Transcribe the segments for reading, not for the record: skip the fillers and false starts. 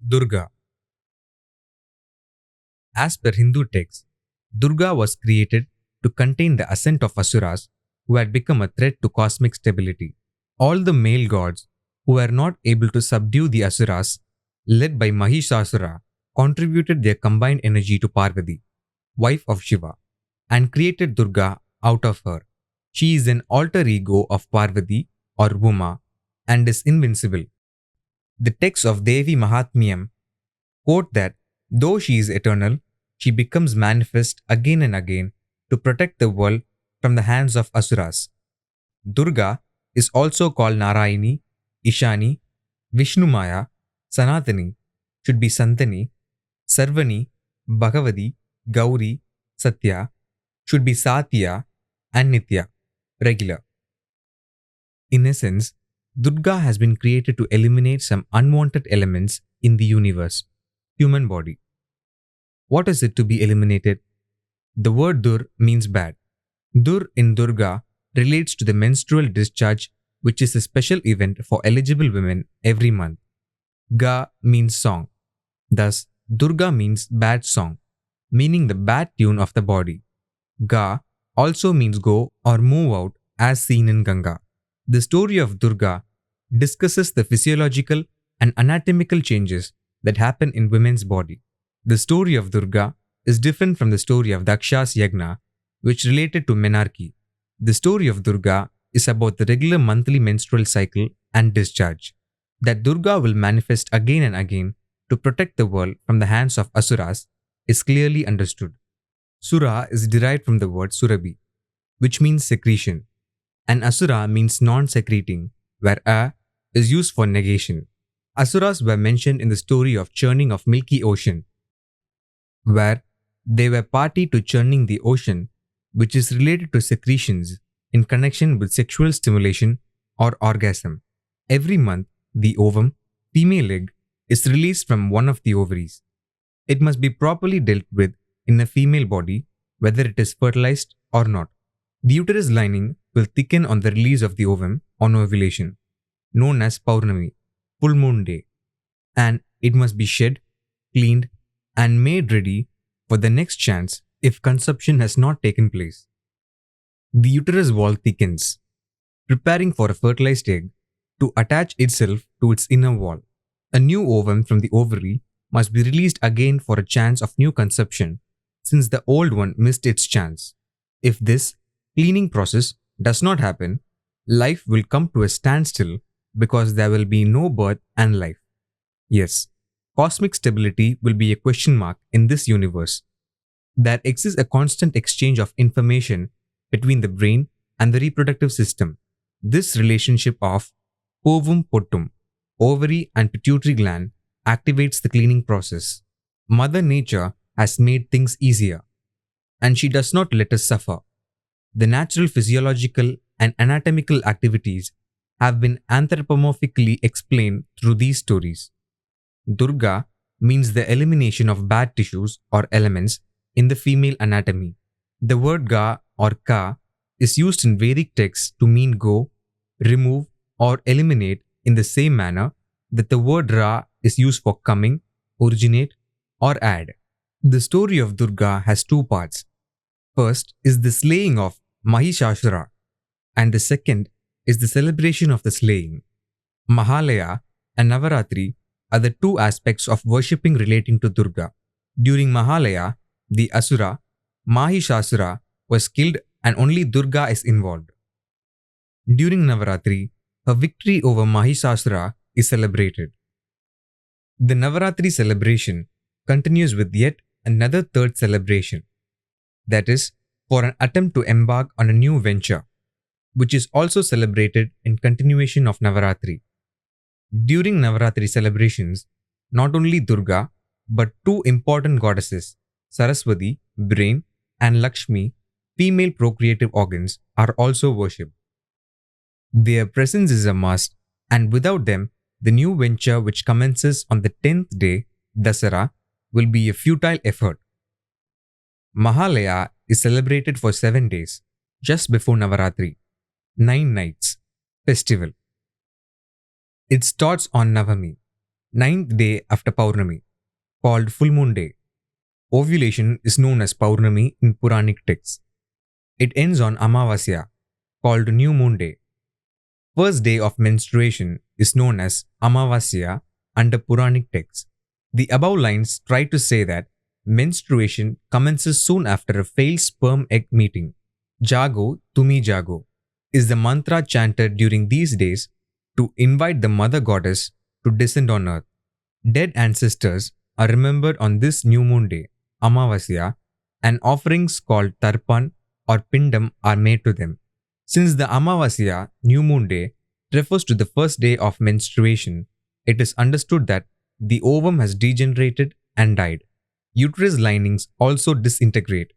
Durga. As per Hindu texts, Durga was created to contain the ascent of Asuras who had become a threat to cosmic stability. All the male gods who were not able to subdue the Asuras, led by Mahishasura, contributed their combined energy to Parvati, wife of Shiva, and created Durga out of her. She is an alter ego of Parvati or Uma and is invincible. The texts of Devi Mahatmyam quote that though she is eternal, she becomes manifest again and again to protect the world from the hands of Asuras. Durga is also called Narayani, Ishani, Vishnumaya, Sanatani, should be Santani, Sarvani, Bhagavati, Gauri, Satya, should be Saaththiya, and Nitya, regular. In essence, Durga has been created to eliminate some unwanted elements in the universe, human body. What is it to be eliminated? The word Dur means bad. Dur in Durga relates to the menstrual discharge, which is a special event for eligible women every month. Ga means song. Thus, Durga means bad song, meaning the bad tune of the body. Ga also means go or move out as seen in Ganga. The story of Durga discusses the physiological and anatomical changes that happen in women's body. The story of Durga is different from the story of Daksha's Yagna, which related to menarche. The story of Durga is about the regular monthly menstrual cycle and discharge. That Durga will manifest again and again to protect the world from the hands of Asuras is clearly understood. Sura is derived from the word Surabhi, which means secretion, and Asura means non-secreting, where A is used for negation. Asuras were mentioned in the story of churning of Milky Ocean, where they were party to churning the ocean, which is related to secretions in connection with sexual stimulation or orgasm. Every month, the ovum, female egg, is released from one of the ovaries. It must be properly dealt with in a female body, whether it is fertilized or not. The uterus lining will thicken on the release of the ovum on ovulation, known as Paurnami, full moon day, and it must be shed, cleaned, and made ready for the next chance if conception has not taken place. The uterus wall thickens, preparing for a fertilized egg to attach itself to its inner wall. A new ovum from the ovary must be released again for a chance of new conception, since the old one missed its chance. If this cleaning process does not happen, life will come to a standstill because there will be no birth and life. Yes, cosmic stability will be a question mark in this universe. There exists a constant exchange of information between the brain and the reproductive system. This relationship of ovum pottum, ovary and pituitary gland, activates the cleaning process. Mother Nature has made things easier, and she does not let us suffer. The natural physiological and anatomical activities have been anthropomorphically explained through these stories. Durga means the elimination of bad tissues or elements in the female anatomy. The word Ga or Ka is used in Vedic texts to mean go, remove, or eliminate in the same manner that the word Ra is used for coming, originate, or add. The story of Durga has two parts. First is the slaying of Mahishasura, and the second is the celebration of the slaying. Mahalaya and Navaratri are the two aspects of worshipping relating to Durga. During Mahalaya, the Asura, Mahishasura, was killed and only Durga is involved. During Navaratri, her victory over Mahishasura is celebrated. The Navaratri celebration continues with yet another third celebration, that is, for an attempt to embark on a new venture, which is also celebrated in continuation of Navaratri. During Navaratri celebrations, not only Durga, but two important goddesses, Saraswati, brain, and Lakshmi, female procreative organs, are also worshipped. Their presence is a must, and without them, the new venture which commences on the 10th day, Dasara, will be a futile effort. Mahalaya is celebrated for 7 days, just before Navaratri, 9 nights, festival. It starts on Navami, Ninth day after Paurnami, called full moon day. Ovulation is known as Paurnami in Puranic texts. It ends on Amavasya, called new moon day. First day of menstruation is known as Amavasya under Puranic texts. The above lines try to say that menstruation commences soon after a failed sperm egg meeting. Jago, Tumi Jago is the mantra chanted during these days to invite the mother goddess to descend on earth. Dead ancestors are remembered on this new moon day, Amavasya, and offerings called Tarpan or Pindam are made to them. Since the Amavasya, new moon day, refers to the first day of menstruation, it is understood that the ovum has degenerated and died. Uterus linings also disintegrate.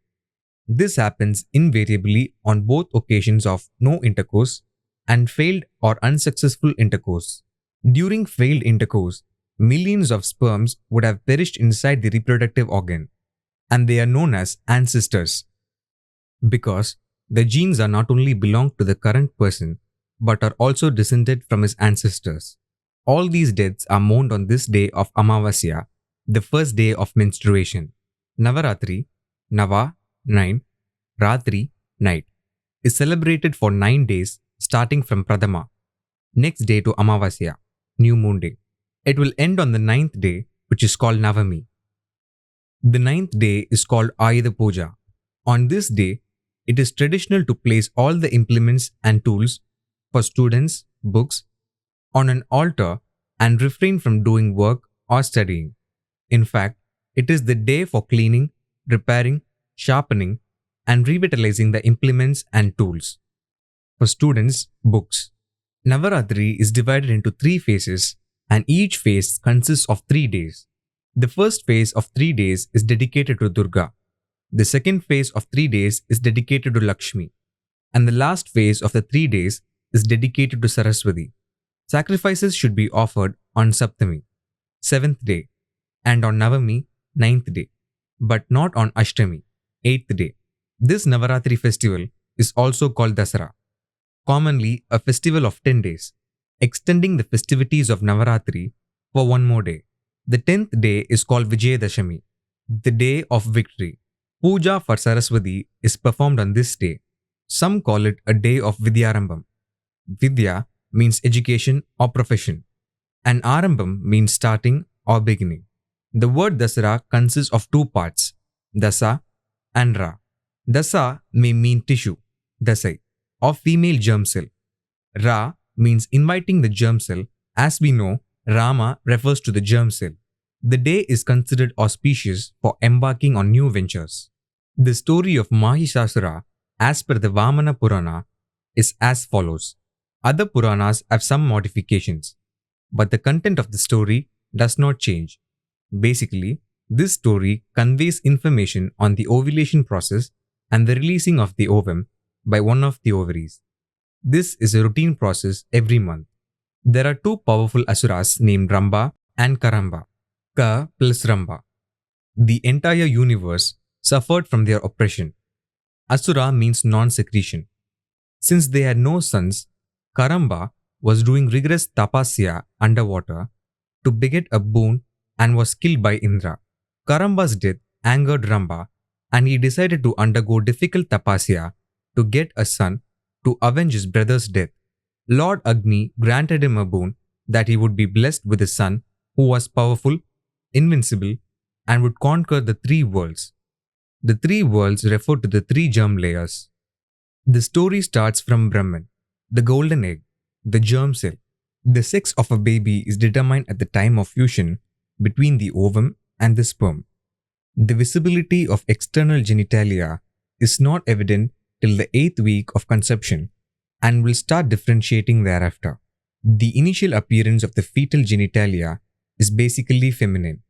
This happens invariably on both occasions of no intercourse and failed or unsuccessful intercourse. During failed intercourse, millions of sperms would have perished inside the reproductive organ, and they are known as ancestors because the genes are not only belong to the current person but are also descended from his ancestors. All these deaths are mourned on this day of Amavasya, the first day of menstruation. Navaratri, Nava, 9, Ratri, night, is celebrated for 9 days starting from Pradama, next day to Amavasya, new moon day. It will end on the ninth day, which is called Navami. The ninth day is called Ayudha Puja. On this day, it is traditional to place all the implements and tools for students, books, on an altar and refrain from doing work or studying. In fact, it is the day for cleaning, repairing, sharpening, and revitalizing the implements and tools. For students, books. Navaratri is divided into 3 phases, and each phase consists of 3 days. The first phase of 3 days is dedicated to Durga. The second phase of 3 days is dedicated to Lakshmi. And the last phase of the 3 days is dedicated to Saraswati. Sacrifices should be offered on Saptami, 7th day, and on Navami, 9th day, but not on Ashtami, 8th day. This Navaratri festival is also called Dasara, commonly a festival of 10 days, extending the festivities of Navaratri for one more day. The 10th day is called Vijayadashami, the day of victory. Puja for Saraswati is performed on this day. Some call it a day of Vidyarambam. Vidya means education or profession, and Arambam means starting or beginning. The word Dasara consists of 2 parts, Dasa and Ra. Dasa may mean tissue, Dasai, or female germ cell. Ra means inviting the germ cell. As we know, Rama refers to the germ cell. The day is considered auspicious for embarking on new ventures. The story of Mahishasura, as per the Vamana Purana, is as follows. Other Puranas have some modifications, but the content of the story does not change. Basically, this story conveys information on the ovulation process and the releasing of the ovum by one of the ovaries. This is a routine process every month. There are 2 powerful asuras named Ramba and Karamba. Ka plus Ramba. The entire universe suffered from their oppression. Asura means non-secretion. Since they had no sons, Karamba was doing rigorous tapasya underwater to beget a boon and was killed by Indra. Karamba's death angered Ramba and he decided to undergo difficult tapasya to get a son to avenge his brother's death. Lord Agni granted him a boon that he would be blessed with a son who was powerful, invincible, and would conquer the 3 worlds. The 3 worlds refer to the 3 germ layers. The story starts from Brahman, the golden egg, the germ cell. The sex of a baby is determined at the time of fusion between the ovum and the sperm. The visibility of external genitalia is not evident till the 8th week of conception and will start differentiating thereafter. The initial appearance of the fetal genitalia is basically feminine.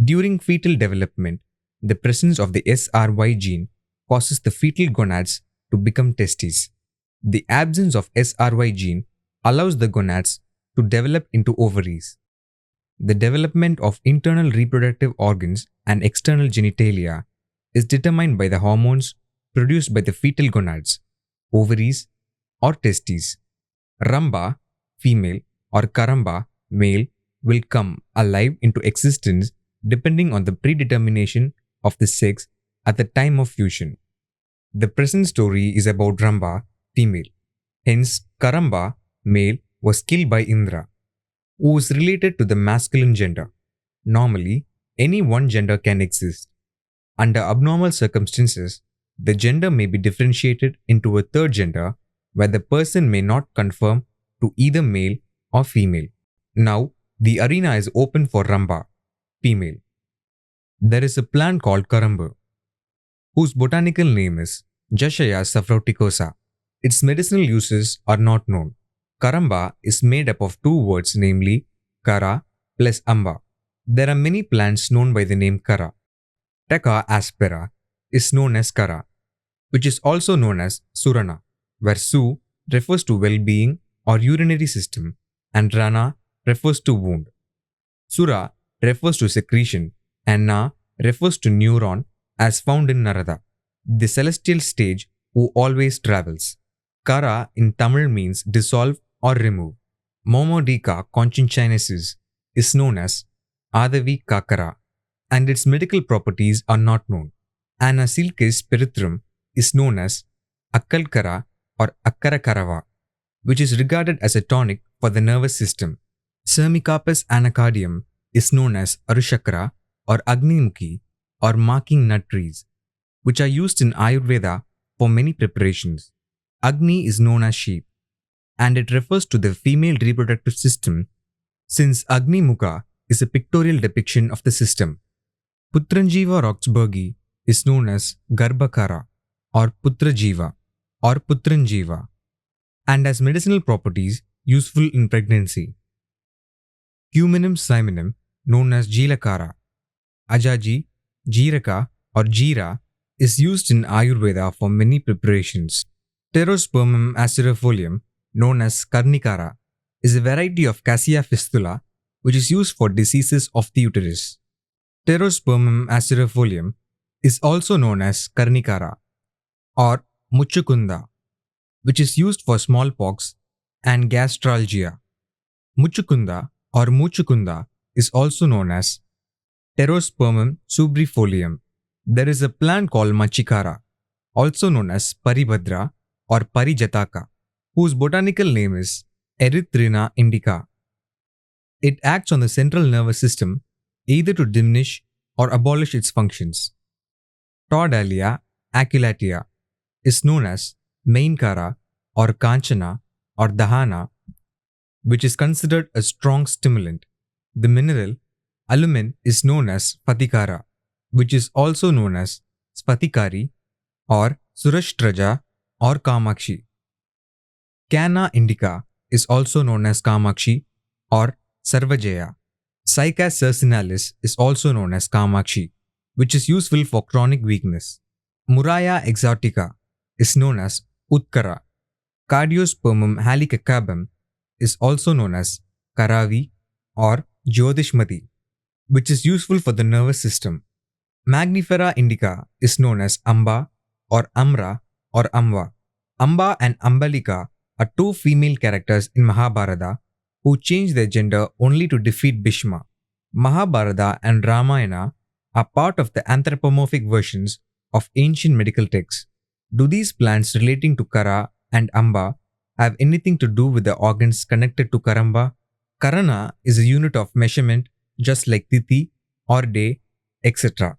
During fetal development, the presence of the SRY gene causes the fetal gonads to become testes. The absence of SRY gene allows the gonads to develop into ovaries. The development of internal reproductive organs and external genitalia is determined by the hormones produced by the fetal gonads, ovaries, or testes. Ramba, female, or Karamba, male, will come alive into existence depending on the predetermination of the sex at the time of fusion. The present story is about Ramba, female. Hence, Karamba, male, was killed by Indra, who is related to the masculine gender. Normally, any one gender can exist. Under abnormal circumstances, the gender may be differentiated into a third gender where the person may not conform to either male or female. Now, the arena is open for Ramba, female. There is a plant called Karambu, whose botanical name is Jashaya saffroticosa. Its medicinal uses are not known. Karamba is made up of two words, namely Kara plus Amba. There are many plants known by the name Kara. Teca aspera is known as Kara, which is also known as Surana, where Su refers to well-being or urinary system and Rana refers to wound. Sura refers to secretion and Na refers to neuron as found in Narada, the celestial stage who always travels. Kara in Tamil means dissolve or remove. Momodica conchinchiensis is known as Adavi Kakara, and its medical properties are not known. Anasilkis spirituum is known as Akkalkara or Akkarakarava, which is regarded as a tonic for the nervous system. Cermicapus anacardium is known as Arushakra or Agnimuki or marking nut trees, which are used in Ayurveda for many preparations. Agni is known as sheep, and it refers to the female reproductive system since Agni Mukha is a pictorial depiction of the system. Putranjiva Roxburghi is known as Garbhakara or Putrajiva or Putranjiva and has medicinal properties useful in pregnancy. Cuminum cyminum known as Jilakara, Ajaji, Jiraka or Jira is used in Ayurveda for many preparations. Pterospermum acerifolium known as Karnikara is a variety of Cassia fistula which is used for diseases of the uterus. Pterospermum acerifolium is also known as Karnikara or Muchukunda, which is used for smallpox and gastralgia. Muchukunda or Muchukunda is also known as Pterospermum subrifolium. There is a plant called Machikara, also known as Paribhadra or Parijataka, whose botanical name is Erythrina indica. It acts on the central nervous system either to diminish or abolish its functions. Tordalia aculatia is known as Mainkara or Kanchana or Dahana, which is considered a strong stimulant. The mineral alumin is known as Patikara, which is also known as Spatikari or Surashtraja or Kamakshi. Canna indica is also known as Kamakshi or Sarvajaya. Cycas cercinalis is also known as Kamakshi, which is useful for chronic weakness. Muraya exotica is known as Utkara. Cardiospermum halicacabum is also known as Karavi or Jyotishmati, which is useful for the nervous system. Magnifera indica is known as Amba or Amra or Amva. Amba and Ambalika are two female characters in Mahabharata who change their gender only to defeat Bhishma. Mahabharata and Ramayana are part of the anthropomorphic versions of ancient medical texts. Do these plants relating to Kara and Amba have anything to do with the organs connected to Karamba? Karana is a unit of measurement just like Tithi or day, etc.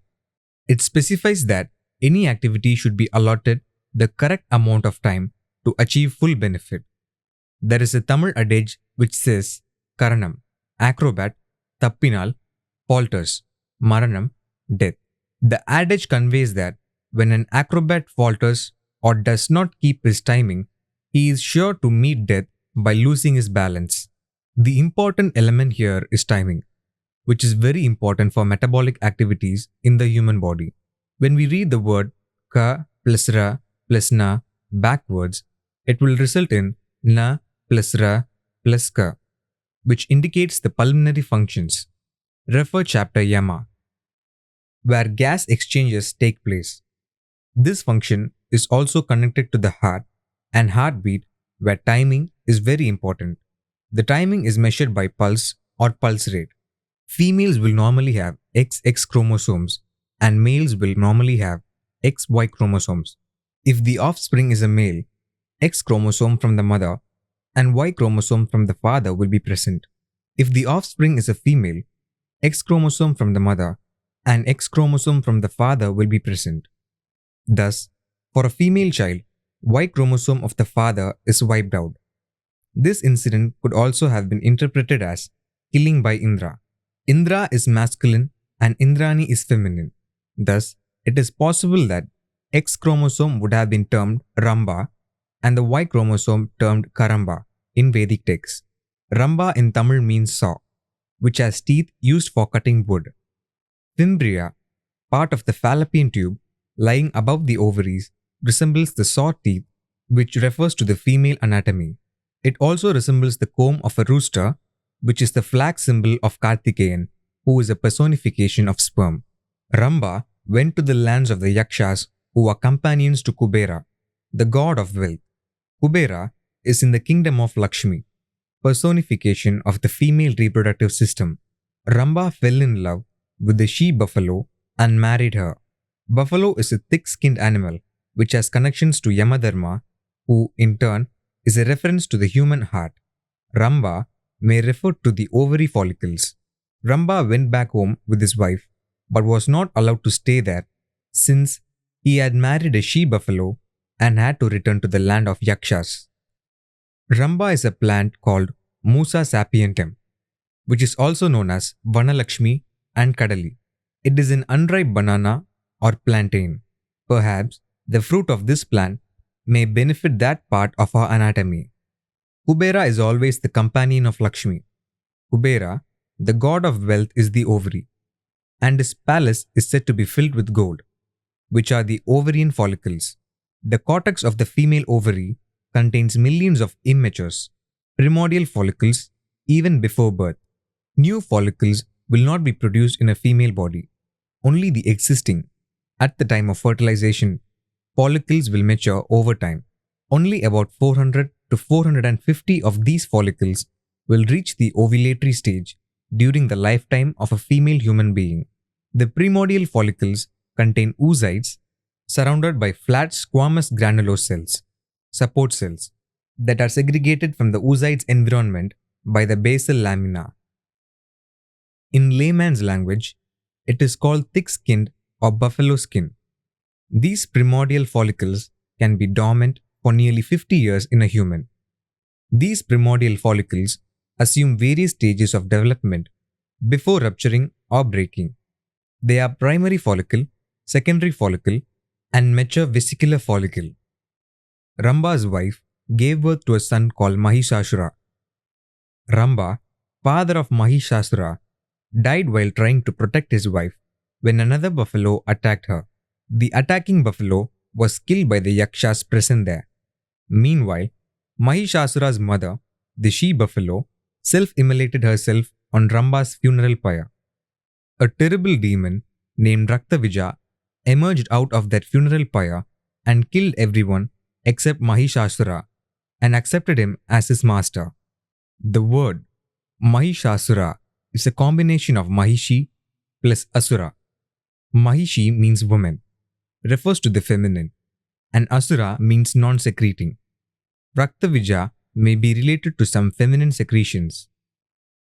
It specifies that any activity should be allotted the correct amount of time to achieve full benefit. There is a Tamil adage which says Karanam, acrobat, Tappinal, falters, Maranam, death. The adage conveys that when an acrobat falters or does not keep his timing, he is sure to meet death by losing his balance. The important element here is timing, which is very important for metabolic activities in the human body. When we read the word ka plus ra plus na backwards, it will result in na plus ra plus ka, which indicates the pulmonary functions. Refer chapter Yama, where gas exchanges take place. This function is also connected to the heart and heartbeat, where timing is very important. The timing is measured by pulse or pulse rate. Females will normally have XX chromosomes and males will normally have XY chromosomes. If the offspring is a male, X chromosome from the mother and Y chromosome from the father will be present. If the offspring is a female, X chromosome from the mother and X chromosome from the father will be present. Thus, for a female child, Y chromosome of the father is wiped out. This incident could also have been interpreted as killing by Indra. Indra is masculine and Indrani is feminine. Thus, it is possible that X chromosome would have been termed Ramba and the Y chromosome termed Karamba in Vedic texts. Ramba in Tamil means saw, which has teeth used for cutting wood. Fimbria, part of the fallopian tube lying above the ovaries, resembles the saw teeth, which refers to the female anatomy. It also resembles the comb of a rooster, which is the flag symbol of Kartikeyan, who is a personification of sperm. Ramba went to the lands of the Yakshas, who are companions to Kubera, the god of wealth. Kubera is in the kingdom of Lakshmi, personification of the female reproductive system. Ramba fell in love with the she-buffalo and married her. Buffalo is a thick-skinned animal which has connections to Yamadharma, who in turn is a reference to the human heart. Ramba may refer to the ovary follicles. Ramba went back home with his wife but was not allowed to stay there since he had married a she-buffalo and had to return to the land of Yakshas. Ramba is a plant called Musa sapientum, which is also known as Vanalakshmi and Kadali. It is an unripe banana or plantain. Perhaps the fruit of this plant may benefit that part of our anatomy. Kubera is always the companion of Lakshmi. Kubera, the god of wealth, is the ovary, and his palace is said to be filled with gold, which are the ovarian follicles. The cortex of the female ovary contains millions of immatures, primordial follicles, even before birth. New follicles will not be produced in a female body. Only the existing, at the time of fertilization, follicles will mature over time. Only about 400 to 450 of these follicles will reach the ovulatory stage during the lifetime of a female human being. The primordial follicles contain oocytes surrounded by flat squamous granulose cells, support cells, that are segregated from the oocytes environment by the basal lamina. In layman's language, it is called thick-skinned or buffalo skin. These primordial follicles can be dormant for nearly 50 years in a human. These primordial follicles assume various stages of development before rupturing or breaking. They are primary follicle, secondary follicle, and mature vesicular follicle. Ramba's wife gave birth to a son called Mahishasura. Ramba, father of Mahishasura, died while trying to protect his wife when another buffalo attacked her. The attacking buffalo was killed by the Yakshas present there. Meanwhile, Mahishasura's mother, the she-buffalo, self-immolated herself on Ramba's funeral pyre. A terrible demon named Raktavija emerged out of that funeral pyre and killed everyone except Mahishasura and accepted him as his master. The word Mahishasura is a combination of Mahishi plus Asura. Mahishi means woman, refers to the feminine, and Asura means non-secreting. Raktavija may be related to some feminine secretions.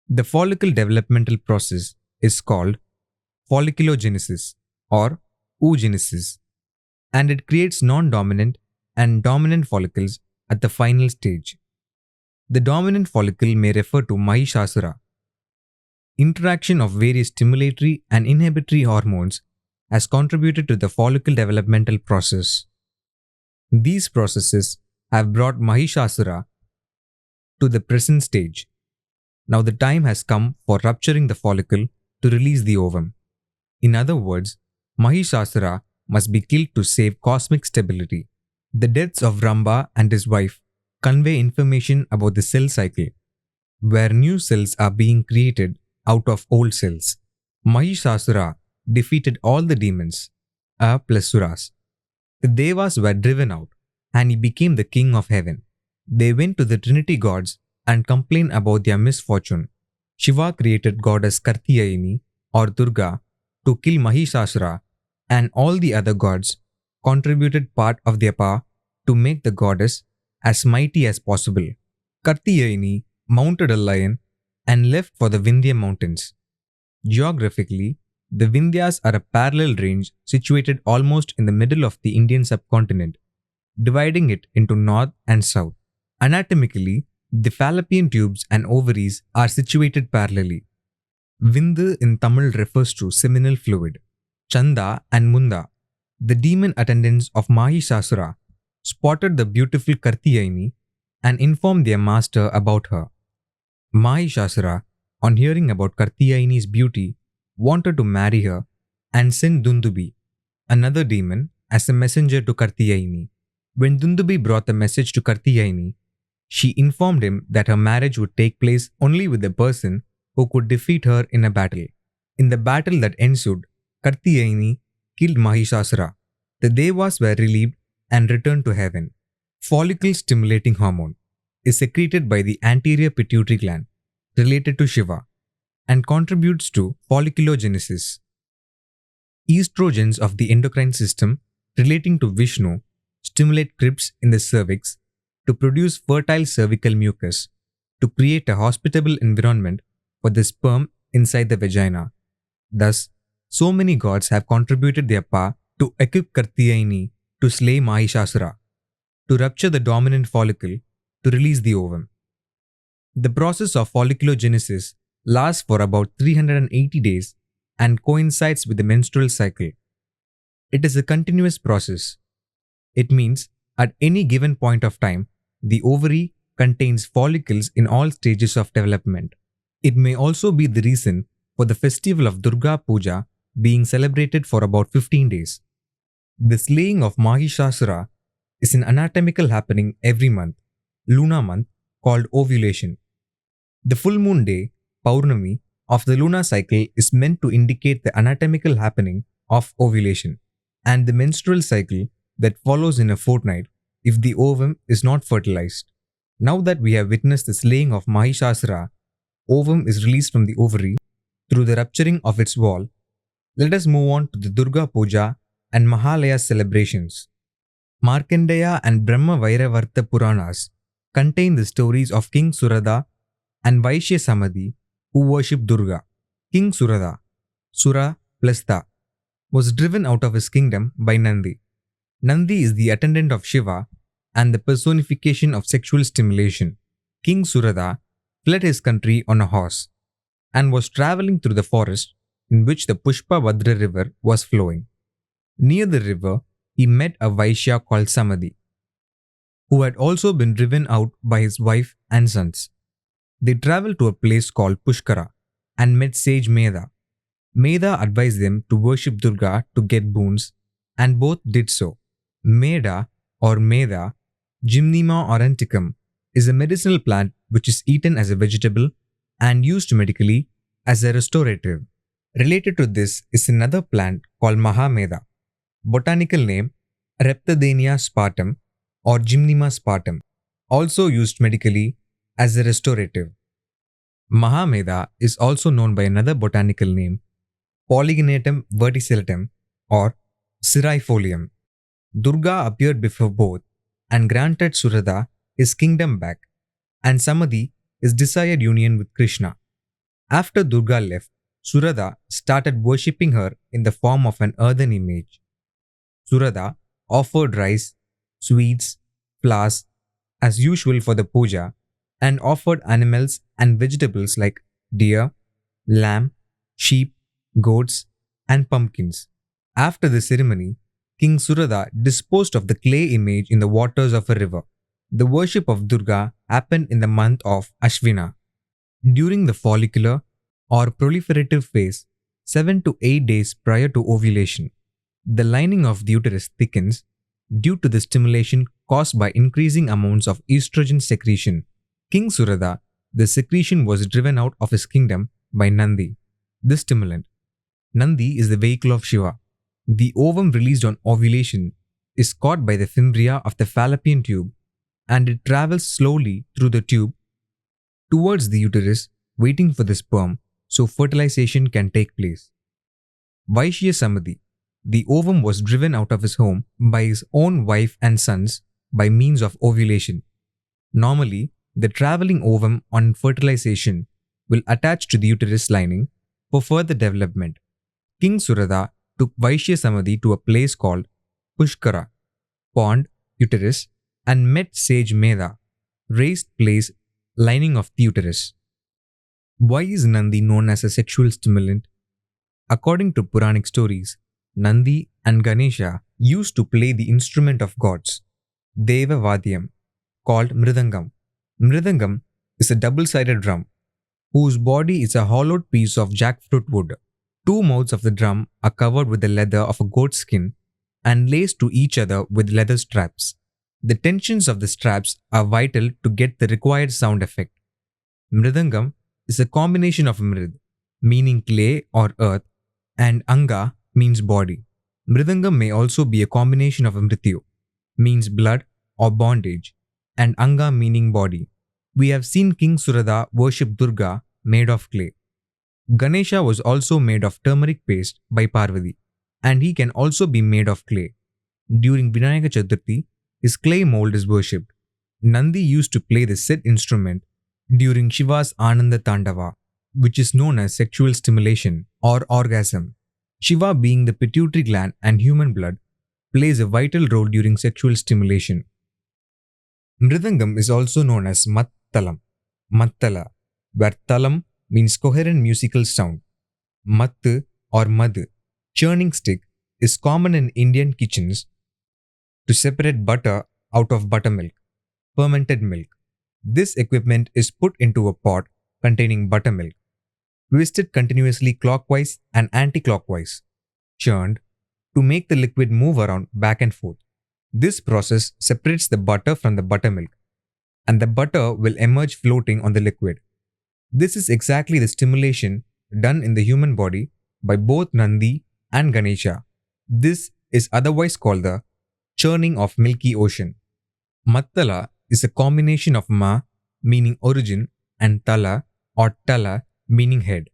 The follicle developmental process is called folliculogenesis or oogenesis, and it creates non-dominant and dominant follicles at the final stage. The dominant follicle may refer to Mahishasura. Interaction of various stimulatory and inhibitory hormones has contributed to the follicle developmental process. These processes have brought Mahishasura to the present stage. Now the time has come for rupturing the follicle to release the ovum. In other words, Mahishasura must be killed to save cosmic stability. The deaths of Ramba and his wife convey information about the cell cycle, where new cells are being created out of old cells. Mahishasura defeated all the demons, plus Suras. The Devas were driven out, and he became the king of heaven. They went to the Trinity gods and complained about their misfortune. Shiva created goddess Kartiyayini or Durga to kill Mahishasura, and all the other gods contributed part of their power to make the goddess as mighty as possible. Kartiyayini mounted a lion and left for the Vindhya mountains. Geographically, the Vindhyas are a parallel range situated almost in the middle of the Indian subcontinent, dividing it into north and south. Anatomically, the fallopian tubes and ovaries are situated parallelly. Vindhu in Tamil refers to seminal fluid. Chanda and Munda, the demon attendants of Mahishasura, spotted the beautiful Kartiyayini and informed their master about her. Mahishasura, on hearing about Kartiyayini's beauty, wanted to marry her and sent Dundubi, another demon, as a messenger to Kartiyayini. When Dundubi brought the message to Kartiyayini, she informed him that her marriage would take place only with the person who could defeat her in a battle. In the battle that ensued, Kartiyayini killed Mahishasura. The Devas were relieved and returned to heaven. Follicle stimulating hormone is secreted by the anterior pituitary gland related to Shiva and contributes to folliculogenesis. Estrogens of the endocrine system relating to Vishnu stimulate crypts in the cervix to produce fertile cervical mucus to create a hospitable environment for the sperm inside the vagina. Thus, so many gods have contributed their power to equip Kartiyayini to slay Mahishasura, to rupture the dominant follicle, to release the ovum. The process of folliculogenesis lasts for about 380 days and coincides with the menstrual cycle. It is a continuous process. It means at any given point of time, the ovary contains follicles in all stages of development. It may also be the reason for the festival of Durga Puja being celebrated for about 15 days. The slaying of Mahishasura is an anatomical happening every month, Luna month, called ovulation. The full moon day, Paurnami, of the lunar cycle is meant to indicate the anatomical happening of ovulation and the menstrual cycle that follows in a fortnight if the ovum is not fertilized. Now that we have witnessed the slaying of Mahishasura, ovum is released from the ovary through the rupturing of its wall. Let us move on to the Durga Puja and Mahalaya celebrations. Markandeya and Brahma Vairavarta Puranas contain the stories of King Surada and Vaishya Samadhi who worship Durga. King Surada, Sura plus Da, was driven out of his kingdom by Nandi. Nandi is the attendant of Shiva and the personification of sexual stimulation. King Surada fled his country on a horse and was travelling through the forest in which the Pushpavadra river was flowing. Near the river, he met a Vaishya called Samadhi, who had also been driven out by his wife and sons. They travelled to a place called Pushkara and met sage Medha. Medha advised them to worship Durga to get boons, and both did so. Medha or Medha, Gymnema auranticum, is a medicinal plant which is eaten as a vegetable and used medically as a restorative. Related to this is another plant called Mahamedha, botanical name Reptadenia spartum or Gymnema spartum, also used medically as a restorative. Mahamedha is also known by another botanical name, Polygnatum verticilletum or Cirifolium. Durga appeared before both and granted Surada his kingdom back and Samadhi his desired union with Krishna. After Durga left, Surada started worshipping her in the form of an earthen image. Surada offered rice, sweets, flowers as usual for the puja and offered animals and vegetables like deer, lamb, sheep, goats, and pumpkins. After the ceremony, King Surada disposed of the clay image in the waters of a river. The worship of Durga happened in the month of Ashvina. During the follicular or proliferative phase, 7 to 8 days prior to ovulation, the lining of the uterus thickens due to the stimulation caused by increasing amounts of estrogen secretion. King Surada, the secretion was driven out of his kingdom by Nandi, the stimulant. Nandi is the vehicle of Shiva. The ovum released on ovulation is caught by the fimbria of the fallopian tube and it travels slowly through the tube towards the uterus waiting for the sperm so fertilization can take place. Vaishya Samadhi. The ovum was driven out of his home by his own wife and sons by means of ovulation. Normally, the traveling ovum on fertilization will attach to the uterus lining for further development. King Surada took Vaishya Samadhi to a place called Pushkara, pond, uterus, and met sage Meda, raised place lining of the uterus. Why is Nandi known as a sexual stimulant? According to Puranic stories, Nandi and Ganesha used to play the instrument of gods, Deva Vadyam, called Mridangam. Mridangam is a double-sided drum, whose body is a hollowed piece of jackfruit wood. Two mouths of the drum are covered with the leather of a goat skin and laced to each other with leather straps. The tensions of the straps are vital to get the required sound effect. Mridangam is a combination of Mrid, meaning clay or earth, and Anga means body. Mridangam may also be a combination of Mrityu, means blood or bondage, and Anga meaning body. We have seen King Surada worship Durga made of clay. Ganesha was also made of turmeric paste by Parvati, and he can also be made of clay. During Vinayaka Chaturthi, his clay mold is worshipped. Nandi used to play the said instrument during Shiva's Ananda Tandava, which is known as sexual stimulation or orgasm. Shiva, being the pituitary gland and human blood, plays a vital role during sexual stimulation. Mridangam is also known as Mattalam, Mattala, where talam means coherent musical sound. Mattu or Madhu, churning stick, is common in Indian kitchens to separate butter out of buttermilk, fermented milk. This equipment is put into a pot containing buttermilk, twisted continuously clockwise and anti-clockwise, churned to make the liquid move around back and forth. This process separates the butter from the buttermilk, and the butter will emerge floating on the liquid. This is exactly the stimulation done in the human body by both Nandi and Ganesha. This is otherwise called the churning of milky ocean. Mattala is a combination of Ma, meaning origin, and Tala or Tala, meaning head.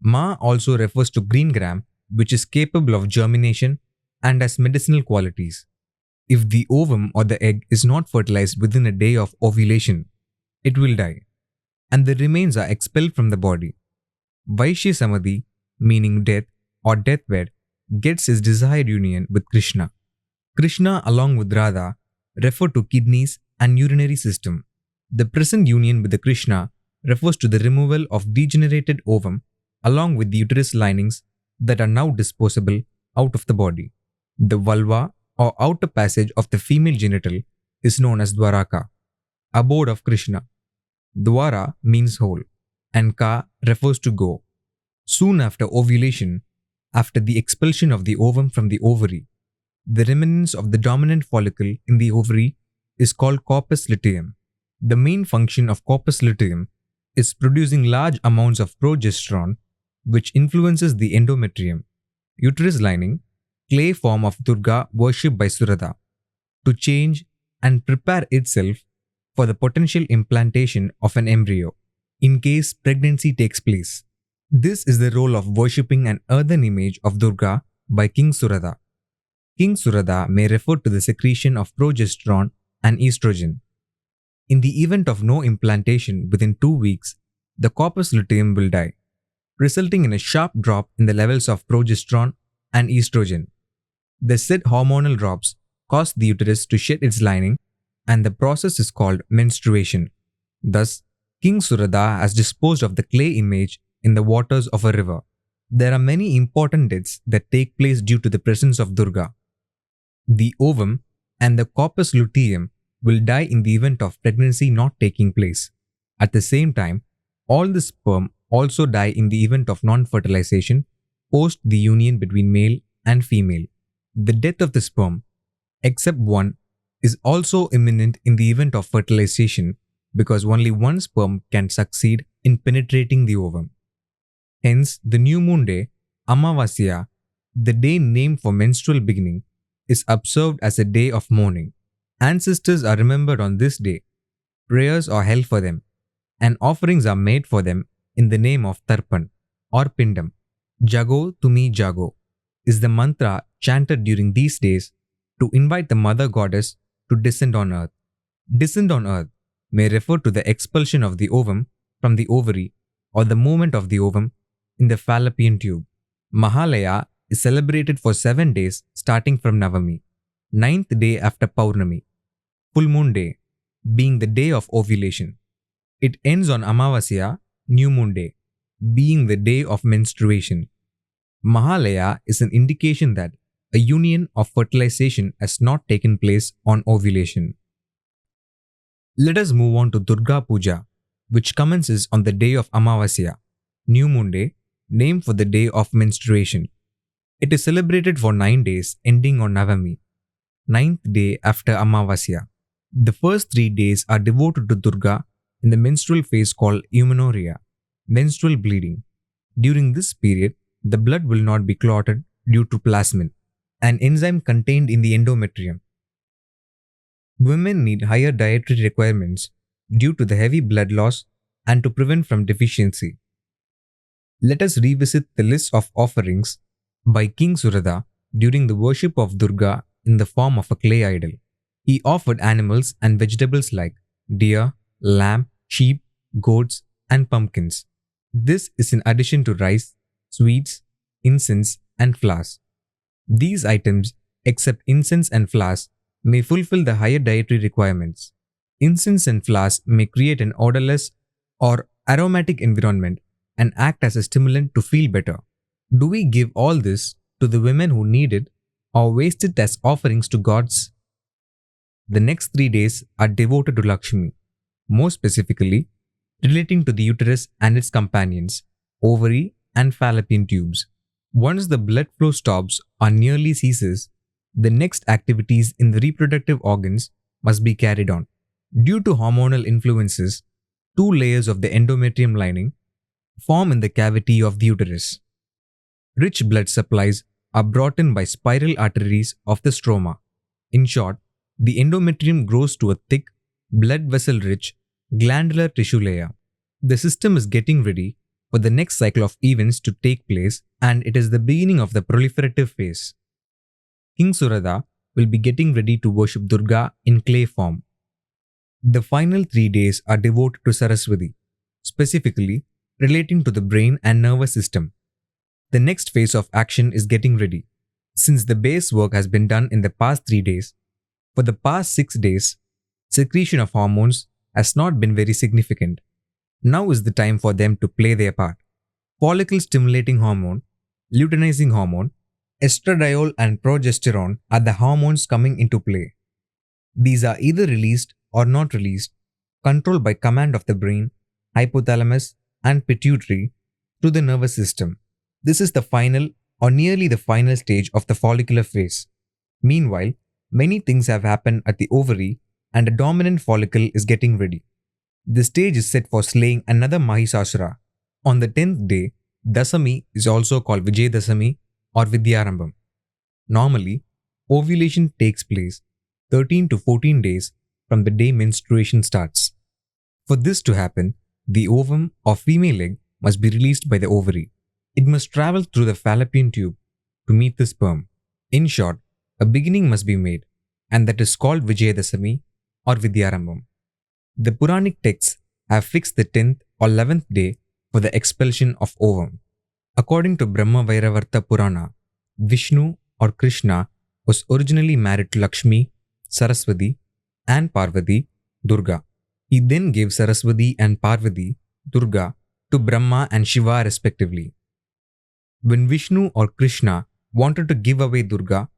Ma also refers to green gram, which is capable of germination and has medicinal qualities. If the ovum or the egg is not fertilized within a day of ovulation, it will die, and the remains are expelled from the body. Vaishya Samadhi, meaning death or deathbed, gets his desired union with Krishna. Krishna, along with Radha, refer to kidneys and urinary system. The present union with the Krishna refers to the removal of degenerated ovum along with the uterus linings that are now disposable out of the body. The vulva or outer passage of the female genital is known as Dwaraka, abode of Krishna. Dwara means hole, and Ka refers to go. Soon after ovulation, after the expulsion of the ovum from the ovary, the remnants of the dominant follicle in the ovary is called corpus luteum. The main function of corpus luteum is producing large amounts of progesterone, which influences the endometrium, uterus lining, clay form of Durga worshipped by Surada, to change and prepare itself for the potential implantation of an embryo in case pregnancy takes place. This is the role of worshipping an earthen image of Durga by King Surada. King Surada may refer to the secretion of progesterone and estrogen. In the event of no implantation within 2 weeks, the corpus luteum will die, resulting in a sharp drop in the levels of progesterone and estrogen. The said hormonal drops cause the uterus to shed its lining, and the process is called menstruation. Thus, King Surada has disposed of the clay image in the waters of a river. There are many important deaths that take place due to the presence of Durga. The ovum and the corpus luteum will die in the event of pregnancy not taking place. At the same time, all the sperm also die in the event of non-fertilization post the union between male and female. The death of the sperm, except one, is also imminent in the event of fertilization because only one sperm can succeed in penetrating the ovum. Hence, the new moon day, Amavasya, the day named for menstrual beginning, is observed as a day of mourning. Ancestors are remembered on this day, prayers are held for them, and offerings are made for them in the name of Tarpan or Pindam. Jago Tumi Jago is the mantra chanted during these days to invite the mother goddess to descend on earth. Descend on earth may refer to the expulsion of the ovum from the ovary or the movement of the ovum in the fallopian tube. Mahalaya is celebrated for 7 days starting from Navami, ninth day after Paurnami, full moon day, being the day of ovulation. It ends on Amavasya, new moon day, being the day of menstruation. Mahalaya is an indication that a union of fertilization has not taken place on ovulation. Let us move on to Durga Puja, which commences on the day of Amavasya, new moon day, named for the day of menstruation. It is celebrated for 9 days ending on Navami, ninth day after Amavasya. The first 3 days are devoted to Durga in the menstrual phase called eumenorrhea, menstrual bleeding. During this period, the blood will not be clotted due to plasmin, an enzyme contained in the endometrium. Women need higher dietary requirements due to the heavy blood loss and to prevent from deficiency. Let us revisit the list of offerings by King Surada during the worship of Durga in the form of a clay idol. He offered animals and vegetables like deer, lamb, sheep, goats, and pumpkins. This is in addition to rice, sweets, incense, and flowers. These items, except incense and flowers, may fulfill the higher dietary requirements. Incense and flowers may create an odorless or aromatic environment and act as a stimulant to feel better. Do we give all this to the women who need it or waste it as offerings to gods? The next 3 days are devoted to Lakshmi, more specifically relating to the uterus and its companions, ovary and fallopian tubes. Once the blood flow stops or nearly ceases, the next activities in the reproductive organs must be carried on. Due to hormonal influences, 2 layers of the endometrium lining form in the cavity of the uterus. Rich blood supplies are brought in by spiral arteries of the stroma. In short, the endometrium grows to a thick, blood vessel rich, glandular tissue layer. The system is getting ready for the next cycle of events to take place, and it is the beginning of the proliferative phase. King Surada will be getting ready to worship Durga in clay form. The final 3 days are devoted to Saraswati, specifically relating to the brain and nervous system. The next phase of action is getting ready. Since the base work has been done in the past 3 days, for the past 6 days, secretion of hormones has not been very significant. Now is the time for them to play their part. Follicle stimulating hormone, luteinizing hormone, estradiol and progesterone are the hormones coming into play. These are either released or not released, controlled by command of the brain, hypothalamus and pituitary through the nervous system. This is the final or nearly the final stage of the follicular phase. Meanwhile, many things have happened at the ovary and a dominant follicle is getting ready. The stage is set for slaying another Mahisasura. On the 10th day, Dasami is also called Vijayadasami or Vidyarambam. Normally, ovulation takes place 13 to 14 days from the day menstruation starts. For this to happen, the ovum or female egg must be released by the ovary. It must travel through the fallopian tube to meet the sperm. In short, a beginning must be made, and that is called Vijayadasami or Vidyarambam. The Puranic texts have fixed the 10th or 11th day for the expulsion of ovum. According to Brahma Vairavarta Purana, Vishnu or Krishna was originally married to Lakshmi, Saraswati and Parvati, Durga. He then gave Saraswati and Parvati, Durga, to Brahma and Shiva respectively. When Vishnu or Krishna wanted to give away Durga,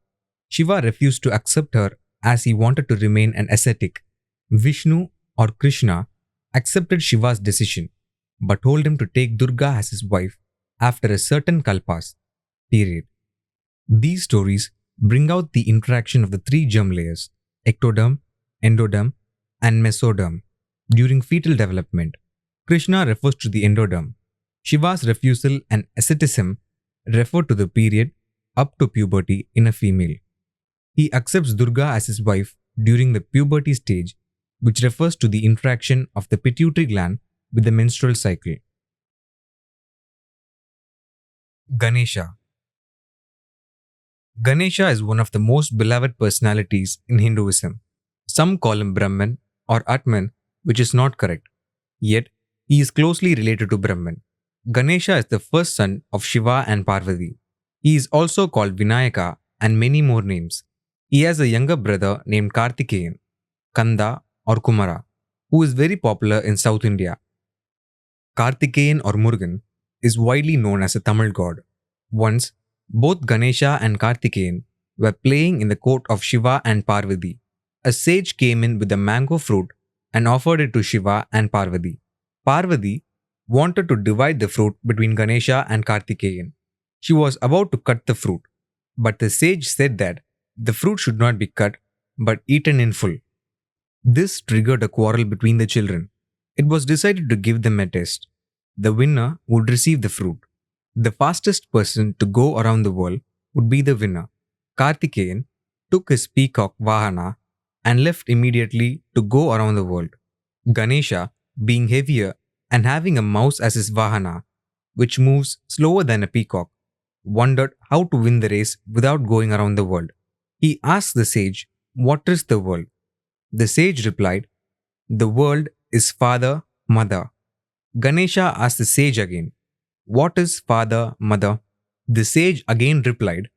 Shiva refused to accept her as he wanted to remain an ascetic. Vishnu or Krishna accepted Shiva's decision but told him to take Durga as his wife after a certain kalpas period. These stories bring out the interaction of the 3 germ layers, ectoderm, endoderm, and mesoderm, during fetal development. Krishna refers to the endoderm. Shiva's refusal and asceticism refer to the period up to puberty in a female. He accepts Durga as his wife during the puberty stage, which refers to the interaction of the pituitary gland with the menstrual cycle. Ganesha. Ganesha is one of the most beloved personalities in Hinduism. Some call him Brahman or Atman, which is not correct. Yet, he is closely related to Brahman. Ganesha is the first son of Shiva and Parvati. He is also called Vinayaka and many more names. He has a younger brother named Kartikeyan, Kanda or Kumara, who is very popular in South India. Kartikeyan or Murugan is widely known as a Tamil god. Once, both Ganesha and Kartikeyan were playing in the court of Shiva and Parvati. A sage came in with a mango fruit and offered it to Shiva and Parvati. Parvati wanted to divide the fruit between Ganesha and Kartikeyan. She was about to cut the fruit, but the sage said that the fruit should not be cut but eaten in full. This triggered a quarrel between the children. It was decided to give them a test. The winner would receive the fruit. The fastest person to go around the world would be the winner. Kartikeyan took his peacock Vahana and left immediately to go around the world. Ganesha, being heavier and having a mouse as his Vahana, which moves slower than a peacock, wondered how to win the race without going around the world. He asked the sage, "What is the world?" The sage replied, "The world is father, mother." Ganesha asked the sage again, "What is father, mother?" The sage again replied,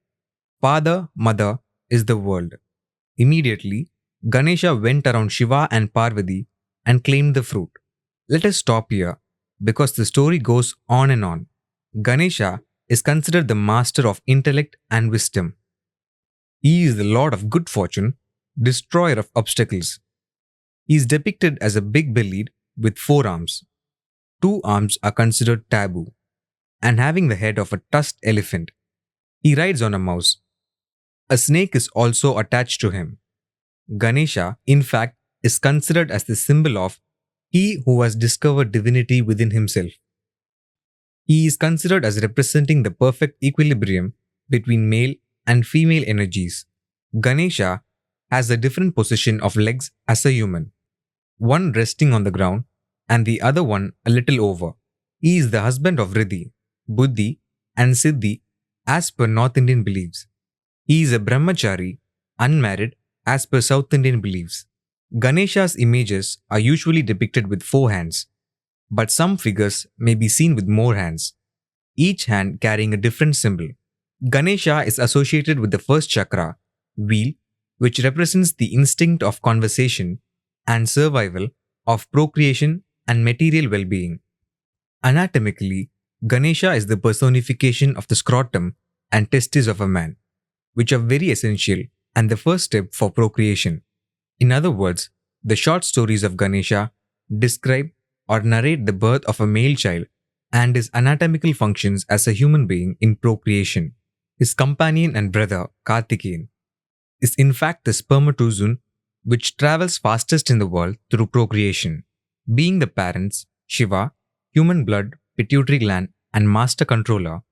"Father, mother is the world." Immediately, Ganesha went around Shiva and Parvati and claimed the fruit. Let us stop here because the story goes on and on. Ganesha is considered the master of intellect and wisdom. He is the lord of good fortune, destroyer of obstacles. He is depicted as a big bellied with 4 arms. 2 arms are considered taboo, and having the head of a tusked elephant. He rides on a mouse. A snake is also attached to him. Ganesha, in fact, is considered as the symbol of he who has discovered divinity within himself. He is considered as representing the perfect equilibrium between male and female energies. Ganesha has a different position of legs as a human, one resting on the ground and the other one a little over. He is the husband of Riddhi, Buddhi, and Siddhi as per North Indian beliefs. He is a brahmachari, unmarried as per South Indian beliefs. Ganesha's images are usually depicted with 4 hands, but some figures may be seen with more hands, each hand carrying a different symbol. Ganesha is associated with the first chakra, wheel, which represents the instinct of conversation and survival, of procreation and material well-being. Anatomically, Ganesha is the personification of the scrotum and testes of a man, which are very essential and the first step for procreation. In other words, the short stories of Ganesha describe or narrate the birth of a male child and his anatomical functions as a human being in procreation. His companion and brother, Kartikeyan, is in fact the spermatozoon which travels fastest in the world through procreation. Being the parents, Shiva, human blood, pituitary gland, and master controller,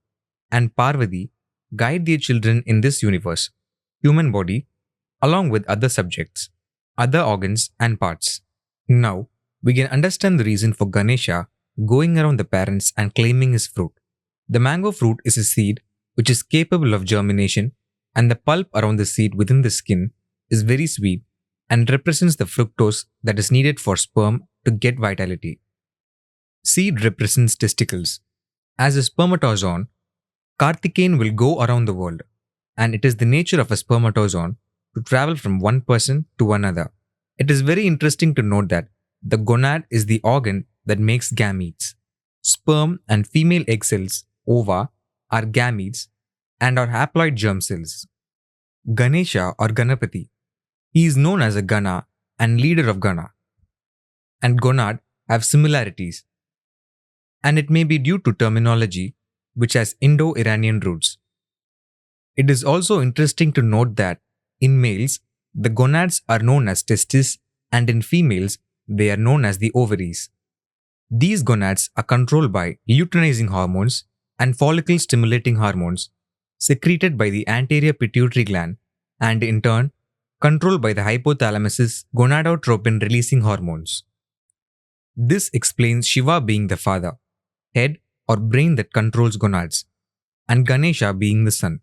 and Parvati guide their children in this universe, human body, along with other subjects, other organs, and parts. Now, we can understand the reason for Ganesha going around the parents and claiming his fruit. The mango fruit is a seed which is capable of germination, and the pulp around the seed within the skin is very sweet and represents the fructose that is needed for sperm to get vitality. Seed represents testicles. As a spermatozoon, Kartikeyan will go around the world, and it is the nature of a spermatozoon to travel from one person to another. It is very interesting to note that the gonad is the organ that makes gametes. Sperm and female egg cells, ova, are gametes and are haploid germ cells. Ganesha or Ganapati. He is known as a Gana and leader of Gana, and gonad have similarities, and it may be due to terminology which has Indo-Iranian roots. It is also interesting to note that in males, the gonads are known as testes, and in females, they are known as the ovaries. These gonads are controlled by luteinizing hormones and follicle stimulating hormones secreted by the anterior pituitary gland, and in turn controlled by the hypothalamus's gonadotropin releasing hormones. This explains Shiva being the father, head or brain that controls gonads, and Ganesha being the sun.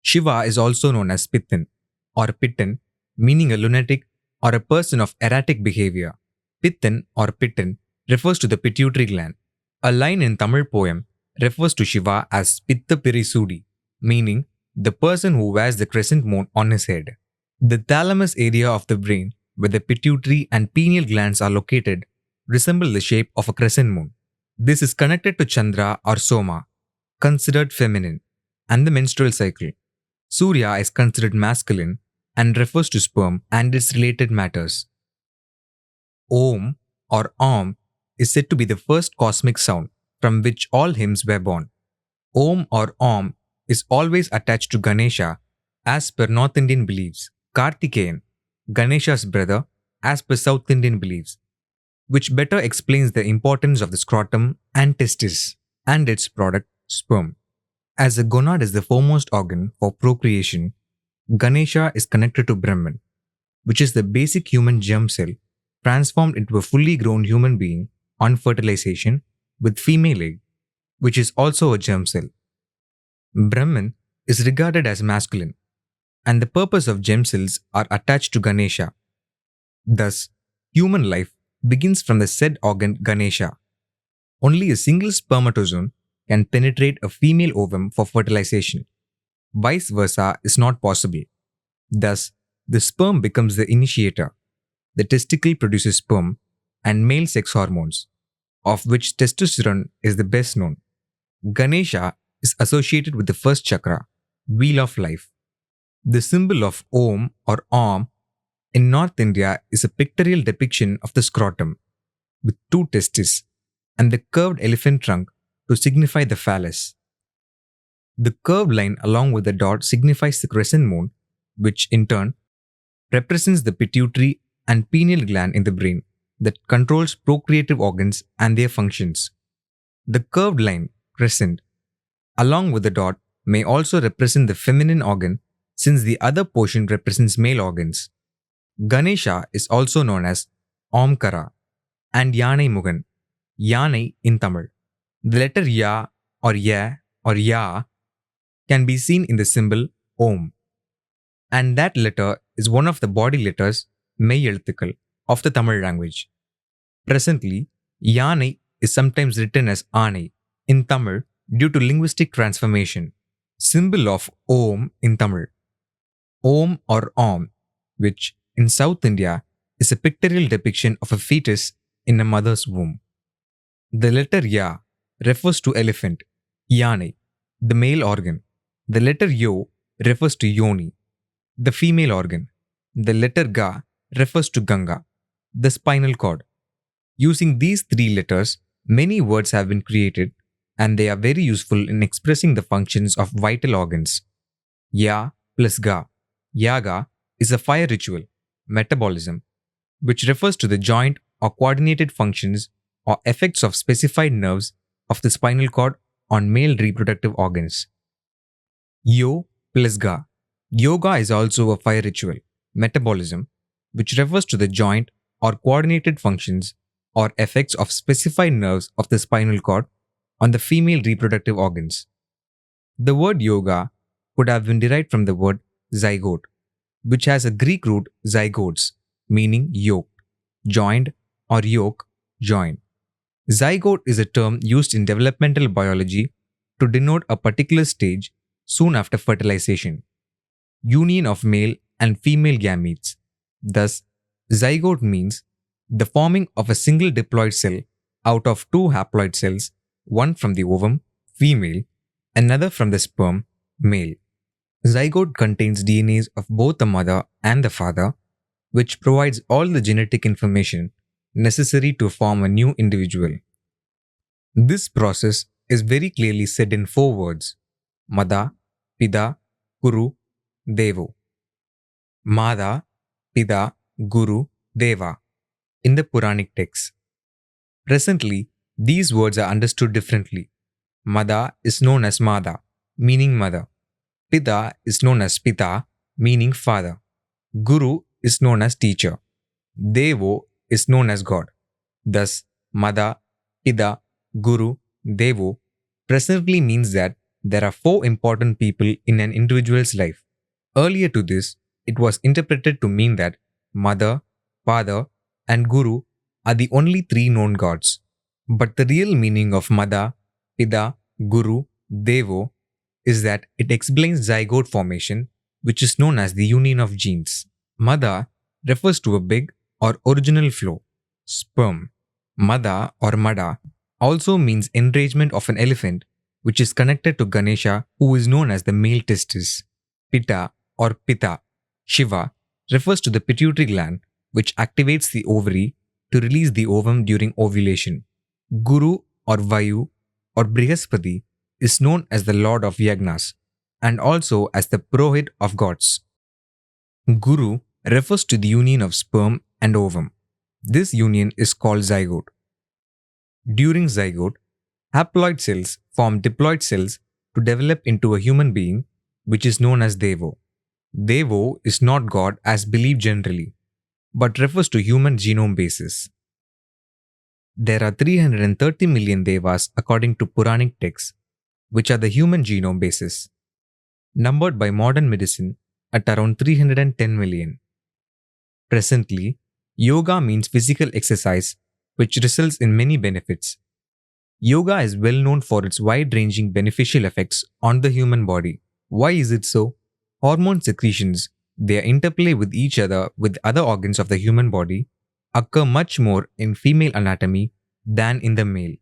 Shiva is also known as Pittan or Pittan, meaning a lunatic or a person of erratic behavior. Pittan or Pittan refers to the pituitary gland. A line in Tamil poem refers to Shiva as Pitta Pirisudi, meaning the person who wears the crescent moon on his head. The thalamus area of the brain, where the pituitary and pineal glands are located, resemble the shape of a crescent moon. This is connected to Chandra or Soma, considered feminine, and the menstrual cycle. Surya is considered masculine and refers to sperm and its related matters. Om or Om is said to be the first cosmic sound from which all hymns were born. Om or Om is always attached to Ganesha as per North Indian beliefs, Kartikeyan, Ganesha's brother, as per South Indian beliefs, which better explains the importance of the scrotum and testis and its product, sperm. As the gonad is the foremost organ for procreation, Ganesha is connected to Brahman, which is the basic human germ cell transformed into a fully grown human being on fertilization with female egg, which is also a germ cell. Brahman is regarded as masculine, and the purpose of germ cells are attached to Ganesha. Thus, human life begins from the said organ Ganesha. Only a single spermatozoon can penetrate a female ovum for fertilization. Vice versa is not possible. Thus, the sperm becomes the initiator. The testicle produces sperm and male sex hormones, of which testosterone is the best known. Ganesha is associated with the first chakra, wheel of life. The symbol of Om or Om in North India is a pictorial depiction of the scrotum with two testes and the curved elephant trunk to signify the phallus. The curved line along with the dot signifies the crescent moon, which in turn represents the pituitary and pineal gland in the brain that controls procreative organs and their functions. The curved line, crescent, along with the dot may also represent the feminine organ since the other portion represents male organs. Ganesha is also known as Omkara and Yanai Mugan, Yanai in Tamil. The letter Ya or Ya or Ya can be seen in the symbol Om, and that letter is one of the body letters Mei Elthukal of the Tamil language. Presently, Yanai is sometimes written as Anai in Tamil due to linguistic transformation. Symbol of Om in Tamil. Om or Om, which in South India is a pictorial depiction of a fetus in a mother's womb. The letter Ya refers to elephant, Yanai, the male organ. The letter Yo refers to Yoni, the female organ. The letter Ga refers to Ganga, the spinal cord. Using these three letters, many words have been created and they are very useful in expressing the functions of vital organs. Ya plus Ga. Yaga is a fire ritual, metabolism, which refers to the joint or coordinated functions or effects of specified nerves of the spinal cord on male reproductive organs. Yo plus Ga. Yoga is also a fire ritual, metabolism, which refers to the joint or coordinated functions or effects of specified nerves of the spinal cord on the female reproductive organs. The word yoga could have been derived from the word zygote, which has a Greek root zygotes, meaning yoked, joined, or yoke, join. Zygote is a term used in developmental biology to denote a particular stage soon after fertilization, union of male and female gametes. Thus, zygote means the forming of a single diploid cell out of two haploid cells, one from the ovum, female, another from the sperm, male. Zygote contains DNAs of both the mother and the father, which provides all the genetic information necessary to form a new individual. This process is very clearly said in 4 words: Mada, Pida, Guru, Devo. Mada, Pida, Guru, Deva in the Puranic texts. Presently, these words are understood differently. Mada is known as Mada, meaning mother. Pida is known as Pita, meaning father. Guru is known as teacher. Devo is known as God. Thus, Mada, Pida, Guru, Devo presently means that there are four important people in an individual's life. Earlier to this, it was interpreted to mean that mother, father, and guru are the only three known gods. But the real meaning of mother, pida, guru, devo is that it explains zygote formation, which is known as the union of genes. Mother refers to a big or original flow, sperm. Mada or Mada also means enragement of an elephant, which is connected to Ganesha, who is known as the male testis. Pitta or Pitta, Shiva, refers to the pituitary gland, which activates the ovary to release the ovum during ovulation. Guru or Vayu or Brihaspati is known as the lord of yagnas and also as the Purohit of gods. Guru refers to the union of sperm and ovum. This union is called zygote. During zygote, haploid cells form diploid cells to develop into a human being, which is known as Devo. Devo is not God as believed generally, but refers to human genome basis. There are 330 million Devas according to Puranic texts, which are the human genome basis, numbered by modern medicine at around 310 million. Presently, yoga means physical exercise, which results in many benefits. Yoga is well known for its wide-ranging beneficial effects on the human body. Why is it so? Hormone secretions, their interplay with each other with other organs of the human body, occur much more in female anatomy than in the male.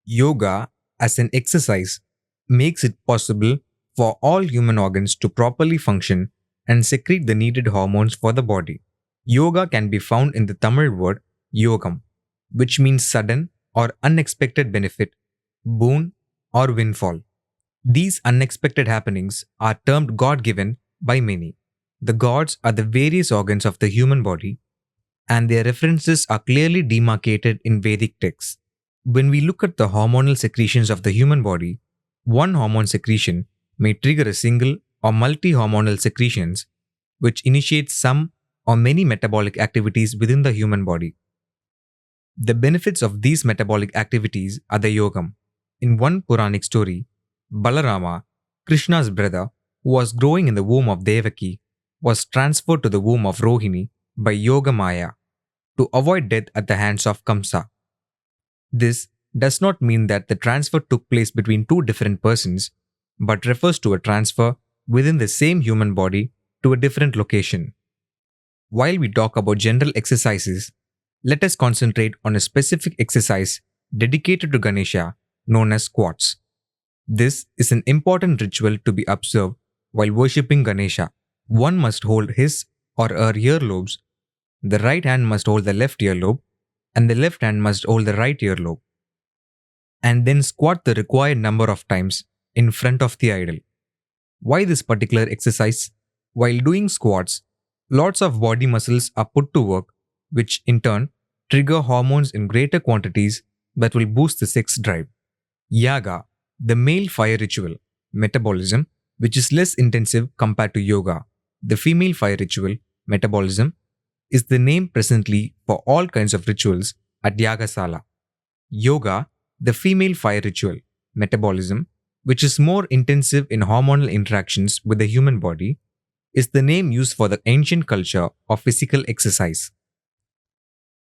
Yoga, as an exercise, makes it possible for all human organs to properly function and secrete the needed hormones for the body. Yoga can be found in the Tamil word yogam, which means sudden or unexpected benefit, boon, or windfall. These unexpected happenings are termed God-given by many. The gods are the various organs of the human body, and their references are clearly demarcated in Vedic texts. When we look at the hormonal secretions of the human body, one hormone secretion may trigger a single or multi-hormonal secretions, which initiates some or many metabolic activities within the human body. The benefits of these metabolic activities are the yogam. In one Puranic story, Balarama, Krishna's brother, who was growing in the womb of Devaki, was transferred to the womb of Rohini by Yoga Maya to avoid death at the hands of Kamsa. This does not mean that the transfer took place between two different persons, but refers to a transfer within the same human body to a different location. While we talk about general exercises, let us concentrate on a specific exercise dedicated to Ganesha known as squats. This is an important ritual to be observed while worshipping Ganesha. One must hold his or her earlobes, the right hand must hold the left earlobe, and the left hand must hold the right earlobe, and then squat the required number of times in front of the idol. Why this particular exercise? While doing squats, lots of body muscles are put to work, which in turn trigger hormones in greater quantities that will boost the sex drive. Yaga, the male fire ritual, metabolism, which is less intensive compared to yoga. The female fire ritual, metabolism, is the name presently for all kinds of rituals at Yagasala. Yoga, the female fire ritual, metabolism, which is more intensive in hormonal interactions with the human body, is the name used for the ancient culture of physical exercise.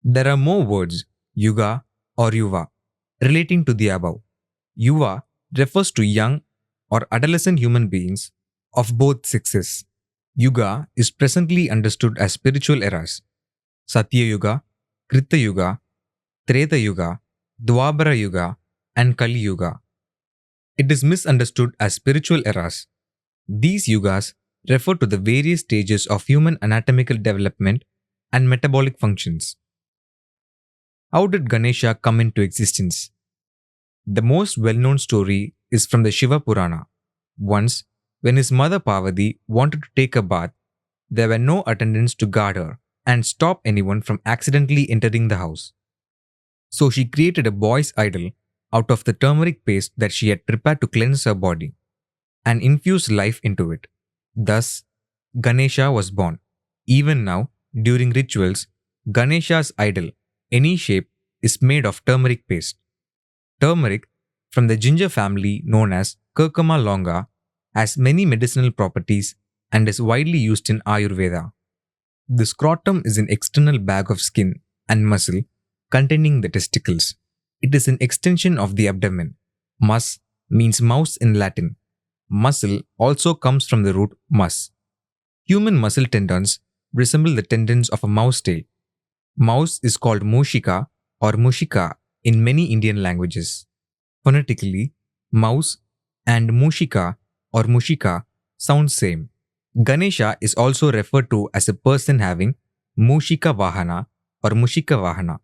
There are more words, yuga or yuva, relating to the above. Yuva refers to young or adolescent human beings of both sexes. Yuga is presently understood as spiritual eras: Satya Yuga, Krita Yuga, Treta Yuga, Dwapara Yuga, and Kali Yuga. It is misunderstood as spiritual eras. These yugas refer to the various stages of human anatomical development and metabolic functions. How did Ganesha come into existence? The most well-known story is from the Shiva Purana. Once, when his mother Parvati wanted to take a bath, there were no attendants to guard her and stop anyone from accidentally entering the house. So she created a boy's idol out of the turmeric paste that she had prepared to cleanse her body and infused life into it. Thus, Ganesha was born. Even now, during rituals, Ganesha's idol, any shape, is made of turmeric paste. Turmeric from the ginger family known as Curcuma longa, has many medicinal properties and is widely used in Ayurveda. The scrotum is an external bag of skin and muscle containing the testicles. It is an extension of the abdomen. Mus means mouse in Latin. Muscle also comes from the root mus. Human muscle tendons resemble the tendons of a mouse tail. Mouse is called mushika or mushika in many Indian languages. Phonetically, mouse and mushika or mushika sound same. Ganesha is also referred to as a person having mushika vahana or mushika vahana.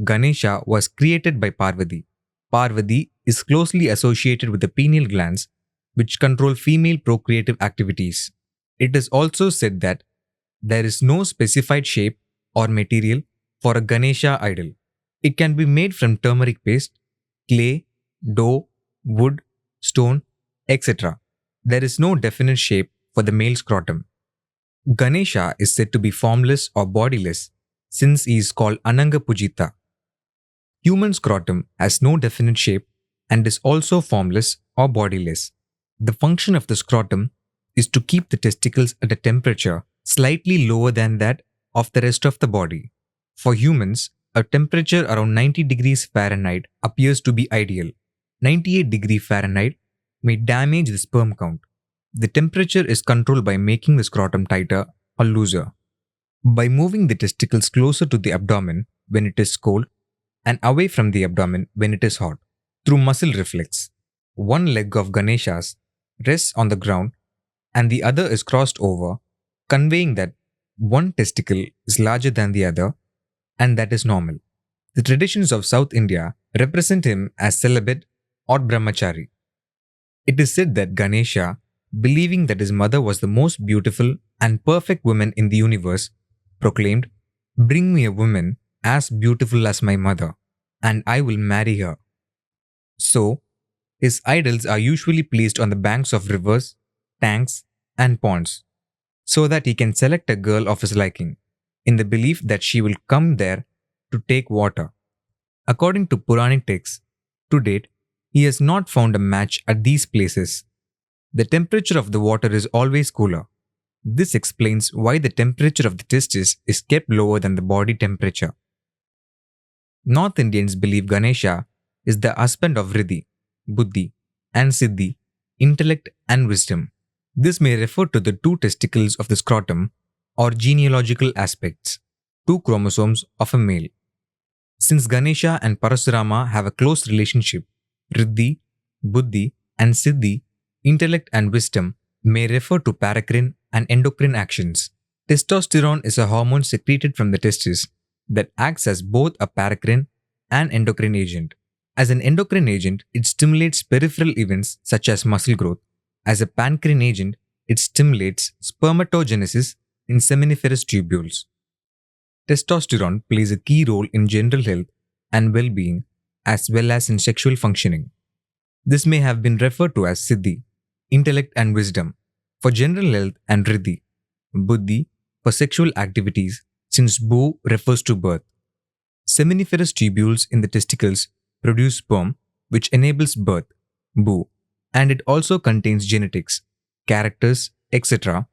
Ganesha was created by Parvati. Parvati is closely associated with the pineal glands, which control female procreative activities. It is also said that there is no specified shape or material for a Ganesha idol. It can be made from turmeric paste, clay, dough, wood, stone, etc. There is no definite shape for the male scrotum. Ganesha is said to be formless or bodiless since he is called Ananga Pujita. Human scrotum has no definite shape and is also formless or bodiless. The function of the scrotum is to keep the testicles at a temperature slightly lower than that of the rest of the body. For humans, a temperature around 90 degrees Fahrenheit appears to be ideal. 98 degrees Fahrenheit may damage the sperm count. The temperature is controlled by making the scrotum tighter or looser, by moving the testicles closer to the abdomen when it is cold and away from the abdomen when it is hot, through muscle reflex. One leg of Ganesha's rests on the ground and the other is crossed over, conveying that one testicle is larger than the other, and that is normal. The traditions of South India represent him as celibate or brahmachari. It is said that Ganesha, believing that his mother was the most beautiful and perfect woman in the universe, proclaimed, "Bring me a woman as beautiful as my mother, and I will marry her." So, his idols are usually placed on the banks of rivers, tanks, and ponds, so that he can select a girl of his liking, in the belief that she will come there to take water. According to Puranic texts, to date, he has not found a match at these places. The temperature of the water is always cooler. This explains why the temperature of the testis is kept lower than the body temperature. North Indians believe Ganesha is the husband of Riddhi, Buddhi, and Siddhi, intellect and wisdom. This may refer to the two testicles of the scrotum or genealogical aspects, two chromosomes of a male. Since Ganesha and Parasurama have a close relationship, Riddhi, Buddhi, and Siddhi, intellect and wisdom, may refer to paracrine and endocrine actions. Testosterone is a hormone secreted from the testis that acts as both a paracrine and endocrine agent. As an endocrine agent, it stimulates peripheral events such as muscle growth. As a pancrine agent, it stimulates spermatogenesis in seminiferous tubules. Testosterone plays a key role in general health and well-being as well as in sexual functioning. This may have been referred to as Siddhi, intellect and wisdom, for general health, and Riddhi, Buddhi, for sexual activities, since Bu refers to birth. Seminiferous tubules in the testicles produce sperm, which enables birth, Bu, and it also contains genetics, characters, etc.,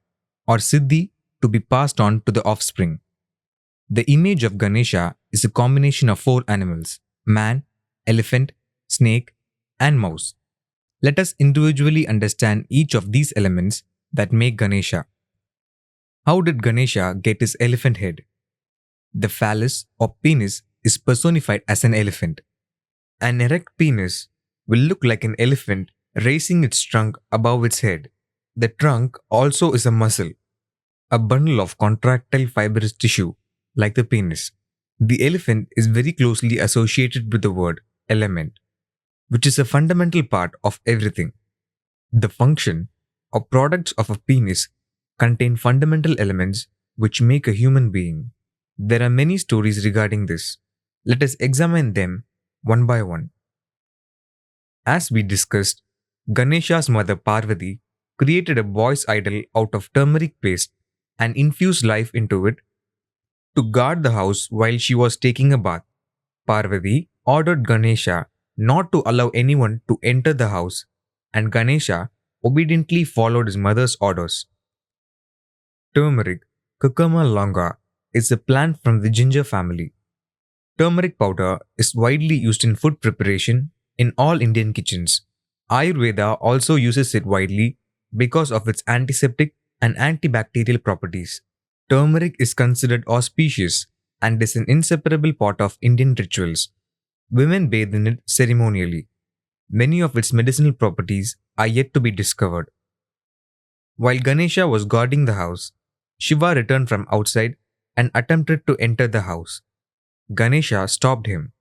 or Siddhi to be passed on to the offspring. The image of Ganesha is a combination of four animals: man, elephant, snake, and mouse. Let us individually understand each of these elements that make Ganesha. How did Ganesha get his elephant head? The phallus or penis is personified as an elephant. An erect penis will look like an elephant raising its trunk above its head. The trunk also is a muscle, a bundle of contractile fibrous tissue like the penis. The elephant is very closely associated with the word element, which is a fundamental part of everything. The function or products of a penis contain fundamental elements which make a human being. There are many stories regarding this. Let us examine them one by one. As we discussed, Ganesha's mother Parvati created a boy's idol out of turmeric paste and infused life into it to guard the house while she was taking a bath. Parvati ordered Ganesha not to allow anyone to enter the house, and Ganesha obediently followed his mother's orders. Turmeric, Cucuma longa, is a plant from the ginger family. Turmeric powder is widely used in food preparation in all Indian kitchens. Ayurveda also uses it widely because of its antiseptic and antibacterial properties. Turmeric is considered auspicious and is an inseparable part of Indian rituals. Women bathe in it ceremonially. Many of its medicinal properties are yet to be discovered. While Ganesha was guarding the house, Shiva returned from outside and attempted to enter the house. Ganesha stopped him.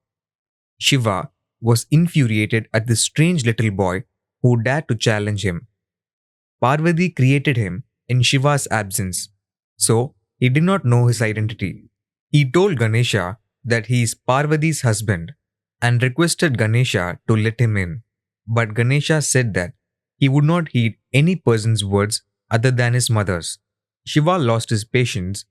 Shiva was infuriated at this strange little boy who dared to challenge him. Parvati created him in Shiva's absence, so he did not know his identity. He told Ganesha that he is Parvati's husband and requested Ganesha to let him in. But Ganesha said that he would not heed any person's words other than his mother's. Shiva lost his patience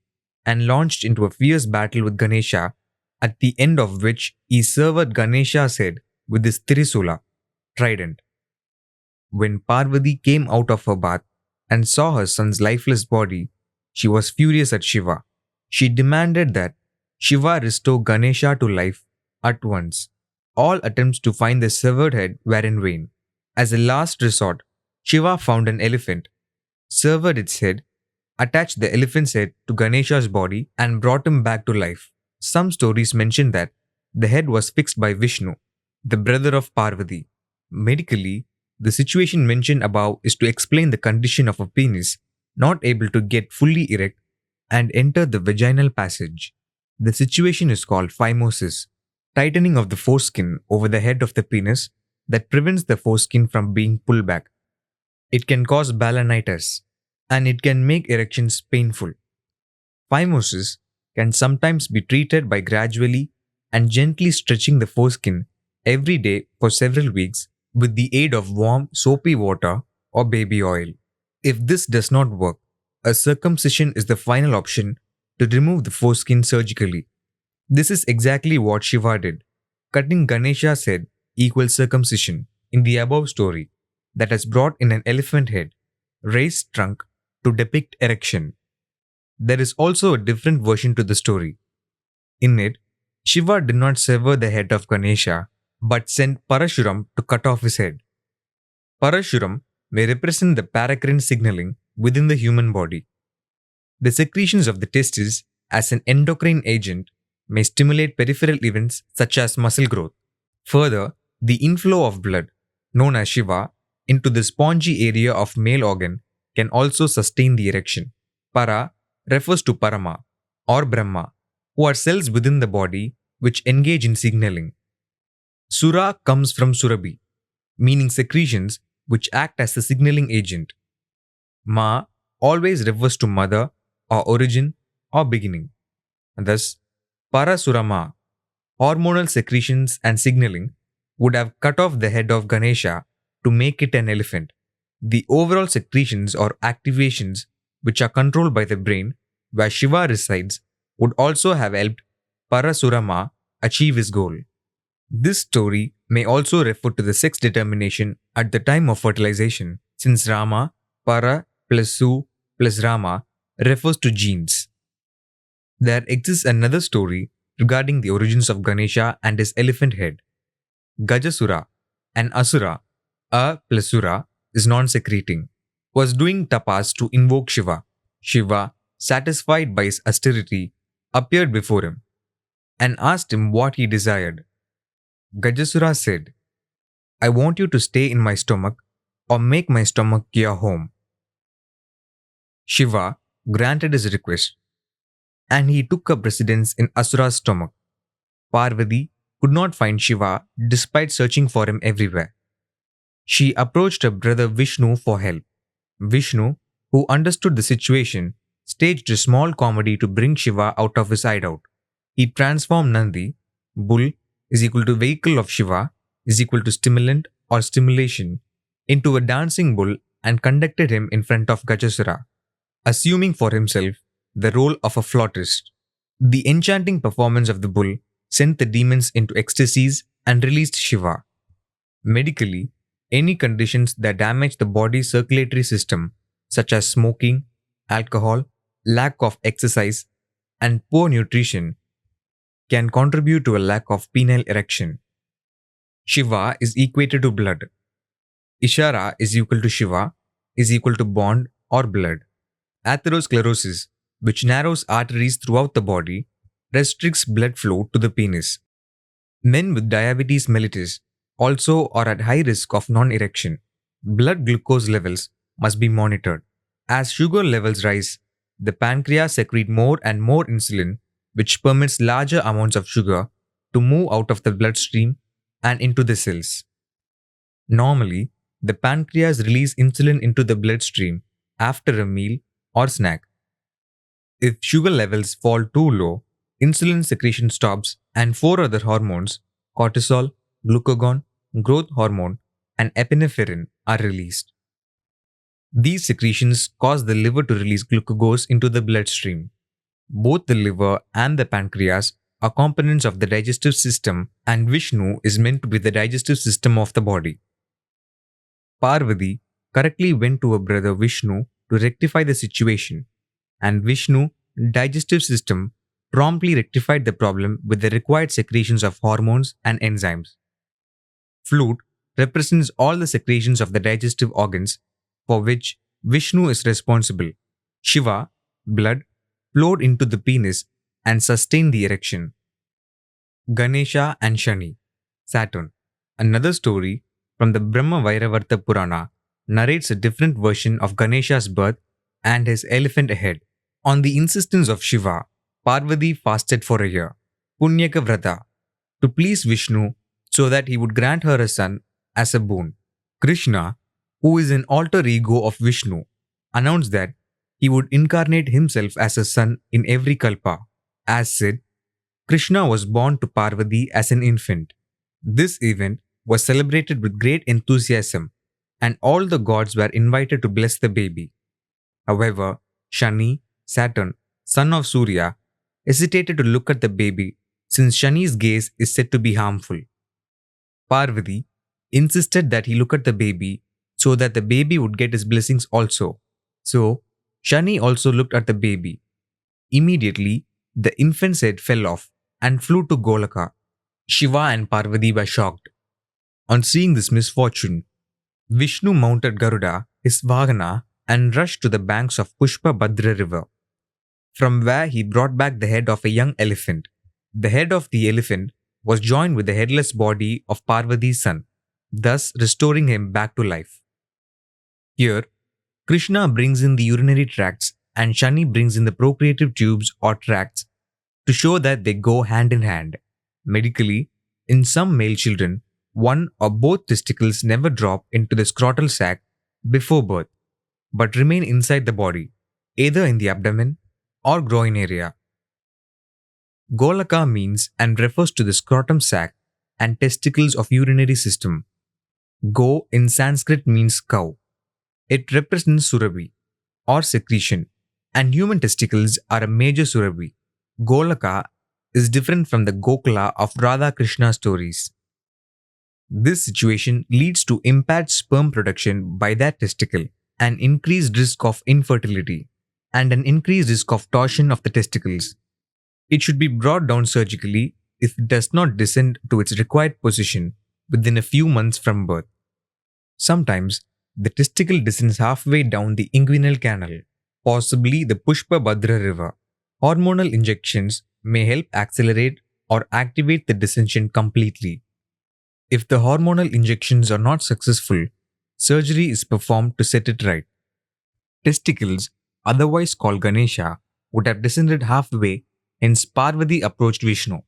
and launched into a fierce battle with Ganesha, at the end of which he severed Ganesha's head with his trisula, trident. When Parvati came out of her bath and saw her son's lifeless body, she was furious at Shiva. She demanded that Shiva restore Ganesha to life at once. All attempts to find the severed head were in vain. As a last resort, Shiva found an elephant, severed its head, attached the elephant's head to Ganesha's body, and brought him back to life. Some stories mention that the head was fixed by Vishnu, the brother of Parvati. Medically, the situation mentioned above is to explain the condition of a penis not able to get fully erect and enter the vaginal passage. The situation is called phimosis, tightening of the foreskin over the head of the penis that prevents the foreskin from being pulled back. It can cause balanitis, and it can make erections painful. Phimosis can sometimes be treated by gradually and gently stretching the foreskin every day for several weeks with the aid of warm, soapy water or baby oil. If this does not work, a circumcision is the final option to remove the foreskin surgically. This is exactly what Shiva did. Cutting Ganesha's head equals circumcision in the above story that has brought in an elephant head, raised trunk to depict erection. There is also a different version to the story. In it, Shiva did not sever the head of Ganesha but sent Parashuram to cut off his head. Parashuram may represent the paracrine signaling within the human body. The secretions of the testes as an endocrine agent may stimulate peripheral events such as muscle growth. Further, the inflow of blood, known as Shiva, into the spongy area of male organ can also sustain the erection. Para refers to Parama or Brahma, who are cells within the body which engage in signaling. Sura comes from Surabhi, meaning secretions which act as the signaling agent. Ma always refers to mother or origin or beginning. Thus, Parasurama, hormonal secretions and signaling, would have cut off the head of Ganesha to make it an elephant. The overall secretions or activations which are controlled by the brain, where Shiva resides, would also have helped Parasurama achieve his goal. This story may also refer to the sex determination at the time of fertilization, since Rama, Para plus Su plus Rama refers to genes. There exists another story regarding the origins of Ganesha and his elephant head. Gajasura, an Asura, A plus Sura, is non-secreting, was doing tapas to invoke Shiva. Shiva, satisfied by his austerity, appeared before him and asked him what he desired. Gajasura said, "I want you to stay in my stomach or make my stomach your home." Shiva granted his request and he took up residence in Asura's stomach. Parvati could not find Shiva despite searching for him everywhere. She approached her brother Vishnu for help. Vishnu, who understood the situation, staged a small comedy to bring Shiva out of his hideout. He transformed Nandi, bull is equal to vehicle of Shiva is equal to stimulant or stimulation, into a dancing bull and conducted him in front of Gajasura, assuming for himself the role of a flautist. The enchanting performance of the bull sent the demons into ecstasies and released Shiva. Medically, any conditions that damage the body's circulatory system, such as smoking, alcohol, lack of exercise, and poor nutrition, can contribute to a lack of penile erection. Shiva is equated to blood. Ishara is equal to Shiva is equal to bond or blood. Atherosclerosis, which narrows arteries throughout the body, restricts blood flow to the penis. Men with diabetes mellitus also are at high risk of non-erection. Blood glucose levels must be monitored. As sugar levels rise, the pancreas secrete more and more insulin, which permits larger amounts of sugar to move out of the bloodstream and into the cells. Normally, the pancreas releases insulin into the bloodstream after a meal or snack. If sugar levels fall too low, insulin secretion stops and four other hormones, cortisol, glucagon, growth hormone, and epinephrine, are released. These secretions cause the liver to release glucose into the bloodstream. Both the liver and the pancreas are components of the digestive system, and Vishnu is meant to be the digestive system of the body. Parvati correctly went to her brother Vishnu to rectify the situation, and Vishnu's digestive system promptly rectified the problem with the required secretions of hormones and enzymes. Flute represents all the secretions of the digestive organs for which Vishnu is responsible. Shiva, blood, flowed into the penis and sustained the erection. Ganesha and Shani, Saturn. Another story from the Brahma Vairavarta Purana narrates a different version of Ganesha's birth and his elephant head. On the insistence of Shiva, Parvati fasted for a year, Punyaka Vrata, to please Vishnu so that he would grant her a son as a boon. Krishna, who is an alter ego of Vishnu, announced that he would incarnate himself as a son in every kalpa. As said, Krishna was born to Parvati as an infant. This event was celebrated with great enthusiasm, and all the gods were invited to bless the baby. However, Shani, Saturn, son of Surya, hesitated to look at the baby since Shani's gaze is said to be harmful. Parvati insisted that he look at the baby so that the baby would get his blessings also. So, Shani also looked at the baby. Immediately, the infant's head fell off and flew to Golaka. Shiva and Parvati were shocked. On seeing this misfortune, Vishnu mounted Garuda, his Vahana, and rushed to the banks of Pushpa Bhadra river, from where he brought back the head of a young elephant. The head of the elephant was joined with the headless body of Parvati's son, thus restoring him back to life. Here, Krishna brings in the urinary tracts and Shani brings in the procreative tubes or tracts to show that they go hand in hand. Medically, in some male children, one or both testicles never drop into the scrotal sac before birth, but remain inside the body, either in the abdomen or groin area. Golaka means and refers to the scrotum sac and testicles of urinary system. Go in Sanskrit means cow. It represents surabhi or secretion, and human testicles are a major surabhi. Golaka is different from the Gokula of Radha Krishna stories. This situation leads to impaired sperm production by that testicle, an increased risk of infertility, and an increased risk of torsion of the testicles. It should be brought down surgically if it does not descend to its required position within a few months from birth. Sometimes, the testicle descends halfway down the inguinal canal, possibly the Pushpa Bhadra river. Hormonal injections may help accelerate or activate the descension completely. If the hormonal injections are not successful, surgery is performed to set it right. Testicles, otherwise called Ganesha, would have descended halfway, hence Parvati approached Vishnu.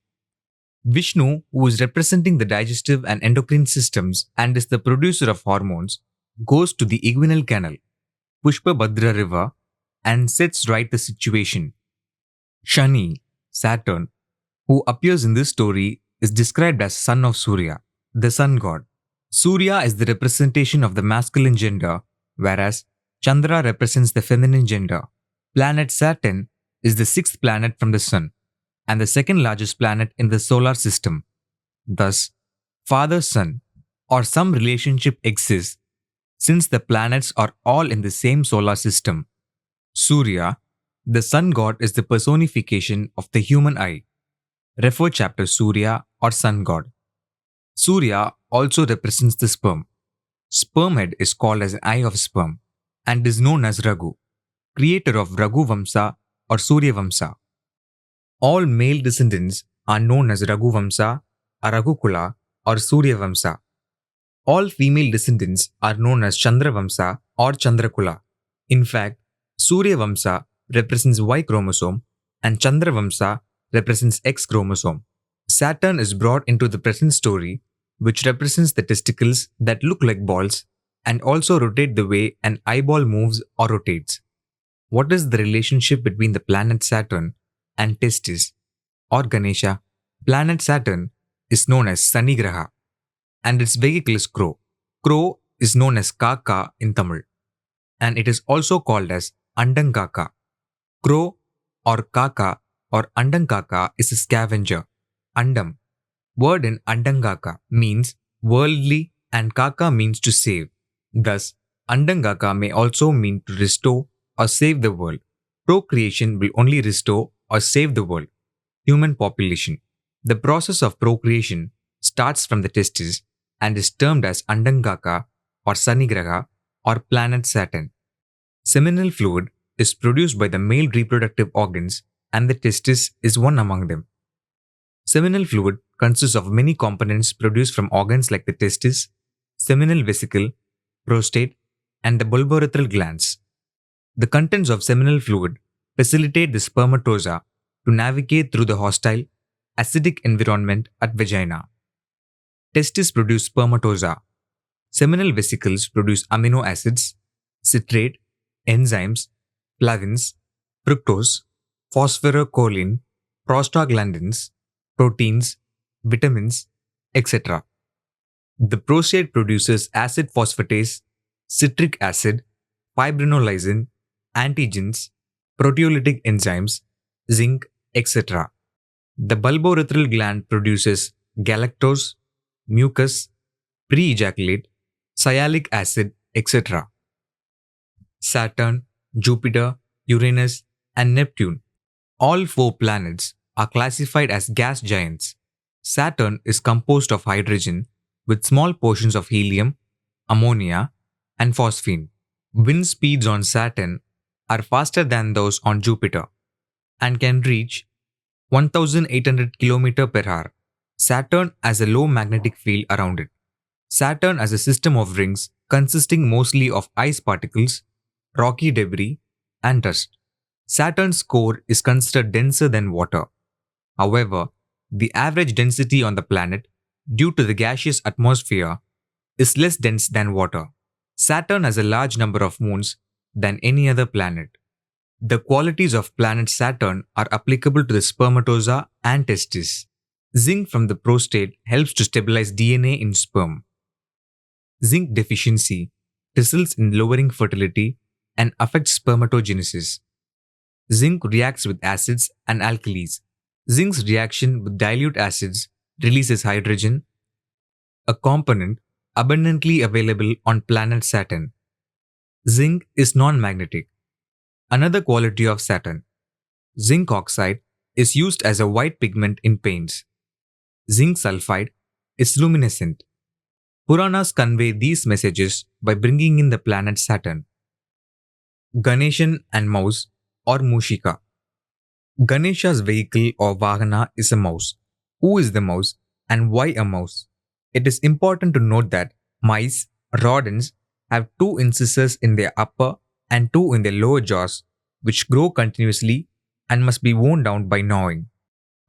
Vishnu, who is representing the digestive and endocrine systems and is the producer of hormones, goes to the inguinal canal, Pushpa Bhadra river, and sets right the situation. Shani, Saturn, who appears in this story, is described as son of Surya, the sun god. Surya is the representation of the masculine gender, whereas Chandra represents the feminine gender. Planet Saturn is the sixth planet from the sun and the second largest planet in the solar system. Thus, father-son, or some relationship exists since the planets are all in the same solar system. Surya, the sun god, is the personification of the human eye. Refer chapter Surya or sun god. Surya also represents the sperm. Sperm head is called as an eye of sperm and is known as Raghu, creator of Raghu Vamsa or Surya Vamsa. All male descendants are known as Raghu Vamsa, Raghukula, or Surya Vamsa. All female descendants are known as Chandra Vamsa or Chandrakula. In fact, Surya Vamsa represents Y chromosome and Chandra Vamsa represents X chromosome. Saturn is brought into the present story, which represents the testicles that look like balls and also rotate the way an eyeball moves or rotates. What is the relationship between the planet Saturn and testis or Ganesha? Planet Saturn is known as Sani Graha and its vehicle is crow. Crow is known as Kaka in Tamil and it is also called as Andangaka. Crow or Kaka or Andangaka is a scavenger. Andam, word in Andangaka means worldly and Kaka means to save. Thus, Andangaka may also mean to restore or save the world. Procreation will only restore or save the world. Human population. The process of procreation starts from the testis and is termed as Andangaka or Sanigraha or planet Saturn. Seminal fluid is produced by the male reproductive organs and the testis is one among them. Seminal fluid consists of many components produced from organs like the testis, seminal vesicle, prostate, and the bulbourethral glands. The contents of seminal fluid facilitate the spermatozoa to navigate through the hostile, acidic environment at vagina. Testes produce spermatozoa. Seminal vesicles produce amino acids, citrate, enzymes, flavins, fructose, phosphorylcholine, prostaglandins, proteins, vitamins, etc. The prostate produces acid phosphatase, citric acid, fibrinolysin, antigens, proteolytic enzymes, zinc, etc. The bulbourethral gland produces galactose, mucus, pre-ejaculate, sialic acid, etc. Saturn, Jupiter, Uranus, and Neptune, all four planets, are classified as gas giants. Saturn is composed of hydrogen with small portions of helium, ammonia, and phosphine. Wind speeds on Saturn are faster than those on Jupiter and can reach 1800 km per hour. Saturn has a low magnetic field around it. Saturn has a system of rings consisting mostly of ice particles, rocky debris, and dust. Saturn's core is considered denser than water. However, the average density on the planet, due to the gaseous atmosphere, is less dense than water. Saturn has a large number of moons than any other planet. The qualities of planet Saturn are applicable to the spermatozoa and testis. Zinc from the prostate helps to stabilize DNA in sperm. Zinc deficiency results in lowering fertility and affects spermatogenesis. Zinc reacts with acids and alkalis. Zinc's reaction with dilute acids releases hydrogen, a component abundantly available on planet Saturn. Zinc is non-magnetic. Another quality of Saturn. Zinc oxide is used as a white pigment in paints. Zinc sulfide is luminescent. Puranas convey these messages by bringing in the planet Saturn. Ganeshan and mouse or Mushika. Ganesha's vehicle or Vahana is a mouse. Who is the mouse and why a mouse? It is important to note that mice, rodents, have two incisors in their upper and two in their lower jaws, which grow continuously and must be worn down by gnawing.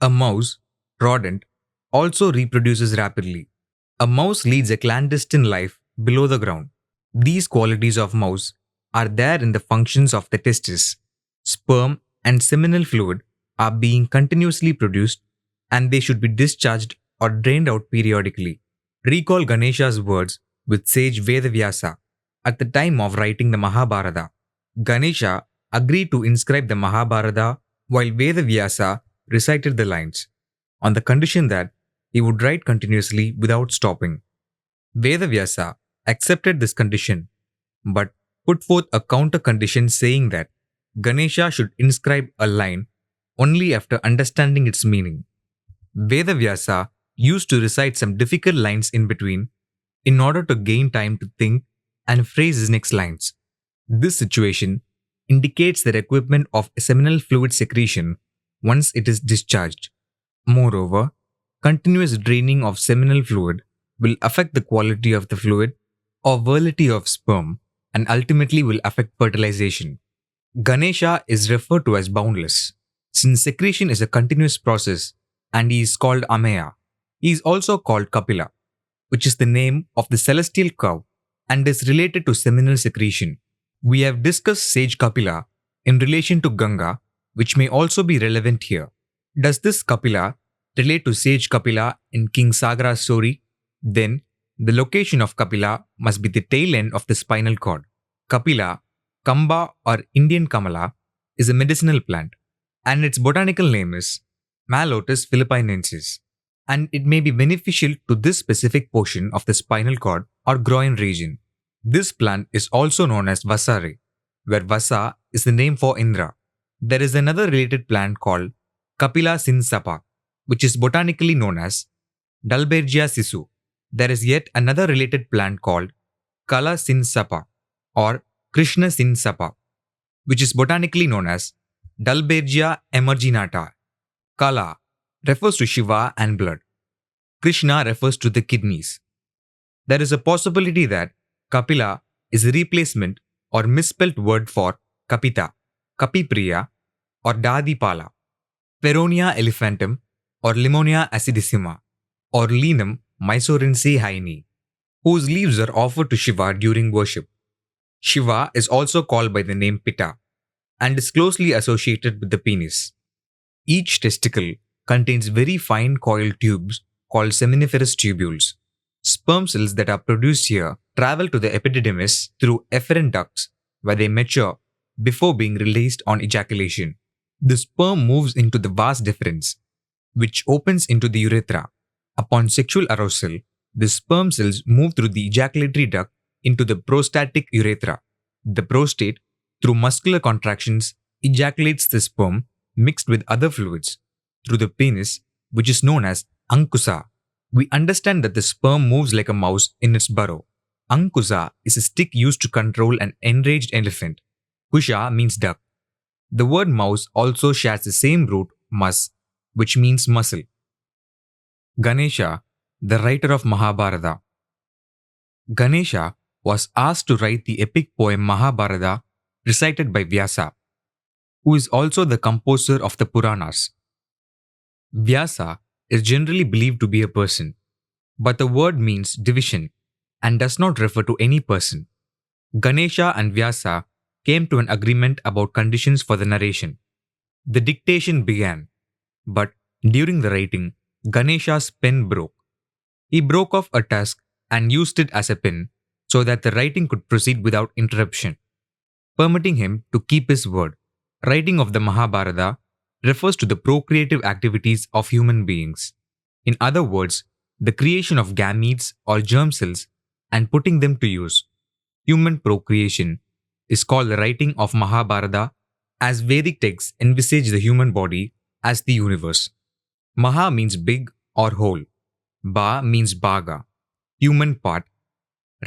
A mouse, rodent, also reproduces rapidly. A mouse leads a clandestine life below the ground. These qualities of mouse are there in the functions of the testis. Sperm and seminal fluid are being continuously produced and they should be discharged or drained out periodically. Recall Ganesha's words with sage Vedavyasa at the time of writing the Mahabharata. Ganesha agreed to inscribe the Mahabharata while Vedavyasa recited the lines, on the condition that he would write continuously without stopping. Vedavyasa accepted this condition, but put forth a counter condition saying that Ganesha should inscribe a line only after understanding its meaning. Vedavyasa used to recite some difficult lines in between in order to gain time to think and phrase his next lines. This situation indicates the equipment of seminal fluid secretion once it is discharged. Moreover, continuous draining of seminal fluid will affect the quality of the fluid or virility of sperm and ultimately will affect fertilization. Ganesha is referred to as boundless, since secretion is a continuous process and he is called Ameya. He is also called Kapila, which is the name of the celestial cow and is related to seminal secretion. We have discussed sage Kapila in relation to Ganga, which may also be relevant here. Does this Kapila relate to sage Kapila in King Sagara's story? Then, the location of Kapila must be the tail end of the spinal cord. Kapila, Kamba or Indian Kamala, is a medicinal plant, and its botanical name is Mallotus philippinensis, and it may be beneficial to this specific portion of the spinal cord or groin region. This plant is also known as Vasare, where Vasa is the name for Indra. There is another related plant called Kapila sinsapa, which is botanically known as Dalbergia sisu. There is yet another related plant called Kala sinsapa or Krishna sinsapa, which is botanically known as Dalbergia emerginata. Kala refers to Shiva and blood. Krishna refers to the kidneys. There is a possibility that Kapila is a replacement or misspelled word for Kapita, Kapipriya, or Dadipala, Peronia elephantum, or Limonia acidissima, or Linum mysorense haini, whose leaves are offered to Shiva during worship. Shiva is also called by the name Pitta and is closely associated with the penis. Each testicle contains very fine coiled tubes called seminiferous tubules. Sperm cells that are produced here travel to the epididymis through efferent ducts where they mature before being released on ejaculation. The sperm moves into the vas deferens, which opens into the urethra. Upon sexual arousal, the sperm cells move through the ejaculatory duct into the prostatic urethra. The prostate, through muscular contractions, ejaculates the sperm mixed with other fluids through the penis, which is known as ankusa. We understand that the sperm moves like a mouse in its burrow. Ankusa is a stick used to control an enraged elephant. Kusha means duck. The word mouse also shares the same root mus, which means muscle. Ganesha, the writer of Mahabharata. Ganesha was asked to write the epic poem Mahabharata recited by Vyasa, who is also the composer of the Puranas. Vyasa is generally believed to be a person, but the word means division and does not refer to any person. Ganesha and Vyasa came to an agreement about conditions for the narration. The dictation began, but during the writing, Ganesha's pen broke. He broke off a tusk and used it as a pen so that the writing could proceed without interruption, permitting him to keep his word. Writing of the Mahabharata refers to the procreative activities of human beings. In other words, the creation of gametes or germ cells and putting them to use. Human procreation is called the writing of Mahabharata, as Vedic texts envisage the human body as the universe. Maha means big or whole. Ba means bhaga, human part.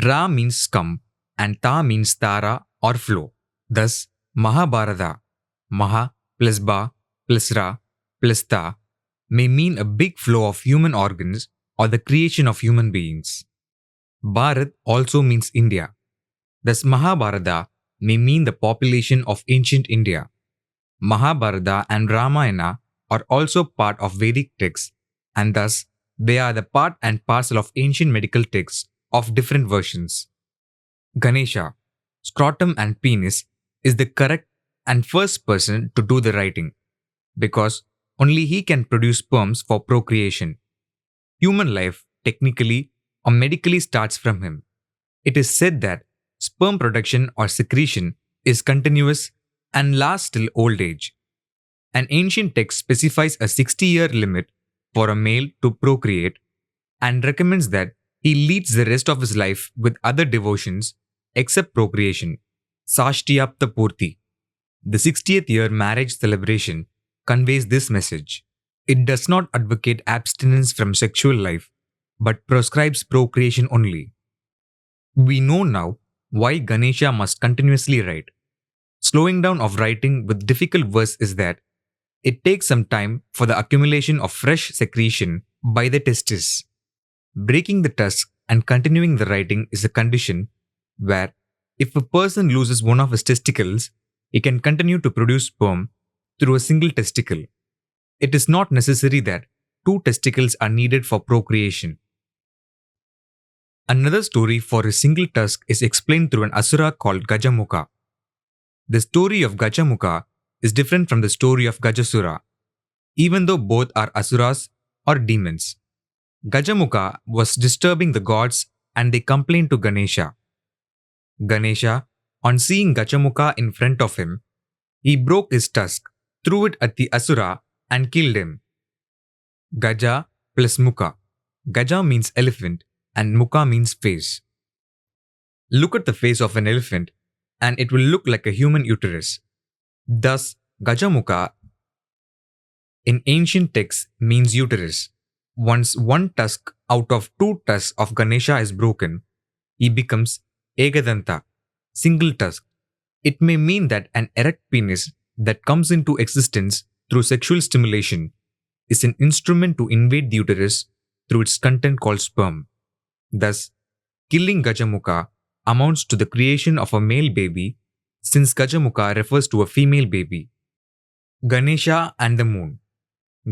Ra means scum, and Ta means tara or flow. Thus, Mahabharata, Maha plus Ba plus Ra plus Ta, may mean a big flow of human organs or the creation of human beings. Bharat also means India. Thus, Mahabharata may mean the population of ancient India. Mahabharata and Ramayana are also part of Vedic texts, and thus they are the part and parcel of ancient medical texts of different versions. Ganesha, scrotum and penis, is the correct and first person to do the writing, because only he can produce sperms for procreation. Human life, technically or medically, starts from him. It is said that sperm production or secretion is continuous and lasts till old age. An ancient text specifies a 60-year limit for a male to procreate and recommends that He leads the rest of his life with other devotions except procreation. Sashtiyapta Purti. The 60th year marriage celebration conveys this message. It does not advocate abstinence from sexual life, but prescribes procreation only. We know now why Ganesha must continuously write. Slowing down of writing with difficult verse is that it takes some time for the accumulation of fresh secretion by the testis. Breaking the tusk and continuing the writing is a condition where, if a person loses one of his testicles, he can continue to produce sperm through a single testicle. It is not necessary that two testicles are needed for procreation. Another story for a single tusk is explained through an asura called Gajamukha. The story of Gajamukha is different from the story of Gajasura, even though both are asuras or demons. Gajamukha was disturbing the gods and they complained to Ganesha. Ganesha, on seeing Gajamukha in front of him, he broke his tusk, threw it at the asura and killed him. Gaja plus Mukha. Gaja means elephant and Mukha means face. Look at the face of an elephant and it will look like a human uterus. Thus, Gajamukha in ancient texts means uterus. Once one tusk out of two tusks of Ganesha is broken, he becomes Ekadanta, single tusk. It may mean that an erect penis that comes into existence through sexual stimulation is an instrument to invade the uterus through its content called sperm. Thus, killing Gajamukha amounts to the creation of a male baby, since Gajamukha refers to a female baby. Ganesha and the moon.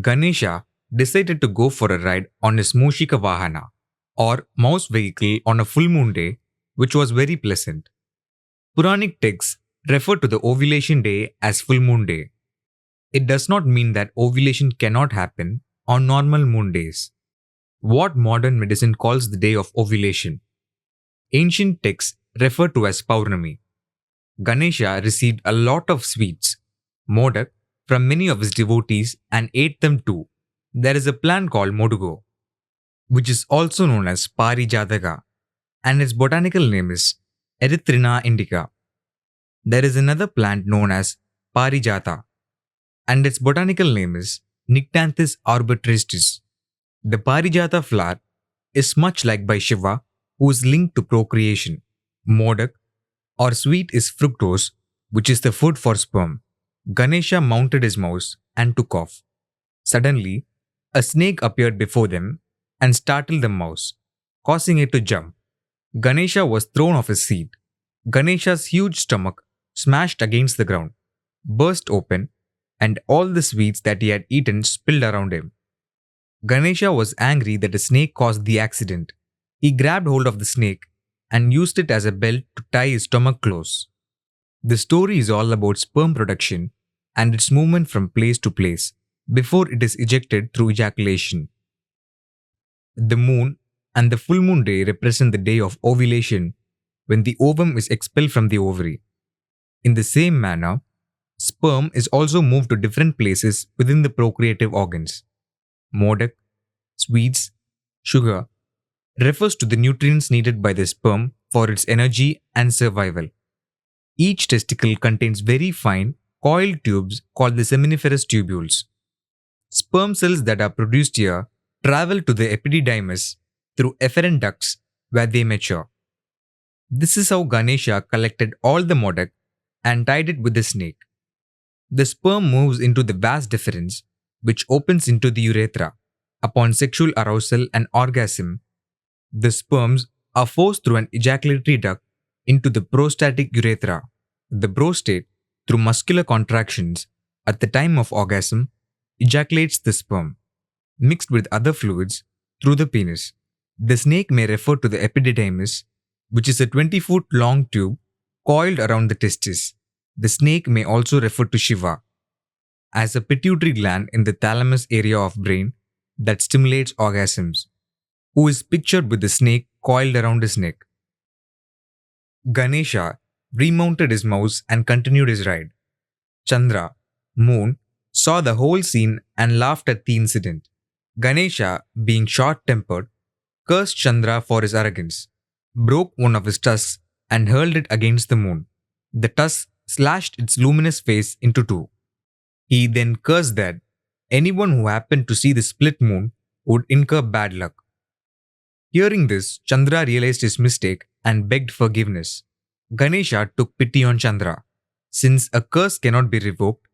Ganesha decided to go for a ride on his Mushika Vahana, or mouse vehicle, on a full moon day, which was very pleasant. Puranic texts refer to the ovulation day as full moon day. It does not mean that ovulation cannot happen on normal moon days. What modern medicine calls the day of ovulation. Ancient texts refer to as Paurnami. Ganesha received a lot of sweets, modak, from many of his devotees and ate them too. There is a plant called Modugo, which is also known as Parijataka, and its botanical name is Erythrina indica. There is another plant known as Parijata, and its botanical name is Nyctanthus arbitristis. The Parijata flower is much liked by Shiva, who is linked to procreation. Modak, or sweet, is fructose, which is the food for sperm. Ganesha mounted his mouse and took off. Suddenly, a snake appeared before them and startled the mouse, causing it to jump. Ganesha was thrown off his seat. Ganesha's huge stomach smashed against the ground, burst open, and all the sweets that he had eaten spilled around him. Ganesha was angry that the snake caused the accident. He grabbed hold of the snake and used it as a belt to tie his stomach close. The story is all about sperm production and its movement from place to place before it is ejected through ejaculation. The moon and the full moon day represent the day of ovulation, when the ovum is expelled from the ovary. In the same manner, sperm is also moved to different places within the procreative organs. Modak, sweets, sugar refers to the nutrients needed by the sperm for its energy and survival. Each testicle contains very fine, coiled tubes called the seminiferous tubules. Sperm cells that are produced here travel to the epididymis through efferent ducts where they mature. This is how Ganesha collected all the modak and tied it with the snake. The sperm moves into the vas deferens, which opens into the urethra. Upon sexual arousal and orgasm, the sperms are forced through an ejaculatory duct into the prostatic urethra. The prostate, through muscular contractions at the time of orgasm, ejaculates the sperm, mixed with other fluids, through the penis. The snake may refer to the epididymis, which is a 20-foot long tube coiled around the testis. The snake may also refer to Shiva as a pituitary gland in the thalamus area of brain that stimulates orgasms, who is pictured with the snake coiled around his neck. Ganesha remounted his mouse and continued his ride. Chandra, moon, saw the whole scene and laughed at the incident. Ganesha, being short-tempered, cursed Chandra for his arrogance, broke one of his tusks and hurled it against the moon. The tusk slashed its luminous face into two. He then cursed that anyone who happened to see the split moon would incur bad luck. Hearing this, Chandra realized his mistake and begged forgiveness. Ganesha took pity on Chandra. Since a curse cannot be revoked,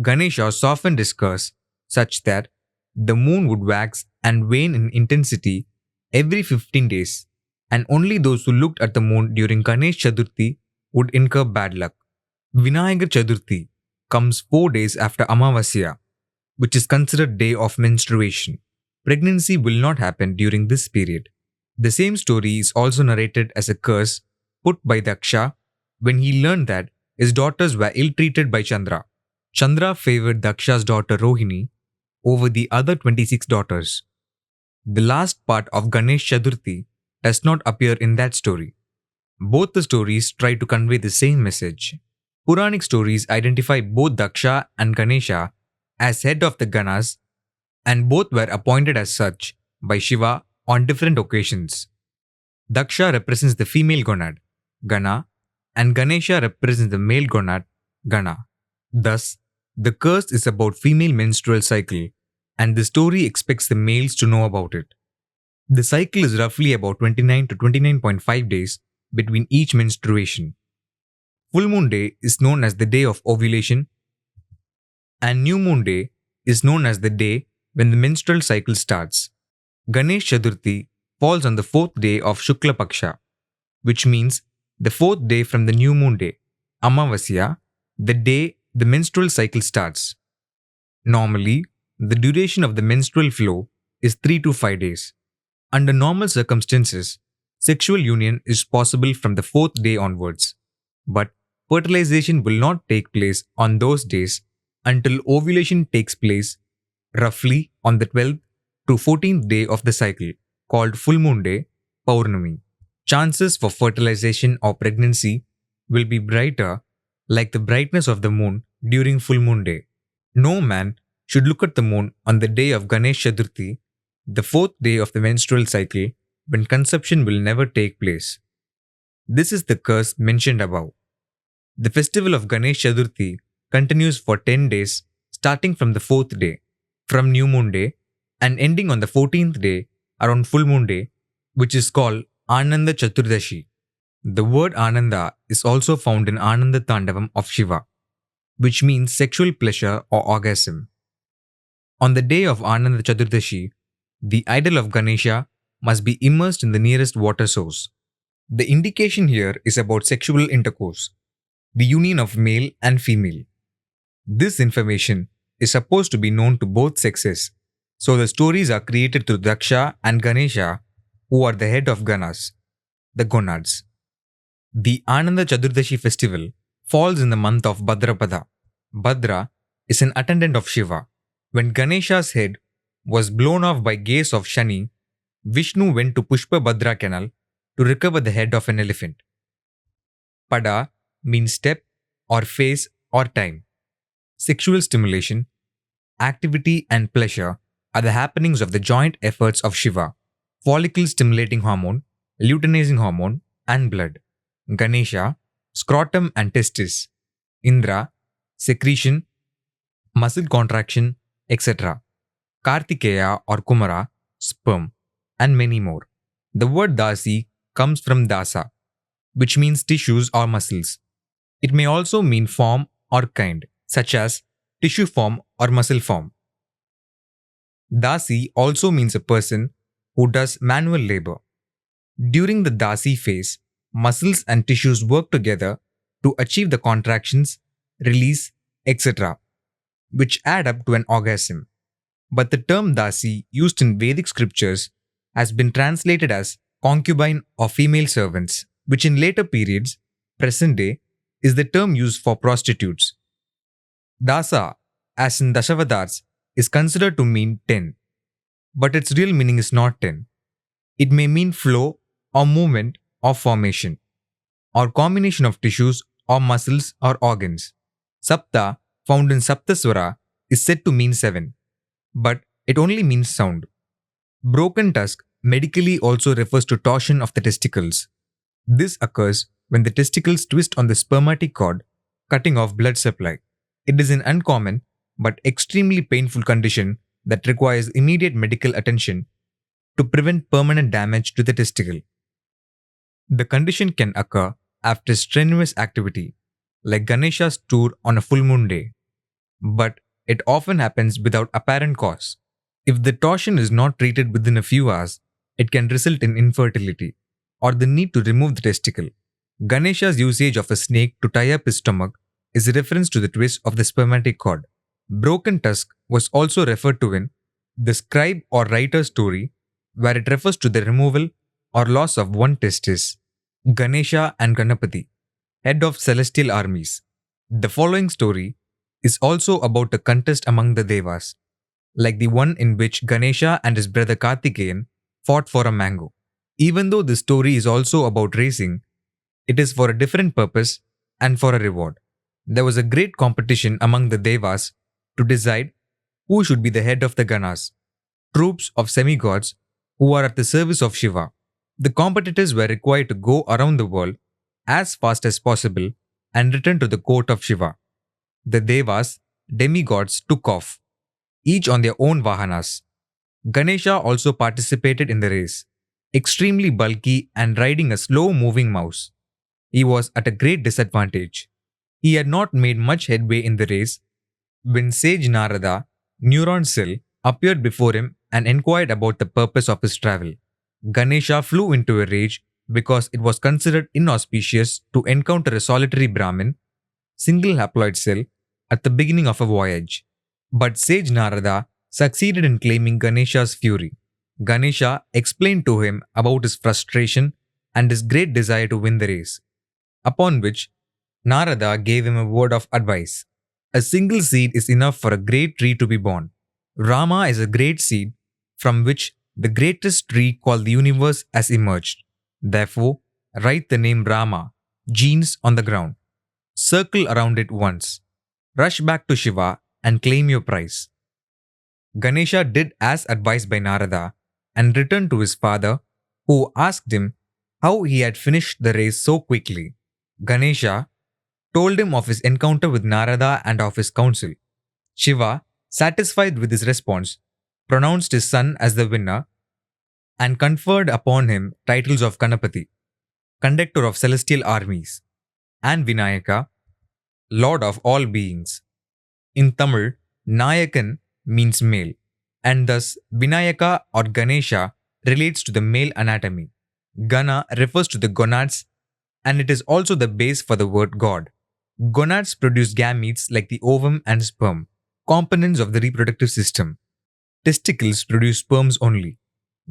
Ganesha softened his curse such that the moon would wax and wane in intensity every 15 days, and only those who looked at the moon during Ganesh Chaturthi would incur bad luck. Vinayagar Chaturthi comes 4 days after Amavasya, which is considered day of menstruation. Pregnancy will not happen during this period. The same story is also narrated as a curse put by Daksha when he learned that his daughters were ill-treated by Chandra. Chandra favored Daksha's daughter Rohini over the other 26 daughters. The last part of Ganesh Chaturthi does not appear in that story. Both the stories try to convey the same message. Puranic stories identify both Daksha and Ganesha as head of the Ganas, and both were appointed as such by Shiva on different occasions. Daksha represents the female gonad, Gana, and Ganesha represents the male gonad, Gana. Thus, the curse is about female menstrual cycle, and the story expects the males to know about it. The cycle is roughly about 29 to 29.5 days between each menstruation. Full moon day is known as the day of ovulation, and new moon day is known as the day when the menstrual cycle starts. Ganesh Chaturthi falls on the 4th day of Shukla Paksha, which means the 4th day from the new moon day, Amavasya, the day the menstrual cycle starts. Normally, the duration of the menstrual flow is 3 to 5 days. Under normal circumstances, sexual union is possible from the 4th day onwards, but fertilization will not take place on those days until ovulation takes place roughly on the 12th to 14th day of the cycle, called full moon day, Paurnami. Chances for fertilization or pregnancy will be brighter like the brightness of the moon during full moon day. No man should look at the moon on the day of Ganesh Chaturthi, the 4th day of the menstrual cycle, when conception will never take place. This is the curse mentioned above. The festival of Ganesh Chaturthi continues for 10 days starting from the 4th day, from new moon day, and ending on the 14th day around full moon day, which is called Ananda Chaturdashi. The word Ananda is also found in Ananda Tandavam of Shiva, which means sexual pleasure or orgasm. On the day of Ananda Chaturdashi, the idol of Ganesha must be immersed in the nearest water source. The indication here is about sexual intercourse, the union of male and female. This information is supposed to be known to both sexes, so the stories are created through Daksha and Ganesha, who are the head of Ganas, the gonads. The Ananda Chaturdashi festival falls in the month of Bhadrapada. Bhadra is an attendant of Shiva. When Ganesha's head was blown off by gaze of Shani, Vishnu went to Pushpa Bhadra canal to recover the head of an elephant. Pada means step or phase or time. Sexual stimulation, activity and pleasure are the happenings of the joint efforts of Shiva, follicle stimulating hormone, luteinizing hormone and blood. Ganesha, scrotum and testis. Indra, secretion, muscle contraction, etc. Kartikeya or Kumara, sperm, and many more. The word Dasi comes from Dasa, which means tissues or muscles. It may also mean form or kind, such as tissue form or muscle form. Dasi also means a person who does manual labor. During the Dasi phase, muscles and tissues work together to achieve the contractions, release, etc., which add up to an orgasm. But the term Dasi used in Vedic scriptures has been translated as concubine or female servants, which in later periods, present day, is the term used for prostitutes. Dasa, as in Dashavadars, is considered to mean 10, but its real meaning is not 10. It may mean flow or movement or formation, or combination of tissues or muscles or organs. Sapta, found in Saptaswara, is said to mean 7, but it only means sound. Broken tusk medically also refers to torsion of the testicles. This occurs when the testicles twist on the spermatic cord, cutting off blood supply. It is an uncommon but extremely painful condition that requires immediate medical attention to prevent permanent damage to the testicle. The condition can occur after strenuous activity, like Ganesha's tour on a full moon day, but it often happens without apparent cause. If the torsion is not treated within a few hours, it can result in infertility or the need to remove the testicle. Ganesha's usage of a snake to tie up his stomach is a reference to the twist of the spermatic cord. Broken tusk was also referred to in the scribe or writer story, where it refers to the removal or loss of one testis. Ganesha and Ganapati, head of celestial armies. The following story is also about a contest among the Devas, like the one in which Ganesha and his brother Kartikeyan fought for a mango. Even though this story is also about racing, it is for a different purpose and for a reward. There was a great competition among the Devas to decide who should be the head of the Ganas, troops of semi-gods who are at the service of Shiva. The competitors were required to go around the world as fast as possible and return to the court of Shiva. The Devas, demigods, took off, each on their own vahanas. Ganesha also participated in the race, extremely bulky and riding a slow-moving mouse. He was at a great disadvantage. He had not made much headway in the race when sage Narada, neuron cell, appeared before him and inquired about the purpose of his travel. Ganesha flew into a rage because it was considered inauspicious to encounter a solitary Brahmin, single haploid cell, at the beginning of a voyage. But sage Narada succeeded in claiming Ganesha's fury. Ganesha explained to him about his frustration and his great desire to win the race, upon which Narada gave him a word of advice. A single seed is enough for a great tree to be born. Rama is a great seed from which the greatest tree called the universe has emerged. Therefore, write the name Rama, genes on the ground. Circle around it once. Rush back to Shiva and claim your prize. Ganesha did as advised by Narada and returned to his father, who asked him how he had finished the race so quickly. Ganesha told him of his encounter with Narada and of his counsel. Shiva, satisfied with his response, pronounced his son as the winner and conferred upon him titles of Ganapati, conductor of celestial armies, and Vinayaka, lord of all beings. In Tamil, Nayakan means male, and thus Vinayaka or Ganesha relates to the male anatomy. Gana refers to the gonads, and it is also the base for the word god. Gonads produce gametes like the ovum and sperm, components of the reproductive system. Testicles produce sperms only.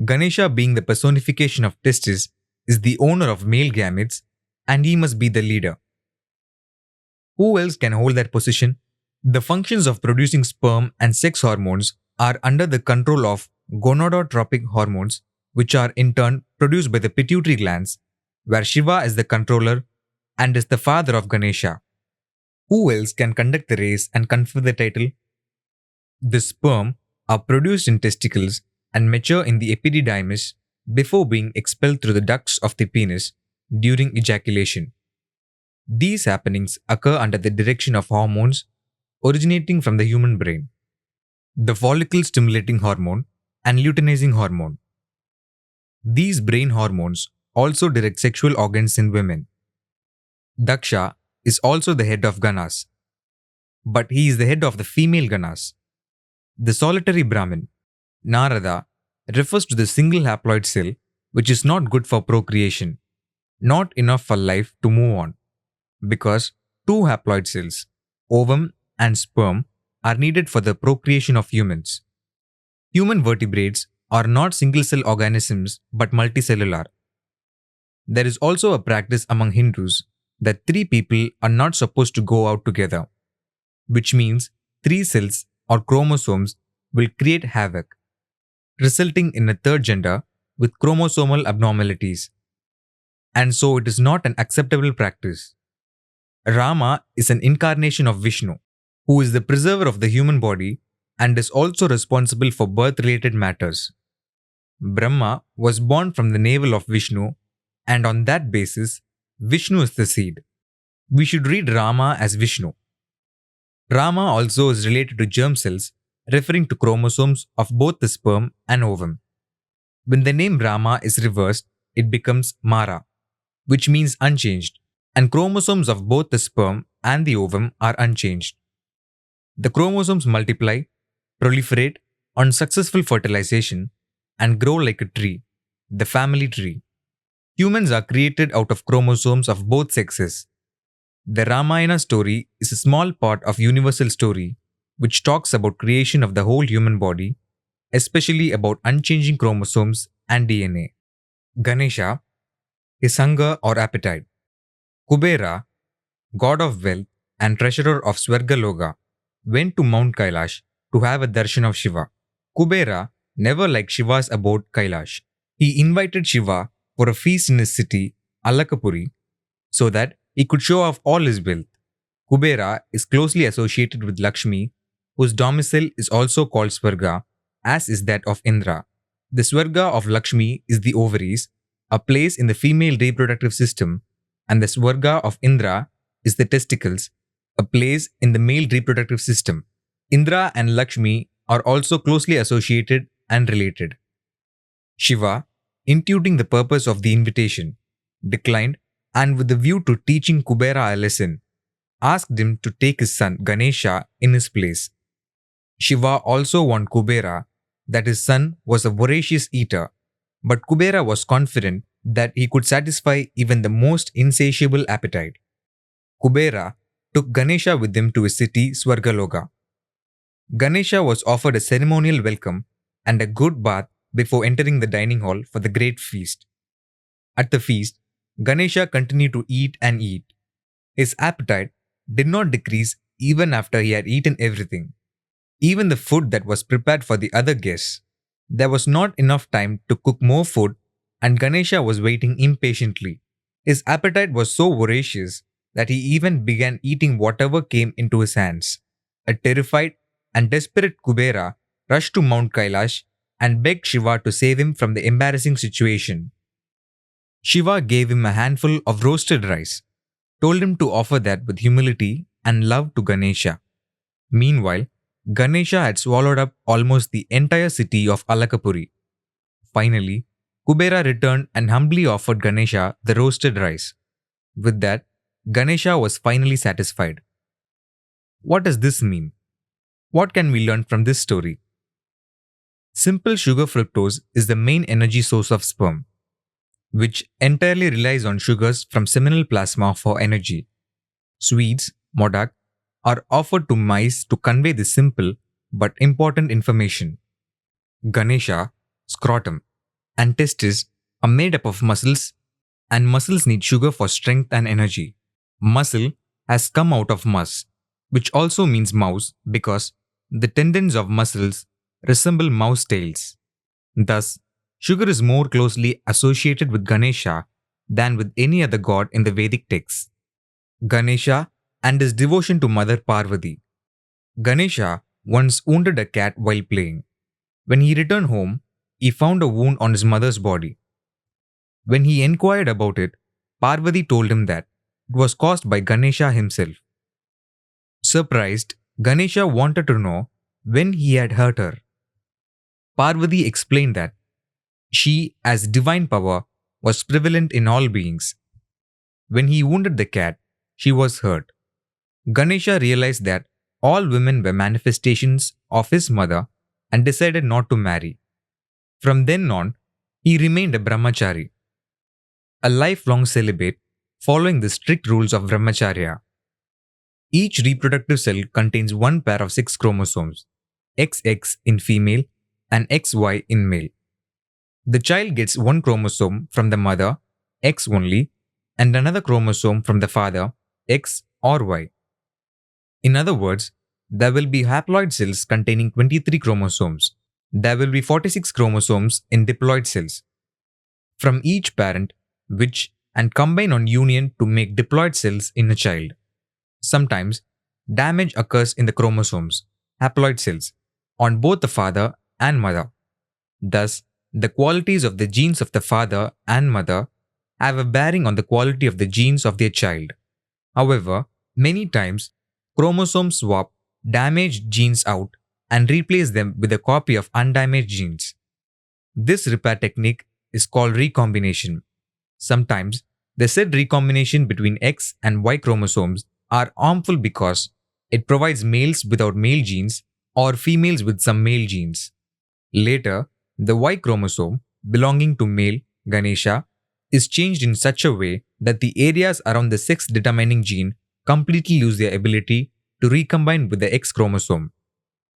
Ganesha, being the personification of testis, is the owner of male gametes, and he must be the leader. Who else can hold that position? The functions of producing sperm and sex hormones are under the control of gonadotropic hormones, which are in turn produced by the pituitary glands, where Shiva is the controller and is the father of Ganesha. Who else can conduct the race and confer the title? The sperm are produced in testicles and mature in the epididymis before being expelled through the ducts of the penis during ejaculation. These happenings occur under the direction of hormones originating from the human brain, the follicle stimulating hormone and luteinizing hormone. These brain hormones also direct sexual organs in women. Daksha is also the head of Ganas, but he is the head of the female Ganas. The solitary Brahmin, Narada, refers to the single haploid cell which is not good for procreation, not enough for life to move on, because two haploid cells, ovum and sperm, are needed for the procreation of humans. Human vertebrates are not single-cell organisms but multicellular. There is also a practice among Hindus that three people are not supposed to go out together, which means three cells or chromosomes will create havoc, resulting in a third gender with chromosomal abnormalities. And so it is not an acceptable practice. Rama is an incarnation of Vishnu, who is the preserver of the human body and is also responsible for birth-related matters. Brahma was born from the navel of Vishnu, and on that basis, Vishnu is the seed. We should read Rama as Vishnu. Rama also is related to germ cells, referring to chromosomes of both the sperm and ovum. When the name Rama is reversed, it becomes Mara, which means unchanged, and chromosomes of both the sperm and the ovum are unchanged. The chromosomes multiply, proliferate on successful fertilization, and grow like a tree, the family tree. Humans are created out of chromosomes of both sexes. The Ramayana story is a small part of universal story which talks about creation of the whole human body, especially about unchanging chromosomes and DNA. Ganesha is hunger or appetite. Kubera, god of wealth and treasurer of Swargaloka, went to Mount Kailash to have a darshan of Shiva. Kubera never liked Shiva's abode Kailash. He invited Shiva for a feast in his city, Alakapuri, so that he could show off all his wealth. Kubera is closely associated with Lakshmi, whose domicile is also called Swarga, as is that of Indra. The Swarga of Lakshmi is the ovaries, a place in the female reproductive system, and the Swarga of Indra is the testicles, a place in the male reproductive system. Indra and Lakshmi are also closely associated and related. Shiva, intuiting the purpose of the invitation, declined and with the view to teaching Kubera a lesson, asked him to take his son Ganesha in his place. Shiva also warned Kubera that his son was a voracious eater, but Kubera was confident that he could satisfy even the most insatiable appetite. Kubera took Ganesha with him to his city Swargaloka. Ganesha was offered a ceremonial welcome and a good bath before entering the dining hall for the great feast. At the feast, Ganesha continued to eat and eat. His appetite did not decrease even after he had eaten everything, even the food that was prepared for the other guests. There was not enough time to cook more food, and Ganesha was waiting impatiently. His appetite was so voracious that he even began eating whatever came into his hands. A terrified and desperate Kubera rushed to Mount Kailash and begged Shiva to save him from the embarrassing situation. Shiva gave him a handful of roasted rice, told him to offer that with humility and love to Ganesha. Meanwhile, Ganesha had swallowed up almost the entire city of Alakapuri. Finally, Kubera returned and humbly offered Ganesha the roasted rice. With that, Ganesha was finally satisfied. What does this mean? What can we learn from this story? Simple sugar fructose is the main energy source of sperm, which entirely relies on sugars from seminal plasma for energy. Sweets, modak, are offered to mice to convey this simple but important information. Ganesha, scrotum, and testes are made up of muscles, and muscles need sugar for strength and energy. Muscle has come out of mus, which also means mouse because the tendons of muscles resemble mouse tails. Thus, sugar is more closely associated with Ganesha than with any other god in the Vedic texts. Ganesha and his devotion to Mother Parvati. Ganesha once wounded a cat while playing. When he returned home, he found a wound on his mother's body. When he inquired about it, Parvati told him that it was caused by Ganesha himself. Surprised, Ganesha wanted to know when he had hurt her. Parvati explained that she, as divine power, was prevalent in all beings. When he wounded the cat, she was hurt. Ganesha realized that all women were manifestations of his mother and decided not to marry. From then on, he remained a brahmachari, a lifelong celibate following the strict rules of brahmacharya. Each reproductive cell contains one pair of 6 chromosomes, XX in female and XY in male. The child gets one chromosome from the mother, X only, and another chromosome from the father, X or Y. In other words, there will be haploid cells containing 23 chromosomes. There will be 46 chromosomes in diploid cells from each parent, which and combine on union to make diploid cells in a child. Sometimes, damage occurs in the chromosomes, haploid cells, on both the father and mother. Thus, the qualities of the genes of the father and mother have a bearing on the quality of the genes of their child. However, many times, chromosomes swap damaged genes out and replace them with a copy of undamaged genes. This repair technique is called recombination. Sometimes, the said recombination between X and Y chromosomes are harmful because it provides males without male genes or females with some male genes. Later, the Y chromosome belonging to male Ganesha is changed in such a way that the areas around the sex determining gene completely lose their ability to recombine with the X chromosome.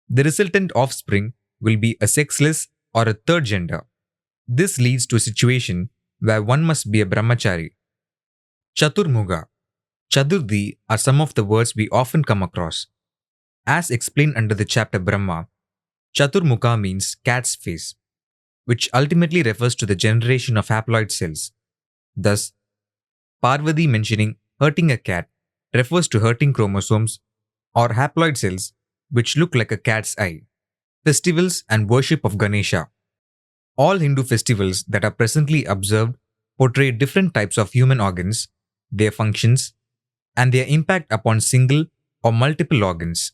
The resultant offspring will be a sexless or a third gender. This leads to a situation where one must be a brahmachari. Chaturmukha, Chaturthi are some of the words we often come across. As explained under the chapter Brahma, Chaturmukha means cat's face, which ultimately refers to the generation of haploid cells. Thus, Parvati mentioning hurting a cat refers to hurting chromosomes or haploid cells which look like a cat's eye. Festivals and worship of Ganesha. All Hindu festivals that are presently observed portray different types of human organs, their functions, and their impact upon single or multiple organs.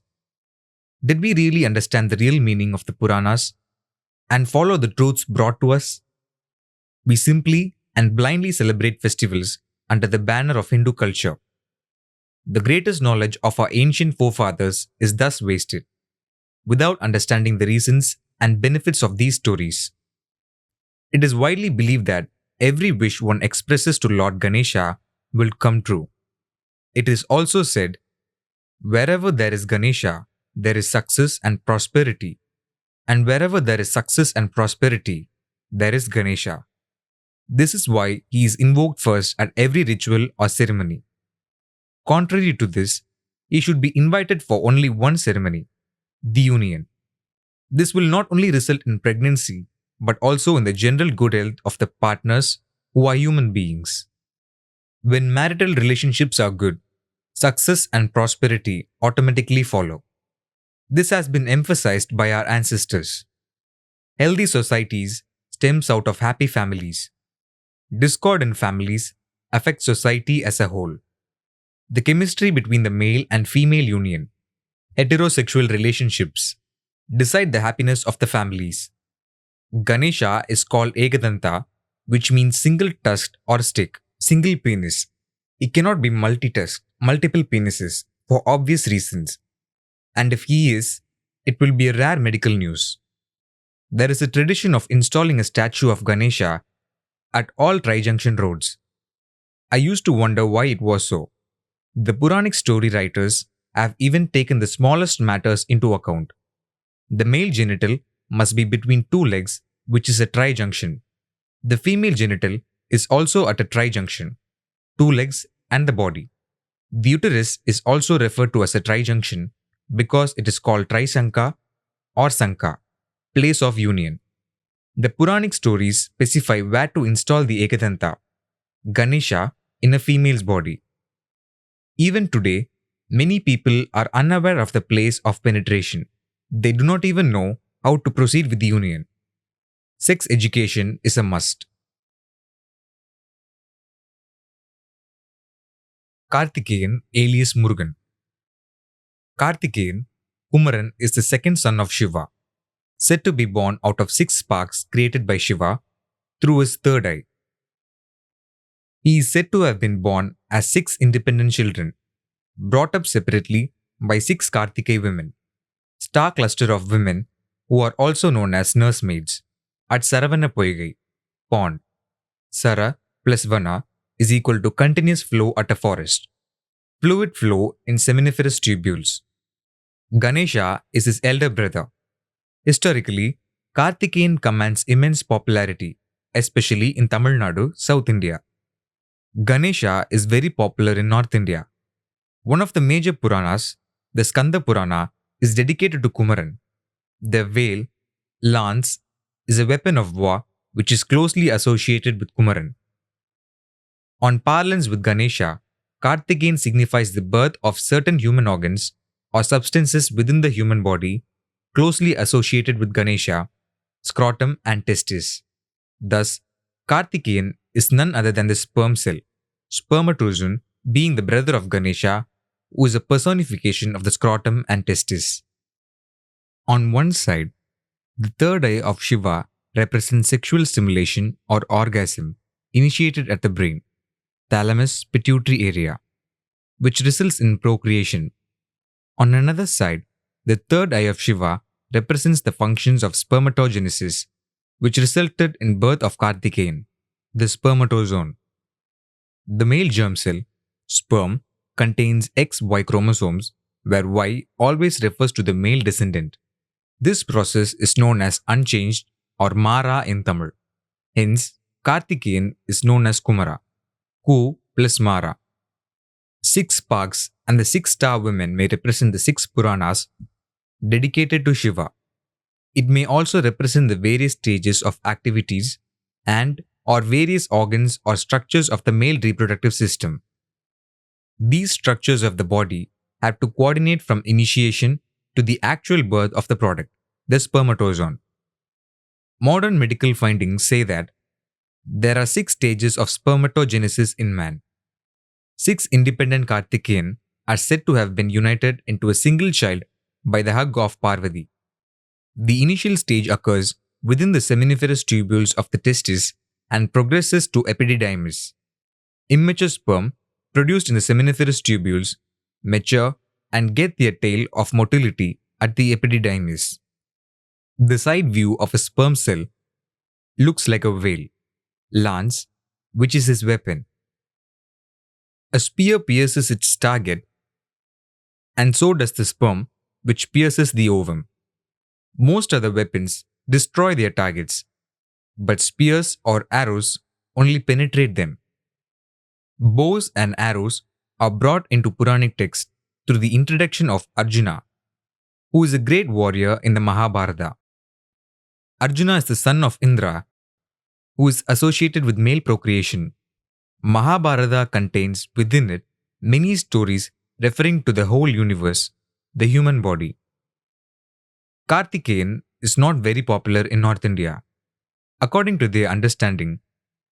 Did we really understand the real meaning of the Puranas and follow the truths brought to us? We simply and blindly celebrate festivals under the banner of Hindu culture. The greatest knowledge of our ancient forefathers is thus wasted, without understanding the reasons and benefits of these stories. It is widely believed that every wish one expresses to Lord Ganesha will come true. It is also said, wherever there is Ganesha, there is success and prosperity, and wherever there is success and prosperity, there is Ganesha. This is why he is invoked first at every ritual or ceremony. Contrary to this, he should be invited for only one ceremony, the union. This will not only result in pregnancy, but also in the general good health of the partners who are human beings. When marital relationships are good, success and prosperity automatically follow. This has been emphasized by our ancestors. Healthy societies stems out of happy families. Discord in families affects society as a whole. The chemistry between the male and female union, heterosexual relationships, decide the happiness of the families. Ganesha is called Ekadanta, which means single-tusked or stick, single penis. It cannot be multi-tusked, multiple penises, for obvious reasons. And if he is, it will be a rare medical news. There is a tradition of installing a statue of Ganesha at all tri-junction roads. I used to wonder why it was so. The Puranic story writers have even taken the smallest matters into account. The male genital must be between two legs, which is a tri-junction. The female genital is also at a tri-junction, two legs and the body. The uterus is also referred to as a tri-junction because it is called Trisankha or Sankha, place of union. The Puranic stories specify where to install the Ekadanta, Ganesha, in a female's body. Even today, many people are unaware of the place of penetration. They do not even know how to proceed with the union. Sex education is a must. Karthikeyan alias Murugan. Karthikeyan, Kumaran, is the second son of Shiva, said to be born out of 6 sparks created by Shiva through his third eye. He is said to have been born as 6 independent children, brought up separately by 6 Karthikeya women, star cluster of women who are also known as nursemaids, at Saravana Poigai, pond. Sara plus Vana is equal to continuous flow at a forest. Fluid flow in seminiferous tubules. Ganesha is his elder brother. Historically, Karthikeyan commands immense popularity, especially in Tamil Nadu, South India. Ganesha is very popular in North India. One of the major Puranas, the Skanda Purana, is dedicated to Kumaran. The veil, lance, is a weapon of war which is closely associated with Kumaran. On parlance with Ganesha, Karthikeyan signifies the birth of certain human organs or substances within the human body closely associated with Ganesha, scrotum and testis. Thus, Kartikeyan is none other than the sperm cell, spermatozoon being the brother of Ganesha, who is a personification of the scrotum and testis. On one side, the third eye of Shiva represents sexual stimulation or orgasm initiated at the brain, thalamus pituitary area, which results in procreation. On another side, the third eye of Shiva represents the functions of spermatogenesis, which resulted in birth of Kartikeyan, the spermatozoon. The male germ cell, sperm, contains XY chromosomes, where Y always refers to the male descendant. This process is known as unchanged or Mara in Tamil. Hence, Kartikeyan is known as Kumara, Ku plus Mara. Six sparks and the six star women may represent the six Puranas dedicated to Shiva. It may also represent the various stages of activities and or various organs or structures of the male reproductive system. These structures of the body have to coordinate from initiation to the actual birth of the product, the spermatozoon. Modern medical findings say that there are 6 stages of spermatogenesis in man. 6 independent Kartikeyan are said to have been united into a single child by the hug of Parvati. The initial stage occurs within the seminiferous tubules of the testis and progresses to epididymis. Immature sperm produced in the seminiferous tubules mature and get their tail of motility at the epididymis. The side view of a sperm cell looks like a whale, lance, which is his weapon. A spear pierces its target, and so does the sperm, which pierces the ovum. Most other weapons destroy their targets, but spears or arrows only penetrate them. Bows and arrows are brought into Puranic texts through the introduction of Arjuna, who is a great warrior in the Mahabharata. Arjuna is the son of Indra, who is associated with male procreation. Mahabharata contains within it many stories referring to the whole universe, the human body. Kartikeyan is not very popular in North India. According to their understanding,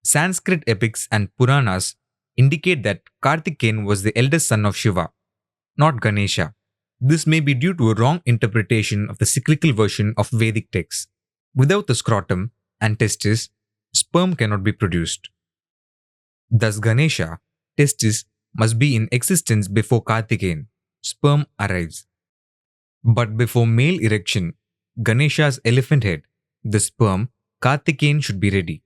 Sanskrit epics and Puranas indicate that Kartikeyan was the eldest son of Shiva, not Ganesha. This may be due to a wrong interpretation of the cyclical version of Vedic texts. Without the scrotum and testis, sperm cannot be produced. Thus Ganesha, testis, must be in existence before Kartikeyan, sperm arrives. But before male erection, Ganesha's elephant head, the sperm, Kartikeyan should be ready.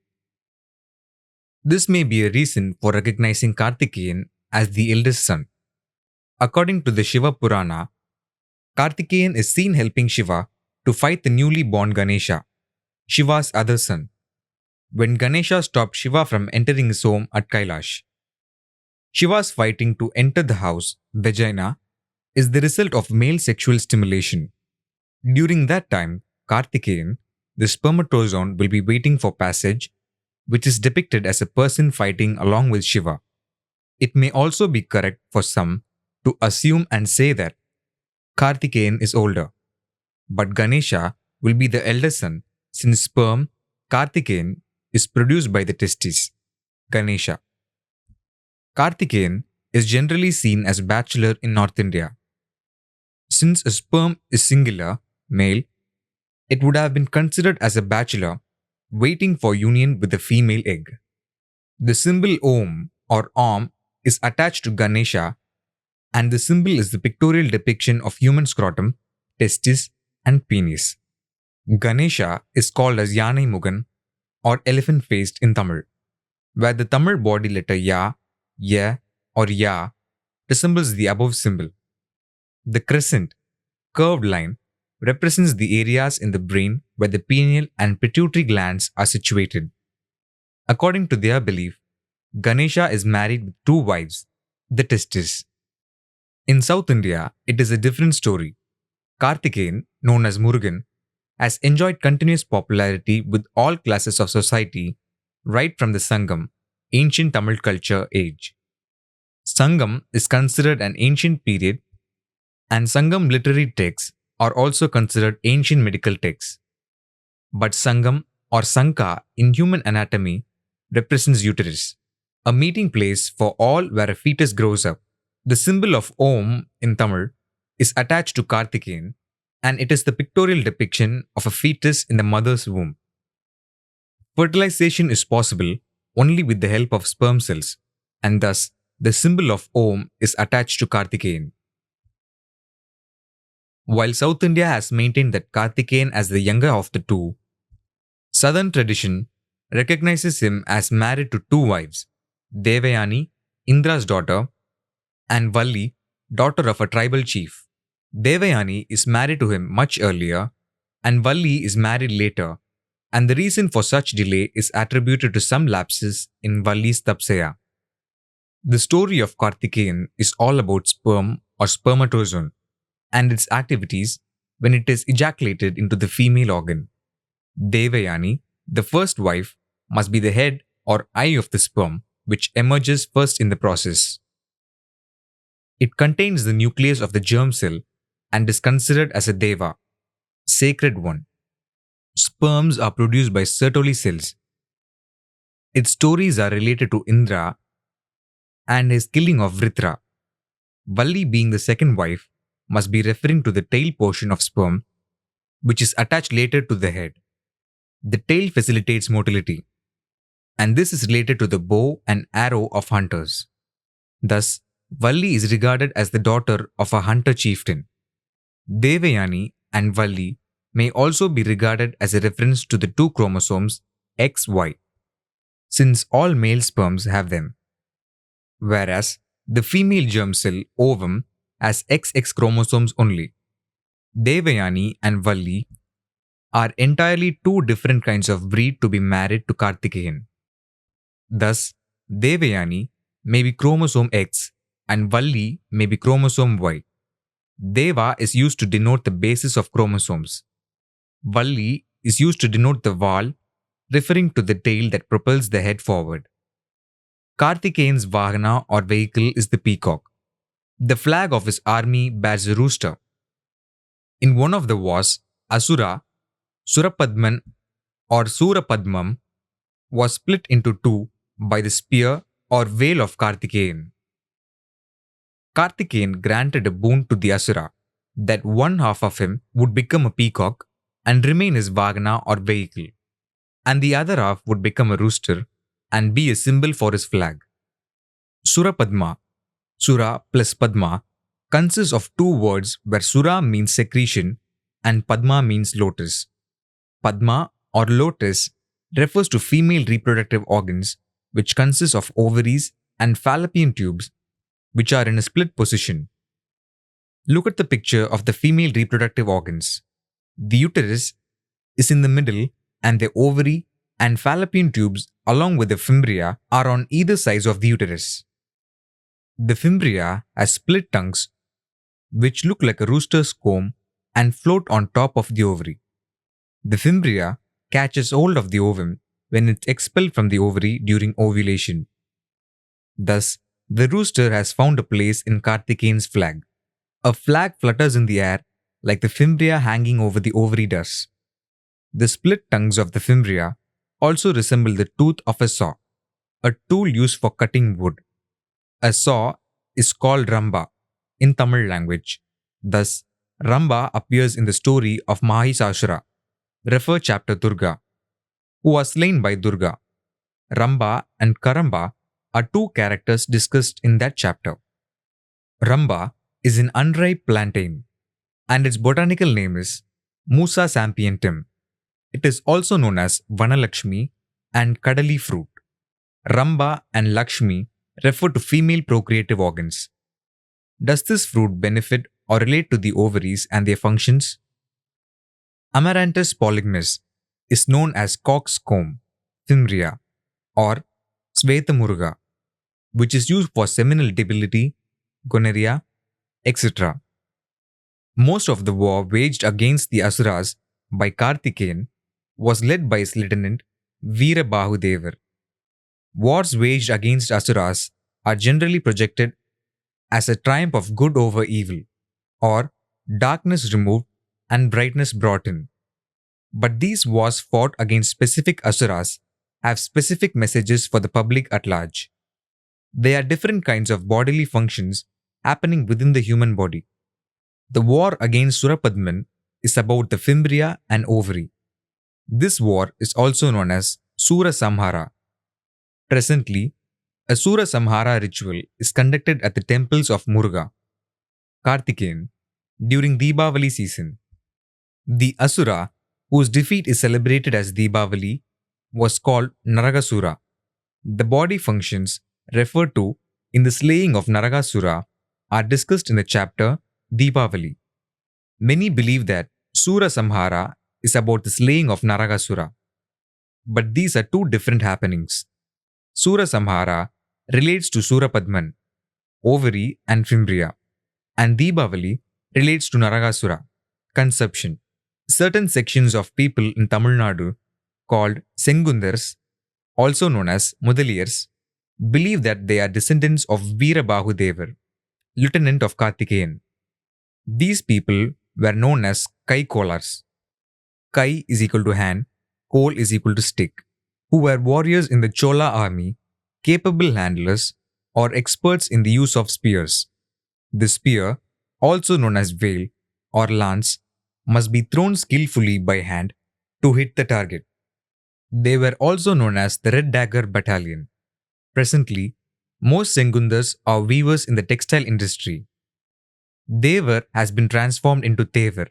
This may be a reason for recognizing Kartikeyan as the eldest son. According to the Shiva Purana, Kartikeyan is seen helping Shiva to fight the newly born Ganesha, Shiva's other son, when Ganesha stopped Shiva from entering his home at Kailash. Shiva's fighting to enter the house, vagina, is the result of male sexual stimulation. During that time, Kartikeyan, the spermatozoon, will be waiting for passage, which is depicted as a person fighting along with Shiva. It may also be correct for some to assume and say that Kartikeyan is older, but Ganesha will be the elder son since sperm, Kartikeyan, is produced by the testis, Ganesha. Kartikeyan is generally seen as bachelor in North India. Since a sperm is singular, male, it would have been considered as a bachelor waiting for union with the female egg. The symbol Om or Om is attached to Ganesha, and the symbol is the pictorial depiction of human scrotum, testis, and penis. Ganesha is called as Yanai Mugan or elephant faced in Tamil, where the Tamil body letter Ya, Ya, or Ya resembles the above symbol. The crescent, curved line represents the areas in the brain where the pineal and pituitary glands are situated. According to their belief, Ganesha is married with 2 wives, the testis. In South India, it is a different story. Kartikeyan, known as Murugan, has enjoyed continuous popularity with all classes of society right from the Sangam, ancient Tamil culture age. Sangam is considered an ancient period, and Sangam literary texts are also considered ancient medical texts. But Sangam or Sanka in human anatomy represents uterus, a meeting place for all where a fetus grows up. The symbol of Om in Tamil is attached to Karthikeyan, and it is the pictorial depiction of a fetus in the mother's womb. Fertilization is possible only with the help of sperm cells, and thus the symbol of Om is attached to Karthikeyan. While South India has maintained that Karthikeyan as the younger of the two, Southern tradition recognizes him as married to two wives, Devayani, Indra's daughter, and Valli, daughter of a tribal chief. Devayani is married to him much earlier, and Valli is married later, and the reason for such delay is attributed to some lapses in Valli's tapasya. The story of Karthikeyan is all about sperm or spermatozoon and its activities when it is ejaculated into the female organ. Devayani, the first wife, must be the head or eye of the sperm, which emerges first in the process. It contains the nucleus of the germ cell and is considered as a deva, sacred one. Sperms are produced by Sertoli cells. Its stories are related to Indra and his killing of Vritra. Valli, being the second wife, must be referring to the tail portion of sperm, which is attached later to the head. The tail facilitates motility, and this is related to the bow and arrow of hunters. Thus, Valli is regarded as the daughter of a hunter chieftain. Devayani and Valli may also be regarded as a reference to the two chromosomes XY, since all male sperms have them, whereas the female germ cell ovum has XX chromosomes only. Devayani and Valli are entirely two different kinds of breed to be married to Karthikeyan. Thus, Devayani may be chromosome X and Valli may be chromosome Y. Deva is used to denote the basis of chromosomes. Valli is used to denote the val, referring to the tail that propels the head forward. Karthikeyan's vahana or vehicle is the peacock. The flag of his army bears a rooster. In one of the wars, Asura, Surapadman or Surapadmam, was split into two by the spear or veil of Karthikeyan. Karthikeyan granted a boon to the Asura that one half of him would become a peacock and remain his vagana or vehicle, and the other half would become a rooster and be a symbol for his flag. Surapadma, Sura plus Padma, consists of two words where Sura means secretion and Padma means lotus. Padma or lotus refers to female reproductive organs which consist of ovaries and fallopian tubes which are in a split position. Look at the picture of the female reproductive organs. The uterus is in the middle and the ovary and fallopian tubes along with the fimbria are on either side of the uterus. The fimbria has split tongues which look like a rooster's comb and float on top of the ovary. The fimbria catches hold of the ovum when it's expelled from the ovary during ovulation. Thus, the rooster has found a place in Karthikeyan's flag. A flag flutters in the air like the fimbria hanging over the ovary does. The split tongues of the fimbria also resemble the tooth of a saw, a tool used for cutting wood. A saw is called Ramba in Tamil language. Thus, Ramba appears in the story of Mahisasura, refer chapter Durga, who was slain by Durga. Ramba and Karamba are two characters discussed in that chapter. Ramba is an unripe plantain, and its botanical name is Musa sampientum. It is also known as Vanalakshmi and Kadali fruit. Ramba and Lakshmi refer to female procreative organs. Does this fruit benefit or relate to the ovaries and their functions? Amaranthus polygynous is known as cock's comb, fimbria, or Svetamurga, which is used for seminal debility, gonorrhea, etc. Most of the war waged against the Asuras by Karthikeyan was led by his lieutenant Veerabahudevar. Wars waged against Asuras are generally projected as a triumph of good over evil, or darkness removed and brightness brought in. But these wars fought against specific asuras have specific messages for the public at large. They are different kinds of bodily functions happening within the human body. The war against Surapadman is about the fimbria and ovary. This war is also known as Sura Samhara. Presently, a Sura Samhara ritual is conducted at the temples of Muruga, Karthikeyan, during Deepavali season. The Asura, whose defeat is celebrated as Deepavali, was called Naragasura. The body functions referred to in the slaying of Naragasura are discussed in the chapter Deepavali. Many believe that Sura Samhara is about the slaying of Naragasura. But these are two different happenings. Sura Samhara relates to Surapadman, ovary and fimbria, and Deepavali relates to Naragasura, conception. Certain sections of people in Tamil Nadu called Sengundars, also known as Mudaliyars, believe that they are descendants of Veerabahu Devar, lieutenant of Karthikeyan. These people were known as Kai Kolars. Kai is equal to hand, Kol is equal to stick, who were warriors in the Chola army, capable handlers, or experts in the use of spears. The spear, also known as veil or lance, must be thrown skillfully by hand to hit the target. They were also known as the Red Dagger Battalion. Presently, most Sengundars are weavers in the textile industry. Devar has been transformed into Tevar,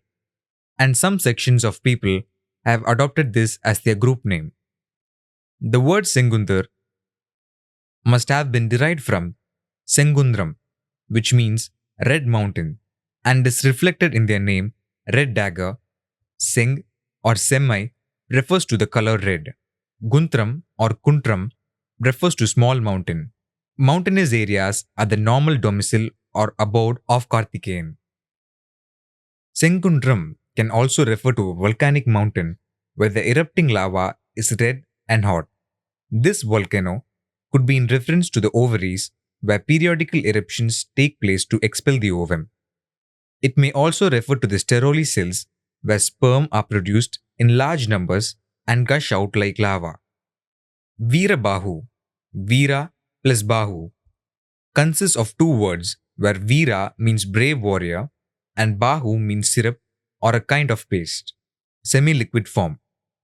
and some sections of people have adopted this as their group name. The word Sengundar must have been derived from Sengundram, which means red mountain, and is reflected in their name Red Dagger. Seng or Semi refers to the color red. Guntram or Kuntram refers to small mountain. Mountainous areas are the normal domicile or abode of Karthikeyan. Sengundram can also refer to a volcanic mountain where the erupting lava is red and hot. This volcano could be in reference to the ovaries where periodical eruptions take place to expel the ovum. It may also refer to the steroli cells where sperm are produced in large numbers and gush out like lava. Veerabahu, Veera plus Bahu, consists of two words where Veera means brave warrior and Bahu means syrup or a kind of paste, semi-liquid form,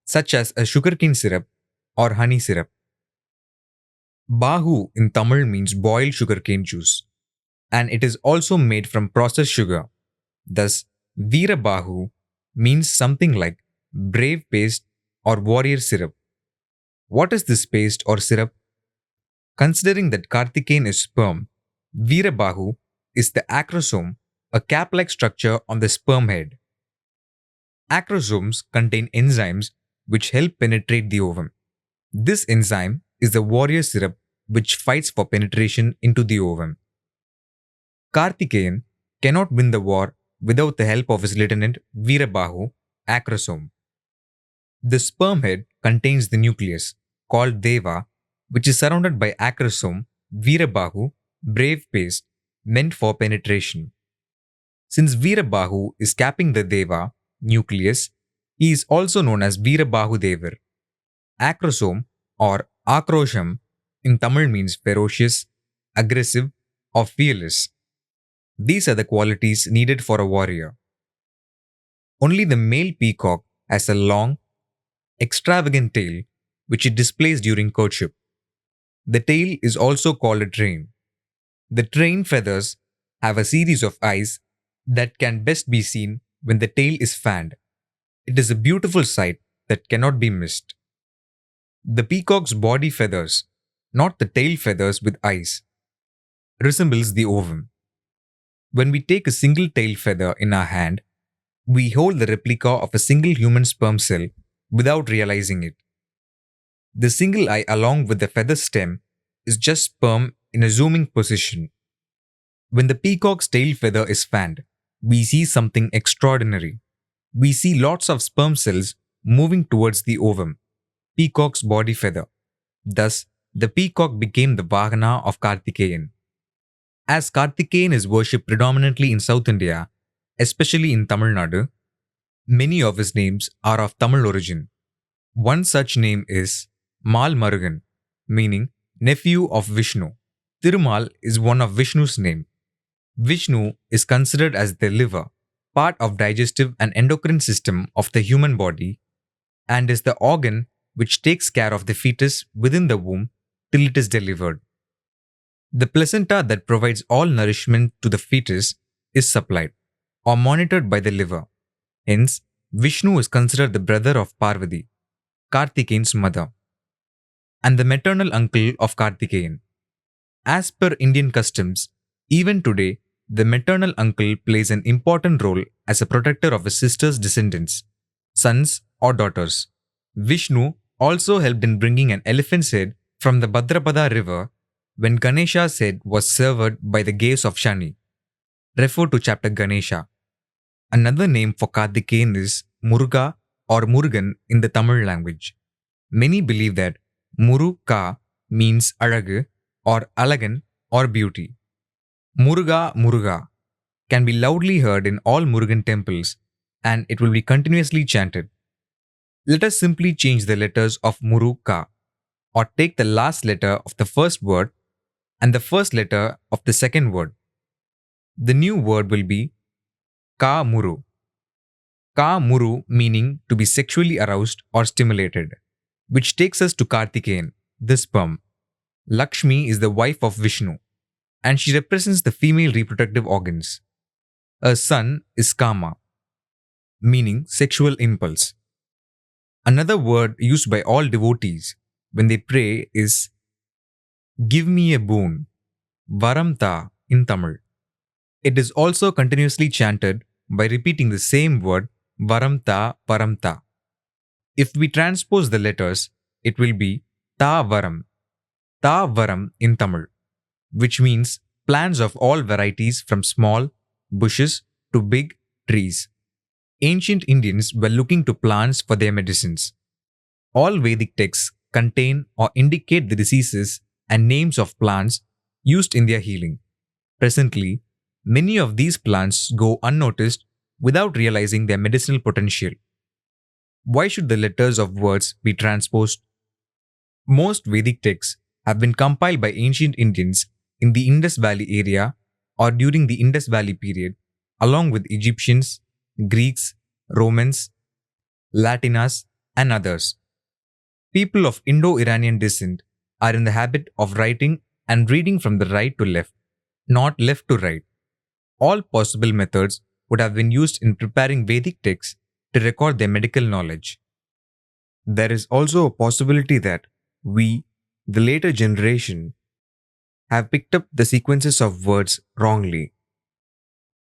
such as a sugarcane syrup or honey syrup. Bahu in Tamil means boiled sugarcane juice, and it is also made from processed sugar. Thus, Veerabahu means something like brave paste or warrior syrup. What is this paste or syrup? Considering that Karthikeyan is sperm, Veerabahu is the acrosome, a cap-like structure on the sperm head. Acrosomes contain enzymes which help penetrate the ovum. This enzyme is the warrior syrup which fights for penetration into the ovum. Karthikeyan cannot win the war without the help of his lieutenant Veerabahu, acrosome. The sperm head contains the nucleus, called Deva, which is surrounded by acrosome, Veerabahu, brave paste, meant for penetration. Since Veerabahu is capping the Deva, nucleus, he is also known as Veerabahu Devar. Acrosome or Akrosham in Tamil means ferocious, aggressive, or fearless. These are the qualities needed for a warrior. Only the male peacock has a long, extravagant tail which it displays during courtship. The tail is also called a train. The train feathers have a series of eyes that can best be seen when the tail is fanned. It is a beautiful sight that cannot be missed. The peacock's body feathers, not the tail feathers with eyes, resembles the ovum. When we take a single tail feather in our hand, we hold the replica of a single human sperm cell without realizing it. The single eye along with the feather stem is just sperm in a zooming position. When the peacock's tail feather is fanned, we see something extraordinary. We see lots of sperm cells moving towards the ovum, peacock's body feather. Thus, the peacock became the Vahana of Karthikeyan. As Karthikeyan is worshipped predominantly in South India, especially in Tamil Nadu, Many of his names are of Tamil origin. One such name is Mal Marugan, meaning nephew of Vishnu. Thirumal is one of Vishnu's name. Vishnu is considered as the liver, part of digestive and endocrine system of the human body, and is the organ which takes care of the fetus within the womb till it is delivered. The placenta that provides all nourishment to the fetus is supplied or monitored by the liver. Hence, Vishnu is considered the brother of Parvati, Kartikeyan's mother, and the maternal uncle of Kartikeyan. As per Indian customs, even today, the maternal uncle plays an important role as a protector of his sister's descendants, sons or daughters. Vishnu also helped in bringing an elephant's head from the Bhadrapada river when Ganesha's head was severed by the gaze of Shani. Refer to chapter Ganesha. Another name for Kartikeyan is Muruga or Murugan in the Tamil language. Many believe that Muruka means Alagu or Alagan or beauty. Muruga Muruga can be loudly heard in all Murugan temples and it will be continuously chanted. Let us simply change the letters of Muruka or take the last letter of the first word and the first letter of the second word. The new word will be Ka Muru. Ka Muru meaning to be sexually aroused or stimulated, which takes us to Kartikeyan, the sperm. Lakshmi is the wife of Vishnu, and she represents the female reproductive organs. Her son is Kama, meaning sexual impulse. Another word used by all devotees when they pray is Give me a boon, Varamta in Tamil. It is also continuously chanted by repeating the same word Varamta Varamta. If we transpose the letters, it will be Ta Varam in Tamil, which means plants of all varieties from small bushes to big trees. Ancient Indians were looking to plants for their medicines. All Vedic texts contain or indicate the diseases and names of plants used in their healing. Presently, many of these plants go unnoticed without realizing their medicinal potential. Why should the letters of words be transposed? Most Vedic texts have been compiled by ancient Indians in the Indus Valley area or during the Indus Valley period, along with Egyptians, Greeks, Romans, Latinas, and others. People of Indo-Iranian descent are in the habit of writing and reading from the right to left, not left to right. All possible methods would have been used in preparing Vedic texts to record their medical knowledge. There is also a possibility that we, the later generation, have picked up the sequences of words wrongly.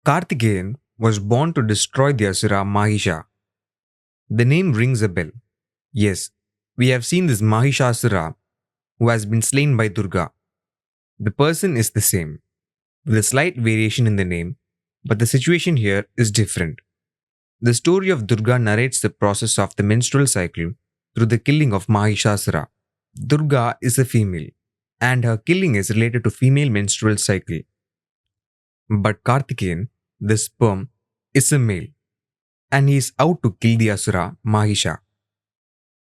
Kartikeyan was born to destroy the Asura Mahisha. The name rings a bell. Yes, we have seen this Mahishasura who has been slain by Durga. The person is the same, with a slight variation in the name, but the situation here is different. The story of Durga narrates the process of the menstrual cycle through the killing of Mahishasura. Durga is a female, and her killing is related to female menstrual cycle. But Kartikeyan, the sperm, is a male, and he is out to kill the Asura Mahisha.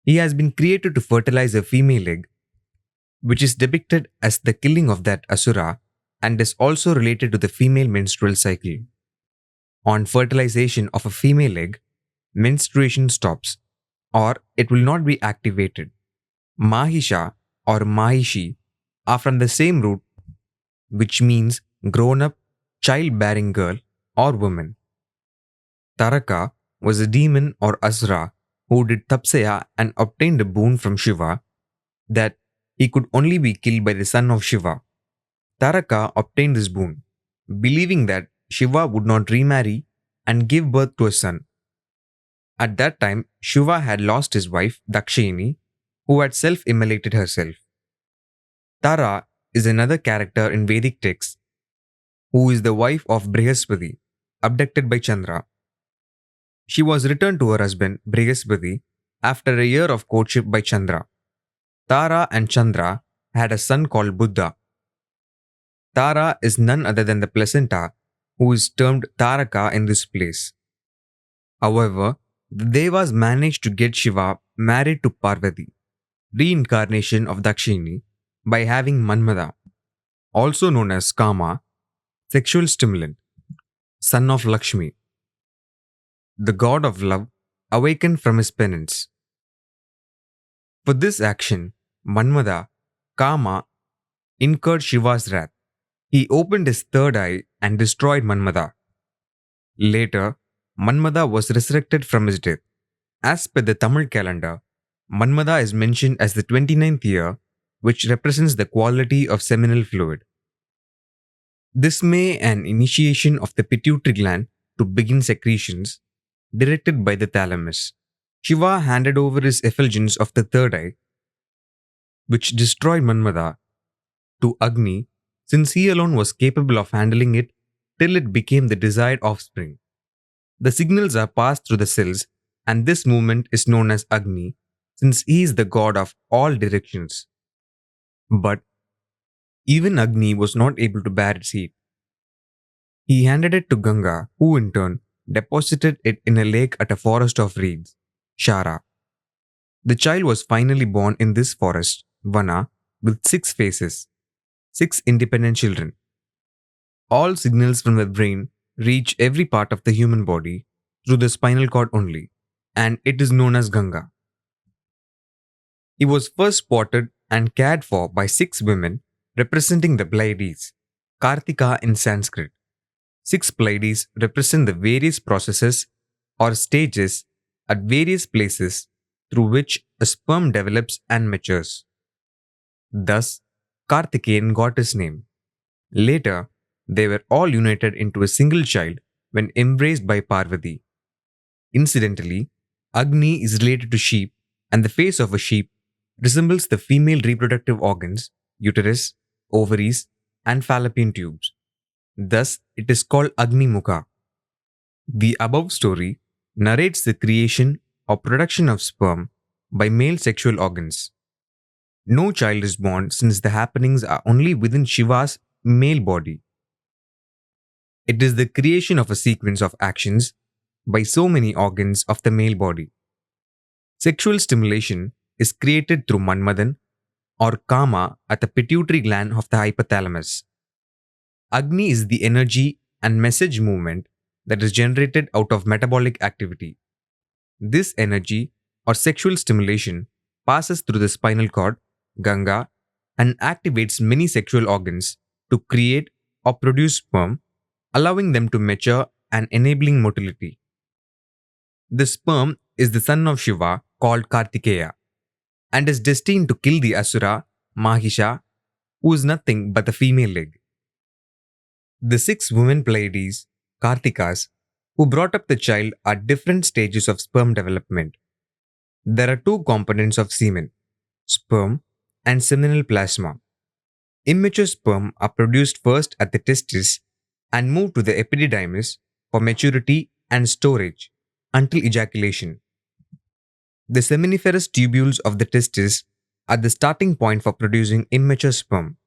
He has been created to fertilize a female egg, which is depicted as the killing of that Asura and is also related to the female menstrual cycle. On fertilization of a female egg, menstruation stops, or it will not be activated. Mahisha or Mahishi are from the same root, which means grown up, childbearing girl or woman. Taraka was a demon or Asura who did tapsaya and obtained a boon from Shiva that he could only be killed by the son of Shiva. Taraka obtained this boon, believing that Shiva would not remarry and give birth to a son. At that time, Shiva had lost his wife, Dakshini, who had self-immolated herself. Tara is another character in Vedic texts who is the wife of Brihaspati, abducted by Chandra. She was returned to her husband, Brihaspati, after a year of courtship by Chandra. Tara and Chandra had a son called Buddha. Tara is none other than the placenta, who is termed Taraka in this place. However, the Devas managed to get Shiva married to Parvati, reincarnation of Dakshini, by having Manmada, also known as Kama, sexual stimulant, son of Lakshmi, the god of love, awakened from his penance. For this action, Manmada, Kama, incurred Shiva's wrath. He opened his third eye and destroyed Manmada. Later, Manmada was resurrected from his death. As per the Tamil calendar, Manmada is mentioned as the 29th year, which represents the quality of seminal fluid. This may an initiation of the pituitary gland to begin secretions, directed by the thalamus. Shiva handed over his effulgence of the third eye, which destroyed Manmada, to Agni, since he alone was capable of handling it till it became the desired offspring. The signals are passed through the cells, and this movement is known as Agni, since he is the god of all directions. But even Agni was not able to bear its heat. He handed it to Ganga, who in turn deposited it in a lake at a forest of reeds, Shara. The child was finally born in this forest, Vana, with 6 faces, 6 independent children. All signals from the brain reach every part of the human body through the spinal cord only, and it is known as Ganga. He was first spotted and cared for by 6 women representing the Pleiades, Kartika in Sanskrit. 6 Pleiades represent the various processes or stages at various places through which a sperm develops and matures. Thus, Kartikeyan got his name. Later, they were all united into a single child when embraced by Parvati. Incidentally, Agni is related to sheep, and the face of a sheep resembles the female reproductive organs, uterus, ovaries, and fallopian tubes. Thus, it is called Agni Mukha. The above story narrates the creation or production of sperm by male sexual organs. No child is born since the happenings are only within Shiva's male body. It is the creation of a sequence of actions by so many organs of the male body. Sexual stimulation is created through Manmadan or Kama at the pituitary gland of the hypothalamus. Agni is the energy and message movement that is generated out of metabolic activity. This energy or sexual stimulation passes through the spinal cord, Ganga, and activates many sexual organs to create or produce sperm, allowing them to mature and enabling motility. The sperm is the son of Shiva called Kartikeya and is destined to kill the Asura, Mahisha, who is nothing but the female leg. The 6 women Pleiades, Kartikas, who brought up the child are different stages of sperm development. There are 2 components of semen, sperm and seminal plasma. Immature sperm are produced first at the testis and move to the epididymis for maturity and storage until ejaculation. The seminiferous tubules of the testis are the starting point for producing immature sperm.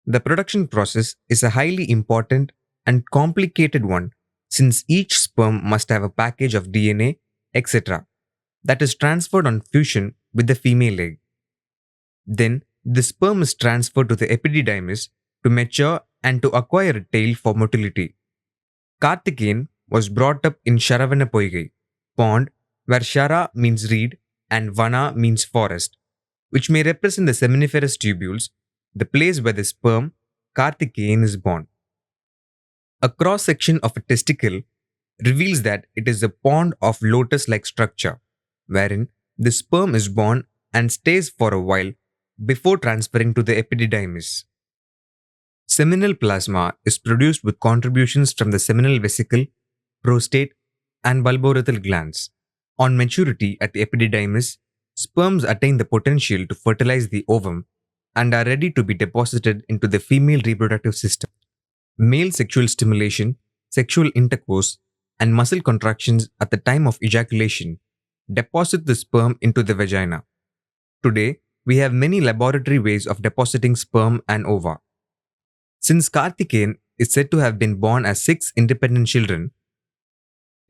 The production process is a highly important and complicated one since each sperm must have a package of DNA, etc., that is transferred on fusion with the female egg. Then, the sperm is transferred to the epididymis to mature and to acquire a tail for motility. Kartikeyan was brought up in Sharavana Poigai, pond where Shara means reed and Vana means forest, which may represent the seminiferous tubules, the place where the sperm, Kartikeyan, is born. A cross-section of a testicle reveals that it is a pond of lotus-like structure, wherein the sperm is born and stays for a while before transferring to the epididymis. Seminal plasma is produced with contributions from the seminal vesicle, prostate, and bulbourethral glands. On maturity at the epididymis, sperms attain the potential to fertilize the ovum and are ready to be deposited into the female reproductive system. Male sexual stimulation, sexual intercourse, and muscle contractions at the time of ejaculation deposit the sperm into the vagina. Today, we have many laboratory ways of depositing sperm and ova. Since Kartikeyan is said to have been born as 6 independent children,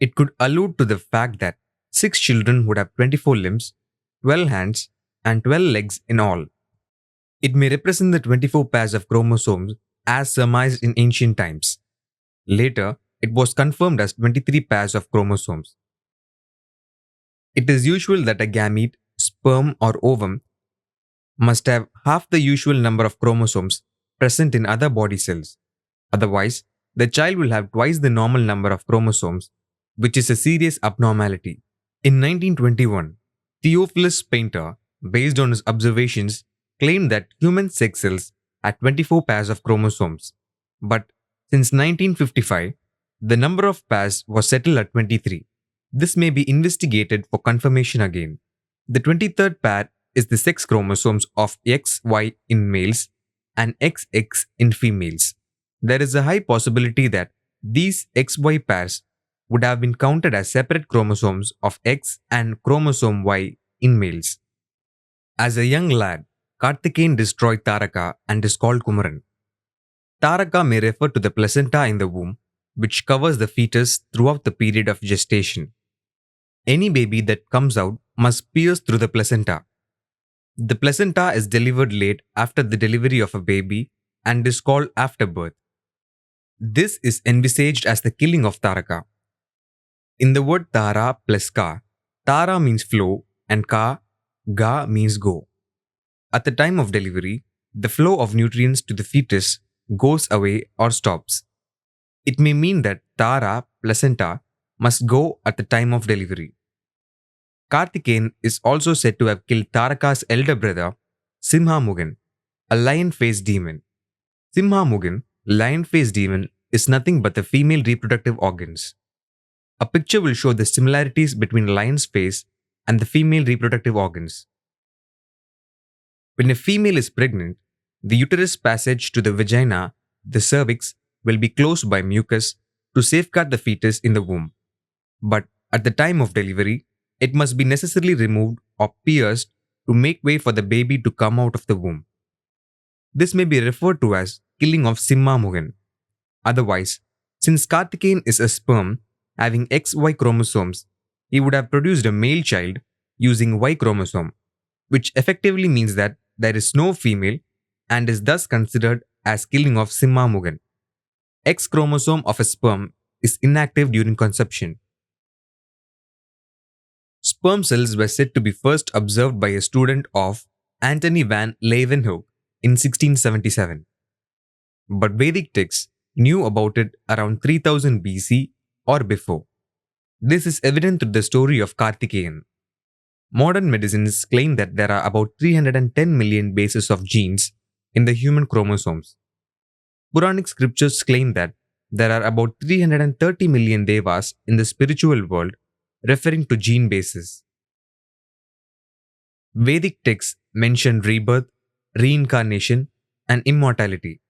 It could allude to the fact that 6 children would have 24 limbs, 12 hands, and 12 legs in all. It may represent the 24 pairs of chromosomes as surmised in ancient times. Later, it was confirmed as 23 pairs of chromosomes. It is usual that a gamete, sperm, or ovum must have half the usual number of chromosomes present in other body cells. Otherwise, the child will have twice the normal number of chromosomes, which is a serious abnormality. In 1921, Theophilus Painter, based on his observations, claimed that human sex cells had 24 pairs of chromosomes. But since 1955, the number of pairs was settled at 23. This may be investigated for confirmation again. The 23rd pair is the sex chromosomes of XY in males and XX in females. There is a high possibility that these XY pairs would have been counted as separate chromosomes of X and chromosome Y in males. As a young lad, Karthikeyan destroyed Taraka and is called Kumaran. Taraka may refer to the placenta in the womb, which covers the fetus throughout the period of gestation. Any baby that comes out must pierce through the placenta. The placenta is delivered late after the delivery of a baby and is called afterbirth. This is envisaged as the killing of Taraka. In the word Tara plus Ka, Tara means flow and Ga means go. At the time of delivery, the flow of nutrients to the fetus goes away or stops. It may mean that Tara, placenta, must go at the time of delivery. Karthikeyan is also said to have killed Taraka's elder brother, Simhamugan, a lion-faced demon. Simhamugan, lion-faced demon, is nothing but the female reproductive organs. A picture will show the similarities between a lion's face and the female reproductive organs. When a female is pregnant, the uterus passage to the vagina, the cervix, will be closed by mucus to safeguard the fetus in the womb. But at the time of delivery, it must be necessarily removed or pierced to make way for the baby to come out of the womb. This may be referred to as killing of Simhamugan. Otherwise, since Karthikeyan is a sperm having XY chromosomes, he would have produced a male child using Y chromosome, which effectively means that there is no female and is thus considered as killing of Simhamugan. X chromosome of a sperm is inactive during conception. Sperm cells were said to be first observed by a student of Antony van Leeuwenhoek in 1677. But Vedic texts knew about it around 3000 BC or before. This is evident through the story of Karthikeyan. Modern medicines claim that there are about 310 million bases of genes in the human chromosomes. Puranic scriptures claim that there are about 330 million devas in the spiritual world, referring to gene bases. Vedic texts mention rebirth, reincarnation, and immortality.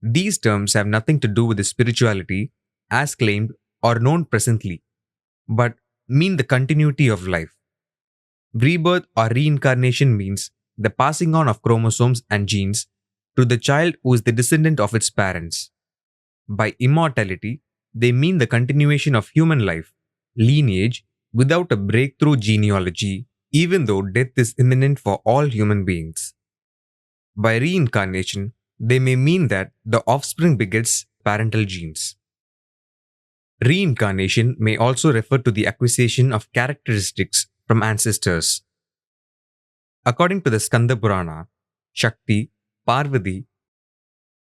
These terms have nothing to do with the spirituality as claimed or known presently, but mean the continuity of life. Rebirth or reincarnation means the passing on of chromosomes and genes to the child who is the descendant of its parents. By immortality, they mean the continuation of human life, lineage, without a breakthrough genealogy, even though death is imminent for all human beings. By reincarnation, they may mean that the offspring begets parental genes. Reincarnation may also refer to the acquisition of characteristics from ancestors. According to the Skanda Purana, Shakti, Parvati,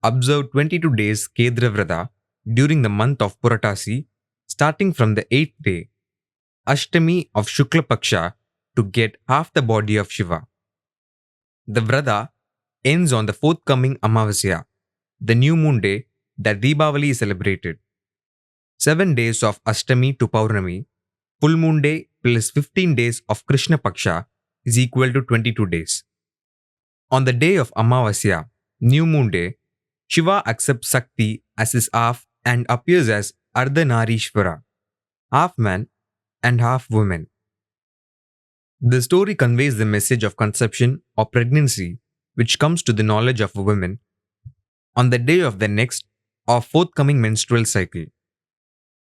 observed 22 days Kedra Vrata during the month of Puratasi, starting from the 8th day, Ashtami of Shukla Paksha, to get half the body of Shiva. The Vrata ends on the forthcoming Amavasya, the new moon day that Deepavali is celebrated. 7 days of Ashtami to Paurnami, full moon day plus 15 days of Krishna Paksha is equal to 22 days. On the day of Amavasya, new moon day, Shiva accepts Sakti as his half and appears as Ardhanarishvara, half man and half woman. The story conveys the message of conception or pregnancy which comes to the knowledge of a woman on the day of the next or forthcoming menstrual cycle.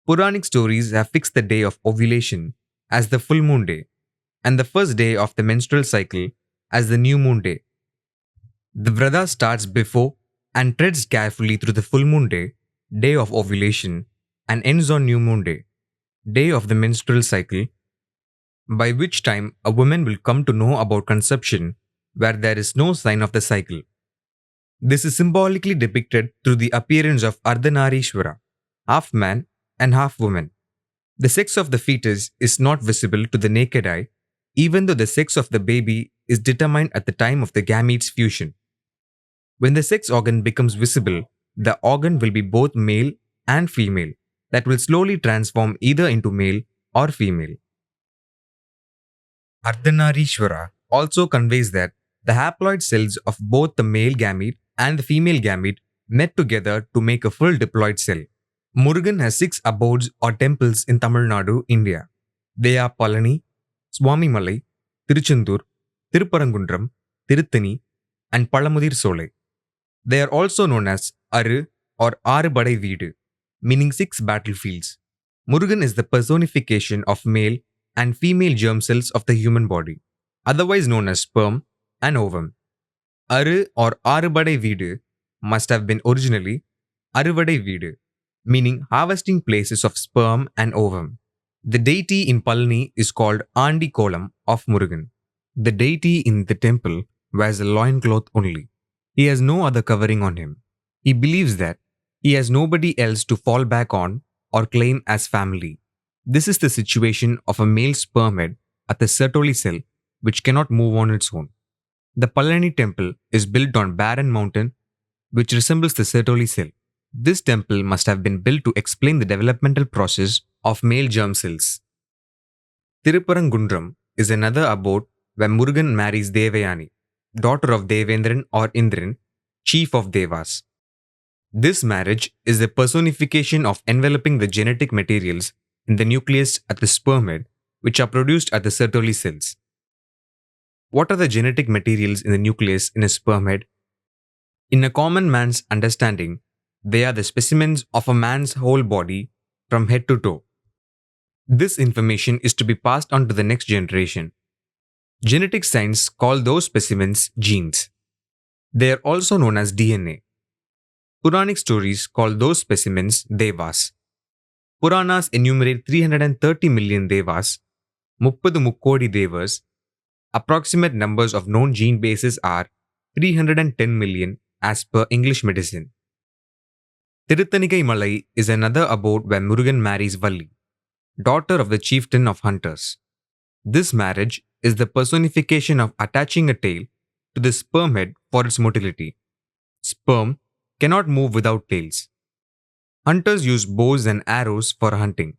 Puranic stories have fixed the day of ovulation as the full moon day and the first day of the menstrual cycle as the new moon day. The Vrata starts before and treads carefully through the full moon day, day of ovulation, and ends on new moon day, day of the menstrual cycle, by which time a woman will come to know about conception where there is no sign of the cycle. This is symbolically depicted through the appearance of Ardhanarishwara, half man and half woman. The sex of the fetus is not visible to the naked eye, even though the sex of the baby is determined at the time of the gametes fusion. When the sex organ becomes visible, the organ will be both male and female, that will slowly transform either into male or female. Ardhanarishwara also conveys that the haploid cells of both the male gamete and the female gamete met together to make a full diploid cell. Murugan has 6 abodes or temples in Tamil Nadu, India. They are Palani, Swamimalai, Tiruchendur, Tirupparangundram, Tiruttani, and Palamudir Solai. They are also known as Aru or Arubadai Veedu, meaning 6 battlefields. Murugan is the personification of male and female germ cells of the human body, otherwise known as sperm and ovum. Aru or Arubadai Veedu must have been originally Aruvadai Veedu, meaning harvesting places of sperm and ovum. The deity in Palani is called Andi Kolam of Murugan. The deity in the temple wears a loincloth only. He has no other covering on him. He believes that he has nobody else to fall back on or claim as family. This is the situation of a male sperm head at the Sertoli cell which cannot move on its own. The Palani temple is built on barren mountain which resembles the Sertoli cell. This temple must have been built to explain the developmental process of male germ cells. Tirupparangundram is another abode where Murugan marries Devayani, daughter of Devendran or Indran, chief of Devas. This marriage is the personification of enveloping the genetic materials in the nucleus at the sperm head, which are produced at the Sertoli cells. What are the genetic materials in the nucleus in a sperm head? In a common man's understanding, they are the specimens of a man's whole body from head to toe. This information is to be passed on to the next generation. Genetic science call those specimens genes. They are also known as DNA. Puranic stories call those specimens devas. Puranas enumerate 330 million devas, 30 mukkodi devas. Approximate numbers of known gene bases are 310 million as per English medicine. Tiruttanigai Malai is another abode where Murugan marries Valli, daughter of the chieftain of hunters. This marriage is the personification of attaching a tail to the sperm head for its motility. Sperm cannot move without tails. Hunters use bows and arrows for hunting.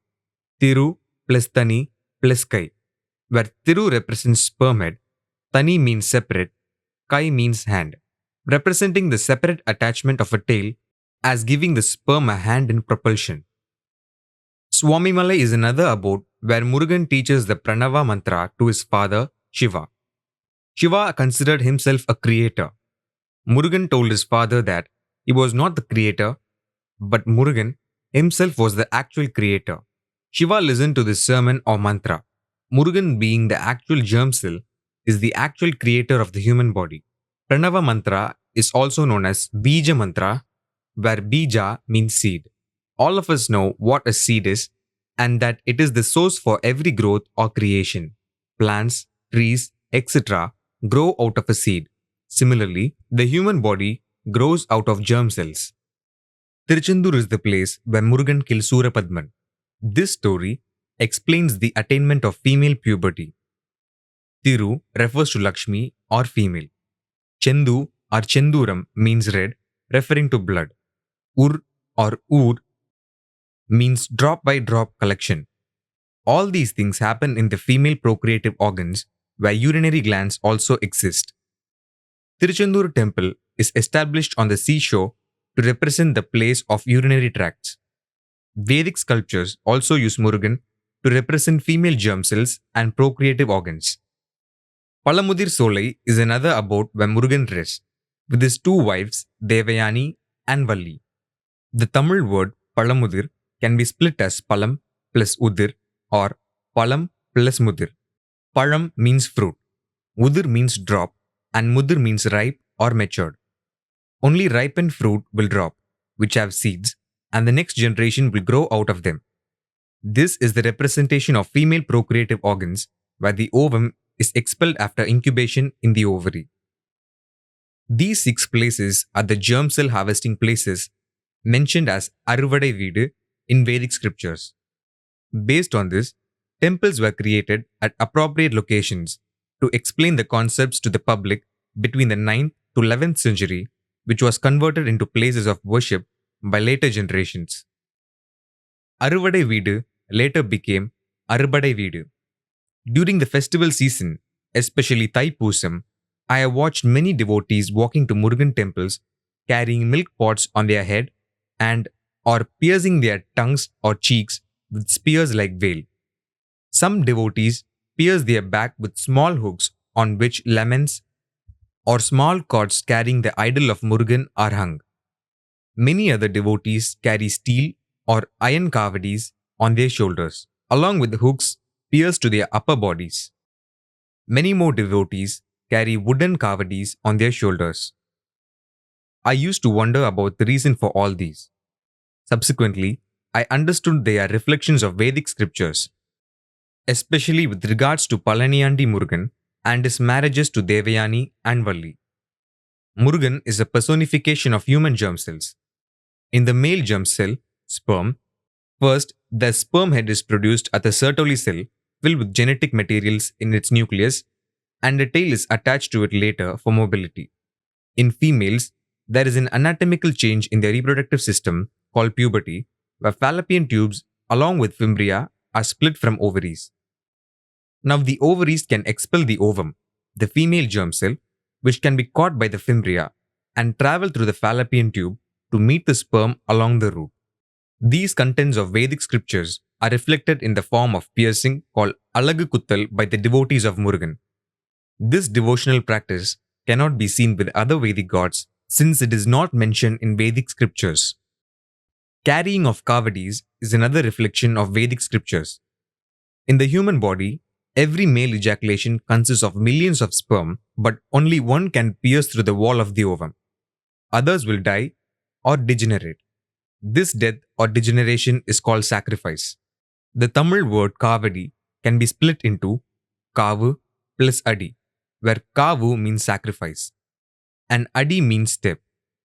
Tiru plus Tani plus Kai, where Tiru represents sperm head, Tani means separate, Kai means hand, representing the separate attachment of a tail as giving the sperm a hand in propulsion. Swamimalai is another abode where Murugan teaches the Pranava mantra to his father, Shiva. Shiva considered himself a creator. Murugan told his father that he was not the creator, but Murugan himself was the actual creator. Shiva listened to this sermon or mantra. Murugan, being the actual germ cell, is the actual creator of the human body. Pranava mantra is also known as Bija mantra, where Bija means seed. All of us know what a seed is and that it is the source for every growth or creation. Plants, trees, etc. grow out of a seed. Similarly, the human body grows out of germ cells. Tiruchendur is the place where Murugan kills Surapadman. This story explains the attainment of female puberty. Tiru refers to Lakshmi or female. Chendu or Chenduram means red, referring to blood. Ur or Ur means drop by drop collection. All these things happen in the female procreative organs where urinary glands also exist. Tiruchendur temple is established on the seashore to represent the place of urinary tracts. Vedic sculptures also use Murugan to represent female germ cells and procreative organs. Palamudir Solai is another abode where Murugan rests, with his 2 wives, Devayani and Valli. The Tamil word Palamudir can be split as palam plus udir or palam plus mudir. Palam means fruit, udir means drop, and mudir means ripe or matured. Only ripened fruit will drop, which have seeds, and the next generation will grow out of them. This is the representation of female procreative organs, where the ovum is expelled after incubation in the ovary. These 6 places are the germ cell harvesting places mentioned as Aruvadai Veedu in Vedic scriptures. Based on this, temples were created at appropriate locations to explain the concepts to the public between the 9th to 11th century, which was converted into places of worship by later generations. Aruvadai Veedu later became Arubadai Veedu. During the festival season, especially Thai Pusam, I have watched many devotees walking to Murugan temples carrying milk pots on their head and or piercing their tongues or cheeks with spears like veil. Some devotees pierce their back with small hooks on which lemons or small cords carrying the idol of Murugan are hung. Many other devotees carry steel or iron kavadis on their shoulders, along with hooks pierced to their upper bodies. Many more devotees carry wooden kavadis on their shoulders. I used to wonder about the reason for all these. Subsequently, I understood they are reflections of Vedic scriptures, especially with regards to Palaniyandi Murugan and his marriages to Devayani and Valli. Murugan is a personification of human germ cells. In the male germ cell, sperm, first the sperm head is produced at the Sertoli cell filled with genetic materials in its nucleus, and a tail is attached to it later for mobility. In females, there is an anatomical change in their reproductive system called puberty, where fallopian tubes along with fimbria are split from ovaries. Now the ovaries can expel the ovum, the female germ cell, which can be caught by the fimbria and travel through the fallopian tube to meet the sperm along the route. These contents of Vedic scriptures are reflected in the form of piercing called Alagu Kuttal by the devotees of Murugan. This devotional practice cannot be seen with other Vedic gods since it is not mentioned in Vedic scriptures. Carrying of kavadis is another reflection of Vedic scriptures. In the human body, every male ejaculation consists of millions of sperm, but only one can pierce through the wall of the ovum. Others will die or degenerate. This death or degeneration is called sacrifice. The Tamil word kavadi can be split into kavu plus adi, where kavu means sacrifice and adi means step.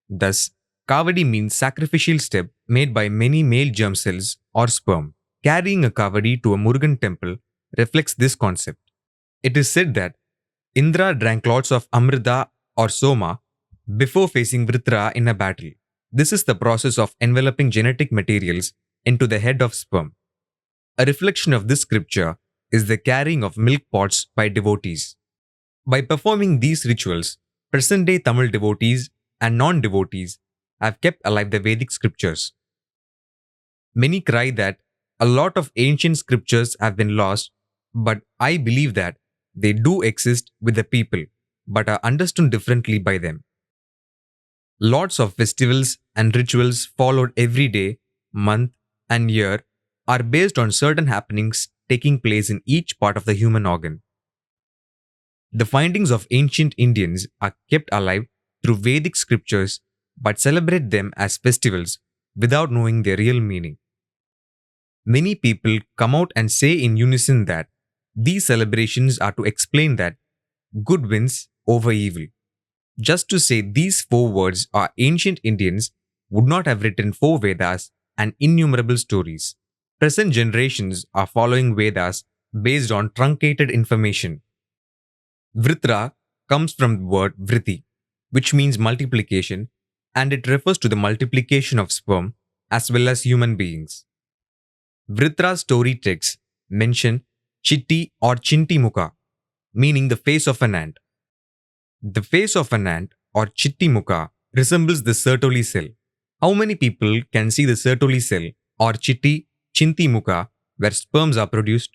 Thus, kavadi means sacrificial step made by many male germ cells or sperm. Carrying a kavadi to a Murugan temple reflects this concept. It is said that Indra drank lots of amrita or soma before facing Vritra in a battle. This is the process of enveloping genetic materials into the head of sperm. A reflection of this scripture is the carrying of milk pots by devotees. By performing these rituals, present-day Tamil devotees and non-devotees have kept alive the Vedic scriptures. Many cry that a lot of ancient scriptures have been lost, but I believe that they do exist with the people, but are understood differently by them. Lots of festivals and rituals followed every day, month, and year are based on certain happenings taking place in each part of the human organ. The findings of ancient Indians are kept alive through Vedic scriptures but celebrate them as festivals without knowing their real meaning. Many people come out and say in unison that these celebrations are to explain that good wins over evil. Just to say these 4 words, our ancient Indians would not have written 4 Vedas and innumerable stories. Present generations are following Vedas based on truncated information. Vritra comes from the word vritti, which means multiplication, and it refers to the multiplication of sperm as well as human beings. Vritra's story texts mention Chitti or Chinti Mukha, meaning the face of an ant. The face of an ant or Chitti Mukha resembles the Sertoli cell. How many people can see the Sertoli cell or Chitti Chinti Mukha where sperms are produced?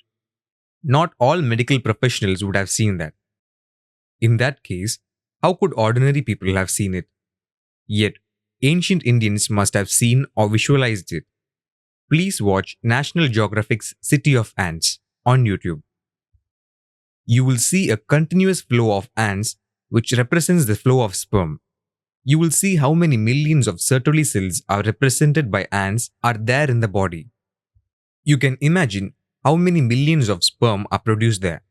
Not all medical professionals would have seen that. In that case, how could ordinary people have seen it? Yet, ancient Indians must have seen or visualized it. please watch National Geographic's City of Ants on YouTube. You will see a continuous flow of ants, which represents the flow of sperm. You will see how many millions of Sertoli cells are represented by ants are there in the body. You can imagine how many millions of sperm are produced there.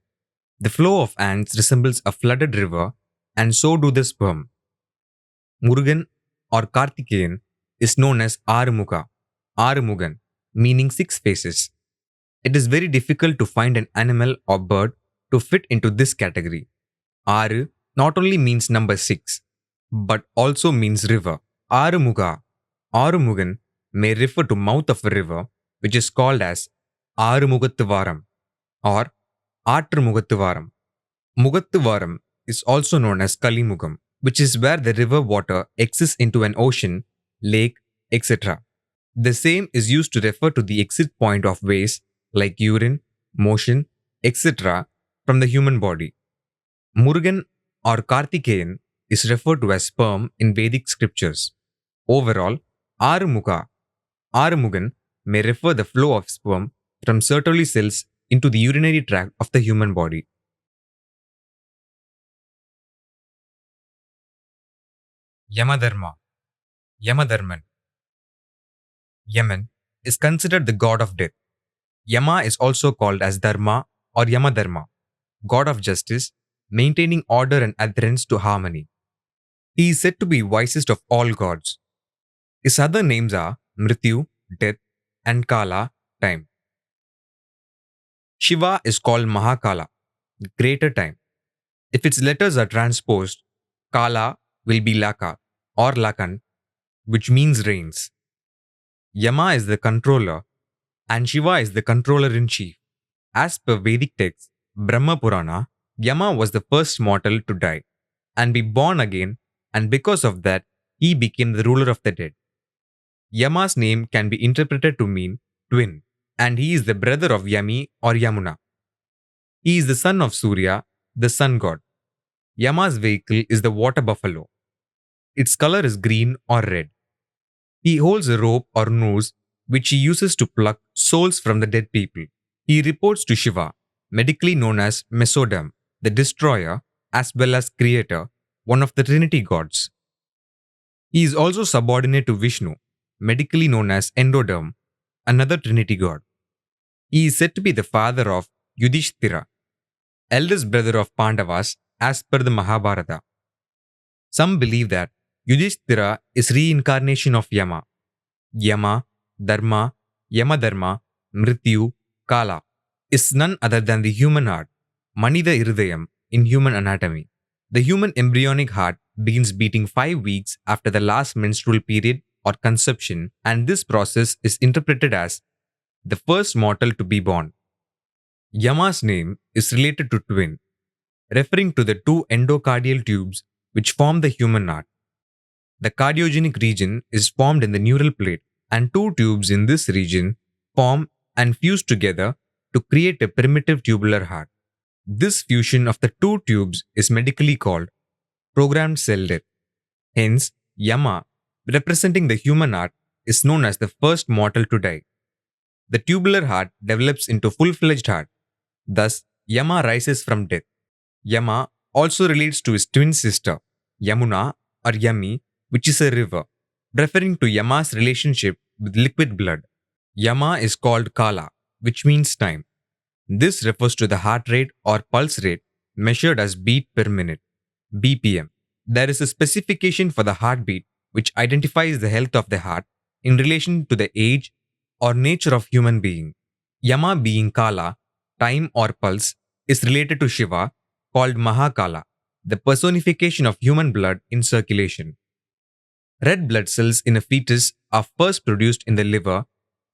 The flow of ants resembles a flooded river, and so do the sperm. Murugan or Kartikeyan is known as Arumuga, Arumugan, meaning 6 faces. It is very difficult to find an animal or bird to fit into this category. Aru not only means number 6, but also means river. Arumuga, Arumugan may refer to mouth of a river, which is called as Arumugattuvaram or Atrumugattuvaram. Mugattuvaram is also known as Kalimugam, which is where the river water exits into an ocean, lake, etc. The same is used to refer to the exit point of waste like urine, motion, etc. from the human body. Murugan or Kartikeyan is referred to as sperm in Vedic scriptures. Overall, Arumugan may refer the flow of sperm from Sertoli cells into the urinary tract of the human body. Yamadharma, Yamadharman. Yaman is considered the god of death. Yama is also called as Dharma or Yamadharma, god of justice, maintaining order and adherence to harmony. He is said to be wisest of all gods. His other names are Mrityu, death, and Kala, time. Shiva is called Mahakala, greater time. If its letters are transposed, Kala will be Laka or Lakan, which means rains. Yama is the controller and Shiva is the controller in chief. As per Vedic texts, Brahma Purana, Yama was the first mortal to die and be born again, and because of that, he became the ruler of the dead. Yama's name can be interpreted to mean twin, and he is the brother of Yami or Yamuna. He is the son of Surya, the sun god. Yama's vehicle is the water buffalo. Its color is green or red. He holds a rope or noose which he uses to pluck souls from the dead people. He reports to Shiva, medically known as Mesodam, the destroyer, as well as creator, one of the Trinity gods. He is also subordinate to Vishnu, medically known as Endoderm, another Trinity god. He is said to be the father of Yudhishthira, eldest brother of Pandavas as per the Mahabharata. Some believe that Yudhishthira is reincarnation of Yama. Yama, Dharma, Yamadharma, Mrityu, Kala is none other than the human heart, Manida Irudayam in human anatomy. The human embryonic heart begins beating 5 weeks after the last menstrual period or conception, and this process is interpreted as the first mortal to be born. Yama's name is related to twin, referring to the 2 endocardial tubes which form the human heart. The cardiogenic region is formed in the neural plate, and 2 tubes in this region form and fuse together to create a primitive tubular heart. This fusion of the 2 tubes is medically called programmed cell death. Hence, Yama, representing the human heart, is known as the first mortal to die. The tubular heart develops into full-fledged heart. Thus, Yama rises from death. Yama also relates to his twin sister, Yamuna or Yami, which is a river, referring to Yama's relationship with liquid blood. Yama is called Kala, which means time. This refers to the heart rate or pulse rate measured as beat per minute, BPM. There is a specification for the heartbeat which identifies the health of the heart in relation to the age or nature of human being. Yama being Kala, time or pulse, is related to Shiva, called Mahakala, the personification of human blood in circulation. Red blood cells in a fetus are first produced in the liver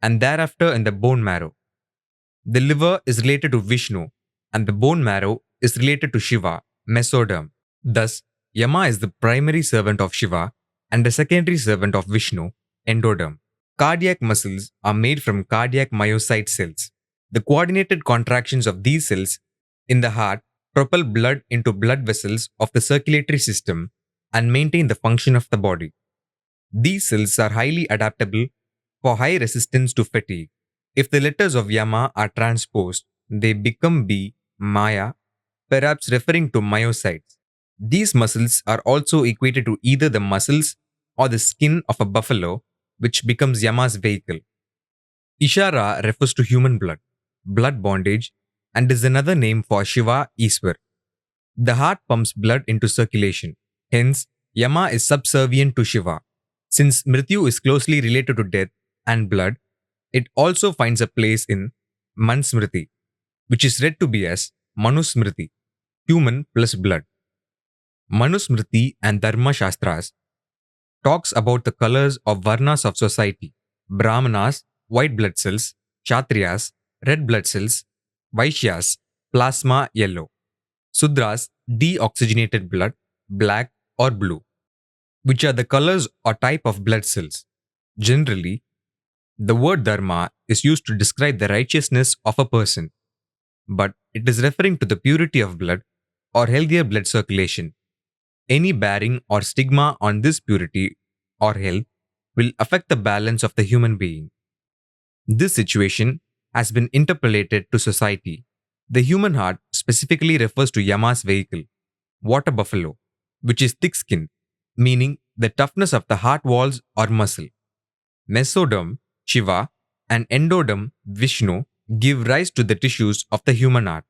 and thereafter in the bone marrow. The liver is related to Vishnu and the bone marrow is related to Shiva, Mesodem. Thus, Yama is the primary servant of Shiva and the secondary servant of Vishnu, Endoderm. Cardiac muscles are made from cardiac myocyte cells. The coordinated contractions of these cells in the heart propel blood into blood vessels of the circulatory system and maintain the function of the body. These cells are highly adaptable for high resistance to fatigue. If the letters of Yama are transposed, they become B, Maya, perhaps referring to myocytes. These muscles are also equated to either the muscles or the skin of a buffalo, which becomes Yama's vehicle. Ishara refers to human blood, blood bondage, and is another name for Shiva Iswar. The heart pumps blood into circulation. Hence, Yama is subservient to Shiva. Since Mrityu is closely related to death and blood, it also finds a place in Mansmriti, which is read to be as Manusmriti, human plus blood. Manusmriti and Dharma Shastras talks about the colors of Varnas of society. Brahmanas, white blood cells; Kshatriyas, red blood cells; Vaishyas, plasma yellow; Sudras, deoxygenated blood, black or blue, which are the colors or type of blood cells. Generally, the word dharma is used to describe the righteousness of a person, but it is referring to the purity of blood or healthier blood circulation. Any bearing or stigma on this purity or health will affect the balance of the human being. This situation has been interpolated to society. The human heart specifically refers to Yama's vehicle, water buffalo, which is thick skinned, meaning the toughness of the heart walls or muscle. Mesoderm, Shiva, and endoderm, Vishnu, give rise to the tissues of the human heart.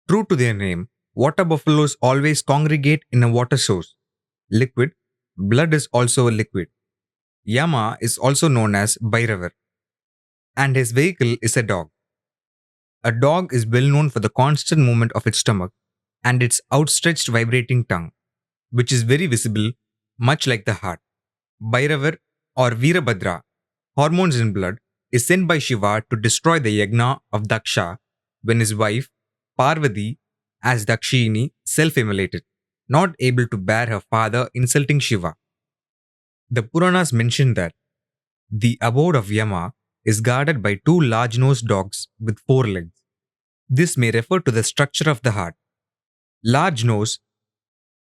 True to their name, water buffaloes always congregate in a water source. Liquid, blood is also a liquid. Yama is also known as Bhairavar, and his vehicle is a dog. A dog is well known for the constant movement of its stomach and its outstretched vibrating tongue, which is very visible, much like the heart. Bhairavar or Veerabhadra, hormones in blood, is sent by Shiva to destroy the yagna of Daksha when his wife, Parvati, as Dakshini, self-immolated, not able to bear her father insulting Shiva. The Puranas mention that the abode of Yama is guarded by two large-nosed dogs with four legs. This may refer to the structure of the heart. Large nose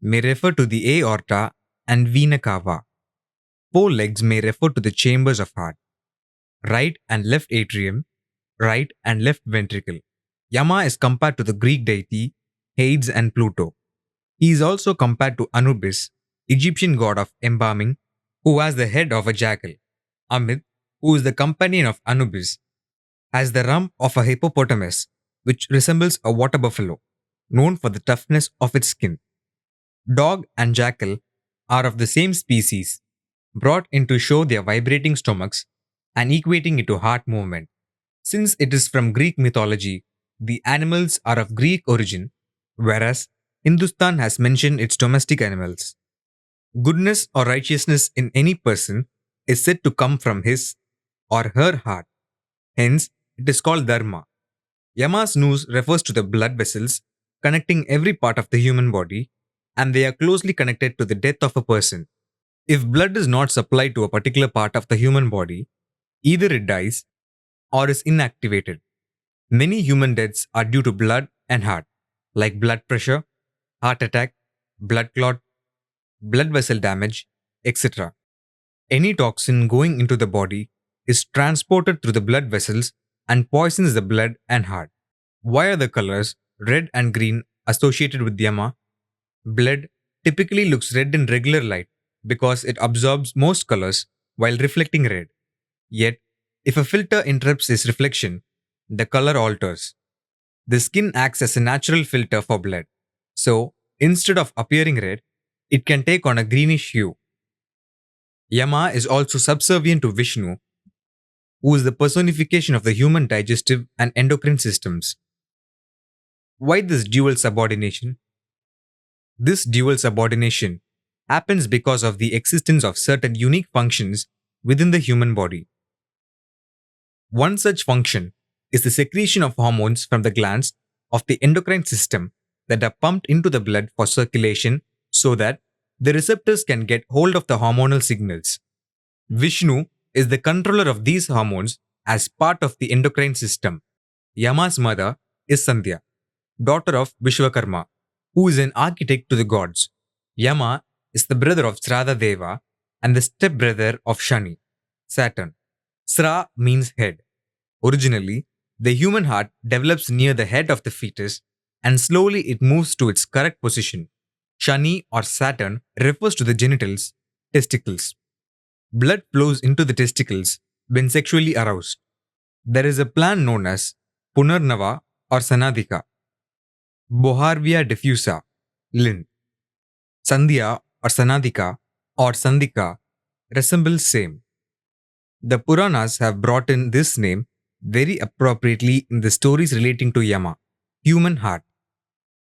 may refer to the aorta and vena cava. Four legs may refer to the chambers of heart. Right and left atrium, right and left ventricle. Yama is compared to the Greek deity Hades and Pluto. He is also compared to Anubis, Egyptian god of embalming, who has the head of a jackal. Amit, who is the companion of Anubis, has the rump of a hippopotamus, which resembles a water buffalo, known for the toughness of its skin. Dog and jackal are of the same species, brought in to show their vibrating stomachs and equating it to heart movement. Since it is from Greek mythology, the animals are of Greek origin, whereas Hindustan has mentioned its domestic animals. Goodness or righteousness in any person is said to come from his or her heart. Hence, it is called dharma. Yama's noose refers to the blood vessels connecting every part of the human body, and they are closely connected to the death of a person. If blood is not supplied to a particular part of the human body, either it dies or is inactivated. Many human deaths are due to blood and heart, like blood pressure, heart attack, blood clot, blood vessel damage, etc. Any toxin going into the body is transported through the blood vessels and poisons the blood and heart. Why are the colors red and green associated with Yama? Blood typically looks red in regular light because it absorbs most colors while reflecting red. Yet, if a filter interrupts this reflection, the color alters. The skin acts as a natural filter for blood. So, instead of appearing red, it can take on a greenish hue. Yama is also subservient to Vishnu, who is the personification of the human digestive and endocrine systems. Why this dual subordination? This dual subordination happens because of the existence of certain unique functions within the human body. One such function is the secretion of hormones from the glands of the endocrine system that are pumped into the blood for circulation so that the receptors can get hold of the hormonal signals. Vishnu is the controller of these hormones as part of the endocrine system. Yama's mother is Sandhya, daughter of Vishwakarma, who is an architect to the gods. Yama is the brother of Sradha Deva and the stepbrother of Shani, Saturn. Sra means head. Originally, the human heart develops near the head of the fetus and slowly it moves to its correct position. Shani or Saturn refers to the genitals, testicles. Blood flows into the testicles when sexually aroused. There is a plant known as Punarnava or Sanadika, Boharvia diffusa, Lin. Sandhya or Sanadika or Sandika resembles same. The Puranas have brought in this name very appropriately in the stories relating to Yama, human heart.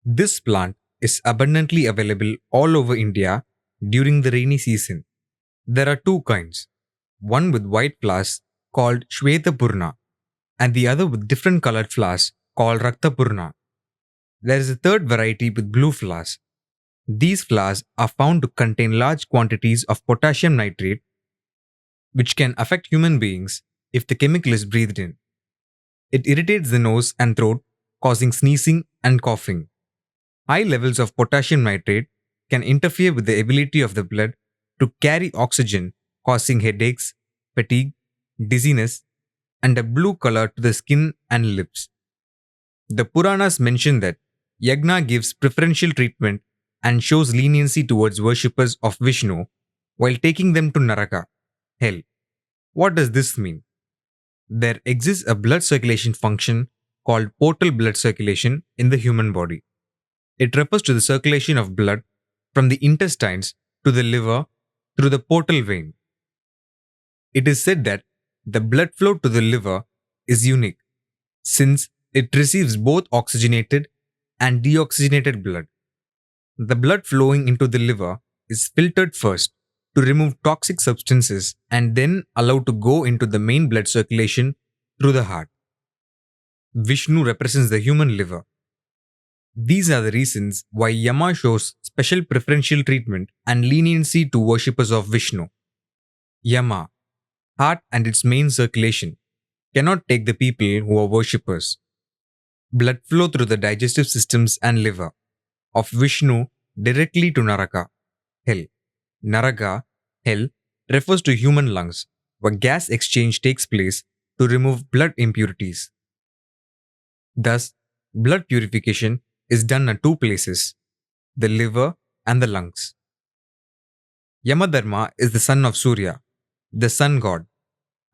This plant is abundantly available all over India during the rainy season. There are two kinds, one with white flowers called Shvetapurna and the other with different colored flowers called Raktapurna. There is a third variety with blue flowers. These flowers are found to contain large quantities of potassium nitrate, which can affect human beings if the chemical is breathed in. It irritates the nose and throat, causing sneezing and coughing. High levels of potassium nitrate can interfere with the ability of the blood to carry oxygen, causing headaches, fatigue, dizziness, and a blue color to the skin and lips. The Puranas mention that Yagna gives preferential treatment and shows leniency towards worshippers of Vishnu while taking them to Naraka, hell. What does this mean? There exists a blood circulation function called portal blood circulation in the human body. It refers to the circulation of blood from the intestines to the liver through the portal vein. It is said that the blood flow to the liver is unique since it receives both oxygenated and deoxygenated blood. The blood flowing into the liver is filtered first to remove toxic substances and then allowed to go into the main blood circulation through the heart. Vishnu represents the human liver. These are the reasons why Yama shows special preferential treatment and leniency to worshippers of Vishnu. Yama, heart and its main circulation, cannot take the people who are worshippers. Blood flow through the digestive systems and liver of Vishnu directly to Naraka, hell. Naraka, hell, refers to human lungs, where gas exchange takes place to remove blood impurities. Thus, blood purification is done at two places, the liver and the lungs. Yamadharma is the son of Surya, the sun god.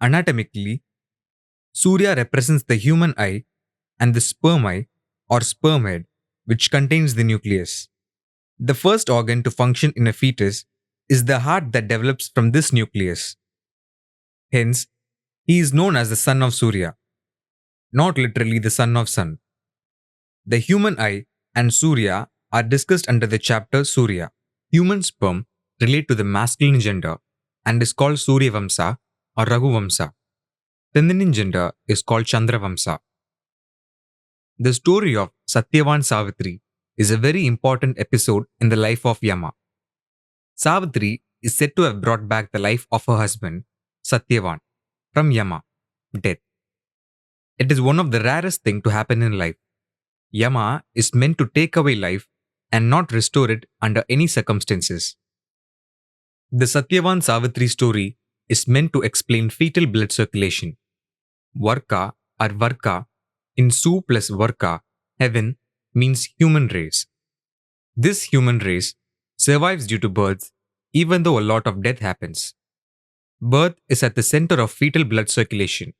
Anatomically, Surya represents the human eye and the sperm eye or sperm head, which contains the nucleus. The first organ to function in a fetus is the heart that develops from this nucleus. Hence, he is known as the son of Surya, not literally the son of sun. The human eye and Surya are discussed under the chapter Surya. Human sperm relate to the masculine gender and is called Surya Vamsa or Raghu Vamsa. Feminine gender is called Chandra Vamsa. The story of Sathyavan Savitri is a very important episode in the life of Yama. Savitri is said to have brought back the life of her husband, Sathyavan, from Yama, death. It is one of the rarest things to happen in life. Yama is meant to take away life and not restore it under any circumstances. The Sathyavan Savitri story is meant to explain fetal blood circulation. Varka or Varka in Su plus Varka, heaven, means human race. This human race survives due to births even though a lot of death happens. Birth is at the center of fetal blood circulation.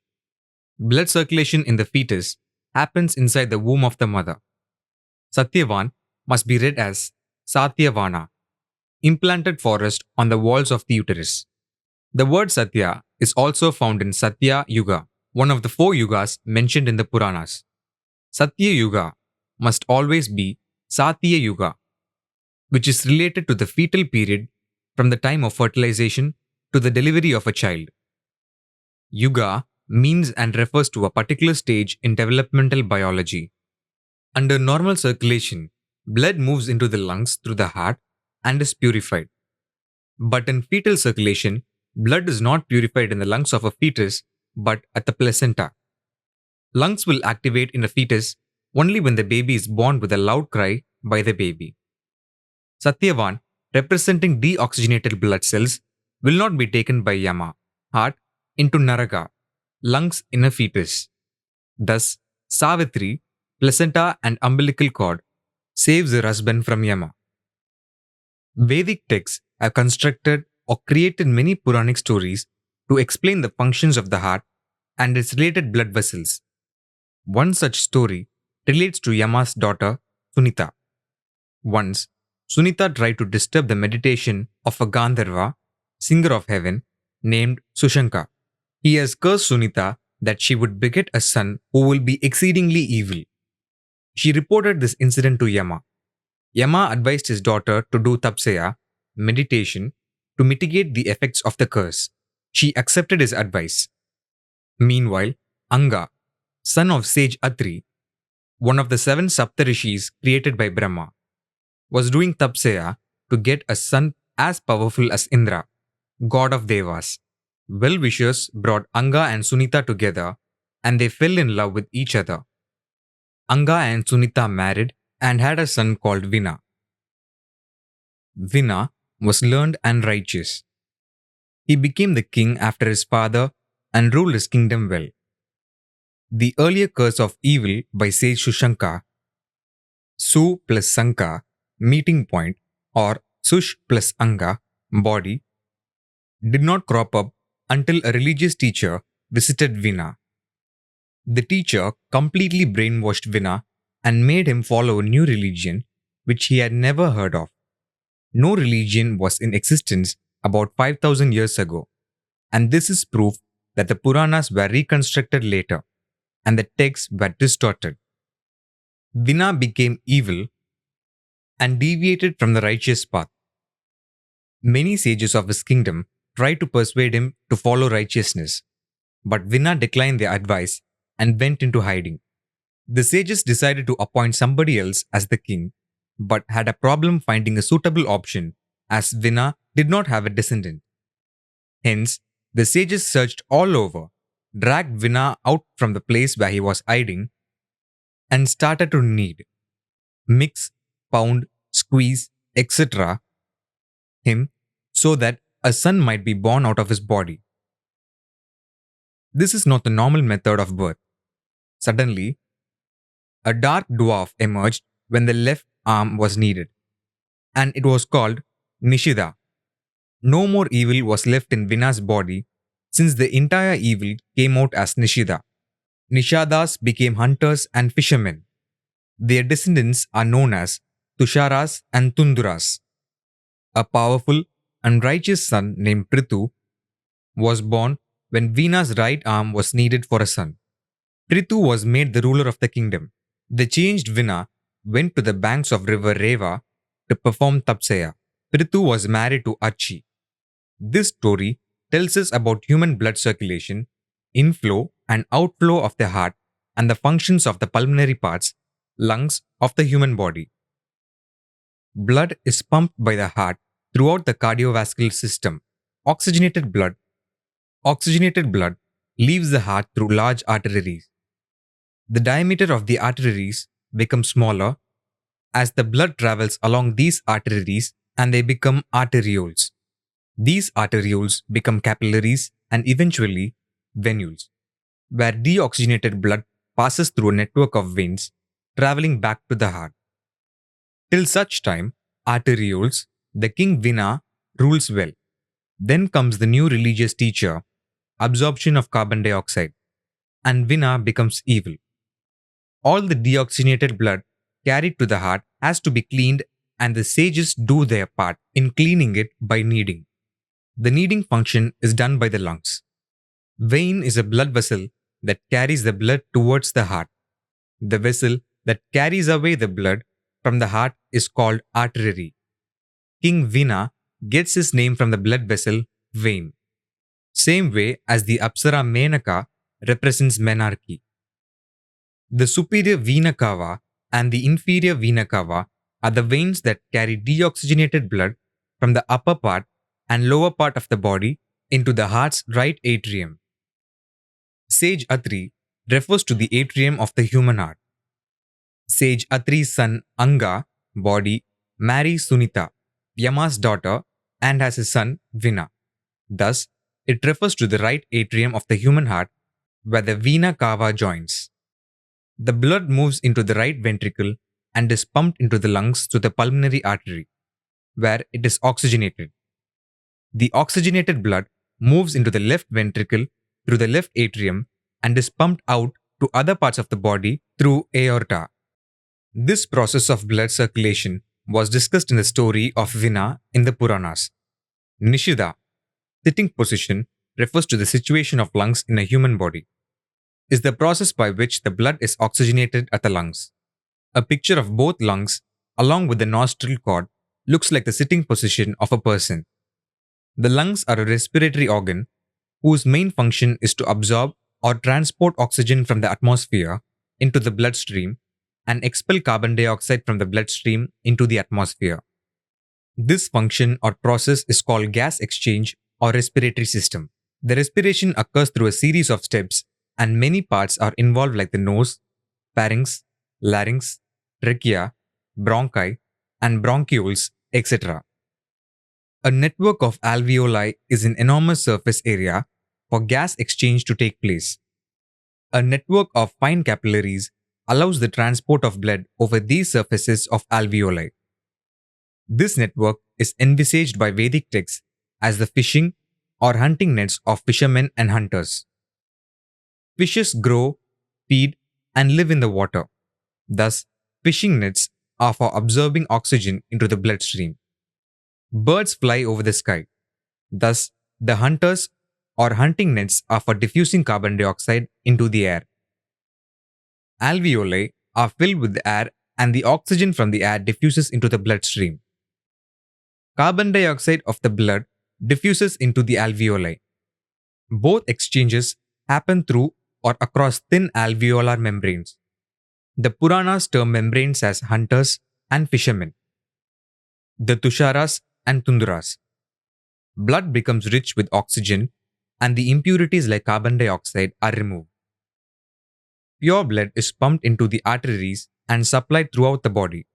Blood circulation in the fetus happens inside the womb of the mother. Sathyavan must be read as Satyavana, implanted forest on the walls of the uterus. The word Satya is also found in Satya Yuga, one of the four yugas mentioned in the Puranas. Satya Yuga must always be Sathya Yuga, which is related to the fetal period from the time of fertilization to the delivery of a child. Yuga means and refers to a particular stage in developmental biology. Under normal circulation, blood moves into the lungs through the heart and is purified. But in fetal circulation, blood is not purified in the lungs of a fetus but at the placenta. Lungs will activate in a fetus only when the baby is born with a loud cry by the baby. Sathyavan, representing deoxygenated blood cells, will not be taken by Yama, heart, into Naraka, lungs in a fetus. Thus, Savitri, placenta and umbilical cord, saves her husband from Yama. Vedic texts have constructed or created many Puranic stories to explain the functions of the heart and its related blood vessels. One such story relates to Yama's daughter, Sunita. Once, Sunita tried to disturb the meditation of a Gandharva, singer of heaven, named Sushanka. He has cursed Sunita that she would beget a son who will be exceedingly evil. She reported this incident to Yama. Yama advised his daughter to do tapasya, meditation, to mitigate the effects of the curse. She accepted his advice. Meanwhile, Anga, son of sage Atri, one of the 7 Saptarishis created by Brahma, was doing tapasya to get a son as powerful as Indra, god of Devas. Well-wishers brought Anga and Sunita together and they fell in love with each other. Anga and Sunita married and had a son called Vina. Vina was learned and righteous. He became the king after his father and ruled his kingdom well. The earlier curse of evil by sage Shushanka, Su plus Sanka, meeting point, or Sush plus Anga, body, did not crop up until a religious teacher visited Vina. The teacher completely brainwashed Vina and made him follow a new religion which he had never heard of. No religion was in existence about 5,000 years ago, and this is proof that the Puranas were reconstructed later and the texts were distorted. Vina became evil and deviated from the righteous path. Many sages of his kingdom tried to persuade him to follow righteousness, but Vina declined their advice and went into hiding. The sages decided to appoint somebody else as the king, but had a problem finding a suitable option as Vina did not have a descendant. Hence, the sages searched all over, dragged Vina out from the place where he was hiding, and started to knead, mix, pound, squeeze, etc. him so that a son might be born out of his body. This is not the normal method of birth. Suddenly, a dark dwarf emerged when the left arm was needed, and it was called Nishida. No more evil was left in Vina's body since the entire evil came out as Nishida. Nishadas became hunters and fishermen. Their descendants are known as Tusharas and Tunduras. A powerful and righteous son named Prithu was born when Vina's right arm was needed for a son. Prithu was made the ruler of the kingdom. The changed Vina went to the banks of river Reva to perform tapasya. Prithu was married to Archi. This story tells us about human blood circulation, inflow and outflow of the heart, and the functions of the pulmonary parts, lungs of the human body. Blood is pumped by the heart throughout the cardiovascular system. Oxygenated blood leaves the heart through large arteries. The diameter of the arteries becomes smaller as the blood travels along these arteries and they become arterioles. These arterioles become capillaries and eventually venules, where deoxygenated blood passes through a network of veins traveling back to the heart. Till such time, arterioles, the king Vina rules well. Then comes the new religious teacher, absorption of carbon dioxide, and Vina becomes evil. All the deoxygenated blood carried to the heart has to be cleaned, and the sages do their part in cleaning it by kneading. The kneading function is done by the lungs. Vein is a blood vessel that carries the blood towards the heart. The vessel that carries away the blood from the heart is called artery. King Vina gets his name from the blood vessel vein, same way as the Apsara Menaka represents menarche. The superior vena cava and the inferior vena cava are the veins that carry deoxygenated blood from the upper part and lower part of the body into the heart's right atrium. Sage Atri refers to the atrium of the human heart. Sage Atri's son Anga, body, marries Sunita, Yama's daughter, and has a son Vina. Thus, it refers to the right atrium of the human heart where the vena cava joins. The blood moves into the right ventricle and is pumped into the lungs to the pulmonary artery, where it is oxygenated. The oxygenated blood moves into the left ventricle through the left atrium and is pumped out to other parts of the body through aorta. This process of blood circulation was discussed in the story of Vina in the Puranas. Nishida, sitting position, refers to the situation of lungs in a human body. Is the process by which the blood is oxygenated at the lungs. A picture of both lungs, along with the nostril cord, looks like the sitting position of a person. The lungs are a respiratory organ whose main function is to absorb or transport oxygen from the atmosphere into the bloodstream and expel carbon dioxide from the bloodstream into the atmosphere. This function or process is called gas exchange or respiratory system. The respiration occurs through a series of steps and many parts are involved like the nose, pharynx, larynx, trachea, bronchi, and bronchioles, etc. A network of alveoli is an enormous surface area for gas exchange to take place. A network of fine capillaries allows the transport of blood over these surfaces of alveoli. This network is envisaged by Vedic texts as the fishing or hunting nets of fishermen and hunters. Fishes grow, feed, and live in the water. Thus, fishing nets are for absorbing oxygen into the bloodstream. Birds fly over the sky. Thus, the hunters or hunting nets are for diffusing carbon dioxide into the air. Alveoli are filled with air and the oxygen from the air diffuses into the bloodstream. Carbon dioxide of the blood diffuses into the alveoli. Both exchanges happen through or across thin alveolar membranes. The Puranas term membranes as hunters and fishermen. The Tusharas and Tunduras. Blood becomes rich with oxygen and the impurities like carbon dioxide are removed. Pure blood is pumped into the arteries and supplied throughout the body.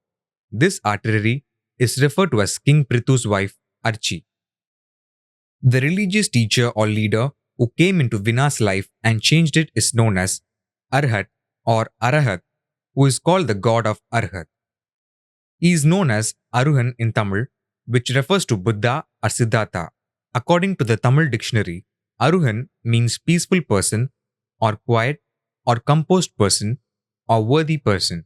This artery is referred to as King Prithu's wife, Archi. The religious teacher or leader who came into Vina's life and changed it is known as Arhat or Arahat, who is called the god of Arhat. He is known as Aruhan in Tamil, which refers to Buddha or Siddhartha. According to the Tamil dictionary, Aruhan means peaceful person or quiet or composed person or worthy person.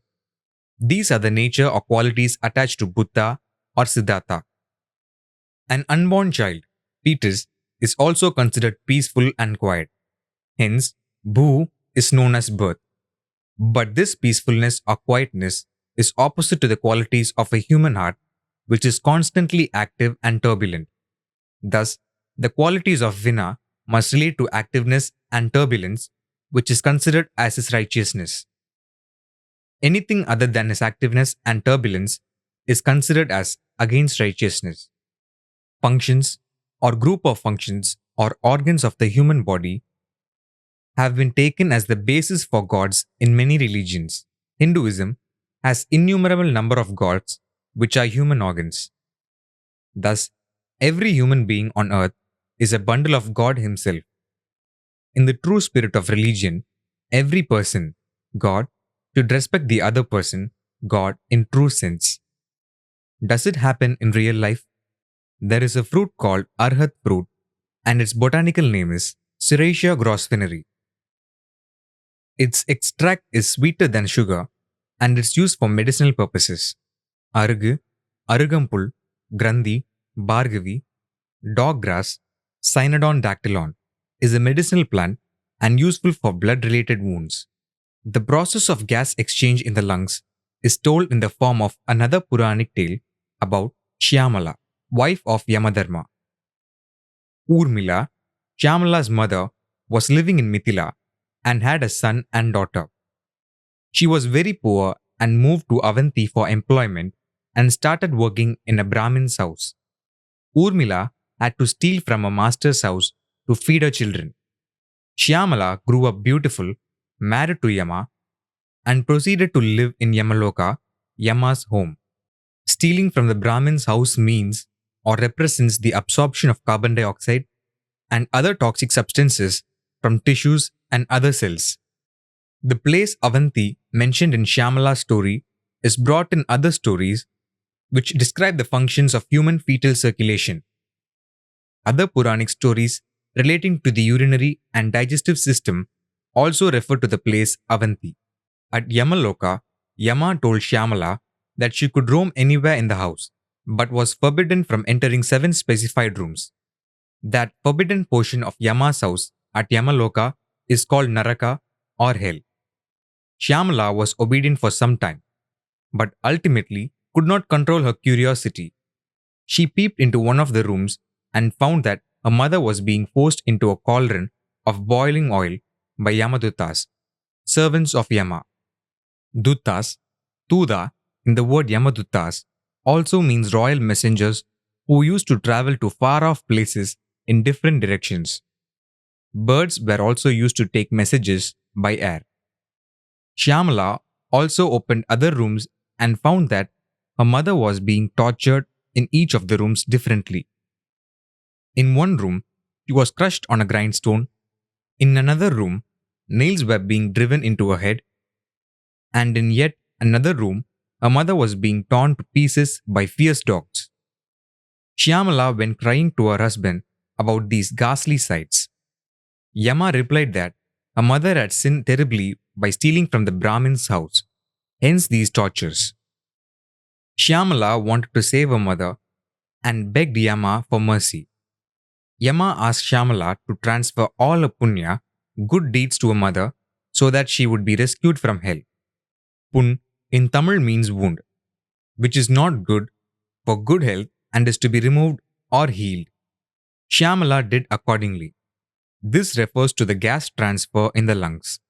These are the nature or qualities attached to Buddha or Siddhartha. An unborn child, fetus, is also considered peaceful and quiet. Hence, Bhu is known as birth. But this peacefulness or quietness is opposite to the qualities of a human heart, which is constantly active and turbulent. Thus, the qualities of Vina must relate to activeness and turbulence, which is considered as his righteousness. Anything other than his activeness and turbulence is considered as against righteousness. Functions or group of functions or organs of the human body have been taken as the basis for gods in many religions. Hinduism has innumerable number of gods which are human organs. Thus, every human being on earth is a bundle of God himself. In the true spirit of religion, every person, God, should respect the other person, God, in true sense. Does it happen in real life? There is a fruit called Arhat fruit and its botanical name is Serratia grosvenori. Its extract is sweeter than sugar and it's used for medicinal purposes. Arugu, Arugampul, Grandi, Bhargavi, doggrass, Cynodon dactylon is a medicinal plant and useful for blood-related wounds. The process of gas exchange in the lungs is told in the form of another Puranic tale about Shyamala, wife of Yamadharma. Urmila, Shyamala's mother, was living in Mithila and had a son and daughter. She was very poor and moved to Avanti for employment and started working in a Brahmin's house. Urmila had to steal from a master's house to feed her children. Shyamala grew up beautiful, married to Yama, and proceeded to live in Yamaloka, Yama's home. Stealing from the Brahmin's house means or represents the absorption of carbon dioxide and other toxic substances from tissues and other cells. The place Avanti mentioned in Shyamala's story is brought in other stories which describe the functions of human fetal circulation. Other Puranic stories relating to the urinary and digestive system also refer to the place Avanti. At Yamaloka, Yama told Shyamala that she could roam anywhere in the house, but was forbidden from entering 7 specified rooms. That forbidden portion of Yama's house at Yamaloka is called Naraka or Hell. Shyamala was obedient for some time, but ultimately could not control her curiosity. She peeped into one of the rooms and found that her mother was being forced into a cauldron of boiling oil by Yamadutas, servants of Yama. Duttas, Tuda, in the word Yamaduttas, also means royal messengers who used to travel to far off places in different directions. Birds were also used to take messages by air. Shyamala also opened other rooms and found that her mother was being tortured in each of the rooms differently. In one room, she was crushed on a grindstone. In another room, nails were being driven into her head. And in yet another room, her mother was being torn to pieces by fierce dogs. Shyamala went crying to her husband about these ghastly sights. Yama replied that her mother had sinned terribly by stealing from the Brahmin's house, hence these tortures. Shyamala wanted to save her mother and begged Yama for mercy. Yama asked Shyamala to transfer all her punya, good deeds, to her mother so that she would be rescued from hell. Pun in Tamil means wound, which is not good for good health and is to be removed or healed. Shyamala did accordingly. This refers to the gas transfer in the lungs.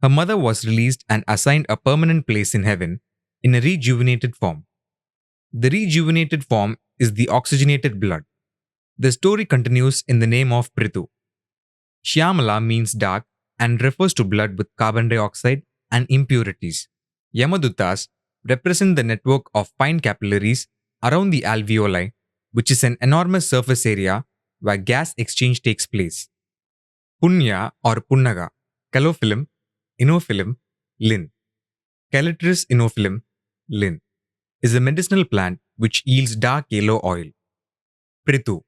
Her mother was released and assigned a permanent place in heaven in a rejuvenated form. The rejuvenated form is the oxygenated blood. The story continues in the name of Prithu. Shyamala means dark and refers to blood with carbon dioxide and impurities. Yamadutas represent the network of fine capillaries around the alveoli, which is an enormous surface area where gas exchange takes place. Punya or Punnaga, calophyllum, inophyllum, lin. Calitris inophyllum, lin, is a medicinal plant which yields dark yellow oil. Prithu.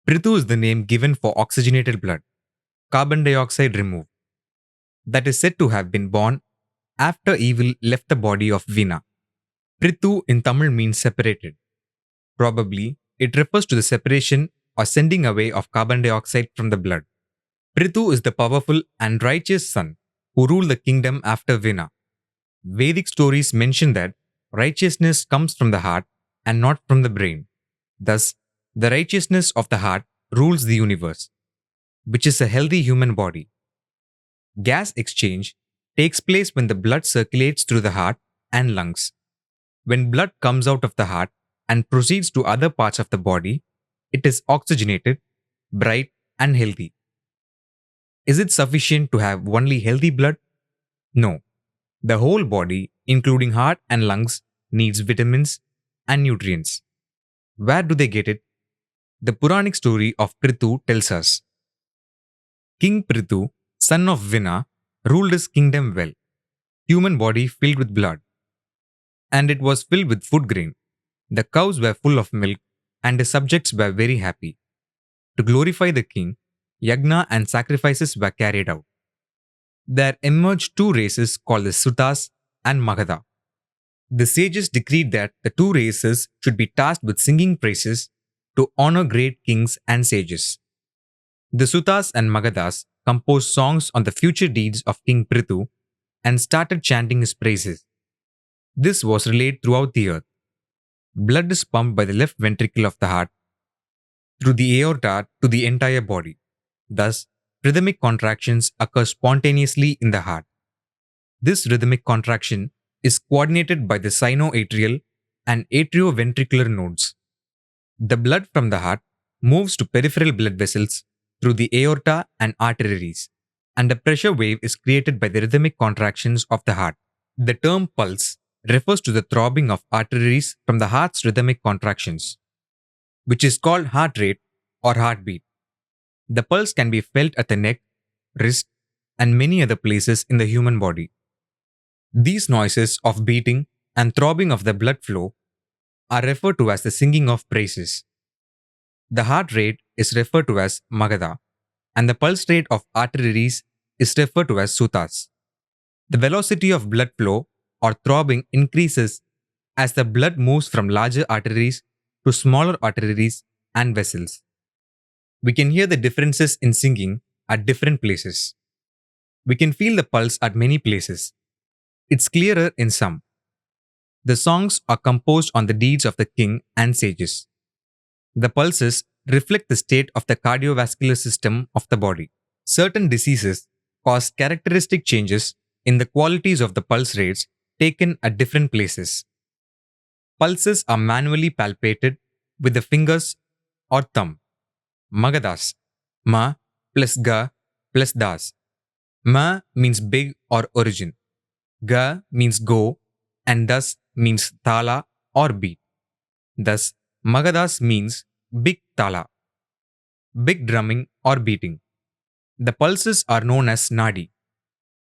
Prithu is the name given for oxygenated blood, carbon dioxide removed, that is said to have been born after evil left the body of Vina. Prithu in Tamil means separated. Probably, it refers to the separation or sending away of carbon dioxide from the blood. Prithu is the powerful and righteous son who ruled the kingdom after Vina. Vedic stories mention that righteousness comes from the heart and not from the brain. Thus, the righteousness of the heart rules the universe, which is a healthy human body. Gas exchange takes place when the blood circulates through the heart and lungs. When blood comes out of the heart and proceeds to other parts of the body, it is oxygenated, bright, and healthy. Is it sufficient to have only healthy blood? No. The whole body, including heart and lungs, needs vitamins and nutrients. Where do they get it? The Puranic story of Prithu tells us. King Prithu, son of Vina, ruled his kingdom well. Human body filled with blood. And it was filled with food grain. The cows were full of milk, and his subjects were very happy. To glorify the king, yagna and sacrifices were carried out. There emerged 2 races called the Sutas and Magadha. The sages decreed that the 2 races should be tasked with singing praises to honor great kings and sages. The Sutas and Magadhas composed songs on the future deeds of King Prithu and started chanting his praises. This was relayed throughout the earth. Blood is pumped by the left ventricle of the heart through the aorta to the entire body. Thus, rhythmic contractions occur spontaneously in the heart. This rhythmic contraction is coordinated by the sinoatrial and atrioventricular nodes. The blood from the heart moves to peripheral blood vessels through the aorta and arteries, and a pressure wave is created by the rhythmic contractions of the heart. The term pulse refers to the throbbing of arteries from the heart's rhythmic contractions, which is called heart rate or heartbeat. The pulse can be felt at the neck, wrist, and many other places in the human body. These noises of beating and throbbing of the blood flow are referred to as the singing of praises. The heart rate is referred to as Magadha, and the pulse rate of arteries is referred to as Sutas. The velocity of blood flow or throbbing increases as the blood moves from larger arteries to smaller arteries and vessels. We can hear the differences in singing at different places. We can feel the pulse at many places. It's clearer in some. The songs are composed on the deeds of the king and sages. The pulses reflect the state of the cardiovascular system of the body. Certain diseases cause characteristic changes in the qualities of the pulse rates taken at different places. Pulses are manually palpated with the fingers or thumb. Magadas. Ma plus ga plus das. Ma means big or origin. Ga means go, and das means thala or beat. Thus, Magadas means big thala, big drumming or beating. The pulses are known as nadi.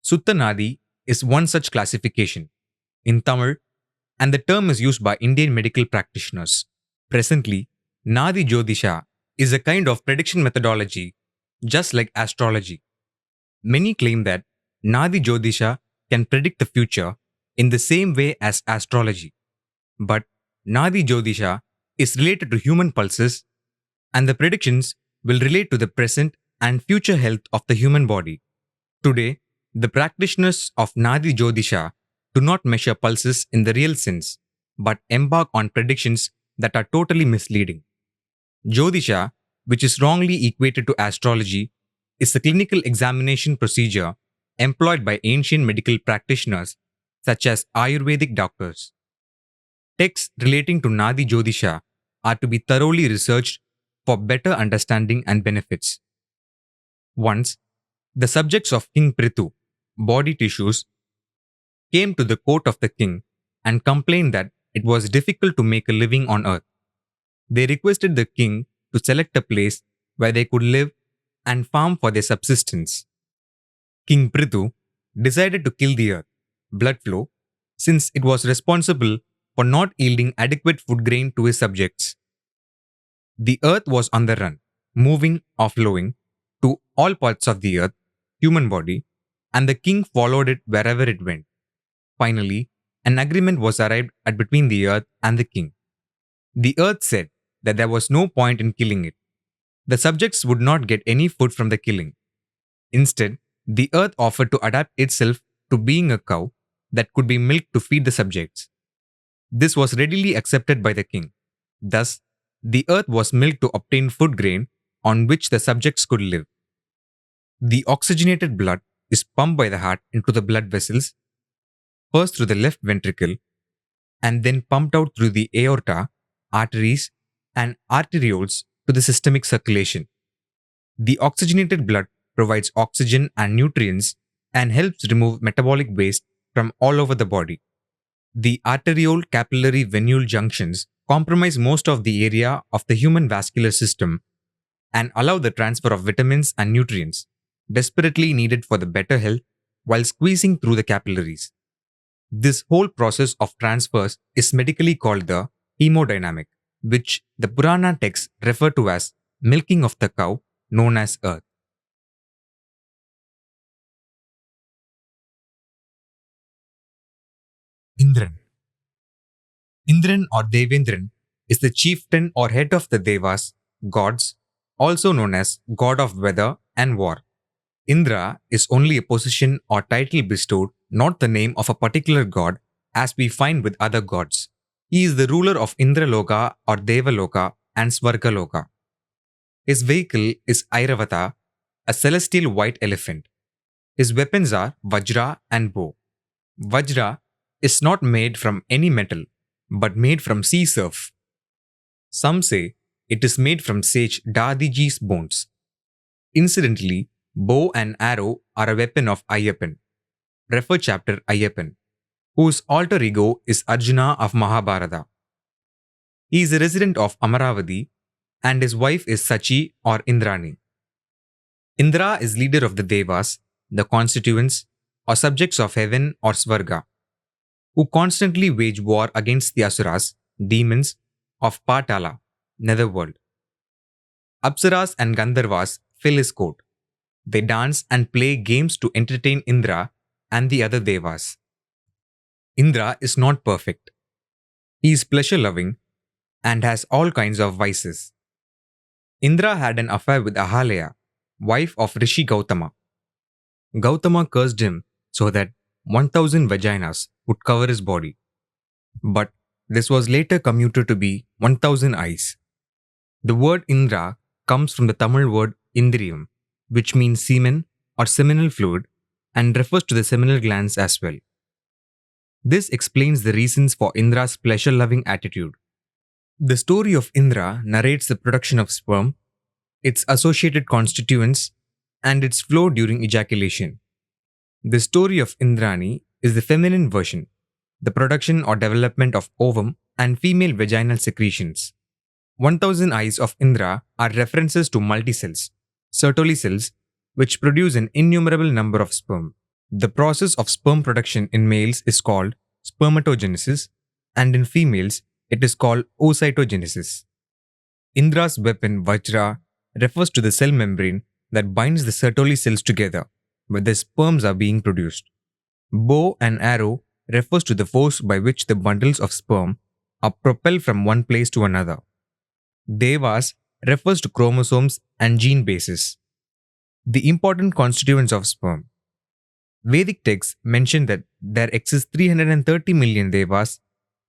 Sutta nadi is one such classification in Tamil, and the term is used by Indian medical practitioners. Presently, Nadi Jyotisha is a kind of prediction methodology, just like astrology. Many claim that Nadi Jyotisha can predict the future in the same way as astrology. But Nadi Jyotisha is related to human pulses, and the predictions will relate to the present and future health of the human body. Today, the practitioners of Nadi Jyotisha do not measure pulses in the real sense, but embark on predictions that are totally misleading. Jyotisha, which is wrongly equated to astrology, is a clinical examination procedure employed by ancient medical practitioners such as Ayurvedic doctors. Texts relating to Nadi Jyotisha are to be thoroughly researched for better understanding and benefits. Once, the subjects of King Prithu, body tissues, came to the court of the king and complained that it was difficult to make a living on earth. They requested the king to select a place where they could live and farm for their subsistence. King Prithu decided to kill the earth, blood flow, since it was responsible for not yielding adequate food grain to his subjects. The earth was on the run, moving or flowing to all parts of the earth, human body, and the king followed it wherever it went. Finally, an agreement was arrived at between the earth and the king. The earth said that there was no point in killing it. The subjects would not get any food from the killing. Instead, the earth offered to adapt itself to being a cow that could be milked to feed the subjects. This was readily accepted by the king. Thus, the earth was milked to obtain food grain on which the subjects could live. The oxygenated blood is pumped by the heart into the blood vessels, first through the left ventricle, and then pumped out through the aorta, arteries, and arterioles to the systemic circulation. The oxygenated blood provides oxygen and nutrients and helps remove metabolic waste from all over the body. The arteriole capillary venule junctions compromise most of the area of the human vascular system and allow the transfer of vitamins and nutrients desperately needed for the better health while squeezing through the capillaries. This whole process of transfers is medically called the hemodynamic, which the Purana texts refer to as milking of the cow, known as earth. Indran. Indran or Devendran is the chieftain or head of the Devas, gods, also known as god of weather and war. Indra is only a position or title bestowed, not the name of a particular god, as we find with other gods. He is the ruler of Indraloka or Devaloka and Svargaloka. His vehicle is Airavata, a celestial white elephant. His weapons are Vajra and bow. Vajra is not made from any metal, but made from sea surf. Some say it is made from sage Dadiji's bones. Incidentally, bow and arrow are a weapon of Ayyappan. Refer chapter Ayyappan, whose alter ego is Arjuna of Mahabharata. He is a resident of Amaravati and his wife is Sachi or Indrani. Indra is leader of the Devas, the constituents or subjects of heaven or Svarga, who constantly wage war against the Asuras, demons of Patala, netherworld. Apsaras and Gandharvas fill his court. They dance and play games to entertain Indra and the other Devas. Indra is not perfect. He is pleasure loving and has all kinds of vices. Indra had an affair with Ahalya, wife of Rishi Gautama. Gautama cursed him so that 1000 vaginas would cover his body. But this was later commuted to be 1000 eyes. The word Indra comes from the Tamil word Indriyam, which means semen or seminal fluid and refers to the seminal glands as well. This explains the reasons for Indra's pleasure loving attitude. The story of Indra narrates the production of sperm, its associated constituents, and its flow during ejaculation. The story of Indrani is the feminine version, the production or development of ovum and female vaginal secretions. 1000 eyes of Indra are references to multicells, Sertoli cells, which produce an innumerable number of sperm. The process of sperm production in males is called spermatogenesis, and in females, it is called oocytogenesis. Indra's weapon Vajra refers to the cell membrane that binds the Sertoli cells together, where the sperms are being produced. Bow and arrow refers to the force by which the bundles of sperm are propelled from one place to another. Devas refers to chromosomes and gene bases, the important constituents of sperm. Vedic texts mention that there exist 330 million devas,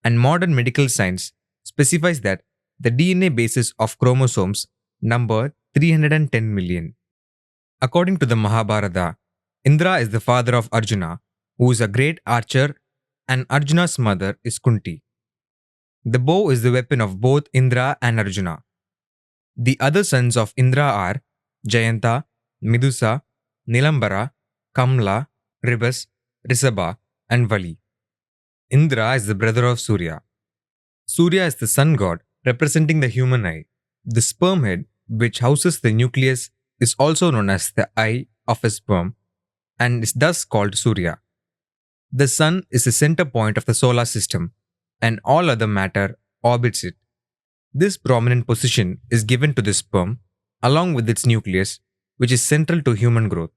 and modern medical science specifies that the DNA basis of chromosomes number 310 million. According to the Mahabharata, Indra is the father of Arjuna, who is a great archer, and Arjuna's mother is Kunti. The bow is the weapon of both Indra and Arjuna. The other sons of Indra are Jayanta, Midusa, Nilambara, Kamla, Ribas, Risabha, and Vali. Indra is the brother of Surya. Surya is the sun god representing the human eye. The sperm head, which houses the nucleus, is also known as the eye of a sperm and is thus called Surya. The sun is the center point of the solar system, and all other matter orbits it. This prominent position is given to the sperm along with its nucleus, which is central to human growth.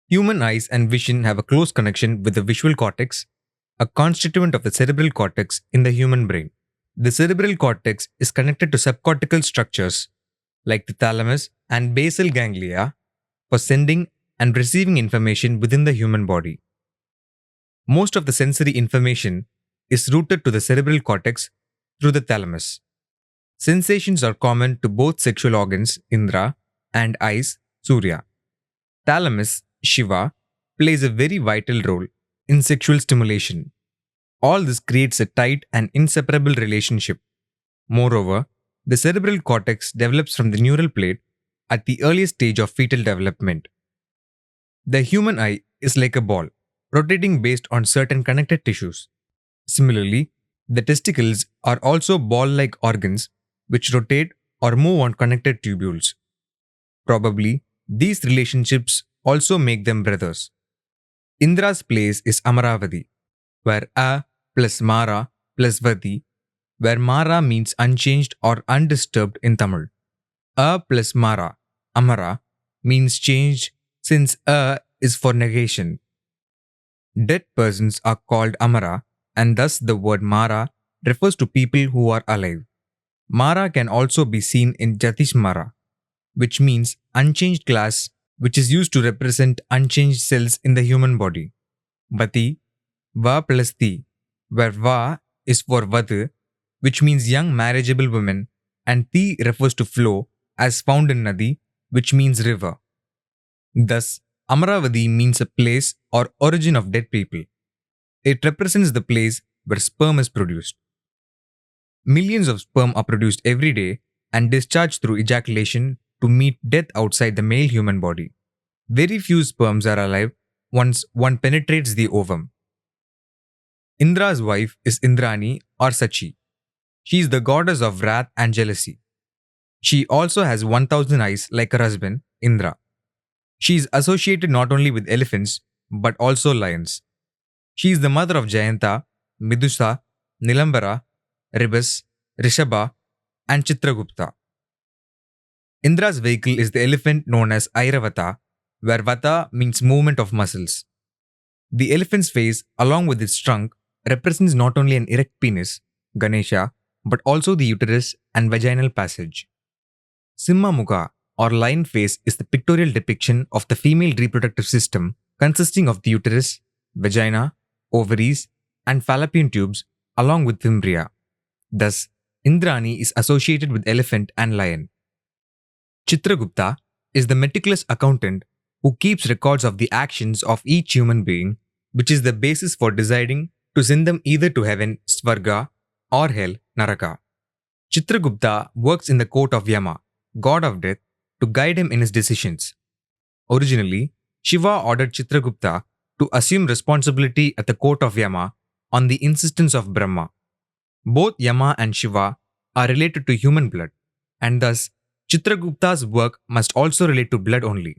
Human eyes and vision have a close connection with the visual cortex, a constituent of the cerebral cortex in the human brain. The cerebral cortex is connected to subcortical structures like the thalamus and basal ganglia for sending and receiving information within the human body. Most of the sensory information is routed to the cerebral cortex through the thalamus. Sensations are common to both sexual organs, Indra, and eyes, Surya. Thalamus, Shiva, plays a very vital role in sexual stimulation. All this creates a tight and inseparable relationship. Moreover, the cerebral cortex develops from the neural plate at the earliest stage of fetal development. The human eye is like a ball, rotating based on certain connected tissues. Similarly, the testicles are also ball-like organs which rotate or move on connected tubules. Probably, these relationships also make them brothers. Indra's place is Amaravati, where A plus Mara plus Vati, where Mara means unchanged or undisturbed in Tamil. A plus Mara, Amara, means changed since A is for negation. Dead persons are called Amara, and thus the word Mara refers to people who are alive. Mara can also be seen in Jatish Mara, which means unchanged glass, which is used to represent unchanged cells in the human body. Vati, Va plus Ti, where Va is for Vadhu, which means young marriageable women, and Ti refers to flow, as found in Nadi, which means river. Thus, Amaravati means a place or origin of dead people. It represents the place where sperm is produced. Millions of sperm are produced every day and discharged through ejaculation to meet death outside the male human body. Very few sperms are alive once one penetrates the ovum. Indra's wife is Indrani or Sachi. She is the goddess of wrath and jealousy. She also has 1000 eyes like her husband, Indra. She is associated not only with elephants but also lions. She is the mother of Jayanta, Midusa, Nilambara, Ribas, Rishabha, and Chitragupta. Indra's vehicle is the elephant known as Airavata, where Vata means movement of muscles. The elephant's face, along with its trunk, represents not only an erect penis, Ganesha, but also the uterus and vaginal passage. Simha Mukha, or lion face, is the pictorial depiction of the female reproductive system consisting of the uterus, vagina, ovaries, and fallopian tubes, along with fimbria. Thus, Indrani is associated with elephant and lion. Chitragupta is the meticulous accountant who keeps records of the actions of each human being, which is the basis for deciding to send them either to heaven, Svarga, or hell, Naraka. Chitragupta works in the court of Yama, god of death, to guide him in his decisions. Originally, Shiva ordered Chitragupta to assume responsibility at the court of Yama on the insistence of Brahma. Both Yama and Shiva are related to human blood, and thus Chitragupta's work must also relate to blood only.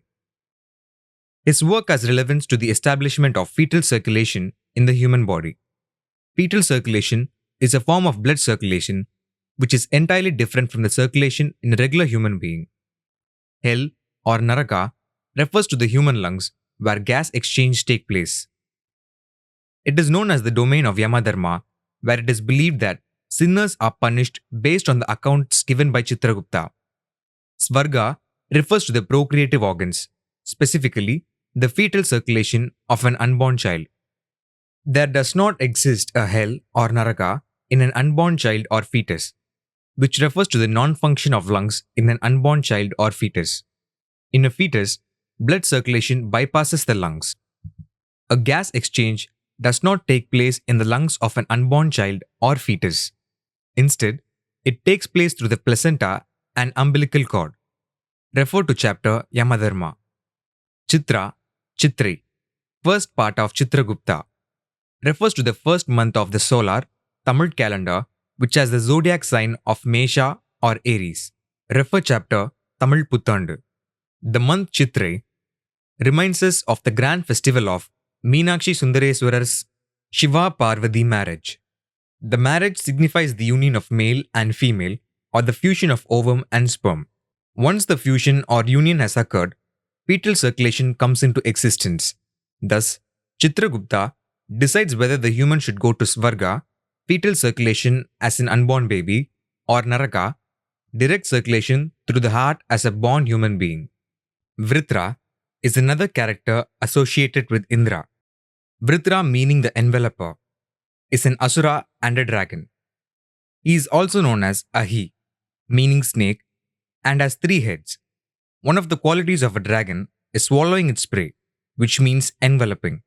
His work has relevance to the establishment of fetal circulation in the human body. Fetal circulation is a form of blood circulation which is entirely different from the circulation in a regular human being. Hell or Naraka refers to the human lungs where gas exchange take place. It is known as the domain of Yamadharma, where it is believed that sinners are punished based on the accounts given by Chitragupta. Svarga refers to the procreative organs, specifically the fetal circulation of an unborn child. There does not exist a hell or Naraka in an unborn child or fetus, which refers to the non-function of lungs in an unborn child or fetus. In a fetus, blood circulation bypasses the lungs. A gas exchange does not take place in the lungs of an unborn child or fetus. Instead, it takes place through the placenta and umbilical cord. Refer to chapter Yamadharma. Chitra, Chitri, first part of Chitragupta, refers to the first month of the solar, Tamil calendar, which has the zodiac sign of Mesha or Aries. Refer chapter Tamil Puthandu. The month Chitrai reminds us of the grand festival of Meenakshi Sundareswarar's Shiva Parvati marriage. The marriage signifies the union of male and female or the fusion of ovum and sperm. Once the fusion or union has occurred, fetal circulation comes into existence. Thus, Chitragupta decides whether the human should go to Svarga, fetal circulation as an unborn baby, or Naraka, direct circulation through the heart as a born human being. Vritra is another character associated with Indra. Vritra, meaning the enveloper, is an asura and a dragon. He is also known as Ahi, meaning snake, and has 3 heads. One of the qualities of a dragon is swallowing its prey, which means enveloping.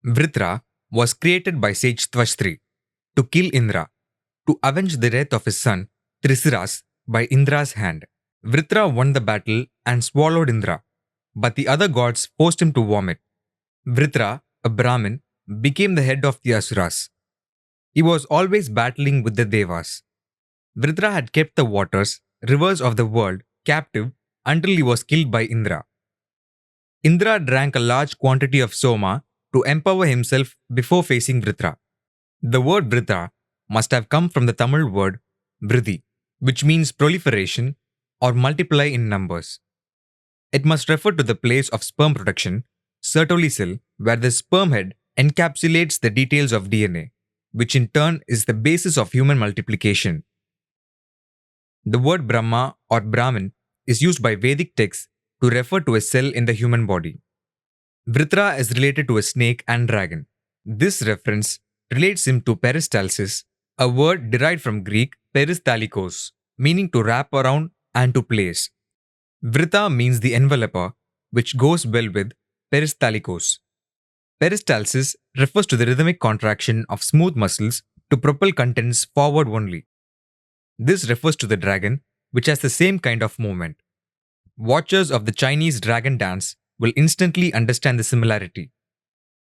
Vritra was created by sage Tvashtri to kill Indra, to avenge the death of his son Trisiras by Indra's hand. Vritra won the battle and swallowed Indra, but the other gods forced him to vomit. Vritra, a Brahmin, became the head of the Asuras. He was always battling with the Devas. Vritra had kept the waters, rivers of the world, captive until he was killed by Indra. Indra drank a large quantity of Soma to empower himself before facing Vritra. The word Vritra must have come from the Tamil word Vriddhi, which means proliferation or multiply in numbers. It must refer to the place of sperm production, Sertoli cell, where the sperm head encapsulates the details of DNA, which in turn is the basis of human multiplication. The word Brahma or Brahmin is used by Vedic texts to refer to a cell in the human body. Vritra is related to a snake and dragon. This reference relates him to peristalsis, a word derived from Greek peristalikos, meaning to wrap around and to place. Vrita means the enveloper, which goes well with peristalikos. Peristalsis refers to the rhythmic contraction of smooth muscles to propel contents forward only. This refers to the dragon, which has the same kind of movement. Watchers of the Chinese dragon dance will instantly understand the similarity.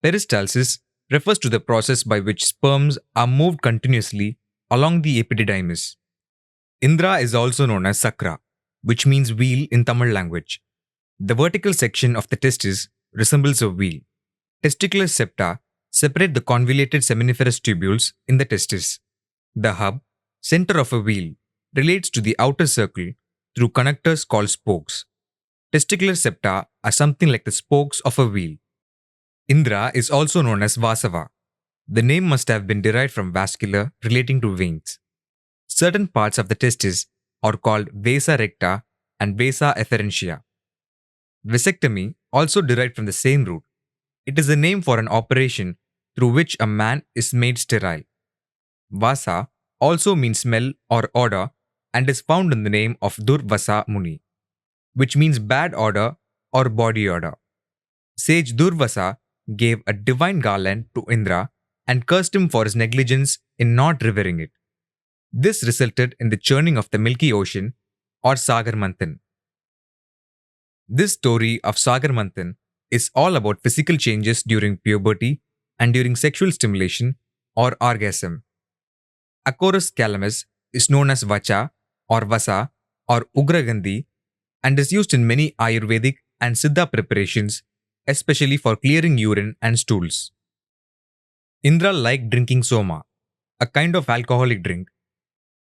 Peristalsis refers to the process by which sperms are moved continuously along the epididymis. Indra is also known as Sakra, which means wheel in Tamil language. The vertical section of the testis resembles a wheel. Testicular septa separate the convoluted seminiferous tubules in the testis. The hub, center of a wheel, relates to the outer circle through connectors called spokes. Testicular septa are something like the spokes of a wheel. Indra is also known as Vasava. The name must have been derived from vascular, relating to veins. Certain parts of the testis are called vasa recta and vasa efferentia. Vasectomy, also derived from the same root. It is a name for an operation through which a man is made sterile. Vasa also means smell or odor and is found in the name of Durvasa Muni, which means bad odor or body odor. Sage Durvasa gave a divine garland to Indra and cursed him for his negligence in not revering it. This resulted in the churning of the Milky Ocean or Sagar Manthan. This story of Sagar Manthan is all about physical changes during puberty and during sexual stimulation or orgasm. Acorus calamus is known as Vacha or Vasa or Ugragandhi and is used in many Ayurvedic and Siddha preparations, especially for clearing urine and stools. Indra liked drinking soma, a kind of alcoholic drink,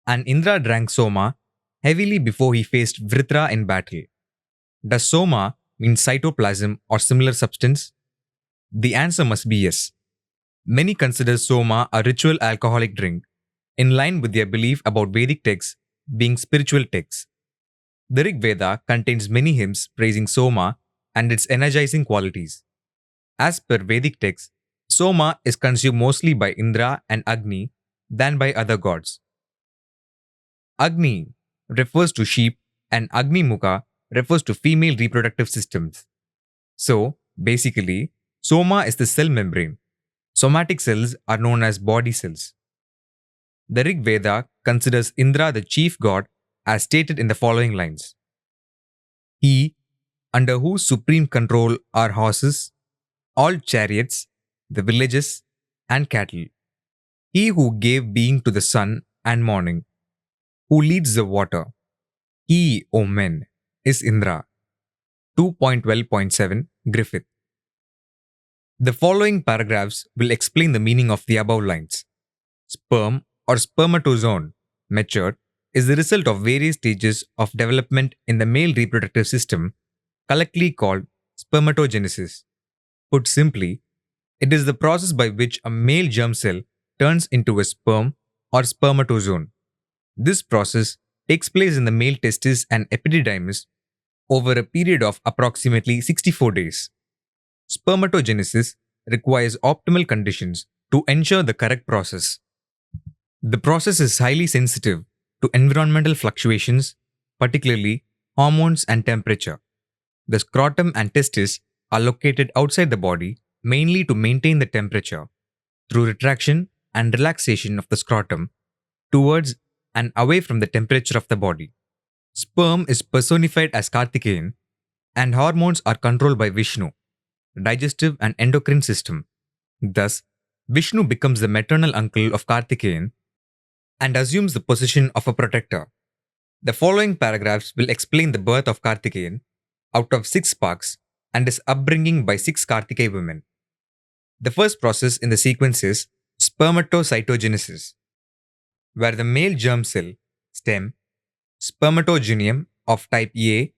and Indra drank soma heavily before he faced Vritra in battle. Does soma mean cytoplasm or similar substance? The answer must be yes. Many consider soma a ritual alcoholic drink, in line with their belief about Vedic texts being spiritual texts. The Rig Veda contains many hymns praising soma and its energizing qualities. As per Vedic texts, soma is consumed mostly by Indra and Agni than by other gods. Agni refers to sheep and Agni Mukha refers to female reproductive systems. So, basically, soma is the cell membrane. Somatic cells are known as body cells. The Rig Veda considers Indra the chief god as stated in the following lines. He, under whose supreme control are horses, all chariots, the villages, and cattle. He who gave being to the sun and morning, who leads the water. He, O men, is Indra. 2.12.7 Griffith. The following paragraphs will explain the meaning of the above lines. Sperm or spermatozoon, matured, is the result of various stages of development in the male reproductive system, collectively called spermatogenesis. Put simply, it is the process by which a male germ cell turns into a sperm or spermatozoon. This process takes place in the male testis and epididymis over a period of approximately 64 days. Spermatogenesis requires optimal conditions to ensure the correct process. The process is highly sensitive to environmental fluctuations, particularly hormones and temperature. The scrotum and testis are located outside the body mainly to maintain the temperature through retraction and relaxation of the scrotum towards and away from the temperature of the body. Sperm is personified as Kartikeyan and hormones are controlled by Vishnu, digestive and endocrine system. Thus, Vishnu becomes the maternal uncle of Kartikeyan and assumes the position of a protector. The following paragraphs will explain the birth of Kartikeyan out of 6 sparks and his upbringing by 6 Kartikeya women. The first process in the sequence is spermatocytogenesis, where the male germ cell, stem, spermatogonium of type A,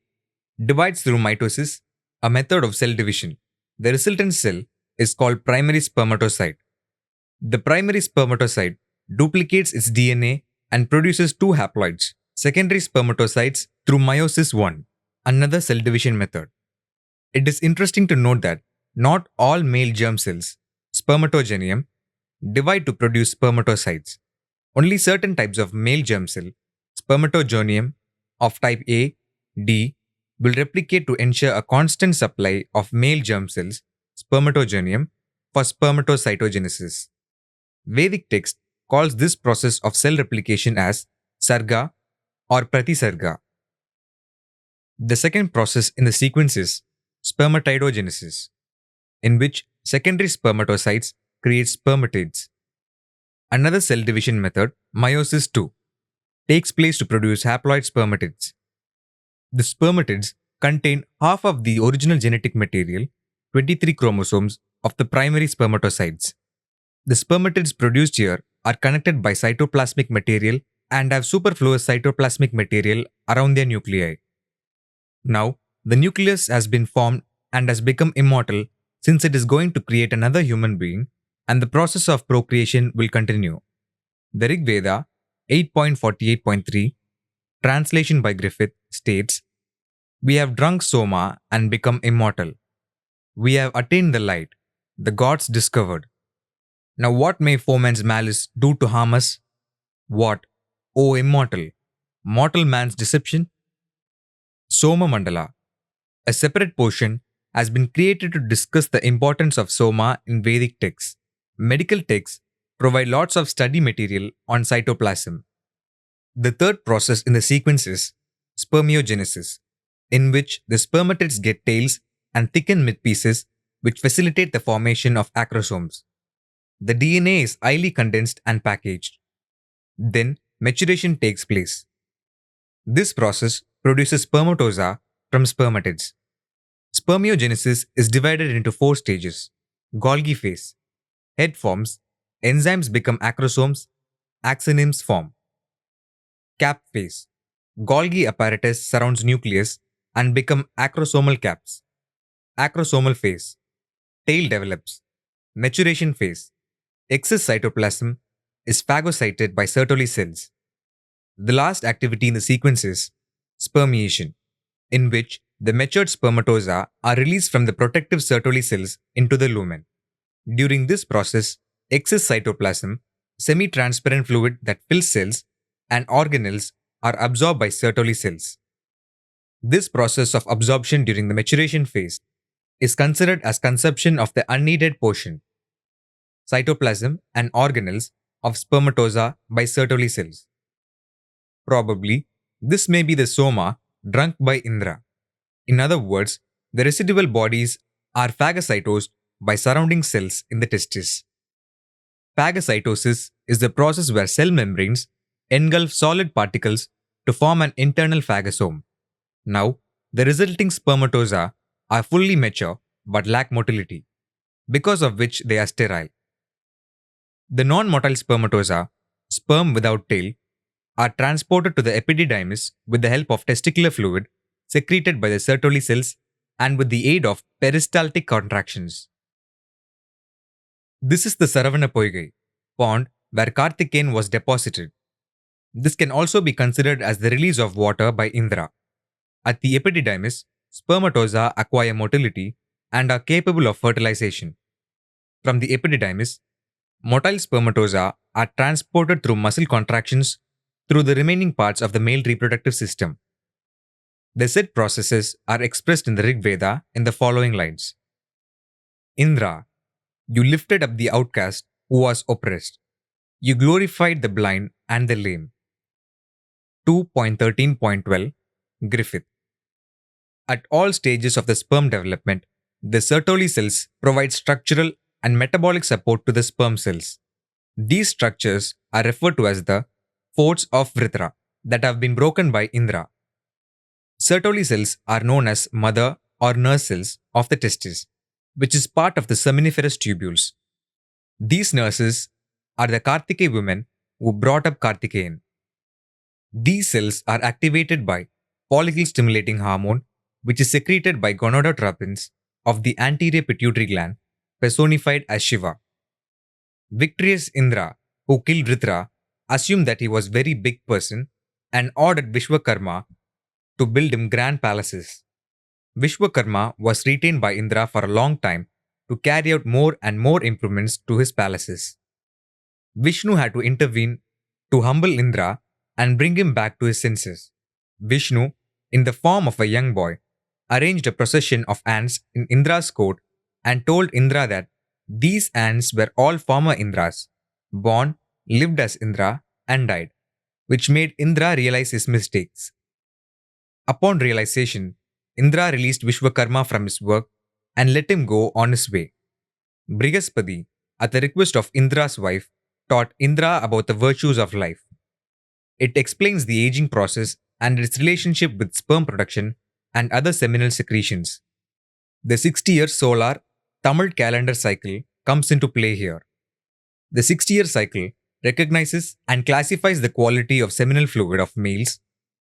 divides through mitosis, a method of cell division. The resultant cell is called primary spermatocyte. The primary spermatocyte duplicates its DNA and produces 2 haploids, secondary spermatocytes, through meiosis I, another cell division method. It is interesting to note that not all male germ cells, spermatogonium, divide to produce spermatocytes. Only certain types of male germ cell, spermatogonium of type A, D, will replicate to ensure a constant supply of male germ cells, spermatogonium, for spermatocytogenesis. Vedic text calls this process of cell replication as sarga or pratisarga. The second process in the sequence is spermatidogenesis, in which secondary spermatocytes create spermatids. Another cell division method, meiosis II, takes place to produce haploid spermatids. The spermatids contain half of the original genetic material, 23 chromosomes, of the primary spermatocytes. The spermatids produced here are connected by cytoplasmic material and have superfluous cytoplasmic material around their nuclei. Now, the nucleus has been formed and has become immortal since it is going to create another human being, and the process of procreation will continue. The Rig Veda 8.48.3, translation by Griffith, states, "We have drunk Soma and become immortal. We have attained the light. The gods discovered. Now what may foeman's malice do to harm us? What, O immortal, mortal man's deception?" Soma Mandala, a separate portion, has been created to discuss the importance of Soma in Vedic texts. Medical texts provide lots of study material on cytoplasm. The third process in the sequence is spermiogenesis, in which the spermatids get tails and thicken midpieces which facilitate the formation of acrosomes. The DNA is highly condensed and packaged. Then maturation takes place. This process produces spermatozoa from spermatids. Spermiogenesis is divided into 4 stages. Golgi phase. Head forms, enzymes become acrosomes, axonyms form. Cap phase. Golgi apparatus surrounds nucleus and become acrosomal caps. Acrosomal phase. Tail develops. Maturation phase. Excess cytoplasm is phagocyted by Sertoli cells. The last activity in the sequence is spermiation, in which the matured spermatozoa are released from the protective Sertoli cells into the lumen. During this process, excess cytoplasm, semi-transparent fluid that fills cells, and organelles are absorbed by Sertoli cells. This process of absorption during the maturation phase is considered as consumption of the unneeded portion, cytoplasm and organelles of spermatozoa by Sertoli cells. Probably, this may be the soma drunk by Indra. In other words, the residual bodies are phagocytosed by surrounding cells in the testis. Phagocytosis is the process where cell membranes engulf solid particles to form an internal phagosome. Now, the resulting spermatozoa are fully mature but lack motility, because of which they are sterile. The non-motile spermatozoa, sperm without tail, are transported to the epididymis with the help of testicular fluid secreted by the Sertoli cells and with the aid of peristaltic contractions. This is the Saravana Poigai, pond where Karthikeyan was deposited. This can also be considered as the release of water by Indra. At the epididymis, spermatozoa acquire motility and are capable of fertilization. From the epididymis, motile spermatozoa are transported through muscle contractions through the remaining parts of the male reproductive system. The said processes are expressed in the Rig Veda in the following lines. Indra, you lifted up the outcast who was oppressed. You glorified the blind and the lame. 2.13.12 Griffith. At all stages of the sperm development, the Sertoli cells provide structural and metabolic support to the sperm cells. These structures are referred to as the forts of Vritra that have been broken by Indra. Sertoli cells are known as mother or nurse cells of the testis, which is part of the seminiferous tubules. These nurses are the Kartikeya women who brought up Kartikeyan. These cells are activated by follicle stimulating hormone, which is secreted by gonadotropins of the anterior pituitary gland, personified as Shiva. Victorious Indra, who killed Vritra, assumed that he was a very big person and ordered Vishwakarma to build him grand palaces. Vishwakarma was retained by Indra for a long time to carry out more and more improvements to his palaces. Vishnu had to intervene to humble Indra and bring him back to his senses. Vishnu, in the form of a young boy, arranged a procession of ants in Indra's court and told Indra that these ants were all former Indras, born, lived as Indra, and died, which made Indra realize his mistakes. Upon realization, Indra released Vishwakarma from his work and let him go on his way. Brihaspati, at the request of Indra's wife, taught Indra about the virtues of life. It explains the aging process and its relationship with sperm production and other seminal secretions. The 60-year solar Tamil calendar cycle comes into play here. The 60-year cycle recognizes and classifies the quality of seminal fluid of males,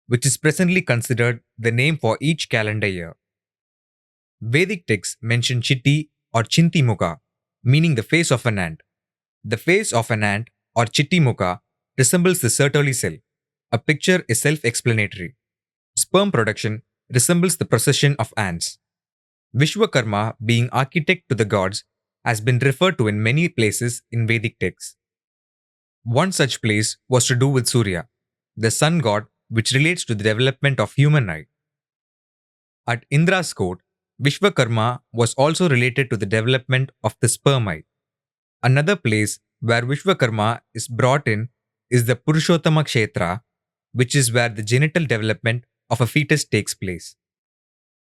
which is presently considered the name for each calendar year. Vedic texts mention Chitti or Chinti Mukha, meaning the face of an ant. The face of an ant or Chitti Mukha resembles the Sertoli cell. A picture is self-explanatory. Sperm production resembles the procession of ants. Vishwakarma, being architect to the gods, has been referred to in many places in Vedic texts. One such place was to do with Surya, the sun god, which relates to the development of human eye. At Indra's court, Vishwakarma was also related to the development of the sperm eye. Another place where Vishwakarma is brought in is the Purushottama Kshetra, which is where the genital development of a fetus takes place.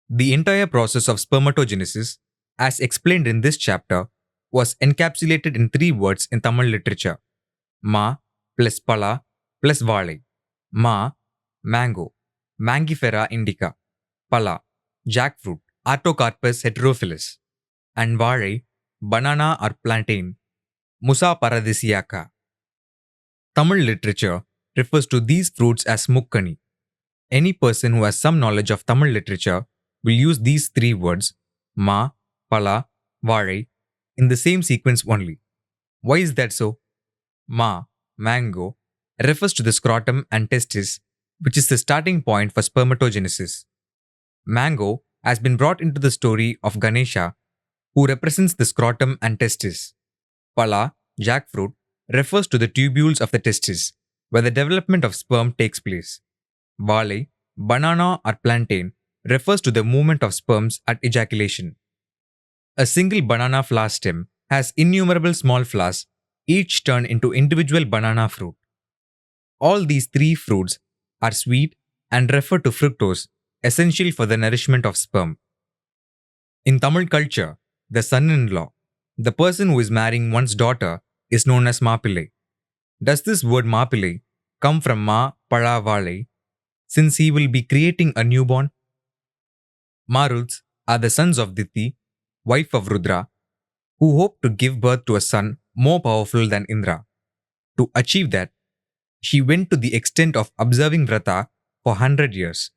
The entire process of spermatogenesis, as explained in this chapter, was encapsulated in three words in Tamil literature: Ma plus Pala plus Vale. Ma, mango, Mangifera indica. Pala, jackfruit, Artocarpus heterophyllus. And Vale, banana or plantain, Musa paradisiaca. Tamil literature refers to these fruits as mukkani. Any person who has some knowledge of Tamil literature will use these three words, Ma, Pala, Vale, in the same sequence only. Why is that so? Ma, mango, refers to the scrotum and testis, which is the starting point for spermatogenesis. Mango has been brought into the story of Ganesha, who represents the scrotum and testis. Pala, jackfruit, refers to the tubules of the testis, where the development of sperm takes place. Vale, banana or plantain, refers to the movement of sperms at ejaculation. A single banana flower stem has innumerable small flowers, each turned into individual banana fruit. All these three fruits are sweet and refer to fructose, essential for the nourishment of sperm. In Tamil culture, the son-in-law, the person who is marrying one's daughter, is known as Maapillai. Does this word Maapillai come from Ma Pala Vale, since he will be creating a newborn? Maruds are the sons of Diti, wife of Rudra, who hoped to give birth to a son more powerful than Indra. To achieve that, she went to the extent of observing Vrata for 100 years.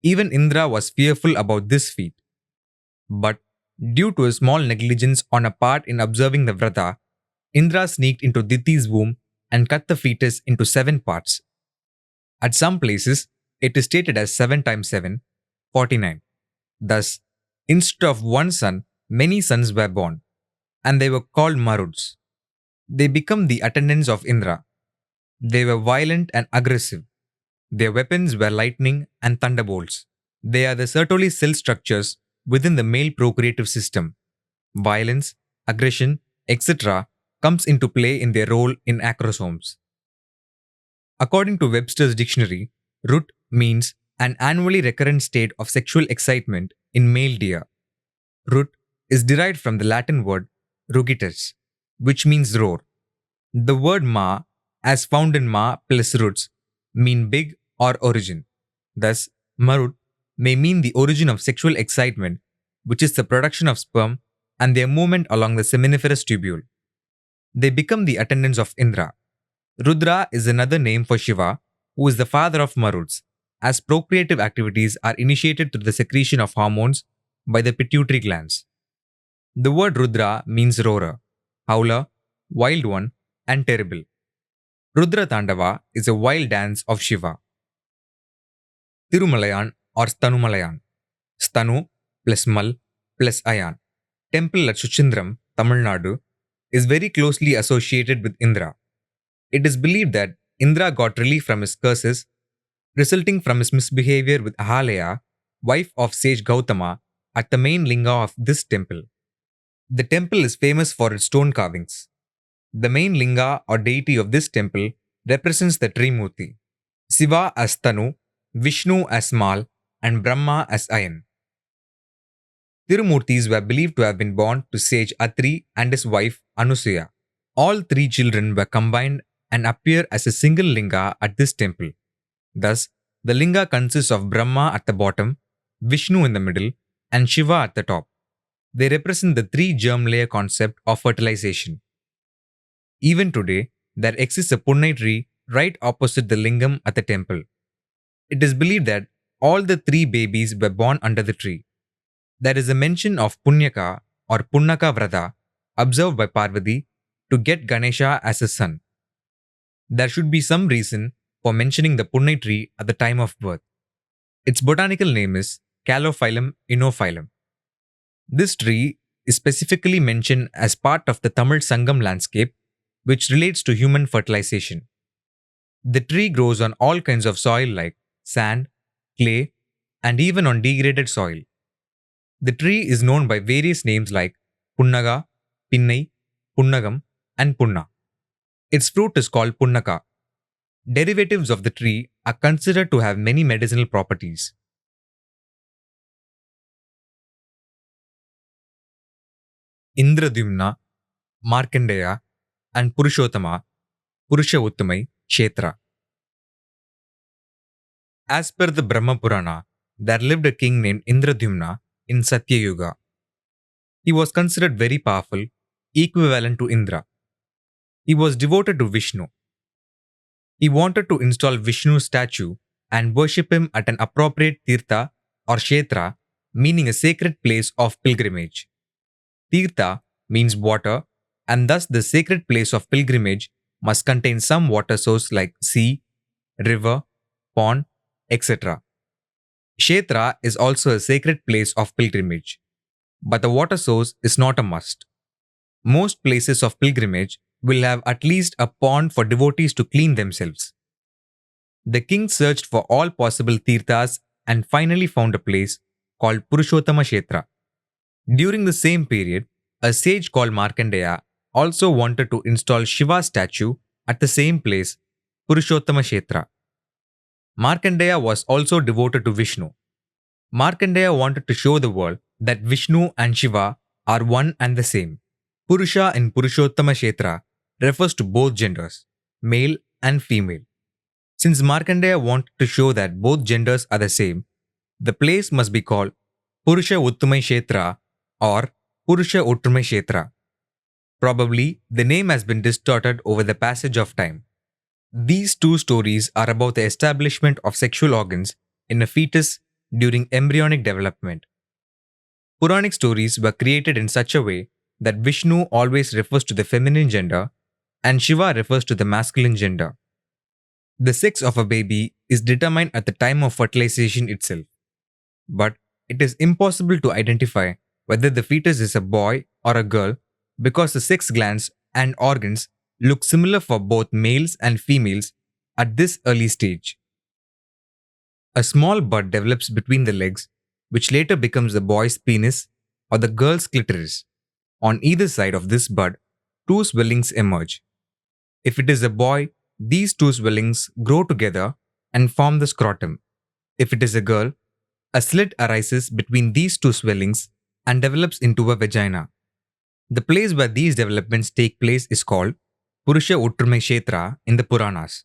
Even Indra was fearful about this feat. But due to a small negligence on a part in observing the Vrata, Indra sneaked into Diti's womb and cut the fetus into 7 parts. At some places, it is stated as 7 times 7, 49. Thus, instead of one son, many sons were born, and they were called Maruds. They became the attendants of Indra. They were violent and aggressive. Their weapons were lightning and thunderbolts. They are the Sertoli cell structures within the male procreative system. Violence, aggression, etc. comes into play in their role in acrosomes. According to Webster's dictionary, rut means an annually recurrent state of sexual excitement in male deer. Rut is derived from the Latin word rugitus, which means roar. The word ma, as found in ma plus ruts, mean big or origin. Thus, marut may mean the origin of sexual excitement, which is the production of sperm and their movement along the seminiferous tubule. They become the attendants of Indra. Rudra is another name for Shiva, who is the father of Maruds, as procreative activities are initiated through the secretion of hormones by the pituitary glands. The word Rudra means roarer, howler, wild one, and terrible. Rudra Tandava is a wild dance of Shiva. Tirumalayan or Stanumalayan. Stanu plus Mal plus Ayan. Temple at Suchindram, Tamil Nadu, is very closely associated with Indra. It is believed that Indra got relief from his curses resulting from his misbehavior with Ahalaya, wife of sage Gautama, at the main linga of this temple. The temple is famous for its stone carvings. The main linga or deity of this temple represents the Trimurti: Shiva as Tanu, Vishnu as Mal, and Brahma as Ayan. Tirumurtis were believed to have been born to sage Atri and his wife Anusuya. All 3 children were combined and appear as a single linga at this temple. Thus, the linga consists of Brahma at the bottom, Vishnu in the middle, and Shiva at the top. They represent the three germ layer concept of fertilization. Even today, there exists a Punnai tree right opposite the lingam at the temple. It is believed that all the three babies were born under the tree. There is a mention of Punyaka or Punnaka Vrata observed by Parvati to get Ganesha as a son. There should be some reason for mentioning the Punnai tree at the time of birth. Its botanical name is Calophyllum inophyllum. This tree is specifically mentioned as part of the Tamil Sangam landscape, which relates to human fertilization. The tree grows on all kinds of soil like sand, clay, and even on degraded soil. The tree is known by various names like Punnaga, Pinnai, Punnagam, and Punna. Its fruit is called Punnaka. Derivatives of the tree are considered to have many medicinal properties. Indradyumna, Markandeya, and Purushottama, Purusha Uttamai, Kshetra. As per the Brahma Purana, there lived a king named Indradyumna in Satyayuga. He was considered very powerful, equivalent to Indra. He was devoted to Vishnu. He wanted to install Vishnu's statue and worship him at an appropriate tirtha or kshetra, meaning a sacred place of pilgrimage. Tirtha means water, and thus the sacred place of pilgrimage must contain some water source like sea, river, pond, etc. Kshetra is also a sacred place of pilgrimage, but the water source is not a must. Most places of pilgrimage will have at least a pond for devotees to clean themselves. The king searched for all possible tirthas and finally found a place called Purushottama Kshetra. During the same period, a sage called Markandeya also wanted to install Shiva's statue at the same place, Purushottama Kshetra. Markandeya was also devoted to Vishnu. Markandeya wanted to show the world that Vishnu and Shiva are one and the same. Purusha in Purushottama Kshetra refers to both genders, male and female. Since Markandeya wanted to show that both genders are the same, the place must be called Purusha Uttamai Kshetra or Purusha Uttamai Kshetra. Probably the name has been distorted over the passage of time. These two stories are about the establishment of sexual organs in a fetus during embryonic development. Puranic stories were created in such a way that Vishnu always refers to the feminine gender and Shiva refers to the masculine gender. The sex of a baby is determined at the time of fertilization itself, but it is impossible to identify whether the fetus is a boy or a girl because the sex glands and organs look similar for both males and females at this early stage. A small bud develops between the legs, which later becomes the boy's penis or the girl's clitoris. On either side of this bud, two swellings emerge. If it is a boy, these two swellings grow together and form the scrotum. If it is a girl, a slit arises between these two swellings and develops into a vagina. The place where these developments take place is called Purusha Uttamai Kshetra in the Puranas.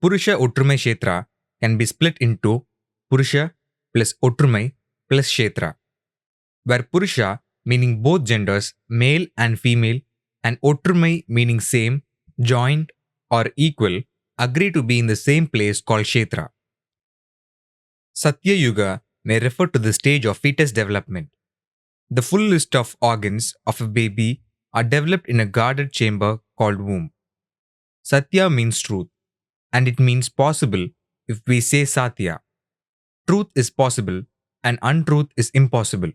Purusha Uttamai Kshetra can be split into Purusha plus Uttamai plus Kshetra, where Purusha meaning both genders, male and female, and Uttamai meaning same, joint, or equal, agree to be in the same place called Kshetra. Satya Yuga may refer to the stage of fetus development. The full list of organs of a baby are developed in a guarded chamber called womb. Satya means truth, and it means possible if we say saaththiya. Truth is possible and untruth is impossible.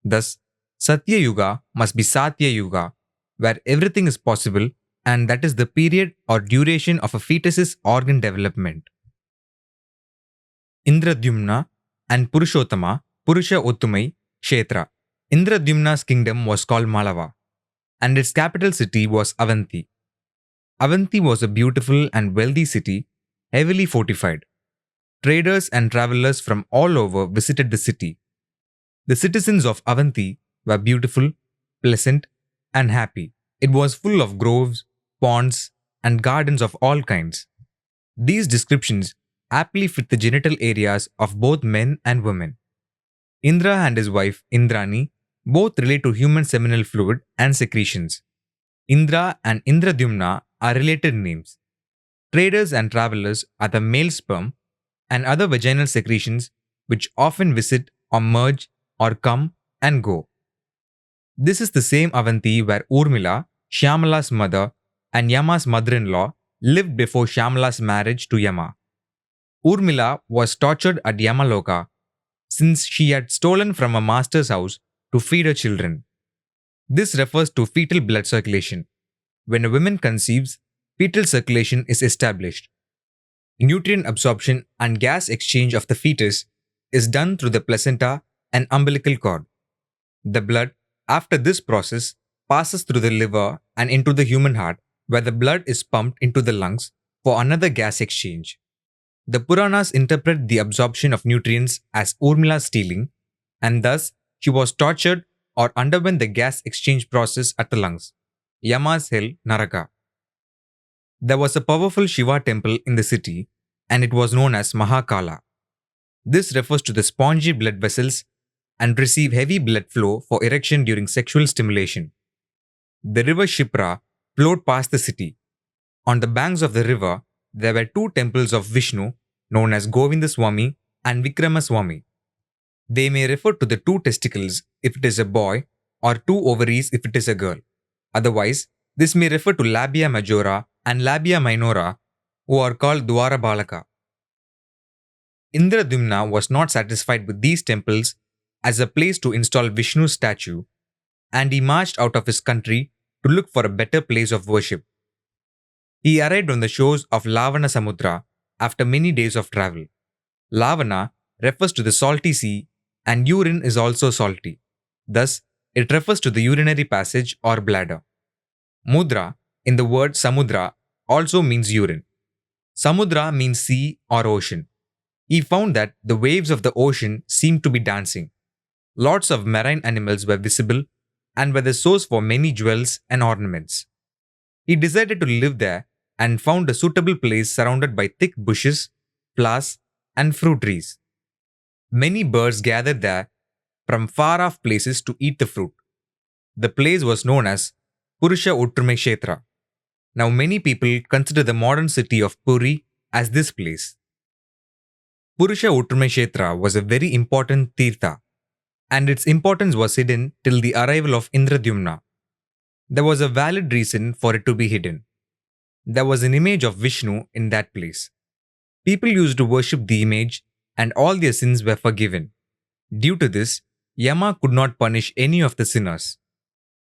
Thus, Satya Yuga must be Sathya Yuga, where everything is possible, and that is the period or duration of a fetus's organ development. Indradyumna and Purushottama, Purusha Uttamai, Kshetra. Indradyumna's kingdom was called Malava, and its capital city was Avanti. Avanti was a beautiful and wealthy city, heavily fortified. Traders and travelers from all over visited the city. The citizens of Avanti were beautiful, pleasant, and happy. It was full of groves, ponds, and gardens of all kinds. These descriptions aptly fit the genital areas of both men and women. Indra and his wife Indrani both relate to human seminal fluid and secretions. Indra and Indradyumna are related names. Traders and travelers are the male sperm and other vaginal secretions which often visit or merge or come and go. This is the same Avanti where Urmila, Shyamala's mother, and Yama's mother in law lived before Shyamala's marriage to Yama. Urmila was tortured at Yamaloka since she had stolen from a master's house to feed her children. This refers to fetal blood circulation. When a woman conceives, fetal circulation is established. Nutrient absorption and gas exchange of the fetus is done through the placenta and umbilical cord. The blood, after this process, passes through the liver and into the human heart, where the blood is pumped into the lungs for another gas exchange. The Puranas interpret the absorption of nutrients as Urmila's stealing, and thus she was tortured or underwent the gas exchange process at the lungs. Yama's hell, Naraka. There was a powerful Shiva temple in the city, and it was known as Mahakala. This refers to the spongy blood vessels and receive heavy blood flow for erection during sexual stimulation. The river Shipra flowed past the city. On the banks of the river, there were two temples of Vishnu known as Govindaswamy and Vikramaswamy. They may refer to the two testicles if it is a boy or two ovaries if it is a girl. Otherwise, this may refer to labia majora and labia minora, who are called Dwara Balaka. Indradyumna was not satisfied with these temples as a place to install Vishnu's statue, and he marched out of his country to look for a better place of worship. He arrived on the shores of Lavana Samudra after many days of travel. Lavana refers to the salty sea, and urine is also salty. Thus, it refers to the urinary passage or bladder. Mudra in the word Samudra also means urine. Samudra means sea or ocean. He found that the waves of the ocean seemed to be dancing. Lots of marine animals were visible and were the source for many jewels and ornaments. He decided to live there and found a suitable place surrounded by thick bushes, flowers, and fruit trees. Many birds gathered there from far off places to eat the fruit. The place was known as Purusha Utrume Kshetra. Now, many people consider the modern city of Puri as this place. Purusha Utrume Kshetra was a very important tirtha, and its importance was hidden till the arrival of Indradyumna. There was a valid reason for it to be hidden. There was an image of Vishnu in that place. People used to worship the image, and all their sins were forgiven. Due to this, Yama could not punish any of the sinners.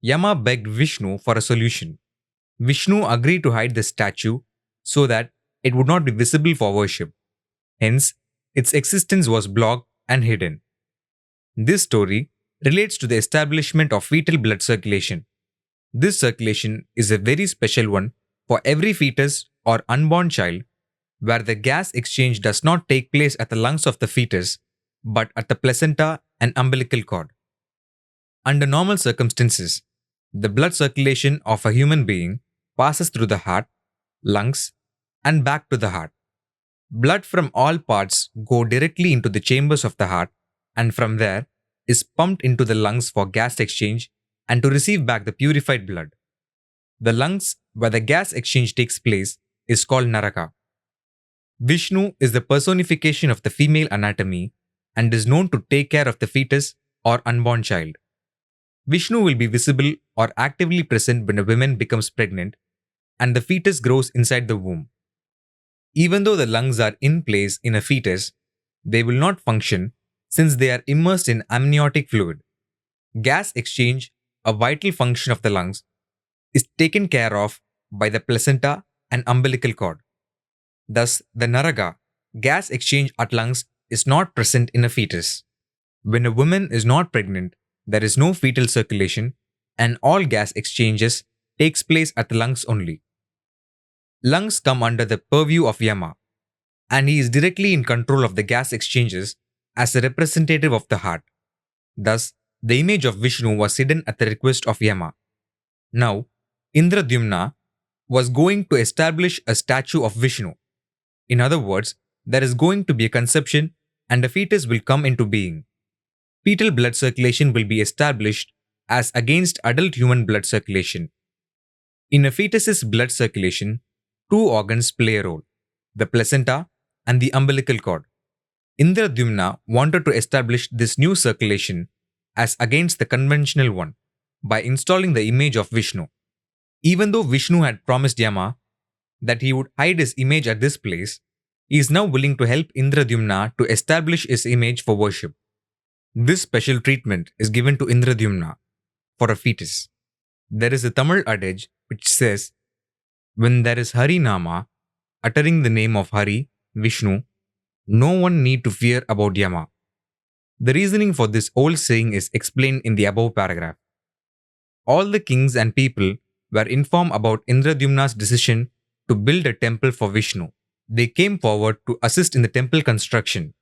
Yama begged Vishnu for a solution. Vishnu agreed to hide the statue so that it would not be visible for worship. Hence, its existence was blocked and hidden. This story relates to the establishment of fetal blood circulation. This circulation is a very special one for every fetus or unborn child, where the gas exchange does not take place at the lungs of the fetus but at the placenta and umbilical cord. Under normal circumstances, the blood circulation of a human being passes through the heart, lungs, and back to the heart. Blood from all parts go directly into the chambers of the heart, and from there is pumped into the lungs for gas exchange and to receive back the purified blood. The lungs where the gas exchange takes place is called Naraka. Vishnu is the personification of the female anatomy and is known to take care of the fetus or unborn child. Vishnu will be visible or actively present when a woman becomes pregnant and the fetus grows inside the womb. Even though the lungs are in place in a fetus, they will not function since they are immersed in amniotic fluid. Gas exchange, a vital function of the lungs, is taken care of by the placenta and umbilical cord. Thus, the Naraga, gas exchange at lungs, is not present in a fetus. When a woman is not pregnant, there is no fetal circulation and all gas exchanges takes place at the lungs only. Lungs come under the purview of Yama, and he is directly in control of the gas exchanges as a representative of the heart. Thus, the image of Vishnu was hidden at the request of Yama. Now, Indradyumna was going to establish a statue of Vishnu. In other words, there is going to be a conception and a fetus will come into being. Fetal blood circulation will be established as against adult human blood circulation. In a fetus's blood circulation, two organs play a role: the placenta and the umbilical cord. Indradyumna wanted to establish this new circulation as against the conventional one by installing the image of Vishnu. Even though Vishnu had promised Yama that he would hide his image at this place, he is now willing to help Indradyumna to establish his image for worship. This special treatment is given to Indradyumna for a fetus. There is a Tamil adage which says, when there is Hari Nama, uttering the name of Hari, Vishnu, no one need to fear about Yama. The reasoning for this old saying is explained in the above paragraph. All the kings and people were informed about Indradyumna's decision to build a temple for Vishnu. They came forward to assist in the temple construction.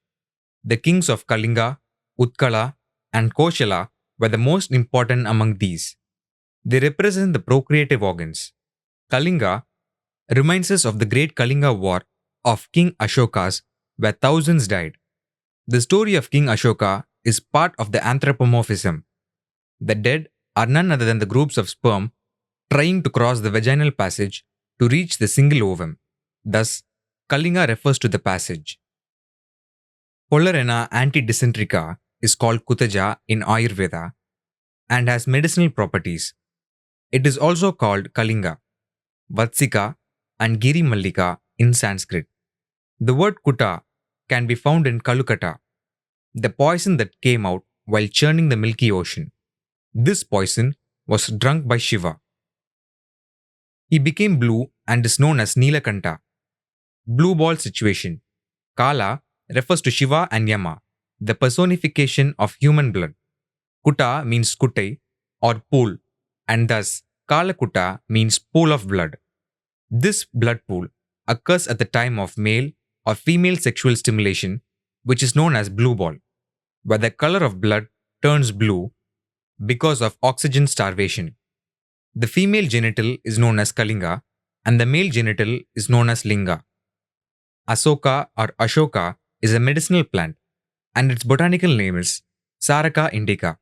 The kings of Kalinga, Utkala, and Koshala were the most important among these. They represent the procreative organs. Kalinga reminds us of the great Kalinga war of King Ashoka's, where thousands died. The story of King Ashoka is part of the anthropomorphism. The dead are none other than the groups of sperm trying to cross the vaginal passage to reach the single ovum. Thus, Kalinga refers to the passage. Polarena antidysenterica is called Kutaja in Ayurveda and has medicinal properties. It is also called Kalinga, Vatsika, and Giri Mallika in Sanskrit. The word Kuta can be found in Kalukata, the poison that came out while churning the Milky Ocean. This poison was drunk by Shiva. He became blue and is known as Nilakanta. Blue ball situation. Kala refers to Shiva and Yama, the personification of human blood. Kuta means kutai or pool, and thus Kalakuta means pool of blood. This blood pool occurs at the time of male or female sexual stimulation, which is known as blue ball, where the color of blood turns blue because of oxygen starvation. The female genital is known as Kalinga and the male genital is known as Linga. Asoka or Ashoka is a medicinal plant and its botanical name is Saraka indica.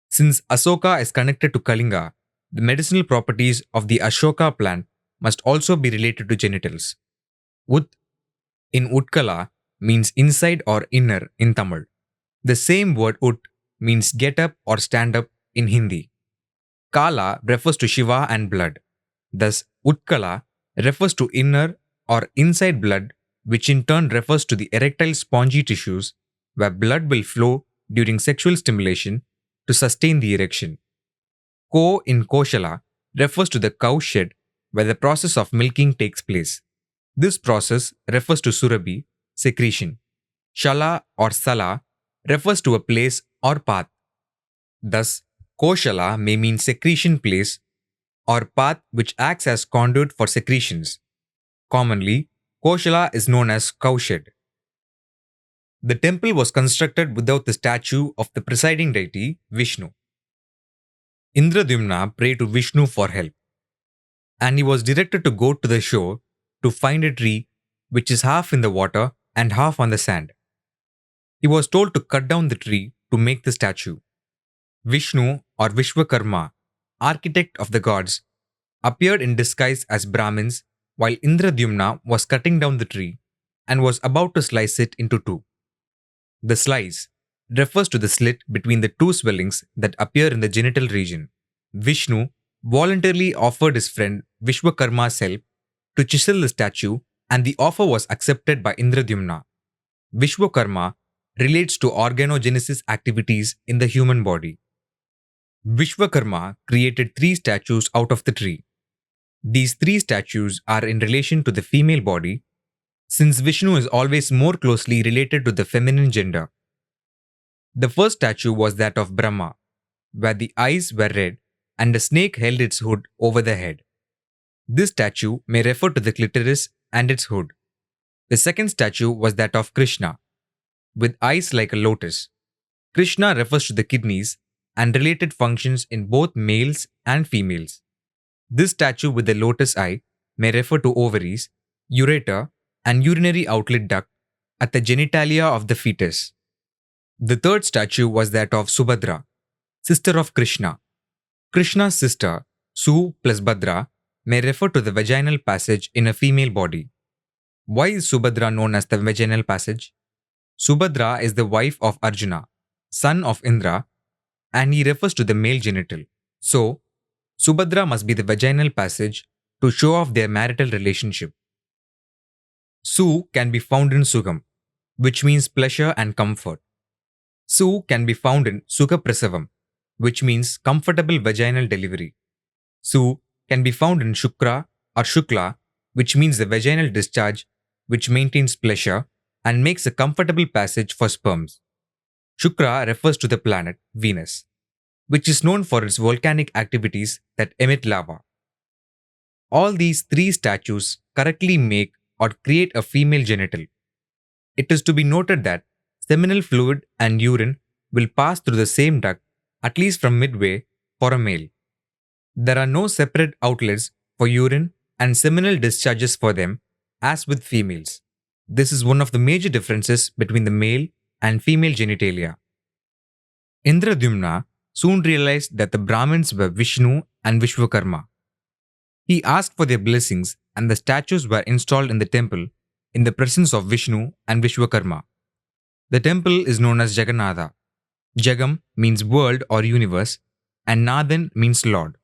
Since Asoka is connected to Kalinga, the medicinal properties of the Ashoka plant must also be related to genitals. Ut in Utkala means inside or inner in Tamil. The same word Ut means get up or stand up in Hindi. Kala refers to Shiva and blood. Thus, Utkala refers to inner or inside blood, which in turn refers to the erectile spongy tissues where blood will flow during sexual stimulation to sustain the erection. Ko in Koshala refers to the cow shed where the process of milking takes place. This process refers to Surabhi, secretion. Shala or Sala refers to a place or path. Thus, Koshala may mean secretion place or path which acts as conduit for secretions. Commonly, Koshala is known as cowshed. The temple was constructed without the statue of the presiding deity, Vishnu. Indradyumna prayed to Vishnu for help, and he was directed to go to the shore to find a tree which is half in the water and half on the sand. He was told to cut down the tree to make the statue. Vishnu or Vishwakarma, architect of the gods, appeared in disguise as Brahmins while Indradyumna was cutting down the tree and was about to slice it into two. The slice refers to the slit between the two swellings that appear in the genital region. Vishnu voluntarily offered his friend Vishwakarma's help to chisel the statue, and the offer was accepted by Indradyumna. Vishwakarma relates to organogenesis activities in the human body. Vishwakarma created 3 statues out of the tree. These 3 statues are in relation to the female body, since Vishnu is always more closely related to the feminine gender. The first statue was that of Brahma, where the eyes were red and a snake held its hood over the head. This statue may refer to the clitoris and its hood. The second statue was that of Krishna, with eyes like a lotus. Krishna refers to the kidneys and related functions in both males and females. This statue with the lotus eye may refer to ovaries, ureter, and urinary outlet duct at the genitalia of the fetus. The third statue was that of Subhadra, sister of Krishna. Krishna's sister, Su plus Bhadra, may refer to the vaginal passage in a female body. Why is Subhadra known as the vaginal passage? Subhadra is the wife of Arjuna, son of Indra, and he refers to the male genital. So, Subhadra must be the vaginal passage to show off their marital relationship. Su can be found in Sugam, which means pleasure and comfort. Su can be found in Sukha Prasavam, which means comfortable vaginal delivery. Su can be found in Shukra or Shukla, which means the vaginal discharge which maintains pleasure and makes a comfortable passage for sperms. Shukra refers to the planet Venus, which is known for its volcanic activities that emit lava. All these three statues correctly make or create a female genital. It is to be noted that seminal fluid and urine will pass through the same duct, at least from midway, for a male. There are no separate outlets for urine and seminal discharges for them, as with females. This is one of the major differences between the male and female genitalia. Indradyumna soon realized that the Brahmins were Vishnu and Vishwakarma. He asked for their blessings, and the statues were installed in the temple in the presence of Vishnu and Vishwakarma. The temple is known as Jagannatha. Jagam means world or universe, and Nathan means Lord.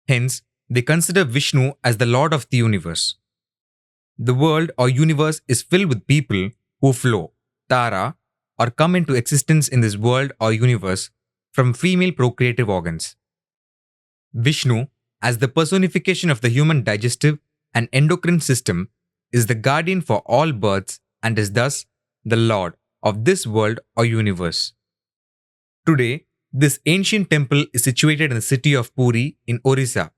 Hence, they consider Vishnu as the Lord of the universe. The world or universe is filled with people who flow, Tara, or come into existence in this world or universe from female procreative organs. Vishnu, as the personification of the human digestive and endocrine system, is the guardian for all births and is thus the Lord of this world or universe. Today, this ancient temple is situated in the city of Puri in Orissa.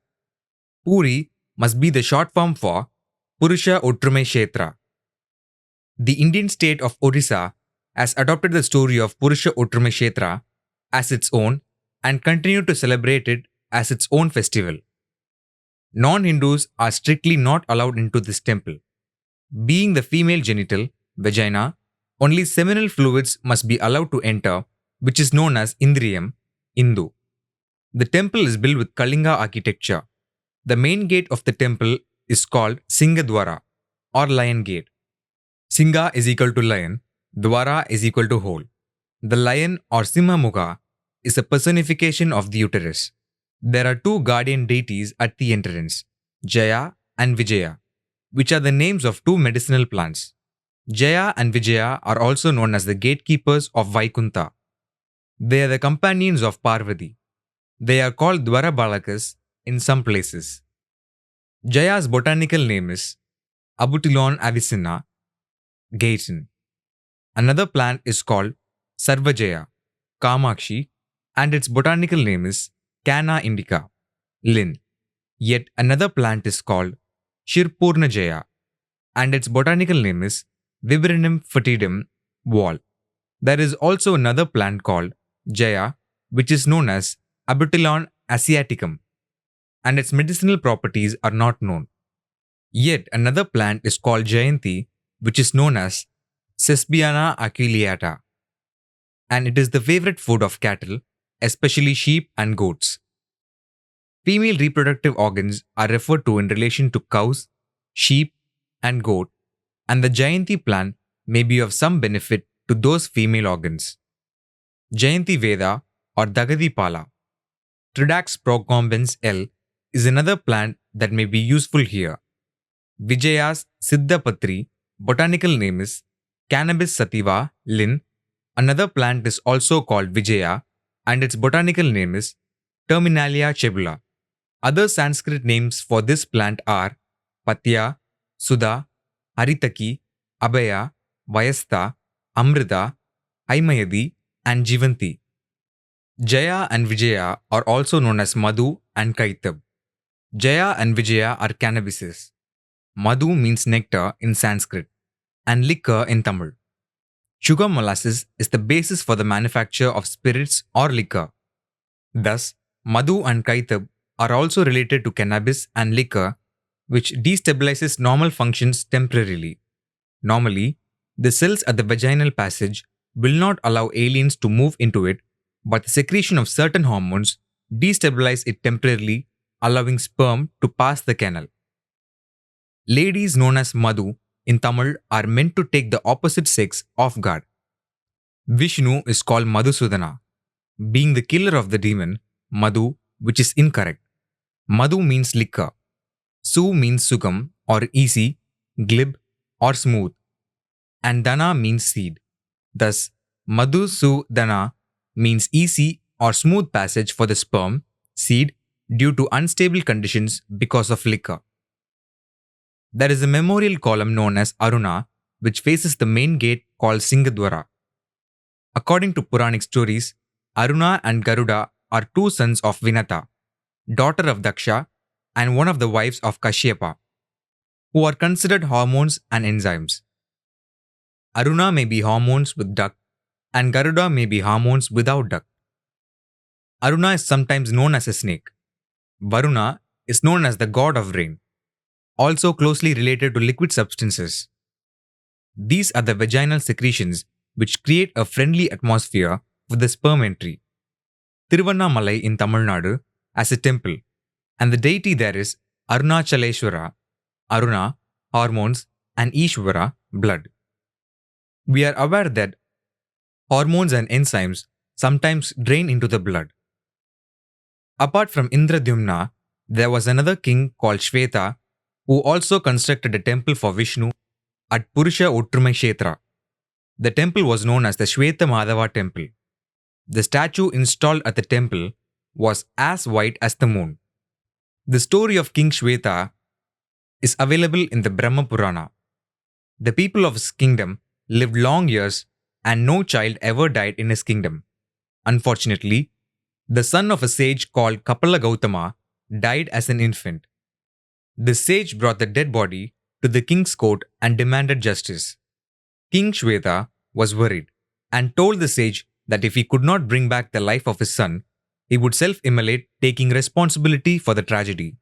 Puri must be the short form for Purusha Utrume Kshetra. The Indian state of Orissa has adopted the story of Purusha Utrume Kshetra as its own and continued to celebrate it as its own festival. Non-Hindus are strictly not allowed into this temple. Being the female genital, vagina, only seminal fluids must be allowed to enter, which is known as Indriyam, Indu. The temple is built with Kalinga architecture. The main gate of the temple is called Singadwara or Lion Gate. Singa is equal to lion, Dwara is equal to hole. The lion or Simhamukha is a personification of the uterus. There are two guardian deities at the entrance, Jaya and Vijaya, which are the names of two medicinal plants. Jaya and Vijaya are also known as the gatekeepers of Vaikuntha. They are the companions of Parvati. They are called Dwara Balakas in some places. Jaya's botanical name is Abutilon avicenna, Gayton. Another plant is called Sarvajaya, Kamakshi, and its botanical name is Canna indica, Lin. Yet another plant is called Shirpurnajaya, and its botanical name is Viburnum foetidum, Wall. There is also another plant called Jaya, which is known as Abutilon asiaticum, and its medicinal properties are not known. Yet another plant is called Jayanti, which is known as Sesbiana aculeata, and it is the favorite food of cattle, especially sheep and goats. Female reproductive organs are referred to in relation to cows, sheep, and goat, and the Jayanti plant may be of some benefit to those female organs. Jayanti Veda or Dagadi Pala, Tridax procumbens L, is another plant that may be useful here. Vijaya's Siddhapatri botanical name is Cannabis sativa, Lin. Another plant is also called Vijaya, and its botanical name is Terminalia chebula. Other Sanskrit names for this plant are Patya, Sudha, Haritaki, Abhaya, Vayastha, Amrita, Aimayadi, and Jivanti. Jaya and Vijaya are also known as Madhu and Kaitab. Jaya and Vijaya are cannabises. Madhu means nectar in Sanskrit and liquor in Tamil. Sugar molasses is the basis for the manufacture of spirits or liquor. Thus, Madhu and Kaitab are also related to cannabis and liquor, which destabilizes normal functions temporarily. Normally, The cells at the vaginal passage will not allow aliens to move into it, but the secretion of certain hormones destabilize it temporarily, allowing sperm to pass the canal. Ladies known as Madhu in Tamil are meant to take the opposite sex off guard. Vishnu is called Madhusudana, being the killer of the demon, Madhu, which is incorrect. Madhu means liquor. Su means sugam or easy, glib or smooth, and Dana means seed. Thus, Madhusudana means easy or smooth passage for the sperm, seed, due to unstable conditions because of liquor. There is a memorial column known as Aruna, which faces the main gate called Singadwara. According to Puranic stories, Aruna and Garuda are two sons of Vinata, daughter of Daksha, and one of the wives of Kashyapa, who are considered hormones and enzymes. Aruna may be hormones with duct, and Garuda may be hormones without duct. Aruna is sometimes known as a snake. Varuna is known as the god of rain, also closely related to liquid substances. These are the vaginal secretions which create a friendly atmosphere for the sperm entry. Tiruvannamalai in Tamil Nadu has a temple, and the deity there is Arunachaleshwara, Aruna, hormones, and Ishvara, blood. We are aware that hormones and enzymes sometimes drain into the blood. Apart from Indradyumna, there was another king called Shveta who also constructed a temple for Vishnu at Purusha Uttrumai Kshetra. The temple was known as the Shweta Madhava temple. The statue installed at the temple was as white as the moon. The story of King Shweta is available in the Brahma Purana. The people of his kingdom lived long years and no child ever died in his kingdom. Unfortunately, the son of a sage called Kapala Gautama died as an infant. The sage brought the dead body to the king's court and demanded justice. King Shweta was worried and told the sage that if he could not bring back the life of his son, he would self-immolate, taking responsibility for the tragedy.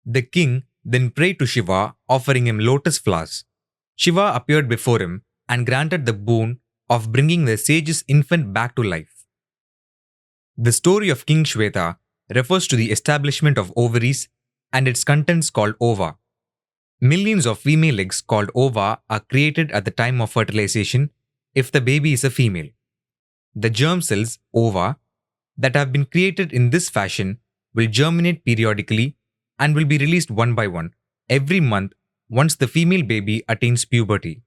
The king then prayed to Shiva, offering him lotus flowers. Shiva appeared before him and granted the boon of bringing the sage's infant back to life. The story of King Shweta refers to the establishment of ovaries and its contents called ova. Millions of female eggs called ova are created at the time of fertilization if the baby is a female. The germ cells, ova, that have been created in this fashion will germinate periodically and will be released one by one every month once the female baby attains puberty.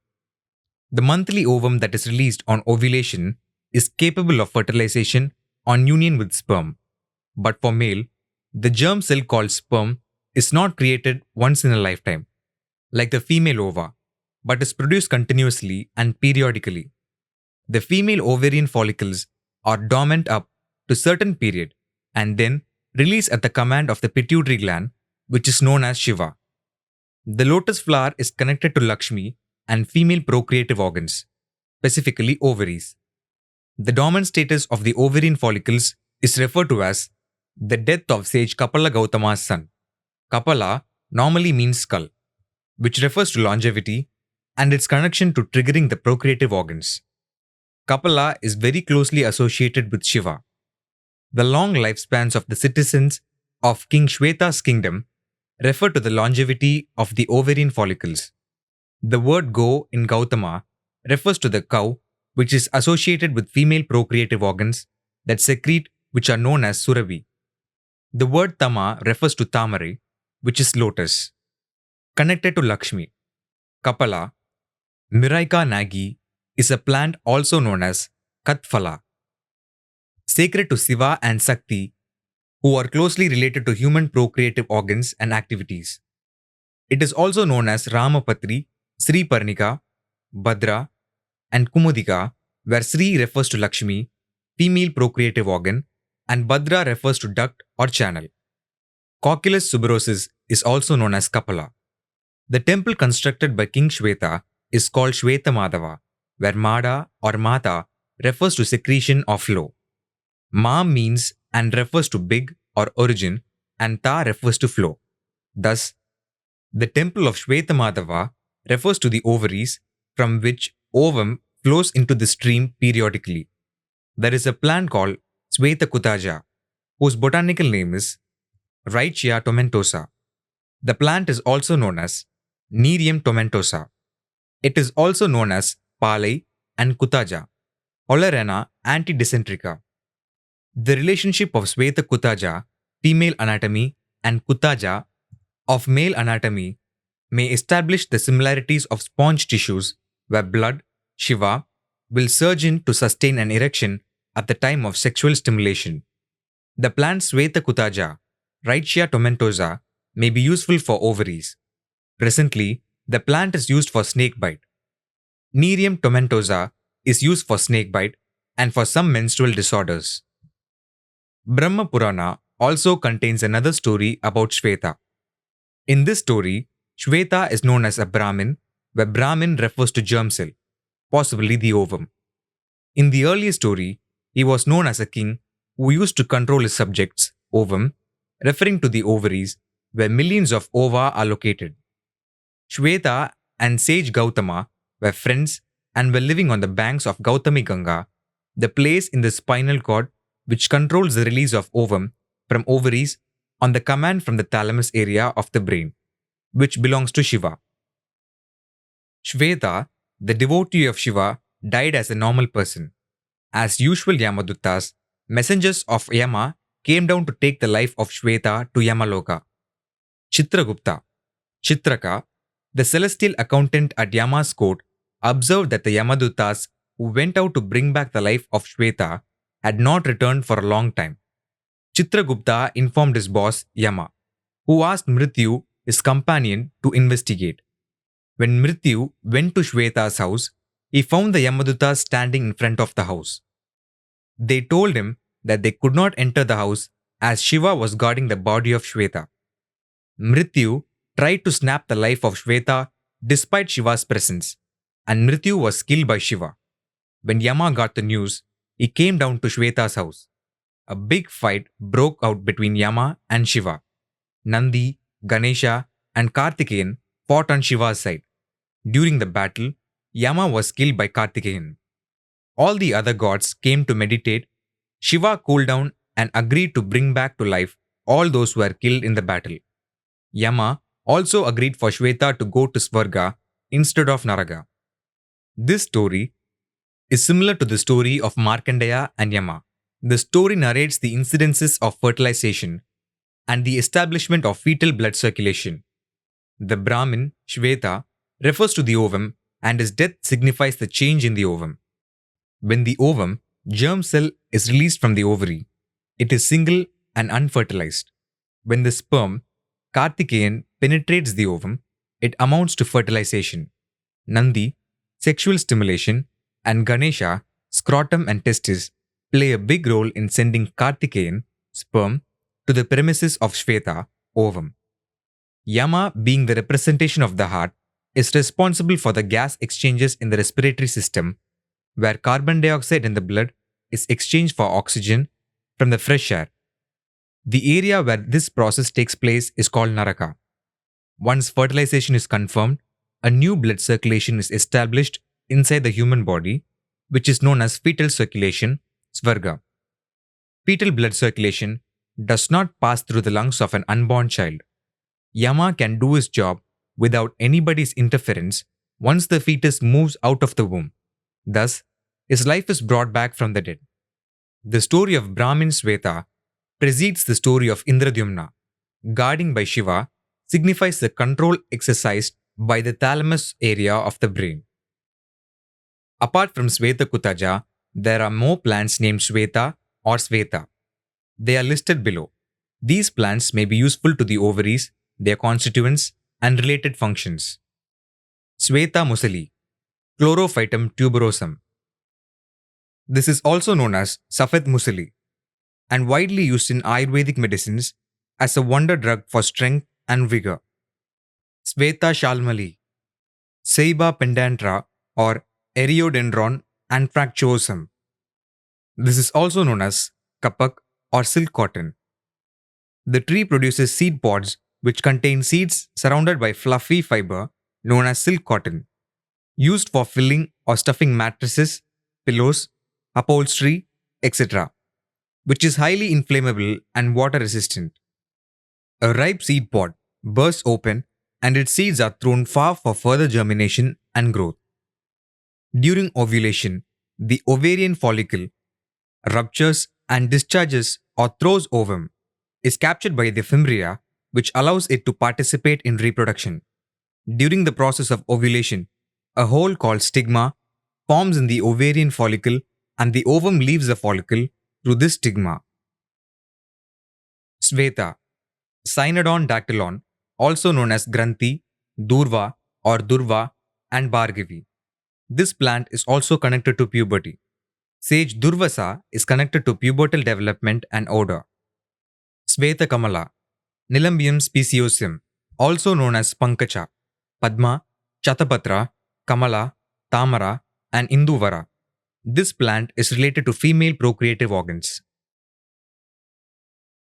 The monthly ovum that is released on ovulation is capable of fertilization on union with sperm. But for male, the germ cell called sperm is not created once in a lifetime, like the female ova, but is produced continuously and periodically. The female ovarian follicles are dormant up to a certain period and then release at the command of the pituitary gland, which is known as Shiva. The lotus flower is connected to Lakshmi and female procreative organs, specifically ovaries. The dormant status of the ovarian follicles is referred to as the death of sage Kapala Gautama's son. Kapala normally means skull, which refers to longevity and its connection to triggering the procreative organs. Kapala is very closely associated with Shiva. The long lifespans of the citizens of King Shweta's kingdom refer to the longevity of the ovarian follicles. The word go in Gautama refers to the cow, which is associated with female procreative organs that secrete, which are known as Surabhi. The word Tama refers to Tamare, which is lotus. Connected to Lakshmi, Kapala, Miraika Nagi is a plant also known as Katphala, sacred to Siva and Sakti, who are closely related to human procreative organs and activities. It is also known as Ramapatri, Sri Parnika, Bhadra, and Kumudika, where Sri refers to Lakshmi, female procreative organ, and Bhadra refers to duct or channel. Cocculus subrosus is also known as Kapala. The temple constructed by King Shweta is called Shweta Madhava, where Mada or Mata refers to secretion or flow. Ma means and refers to big or origin, and Ta refers to flow. Thus, the temple of Shweta Madhava refers to the ovaries from which ovum flows into the stream periodically. There is a plant called Svetakutaja, whose botanical name is Raichia tomentosa. The plant is also known as Nerium tomentosa. It is also known as Palai and Kutaja, Olerana antidysentrica. The relationship of Svetakutaja, female anatomy, and Kutaja of male anatomy may establish the similarities of sponge tissues where blood, Shiva, will surge in to sustain an erection at the time of sexual stimulation. The plant Svetakutaja, Raichia tomentosa, may be useful for ovaries. Presently, the plant is used for snakebite. Nerium tomentosa is used for snakebite and for some menstrual disorders. Brahma Purana also contains another story about Shveta. In this story, Shveta is known as a Brahmin, where Brahmin refers to germ cell, possibly the ovum. In the earlier story, he was known as a king who used to control his subjects, ovum, referring to the ovaries, where millions of ova are located. Shveta and sage Gautama were friends and were living on the banks of Gautami Ganga, the place in the spinal cord which controls the release of ovum from ovaries on the command from the thalamus area of the brain, which belongs to Shiva. Shveta, the devotee of Shiva, died as a normal person. As usual Yamaduttas, messengers of Yama came down to take the life of Shveta to Yamaloka. Chitragupta, Chitraka, the celestial accountant at Yama's court, observed that the Yamaduttas who went out to bring back the life of Shveta had not returned for a long time. Chitragupta informed his boss, Yama, who asked Mrityu, his companion, to investigate. When Mrityu went to Shveta's house, he found the Yamaduttas standing in front of the house. They told him that they could not enter the house as Shiva was guarding the body of Shveta. Mrityu tried to snap the life of Shveta despite Shiva's presence, and Mrityu was killed by Shiva. When Yama got the news, he came down to Shveta's house. A big fight broke out between Yama and Shiva. Nandi, Ganesha, and Kartikeyan fought on Shiva's side. During the battle, Yama was killed by Kartikeyan. All the other gods came to meditate. Shiva cooled down and agreed to bring back to life all those who were killed in the battle. Yama also agreed for Shveta to go to Svarga instead of Naraga. This story is similar to the story of Markandeya and Yama. The story narrates the incidences of fertilization and the establishment of fetal blood circulation. The Brahmin, Shveta, refers to the ovum and his death signifies the change in the ovum. When the ovum, germ cell, is released from the ovary, it is single and unfertilized. When the sperm, Kartikeyan, penetrates the ovum, it amounts to fertilization. Nandi, sexual stimulation, and Ganesha, scrotum and testis, play a big role in sending Kartikeyan, sperm, to the premises of Shveta, ovum. Yama, being the representation of the heart, is responsible for the gas exchanges in the respiratory system, where carbon dioxide in the blood is exchanged for oxygen from the fresh air. The area where this process takes place is called Naraka. Once fertilization is confirmed, a new blood circulation is established inside the human body, which is known as fetal circulation, Svarga. Fetal blood circulation does not pass through the lungs of an unborn child. Yama can do his job without anybody's interference once the fetus moves out of the womb. Thus, his life is brought back from the dead. The story of Brahmin Sveta precedes the story of Indradyumna. Guarding by Shiva signifies the control exercised by the thalamus area of the brain. Apart from Svetakutaja, there are more plants named Sveta or Sveta. They are listed below. These plants may be useful to the ovaries, their constituents, and related functions. Sveta musali, Chlorophytum tuberosum. This is also known as Safed musali and widely used in Ayurvedic medicines as a wonder drug for strength and vigor. Sveta shalmali, Ceiba pendantra or Eriodendron anfractuosum. This is also known as kapak or silk cotton. The tree produces seed pods which contain seeds surrounded by fluffy fiber known as silk cotton. used for filling or stuffing mattresses, pillows, upholstery, etc., which is highly inflammable and water resistant. A ripe seed pod bursts open and its seeds are thrown far for further germination and growth. During ovulation, the ovarian follicle ruptures and discharges or throws ovum, is captured by the fimbria, which allows it to participate in reproduction. During the process of ovulation, a hole called stigma forms in the ovarian follicle and the ovum leaves the follicle through this stigma. Sveta, Cynodon dactylon, also known as Granthi, Durva or Durva, and Bhargavi. This plant is also connected to puberty. Sage Durvasa is connected to pubertal development and odor. Sveta Kamala, Nilambium speciosum, also known as Pankacha, Padma, Chatapatra, Kamala, Tamara, and Induvara. This plant is related to female procreative organs.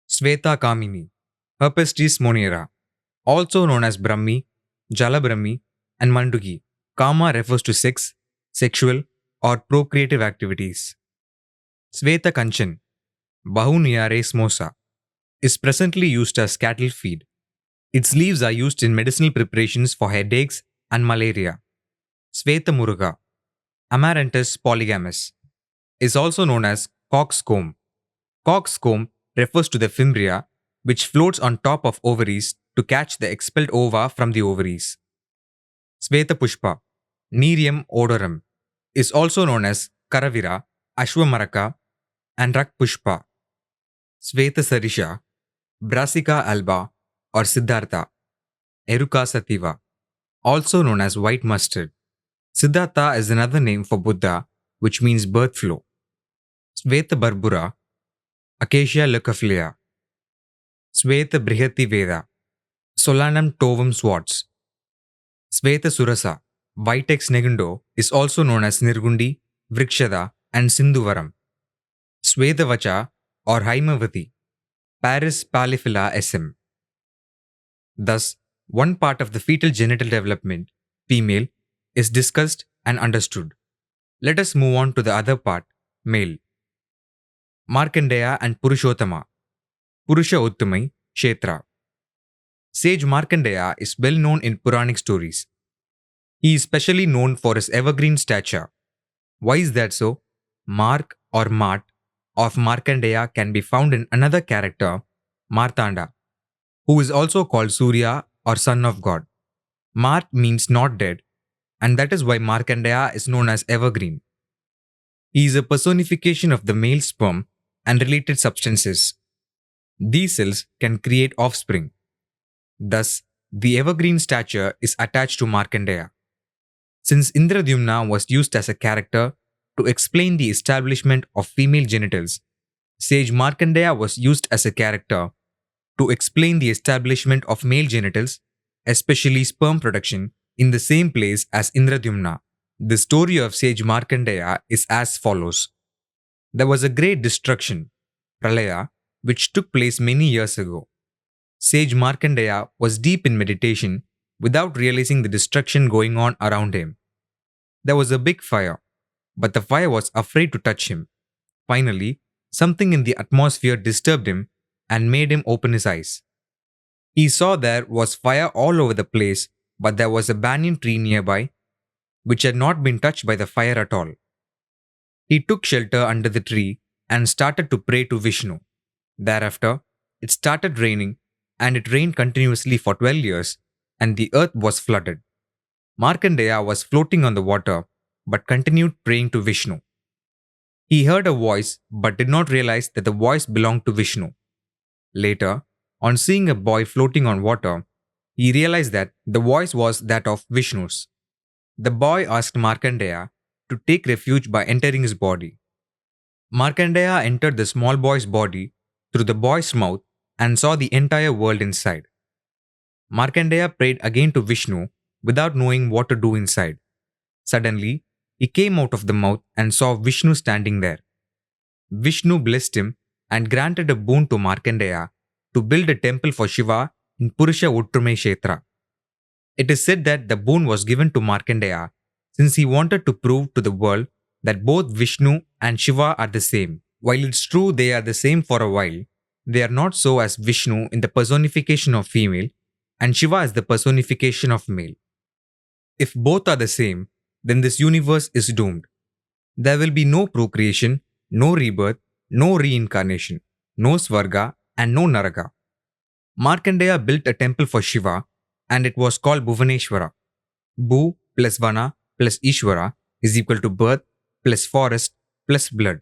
Sveta Kamini, Herpestes monera, also known as Brahmi, Jalabrahmi, and Mandugi. Kama refers to sex, sexual, or procreative activities. Sveta Kanchan, Bahunia racemosa, is presently used as cattle feed. Its leaves are used in medicinal preparations for headaches and malaria. Sveta Muruga, Amaranthus polygamus, is also known as cockscomb. Cockscomb refers to the fimbria, which floats on top of ovaries to catch the expelled ova from the ovaries. Sveta Pushpa, Nerium odorum, is also known as Karavira, Ashwamaraka, and Rakpushpa. Sveta Sarisha, Brassica alba or Siddhartha, Eruca sativa, also known as white mustard. Siddhartha is another name for Buddha, which means birth flow. Sveta Barbura, Acacia leucophylla. Sveta Brihati Veda, Solanum tovum swartz. Sveta Surasa, Vitex negundo, is also known as Nirgundi, Vrikshada, and Sindhuvaram. Sveta Vacha or Haimavati, Paris Palifila sm. Thus, one part of the fetal genital development, female, is discussed and understood. Let us move on to the other part, male. Markandeya and Purushottama, Purusha Uttamai, Kshetra. Sage Markandeya is well known in Puranic stories. He is specially known for his evergreen stature. Why is that so? Mark or Mart of Markandeya can be found in another character, Martanda, who is also called Surya or son of God. Mart means not dead, and that is why Markandeya is known as evergreen. He is a personification of the male sperm and related substances. These cells can create offspring. Thus, the evergreen stature is attached to Markandeya. Since Indradyumna was used as a character to explain the establishment of female genitals, sage Markandeya was used as a character to explain the establishment of male genitals, especially sperm production, in the same place as Indradyumna. The story of sage Markandeya is as follows. There was a great destruction, Pralaya, which took place many years ago. Sage Markandeya was deep in meditation without realizing the destruction going on around him. There was a big fire, but the fire was afraid to touch him. Finally, something in the atmosphere disturbed him and made him open his eyes. He saw there was fire all over the place, but there was a banyan tree nearby, which had not been touched by the fire at all. He took shelter under the tree and started to pray to Vishnu. Thereafter, it started raining, and it rained continuously for 12 years, and the earth was flooded. Markandeya was floating on the water, but continued praying to Vishnu. He heard a voice, but did not realize that the voice belonged to Vishnu. Later, on seeing a boy floating on water, he realized that the voice was that of Vishnu's. The boy asked Markandeya to take refuge by entering his body. Markandeya entered the small boy's body through the boy's mouth and saw the entire world inside. Markandeya prayed again to Vishnu without knowing what to do inside. Suddenly, he came out of the mouth and saw Vishnu standing there. Vishnu blessed him and granted a boon to Markandeya to build a temple for Shiva in Purusha Uttamai Kshetra. It is said that the boon was given to Markandeya since he wanted to prove to the world that both Vishnu and Shiva are the same. While it's true they are the same for a while, they are not so as Vishnu in the personification of female and Shiva as the personification of male. If both are the same, then this universe is doomed. There will be no procreation, no rebirth, no reincarnation, no Svarga, and no Naraga. Markandeya built a temple for Shiva and it was called Bhuvaneshwara. Bhu plus Vana plus Ishvara is equal to birth plus forest plus blood.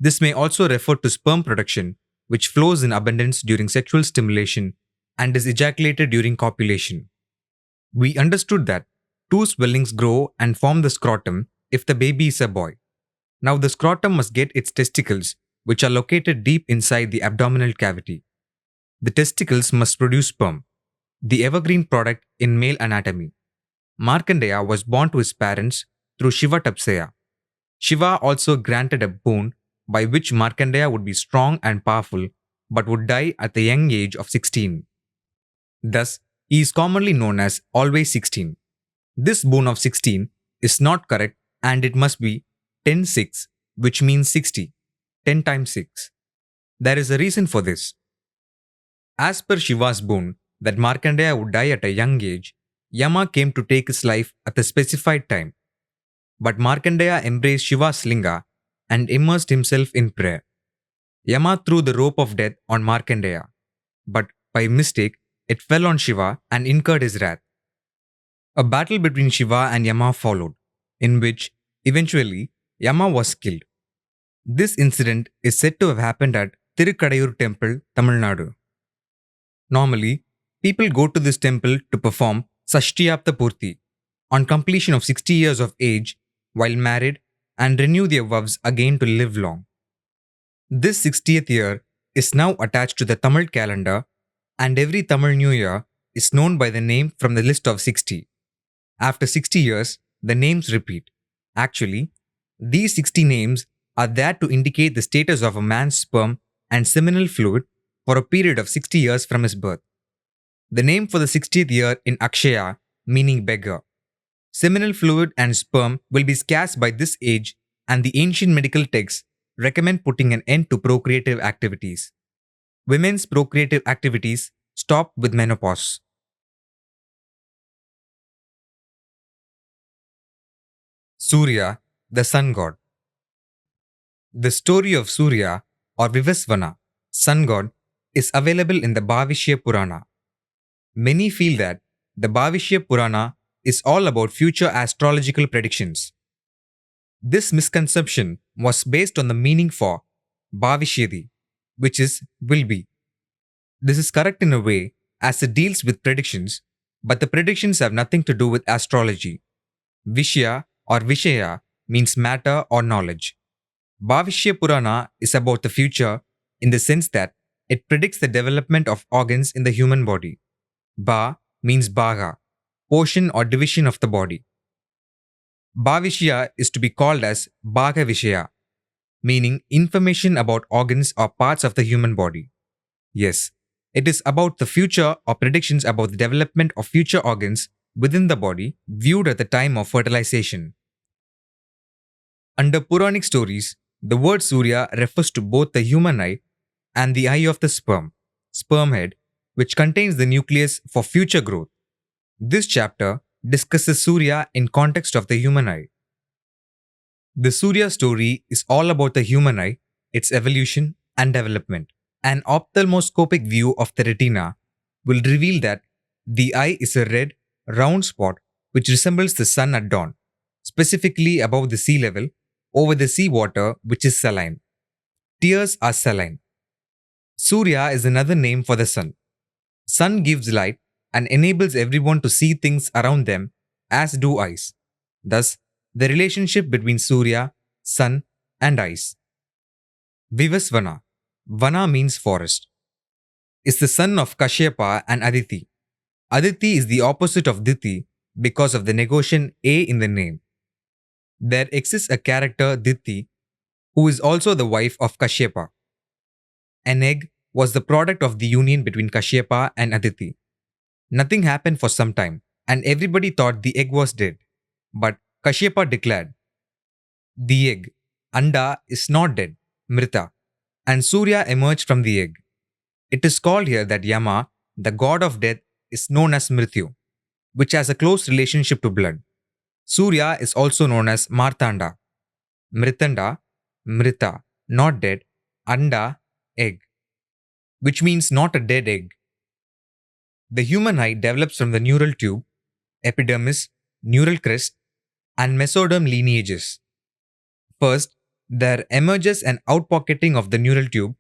This may also refer to sperm production, which flows in abundance during sexual stimulation and is ejaculated during copulation. We understood that two swellings grow and form the scrotum if the baby is a boy. Now the scrotum must get its testicles, which are located deep inside the abdominal cavity. The testicles must produce sperm, the evergreen product in male anatomy. Markandeya was born to his parents through Shiva Tapasya. Shiva also granted a boon by which Markandeya would be strong and powerful but would die at the young age of 16. Thus, he is commonly known as always 16. This boon of 16 is not correct and it must be 10-6, which means 60, 10 times 6. There is a reason for this. As per Shiva's boon that Markandeya would die at a young age, Yama came to take his life at a specified time. But Markandeya embraced Shiva's linga and immersed himself in prayer. Yama threw the rope of death on Markandeya, but by mistake, it fell on Shiva and incurred his wrath. A battle between Shiva and Yama followed, in which, eventually, Yama was killed. This incident is said to have happened at Tirukadayur Temple, Tamil Nadu. Normally, people go to this temple to perform Sashtiyapta Purti on completion of 60 years of age while married and renew their vows again to live long. This 60th year is now attached to the Tamil calendar and every Tamil New Year is known by the name from the list of 60. After 60 years, the names repeat. Actually, these 60 names are there to indicate the status of a man's sperm and seminal fluid for a period of 60 years from his birth. The name for the 60th year in Akshaya, meaning beggar. Seminal fluid and sperm will be scarce by this age, and the ancient medical texts recommend putting an end to procreative activities. Women's procreative activities stop with menopause. Surya, the sun god. The story of Surya or Vivasvana, sun god, is available in the Bhavishya Purana. Many feel that the Bhavishya Purana is all about future astrological predictions. This misconception was based on the meaning for Bhavishyadi, which is will be. This is correct in a way as it deals with predictions, but the predictions have nothing to do with astrology. Vishya or Vishaya means matter or knowledge. Bhavishya Purana is about the future in the sense that it predicts the development of organs in the human body. Ba means bhaga, portion or division of the body. Bhavishya is to be called as Bhaga Vishaya, meaning information about organs or parts of the human body. Yes, it is about the future or predictions about the development of future organs within the body viewed at the time of fertilization. Under Puranic stories, the word Surya refers to both the human eye and the eye of the sperm head, which contains the nucleus for future growth. This chapter discusses Surya in context of the human eye. The Surya story is all about the human eye, its evolution and development. An ophthalmoscopic view of the retina will reveal that the eye is a red, round spot which resembles the sun at dawn, specifically above the sea level, over the sea water which is saline. Tears are saline. Surya is another name for the sun. Sun gives light and enables everyone to see things around them as do eyes. Thus, the relationship between Surya, sun and eyes. Vivasvana, Vana means forest, is the son of Kashyapa and Aditi. Aditi is the opposite of Diti because of the negation A in the name. There exists a character Diti who is also the wife of Kashyapa. An egg was the product of the union between Kashyapa and Aditi. Nothing happened for some time and everybody thought the egg was dead. But Kashyapa declared, "The egg, Anda, is not dead, Mrita, and Surya emerged from the egg." It is called here that Yama, the god of death, is known as Mrityu, which has a close relationship to blood. Surya is also known as Martanda, Mritanda, Mrita, not dead, Anda, egg, which means not a dead egg. The human eye develops from the neural tube, epidermis, neural crest, and mesoderm lineages. First, there emerges an outpocketing of the neural tube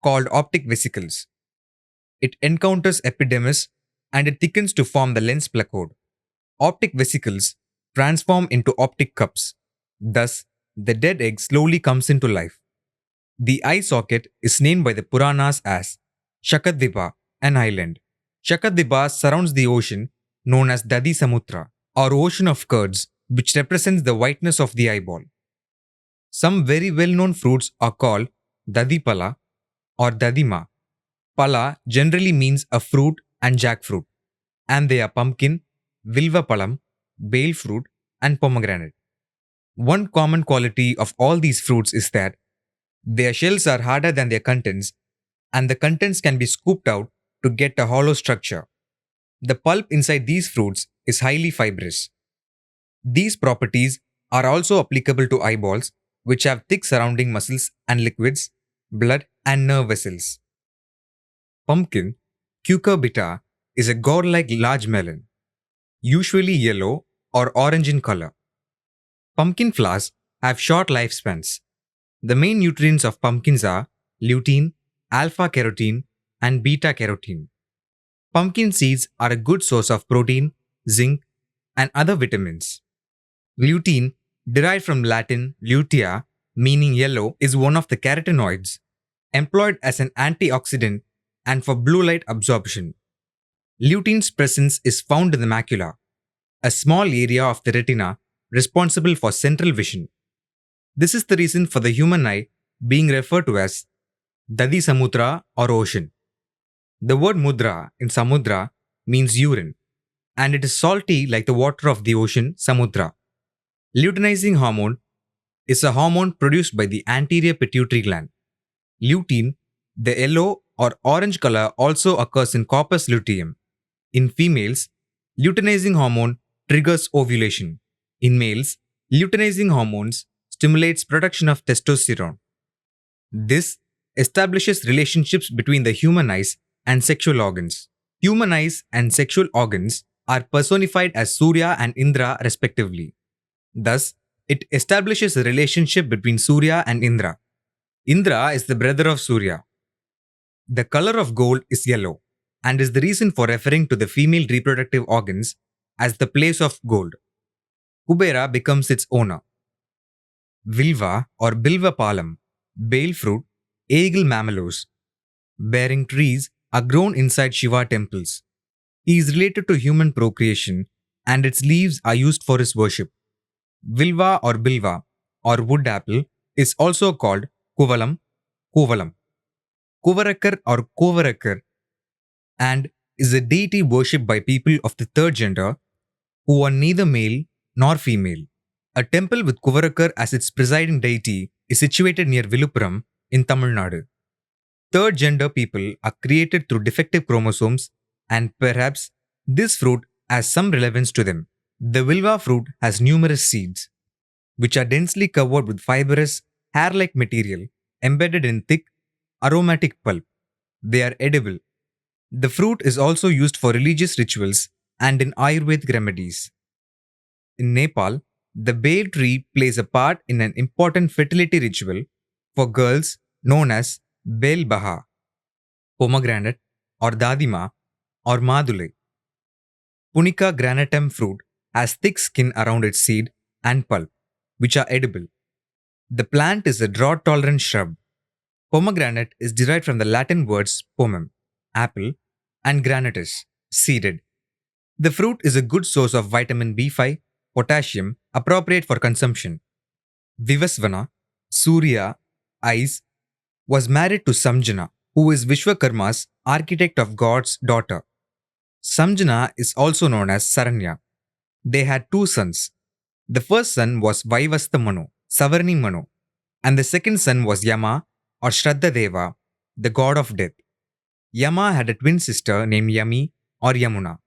called optic vesicles. It encounters epidermis and it thickens to form the lens placode. Optic vesicles transform into optic cups. Thus, the dead egg slowly comes into life. The eye socket is named by the Puranas as Shakadvipa, an island. Shakadvipa surrounds the ocean known as Dadi Samutra, or ocean of curds, which represents the whiteness of the eyeball. Some very well-known fruits are called Dadipala or Dadima. Pala generally means a fruit and jackfruit, and they are pumpkin, vilva palam, bale fruit, and pomegranate. One common quality of all these fruits is that their shells are harder than their contents, and the contents can be scooped out to get a hollow structure. The pulp inside these fruits is highly fibrous. These properties are also applicable to eyeballs, which have thick surrounding muscles and liquids, blood, and nerve vessels. Pumpkin, cucurbita, is a gourd-like large melon, usually yellow or orange in color. Pumpkin flowers have short lifespans. The main nutrients of pumpkins are lutein, alpha-carotene, and beta-carotene. Pumpkin seeds are a good source of protein, zinc, and other vitamins. Lutein, derived from Latin lutea, meaning yellow, is one of the carotenoids, employed as an antioxidant and for blue light absorption. Lutein's presence is found in the macula, a small area of the retina responsible for central vision. This is the reason for the human eye being referred to as Dadi Samutra or ocean. The word mudra in Samudra means urine, and it is salty like the water of the ocean, Samudra. Luteinizing hormone is a hormone produced by the anterior pituitary gland. Lutein, the yellow or orange color, also occurs in corpus luteum. In females, luteinizing hormone triggers ovulation. In males, luteinizing hormones stimulates production of testosterone. This establishes relationships between the human eyes and sexual organs. Human eyes and sexual organs are personified as Surya and Indra respectively. Thus, it establishes a relationship between Surya and Indra. Indra is the brother of Surya. The color of gold is yellow and is the reason for referring to the female reproductive organs as the place of gold. Kubera becomes its owner. Vilva or Bilva palam, bale fruit, eagle mamelos, bearing trees are grown inside Shiva temples. He is related to human procreation and its leaves are used for his worship. Vilva or Bilva or wood apple is also called Kuvalam, Kovalam, Kuvarakar or Kovarakar, and is a deity worshipped by people of the third gender who are neither male nor female. A temple with Kuvarakar as its presiding deity is situated near Viluppuram in Tamil Nadu. Third gender people are created through defective chromosomes, and perhaps this fruit has some relevance to them. The Vilva fruit has numerous seeds, which are densely covered with fibrous, hair-like material embedded in thick, aromatic pulp. They are edible. The fruit is also used for religious rituals and in Ayurvedic remedies. In Nepal, the bale tree plays a part in an important fertility ritual for girls known as Bel Baha, pomegranate, or Dadima, or Madule. Punica granatum fruit has thick skin around its seed and pulp, which are edible. The plant is a drought-tolerant shrub. Pomegranate is derived from the Latin words pomum, apple, and granatus, seeded. The fruit is a good source of vitamin B5, potassium, appropriate for consumption. Vivasvana, Surya, eyes, was married to Samjana, who is Vishwakarma's architect of God's daughter. Samjana is also known as Saranya. They had two sons, The first son was Vaivastha Manu, Savarni Manu, and the second son was Yama or Shraddha Deva, the god of death. Yama had a twin sister named Yami or Yamuna.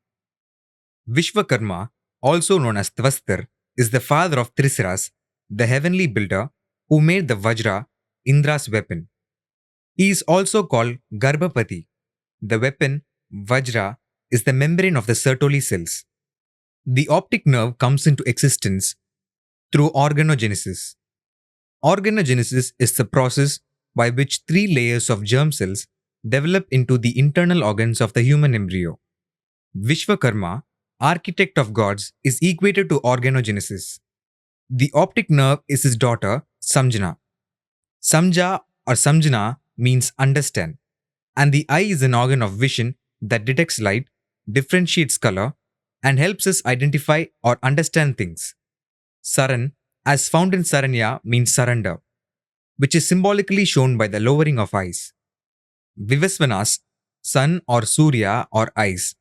Vishwakarma, also known as Tvastar, is the father of Trisiras, the heavenly builder who made the Vajra, Indra's weapon. He is also called Garbhapati. The weapon, Vajra, is the membrane of the Sertoli cells. The optic nerve comes into existence through organogenesis. Organogenesis is the process by which three layers of germ cells develop into the internal organs of the human embryo. Vishwakarma, architect of gods, is equated to organogenesis. The optic nerve is his daughter, Samjana. Samja or Samjana means understand, and the eye is an organ of vision that detects light, differentiates color, and helps us identify or understand things. Saran, as found in Saranya, means surrender, which is symbolically shown by the lowering of eyes. Vivasvana's sun or Surya or eyes.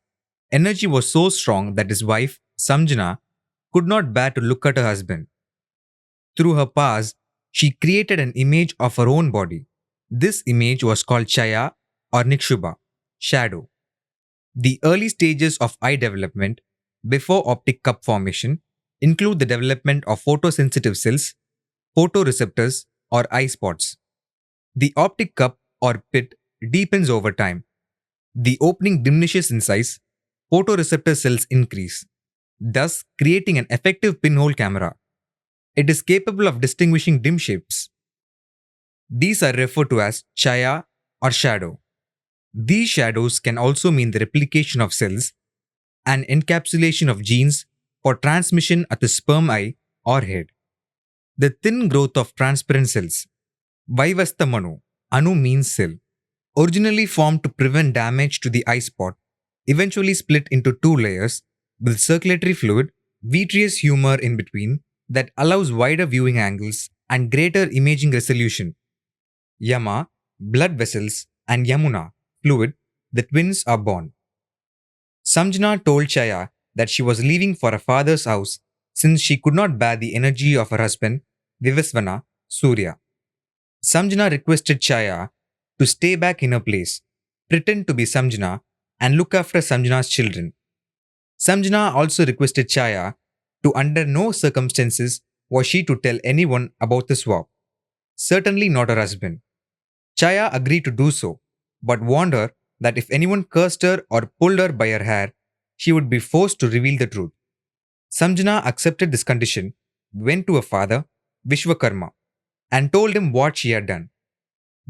Energy was so strong that his wife, Samjana, could not bear to look at her husband. Through her powers, she created an image of her own body. This image was called Chaya or Nikshubha, shadow. The early stages of eye development, before optic cup formation, include the development of photosensitive cells, photoreceptors, or eye spots. The optic cup or pit deepens over time. The opening diminishes in size, photoreceptor cells increase, thus creating an effective pinhole camera. It is capable of distinguishing dim shapes. These are referred to as chaya or shadow. These shadows can also mean the replication of cells and encapsulation of genes for transmission at the sperm eye or head. The thin growth of transparent cells. Vaivastha Manu, Anu means cell, originally formed to prevent damage to the eye spot, eventually split into two layers with circulatory fluid, vitreous humor in between that allows wider viewing angles and greater imaging resolution. Yama, blood vessels, and Yamuna, fluid, the twins are born. Samjana told Chaya that she was leaving for her father's house since she could not bear the energy of her husband, Vivasvana, Surya. Samjana requested Chaya to stay back in her place, pretend to be Samjana, and look after Samjana's children. Samjana also requested Chaya to under no circumstances was she to tell anyone about the swap, certainly not her husband. Chaya agreed to do so, but warned her that if anyone cursed her or pulled her by her hair, she would be forced to reveal the truth. Samjana accepted this condition, went to her father, Vishwakarma, and told him what she had done.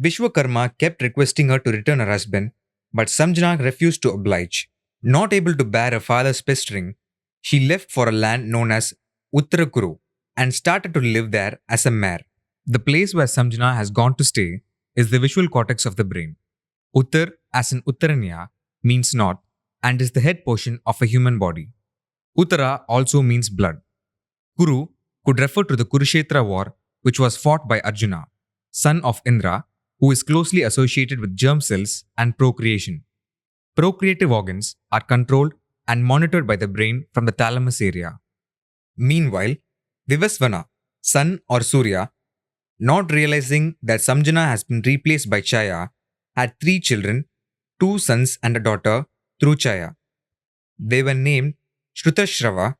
Vishwakarma kept requesting her to return her husband, but Samjana refused to oblige. Not able to bear her father's pestering, she left for a land known as Uttarakuru and started to live there as a mare. The place where Samjana has gone to stay is the visual cortex of the brain. Uttar, as in Uttaranya, means north and is the head portion of a human body. Uttara also means blood. Kuru could refer to the Kurukshetra war, which was fought by Arjuna, son of Indra, who is closely associated with germ cells and procreation. Procreative organs are controlled and monitored by the brain from the thalamus area. Meanwhile, Vivasvana, sun or Surya, not realizing that Samjana has been replaced by Chaya, had three children, two sons and a daughter, through Chaya. They were named Shrutashrava,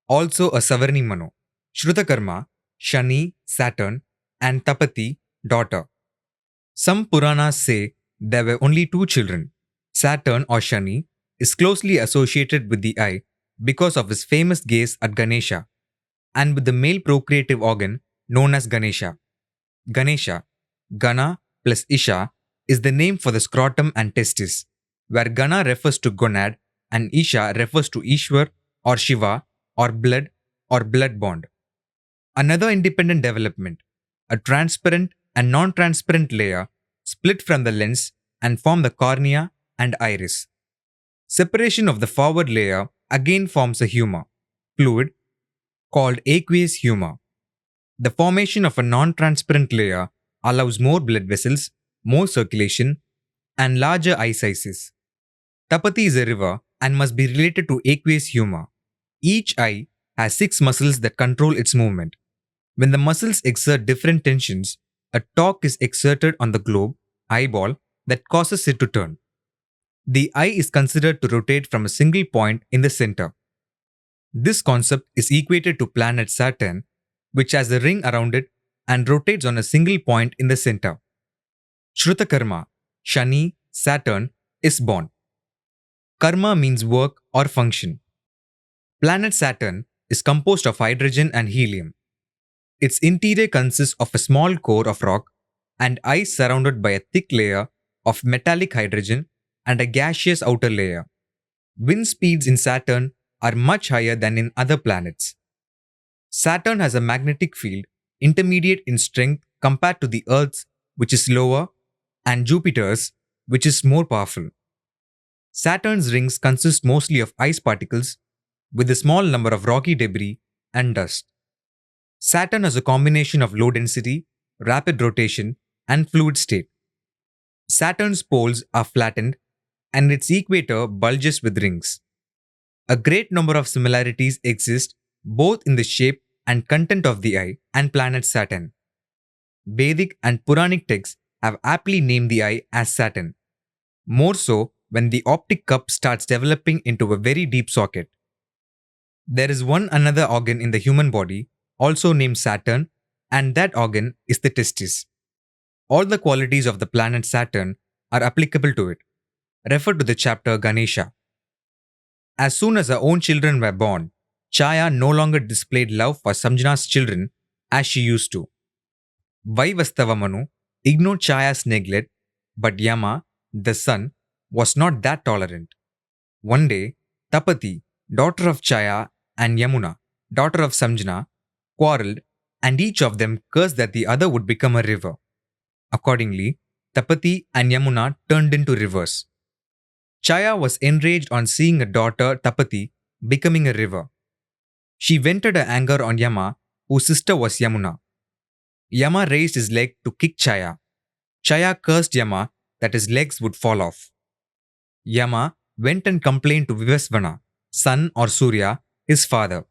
also a Savarni Manu, Shrutakarma, Shani, Saturn, and Tapati, daughter. Some Puranas say there were only two children. Saturn or Shani is closely associated with the eye because of his famous gaze at Ganesha, and with the male procreative organ known as Ganesha. Ganesha, Gana plus Isha, is the name for the scrotum and testis, where Gana refers to gonad and Isha refers to Ishwar or Shiva or blood bond. Another independent development, a transparent and non-transparent layer split from the lens and form the cornea and iris. Separation of the forward layer again forms a humor, fluid, called aqueous humor. The formation of a non-transparent layer allows more blood vessels, more circulation, and larger eye sizes. Tapati is a river and must be related to aqueous humor. Each eye has 6 muscles that control its movement. When the muscles exert different tensions, a torque is exerted on the globe, eyeball, that causes it to turn. The eye is considered to rotate from a single point in the center. This concept is equated to planet Saturn, which has a ring around it and rotates on a single point in the center. Shruta Shani, Saturn, is born. Karma means work or function. Planet Saturn is composed of hydrogen and helium. Its interior consists of a small core of rock and ice surrounded by a thick layer of metallic hydrogen and a gaseous outer layer. Wind speeds in Saturn are much higher than in other planets. Saturn has a magnetic field intermediate in strength compared to the Earth's, which is lower, and Jupiter's, which is more powerful. Saturn's rings consist mostly of ice particles with a small number of rocky debris and dust. Saturn has a combination of low density, rapid rotation, and fluid state. Saturn's poles are flattened and its equator bulges with rings. A great number of similarities exist both in the shape and content of the eye and planet Saturn. Vedic and Puranic texts have aptly named the eye as Saturn, more so when the optic cup starts developing into a very deep socket. There is one another organ in the human body, also named Saturn, and that organ is the testis. All the qualities of the planet Saturn are applicable to it. Refer to the chapter Ganesha. As soon as her own children were born, Chaya no longer displayed love for Samjana's children as she used to. Vaivastavamanu ignored Chaya's neglect, but Yama, the sun, was not that tolerant. One day, Tapati, daughter of Chaya, and Yamuna, daughter of Samjana, quarreled, and each of them cursed that the other would become a river. Accordingly, Tapati and Yamuna turned into rivers. Chaya was enraged on seeing her daughter Tapati becoming a river. She vented her anger on Yama, whose sister was Yamuna. Yama raised his leg to kick Chaya. Chaya cursed Yama that his legs would fall off. Yama went and complained to Vivasvana, son or Surya, his father.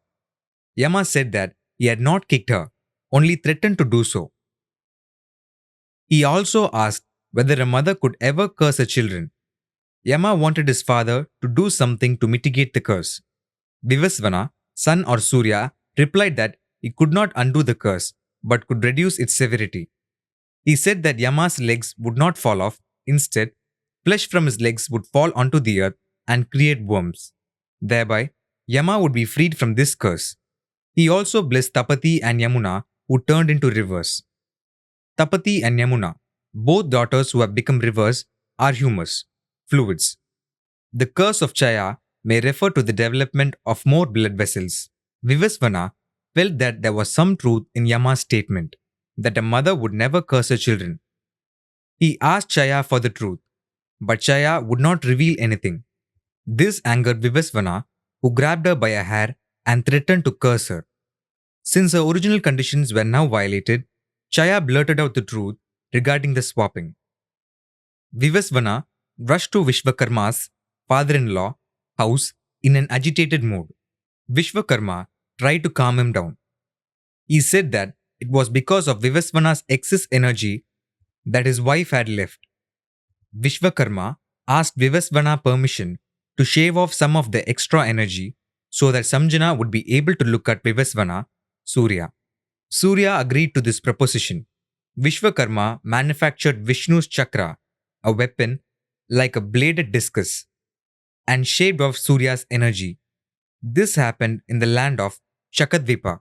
Yama said that he had not kicked her, only threatened to do so. He also asked whether a mother could ever curse her children. Yama wanted his father to do something to mitigate the curse. Vivasvana, son or Surya, replied that he could not undo the curse, but could reduce its severity. He said that Yama's legs would not fall off. Instead, flesh from his legs would fall onto the earth and create worms. Thereby, Yama would be freed from this curse. He also blessed Tapati and Yamuna, who turned into rivers. Tapati and Yamuna, both daughters who have become rivers, are humus, fluids. The curse of Chaya may refer to the development of more blood vessels. Vivasvana felt that there was some truth in Yama's statement, that a mother would never curse her children. He asked Chaya for the truth, but Chaya would not reveal anything. This angered Vivasvana, who grabbed her by a hair and threatened to curse her. Since her original conditions were now violated, Chaya blurted out the truth regarding the swapping. Vivasvana rushed to Vishwakarma's father-in-law house in an agitated mood. Vishwakarma tried to calm him down. He said that it was because of Vivasvana's excess energy that his wife had left. Vishwakarma asked Vivasvana permission to shave off some of the extra energy so that Samjana would be able to look at Vivasvana, Surya. Surya agreed to this proposition. Vishwakarma manufactured Vishnu's chakra, a weapon like a bladed discus, and shaved off Surya's energy. This happened in the land of Shakadvipa.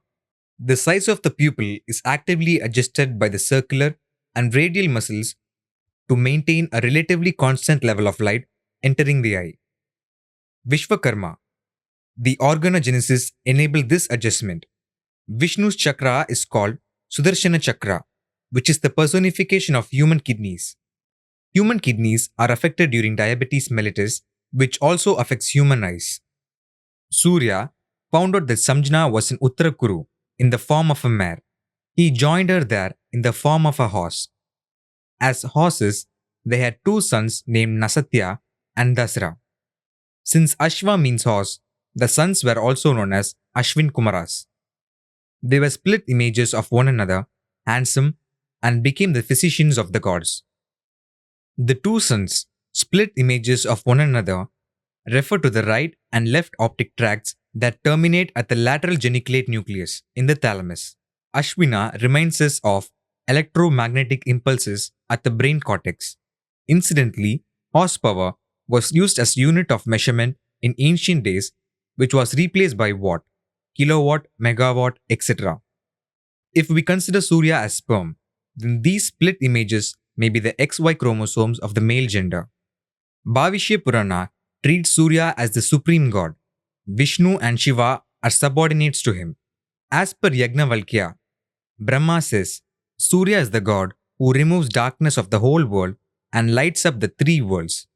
The size of the pupil is actively adjusted by the circular and radial muscles to maintain a relatively constant level of light entering the eye. Vishwakarma, the organogenesis, enabled this adjustment. Vishnu's chakra is called Sudarshana chakra, which is the personification of human kidneys. Human kidneys are affected during diabetes mellitus, which also affects human eyes. Surya found out that Samjana was in Uttarakuru in the form of a mare. He joined her there in the form of a horse. As horses, they had two sons named Sathyavan and Dasra. Since Ashva means horse, The sons were also known as Ashwin Kumaras. They were split images of one another, handsome, and became the physicians of the gods. The two sons, split images of one another, refer to the right and left optic tracts that terminate at the lateral geniculate nucleus in the thalamus. Ashwina reminds us of electromagnetic impulses at the brain cortex. Incidentally, horsepower was used as unit of measurement in ancient days, which was replaced by watt, kilowatt, megawatt, etc. If we consider Surya as sperm, then these split images may be the XY chromosomes of the male gender. Bhavishya Purana treats Surya as the supreme god. Vishnu and Shiva are subordinates to him. As per Yagnavalkya, Brahma says, Surya is the god who removes darkness of the whole world and lights up the three worlds.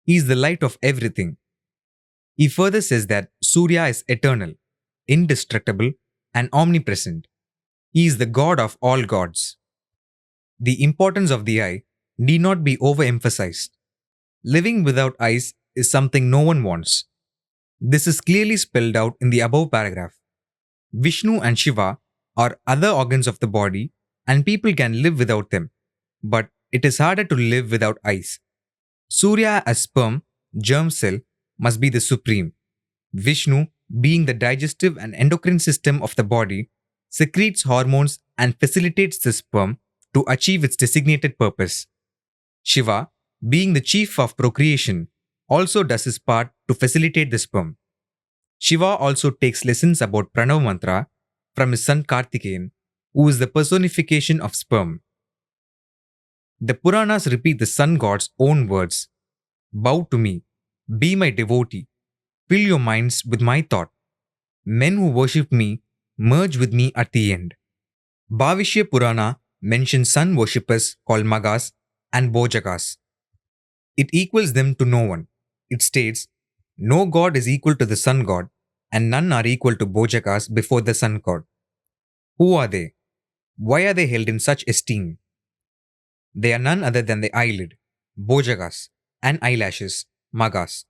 He is the light of everything. He further says that Surya is eternal, indestructible, and omnipresent. He is the god of all gods. The importance of the eye need not be overemphasized. Living without eyes is something no one wants. This is clearly spelled out in the above paragraph. Vishnu and Shiva are other organs of the body and people can live without them, but it is harder to live without eyes. Surya as sperm, germ cell, must be the supreme. Vishnu, being the digestive and endocrine system of the body, secretes hormones and facilitates the sperm to achieve its designated purpose. Shiva, being the chief of procreation, also does his part to facilitate the sperm. Shiva also takes lessons about Pranav Mantra from his son Kartikeyan, who is the personification of sperm. The Puranas repeat the sun god's own words: Bow to me, be my devotee, fill your minds with my thought. Men who worship me merge with me at the end. Bhavishya Purana mentions sun worshippers called Magas and Bojagas. It equals them to no one. It states, no god is equal to the sun god, and none are equal to Bojagas before the sun god. Who are they? Why are they held in such esteem? They are none other than the eyelid, Bojagas, and eyelashes, Magas.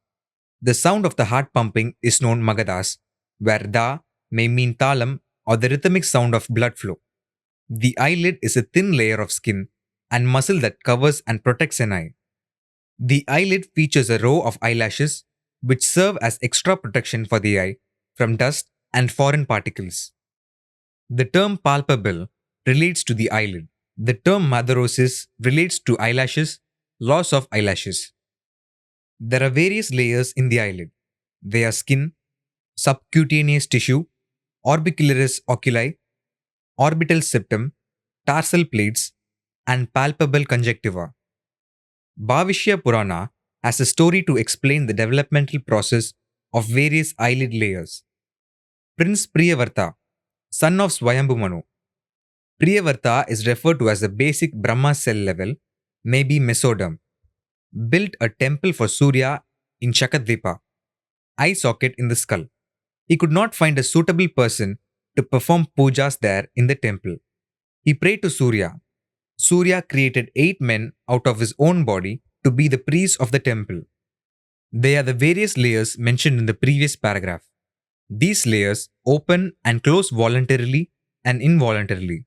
The sound of the heart pumping is known Magadas, where Da may mean talam or the rhythmic sound of blood flow. The eyelid is a thin layer of skin and muscle that covers and protects an eye. The eyelid features a row of eyelashes which serve as extra protection for the eye from dust and foreign particles. The term palpable relates to the eyelid. The term madarosis relates to eyelashes, loss of eyelashes. There are various layers in the eyelid. They are skin, subcutaneous tissue, orbicularis oculi, orbital septum, tarsal plates, and palpable conjunctiva. Bhavishya Purana has a story to explain the developmental process of various eyelid layers. Prince Priyavarta, son of Swayambhu Manu. Priyavarta is referred to as the basic Brahma cell level, maybe mesoderm. Built a temple for Surya in Shakadvipa, eye socket in the skull. He could not find a suitable person to perform pujas there in the temple. He prayed to Surya. Surya created 8 men out of his own body to be the priests of the temple. They are the various layers mentioned in the previous paragraph. These layers open and close voluntarily and involuntarily.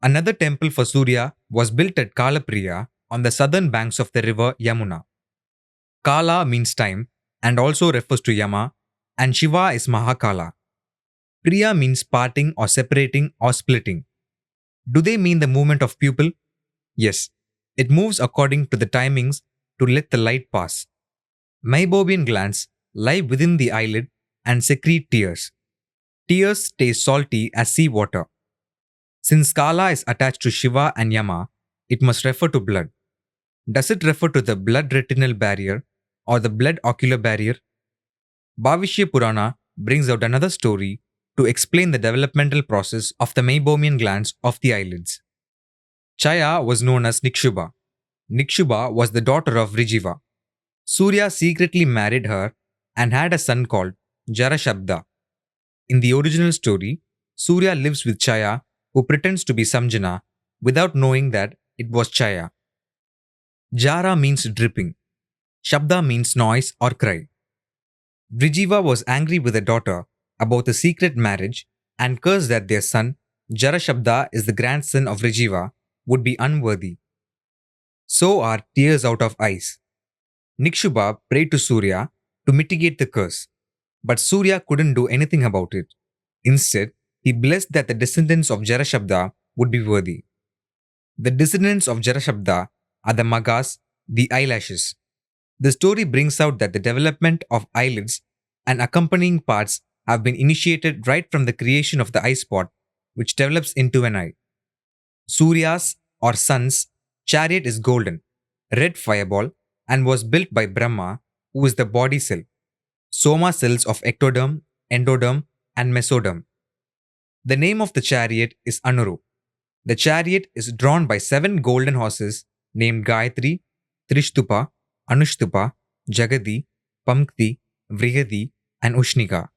Another temple for Surya was built at Kalapriya on the southern banks of the river Yamuna. Kala means time and also refers to Yama, and Shiva is Mahakala. Priya means parting or separating or splitting. Do they mean the movement of pupil? Yes, it moves according to the timings to let the light pass. Meibomian glands lie within the eyelid and secrete tears. Tears taste salty as sea water. Since Kala is attached to Shiva and Yama, it must refer to blood. Does it refer to the blood retinal barrier or the blood ocular barrier? Bhavishya Purana brings out another story to explain the developmental process of the meibomian glands of the eyelids. Chaya was known as Nikshubha. Nikshubha was the daughter of Rijiva. Surya secretly married her and had a son called Jarashabda. In the original story, Surya lives with Chaya, who pretends to be Samjana without knowing that it was Chaya. Jara means dripping. Shabda means noise or cry. Vrijiva was angry with her daughter about the secret marriage and cursed that their son, Jarashabda is the grandson of Vrijiva, would be unworthy. So are tears out of eyes. Nikshubha prayed to Surya to mitigate the curse, but Surya couldn't do anything about it. Instead, he blessed that the descendants of Jarashabda would be worthy. The descendants of Jarashabda are the Magas, the eyelashes. The story brings out that the development of eyelids and accompanying parts have been initiated right from the creation of the eye spot, which develops into an eye. Surya's or sun's chariot is golden, red fireball, and was built by Brahma, who is the body cell, soma cells of ectoderm, endoderm, and mesoderm. The name of the chariot is Anuru. The chariot is drawn by 7 golden horses named Gayatri, Trishtupa, Anushtupa, Jagadi, Pamkti, Vrihadi, and Ushnika.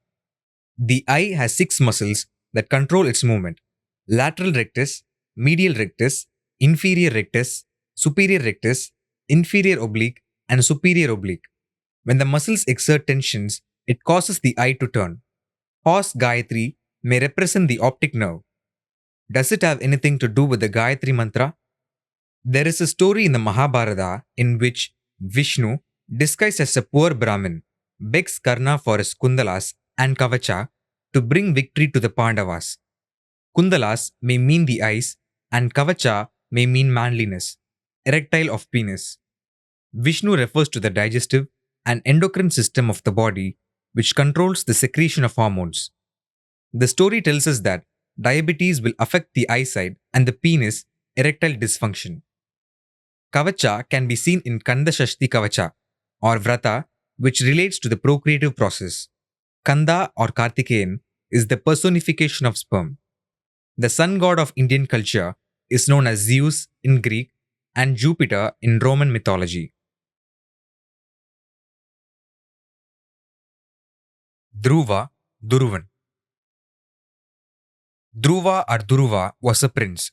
The eye has 6 muscles that control its movement: lateral rectus, medial rectus, inferior rectus, superior rectus, inferior oblique, and superior oblique. When the muscles exert tensions, it causes the eye to turn. Horse Gayatri may represent the optic nerve. Does it have anything to do with the Gayatri mantra? There is a story in the Mahabharata in which Vishnu, disguised as a poor Brahmin, begs Karna for his kundalas and kavacha to bring victory to the Pandavas. Kundalas may mean the eyes, and kavacha may mean manliness, erectile of penis. Vishnu refers to the digestive and endocrine system of the body, which controls the secretion of hormones. The story tells us that diabetes will affect the eyesight and the penis erectile dysfunction. Kavacha can be seen in Kanda Shashti Kavacha or Vrata, which relates to the procreative process. Kanda or Kartikeyan is the personification of sperm. The sun god of Indian culture is known as Zeus in Greek and Jupiter in Roman mythology. Dhruva, Dhuruvan. Dhruva or Dhuruva was a prince,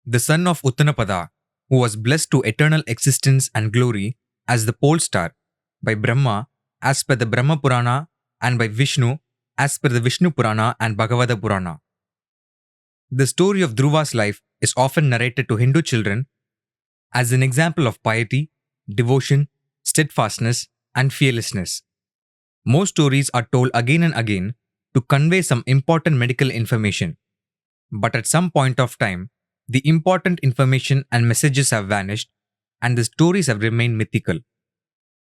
the son of Uttanapada, who was blessed to eternal existence and glory as the pole star by Brahma as per the Brahma Purana and by Vishnu as per the Vishnu Purana and Bhagavata Purana. The story of Dhruva's life is often narrated to Hindu children as an example of piety, devotion, steadfastness, and fearlessness. Most stories are told again and again to convey some important medical information. But at some point of time, the important information and messages have vanished and the stories have remained mythical.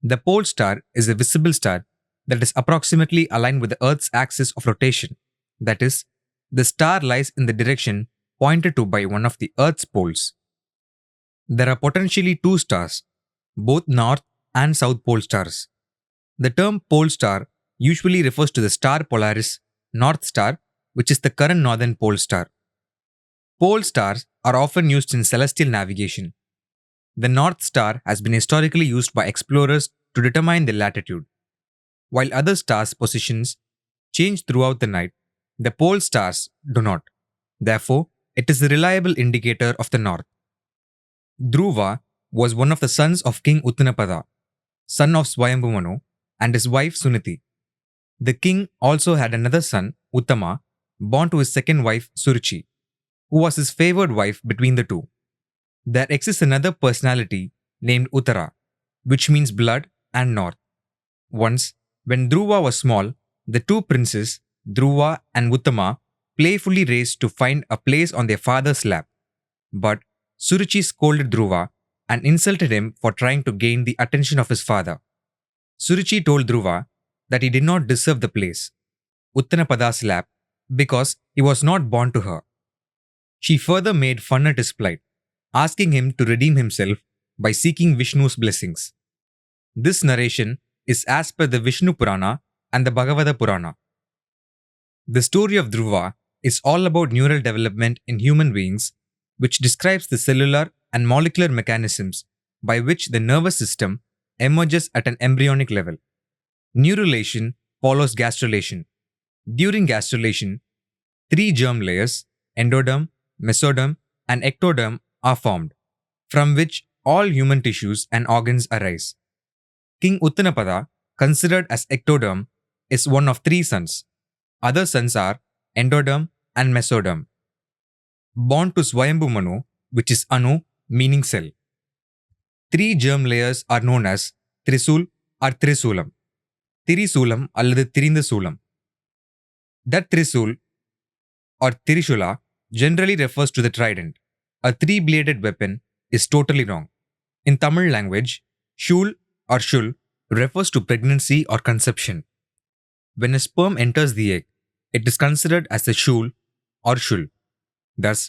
The pole star is a visible star that is approximately aligned with the Earth's axis of rotation. That is, the star lies in the direction pointed to by one of the Earth's poles. There are potentially 2 stars, both north and south pole stars. The term pole star usually refers to the star Polaris, North Star, which is the current northern pole star. Pole stars are often used in celestial navigation. The North Star has been historically used by explorers to determine their latitude. While other stars' positions change throughout the night, the pole stars do not. Therefore, it is a reliable indicator of the north. Dhruva was one of the sons of King Uttanapada, son of Swayambhumanu, and his wife Suniti. The king also had another son, Uttama, born to his second wife Suruchi, who was his favored wife between the two. There exists another personality named Uttara, which means blood and north. Once, when Dhruva was small, the 2 princes, Dhruva and Uttama, playfully raced to find a place on their father's lap. But Suruchi scolded Dhruva and insulted him for trying to gain the attention of his father. Suruchi told Dhruva that he did not deserve the place, Uttanapada's lap, because he was not born to her. She further made fun at his plight, asking him to redeem himself by seeking Vishnu's blessings. This narration is as per the Vishnu Purana and the Bhagavata Purana. The story of Dhruva is all about neural development in human beings, which describes the cellular and molecular mechanisms by which the nervous system emerges at an embryonic level. Neurulation follows gastrulation. During gastrulation, 3 germ layers, endoderm, mesoderm, and ectoderm, are formed, from which all human tissues and organs arise. King Uttanapada considered as ectoderm, is one of three suns. Other suns are endoderm and mesoderm. Born to Swayambhu Manu, which is Anu, meaning cell. Three germ layers are known as Trisul or Trisulam. Tirisulam அல்லது திரிந்த சூலம். That Trisul or Tirishula generally refers to the trident. A three-bladed weapon is totally wrong. In Tamil language, shul or shul refers to pregnancy or conception. When a sperm enters the egg, it is considered as a shul or shul. Thus,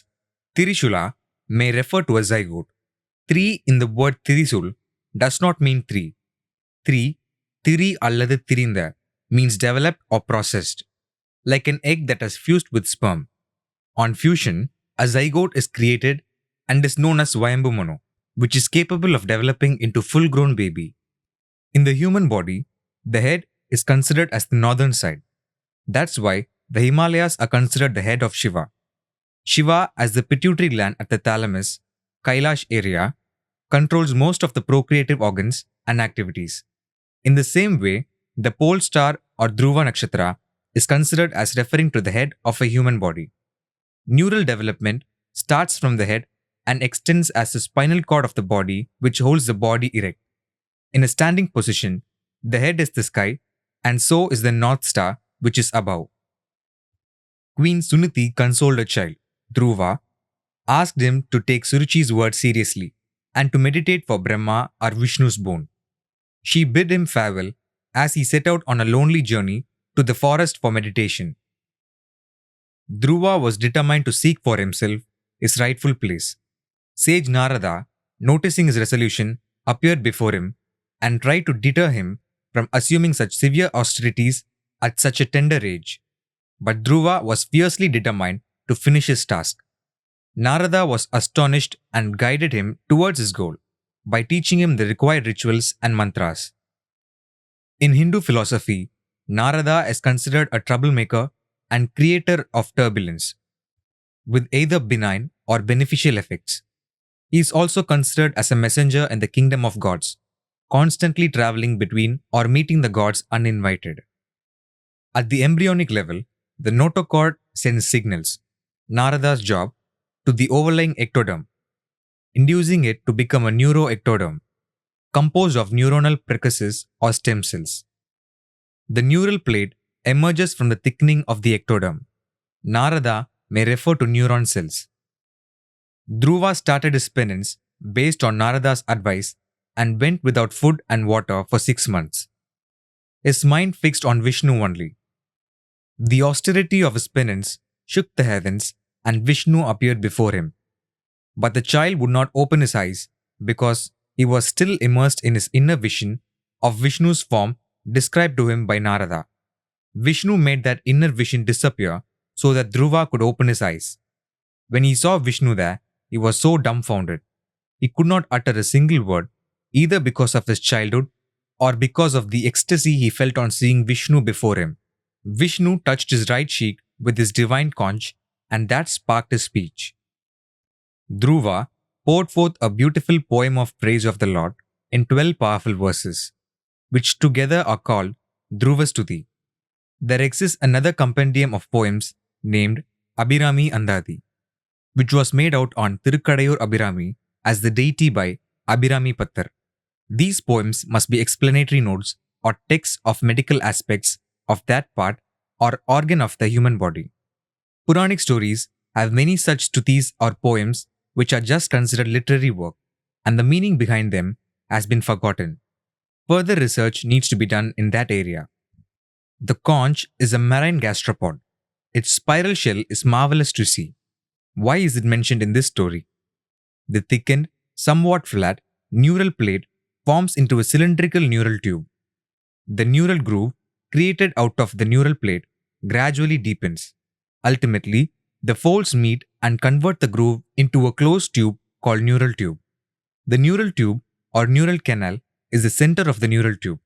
Tirishula may refer to a zygote. Three in the word Tirisul does not mean three. Three, thri அல்லது திரிந்த, means developed or processed, like an egg that has fused with sperm. On fusion, a zygote is created and is known as Swayambhu Manu, which is capable of developing into full-grown baby. In the human body, the head is considered as the northern side. That's why the Himalayas are considered the head of Shiva. Shiva, as the pituitary gland at the thalamus, Kailash area, controls most of the procreative organs and activities. In the same way, the pole star or Dhruva Nakshatra is considered as referring to the head of a human body. Neural development starts from the head and extends as the spinal cord of the body, which holds the body erect. In a standing position, the head is the sky, and so is the North Star, which is above. Queen Suniti consoled her child, Dhruva, asked him to take Suruchi's word seriously and to meditate for Brahma or Vishnu's boon. She bid him farewell as he set out on a lonely journey to the forest for meditation. Dhruva was determined to seek for himself his rightful place. Sage Narada, noticing his resolution, appeared before him and tried to deter him from assuming such severe austerities at such a tender age. But Dhruva was fiercely determined to finish his task. Narada was astonished and guided him towards his goal by teaching him the required rituals and mantras. In Hindu philosophy, Narada is considered a troublemaker and creator of turbulence, with either benign or beneficial effects. He is also considered as a messenger in the kingdom of gods, constantly traveling between or meeting the gods uninvited. At the embryonic level, the notochord sends signals, Narada's job, to the overlying ectoderm, inducing it to become a neuroectoderm, composed of neuronal precursors or stem cells. The neural plate emerges from the thickening of the ectoderm. Narada may refer to neuron cells. Dhruva started his penance based on Narada's advice and went without food and water for 6 months. His mind fixed on Vishnu only. The austerity of his penance shook the heavens and Vishnu appeared before him. But the child would not open his eyes because he was still immersed in his inner vision of Vishnu's form described to him by Narada. Vishnu made that inner vision disappear so that Dhruva could open his eyes. When he saw Vishnu there, he was so dumbfounded. He could not utter a single word, either because of his childhood or because of the ecstasy he felt on seeing Vishnu before him. Vishnu touched his right cheek with his divine conch, and that sparked his speech. Dhruva poured forth a beautiful poem of praise of the Lord in 12 powerful verses, which together are called Dhruvastuti. There exists another compendium of poems named Abhirami Andadi, which was made out on Tirukadayur Abhirami as the deity by Abhirami Pattar. These poems must be explanatory notes or texts of medical aspects of that part or organ of the human body. Puranic stories have many such stutis or poems which are just considered literary work, and the meaning behind them has been forgotten. Further research needs to be done in that area. The conch is a marine gastropod. Its spiral shell is marvelous to see. Why is it mentioned in this story? The thickened, somewhat flat, neural plate forms into a cylindrical neural tube. The neural groove created out of the neural plate gradually deepens. Ultimately, the folds meet and convert the groove into a closed tube called neural tube. The neural tube or neural canal is the center of the neural tube.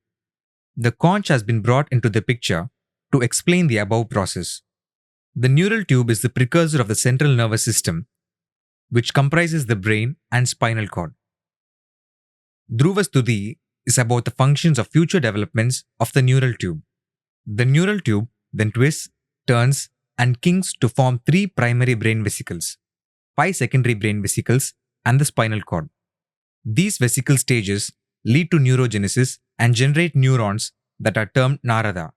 The conch has been brought into the picture to explain the above process. The neural tube is the precursor of the central nervous system, which comprises the brain and spinal cord. Dhruvastuti is about the functions of future developments of the neural tube. The neural tube then twists, turns, and kinks to form three primary brain vesicles, five secondary brain vesicles, and the spinal cord. These vesicle stages lead to neurogenesis and generate neurons that are termed Narada.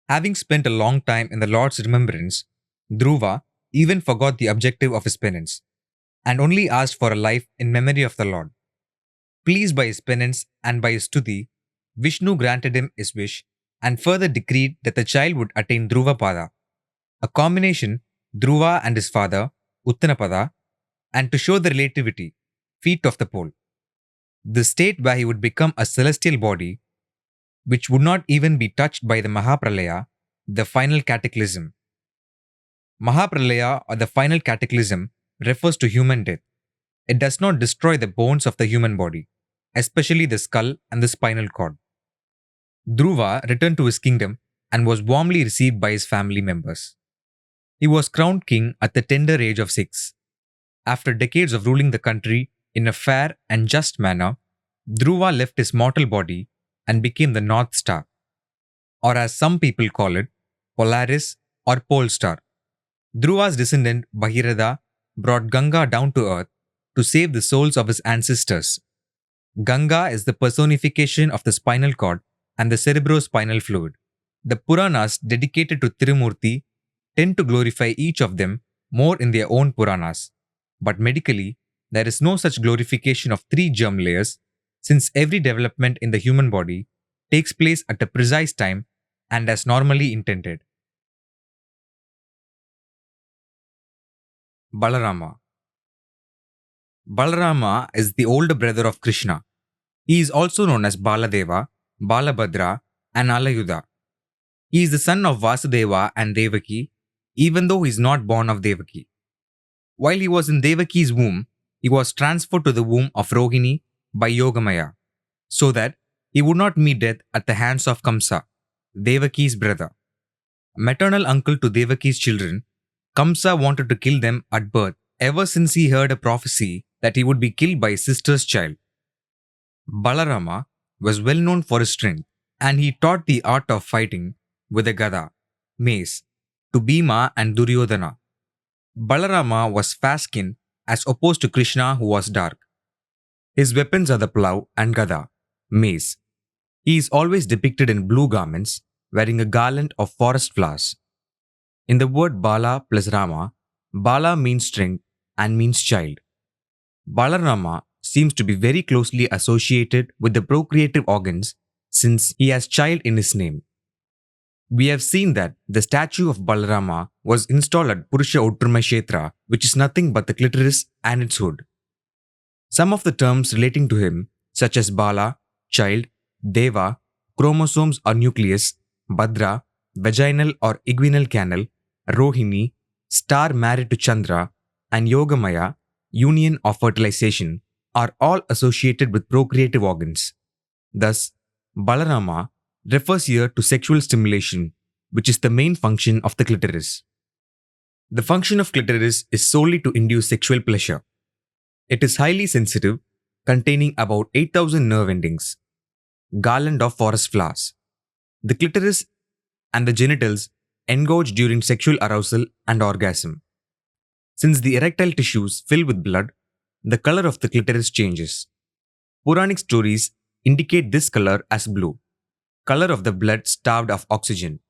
Having spent a long time in the Lord's remembrance, Dhruva even forgot the objective of his penance and only asked for a life in memory of the Lord. Pleased by his penance and by his stuti, Vishnu granted him his wish and further decreed that the child would attain Dhruvapada, a combination Dhruva and his father, Uttanapada, and to show the relativity, feet of the pole. The state where he would become a celestial body, which would not even be touched by the Mahapralaya, the final cataclysm. Mahapralaya or the final cataclysm refers to human death. It does not destroy the bones of the human body, especially the skull and the spinal cord. Dhruva returned to his kingdom and was warmly received by his family members. He was crowned king at the tender age of 6. After decades of ruling the country in a fair and just manner, Dhruva left his mortal body and became the North Star, or as some people call it, Polaris or Pole Star. Dhruva's descendant Bhagirath brought Ganga down to earth to save the souls of his ancestors. Ganga is the personification of the spinal cord and the cerebrospinal fluid. The Puranas dedicated to Tirumurti tend to glorify each of them more in their own Puranas. But medically, there is no such glorification of three germ layers, since every development in the human body takes place at a precise time and as normally intended. Balarama. Balarama is the older brother of Krishna. He is also known as Baladeva, Balabhadra, and Alayudha. He is the son of Vasudeva and Devaki, even though he is not born of Devaki. While he was in Devaki's womb, he was transferred to the womb of Rohini by Yogamaya, so that he would not meet death at the hands of Kamsa, Devaki's brother. A maternal uncle to Devaki's children, Kamsa wanted to kill them at birth ever since he heard a prophecy that he would be killed by his sister's child. Balarama was well known for his strength, and he taught the art of fighting with a gada, mace, to Bhima and Duryodhana. Balarama was fair-skinned as opposed to Krishna, who was dark. His weapons are the plough and gada, mace. He is always depicted in blue garments, wearing a garland of forest flowers. In the word Bala plus Rama, Bala means strength and means child. Balarama seems to be very closely associated with the procreative organs since he has child in his name. We have seen that the statue of Balarama was installed at Purusha Uttrama Kshetra, which is nothing but the clitoris and its hood. Some of the terms relating to him, such as Bala, child, Deva, chromosomes or nucleus, Bhadra, vaginal or inguinal canal, Rohini, star married to Chandra, and Yogamaya, union or fertilization, are all associated with procreative organs. Thus, Balarama refers here to sexual stimulation, which is the main function of the clitoris. The function of clitoris is solely to induce sexual pleasure. It is highly sensitive, containing about 8,000 nerve endings, garland of forest flowers. The clitoris and the genitals engorge during sexual arousal and orgasm. Since the erectile tissues fill with blood, the color of the clitoris changes. Puranic stories indicate this color as blue, color of the blood starved of oxygen,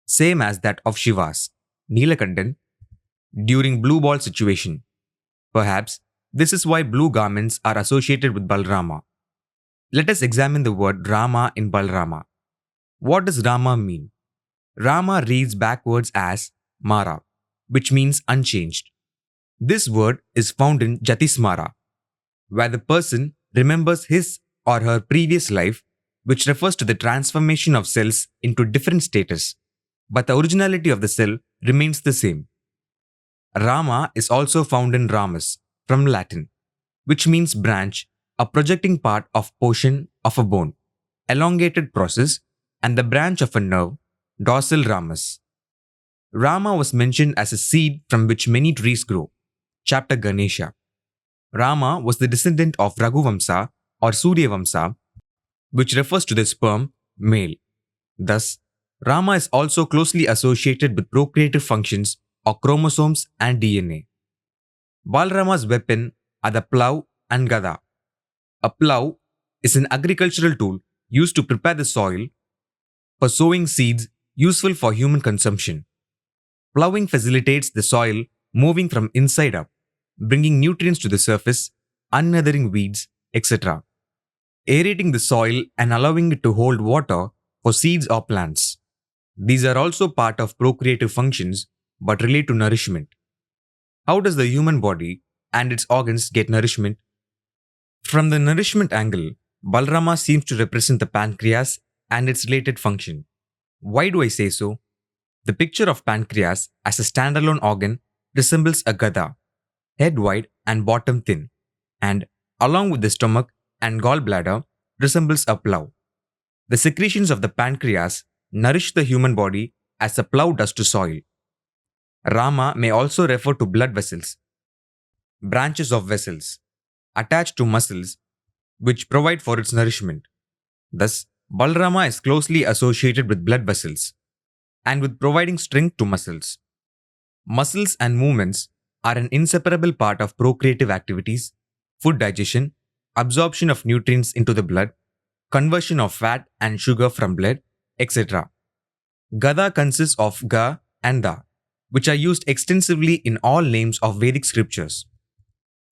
same as that of Shiva's, Neelakandan, during blue ball situation. Perhaps this is why blue garments are associated with Balarama. Let us examine the word Rama in Balarama. What does Rama mean? Rama reads backwards as Mara, which means unchanged. This word is found in Jatismara, where the person remembers his or her previous life, which refers to the transformation of cells into different status, but the originality of the cell remains the same. Rama is also found in ramus, from Latin, which means branch, a projecting part of portion of a bone, elongated process, and the branch of a nerve, dorsal ramus. Rama was mentioned as a seed from which many trees grow. Chapter Ganesha. Rama was the descendant of Raghuvamsa or Suryavamsa, which refers to the sperm, male. Thus, Rama is also closely associated with procreative functions of chromosomes and DNA. Balrama's weapon are the plough and gada. A plough is an agricultural tool used to prepare the soil for sowing seeds useful for human consumption. Ploughing facilitates the soil moving from inside up, bringing nutrients to the surface, unearthing weeds, etc., aerating the soil and allowing it to hold water for seeds or plants. These are also part of procreative functions but relate to nourishment. How does the human body and its organs get nourishment? From the nourishment angle, Balrama seems to represent the pancreas and its related function. Why do I say so? The picture of pancreas as a standalone organ resembles a gada, head wide and bottom thin, and along with the stomach and gallbladder resembles a plough. The secretions of the pancreas nourish the human body as a plough does to soil. Rama may also refer to blood vessels, branches of vessels, attached to muscles, which provide for its nourishment. Thus, Balrama is closely associated with blood vessels and with providing strength to muscles. Muscles and movements are an inseparable part of procreative activities, food digestion, absorption of nutrients into the blood, conversion of fat and sugar from blood, etc. Gada consists of ga and da, which are used extensively in all names of Vedic scriptures.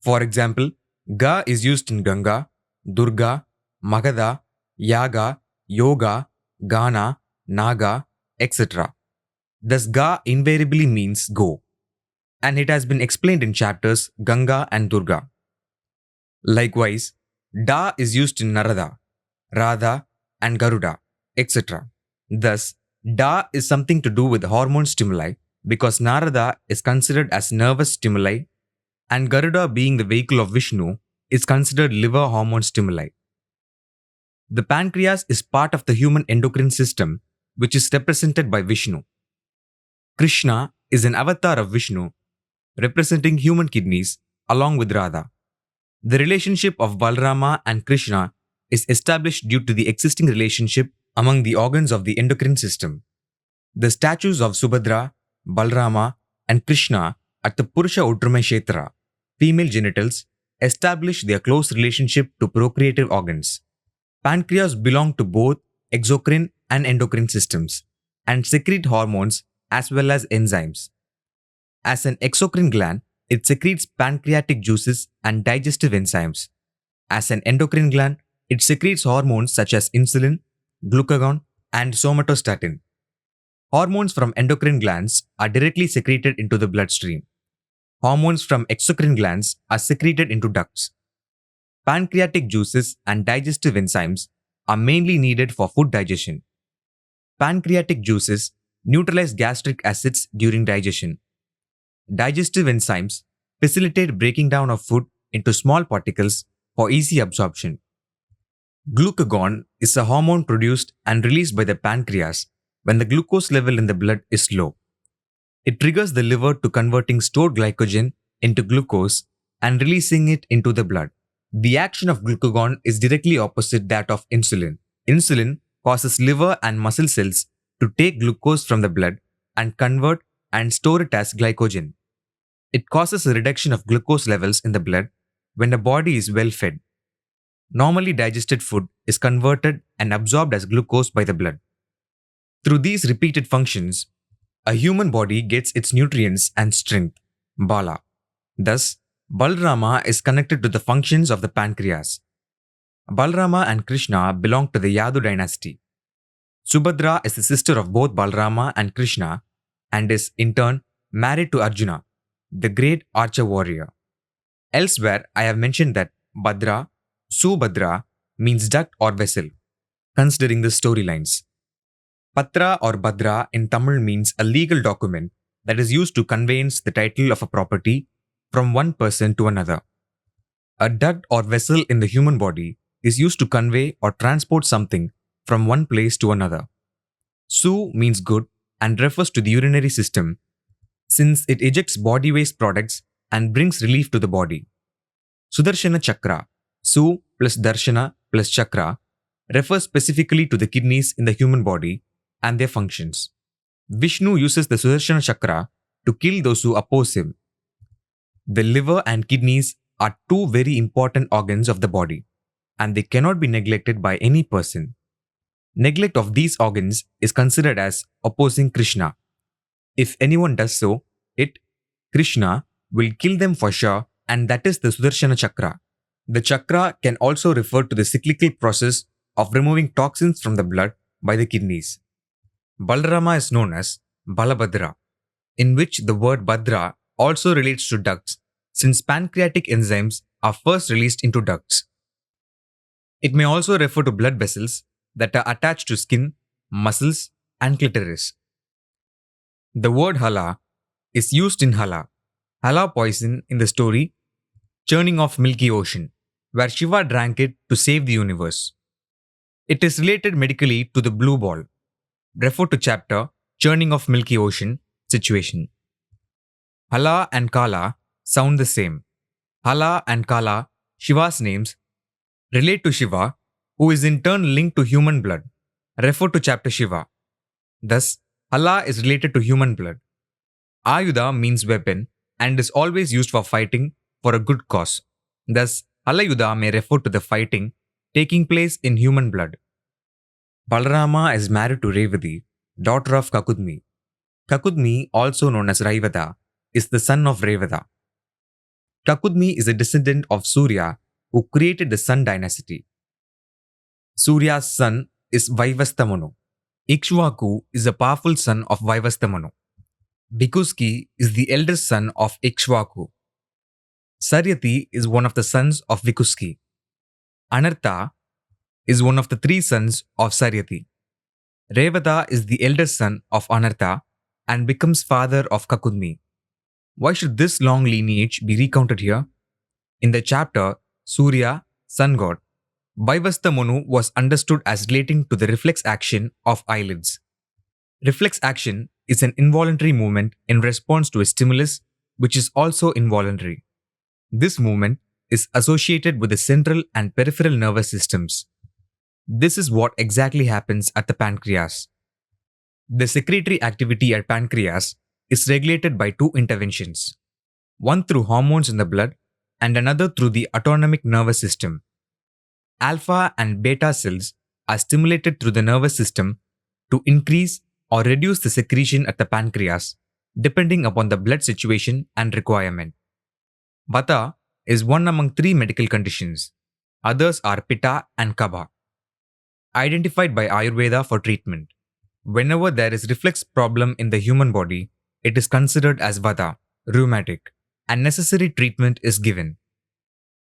For example, ga is used in Ganga, Durga, Magadha, Yaga, Yoga, Gana, Naga, etc. Thus, ga invariably means go, and it has been explained in chapters Ganga and Durga. Likewise, da is used in Narada, Radha, and Garuda, etc. Thus, da is something to do with hormone stimuli because Narada is considered as nervous stimuli and Garuda, being the vehicle of Vishnu, is considered liver hormone stimuli. The pancreas is part of the human endocrine system, which is represented by Vishnu. Krishna is an avatar of Vishnu, representing human kidneys along with Radha. The relationship of Balrama and Krishna is established due to the existing relationship among the organs of the endocrine system. The statues of Subhadra, Balrama, and Krishna at the Purusha Uttramai Kshetra, female genitals, establish their close relationship to procreative organs. Pancreas belong to both exocrine and endocrine systems and secrete hormones as well as enzymes. As an exocrine gland, it secretes pancreatic juices and digestive enzymes. As an endocrine gland, it secretes hormones such as insulin, glucagon, and somatostatin. Hormones from endocrine glands are directly secreted into the bloodstream. Hormones from exocrine glands are secreted into ducts. Pancreatic juices and digestive enzymes are mainly needed for food digestion. Pancreatic juices neutralize gastric acids during digestion. Digestive enzymes facilitate breaking down of food into small particles for easy absorption. Glucagon is a hormone produced and released by the pancreas when the glucose level in the blood is low. It triggers the liver to converting stored glycogen into glucose and releasing it into the blood. The action of glucagon is directly opposite that of insulin. Insulin causes liver and muscle cells to take glucose from the blood and convert and store it as glycogen. It causes a reduction of glucose levels in the blood when the body is well fed. Normally digested food is converted and absorbed as glucose by the blood. Through these repeated functions, a human body gets its nutrients and strength, bala. Thus, Balrama is connected to the functions of the pancreas. Balrama and Krishna belong to the Yadu dynasty. Subhadra is the sister of both Balrama and Krishna and is, in turn, married to Arjuna, the great archer warrior. Elsewhere, I have mentioned that Bhadra, Subhadra means duct or vessel, considering the storylines. Patra or Bhadra in Tamil means a legal document that is used to conveyance the title of a property from one person to another. A duct or vessel in the human body is used to convey or transport something from one place to another. Su means good and refers to the urinary system since it ejects body waste products and brings relief to the body. Sudarshana Chakra, Su plus Darshana plus Chakra, refers specifically to the kidneys in the human body and their functions. Vishnu uses the Sudarshana Chakra to kill those who oppose him. The liver and kidneys are two very important organs of the body, and they cannot be neglected by any person. Neglect of these organs is considered as opposing Krishna. If anyone does so, Krishna, will kill them for sure, and that is the Sudarshana Chakra. The chakra can also refer to the cyclical process of removing toxins from the blood by the kidneys. Balarama is known as Balabhadra, in which the word Bhadra also relates to ducts, since pancreatic enzymes are first released into ducts. It may also refer to blood vessels that are attached to skin, muscles, and clitoris. The word Hala is used in Hala poison in the story Churning of Milky Ocean, where Shiva drank it to save the universe. It is related medically to the blue ball. Refer to chapter Churning of Milky Ocean situation. Hala and Kala sound the same. Hala and Kala, Shiva's names, relate to Shiva, who is in turn linked to human blood. Refer to chapter Shiva. Thus, Hala is related to human blood. Ayudha means weapon and is always used for fighting for a good cause. Thus, Halayudha may refer to the fighting taking place in human blood. Balarama is married to Revati, daughter of Kakudmi. Kakudmi, also known as Raivada, is the son of Revada. Kakudmi is a descendant of Surya who created the Sun dynasty. Surya's son is Vaivastamanu. Ikshvaku is a powerful son of Vaivastamanu. Bikuski is the eldest son of Ikshvaku. Saryati is one of the sons of Vikuski. Anartha is one of the three sons of Saryati. Revata is the eldest son of Anartha and becomes father of Kakudmi. Why should this long lineage be recounted here? In the chapter Surya, Sun God, Vaivastamanu was understood as relating to the reflex action of eyelids. Reflex action is an involuntary movement in response to a stimulus which is also involuntary. This movement is associated with the central and peripheral nervous systems. This is what exactly happens at the pancreas. The secretory activity at pancreas is regulated by two interventions, one through hormones in the blood and another through the autonomic nervous system. Alpha and beta cells are stimulated through the nervous system to increase or reduce the secretion at the pancreas, depending upon the blood situation and requirement. Vata is one among three medical conditions. Others are Pitta and Kapha, identified by Ayurveda for treatment. Whenever there is reflex problem in the human body, it is considered as Vata, rheumatic, and necessary treatment is given.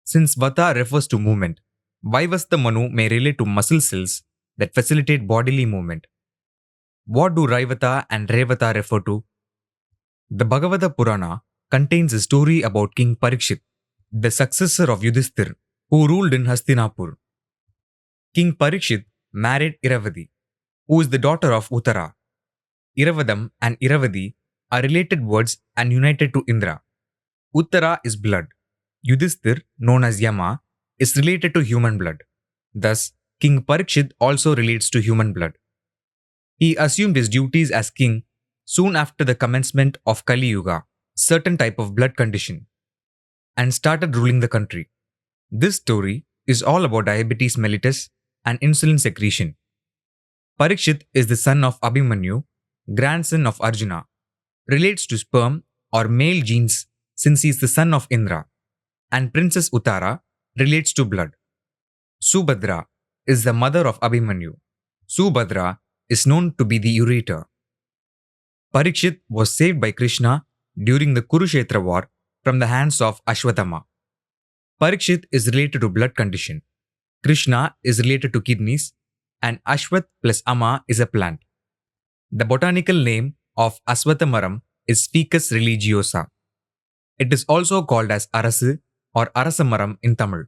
Since Vata refers to movement, Vaivastamanu may relate to muscle cells that facilitate bodily movement. What do Raivata and Revata refer to? The Bhagavata Purana contains a story about King Parikshit, the successor of Yudhishthir, who ruled in Hastinapur. King Parikshit married Iravadi, who is the daughter of Uttara. Iravadam and Iravadi are related words and united to Indra. Uttara is blood. Yudhishthir, known as Yama, is related to human blood. Thus, King Parikshit also relates to human blood. He assumed his duties as king soon after the commencement of Kali Yuga, certain type of blood condition, and started ruling the country. This story is all about diabetes mellitus and insulin secretion. Parikshit is the son of Abhimanyu, grandson of Arjuna, relates to sperm or male genes since he is the son of Indra, and Princess Uttara relates to blood. Subhadra is the mother of Abhimanyu. Subhadra is known to be the ureter. Parikshit was saved by Krishna during the Kurukshetra war from the hands of Ashwatthama. Parikshit is related to blood condition. Krishna is related to kidneys, and Ashwath plus Ama is a plant. The botanical name of Aswathamaram is Ficus religiosa. It is also called as Arasu or Arasamaram in Tamil.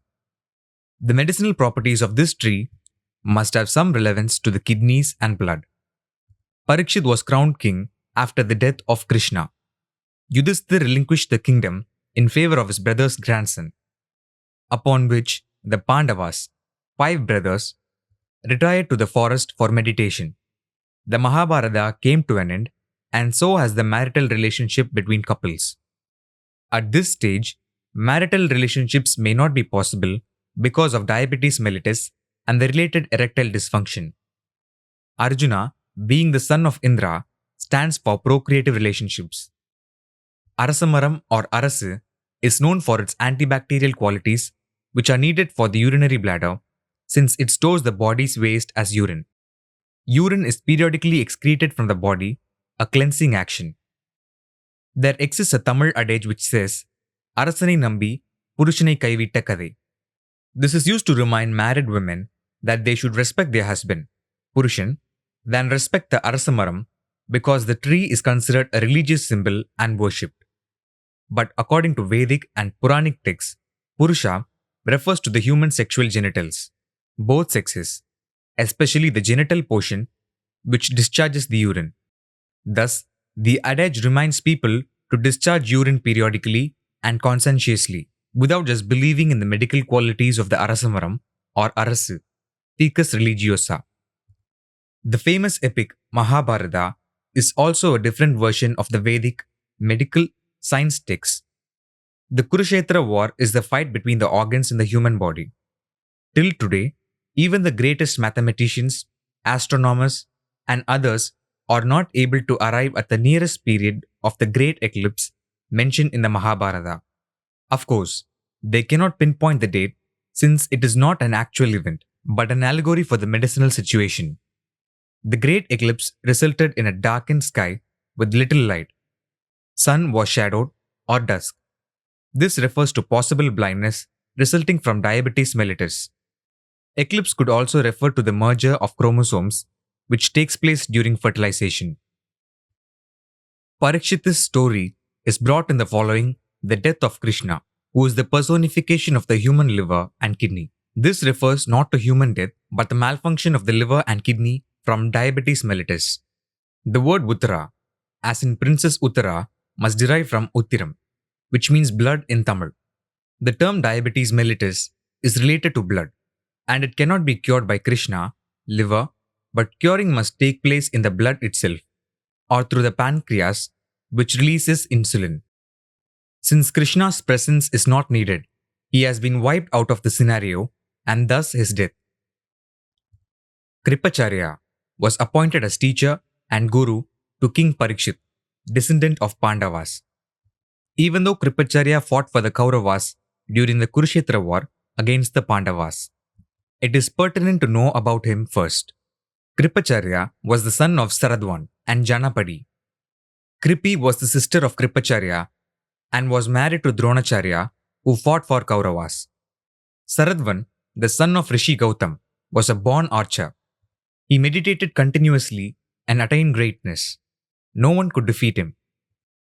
The medicinal properties of this tree must have some relevance to the kidneys and blood. Parikshit was crowned king after the death of Krishna. Yudhishthir relinquished the kingdom in favor of his brother's grandson, upon which the Pandavas, 5 brothers, retired to the forest for meditation. The Mahabharata came to an end, and so has the marital relationship between couples. At this stage, marital relationships may not be possible because of diabetes mellitus and the related erectile dysfunction. Arjuna, being the son of Indra, stands for procreative relationships. Arasamaram or Arasu is known for its antibacterial qualities, which are needed for the urinary bladder, since it stores the body's waste as urine. Urine is periodically excreted from the body, a cleansing action. There exists a Tamil adage which says, Arasanai nambi, Purushanai kaivitta kadai. This is used to remind married women that they should respect their husband, Purushan, than respect the Arasamaram because the tree is considered a religious symbol and worshipped. But according to Vedic and Puranic texts, Purusha refers to the human sexual genitals, both sexes, especially the genital portion which discharges the urine. Thus, the adage reminds people to discharge urine periodically and conscientiously, without just believing in the medical qualities of the Arasamaram or Arasu, Ficus religiosa. The famous epic Mahabharata is also a different version of the Vedic medical science text. The Kurukshetra war is the fight between the organs in the human body. Till today, even the greatest mathematicians, astronomers, and others are not able to arrive at the nearest period of the great eclipse mentioned in the Mahabharata. Of course, they cannot pinpoint the date since it is not an actual event, but an allegory for the medicinal situation. The great eclipse resulted in a darkened sky with little light. Sun was shadowed or dusk. This refers to possible blindness resulting from diabetes mellitus. Eclipse could also refer to the merger of chromosomes, which takes place during fertilization. Parikshit's story is brought in the following the death of Krishna, who is the personification of the human liver and kidney. This refers not to human death, but the malfunction of the liver and kidney from diabetes mellitus. The word Uttara, as in Princess Uttara, must derive from Uttiram, which means blood in Tamil. The term diabetes mellitus is related to blood, and it cannot be cured by Krishna, liver, but curing must take place in the blood itself, or through the pancreas, which releases insulin. Since Krishna's presence is not needed, he has been wiped out of the scenario, and thus his death. Kripacharya was appointed as teacher and guru to King Parikshit, descendant of Pandavas. Even though Kripacharya fought for the Kauravas during the Kurukshetra war against the Pandavas, it is pertinent to know about him first. Kripacharya was the son of Saradvan and Janapadi. Kripi was the sister of Kripacharya and was married to Dronacharya, who fought for Kauravas. Saradvan, the son of Rishi Gautam, was a born archer. He meditated continuously and attained greatness. No one could defeat him.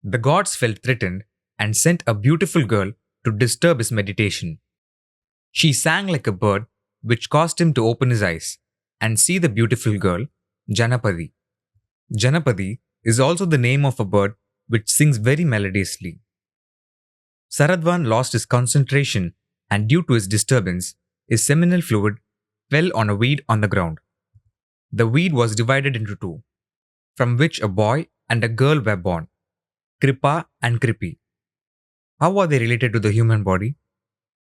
The gods felt threatened and sent a beautiful girl to disturb his meditation. She sang like a bird, which caused him to open his eyes and see the beautiful girl, Janapadi. Janapadi is also the name of a bird which sings very melodiously. Saradvan lost his concentration, and due to his disturbance, his seminal fluid fell on a weed on the ground. The weed was divided into two, from which a boy and a girl were born, Kripa and Kripi. How are they related to the human body?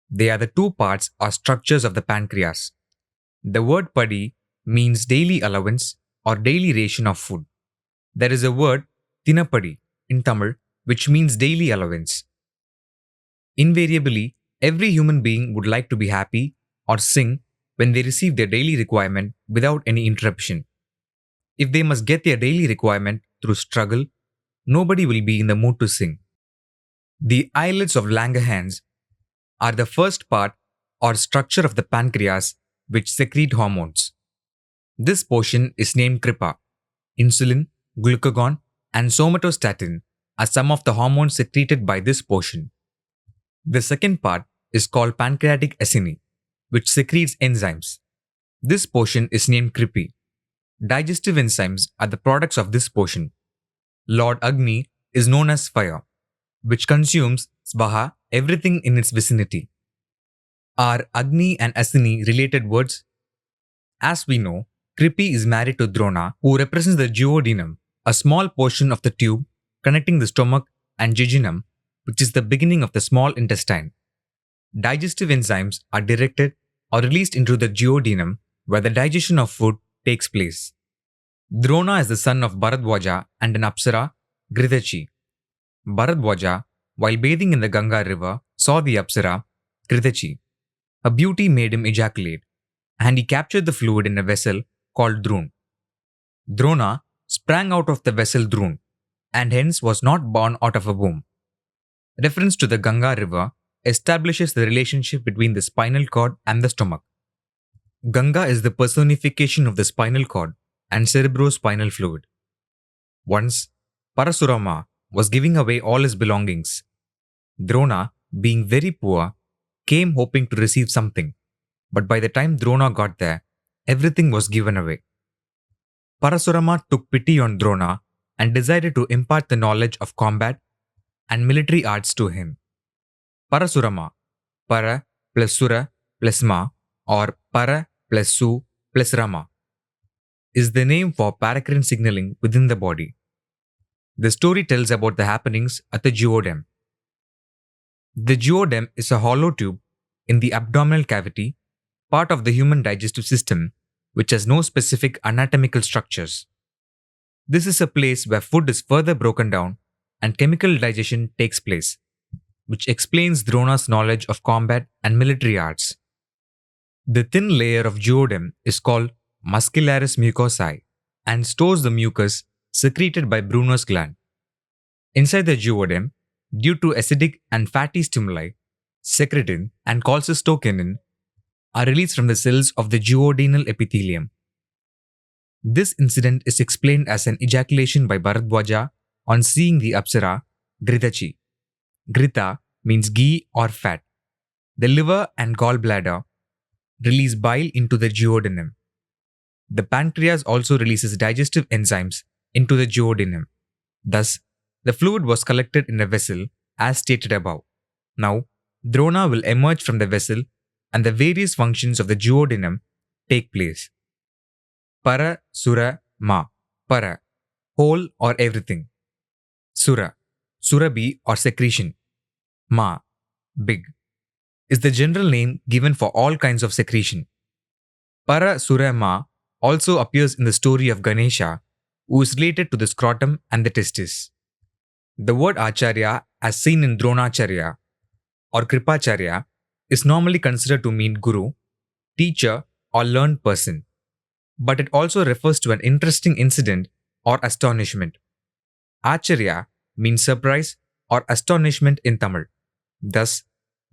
They are the two parts or structures of the pancreas. The word padi means daily allowance or daily ration of food. There is a word tinapadi in Tamil which means daily allowance. Invariably, every human being would like to be happy or sing when they receive their daily requirement without any interruption. If they must get their daily requirement through struggle, nobody will be in the mood to sing. The islets of Langerhans are the first part or structure of the pancreas which secrete hormones. This portion is named Kripa. Insulin, glucagon, and somatostatin are some of the hormones secreted by this portion. The second part is called pancreatic acini, which secretes enzymes. This portion is named Kripi. Digestive enzymes are the products of this portion. Lord Agni is known as fire, which consumes svaha, everything in its vicinity. Are Agni and Asini related words? As we know, Kripi is married to Drona, who represents the duodenum, a small portion of the tube connecting the stomach and jejunum, which is the beginning of the small intestine. Digestive enzymes are directed or released into the duodenum, where the digestion of food takes place. Drona is the son of Bharadwaja and an Apsara, Gridhachi. Bharadwaja, while bathing in the Ganga river, saw the Apsara, Gridhachi. Her beauty made him ejaculate, and he captured the fluid in a vessel called Drun. Drona sprang out of the vessel Drun, and hence was not born out of a womb. Reference to the Ganga river establishes the relationship between the spinal cord and the stomach. Ganga is the personification of the spinal cord and cerebrospinal fluid. Once, Parasurama was giving away all his belongings. Drona, being very poor, came hoping to receive something, but by the time Drona got there, everything was given away. Parasurama took pity on Drona and decided to impart the knowledge of combat and military arts to him. Parasurama, Para plus Sura plus Ma, or Para plus Su plus Rama, is the name for paracrine signaling within the body. The story tells about the happenings at the duodenum. The duodenum is a hollow tube in the abdominal cavity, part of the human digestive system, which has no specific anatomical structures. This is a place where food is further broken down and chemical digestion takes place, which explains Drona's knowledge of combat and military arts. The thin layer of duodenum is called muscularis mucosae and stores the mucus secreted by Brunner's gland. Inside the duodenum, due to acidic and fatty stimuli, secretin and cholecystokinin are released from the cells of the duodenal epithelium. This incident is explained as an ejaculation by Bharadwaja on seeing the Apsara, Gridhachi. Gritha means ghee or fat. The liver and gallbladder release bile into the duodenum. The pancreas also releases digestive enzymes into the duodenum. Thus, the fluid was collected in a vessel as stated above. Now, Drona will emerge from the vessel and the various functions of the duodenum take place. Para, Sura, Ma. Para, whole or everything. Sura, Surabhi or secretion. Ma, big, is the general name given for all kinds of secretion. Para, Sura, Ma also appears in the story of Ganesha, who is related to the scrotum and the testis. The word Acharya, as seen in Dronacharya or Kripacharya, is normally considered to mean guru, teacher, or learned person, but it also refers to an interesting incident or astonishment. Acharya means surprise or astonishment in Tamil. Thus,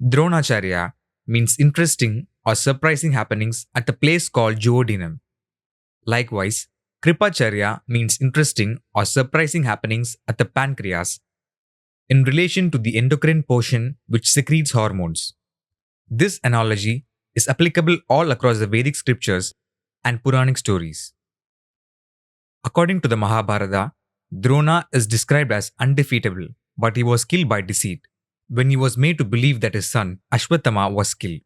Dronacharya means interesting or surprising happenings at a place called duodenum. Likewise, Kripacharya means interesting or surprising happenings at the pancreas in relation to the endocrine portion which secretes hormones. This analogy is applicable all across the Vedic scriptures and Puranic stories. According to the Mahabharata, Drona is described as undefeatable, but he was killed by deceit when he was made to believe that his son Ashwatthama was killed.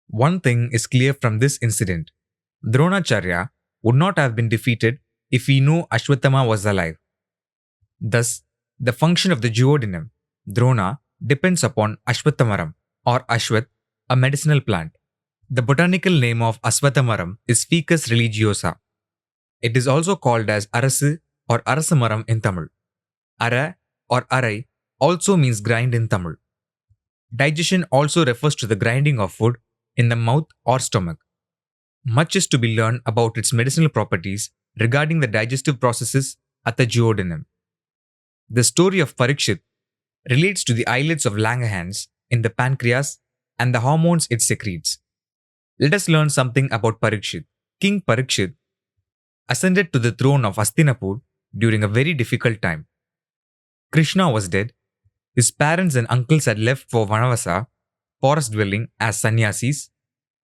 One thing is clear from this incident: Dronacharya would not have been defeated if he knew Ashwatthama was alive. Thus, the function of the duodenum, Drona, depends upon Ashwatthamaram or Ashwath, a medicinal plant. The botanical name of Aswathamaram is Ficus religiosa. It is also called as Arasu or Arasamaram in Tamil. Ara or Arai also means grind in Tamil. Digestion also refers to the grinding of food in the mouth or stomach. Much is to be learned about its medicinal properties regarding the digestive processes at the duodenum. The story of Parikshit relates to the islets of Langerhans in the pancreas and the hormones it secretes. Let us learn something about Parikshit. King Parikshit ascended to the throne of Hastinapur during a very difficult time. Krishna was dead, his parents and uncles had left for Vanavasa, forest dwelling, as sannyasis,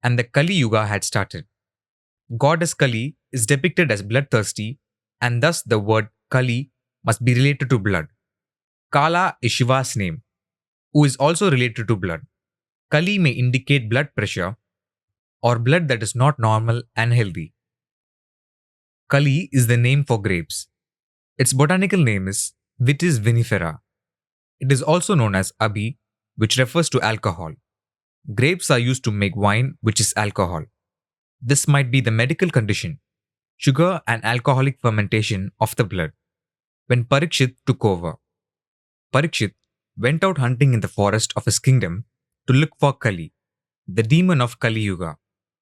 and the Kali Yuga had started. Goddess Kali is depicted as bloodthirsty, and thus the word Kali must be related to blood. Kala is Shiva's name, who is also related to blood. Kali may indicate blood pressure, or blood that is not normal and healthy. Kali is the name for grapes. Its botanical name is Vitis vinifera. It is also known as Abhi, which refers to alcohol. Grapes are used to make wine, which is alcohol. This might be the medical condition, sugar and alcoholic fermentation of the blood. When Parikshit took over, Parikshit went out hunting in the forest of his kingdom to look for Kali, the demon of Kali Yuga,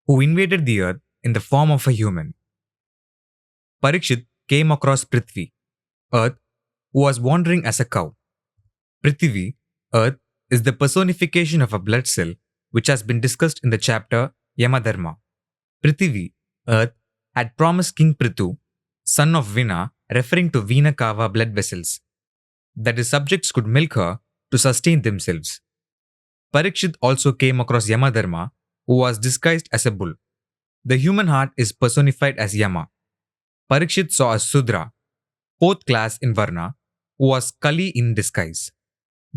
who invaded the earth in the form of a human. Parikshit came across Prithvi, Earth, who was wandering as a cow. Prithvi, Earth, is the personification of a blood cell which has been discussed in the chapter Yamadharma. Prithvi, Earth, had promised King Prithu, son of Vina, referring to Vina Kava blood vessels, that his subjects could milk her to sustain themselves. Parikshit also came across Yamadharma, who was disguised as a bull. The human heart is personified as Yama. Parikshit saw a Sudra, fourth class in Varna, who was Kali in disguise,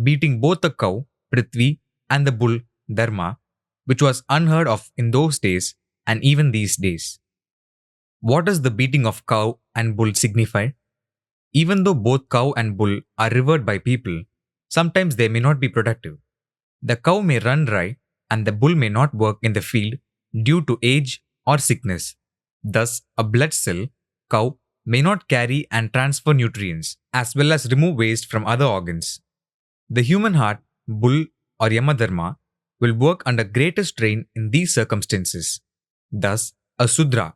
beating both the cow, Prithvi, and the bull, Dharma, which was unheard of in those days and even these days. What does the beating of cow and bull signify? Even though both cow and bull are revered by people, sometimes they may not be productive. The cow may run dry and the bull may not work in the field due to age or sickness. Thus, a blood cell, cow, may not carry and transfer nutrients as well as remove waste from other organs. The human heart, bull, or Yamadharma will work under greater strain in these circumstances. Thus, a Sudra,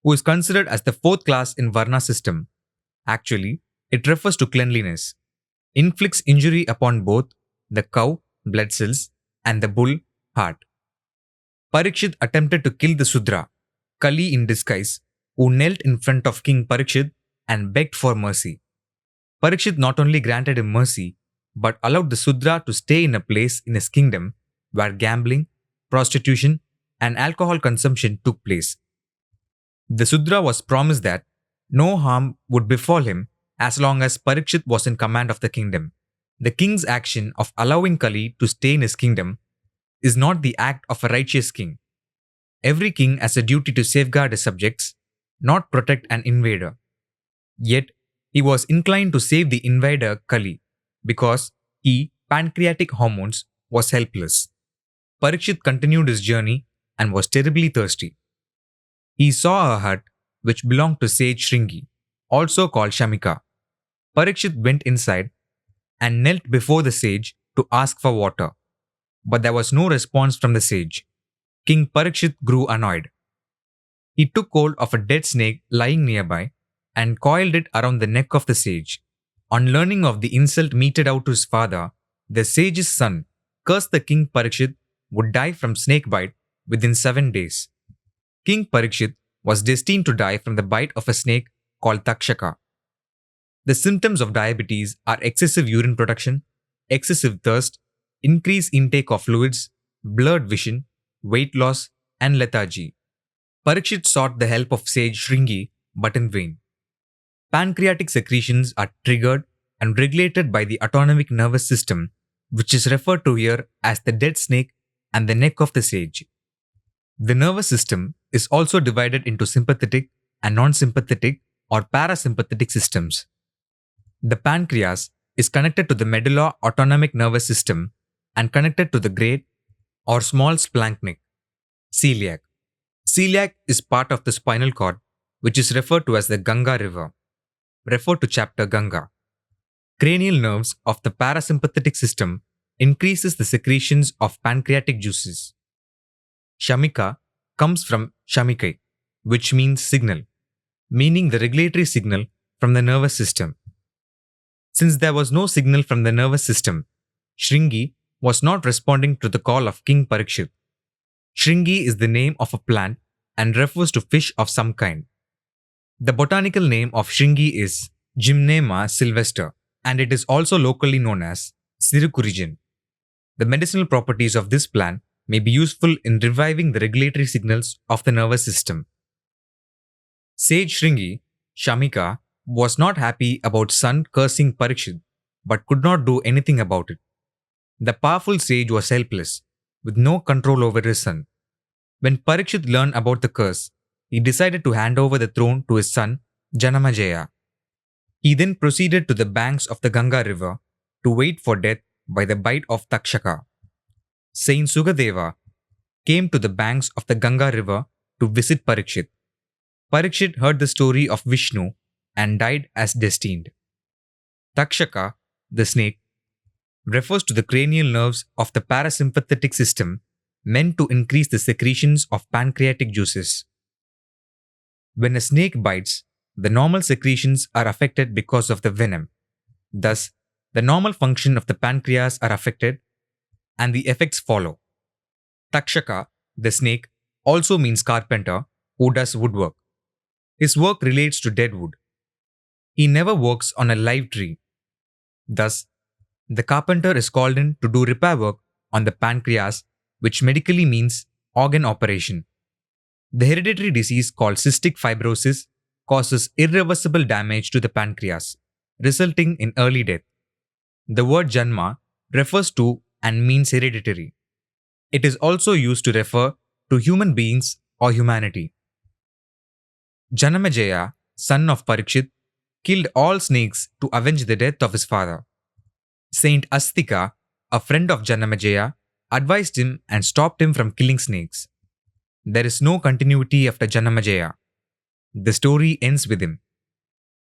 who is considered as the fourth class in Varna system, actually, it refers to cleanliness, inflicts injury upon both the cow, blood cells, and the bull, heart. Parikshit attempted to kill the Sudra, Kali in disguise, who knelt in front of King Parikshit and begged for mercy. Parikshit not only granted him mercy, but allowed the Sudra to stay in a place in his kingdom where gambling, prostitution, and alcohol consumption took place. The Sudra was promised that no harm would befall him as long as Parikshit was in command of the kingdom. The king's action of allowing Kali to stay in his kingdom is not the act of a righteous king. Every king has a duty to safeguard his subjects, not protect an invader. Yet, he was inclined to save the invader Kali because he, pancreatic hormones, was helpless. Parikshit continued his journey and was terribly thirsty. He saw a hut which belonged to sage Shringi, also called Shamika. Parikshit went inside and knelt before the sage to ask for water. But there was no response from the sage. King Parikshit grew annoyed. He took hold of a dead snake lying nearby and coiled it around the neck of the sage. On learning of the insult meted out to his father, the sage's son cursed the King Parikshit would die from snake bite within 7 days. King Parikshit was destined to die from the bite of a snake called Takshaka. The symptoms of diabetes are excessive urine production, excessive thirst, increased intake of fluids, blurred vision, weight loss, and lethargy. Parikshit sought the help of sage Shringi, but in vain. Pancreatic secretions are triggered and regulated by the autonomic nervous system, which is referred to here as the dead snake and the neck of the sage. The nervous system is also divided into sympathetic and non-sympathetic or parasympathetic systems. The pancreas is connected to the medulla autonomic nervous system and connected to the great or small splanchnic, celiac. Celiac is part of the spinal cord, which is referred to as the Ganga river. Refer to chapter Ganga. Cranial nerves of the parasympathetic system increases the secretions of pancreatic juices. Shamika comes from Shamikai, which means signal, meaning the regulatory signal from the nervous system. Since there was no signal from the nervous system, Shringi was not responding to the call of King Parikshit. Shringi is the name of a plant and refers to fish of some kind. The botanical name of Shringi is Gymnema sylvester, and it is also locally known as Sirukurijan. The medicinal properties of this plant may be useful in reviving the regulatory signals of the nervous system. Sage Shringi, Shamika, was not happy about son cursing Parikshit, but could not do anything about it. The powerful sage was helpless, with no control over his son. When Parikshit learned about the curse, he decided to hand over the throne to his son Janamejaya. He then proceeded to the banks of the Ganga river to wait for death by the bite of Takshaka. Saint Sukadeva came to the banks of the Ganga river to visit Parikshit. Parikshit heard the story of Vishnu and died as destined. Takshaka, the snake, refers to the cranial nerves of the parasympathetic system meant to increase the secretions of pancreatic juices. When a snake bites, the normal secretions are affected because of the venom. Thus, the normal function of the pancreas are affected and the effects follow. Takshaka, the snake, also means carpenter who does woodwork. His work relates to dead wood. He never works on a live tree. Thus, the carpenter is called in to do repair work on the pancreas, which medically means organ operation. The hereditary disease called cystic fibrosis causes irreversible damage to the pancreas, resulting in early death. The word Janma refers to and means hereditary. It is also used to refer to human beings or humanity. Janamejaya, son of Parikshit, killed all snakes to avenge the death of his father. Saint Astika, a friend of Janamejaya, advised him and stopped him from killing snakes. There is no continuity after Janamejaya. The story ends with him.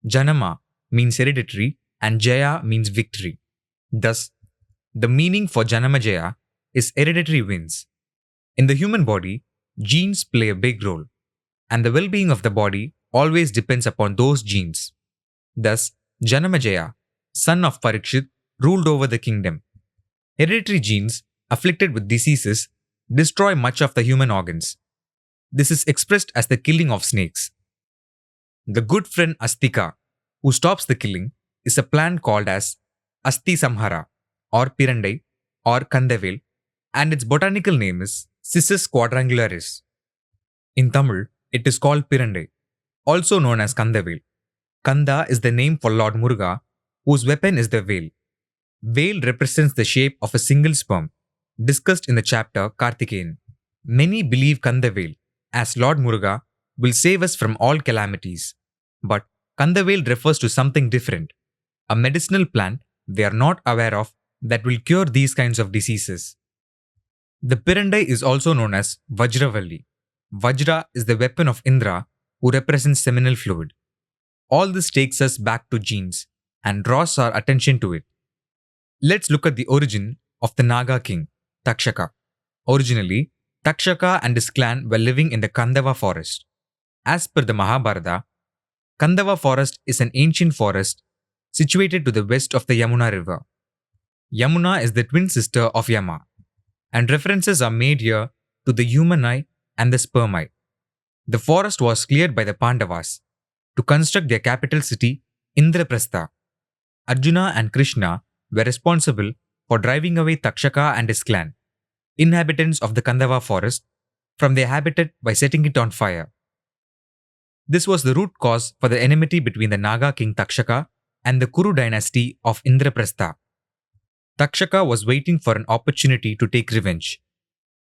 Janama means hereditary and Jaya means victory. Thus, the meaning for Janamejaya is hereditary wins. In the human body, genes play a big role, and the well-being of the body always depends upon those genes. Thus, Janamejaya, son of Parikshit, ruled over the kingdom. Hereditary genes afflicted with diseases destroy much of the human organs. This is expressed as the killing of snakes. The good friend Astika, who stops the killing, is a plant called as Asti Samhara, or Pirandai, or Kandavel, and its botanical name is Cissus quadrangularis. In Tamil, it is called Pirandai, also known as Kandavel. Kanda is the name for Lord Muruga, whose weapon is the veil. Veil represents the shape of a single sperm, discussed in the chapter Karthikeyan. Many believe Kandavel, as Lord Muruga, will save us from all calamities. But Kandavel refers to something different, a medicinal plant we are not aware of that will cure these kinds of diseases. The Pirandai is also known as Vajravalli. Vajra is the weapon of Indra, who represents seminal fluid. All this takes us back to genes and draws our attention to it. Let's look at the origin of the Naga king, Takshaka. Originally, Takshaka and his clan were living in the Kandava forest. As per the Mahabharata, Kandava forest is an ancient forest situated to the west of the Yamuna river. Yamuna is the twin sister of Yama, and references are made here to the human eye and the sperm eye. The forest was cleared by the Pandavas to construct their capital city, Indraprastha. Arjuna and Krishna were responsible for driving away Takshaka and his clan, inhabitants of the Kandava forest, from their habitat by setting it on fire. This was the root cause for the enmity between the Naga king Takshaka and the Kuru dynasty of Indraprastha. Takshaka was waiting for an opportunity to take revenge.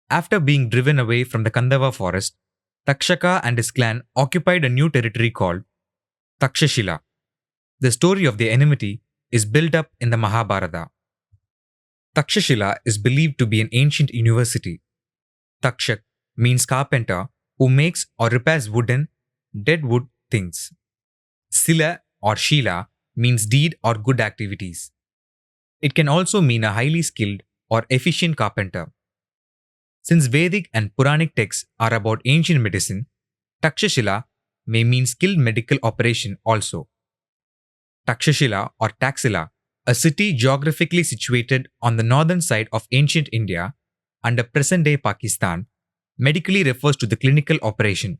After being driven away from the Kandava forest, Takshaka and his clan occupied a new territory called Takshashila. The story of their enmity is built up in the Mahabharata. Takshashila is believed to be an ancient university. Takshak means carpenter who makes or repairs wooden, dead wood things. Sila or Shila means deed or good activities. It can also mean a highly skilled or efficient carpenter. Since Vedic and Puranic texts are about ancient medicine, Takshashila may mean skilled medical operation also. Takshashila or Taxila, a city geographically situated on the northern side of ancient India under present-day Pakistan, medically refers to the clinical operation.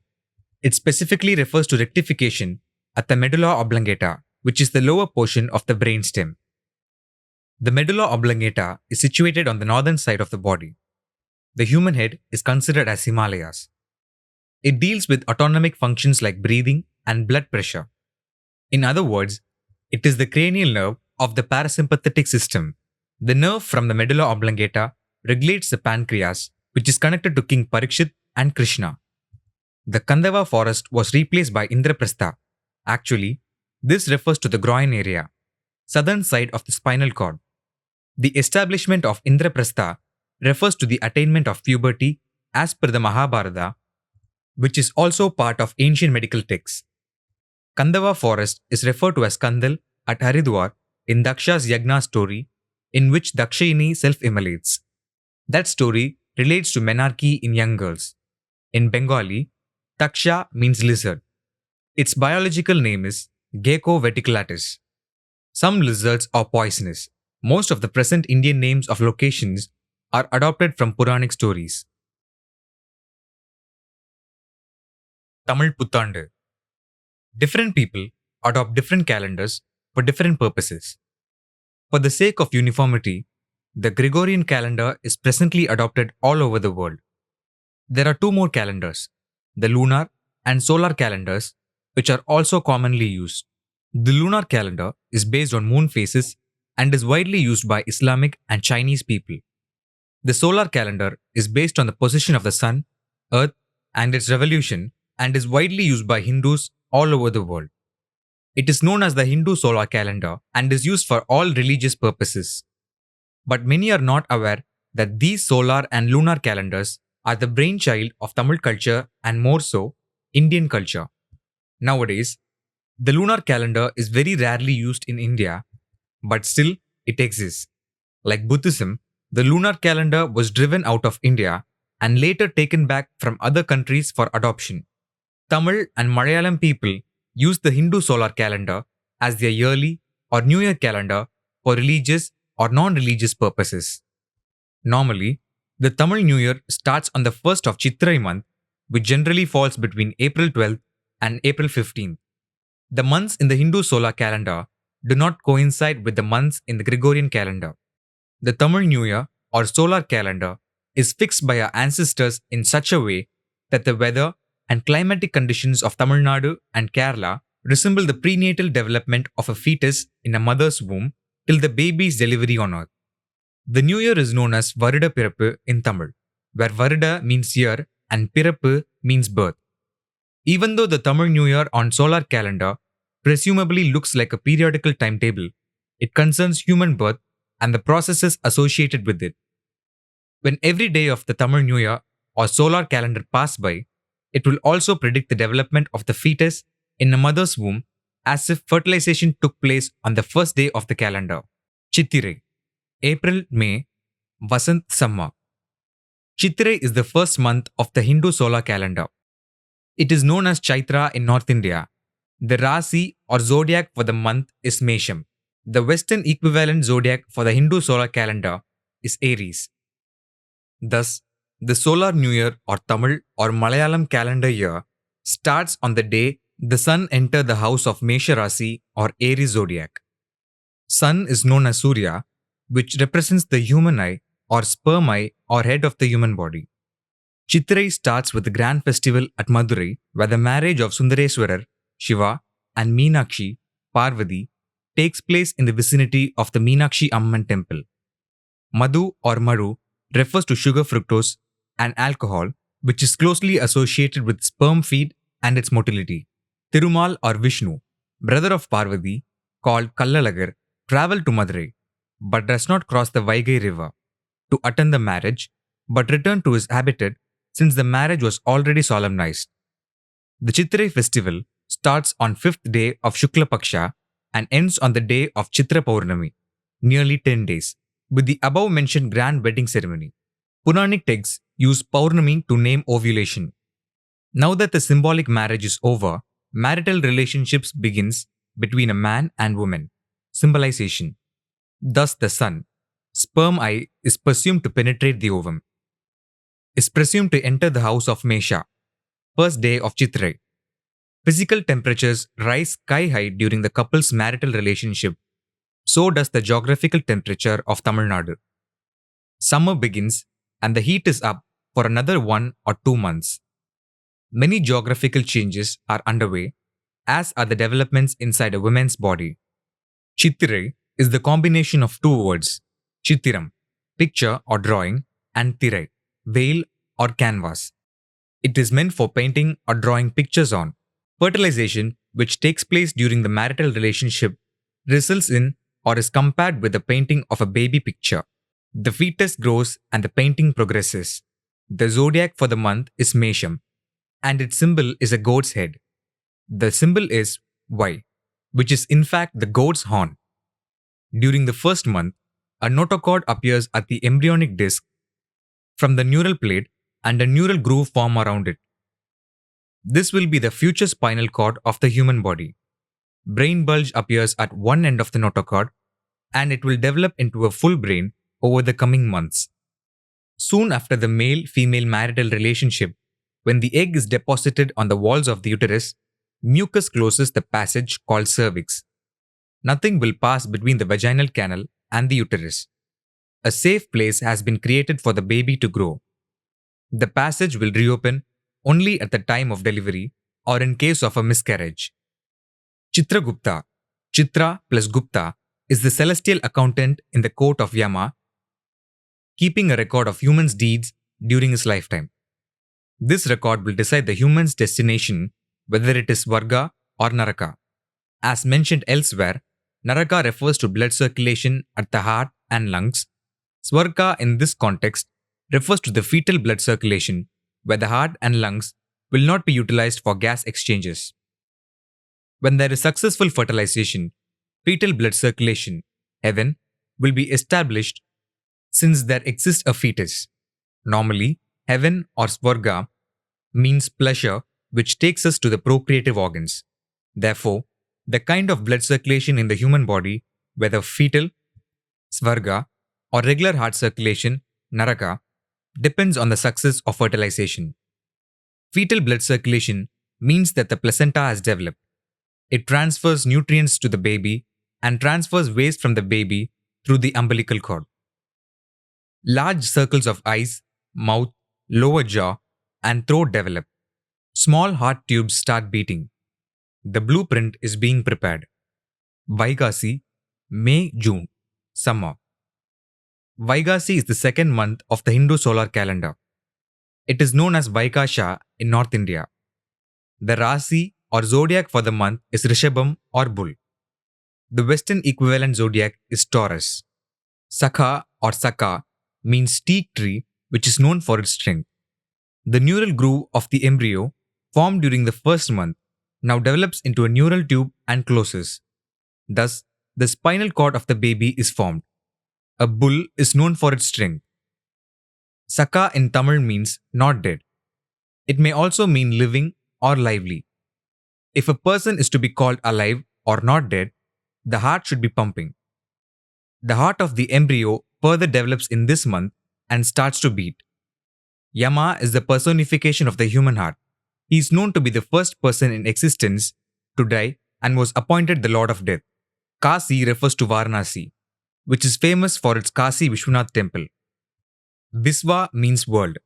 It specifically refers to rectification at the medulla oblongata, which is the lower portion of the brainstem. The medulla oblongata is situated on the northern side of the body. The human head is considered as Himalayas. It deals with autonomic functions like breathing and blood pressure. In other words, it is the cranial nerve of the parasympathetic system. The nerve from the medulla oblongata regulates the pancreas, which is connected to King Parikshit and Krishna. The Kandava forest was replaced by Indraprastha. Actually, this refers to the groin area, southern side of the spinal cord. The establishment of Indraprastha refers to the attainment of puberty as per the Mahabharata, which is also part of ancient medical texts. Kandava forest is referred to as Kandal at Haridwar in Daksha's Yagna story, in which Dakshayani self-immolates. That story relates to menarche in young girls. In Bengali, Taksha means lizard. Its biological name is Gecko veticulatus. Some lizards are poisonous. Most of the present Indian names of locations are adopted from Puranic stories. Tamil Puttandu. Different people adopt different calendars for different purposes. For the sake of uniformity, the Gregorian calendar is presently adopted all over the world. There are two more calendars, the lunar and solar calendars, which are also commonly used. The lunar calendar is based on moon phases and is widely used by Islamic and Chinese people. The solar calendar is based on the position of the sun, earth, and its revolution and is widely used by Hindus all over the world. It is known as the Hindu solar calendar and is used for all religious purposes. But many are not aware that these solar and lunar calendars are the brainchild of Tamil culture and more so, Indian culture. Nowadays, the lunar calendar is very rarely used in India, but still it exists. Like Buddhism, the lunar calendar was driven out of India and later taken back from other countries for adoption. Tamil and Malayalam people use the Hindu solar calendar as their yearly or New Year calendar for religious or non-religious purposes. Normally, the Tamil New Year starts on the 1st of Chitrai month, which generally falls between April 12th and April 15th. The months in the Hindu solar calendar do not coincide with the months in the Gregorian calendar. The Tamil New Year or solar calendar is fixed by our ancestors in such a way that the weather and climatic conditions of Tamil Nadu and Kerala resemble the prenatal development of a fetus in a mother's womb till the baby's delivery on earth. The new year is known as Varida Pirappu in Tamil, where Varida means year and Pirappu means birth. Even though the Tamil New Year on solar calendar presumably looks like a periodical timetable, it concerns human birth and the processes associated with it. When every day of the Tamil New Year or solar calendar pass by, it will also predict the development of the fetus in a mother's womb as if fertilization took place on the first day of the calendar. Chittirai, April, May, Vasant, Summer. Chittirai is the first month of the Hindu solar calendar. It is known as Chaitra in North India. The Rasi or zodiac for the month is Mesham. The Western equivalent zodiac for the Hindu solar calendar is Aries. Thus, the solar new year or Tamil or Malayalam calendar year starts on the day the sun enters the house of Mesha Rasi or Aries zodiac. Sun is known as Surya, which represents the human eye or sperm eye or head of the human body. Chittirai starts with the grand festival at Madurai, where the marriage of Sundareswarar, Shiva, and Meenakshi, Parvati, takes place in the vicinity of the Meenakshi Amman temple. Madhu or Madu refers to sugar fructose and alcohol, which is closely associated with sperm feed and its motility. Thirumal or Vishnu, brother of Parvati, called Kallalagar, traveled to Madurai, but does not cross the Vaigai river to attend the marriage, but returned to his habitat since the marriage was already solemnized. The Chittirai festival starts on 5th day of Shukla Paksha and ends on the day of Chitra Paurnami, nearly 10 days, with the above mentioned grand wedding ceremony. Puranic texts use Paurnami to name ovulation. Now that the symbolic marriage is over, marital relationships begins between a man and woman. Symbolization. Thus the sun, sperm eye is presumed to penetrate the ovum, is presumed to enter the house of Mesha, first day of Chitrai. Physical temperatures rise sky high during the couple's marital relationship. So does the geographical temperature of Tamil Nadu. Summer begins and the heat is up for another 1 or 2 months. Many geographical changes are underway, as are the developments inside a woman's body. Chittirai is the combination of two words, Chittiram, picture or drawing, and Thirai, veil or canvas. It is meant for painting or drawing pictures on. Fertilization, which takes place during the marital relationship, results in or is compared with the painting of a baby picture. The fetus grows and the painting progresses. The zodiac for the month is Mesham, and its symbol is a goat's head. The symbol is Y, which is in fact the goat's horn. During the first month, a notochord appears at the embryonic disc from the neural plate and a neural groove form around it. This will be the future spinal cord of the human body. Brain bulge appears at one end of the notochord, and it will develop into a full brain over the coming months. Soon after the male-female marital relationship, when the egg is deposited on the walls of the uterus, mucus closes the passage called cervix. Nothing will pass between the vaginal canal and the uterus. A safe place has been created for the baby to grow. The passage will reopen only at the time of delivery or in case of a miscarriage. Chitragupta, Chitra plus Gupta, is the celestial accountant in the court of Yama, keeping a record of humans' deeds during his lifetime. This record will decide the human's destination, whether it is Varga or Naraka. As mentioned elsewhere, Naraka refers to blood circulation at the heart and lungs. Swarga in this context refers to the fetal blood circulation, where the heart and lungs will not be utilized for gas exchanges. When there is successful fertilization, fetal blood circulation, heaven, will be established since there exists a fetus. Normally, heaven or Swarga means pleasure, which takes us to the procreative organs. Therefore, the kind of blood circulation in the human body, whether fetal, Swarga, or regular heart circulation, Naraka, depends on the success of fertilization. Fetal blood circulation means that the placenta has developed. It transfers nutrients to the baby and transfers waste from the baby through the umbilical cord. Large circles of eyes, mouth, lower jaw, and throat develop. Small heart tubes start beating. The blueprint is being prepared. Vaigasi, May, June, summer. Vaigasi is the second month of the Hindu solar calendar. It is known as Vaikasha in North India. The Rasi or zodiac for the month is Rishabham or Bull. The Western equivalent zodiac is Taurus. Sakha or Saka means teak tree, which is known for its strength. The neural groove of the embryo, formed during the first month, now develops into a neural tube and closes. Thus, the spinal cord of the baby is formed. A bull is known for its strength. Saka in Tamil means not dead. It may also mean living or lively. If a person is to be called alive or not dead, the heart should be pumping. The heart of the embryo further develops in this month and starts to beat. Yama is the personification of the human heart. He is known to be the first person in existence to die and was appointed the Lord of Death. Kasi refers to Varanasi, which is famous for its Kasi Vishwanath temple. Visva means world,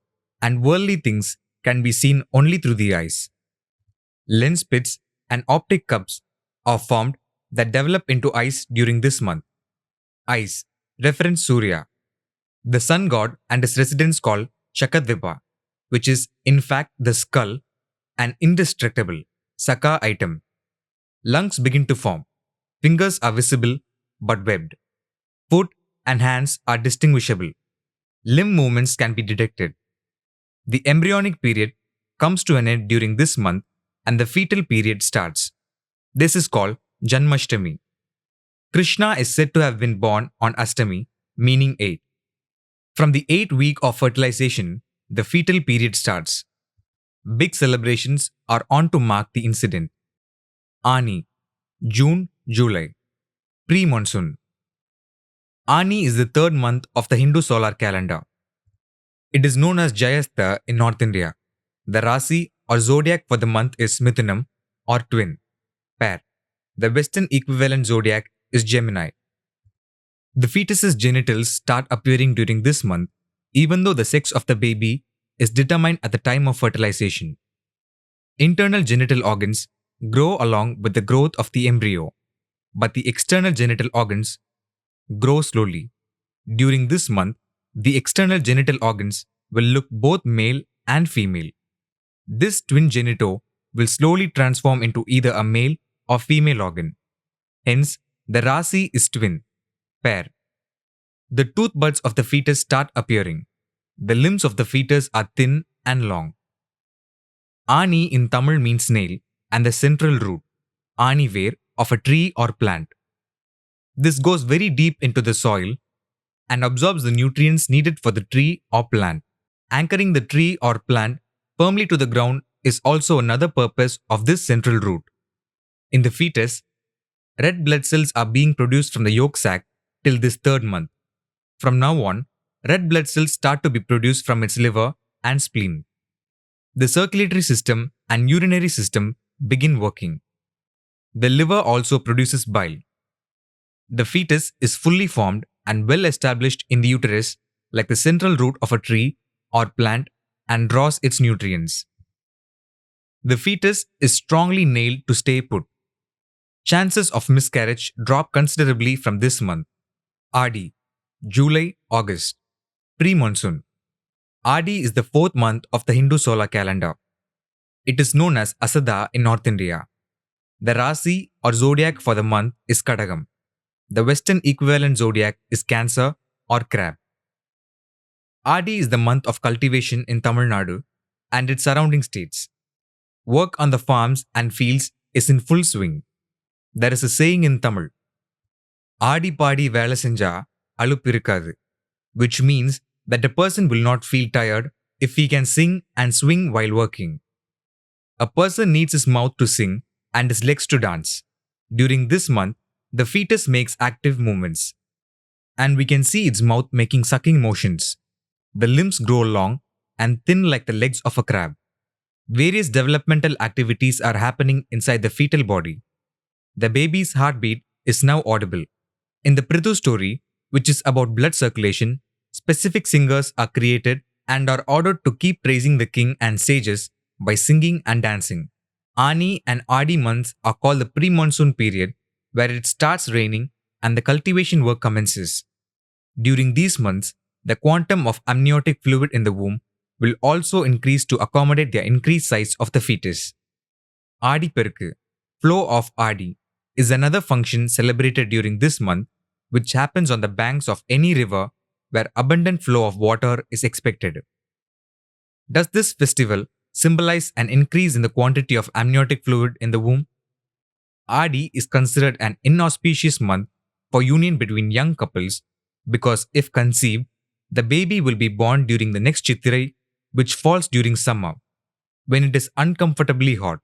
and worldly things can be seen only through the eyes. Lens pits and optic cups are formed that develop into eyes during this month. Eyes reference Surya, the sun god, and his residence called Shakadvipa, which is in fact the skull, an indestructible Saka item. Lungs begin to form. Fingers are visible but webbed. Foot and hands are distinguishable. Limb movements can be detected. The embryonic period comes to an end during this month and the fetal period starts. This is called Janmashtami. Krishna is said to have been born on Ashtami, meaning 8. From the 8th week of fertilization, the fetal period starts. Big celebrations are on to mark the incident. Ani, June, July. Pre-monsoon. Ani is the third month of the Hindu solar calendar. It is known as Jayastha in North India. The Rasi or zodiac for the month is Mithunam or twin, pair. The Western equivalent zodiac is Gemini. The fetus's genitals start appearing during this month, even though the sex of the baby is determined at the time of fertilization. Internal genital organs grow along with the growth of the embryo, but the external genital organs grow slowly. During this month, the external genital organs will look both male and female. This twin genito will slowly transform into either a male or female organ. Hence, the rasi is twin, pair. The tooth buds of the fetus start appearing. The limbs of the fetus are thin and long. Ani in Tamil means nail and the central root, ani ver, of a tree or plant. This goes very deep into the soil and absorbs the nutrients needed for the tree or plant. Anchoring the tree or plant firmly to the ground is also another purpose of this central root. In the fetus, red blood cells are being produced from the yolk sac till this third month. From now on, red blood cells start to be produced from its liver and spleen. The circulatory system and urinary system begin working. The liver also produces bile. The fetus is fully formed and well established in the uterus like the central root of a tree or plant and draws its nutrients. The fetus is strongly nailed to stay put. Chances of miscarriage drop considerably from this month. Adi, July, August, pre-monsoon. Adi is the fourth month of the Hindu solar calendar. It is known as Asada in North India. The Rasi or zodiac for the month is Kadagam. The Western equivalent zodiac is Cancer or Crab. Adi is the month of cultivation in Tamil Nadu and its surrounding states. Work on the farms and fields is in full swing. There is a saying in Tamil, Adi Padi Vela Senja Alupirukadu, which means that a person will not feel tired if he can sing and swing while working. A person needs his mouth to sing and his legs to dance. During this month, the fetus makes active movements, and we can see its mouth making sucking motions. The limbs grow long and thin like the legs of a crab. Various developmental activities are happening inside the fetal body. The baby's heartbeat is now audible. In the Prithu story, which is about blood circulation, specific singers are created and are ordered to keep praising the king and sages by singing and dancing. Ani and Adi months are called the pre-monsoon period, where it starts raining and the cultivation work commences. During these months, the quantum of amniotic fluid in the womb will also increase to accommodate the increased size of the fetus. Adi Perku, flow of Adi, is another function celebrated during this month, which happens on the banks of any river where abundant flow of water is expected. Does this festival symbolize an increase in the quantity of amniotic fluid in the womb? Adi is considered an inauspicious month for union between young couples because if conceived, the baby will be born during the next Chittirai, which falls during summer, when it is uncomfortably hot.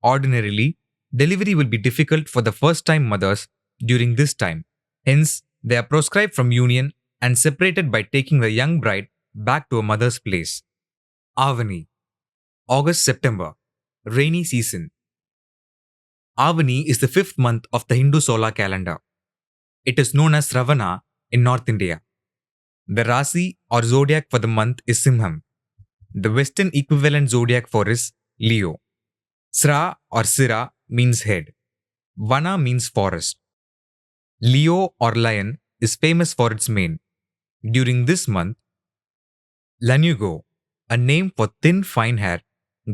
Ordinarily, delivery will be difficult for the first-time mothers during this time. Hence, they are proscribed from union and separated by taking the young bride back to a mother's place. Avani, August-September, rainy season. Avani is the fifth month of the Hindu solar calendar. It is known as Ravana in North India. The Rasi or zodiac for the month is Simham. The Western equivalent zodiac for is Leo. Sra or Sira means head. Vana means forest. Leo or lion is famous for its mane. During this month, Lanugo, a name for thin fine hair,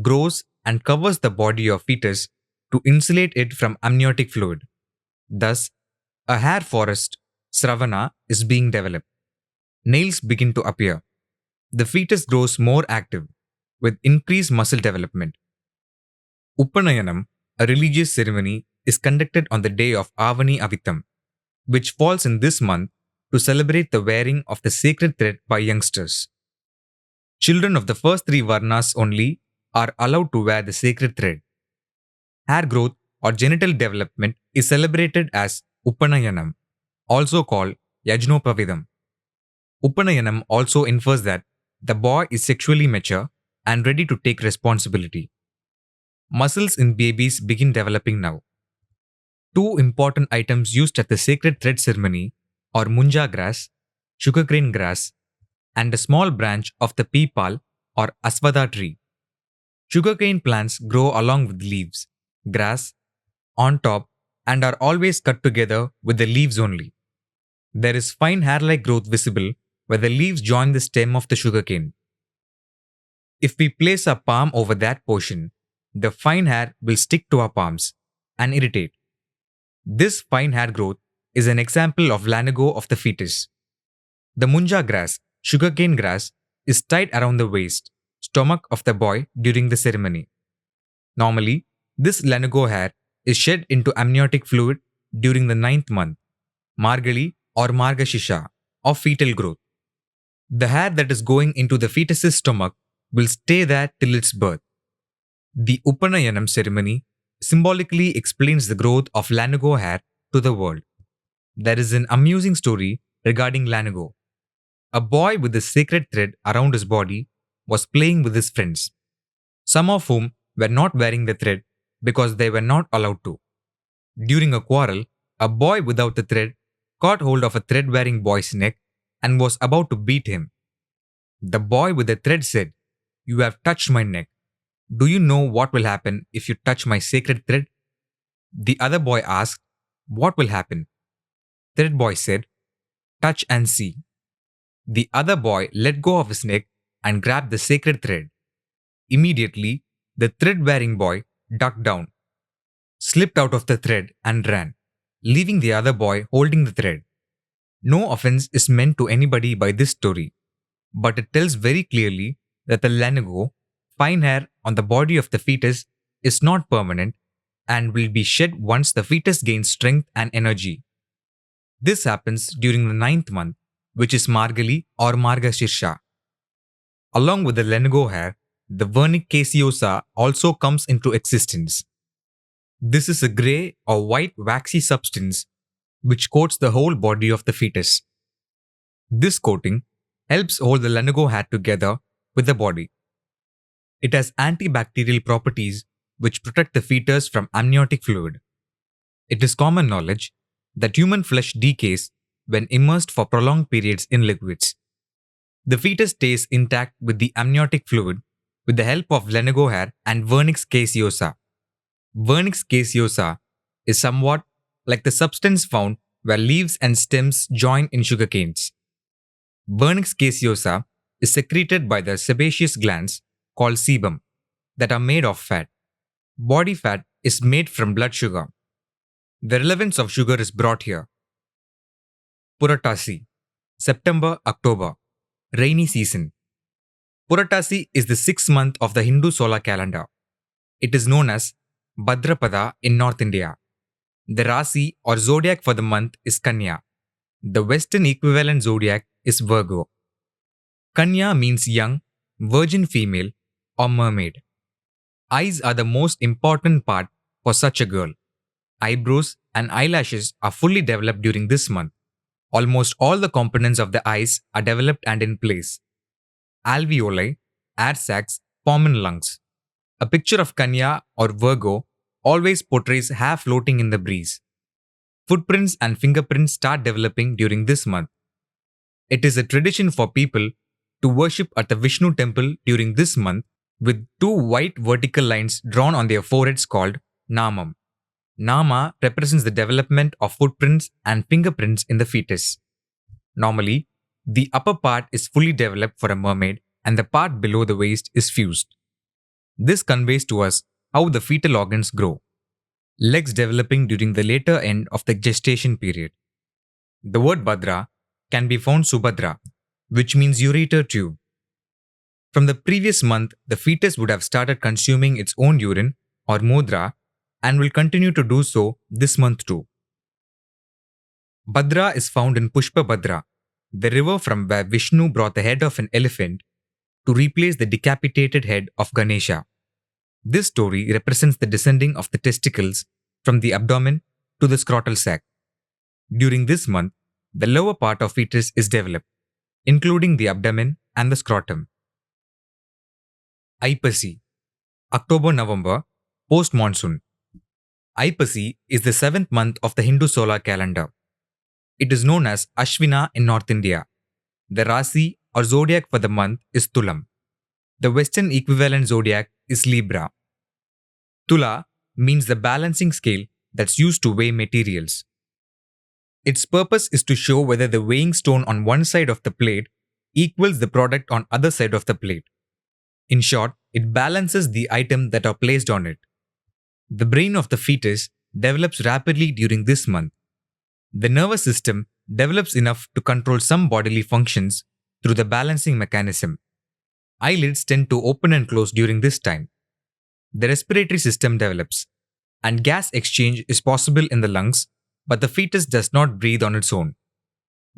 grows and covers the body of fetus to insulate it from amniotic fluid. Thus, a hair forest, Sravana, is being developed. Nails begin to appear. The fetus grows more active, with increased muscle development. Upanayanam, a religious ceremony, is conducted on the day of Avani Avittam, which falls in this month to celebrate the wearing of the sacred thread by youngsters. Children of the first three varnas only are allowed to wear the sacred thread. Hair growth or genital development is celebrated as Upanayanam, also called Yajnopavidam. Upanayanam also infers that the boy is sexually mature and ready to take responsibility. Muscles in babies begin developing now. Two important items used at the sacred thread ceremony are munja grass, sugarcane grass, and a small branch of the peepal or aswada tree. Sugarcane plants grow along with leaves, grass, on top, and are always cut together with the leaves only. There is fine hair-like growth visible where the leaves join the stem of the sugarcane. If we place our palm over that portion, the fine hair will stick to our palms and irritate. This fine hair growth is an example of lanugo of the fetus. The munja grass, sugarcane grass, is tied around the waist, stomach of the boy during the ceremony. Normally, this lanugo hair is shed into amniotic fluid during the ninth month, Margali or Margashisha, of fetal growth. The hair that is going into the fetus's stomach will stay there till its birth. The Upanayanam ceremony symbolically explains the growth of lanugo hair to the world. There is an amusing story regarding lanugo. A boy with a sacred thread around his body was playing with his friends, some of whom were not wearing the thread because they were not allowed to. During a quarrel, a boy without the thread caught hold of a thread-wearing boy's neck and was about to beat him. The boy with the thread said, "You have touched my neck. Do you know what will happen if you touch my sacred thread?" The other boy asked, "What will happen?" Thread boy said, "Touch and see." The other boy let go of his neck and grabbed the sacred thread. Immediately, the thread-wearing boy ducked down, slipped out of the thread and ran, leaving the other boy holding the thread. No offense is meant to anybody by this story, but it tells very clearly that the lanugo, fine hair on the body of the fetus, is not permanent and will be shed once the fetus gains strength and energy. This happens during the ninth month, which is Margali or Margashirsha. Along with the lanugo hair, the vernic caseosa also comes into existence. This is a grey or white waxy substance which coats the whole body of the fetus. This coating helps hold the lanugo hair together with the body. It has antibacterial properties which protect the fetus from amniotic fluid. It is common knowledge that human flesh decays when immersed for prolonged periods in liquids. The fetus stays intact with the amniotic fluid with the help of lanugo hair and vernix caseosa. Vernix caseosa is somewhat like the substance found where leaves and stems join in sugarcanes. Vernix caseosa is secreted by the sebaceous glands called sebum that are made of fat. Body fat is made from blood sugar. The relevance of sugar is brought here. Puratasi, September-October, rainy season. Puratasi is the sixth month of the Hindu solar calendar. It is known as Bhadrapada in North India. The Rasi or zodiac for the month is Kanya. The Western equivalent zodiac is Virgo. Kanya means young, virgin female, or mermaid. Eyes are the most important part for such a girl. Eyebrows and eyelashes are fully developed during this month. Almost all the components of the eyes are developed and in place. Alveoli, air sacs, form in lungs. A picture of Kanya or Virgo always portrays hair floating in the breeze. Footprints and fingerprints start developing during this month. It is a tradition for people to worship at the Vishnu temple during this month with two white vertical lines drawn on their foreheads called Namam. Nama represents the development of footprints and fingerprints in the fetus. Normally, the upper part is fully developed for a mermaid and the part below the waist is fused. This conveys to us how the fetal organs grow. Legs developing during the later end of the gestation period. The word Bhadra can be found Subhadra, which means ureter tube. From the previous month, the fetus would have started consuming its own urine or mudra and will continue to do so this month too. Bhadra is found in Pushpa Bhadra, the river from where Vishnu brought the head of an elephant to replace the decapitated head of Ganesha. This story represents the descending of the testicles from the abdomen to the scrotal sac. During this month, the lower part of fetus is developed, including the abdomen and the scrotum. Aipasi, October-November, post-monsoon. Aipasi is the seventh month of the Hindu solar calendar. It is known as Ashvina in North India. The Rasi or zodiac for the month is Tulam. The Western equivalent zodiac is Libra. Tula means the balancing scale that's used to weigh materials. Its purpose is to show whether the weighing stone on one side of the plate equals the product on other side of the plate. In short, it balances the items that are placed on it. The brain of the fetus develops rapidly during this month. The nervous system develops enough to control some bodily functions through the balancing mechanism. Eyelids tend to open and close during this time. The respiratory system develops, and gas exchange is possible in the lungs, but the fetus does not breathe on its own.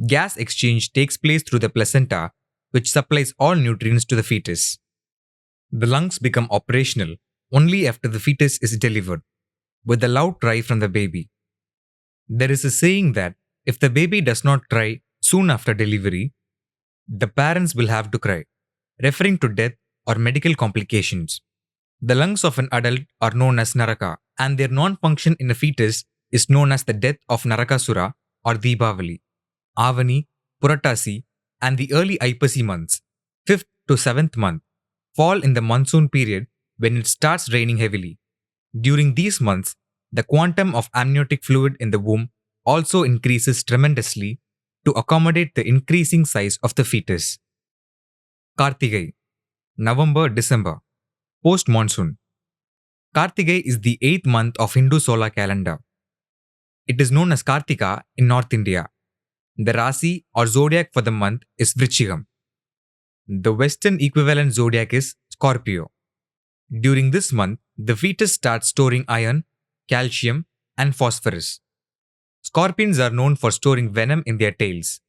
Gas exchange takes place through the placenta, which supplies all nutrients to the fetus. The lungs become operational only after the fetus is delivered, with a loud cry from the baby. There is a saying that if the baby does not cry soon after delivery, the parents will have to cry, referring to death or medical complications. The lungs of an adult are known as Naraka, and their non-function in a fetus is known as the death of Narakasura or Deepavali. Avani, Puratasi, and the early Aipasi months, 5th to 7th month, fall in the monsoon period when it starts raining heavily. During these months, the quantum of amniotic fluid in the womb also increases tremendously to accommodate the increasing size of the fetus. Kartigai, November-December, post-monsoon. Kartigai is the 8th month of Hindu solar calendar. It is known as Kartika in North India. The Rasi or zodiac for the month is Vrichchigam. The Western equivalent zodiac is Scorpio. During this month, the fetus starts storing iron, calcium, and phosphorus. Scorpions are known for storing venom in their tails.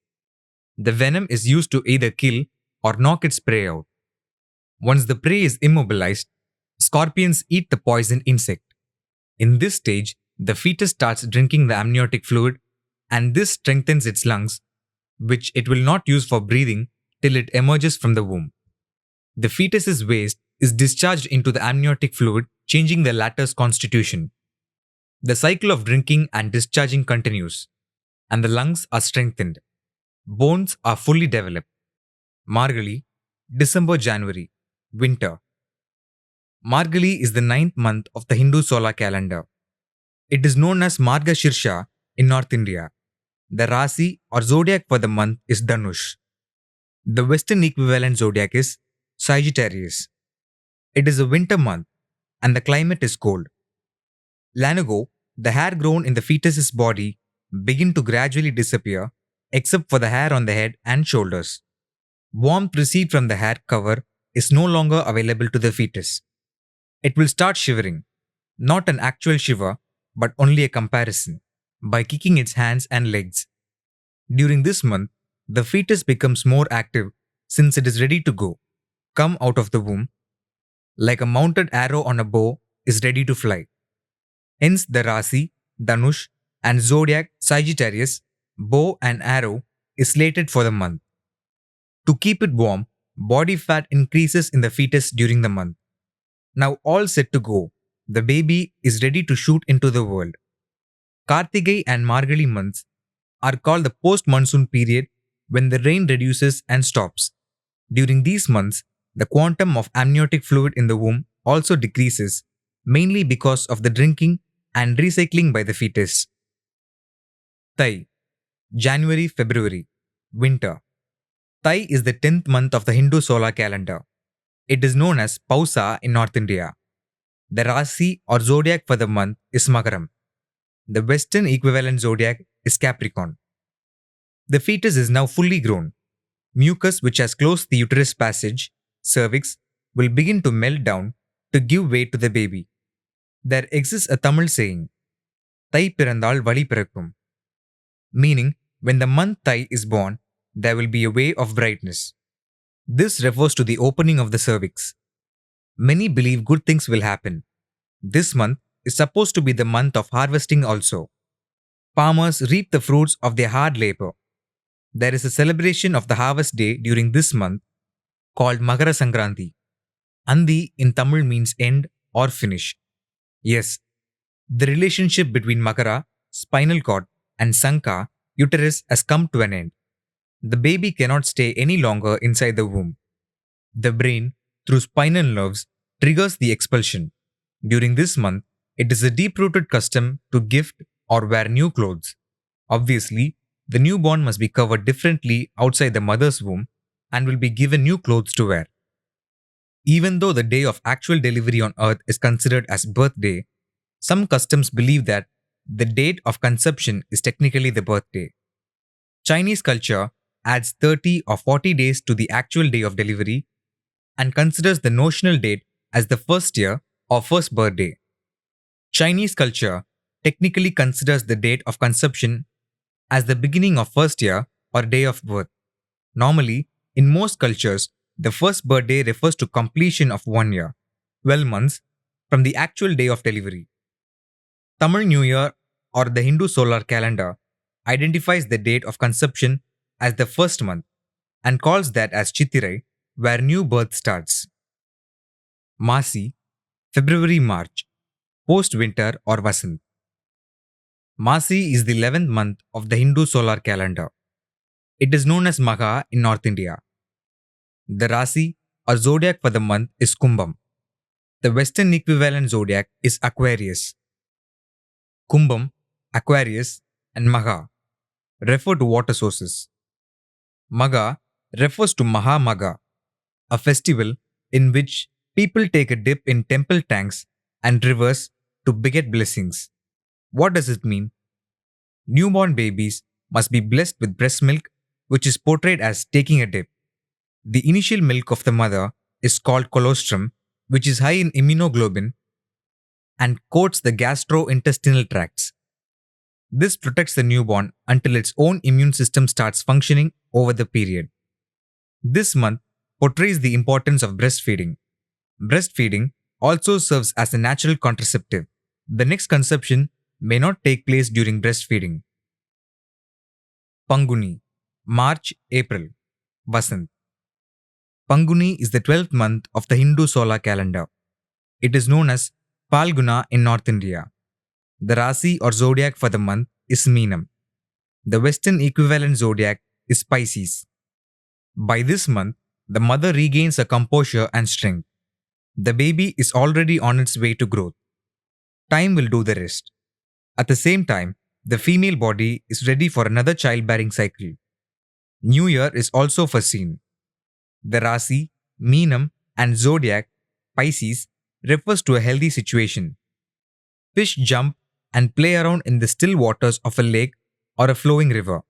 The venom is used to either kill or knock its prey out. Once the prey is immobilized, scorpions eat the poisoned insect. In this stage, the fetus starts drinking the amniotic fluid, and this strengthens its lungs, which it will not use for breathing till it emerges from the womb. The fetus's waste is discharged into the amniotic fluid, changing the latter's constitution. The cycle of drinking and discharging continues, and the lungs are strengthened. Bones are fully developed. Margali, December-January, winter. Margali is the 9th month of the Hindu solar calendar. It is known as Margashirsha in North India. The Rasi or zodiac for the month is Dhanush. The Western equivalent zodiac is Sagittarius. It is a winter month and the climate is cold. Long ago, the hair grown in the fetus's body begin to gradually disappear except for the hair on the head and shoulders. Warmth received from the hair cover is no longer available to the fetus. It will start shivering, not an actual shiver, but only a comparison, by kicking its hands and legs. During this month, the fetus becomes more active since it is ready to go, come out of the womb, like a mounted arrow on a bow is ready to fly. Hence the Rasi, Dhanush, and zodiac Sagittarius, bow and arrow is slated for the month. To keep it warm, body fat increases in the fetus during the month. Now all set to go, the baby is ready to shoot into the world. Kartigai and Margali months are called the post-monsoon period when the rain reduces and stops. During these months, the quantum of amniotic fluid in the womb also decreases, mainly because of the drinking and recycling by the fetus. Thai, January-February, winter. Thai is the 10th month of the Hindu solar calendar. It is known as Pausa in North India. The Rasi or zodiac for the month is Makaram. The Western equivalent zodiac is Capricorn. The fetus is now fully grown. Mucus which has closed the uterus passage, cervix, will begin to melt down to give way to the baby. There exists a Tamil saying, Thai pirandal vali pirakkum, meaning when the month Thai is born, there will be a way of brightness. This refers to the opening of the cervix. Many believe good things will happen. This month is supposed to be the month of harvesting also. Farmers reap the fruits of their hard labor. There is a celebration of the harvest day during this month called Makara Sankranti. Andi in Tamil means end or finish. Yes, the relationship between Makara, spinal cord, and Sanka, uterus, has come to an end. The baby cannot stay any longer inside the womb. The brain, through spinal nerves, triggers the expulsion. During this month, it is a deep-rooted custom to gift or wear new clothes. Obviously, the newborn must be covered differently outside the mother's womb and will be given new clothes to wear. Even though the day of actual delivery on earth is considered as birthday, some customs believe that the date of conception is technically the birthday. Chinese culture adds 30 or 40 days to the actual day of delivery and considers the notional date as the first year or first birthday. Chinese culture technically considers the date of conception as the beginning of first year or day of birth. Normally, in most cultures, the first birthday refers to completion of 1 year, 12 months, from the actual day of delivery. Tamil New Year or the Hindu solar calendar identifies the date of conception as the first month and calls that as Chittirai, where new birth starts. Masi, February-March, post-winter or Vasant. Masi is the 11th month of the Hindu solar calendar. It is known as Magha in North India. The Rasi or zodiac for the month is Kumbham. The Western equivalent zodiac is Aquarius. Kumbham, Aquarius, and Magha refer to water sources. Magha refers to Maha Magha, a festival in which people take a dip in temple tanks and rivers to beget blessings. What does it mean? Newborn babies must be blessed with breast milk, which is portrayed as taking a dip. The initial milk of the mother is called colostrum, which is high in immunoglobulin and coats the gastrointestinal tracts. This protects the newborn until its own immune system starts functioning over the period. This month portrays the importance of breastfeeding. Breastfeeding also serves as a natural contraceptive. The next conception may not take place during breastfeeding. Panguni, March, April, Vasant. Panguni is the 12th month of the Hindu solar calendar. It is known as Palguna in North India. The Rasi or zodiac for the month is Meenam. The Western equivalent zodiac is Pisces. By this month, the mother regains her composure and strength. The baby is already on its way to growth. Time will do the rest. At the same time, the female body is ready for another childbearing cycle. New Year is also foreseen. The Rasi, Meenam, and zodiac, Pisces, refers to a healthy situation. Fish jump and play around in the still waters of a lake or a flowing river.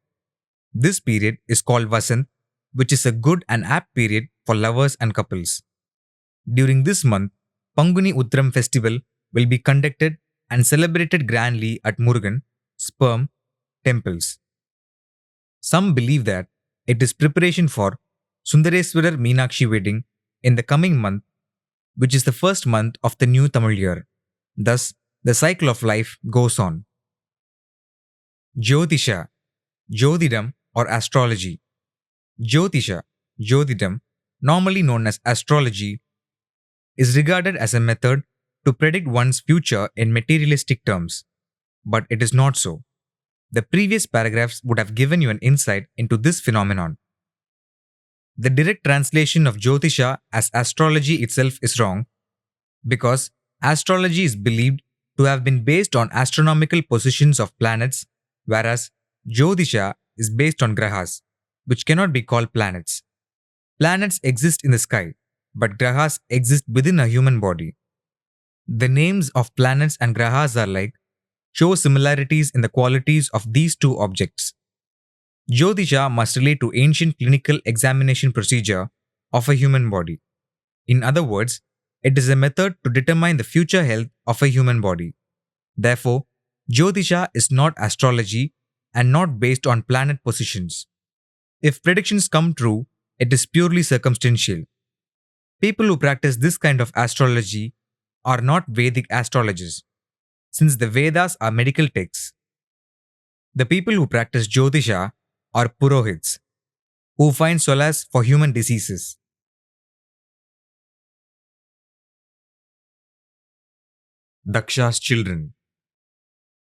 This period is called Vasant, which is a good and apt period for lovers and couples. During this month, Panguni Uttram festival will be conducted and celebrated grandly at Murugan, sperm, temples. Some believe that it is preparation for Sundareswarar Meenakshi wedding in the coming month, which is the first month of the new Tamil year. Thus, the cycle of life goes on. Jyotisha, Jyotidam or astrology. Jyotisha, Jyotidam, normally known as astrology, is regarded as a method to predict one's future in materialistic terms. But it is not so. The previous paragraphs would have given you an insight into this phenomenon. The direct translation of Jyotisha as astrology itself is wrong because astrology is believed to have been based on astronomical positions of planets, whereas Jyotisha is based on grahas, which cannot be called planets. Planets exist in the sky, but grahas exist within a human body. The names of planets and grahas are like, show similarities in the qualities of these two objects. Jyotisha must relate to ancient clinical examination procedure of a human body. In other words, it is a method to determine the future health of a human body. Therefore, Jyotisha is not astrology and not based on planet positions. If predictions come true, it is purely circumstantial. People who practice this kind of astrology are not Vedic astrologers, since the Vedas are medical texts. The people who practice Jyotisha are Purohits, who find solace for human diseases. Daksha's children.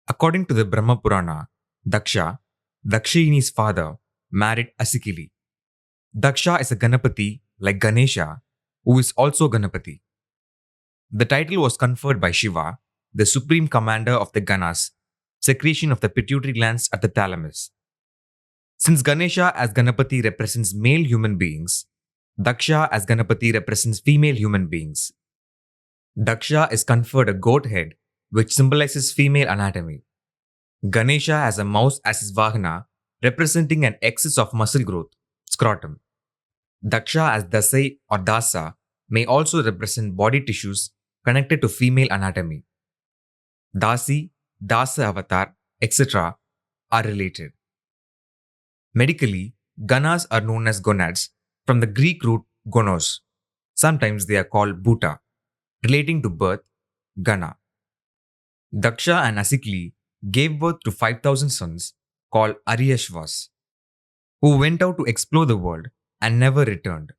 According to the Brahma Purana, Daksha, Dakshini's father, married Asikili. Daksha is a Ganapati like Ganesha, who is also Ganapati. The title was conferred by Shiva, the supreme commander of the Ganas, secretion of the pituitary glands at the thalamus. Since Ganesha as Ganapati represents male human beings, Daksha as Ganapati represents female human beings. Daksha is conferred a goat head, which symbolizes female anatomy. Ganesha has a mouse as his Vahana, representing an excess of muscle growth, scrotum. Daksha as Dasai or Dasa may also represent body tissues connected to female anatomy. Dasi, Dasa avatar, etc. are related. Medically, Ganas are known as gonads from the Greek root gonos. Sometimes they are called Bhuta, relating to birth, Gana. Daksha and Asikli gave birth to 5,000 sons called Aryashvas, who went out to explore the world and never returned.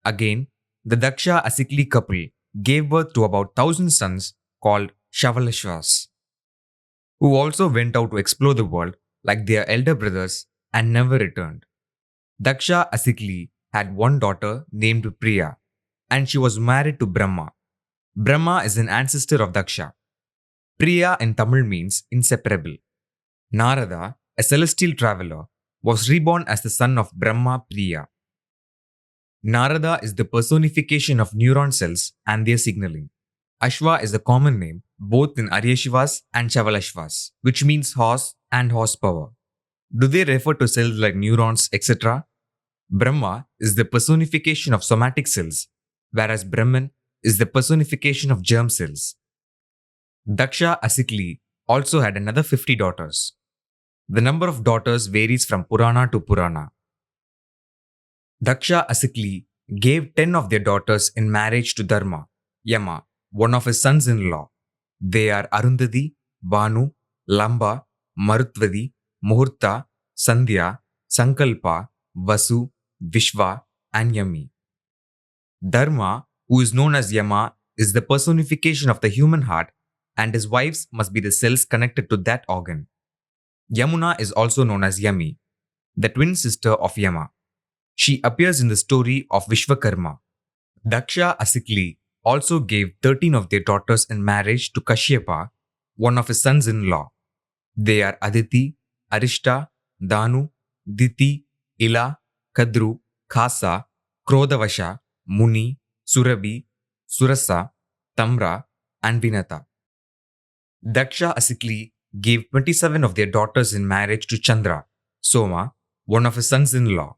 Again, the Daksha Asikli couple gave birth to about 1,000 sons called Shavalashvas, who also went out to explore the world like their elder brothers and never returned. Daksha Asikli had one daughter named Priya, and she was married to Brahma. Brahma is an ancestor of Daksha. Priya in Tamil means inseparable. Narada, a celestial traveler, was reborn as the son of Brahma Priya. Narada is the personification of neuron cells and their signaling. Ashva is a common name both in Aryashvas and Shavalashvas, which means horse and horsepower. Do they refer to cells like neurons, etc.? Brahma is the personification of somatic cells, whereas Brahman is the personification of germ cells. Daksha Asikli also had another 50 daughters. The number of daughters varies from Purana to Purana. Daksha Asikli gave 10 of their daughters in marriage to Dharma, Yama, one of his sons-in-law. They are Arundhati, Banu, Lamba, Marutvadi, Muhurta, Sandhya, Sankalpa, Vasu, Vishwa, and Yami. Dharma, who is known as Yama, is the personification of the human heart, and his wives must be the cells connected to that organ. Yamuna is also known as Yami, the twin sister of Yama. She appears in the story of Vishwakarma. Daksha Asikli also gave 13 of their daughters in marriage to Kashyapa, one of his sons-in-law. They are Aditi, Arishta, Danu, Diti, Ila, Kadru, Khasa, Krodavasha, Muni, Surabhi, Surasa, Tamra, and Vinata. Daksha Asikli gave 27 of their daughters in marriage to Chandra, Soma, one of his sons-in-law.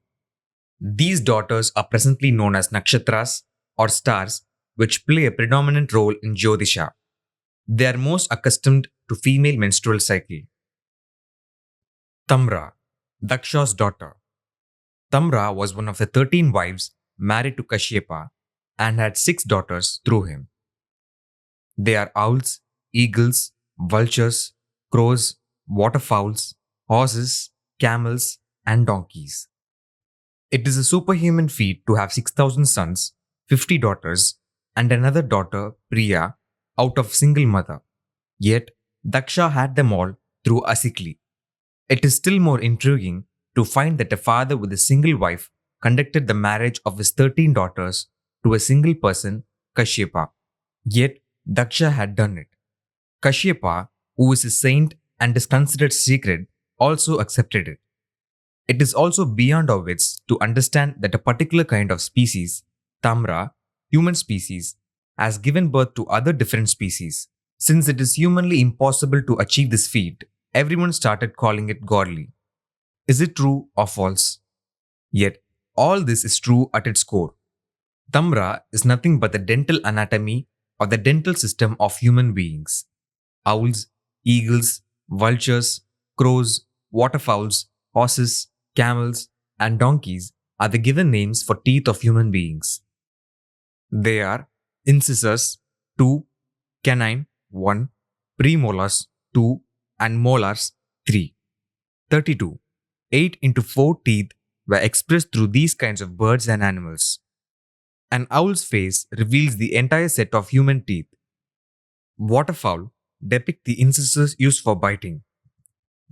These daughters are presently known as nakshatras or stars, which play a predominant role in Jyotisha. They are most accustomed to female menstrual cycle. Tamra, Daksha's daughter. Tamra was one of the 13 wives married to Kashyapa and had 6 daughters through him. They are owls, eagles, vultures, crows, waterfowls, horses, camels, and donkeys. It is a superhuman feat to have 6,000 sons, 50 daughters, and another daughter, Priya, out of single mother. Yet, Daksha had them all through Asikli. It is still more intriguing to find that a father with a single wife conducted the marriage of his 13 daughters to a single person, Kashyapa. Yet, Daksha had done it. Kashyapa, who is a saint and is considered sacred, also accepted it. It is also beyond our wits to understand that a particular kind of species, Tamra, human species, has given birth to other different species. Since it is humanly impossible to achieve this feat, everyone started calling it godly. Is it true or false? Yet, all this is true at its core. Tamra is nothing but the dental anatomy or the dental system of human beings. Owls, eagles, vultures, crows, waterfowls, horses, camels, and donkeys are the given names for teeth of human beings. They are incisors 2, canine 1, premolars 2, and molars 3. 32. 8 into 4 teeth were expressed through these kinds of birds and animals. An owl's face reveals the entire set of human teeth. Waterfowl depict the incisors used for biting.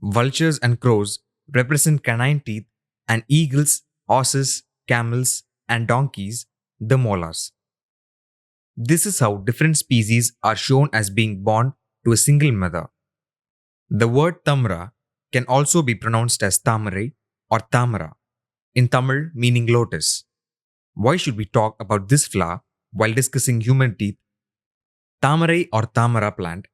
Vultures and crows represent canine teeth, and eagles, horses, camels, and donkeys, the molars. This is how different species are shown as being born to a single mother. The word Tamra can also be pronounced as Tamarai or Tamara, in Tamil meaning lotus. Why should we talk about this flower while discussing human teeth? Tamarai or Tamara plant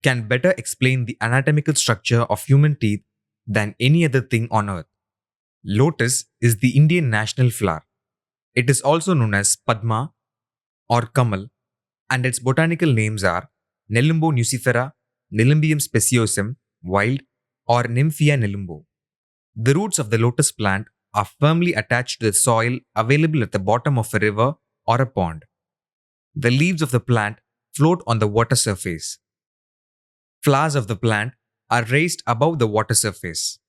can better explain the anatomical structure of human teeth than any other thing on earth. Lotus is the Indian national flower. It is also known as Padma or Kamal, and its botanical names are Nelumbo nucifera, Nelumbium speciosum, wild, or Nymphia nelumbo. The roots of the lotus plant are firmly attached to the soil available at the bottom of a river or a pond. The leaves of the plant float on the water surface. Flowers of the plant are raised above the water surface.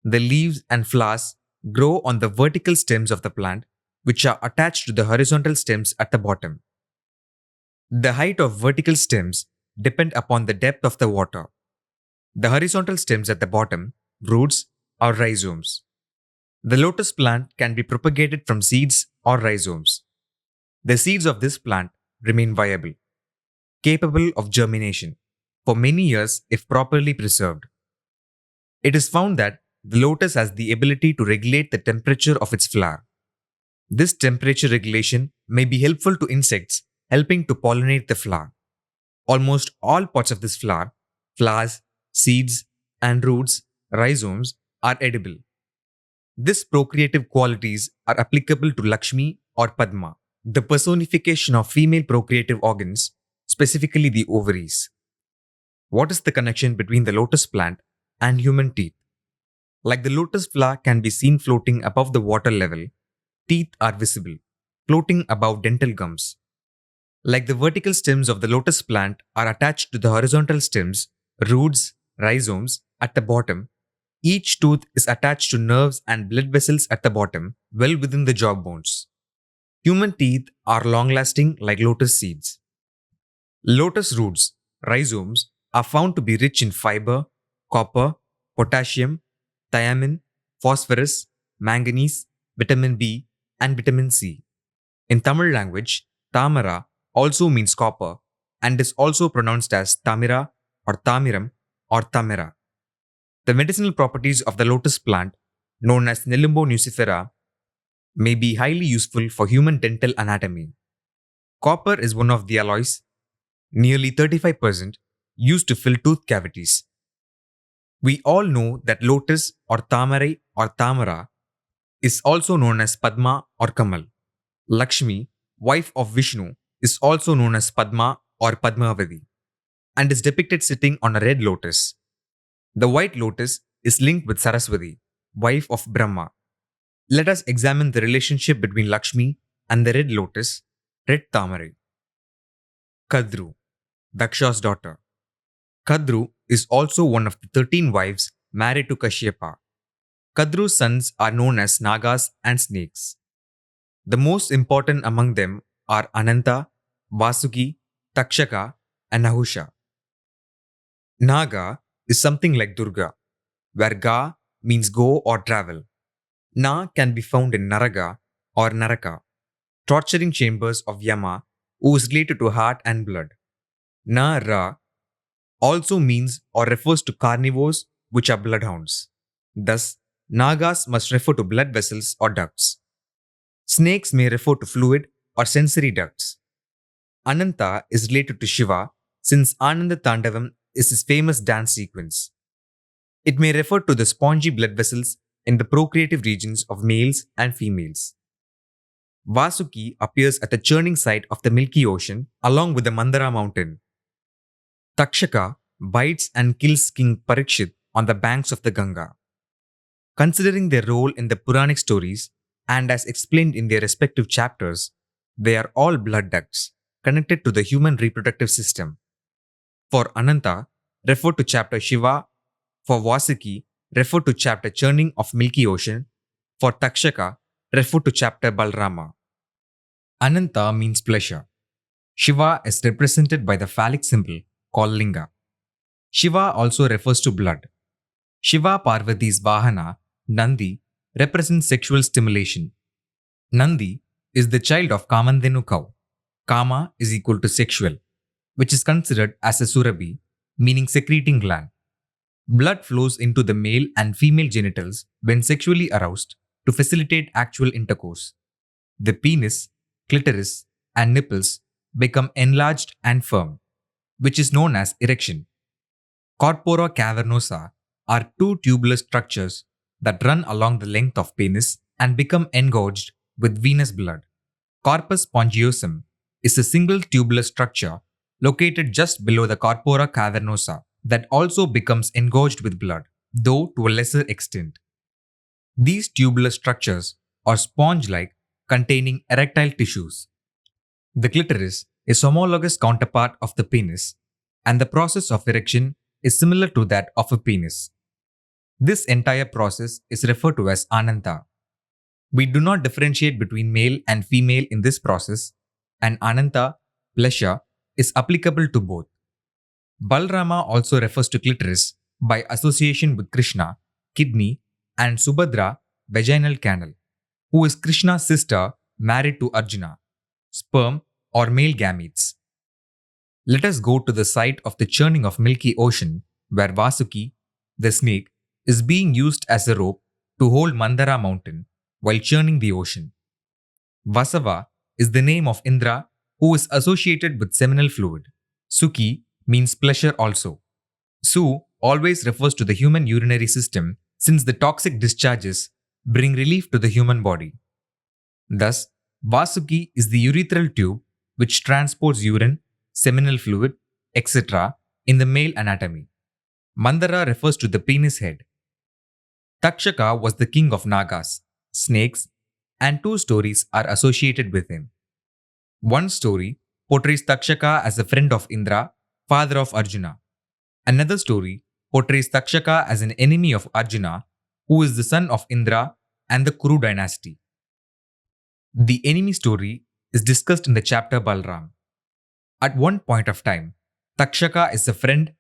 The leaves and flowers grow on the vertical stems of the plant, which are attached to the horizontal stems at the bottom. The height of vertical stems depend upon the depth of the water. The horizontal stems at the bottom, roots, or rhizomes. The lotus plant can be propagated from seeds or rhizomes. The seeds of this plant remain viable, capable of germination, for many years if properly preserved. It is found that the lotus has the ability to regulate the temperature of its flower. This temperature regulation may be helpful to insects helping to pollinate the flower. Almost all parts of this flower, flowers, seeds, and roots, rhizomes, are edible. These procreative qualities are applicable to Lakshmi or Padma, the personification of female procreative organs, specifically the ovaries. What is the connection between the lotus plant and human teeth? Like the lotus flower can be seen floating above the water level, teeth are visible, floating above dental gums. Like the vertical stems of the lotus plant are attached to the horizontal stems, roots, rhizomes at the bottom, each tooth is attached to nerves and blood vessels at the bottom, well within the jaw bones. Human teeth are long-lasting like lotus seeds. Lotus roots, rhizomes, are found to be rich in fiber, copper, potassium, thiamine, phosphorus, manganese, vitamin B, and vitamin C. In Tamil language, Tamara also means copper and is also pronounced as Tamira or Tamiram or Tamira. The medicinal properties of the lotus plant, known as Nelumbo nucifera, may be highly useful for human dental anatomy. Copper is one of the alloys, nearly 35%, used to fill tooth cavities. We all know that lotus or tamarai or tamara is also known as Padma or Kamal. Lakshmi, wife of Vishnu, is also known as Padma or Padmavati and is depicted sitting on a red lotus. The white lotus is linked with Saraswati, wife of Brahma. Let us examine the relationship between Lakshmi and the red lotus, red tamarai. Kadru, Daksha's daughter. Kadru is also one of the 13 wives married to Kashyapa. Kadru's sons are known as Nagas and snakes. The most important among them are Ananta, Vasuki, Takshaka, and Nahusha. Naga is something like Durga, where Ga means go or travel. Na can be found in Naraga or Naraka, torturing chambers of Yama, who is related to heart and blood. Na-ra also means or refers to carnivores, which are bloodhounds. Thus, Nagas must refer to blood vessels or ducts. Snakes may refer to fluid or sensory ducts. Ananta is related to Shiva since Ananda Tandavam is his famous dance sequence. It may refer to the spongy blood vessels in the procreative regions of males and females. Vasuki appears at the churning site of the Milky Ocean along with the Mandara mountain. Takshaka bites and kills King Parikshit on the banks of the Ganga. Considering their role in the Puranic stories and as explained in their respective chapters, they are all blood ducts connected to the human reproductive system. For Ananta, refer to chapter Shiva. For Vasuki, refer to chapter Churning of Milky Ocean. For Takshaka, refer to chapter Balrama. Ananta means pleasure. Shiva is represented by the phallic symbol called Linga. Shiva also refers to blood. Shiva Parvati's Vahana, Nandi, represents sexual stimulation. Nandi is the child of Kamandhenu cow. Kama is equal to sexual, which is considered as a surabhi, meaning secreting gland. Blood flows into the male and female genitals when sexually aroused to facilitate actual intercourse. The penis, clitoris, and nipples become enlarged and firm, which is known as erection. Corpora cavernosa are two tubular structures that run along the length of penis and become engorged with venous blood. Corpus spongiosum is a single tubular structure located just below the corpora cavernosa that also becomes engorged with blood, though to a lesser extent. These tubular structures are sponge-like, containing erectile tissues. The clitoris is homologous counterpart of the penis, and the process of erection is similar to that of a penis. This entire process is referred to as ananta. We do not differentiate between male and female in this process, and ananta, pleasure, is applicable to both. Balarama also refers to clitoris by association with Krishna, kidney, and Subhadra, vaginal canal, who is Krishna's sister married to Arjuna, sperm or male gametes. Let us go to the site of the churning of Milky Ocean, where Vasuki, the snake, is being used as a rope to hold Mandara mountain while churning the ocean. Vasava is the name of Indra, who is associated with seminal fluid. Sukhi means pleasure also. Su always refers to the human urinary system since the toxic discharges bring relief to the human body. Thus, Vasuki is the urethral tube which transports urine, seminal fluid, etc. in the male anatomy. Mandara refers to the penis head. Takshaka was the king of Nagas, snakes, and two stories are associated with him. One story portrays Takshaka as a friend of Indra, father of Arjuna. Another story portrays Takshaka as an enemy of Arjuna, who is the son of Indra and the Kuru dynasty. The enemy story is discussed in the chapter Balram. At one point of time, Takshaka is a friend,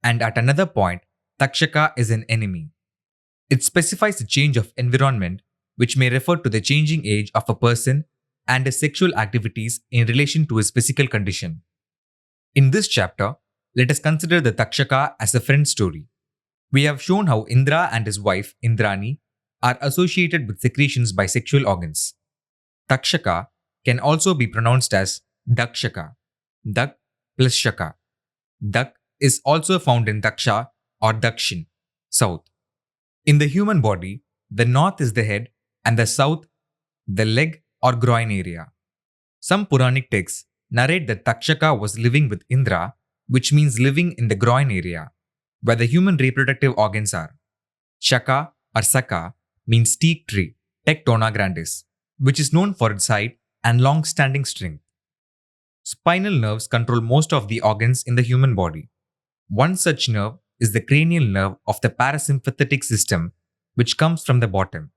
and at another point, Takshaka is an enemy. It specifies a change of environment, which may refer to the changing age of a person and his sexual activities in relation to his physical condition. In this chapter, let us consider the Takshaka as a friend story. We have shown how Indra and his wife, Indrani, are associated with secretions by sexual organs. Takshaka can also be pronounced as Dakshaka, Dak plus Shaka. Dak is also found in Daksha or Dakshin, south. In the human body, the north is the head and the south, the leg or groin area. Some Puranic texts narrate that Takshaka was living with Indra, which means living in the groin area, where the human reproductive organs are. Shaka or Saka means teak tree, Tectona grandis, which is known for its height and long-standing strength. Spinal nerves control most of the organs in the human body. One such nerve is the cranial nerve of the parasympathetic system, which comes from the bottom,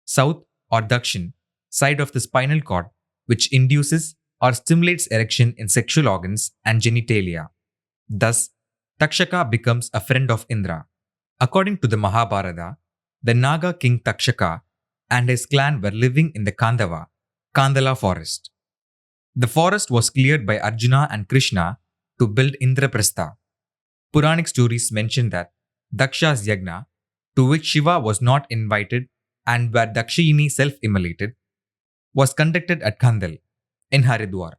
south or Dakshin, side of the spinal cord, which induces or stimulates erection in sexual organs and genitalia. Thus, Takshaka becomes a friend of Indra. According to the Mahabharata, the Naga king Takshaka and his clan were living in the Kandava, Kandala forest. The forest was cleared by Arjuna and Krishna to build Indraprastha. Puranic stories mention that Daksha's yagna, to which Shiva was not invited and where Dakshayini self-immolated, was conducted at Kandal, in Haridwar.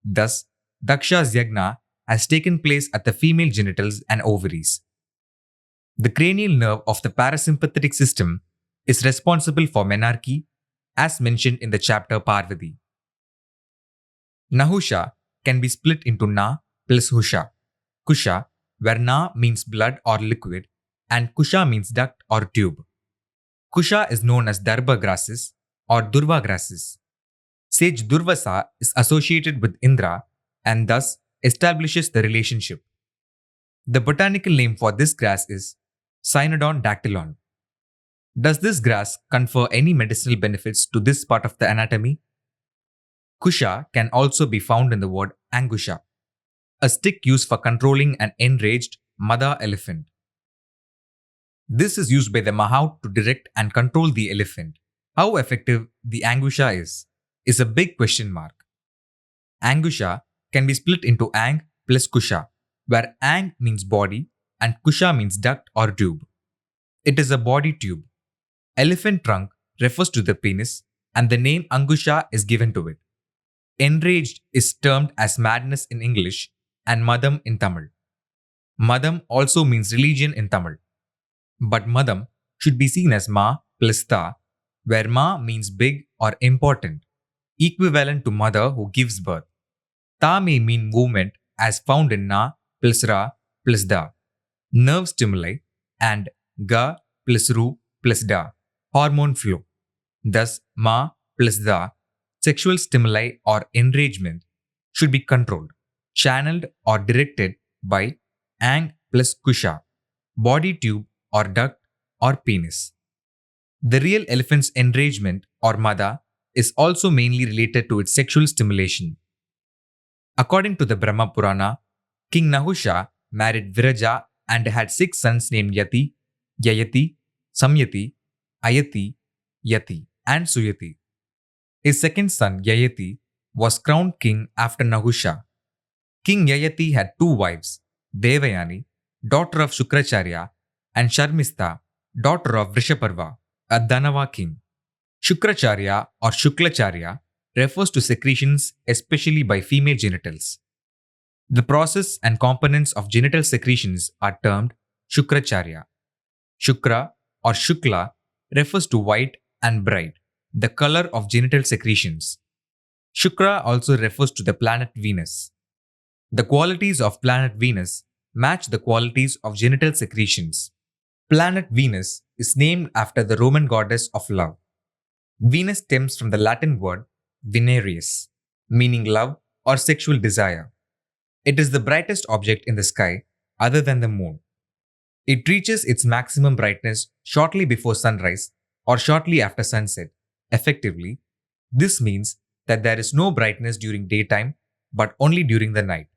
Thus, Daksha's yagna has taken place at the female genitals and ovaries. The cranial nerve of the parasympathetic system is responsible for menarche, as mentioned in the chapter Parvati. Nahusha can be split into Na plus Husha. Kusha, where Na means blood or liquid, and Kusha means duct or tube. Kusha is known as Darbha grasses or Durva grasses. Sage Durvasa is associated with Indra and thus establishes the relationship. The botanical name for this grass is Cynodon dactylon. Does this grass confer any medicinal benefits to this part of the anatomy? Kusha can also be found in the word angusha, a stick used for controlling an enraged mother elephant. This is used by the Mahout to direct and control the elephant. How effective the angusha is a big question mark. Angusha can be split into ang plus kusha, where ang means body and kusha means duct or tube. It is a body tube. Elephant trunk refers to the penis and the name Angusha is given to it. Enraged is termed as madness in English and Madam in Tamil. Madam also means religion in Tamil. But Madam should be seen as Ma plus Ta, where Ma means big or important, equivalent to mother who gives birth. Ta may mean movement as found in Na plus Ra plus Da, nerve stimuli, and Ga plus Ru plus Da, hormone flow. Thus, Ma plus Da, sexual stimuli or enragement, should be controlled, channeled or directed by Ang plus Kusha, body tube or duct or penis. The real elephant's enragement or Mada is also mainly related to its sexual stimulation. According to the Brahma Purana, King Nahusha married Viraja and had 6 sons named Yati, Yayati, Samyati, Ayati, Yati, and Suyati. His second son, Yayati, was crowned king after Nahusha. King Yayati had 2 wives, Devayani, daughter of Shukracharya, and Sharmistha, daughter of Vrishaparva, a Danava king. Shukracharya or Shuklacharya refers to secretions especially by female genitals. The process and components of genital secretions are termed Shukracharya. Shukra or Shukla refers to white and bright, the color of genital secretions. Shukra also refers to the planet Venus. The qualities of planet Venus match the qualities of genital secretions. Planet Venus is named after the Roman goddess of love. Venus stems from the Latin word Venereus, meaning love or sexual desire. It is the brightest object in the sky other than the moon. It reaches its maximum brightness shortly before sunrise or shortly after sunset. Effectively, this means that there is no brightness during daytime but only during the night.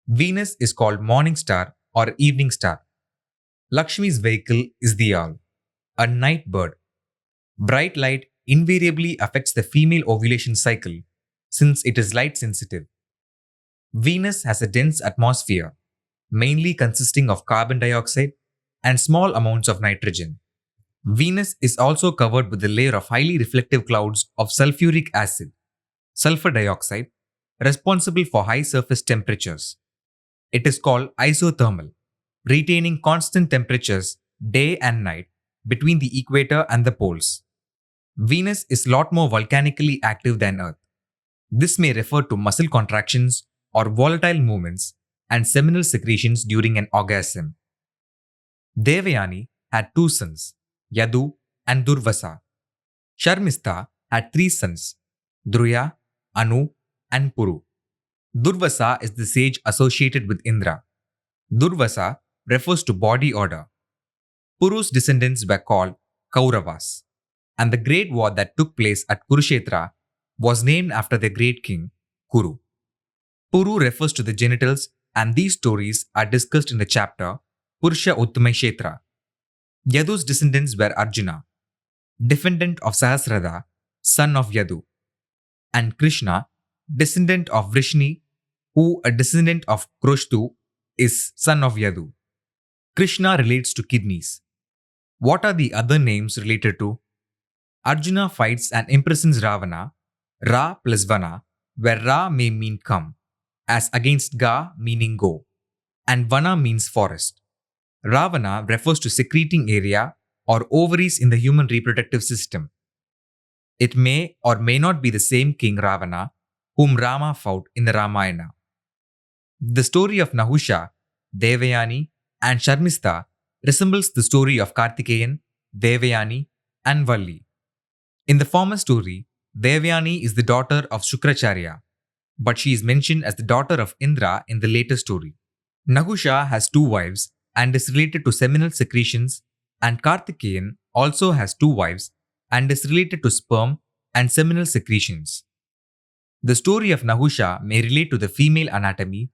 Venus is called morning star or evening star. Lakshmi's vehicle is the owl, a night bird. Bright light invariably affects the female ovulation cycle since it is light sensitive. Venus has a dense atmosphere, mainly consisting of carbon dioxide and small amounts of nitrogen. Venus is also covered with a layer of highly reflective clouds of sulfuric acid, sulfur dioxide, responsible for high surface temperatures. It is called isothermal, retaining constant temperatures day and night between the equator and the poles. Venus is a lot more volcanically active than Earth. This may refer to muscle contractions or volatile movements and seminal secretions during an orgasm. Devayani had 2 sons, Yadu and Durvasa. Sharmistha had 3 sons, Druya, Anu, and Puru. Durvasa is the sage associated with Indra. Durvasa refers to body odor. Puru's descendants were called Kauravas, and the great war that took place at Kurukshetra was named after the great king, Kuru. Puru refers to the genitals, and these stories are discussed in the chapter Purusha Uttamai Kshetra. Yadu's descendants were Arjuna, defendant of Sahasrara, son of Yadu, and Krishna, descendant of Vrishni, who, a descendant of Kroshtu, is son of Yadu. Krishna relates to kidneys. What are the other names related to? Arjuna fights and imprisons Ravana, Ra plus Vana, where Ra may mean come, as against Ga meaning go, and Vana means forest. Ravana refers to secreting area or ovaries in the human reproductive system. It may or may not be the same king Ravana whom Rama fought in the Ramayana. The story of Nahusha, Devayani, and Sharmistha resembles the story of Kartikeyan, Devayani, and Valli. In the former story, Devayani is the daughter of Shukracharya, but she is mentioned as the daughter of Indra in the later story. Nahusha has 2 wives and is related to seminal secretions, and Kartikeyan also has 2 wives and is related to sperm and seminal secretions. The story of Nahusha may relate to the female anatomy,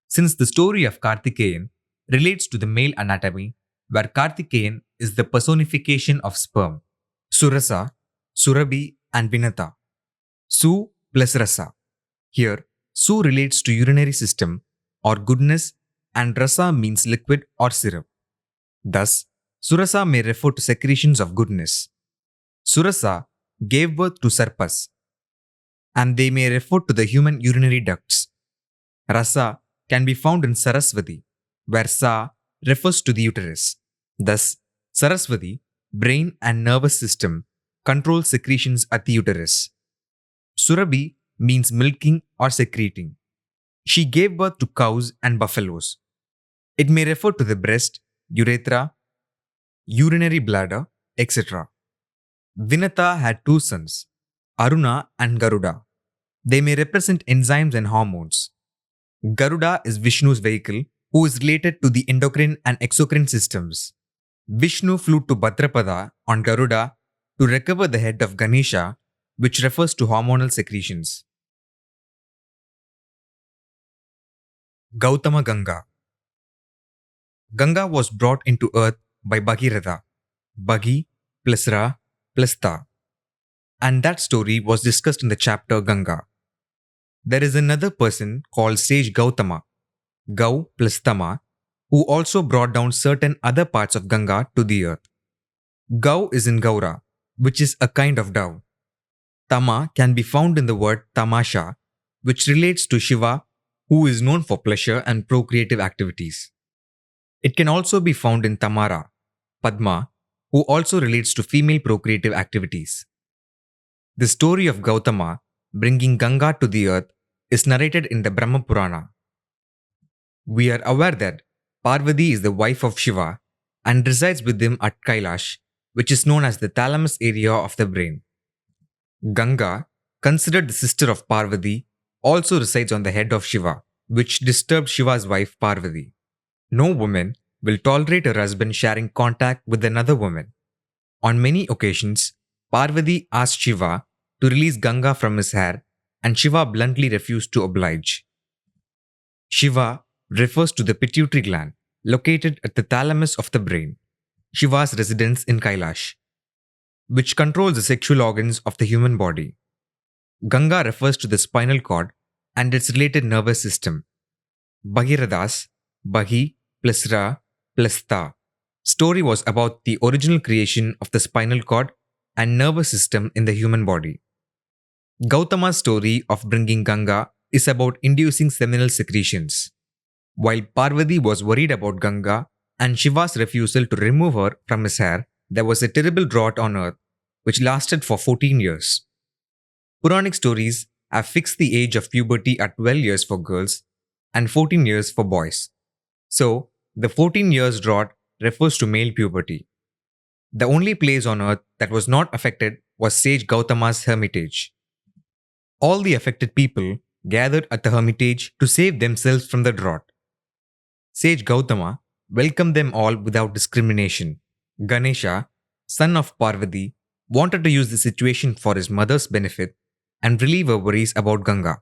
since the story of Kartikeyan relates to the male anatomy, where Kartikeyan is the personification of sperm. Surasa, Surabhi, and Vinata. Su plus Rasa. Here, Su relates to urinary system or goodness, and Rasa means liquid or syrup. Thus, Surasa may refer to secretions of goodness. Surasa gave birth to Sarpas, and they may refer to the human urinary ducts. Rasa can be found in Saraswati, where Sa refers to the uterus. Thus, Saraswati, brain and nervous system, controls secretions at the uterus. Surabhi means milking or secreting. She gave birth to cows and buffaloes. It may refer to the breast, urethra, urinary bladder, etc. Vinata had two sons, Aruna and Garuda. They may represent enzymes and hormones. Garuda is Vishnu's vehicle, who is related to the endocrine and exocrine systems. Vishnu flew to Bhadrapada on Garuda to recover the head of Ganesha, which refers to hormonal secretions. Gautama Ganga. Ganga was brought into earth by Bhagirath, Bhagi plus Ra plus Ta, and that story was discussed in the chapter Ganga. There is another person called sage Gautama, Gau plus Tama, who also brought down certain other parts of Ganga to the earth. Gau is in Gaura, which is a kind of dove. Tama can be found in the word Tamasha, which relates to Shiva, who is known for pleasure and procreative activities. It can also be found in Tamara, Padma, who also relates to female procreative activities. The story of Gautama bringing Ganga to the earth is narrated in the Brahma Purana. We are aware that Parvati is the wife of Shiva and resides with him at Kailash, which is known as the thalamus area of the brain. Ganga, considered the sister of Parvati, also resides on the head of Shiva, which disturbed Shiva's wife Parvati. No woman will tolerate her husband sharing contact with another woman. On many occasions, Parvati asked Shiva to release Ganga from his hair, and Shiva bluntly refused to oblige. Shiva refers to the pituitary gland, located at the thalamus of the brain, Shiva's residence in Kailash, which controls the sexual organs of the human body. Ganga refers to the spinal cord and its related nervous system. Bhagirathas, Bhagi plus Ra plus Ta story was about the original creation of the spinal cord and nervous system in the human body. Gautama's story of bringing Ganga is about inducing seminal secretions. While Parvati was worried about Ganga and Shiva's refusal to remove her from his hair, there was a terrible drought on earth which lasted for 14 years. Puranic stories have fixed the age of puberty at 12 years for girls and 14 years for boys. So, the 14 years drought refers to male puberty. The only place on earth that was not affected was sage Gautama's hermitage. All the affected people gathered at the hermitage to save themselves from the drought. Sage Gautama welcomed them all without discrimination. Ganesha, son of Parvati, wanted to use the situation for his mother's benefit and relieve her worries about Ganga.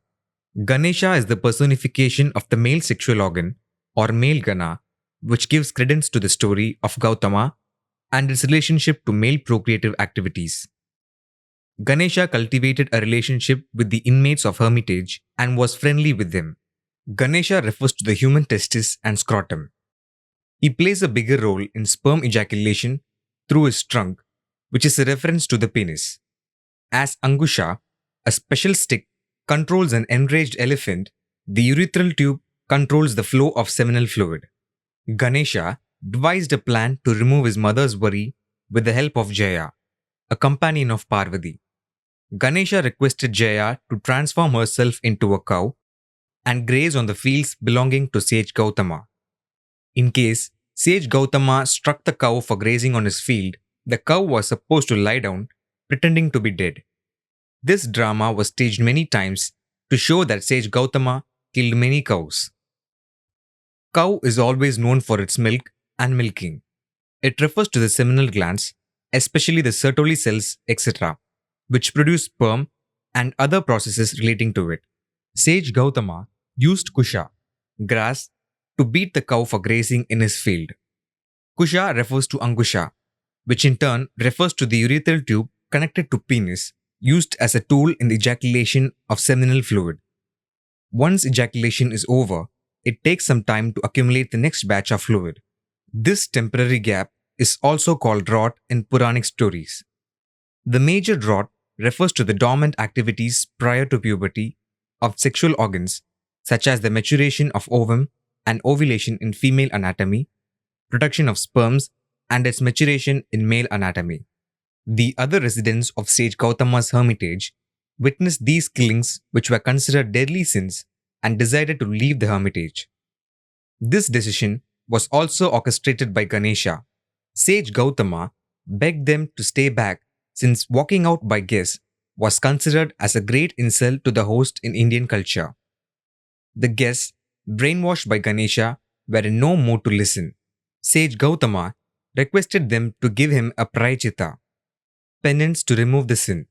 Ganesha is the personification of the male sexual organ, or male Gana, which gives credence to the story of Gautama and its relationship to male procreative activities. Ganesha cultivated a relationship with the inmates of hermitage and was friendly with them. Ganesha refers to the human testis and scrotum. He plays a bigger role in sperm ejaculation through his trunk, which is a reference to the penis. As Angusha, a special stick, controls an enraged elephant, the urethral tube controls the flow of seminal fluid. Ganesha devised a plan to remove his mother's worry with the help of Jaya, a companion of Parvati. Ganesha requested Jaya to transform herself into a cow and graze on the fields belonging to sage Gautama. In case sage Gautama struck the cow for grazing on his field, the cow was supposed to lie down, pretending to be dead. This drama was staged many times to show that sage Gautama killed many cows. Cow is always known for its milk and milking. It refers to the seminal glands, especially the Sertoli cells, etc., which produce sperm and other processes relating to it. Sage Gautama used kusha, grass, to beat the cow for grazing in his field. Kusha refers to Angusha, which in turn refers to the urethral tube connected to penis, used as a tool in the ejaculation of seminal fluid. Once ejaculation is over, it takes some time to accumulate the next batch of fluid. This temporary gap is also called drought in Puranic stories. The major drought refers to the dormant activities prior to puberty of sexual organs, such as the maturation of ovum and ovulation in female anatomy, production of sperms, and its maturation in male anatomy. The other residents of sage Gautama's hermitage witnessed these killings, which were considered deadly sins, and decided to leave the hermitage. This decision was also orchestrated by Ganesha. Sage Gautama begged them to stay back since walking out by guests was considered as a great insult to the host in Indian culture. The guests, brainwashed by Ganesha, were in no mood to listen. Sage Gautama requested them to give him a prayachita, penance to remove the sin,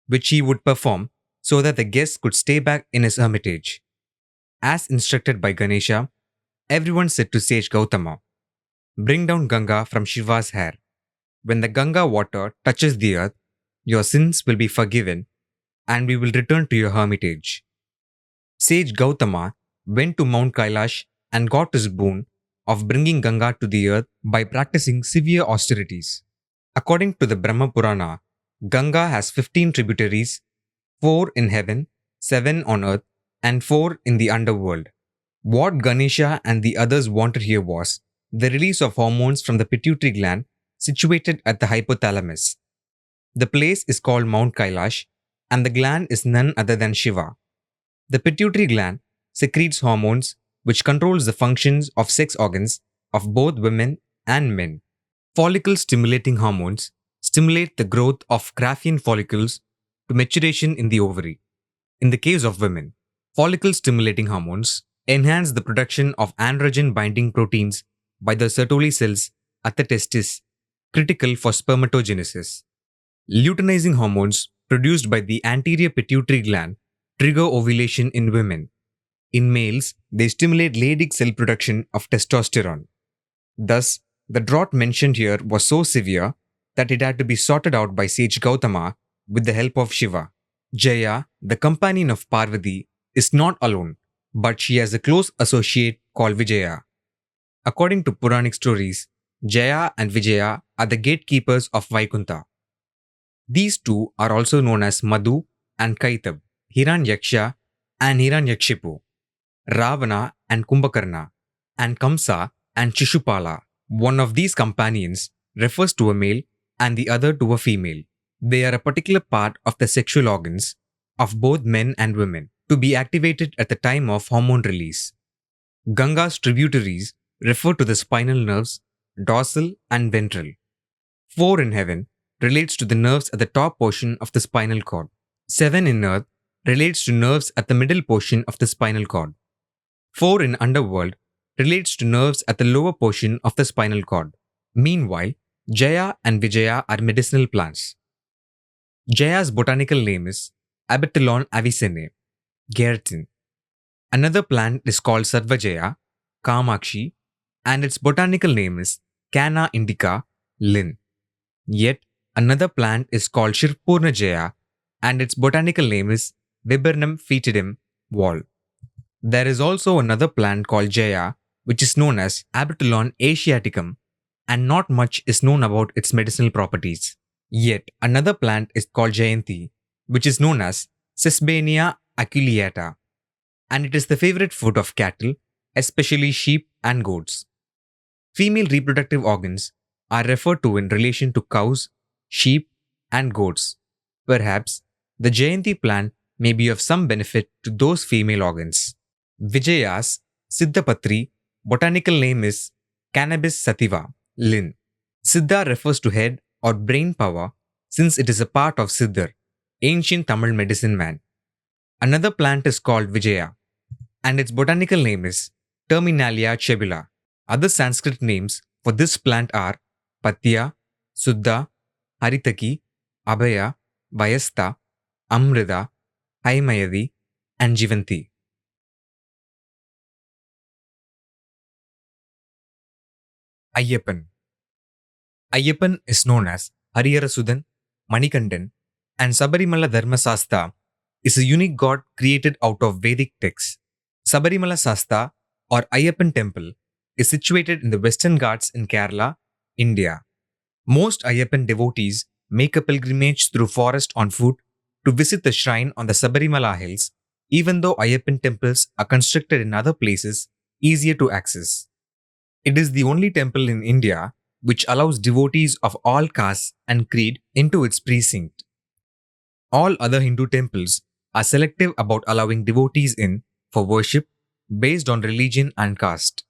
which he would perform so that the guests could stay back in his hermitage. As instructed by Ganesha, everyone said to Sage Gautama, "Bring down Ganga from Shiva's hair. When the Ganga water touches the earth, your sins will be forgiven and we will return to your hermitage." Sage Gautama went to Mount Kailash and got his boon of bringing Ganga to the earth by practicing severe austerities. According to the Brahma Purana, Ganga has 15 tributaries, 4 in heaven, 7 on earth, and 4 in the underworld. What Ganesha and the others wanted here was the release of hormones from the pituitary gland situated at the hypothalamus. The place is called Mount Kailash, and the gland is none other than Shiva. The pituitary gland secretes hormones which controls the functions of sex organs of both women and men. Follicle-stimulating hormones stimulate the growth of Graafian follicles to maturation in the ovary. In the case of women, follicle-stimulating hormones enhance the production of androgen-binding proteins by the Sertoli cells at the testis, critical for spermatogenesis. Luteinizing hormones produced by the anterior pituitary gland trigger ovulation in women. In males, they stimulate Leydig cell production of testosterone. Thus, the drought mentioned here was so severe that it had to be sorted out by sage Gautama with the help of Shiva. Jaya, the companion of Parvati, is not alone, but she has a close associate called Vijaya. According to Puranic stories, Jaya and Vijaya are the gatekeepers of Vaikuntha. These two are also known as Madhu and Kaitab, Hiranyaksha and Hiranyakshipu, Ravana and Kumbhakarna, and Kamsa and Shishupala. One of these companions refers to a male and the other to a female. They are a particular part of the sexual organs of both men and women to be activated at the time of hormone release. Ganga's tributaries refer to the spinal nerves, dorsal and ventral. 4 in heaven relates to the nerves at the top portion of the spinal cord. 7 in earth relates to nerves at the middle portion of the spinal cord. 4 in underworld relates to nerves at the lower portion of the spinal cord. Meanwhile, Jaya and Vijaya are medicinal plants. Jaya's botanical name is Abetalon avicenne, Gertin. Another plant is called Sarvajaya, Kamakshi, and its botanical name is Canna indica, Lin. Yet, another plant is called Shirpurna Jaya, and its botanical name is Viburnum foetidum, Wall. There is also another plant called Jaya, which is known as Abetalon asiaticum, and not much is known about its medicinal properties. Yet, another plant is called Jayanti, which is known as Sesbania aculeata, and it is the favorite food of cattle, especially sheep and goats. Female reproductive organs are referred to in relation to cows, sheep, and goats. Perhaps the Jayanti plant may be of some benefit to those female organs. Vijaya's Siddhapatri botanical name is Cannabis sativa, Lin. Siddha refers to head or brain power since it is a part of Siddhar, ancient Tamil medicine man. Another plant is called Vijaya, and its botanical name is Terminalia chebula. Other Sanskrit names for this plant are Patya, Suddha, Haritaki, Abhaya, Vayasta, Amrita, Haimayadi, and Jivanti. Ayyappan. Ayyappan is known as Hariyarasudan, Manikandan, and Sabarimala Dharmasastha is a unique god created out of Vedic texts. Sabarimala Sastha or Ayyappan temple is situated in the Western Ghats in Kerala, India. Most Ayyappan devotees make a pilgrimage through forest on foot to visit the shrine on the Sabarimala hills, even though Ayyappan temples are constructed in other places easier to access. It is the only temple in India which allows devotees of all castes and creed into its precinct. All other Hindu temples are selective about allowing devotees in for worship based on religion and caste.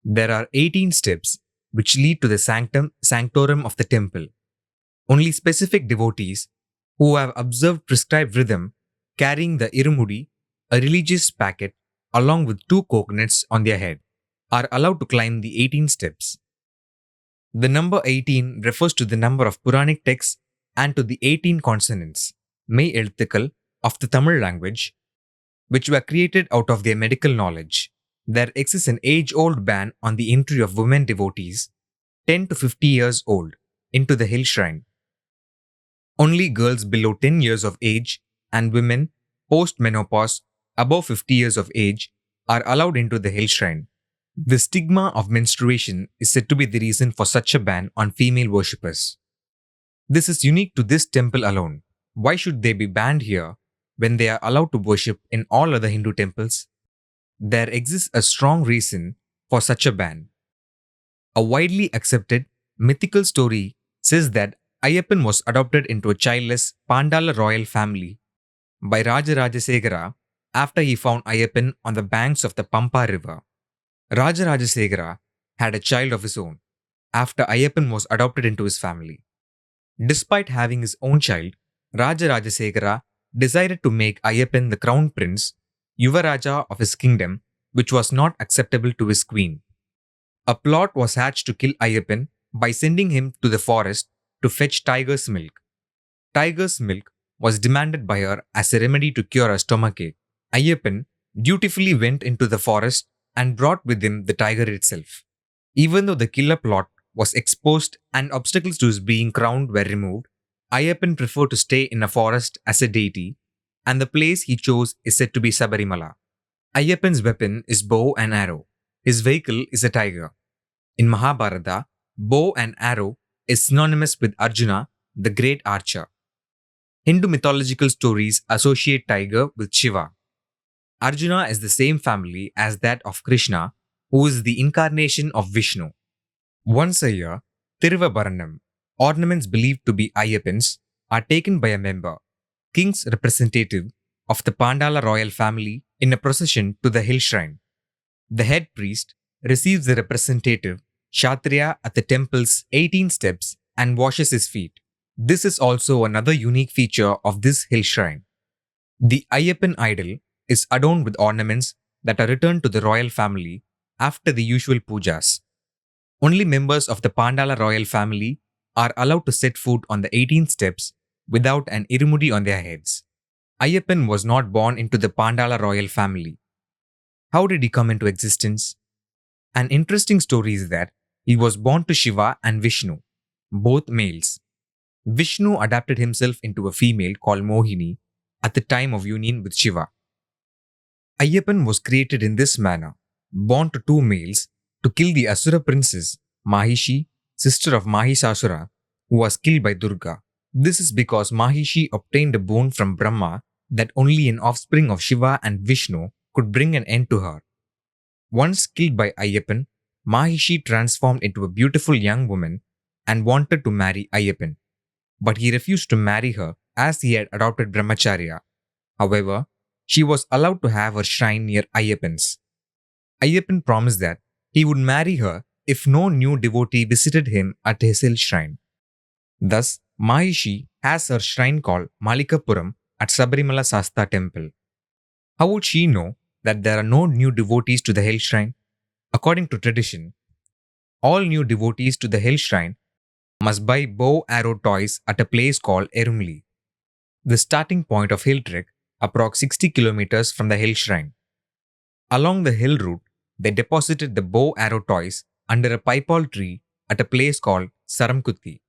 There are 18 steps which lead to the sanctorum of the temple. Only specific devotees who have observed prescribed rhythm carrying the irumudi, a religious packet along with 2 coconuts on their head, are allowed to climb the 18 steps. The number 18 refers to the number of Puranic texts and to the 18 consonants, மெய் எழுத்துக்கள், of the Tamil language, which were created out of their medical knowledge. There exists an age-old ban on the entry of women devotees, 10 to 50 years old, into the hill shrine. Only girls below 10 years of age and women post-menopause above 50 years of age are allowed into the hill shrine. The stigma of menstruation is said to be the reason for such a ban on female worshippers. This is unique to this temple alone. Why should they be banned here when they are allowed to worship in all other Hindu temples? There exists a strong reason for such a ban. A widely accepted mythical story says that Ayyappan was adopted into a childless Pandala royal family by Rajarajasegara after he found Ayyappan on the banks of the Pampa river. Rajarajasegara had a child of his own after Ayyappan was adopted into his family. Despite having his own child, Rajarajasegara decided to make Ayyappan the crown prince, Yuvaraja of his kingdom, which was not acceptable to his queen. A plot was hatched to kill Ayyappan by sending him to the forest to fetch tiger's milk. Tiger's milk was demanded by her as a remedy to cure a stomachache. Ayyappan dutifully went into the forest and brought with him the tiger itself. Even though the killer plot was exposed and obstacles to his being crowned were removed, Ayyappan preferred to stay in a forest as a deity, and the place he chose is said to be Sabarimala. Ayyappan's weapon is bow and arrow. His vehicle is a tiger. In Mahabharata, bow and arrow is synonymous with Arjuna, the great archer. Hindu mythological stories associate tiger with Shiva. Arjuna is the same family as that of Krishna, who is the incarnation of Vishnu. Once a year, Thiruvabaranam, ornaments believed to be Ayyappan's, are taken by a member, king's representative of the Pandala royal family in a procession to the hill shrine. The head priest receives the representative, Kshatriya, at the temple's 18 steps and washes his feet. This is also another unique feature of this hill shrine. The Ayyappan idol is adorned with ornaments that are returned to the royal family after the usual pujas. Only members of the Pandala royal family are allowed to set foot on the 18 steps without an irumudi on their heads. Ayyappan was not born into the Pandala royal family. How did he come into existence? An interesting story is that he was born to Shiva and Vishnu, both males. Vishnu adapted himself into a female called Mohini at the time of union with Shiva. Ayyappan was created in this manner, born to 2 males, to kill the Asura princess, Mahishi, sister of Mahisasura, who was killed by Durga. This is because Mahishi obtained a boon from Brahma that only an offspring of Shiva and Vishnu could bring an end to her. Once killed by Ayyappan, Mahishi transformed into a beautiful young woman and wanted to marry Ayyappan. But he refused to marry her as he had adopted Brahmacharya. However, she was allowed to have her shrine near Ayyappan's. Ayyappan promised that he would marry her if no new devotee visited him at his hill shrine. Thus, Mahishi has her shrine called Malikapuram at Sabarimala Sastha temple. How would she know that there are no new devotees to the hill shrine? According to tradition, all new devotees to the hill shrine must buy bow arrow toys at a place called Erumli, the starting point of hill trek, approx 60 kilometers from the hill shrine. Along the hill route, they deposited the bow arrow toys under a paipal tree at a place called Saramkutti.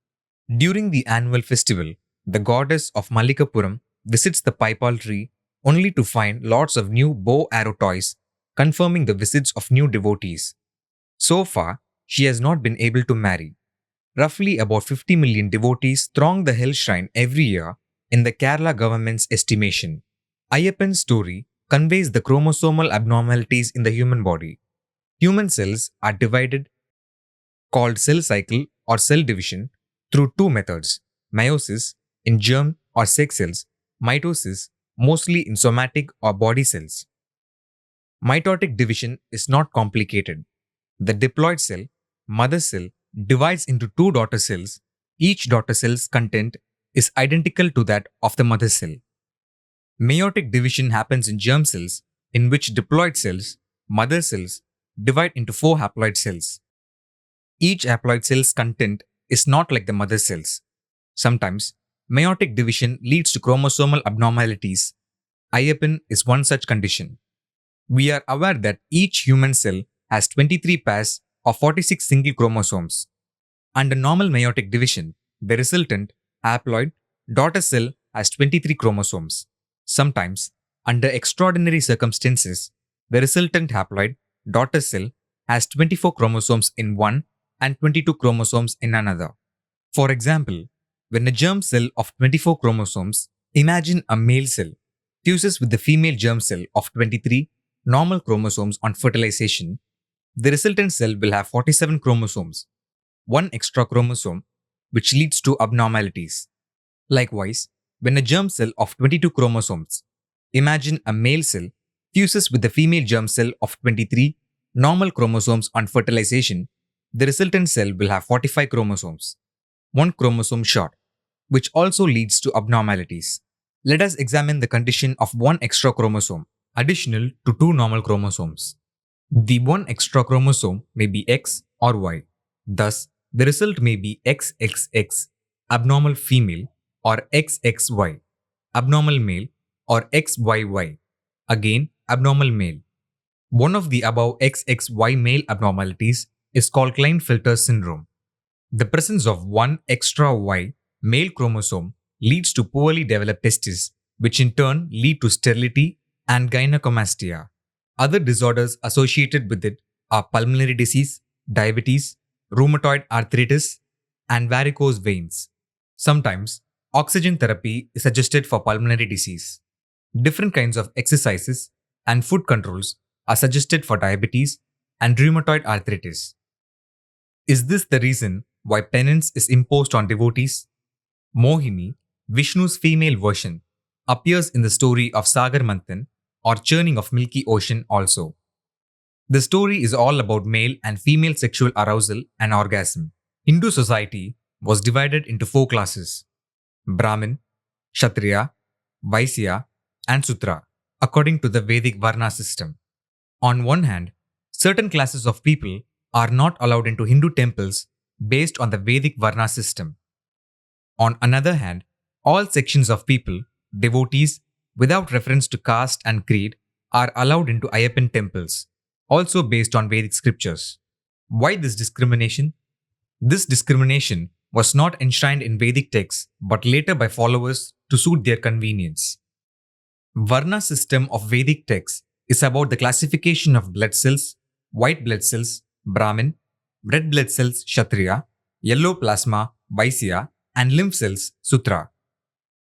During the annual festival, the goddess of Malikapuram visits the paipal tree only to find lots of new bow arrow toys, confirming the visits of new devotees. So far, she has not been able to marry. Roughly about 50 million devotees throng the hill shrine every year in the Kerala government's estimation. Ayyappan's story conveys the chromosomal abnormalities in the human body. Human cells are divided, called cell cycle or cell division, through two methods: meiosis in germ or sex cells, mitosis mostly in somatic or body cells. Mitotic division is not complicated. The diploid cell, mother cell, divides into two daughter cells. Each daughter cell's content is identical to that of the mother cell. Meiotic division happens in germ cells, in which diploid cells, mother cells, divide into four haploid cells. Each haploid cell's content is not like the mother cells. Sometimes, meiotic division leads to chromosomal abnormalities. Ayyappan is one such condition. We are aware that each human cell has 23 pairs of 46 single chromosomes. Under normal meiotic division, the resultant haploid daughter cell has 23 chromosomes. Sometimes, under extraordinary circumstances, the resultant haploid daughter cell has 24 chromosomes in one and 22 chromosomes in another. For example, when a germ cell of 24 chromosomes, imagine a male cell, fuses with the female germ cell of 23 normal chromosomes on fertilization, the resultant cell will have 47 chromosomes, one extra chromosome, which leads to abnormalities. Likewise, when a germ cell of 22 chromosomes, imagine a male cell, fuses with the female germ cell of 23 normal chromosomes on fertilization, the resultant cell will have 45 chromosomes, one chromosome short, which also leads to abnormalities. Let us examine the condition of one extra chromosome, additional to two normal chromosomes. The one extra chromosome may be X or Y. Thus, the result may be XXX, abnormal female, or XXY, abnormal male, or XYY, again abnormal male. One of the above XXY male abnormalities is called Klinefelter syndrome. The presence of one extra Y male chromosome leads to poorly developed testes, which in turn lead to sterility and gynecomastia. Other disorders associated with it are pulmonary disease, diabetes, rheumatoid arthritis, and varicose veins. Sometimes, oxygen therapy is suggested for pulmonary disease. Different kinds of exercises and food controls are suggested for diabetes and rheumatoid arthritis. Is this the reason why penance is imposed on devotees? Mohini, Vishnu's female version, appears in the story of Sagar Manthan or churning of milky ocean also. The story is all about male and female sexual arousal and orgasm. Hindu society was divided into four classes: Brahmin, Kshatriya, Vaisya, and Sudra, according to the Vedic Varna system. On one hand, certain classes of people are not allowed into Hindu temples based on the Vedic Varna system. On another hand, all sections of people, devotees, without reference to caste and creed, are allowed into Ayyappan temples, also based on Vedic scriptures. Why this discrimination? This discrimination was not enshrined in Vedic texts but later by followers to suit their convenience. Varna system of Vedic texts is about the classification of blood cells: white blood cells, Brahmin; red blood cells, Kshatriya; yellow plasma, Vaisya; and lymph cells, Sudra.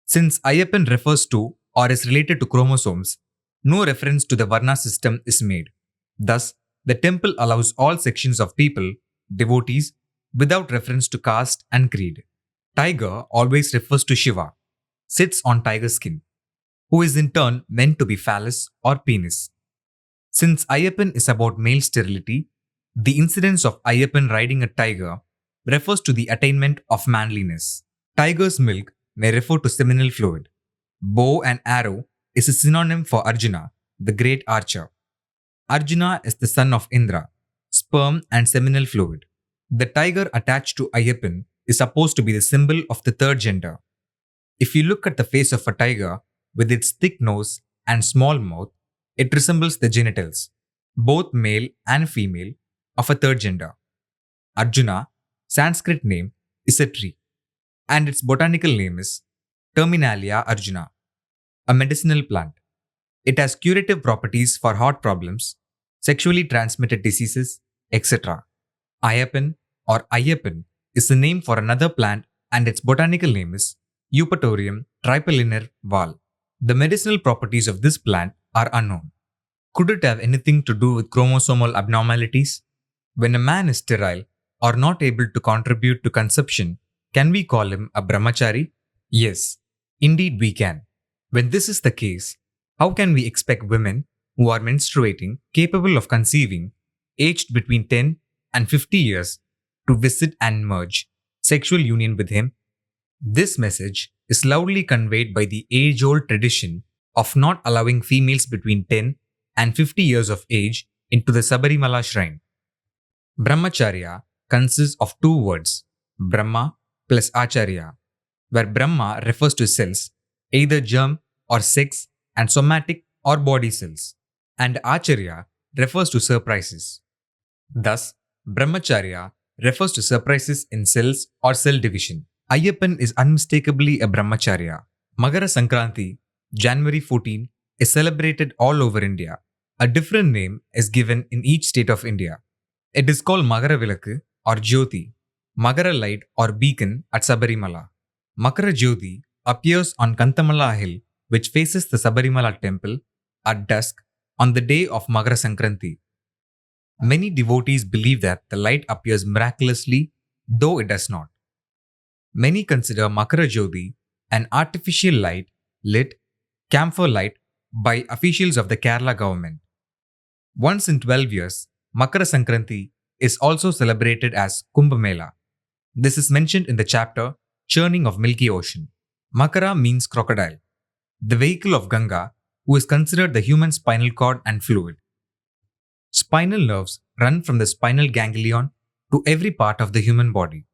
Since Ayyappan refers to or is related to chromosomes, no reference to the Varna system is made. Thus, the temple allows all sections of people, devotees, without reference to caste and creed. Tiger always refers to Shiva, sits on tiger skin, who is in turn meant to be phallus or penis. Since Ayyappan is about male sterility, the incidence of Ayyappan riding a tiger refers to the attainment of manliness. Tiger's milk may refer to seminal fluid. Bow and arrow is a synonym for Arjuna, the great archer. Arjuna is the son of Indra, sperm and seminal fluid. The tiger attached to Ayyappan is supposed to be the symbol of the third gender. If you look at the face of a tiger with its thick nose and small mouth, it resembles the genitals, both male and female, of a third gender. Arjuna, Sanskrit name, is a tree, and its botanical name is Terminalia arjuna, a medicinal plant. It has curative properties for heart problems, sexually transmitted diseases, etc. Ayyappan or Ayyappan is the name for another plant and its botanical name is Eupatorium tripollinar Val. The medicinal properties of this plant are unknown. Could it have anything to do with chromosomal abnormalities? When a man is sterile or not able to contribute to conception, can we call him a brahmachari? Yes, indeed we can. When this is the case, how can we expect women who are menstruating, capable of conceiving, aged between 10 and 50 years, to visit and merge sexual union with him? This message is loudly conveyed by the age-old tradition of not allowing females between 10 and 50 years of age into the Sabarimala shrine. Brahmacharya consists of two words, Brahma plus Acharya, where Brahma refers to cells, either germ or sex and somatic or body cells, and Acharya refers to surprises. Thus, Brahmacharya refers to surprises in cells or cell division. Ayyappan is unmistakably a Brahmacharya. Makara Sankranti, January 14, is celebrated all over India. A different name is given in each state of India. It is called Makara Vilakku or Jyoti, Makara light or beacon at Sabarimala. Makara Jyoti appears on Kantamala hill, which faces the Sabarimala temple, at dusk on the day of Makara Sankranti. Many devotees believe that the light appears miraculously, though it does not. Many consider Makara Jyoti an artificial light lit camphor light by officials of the Kerala government. Once in 12 years, Makara Sankranti is also celebrated as Kumbh Mela. This is mentioned in the chapter Churning of Milky Ocean. Makara means crocodile, the vehicle of Ganga, who is considered the human spinal cord and fluid. Spinal nerves run from the spinal ganglion to every part of the human body.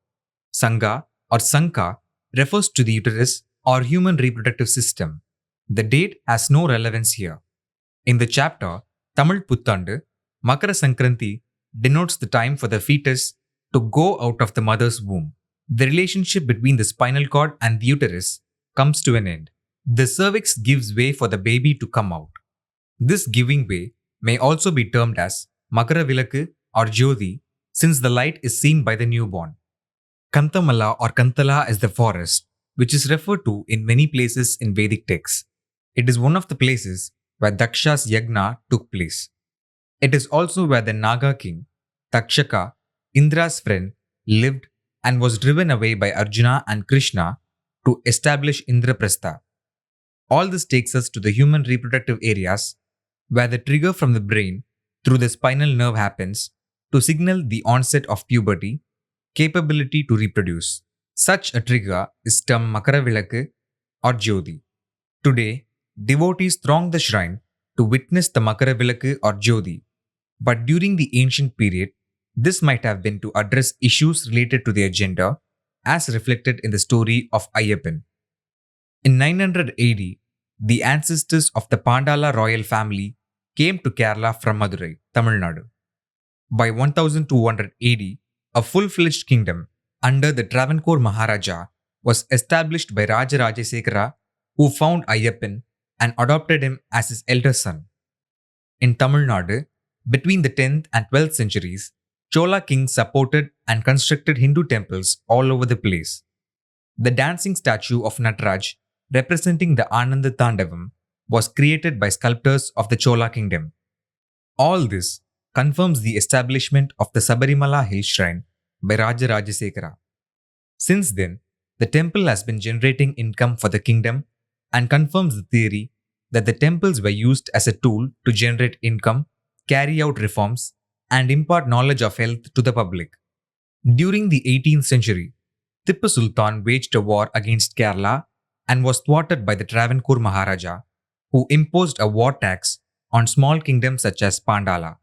Sangha or Sanka refers to the uterus or human reproductive system. The date has no relevance here. In the chapter Tamil Puttandu, Makara Sankranti denotes the time for the fetus to go out of the mother's womb. The relationship between the spinal cord and the uterus comes to an end. The cervix gives way for the baby to come out. This giving way may also be termed as Makara Vilakku or Jyoti, since the light is seen by the newborn. Kantamala or Kantala is the forest, which is referred to in many places in Vedic texts. It is one of the places where Daksha's Yagna took place. It is also where the Naga king, Takshaka, Indra's friend, lived and was driven away by Arjuna and Krishna to establish Indraprastha. All this takes us to the human reproductive areas where the trigger from the brain through the spinal nerve happens to signal the onset of puberty, capability to reproduce. Such a trigger is termed Makara Vilakku or Jyoti. Today, devotees throng the shrine to witness the Makara Vilakku or Jyoti, but during the ancient period, this might have been to address issues related to their gender, as reflected in the story of Ayyappan. In 900 AD, the ancestors of the Pandala royal family came to Kerala from Madurai, Tamil Nadu. By 1200 AD, a full-fledged kingdom under the Travancore Maharaja was established by Rajarajasekara, who found Ayyappan and adopted him as his elder son. In Tamil Nadu, between the 10th and 12th centuries, Chola kings supported and constructed Hindu temples all over the place. The dancing statue of Nataraj, representing the Ananda Tandavam, was created by sculptors of the Chola kingdom. All this confirms the establishment of the Sabarimala hill shrine by Rajarajasekara. Since then, the temple has been generating income for the kingdom and confirms the theory that the temples were used as a tool to generate income, carry out reforms, and impart knowledge of health to the public. During the 18th century, Tippu Sultan waged a war against Kerala and was thwarted by the Travancore Maharaja, who imposed a war tax on small kingdoms such as Pandala.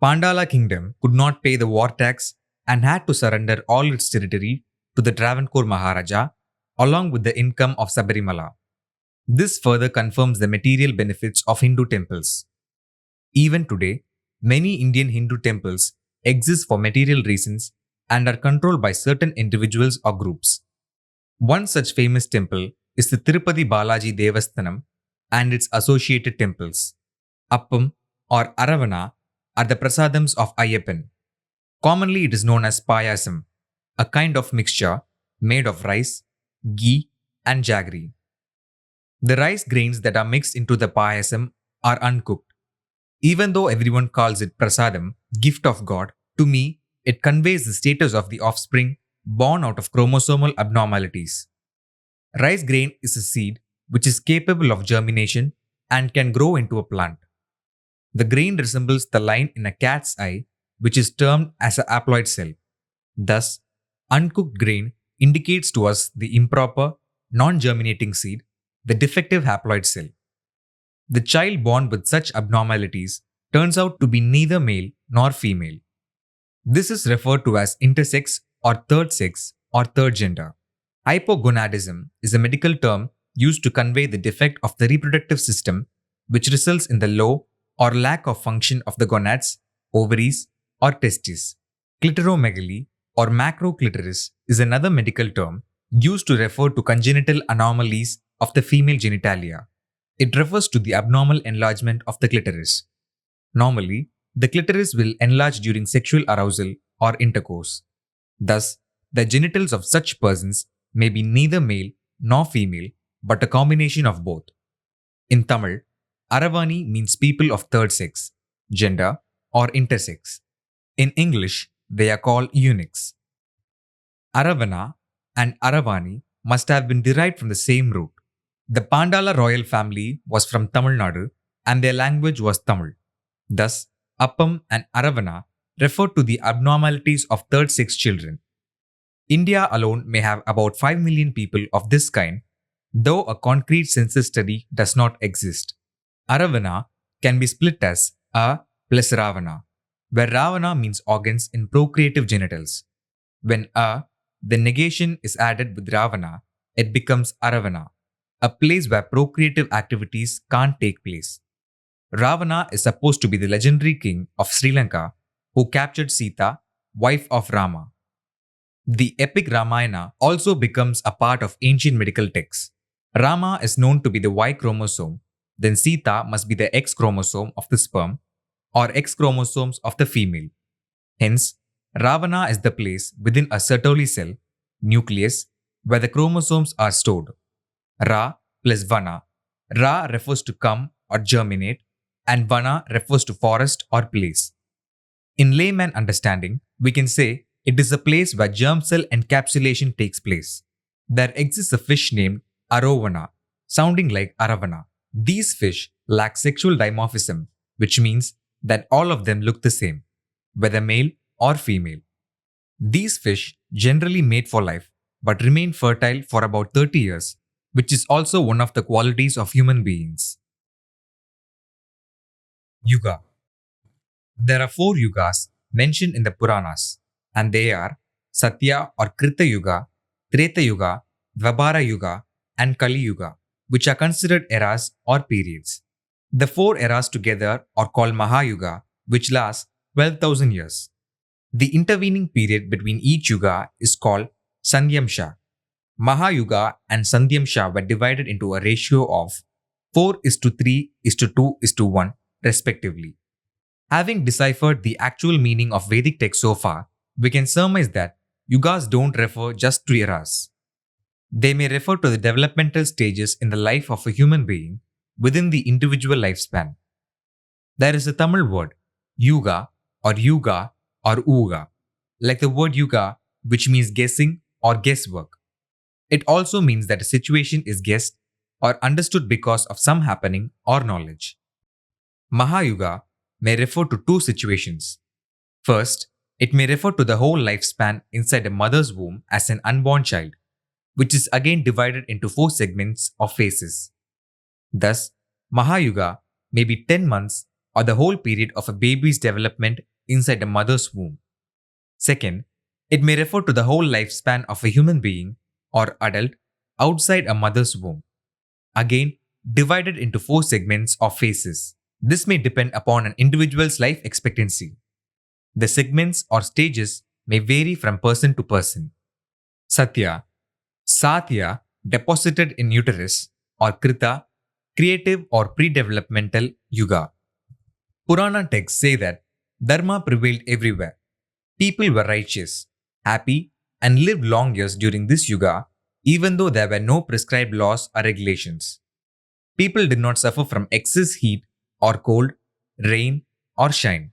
Pandala kingdom could not pay the war tax and had to surrender all its territory to the Travancore Maharaja along with the income of Sabarimala. This further confirms the material benefits of Hindu temples. Even today, many Indian Hindu temples exist for material reasons and are controlled by certain individuals or groups. One such famous temple is the Tirupati Balaji Devasthanam and its associated temples. Appam or Aravana are the prasadams of Ayyappan. Commonly it is known as Payasam. a kind of mixture made of rice, ghee, and jaggery. The rice grains that are mixed into the payasam are uncooked. Even though everyone calls it prasadam, gift of God, to me, it conveys the status of the offspring born out of chromosomal abnormalities. Rice grain is a seed which is capable of germination and can grow into a plant. The grain resembles the line in a cat's eye, which is termed as a haploid cell. Thus, uncooked grain indicates to us the improper, non-germinating seed, the defective haploid cell. The child born with such abnormalities turns out to be neither male nor female. This is referred to as intersex or third gender. Hypogonadism is a medical term used to convey the defect of the reproductive system which results in the low or lack of function of the gonads, ovaries, or testes. Clitoromegaly or macroclitoris is another medical term used to refer to congenital anomalies of the female genitalia. It refers to the abnormal enlargement of the clitoris. Normally, the clitoris will enlarge during sexual arousal or intercourse. Thus, the genitals of such persons may be neither male nor female but a combination of both. In Tamil, Aravani means people of third sex, gender, or intersex. In English, they are called eunuchs. Aravana and Aravani must have been derived from the same root. The Pandala royal family was from Tamil Nadu and their language was Tamil. Thus, Appam and Aravana refer to the abnormalities of third sex children. India alone may have about 5 million people of this kind, though a concrete census study does not exist. Aravana can be split as A plus Ravana, where Ravana means organs in procreative genitals. When A, the negation is added with Ravana, it becomes Aravana, a place where procreative activities can't take place. Ravana is supposed to be the legendary king of Sri Lanka who captured Sita, wife of Rama. The epic Ramayana also becomes a part of ancient medical texts. Rama is known to be the Y chromosome, then Sita must be the X chromosome of the sperm or X chromosomes of the female. Hence, Ravana is the place within a Sertoli cell, nucleus, where the chromosomes are stored. Ra plus Vana. Ra refers to come or germinate, and Vana refers to forest or place. In layman understanding, we can say it is a place where germ cell encapsulation takes place. There exists a fish named Arovana, sounding like Aravana. These fish lack sexual dimorphism, which means that all of them look the same, whether male or female. These fish generally mate for life, but remain fertile for about 30 years, which is also one of the qualities of human beings. Yuga. There are 4 yugas mentioned in the Puranas, and they are Sathya or Krita Yuga, Treta Yuga, Dvapara Yuga, and Kali Yuga, which are considered eras or periods. The 4 eras together are called Mahayuga, which lasts 12,000 years. The intervening period between each yuga is called Sandhyamsha. Mahayuga and Sandhyamsha were divided into a ratio of 4:3:2:1, respectively. Having deciphered the actual meaning of Vedic text so far, we can surmise that yugas don't refer just to eras. They may refer to the developmental stages in the life of a human being within the individual lifespan. There is a Tamil word, yuga or yuga or uga, like the word yuga, which means guessing or guesswork. It also means that a situation is guessed or understood because of some happening or knowledge. Mahayuga may refer to 2 situations. First, it may refer to the whole lifespan inside a mother's womb as an unborn child, which is again divided into 4 segments or phases. Thus, Mahayuga may be 10 months or the whole period of a baby's development inside a mother's womb. Second, it may refer to the whole lifespan of a human being or adult outside a mother's womb, again divided into 4 segments or phases. This may depend upon an individual's life expectancy. The segments or stages may vary from person to person. Sathya, saaththiya, deposited in uterus, or Krita, creative or pre-developmental yuga. Purana texts say that Dharma prevailed everywhere. People were righteous, happy, and lived long years during this yuga, even though there were no prescribed laws or regulations. People did not suffer from excess heat or cold, rain or shine.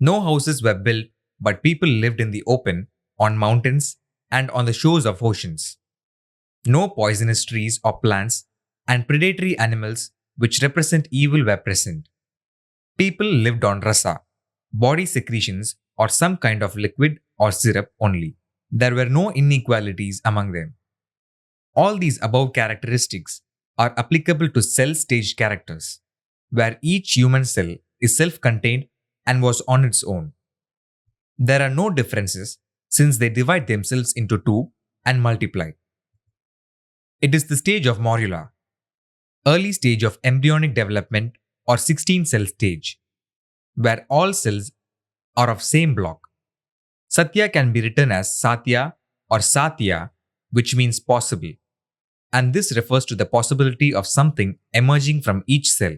No houses were built, but people lived in the open, on mountains, and on the shores of oceans. No poisonous trees or plants and predatory animals which represent evil were present. People lived on rasa, body secretions, or some kind of liquid or syrup only. There were no inequalities among them. All these above characteristics are applicable to cell stage characters, where each human cell is self contained and was on its own. There are no differences since they divide themselves into two and multiply. It is the stage of morula, early stage of embryonic development or 16 cell stage, where all cells are of same block. Sathya can be written as saaththiya or saaththiya, which means possible, and this refers to the possibility of something emerging from each cell.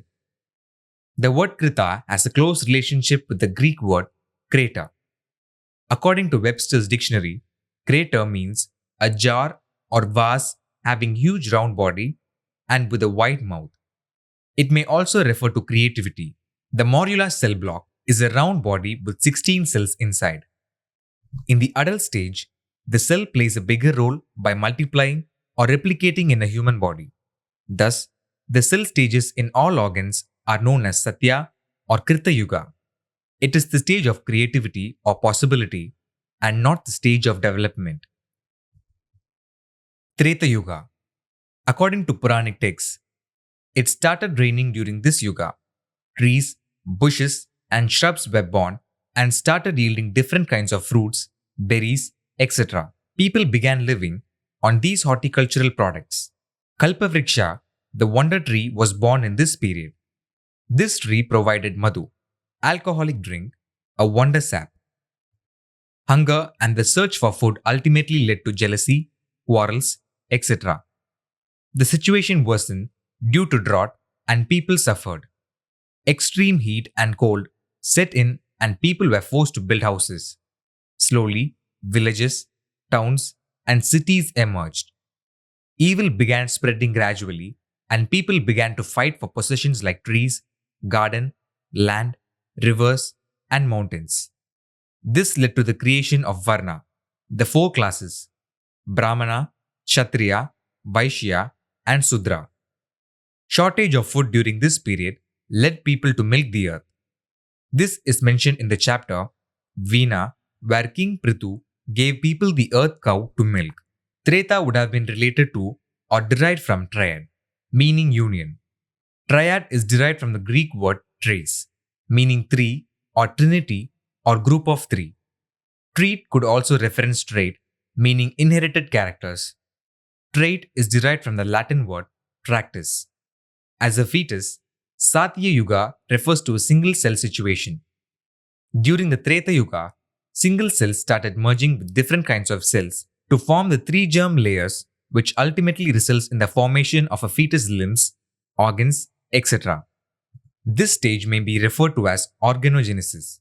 The word krita has a close relationship with the Greek word kreta. According to Webster's dictionary, crater means a jar or vase having huge round body and with a wide mouth. It may also refer to creativity. The morula cell block is a round body with 16 cells inside. In the adult stage, the cell plays a bigger role by multiplying or replicating in a human body. Thus, the cell stages in all organs are known as Sathya or Krita Yuga. It is the stage of creativity or possibility and not the stage of development. Treta Yuga. According to Puranic texts, it started raining during this yuga. Trees, bushes, and shrubs were born and started yielding different kinds of fruits, berries, etc. People began living on these horticultural products. Kalpavriksha, the wonder tree, was born in this period. This tree provided madhu, alcoholic drink, a wonder sap. Hunger and the search for food ultimately led to jealousy, quarrels, etc. The situation worsened due to drought and people suffered. Extreme heat and cold set in and people were forced to build houses. Slowly, villages, towns, and cities emerged. Evil began spreading gradually and people began to fight for possessions like trees, garden, land, rivers, and mountains. This led to the creation of Varna, the four classes: Brahmana, Kshatriya, Vaishya, and Sudra. Shortage of food during this period led people to milk the earth. This is mentioned in the chapter Veena, where King Prithu gave people the earth cow to milk. Treta would have been related to or derived from triad, meaning union. Triad is derived from the Greek word tres, meaning three or trinity or group of three. Trait could also reference trait, meaning inherited characters. Trait is derived from the Latin word tractus. As a fetus, Sathya Yuga refers to a single cell situation. During the Treta Yuga, single cells started merging with different kinds of cells to form the three germ layers, which ultimately results in the formation of a fetus limbs, organs, etc. This stage may be referred to as organogenesis.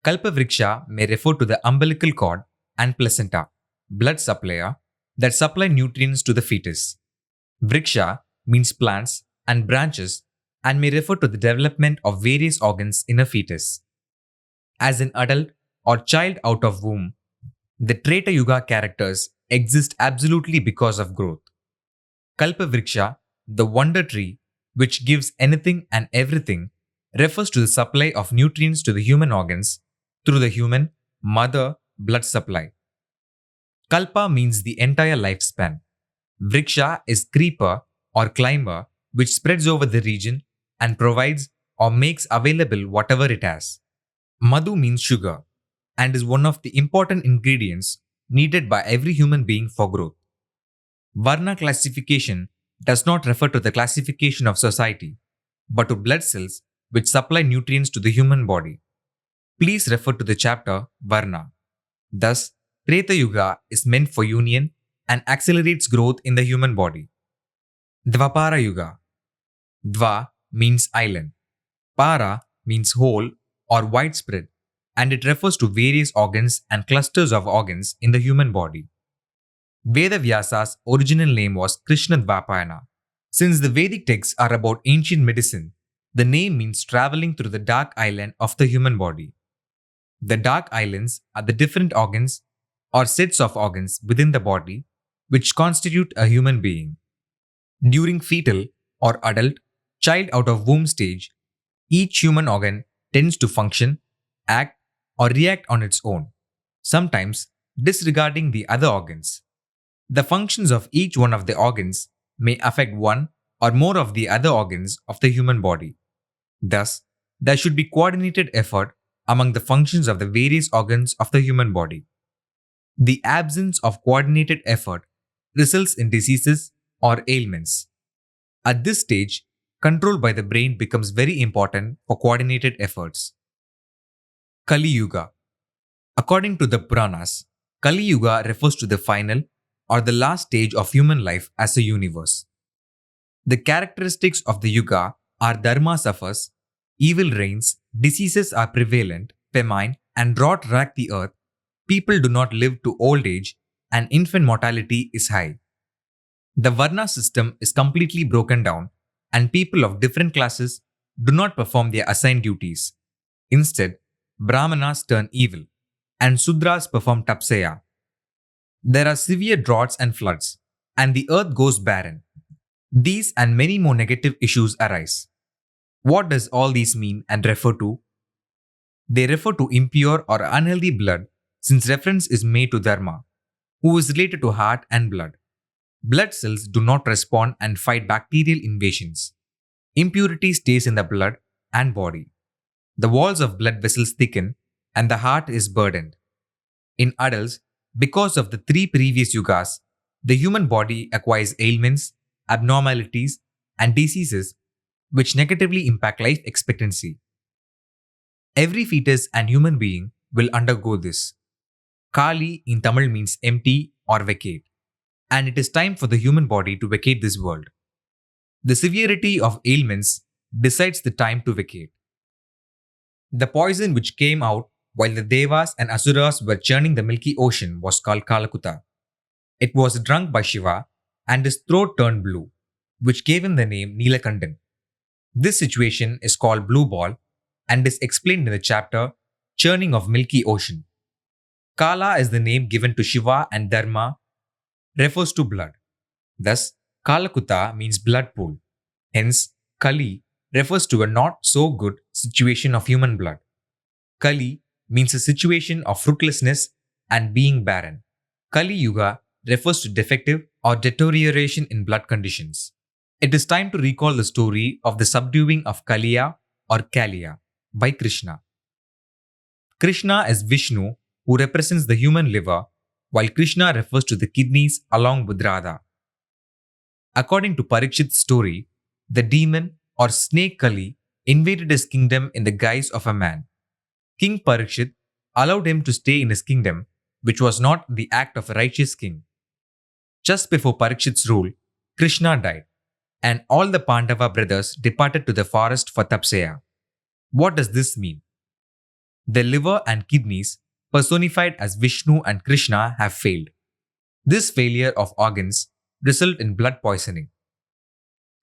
Kalpavriksha may refer to the umbilical cord and placenta, blood supplier, that supply nutrients to the fetus. Vriksha means plants and branches and may refer to the development of various organs in a fetus. As an adult or child out of womb, the Treta Yuga characters exist absolutely because of growth. Kalpavriksha, the wonder tree, which gives anything and everything, refers to the supply of nutrients to the human organs through the human mother blood supply. Kalpa means the entire lifespan. Vriksha is creeper or climber which spreads over the region and provides or makes available whatever it has. Madhu means sugar and is one of the important ingredients needed by every human being for growth. Varna classification does not refer to the classification of society, but to blood cells which supply nutrients to the human body. Please refer to the chapter Varna. Thus, Treta Yuga is meant for union and accelerates growth in the human body. Dvapara Yuga. Dva means island. Para means whole or widespread, and it refers to various organs and clusters of organs in the human body. Veda-Vyasa's original name was Krishna Dvapayana. Since the Vedic texts are about ancient medicine, the name means traveling through the dark island of the human body. The dark islands are the different organs or sets of organs within the body which constitute a human being. During fetal or adult, child out of womb stage, each human organ tends to function, act, or react on its own, sometimes disregarding the other organs. The functions of each one of the organs may affect one or more of the other organs of the human body. Thus, there should be coordinated effort among the functions of the various organs of the human body. The absence of coordinated effort results in diseases or ailments. At this stage, control by the brain becomes very important for coordinated efforts. Kali Yuga. According to the Puranas, Kali Yuga refers to the final or the last stage of human life as a universe. The characteristics of the Yuga are dharma suffers, evil reigns, diseases are prevalent, famine and drought rack the earth, people do not live to old age, and infant mortality is high. The Varna system is completely broken down, and people of different classes do not perform their assigned duties. Instead, Brahmanas turn evil, and Sudras perform tapasya. There are severe droughts and floods, and the earth goes barren. These and many more negative issues arise. What does all these mean and refer to? They refer to impure or unhealthy blood, since reference is made to Dharma, who is related to heart and blood. Blood cells do not respond and fight bacterial invasions. Impurity stays in the blood and body. The walls of blood vessels thicken and the heart is burdened. In adults, because of the three previous yugas, the human body acquires ailments, abnormalities, and diseases which negatively impact life expectancy. Every fetus and human being will undergo this. Kali in Tamil means empty or vacate, and it is time for the human body to vacate this world. The severity of ailments decides the time to vacate. The poison which came out while the Devas and Asuras were churning the milky ocean was called Kalakuta. It was drunk by Shiva and his throat turned blue, which gave him the name Neelakandan. This situation is called blue ball and is explained in the chapter Churning of Milky Ocean. Kala is the name given to Shiva and Dharma refers to blood. Thus, Kalakuta means blood pool. Hence, Kali refers to a not so good situation of human blood. Kali means a situation of fruitlessness and being barren. Kali Yuga refers to defective or deterioration in blood conditions. It is time to recall the story of the subduing of Kaliya or Kaliya by Krishna. Krishna is Vishnu who represents the human liver, while Krishna refers to the kidneys along with Radha. According to Parikshit's story, the demon or snake Kali invaded his kingdom in the guise of a man. King Parikshit allowed him to stay in his kingdom, which was not the act of a righteous king. Just before Parikshit's rule, Krishna died, and all the Pandava brothers departed to the forest for tapasya. What does this mean? The liver and kidneys, personified as Vishnu and Krishna, have failed. This failure of organs resulted in blood poisoning.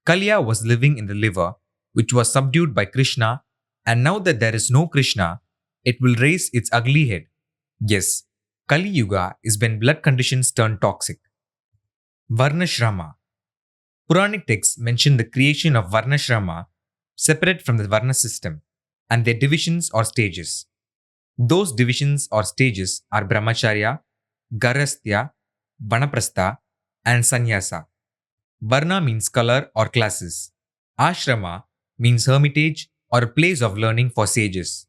Kaliya was living in the liver, which was subdued by Krishna, and now that there is no Krishna, it will raise its ugly head. Yes, Kali Yuga is when blood conditions turn toxic. Varnashrama. Puranic texts mention the creation of Varnashrama separate from the Varna system and their divisions or stages. Those divisions or stages are Brahmacharya, Garhasthya, Vanaprastha, and Sannyasa. Varna means color or classes. Ashrama means hermitage or a place of learning for sages.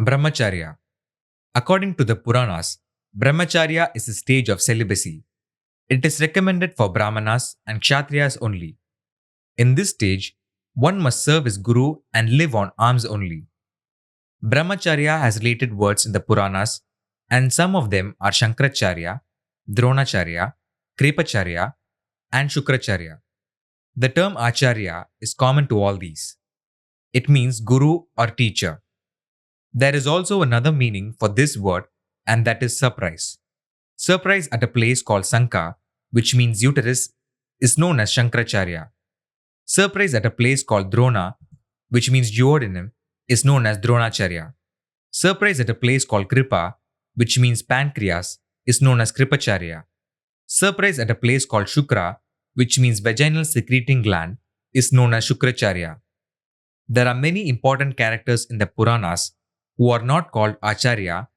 Brahmacharya. According to the Puranas, Brahmacharya is a stage of celibacy. It is recommended for Brahmanas and Kshatriyas only. In this stage, one must serve his guru and live on alms only. Brahmacharya has related words in the Puranas, and some of them are Shankaracharya, Dronacharya, Kripacharya, and Shukracharya. The term Acharya is common to all these. It means guru or teacher. There is also another meaning for this word, and that is surprise. Surprise at a place called Sanka, which means uterus, is known as Shankaracharya. Surprise at a place called Drona, which means duodenum, is known as Dronacharya. Surprise at a place called Kripa, which means pancreas, is known as Kripacharya. Surprise at a place called Shukra, which means vaginal secreting gland, is known as Shukracharya. There are many important characters in the Puranas who are not called Acharya,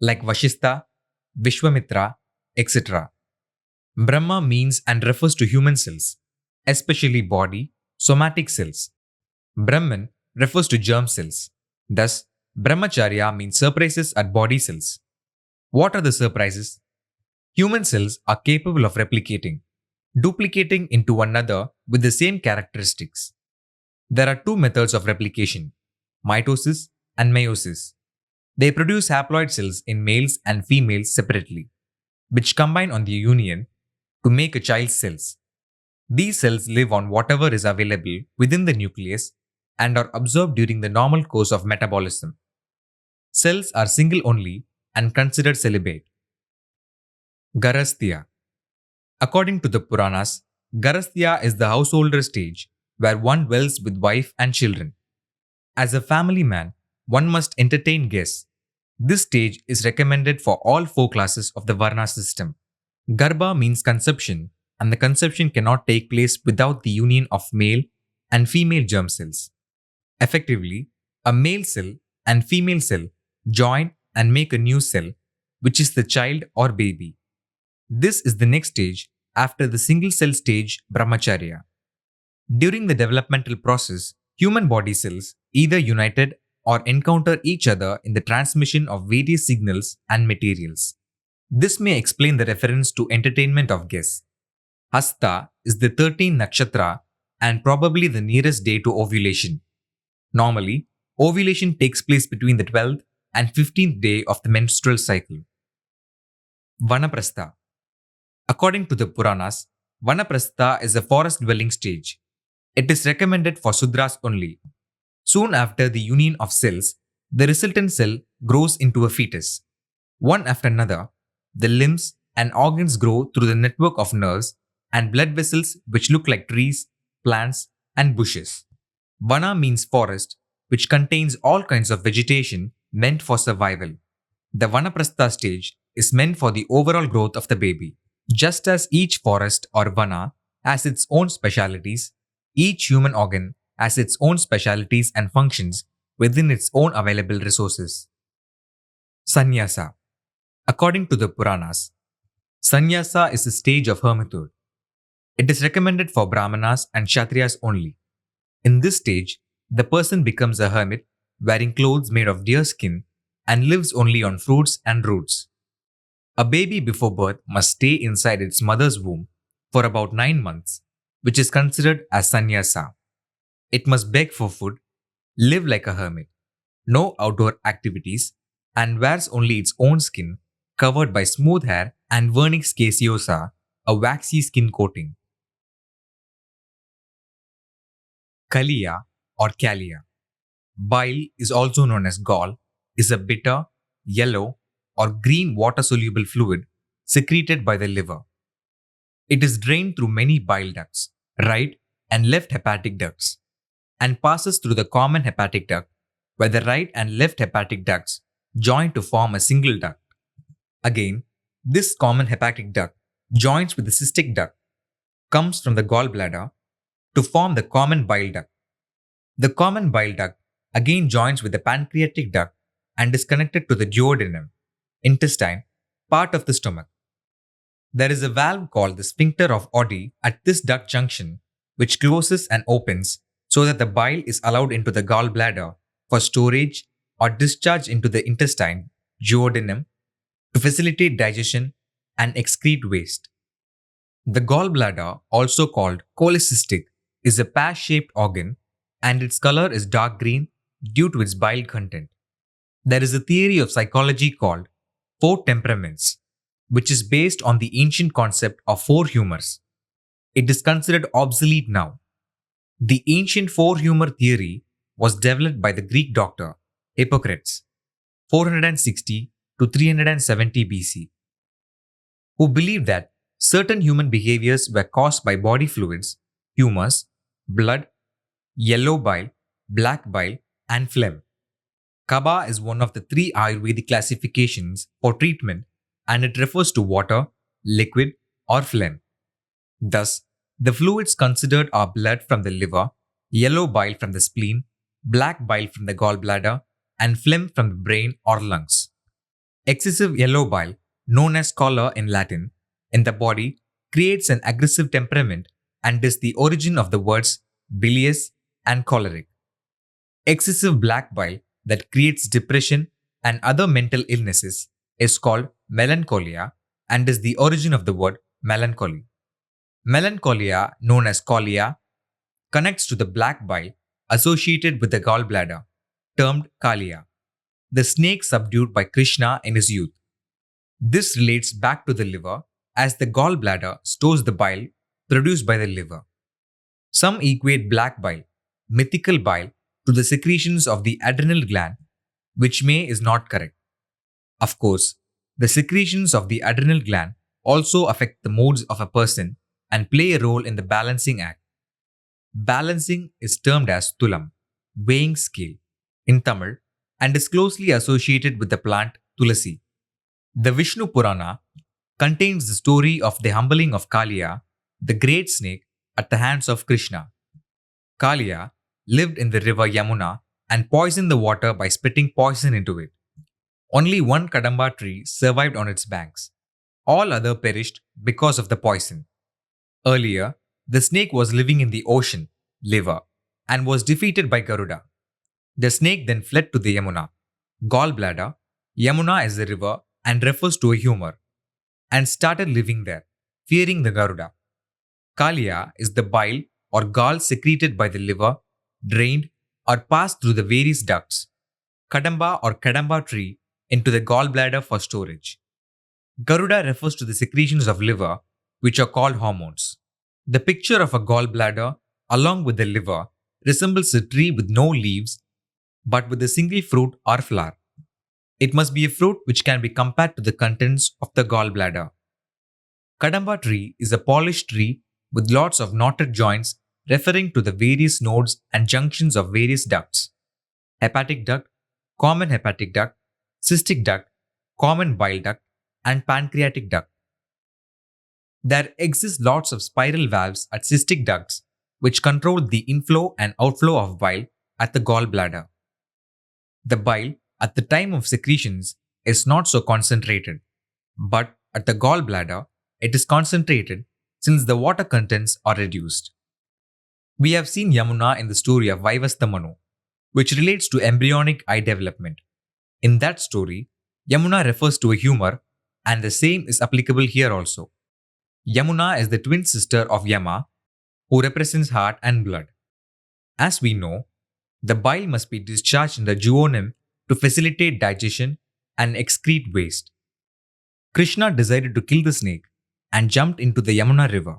like Vashistha, Vishwamitra, etc. Brahma means and refers to human cells, especially body, somatic cells. Brahman refers to germ cells. Thus, Brahmacharya means surprises at body cells. What are the surprises? Human cells are capable of replicating, duplicating into one another with the same characteristics. There are two methods of replication, mitosis and meiosis. They produce haploid cells in males and females separately, which combine on their union to make a child's cells. These cells live on whatever is available within the nucleus and are absorbed during the normal course of metabolism. Cells are single only and considered celibate. Garasthya. According to the Puranas, Garasthya is the householder stage where one dwells with wife and children. As a family man, one must entertain guests. This stage is recommended for all four classes of the Varna system. Garbha means conception, and the conception cannot take place without the union of male and female germ cells. Effectively, a male cell and female cell join and make a new cell, which is the child or baby. This is the next stage after the single cell stage Brahmacharya. During the developmental process, human body cells either united or encounter each other in the transmission of various signals and materials. This may explain the reference to entertainment of guests. Hasta is the 13th nakshatra and probably the nearest day to ovulation. Normally, ovulation takes place between the 12th and 15th day of the menstrual cycle. Vanaprastha. According to the Puranas, Vanaprastha is a forest dwelling stage. It is recommended for Sudras only. Soon after the union of cells, the resultant cell grows into a fetus. One after another, the limbs and organs grow through the network of nerves and blood vessels which look like trees, plants, and bushes. Vana means forest, which contains all kinds of vegetation meant for survival. The Vanaprastha stage is meant for the overall growth of the baby. Just as each forest or vana has its own specialities, each human organ has its own specialities and functions within its own available resources. Sannyasa. According to the Puranas, Sannyasa is a stage of hermitude. It is recommended for Brahmanas and Kshatriyas only. In this stage, the person becomes a hermit wearing clothes made of deer skin and lives only on fruits and roots. A baby before birth must stay inside its mother's womb for about 9 months, which is considered as sannyasa. It must beg for food, live like a hermit, no outdoor activities, and wears only its own skin covered by smooth hair and vernix caseosa, a waxy skin coating. Kaliya or Kaliya. Bile is also known as gall, is a bitter, yellow, or green water-soluble fluid secreted by the liver. It is drained through many bile ducts, right and left hepatic ducts, and passes through the common hepatic duct, where the right and left hepatic ducts join to form a single duct. Again, this common hepatic duct joins with the cystic duct, comes from the gallbladder to form the common bile duct. The common bile duct again joins with the pancreatic duct and is connected to the duodenum, intestine, part of the stomach. There is a valve called the sphincter of Oddi at this duct junction, which closes and opens so that the bile is allowed into the gallbladder for storage or discharge into the intestine, duodenum, to facilitate digestion and excrete waste. The gallbladder, also called cholecystic, is a pear-shaped organ and its color is dark green due to its bile content. There is a theory of psychology called 4 temperaments, which is based on the ancient concept of 4 humors. It is considered obsolete now. The ancient 4 humor theory was developed by the Greek doctor Hippocrates. 460 to 370 BC, who believed that certain human behaviors were caused by body fluids, humors, blood, yellow bile, black bile, and phlegm. Kaba is one of the three Ayurvedic classifications for treatment, and it refers to water, liquid, or phlegm. Thus, the fluids considered are blood from the liver, yellow bile from the spleen, black bile from the gallbladder, and phlegm from the brain or lungs. Excessive yellow bile, known as choler in Latin, in the body creates an aggressive temperament and is the origin of the words bilious and choleric. Excessive black bile that creates depression and other mental illnesses is called melancholia and is the origin of the word melancholy. Melancholia, known as cholia, connects to the black bile associated with the gallbladder, termed kalia, the snake subdued by Krishna in his youth. This relates back to the liver as the gallbladder stores the bile produced by the liver. Some equate black bile, mythical bile, to the secretions of the adrenal gland, which is not correct. Of course, the secretions of the adrenal gland also affect the moods of a person and play a role in the balancing act. Balancing is termed as tulam, weighing scale, in Tamil, and is closely associated with the plant tulasi. The Vishnu Purana contains the story of the humbling of Kaliya, the great snake, at the hands of Krishna. Kaliya lived in the river Yamuna and poisoned the water by spitting poison into it. Only one kadamba tree survived on its banks. All others perished because of the poison. Earlier, the snake was living in the ocean, liver, and was defeated by Garuda. The snake then fled to the Yamuna, gallbladder. Yamuna is the river and refers to a humor, and started living there, fearing the Garuda. Kaliya is the bile or gall secreted by the liver, drained or passed through the various ducts, kadamba or kadamba tree, into the gallbladder for storage. Garuda refers to the secretions of liver, which are called hormones. The picture of a gallbladder along with the liver resembles a tree with no leaves but with a single fruit or flower. It must be a fruit which can be compared to the contents of the gallbladder. Kadamba tree is a polished tree with lots of knotted joints referring to the various nodes and junctions of various ducts: hepatic duct, common hepatic duct, cystic duct, common bile duct, and pancreatic duct. There exist lots of spiral valves at cystic ducts which control the inflow and outflow of bile at the gallbladder. The bile at the time of secretions is not so concentrated, but at the gallbladder it is concentrated since the water contents are reduced. We have seen Yamuna in the story of Vaivastha Manu, which relates to embryonic eye development. In that story, Yamuna refers to a humor, and the same is applicable here also. Yamuna is the twin sister of Yama, who represents heart and blood. As we know, the bile must be discharged in the duodenum to facilitate digestion and excrete waste. Krishna decided to kill the snake and jumped into the Yamuna river.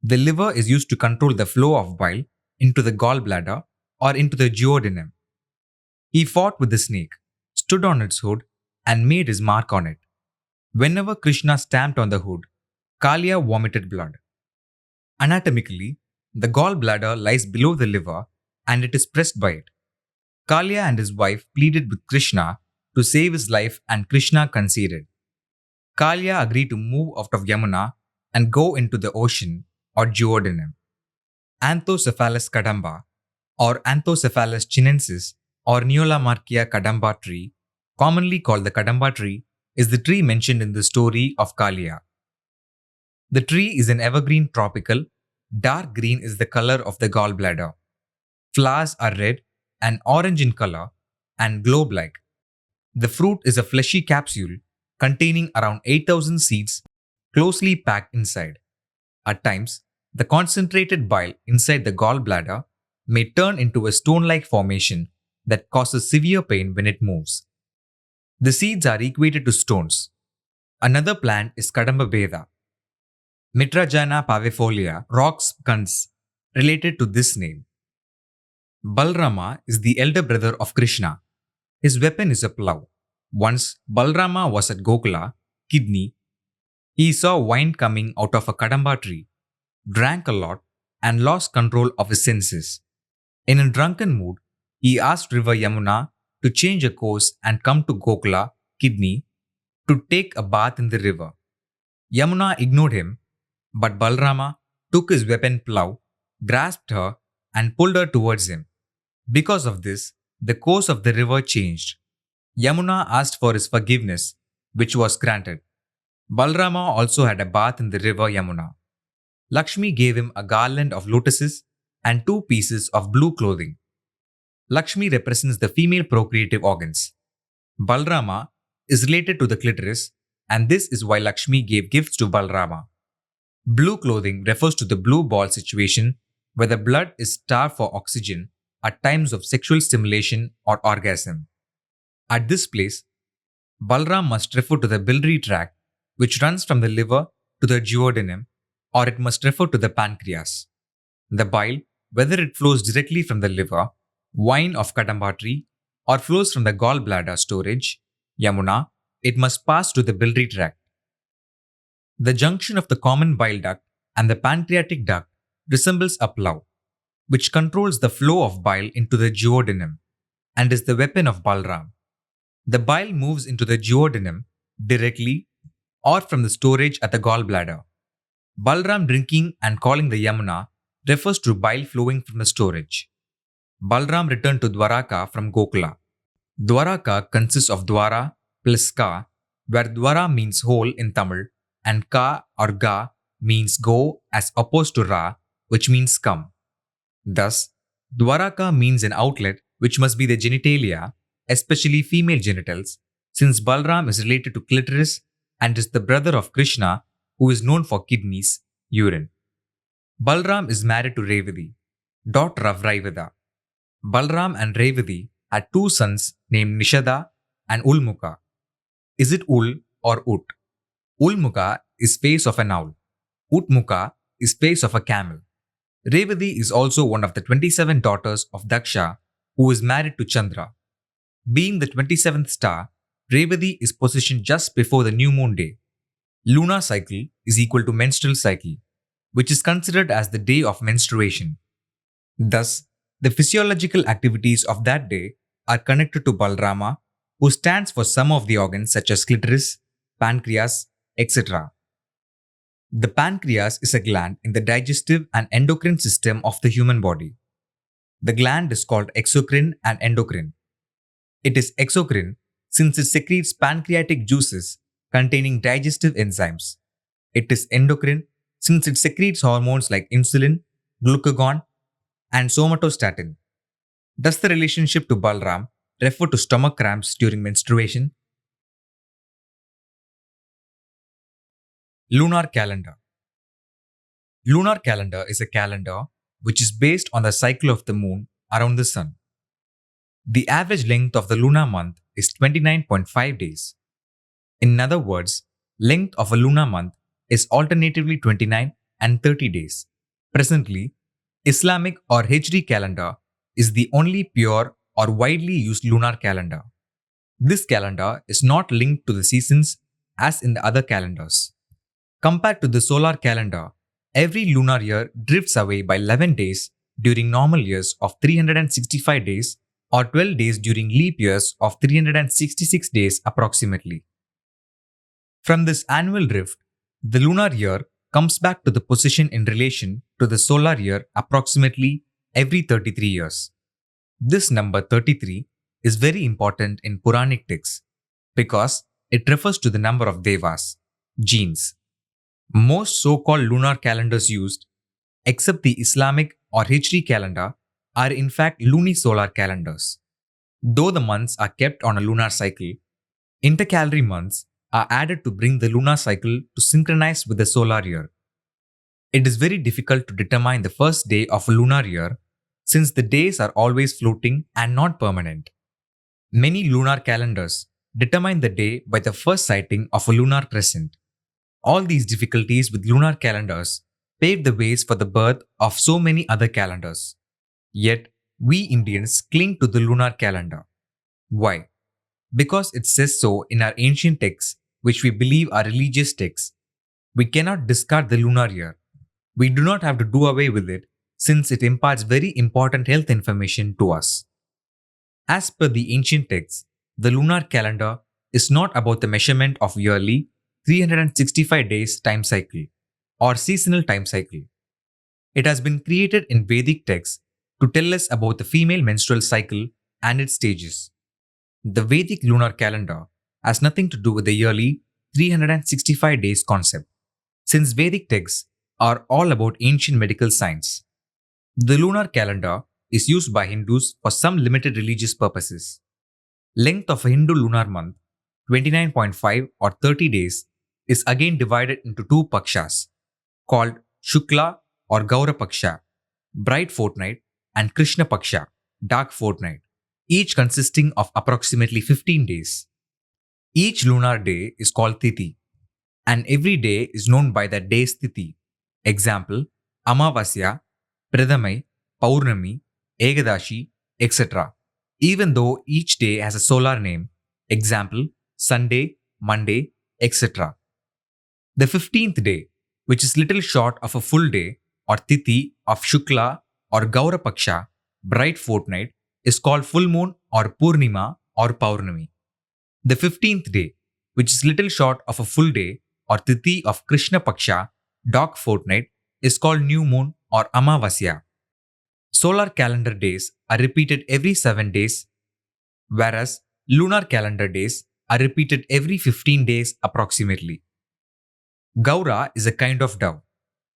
The liver is used to control the flow of bile into the gallbladder or into the duodenum. He fought with the snake, stood on its hood, and made his mark on it. Whenever Krishna stamped on the hood, Kaliya vomited blood. Anatomically, the gallbladder lies below the liver and it is pressed by it. Kaliya and his wife pleaded with Krishna to save his life and Krishna conceded. Kaliya agreed to move out of Yamuna and go into the ocean or duodenum. Anthocephalus kadamba or Anthocephalus chinensis or Neolamarchia kadamba tree, commonly called the kadamba tree, is the tree mentioned in the story of Kaliya. The tree is an evergreen tropical. Dark green is the color of the gallbladder. Flowers are red and orange in color and globe-like. The fruit is a fleshy capsule containing around 8,000 seeds closely packed inside. At times, the concentrated bile inside the gallbladder may turn into a stone-like formation that causes severe pain when it moves. The seeds are equated to stones. Another plant is Kadamba Beda, Mitrajana pavifolia, rocks guns, related to this name. Balrama is the elder brother of Krishna. His weapon is a plough. Once Balrama was at Gokula, Kidney, he saw wine coming out of a kadamba tree, drank a lot, and lost control of his senses. In a drunken mood, he asked River Yamuna to change a course and come to Gokula, Kidney, to take a bath in the river. Yamuna ignored him, but Balrama took his weapon plough, grasped her, and pulled her towards him. Because of this, the course of the river changed. Yamuna asked for his forgiveness, which was granted. Balrama also had a bath in the river Yamuna. Lakshmi gave him a garland of lotuses and 2 pieces of blue clothing. Lakshmi represents the female procreative organs. Balrama is related to the clitoris, and this is why Lakshmi gave gifts to Balrama. Blue clothing refers to the blue ball situation where the blood is starved for oxygen at times of sexual stimulation or orgasm. At this place, Balram must refer to the biliary tract, which runs from the liver to the duodenum, or it must refer to the pancreas. The bile, whether it flows directly from the liver, wine of kadamba tree, or flows from the gallbladder storage, Yamuna, it must pass to the biliary tract. The junction of the common bile duct and the pancreatic duct resembles a plough, which controls the flow of bile into the duodenum and is the weapon of Balram. The bile moves into the duodenum directly or from the storage at the gallbladder. Balram drinking and calling the Yamuna refers to bile flowing from the storage. Balram returned to Dwaraka from Gokula. Dwaraka consists of Dwara plus Ka, where Dwara means whole in Tamil and Ka or Ga means go as opposed to Ra, which means come. Thus, Dwaraka means an outlet which must be the genitalia, especially female genitals, since Balram is related to clitoris and is the brother of Krishna, who is known for kidneys, urine. Balram is married to Revati, daughter of Raivada. Balram and Revati had 2 sons named Nishada and Ulmukha. Is it Ul or Ut? Ulmukha is face of an owl. Utmukha is face of a camel. Revati is also one of the 27 daughters of Daksha, who is married to Chandra. Being the 27th star, Revati is positioned just before the new moon day. Lunar cycle is equal to menstrual cycle, which is considered as the day of menstruation. Thus, the physiological activities of that day are connected to Balrama, who stands for some of the organs such as clitoris, pancreas, etc. The pancreas is a gland in the digestive and endocrine system of the human body. The gland is called exocrine and endocrine. It is exocrine since it secretes pancreatic juices containing digestive enzymes. It is endocrine since it secretes hormones like insulin, glucagon, and somatostatin. Does the relationship to Balram refer to stomach cramps during menstruation? Lunar calendar. Lunar calendar is a calendar which is based on the cycle of the moon around the sun. The average length of the lunar month is 29.5 days. In other words, length of a lunar month is alternatively 29 and 30 days. Presently, Islamic or Hijri calendar is the only pure or widely used lunar calendar. This calendar is not linked to the seasons as in the other calendars. Compared to the solar calendar, every lunar year drifts away by 11 days during normal years of 365 days or 12 days during leap years of 366 days approximately. From this annual drift, the lunar year comes back to the position in relation to the solar year approximately every 33 years. This number 33 is very important in Puranic texts because it refers to the number of devas, genes. Most so-called lunar calendars used, except the Islamic or Hijri calendar, are in fact lunisolar calendars. Though the months are kept on a lunar cycle, intercalary months are added to bring the lunar cycle to synchronize with the solar year. It is very difficult to determine the first day of a lunar year since the days are always floating and not permanent. Many lunar calendars determine the day by the first sighting of a lunar crescent. All these difficulties with lunar calendars paved the ways for the birth of so many other calendars. Yet, we Indians cling to the lunar calendar. Why? Because it says so in our ancient texts, which we believe are religious texts. We cannot discard the lunar year. We do not have to do away with it since it imparts very important health information to us. As per the ancient texts, the lunar calendar is not about the measurement of yearly 365 days time cycle or seasonal time cycle. It has been created in Vedic texts to tell us about the female menstrual cycle and its stages. The Vedic lunar calendar has nothing to do with the yearly 365 days concept, since Vedic texts are all about ancient medical science. The lunar calendar is used by Hindus for some limited religious purposes. Length of a Hindu lunar month, 29.5 or 30 days, is again divided into two pakshas, called Shukla or Gaura Paksha, bright fortnight, and Krishna Paksha, dark fortnight, each consisting of approximately 15 days. Each lunar day is called Tithi, and every day is known by that day's Tithi. Example, Amavasya, Pradhamai, Paurnami, Ekadashi, etc. Even though each day has a solar name, example, Sunday, Monday, etc. The 15th day, which is little short of a full day, or Tithi of Shukla or Gaura Paksha, bright fortnight, is called full moon or Purnima or Paurnami. The 15th day, which is little short of a full day, or Tithi of Krishna Paksha, dark fortnight, is called new moon or Amavasya. Solar calendar days are repeated every 7 days, whereas lunar calendar days are repeated every 15 days approximately. Gaura is a kind of dove.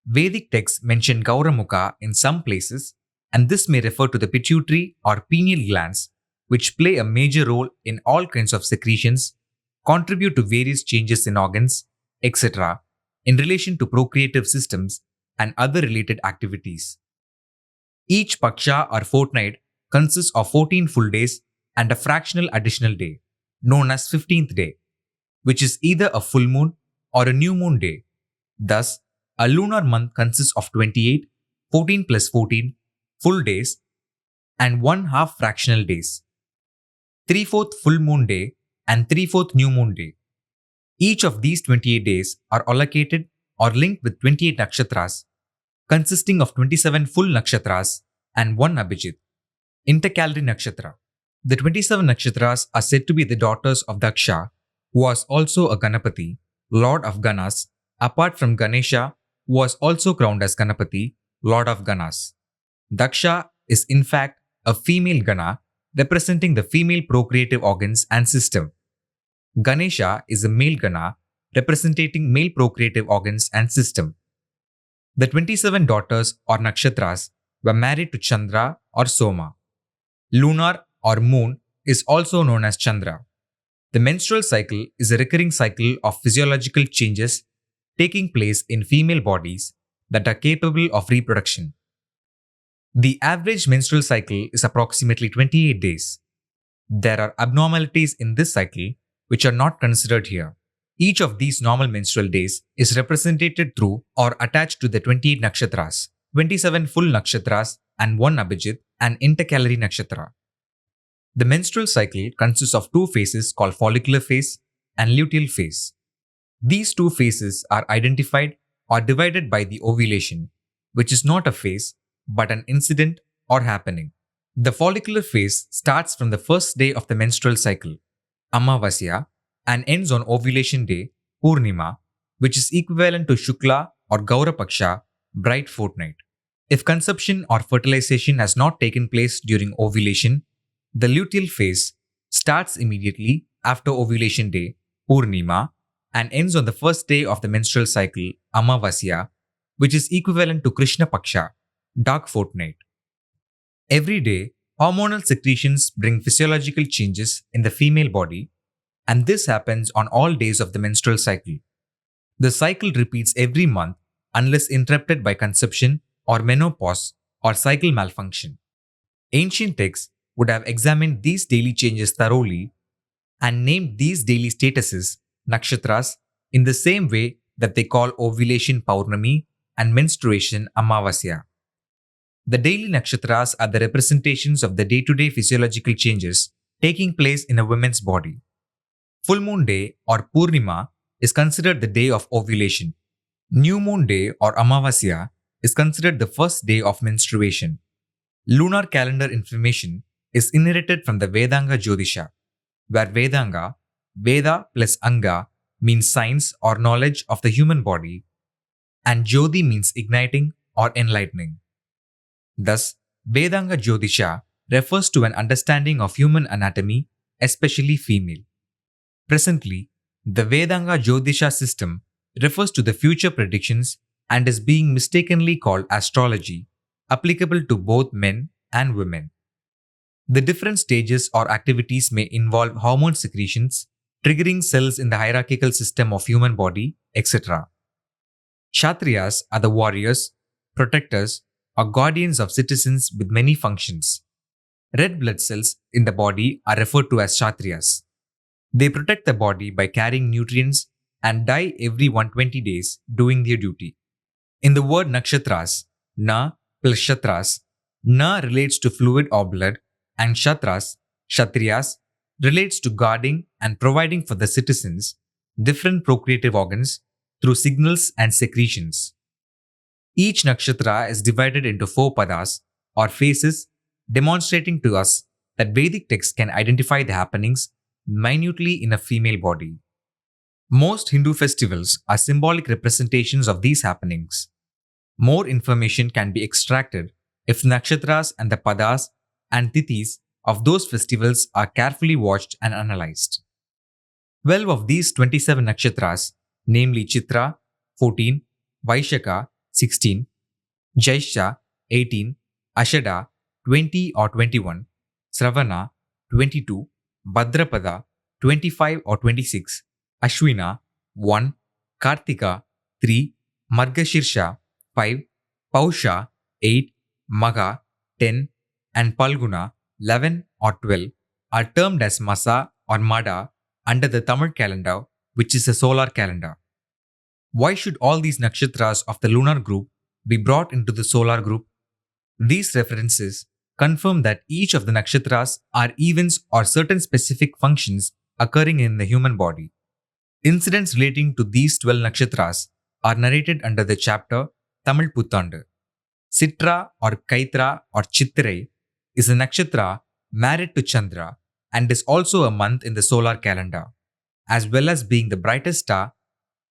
Vedic texts mention Gauramukha in some places, and this may refer to the pituitary or pineal glands, which play a major role in all kinds of secretions, contribute to various changes in organs, etc., in relation to procreative systems and other related activities. Each paksha or fortnight consists of 14 full days and a fractional additional day, known as 15th day, which is either a full moon or a new moon day. Thus, a lunar month consists of 28, 14 plus 14 full days, and 1/2 fractional days. 3/4 full moon day and 3/4 new moon day. Each of these 28 days are allocated or linked with 28 nakshatras, consisting of 27 full nakshatras and 1 abhijit, intercalary nakshatra. The 27 nakshatras are said to be the daughters of Daksha, who was also a Ganapati, lord of Ganas, apart from Ganesha, who was also crowned as Ganapati, lord of Ganas. Daksha is in fact a female Gana representing the female procreative organs and system. Ganesha is a male Gana representing male procreative organs and system. The 27 daughters or nakshatras were married to Chandra or Soma. Lunar or moon is also known as Chandra. The menstrual cycle is a recurring cycle of physiological changes taking place in female bodies that are capable of reproduction. The average menstrual cycle is approximately 28 days. There are abnormalities in this cycle which are not considered here. Each of these normal menstrual days is represented through or attached to the 28 nakshatras, 27 full nakshatras and 1 abhijit and intercalary nakshatra. The menstrual cycle consists of two phases called follicular phase and luteal phase. These two phases are identified or divided by the ovulation, which is not a phase but an incident or happening. The follicular phase starts from the first day of the menstrual cycle, Amavasya, and ends on ovulation day, Purnima, which is equivalent to Shukla or Gaura Paksha, bright fortnight. If conception or fertilization has not taken place during ovulation, the luteal phase starts immediately after ovulation day, Purnima, and ends on the first day of the menstrual cycle, Amavasya, which is equivalent to Krishna Paksha, dark fortnight. Every day, hormonal secretions bring physiological changes in the female body, and this happens on all days of the menstrual cycle. The cycle repeats every month unless interrupted by conception or menopause or cycle malfunction. Ancient texts would have examined these daily changes thoroughly and named these daily statuses, nakshatras, in the same way that they call ovulation Paurnami and menstruation Amavasya. The daily nakshatras are the representations of the day-to-day physiological changes taking place in a woman's body. Full moon day or Purnima is considered the day of ovulation. New moon day or Amavasya is considered the first day of menstruation. Lunar calendar information is inherited from the Vedanga Jyotisha, where Vedanga, Veda plus Anga, means science or knowledge of the human body, and Jyoti means igniting or enlightening. Thus, Vedanga Jyotisha refers to an understanding of human anatomy, especially female. Presently, the Vedanga Jyotisha system refers to the future predictions and is being mistakenly called astrology, applicable to both men and women. The different stages or activities may involve hormone secretions, triggering cells in the hierarchical system of human body, etc. Kshatriyas are the warriors, protectors, or guardians of citizens with many functions. Red blood cells in the body are referred to as Kshatriyas. They protect the body by carrying nutrients and die every 120 days doing their duty. In the word nakshatras, na plus shatras, na relates to fluid or blood, and shatras, kshatriyas, relates to guarding and providing for the citizens different procreative organs through signals and secretions. Each nakshatra is divided into 4 padas or phases, demonstrating to us that Vedic texts can identify the happenings minutely in a female body. Most Hindu festivals are symbolic representations of these happenings. More information can be extracted if nakshatras and the padas and tithis of those festivals are carefully watched and analyzed. 12 of these 27 nakshatras, namely Chitra 14, Vaishaka 16, Jaisha 18, Ashada 20 or 21, Sravana 22, Bhadrapada 25 or 26, Ashwina 1, Kartika 3, Margashirsha 5, Pausha 8, Magha 10, and Palguna 11 or 12 are termed as Masa or Mada under the Tamil calendar, which is a solar calendar. Why should all these nakshatras of the lunar group be brought into the solar group? These references confirm that each of the nakshatras are events or certain specific functions occurring in the human body. Incidents relating to these 12 nakshatras are narrated under the chapter Tamil Puttandu. Sitra or Kaitra or Chittirai is a nakshatra married to Chandra and is also a month in the solar calendar, as well as being the brightest star,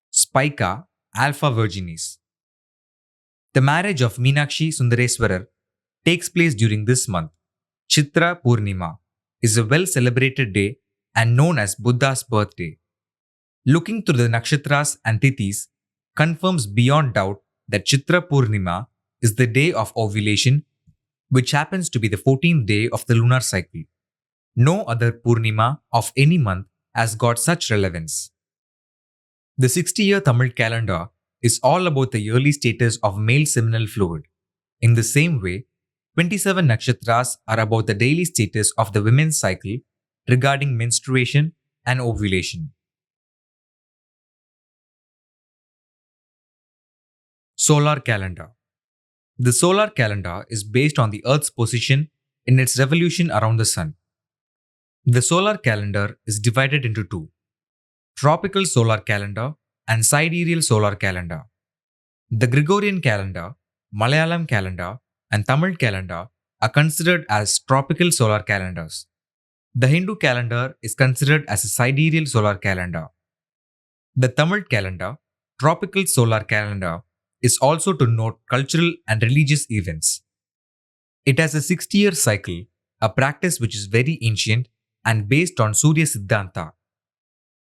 Spica Alpha Virginis. The marriage of Meenakshi Sundareswarar takes place during this month. Chitra Purnima is a well celebrated day and known as Buddha's birthday. Looking through the nakshatras and tithis confirms beyond doubt that Chitra Purnima is the day of ovulation, which happens to be the 14th day of the lunar cycle. No other Purnima of any month has got such relevance. The 60-year Tamil calendar is all about the yearly status of male seminal fluid. In the same way, 27 nakshatras are about the daily status of the women's cycle regarding menstruation and ovulation. Solar calendar. The solar calendar is based on the Earth's position in its revolution around the Sun. The solar calendar is divided into two: tropical solar calendar and sidereal solar calendar. The Gregorian calendar, Malayalam calendar, and Tamil calendar are considered as tropical solar calendars. The Hindu calendar is considered as a sidereal solar calendar. The Tamil calendar, tropical solar calendar, is also to note cultural and religious events. It has a 60-year cycle, a practice which is very ancient and based on Surya Siddhanta.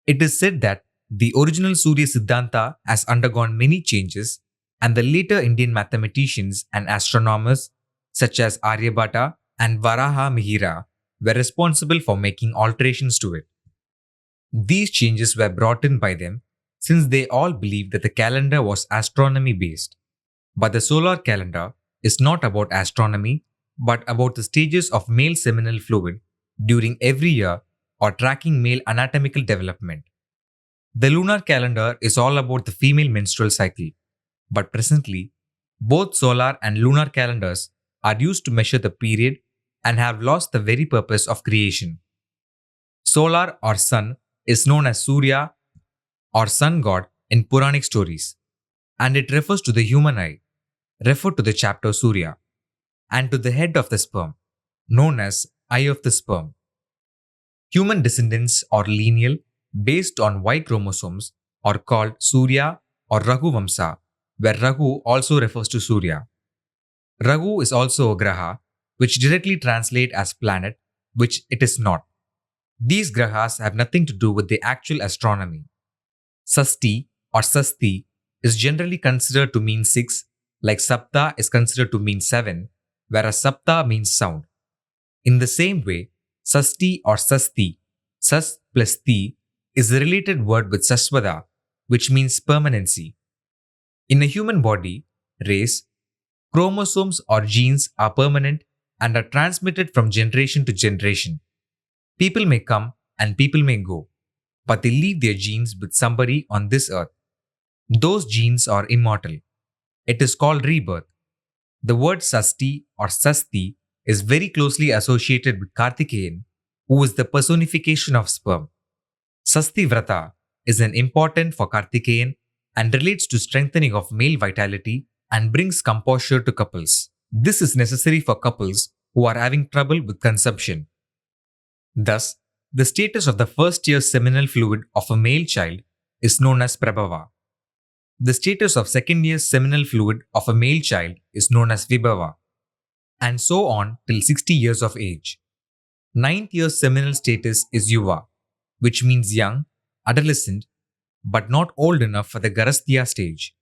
It is said that the original Surya Siddhanta has undergone many changes, and the later Indian mathematicians and astronomers such as Aryabhata and Varaha Mihira were responsible for making alterations to it. These changes were brought in by them since they all believed that the calendar was astronomy based. But the solar calendar is not about astronomy, but about the stages of male seminal fluid during every year or tracking male anatomical development. The lunar calendar is all about the female menstrual cycle, but presently, both solar and lunar calendars are used to measure the period and have lost the very purpose of creation. Solar or sun is known as Surya or sun god in Puranic stories, and it refers to the human eye, referred to the chapter Surya, and to the head of the sperm, known as eye of the sperm. Human descendants are lineal based on Y chromosomes are called Surya or Raghu Vamsa, where Raghu also refers to Surya. Raghu is also a graha, which directly translate as planet, which it is not. These grahas have nothing to do with the actual astronomy. Sasti or Sasti is generally considered to mean 6, like Sapta is considered to mean 7, whereas Sapta means sound. In the same way, Sasti or Sasti, Sas plus Ti, is a related word with Saswada, which means permanency. In a human body, race, chromosomes or genes are permanent and are transmitted from generation to generation. People may come and people may go, but they leave their genes with somebody on this earth. Those genes are immortal. It is called rebirth. The word Sasti or Sasti is very closely associated with Kartikeyan, who is the personification of sperm. Sasti Vrata is an important for Kartikeyan and relates to strengthening of male vitality and brings composure to couples. This is necessary for couples who are having trouble with conception. Thus, the status of the first year seminal fluid of a male child is known as Prabhava. The status of second year seminal fluid of a male child is known as Vibhava, and so on till 60 years of age. Ninth year seminal status is Yuva, which means young, adolescent, but not old enough for the Garasthya stage.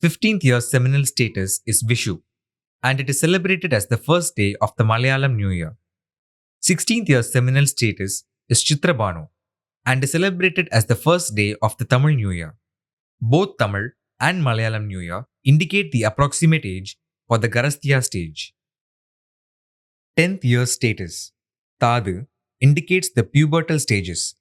15th year seminal status is Vishu, and it is celebrated as the first day of the Malayalam New Year. 16th year seminal status is Chitrabhanu, and is celebrated as the first day of the Tamil New Year. Both Tamil and Malayalam New Year indicate the approximate age for the Garasthya stage. 10th year status, Tadu, indicates the pubertal stages.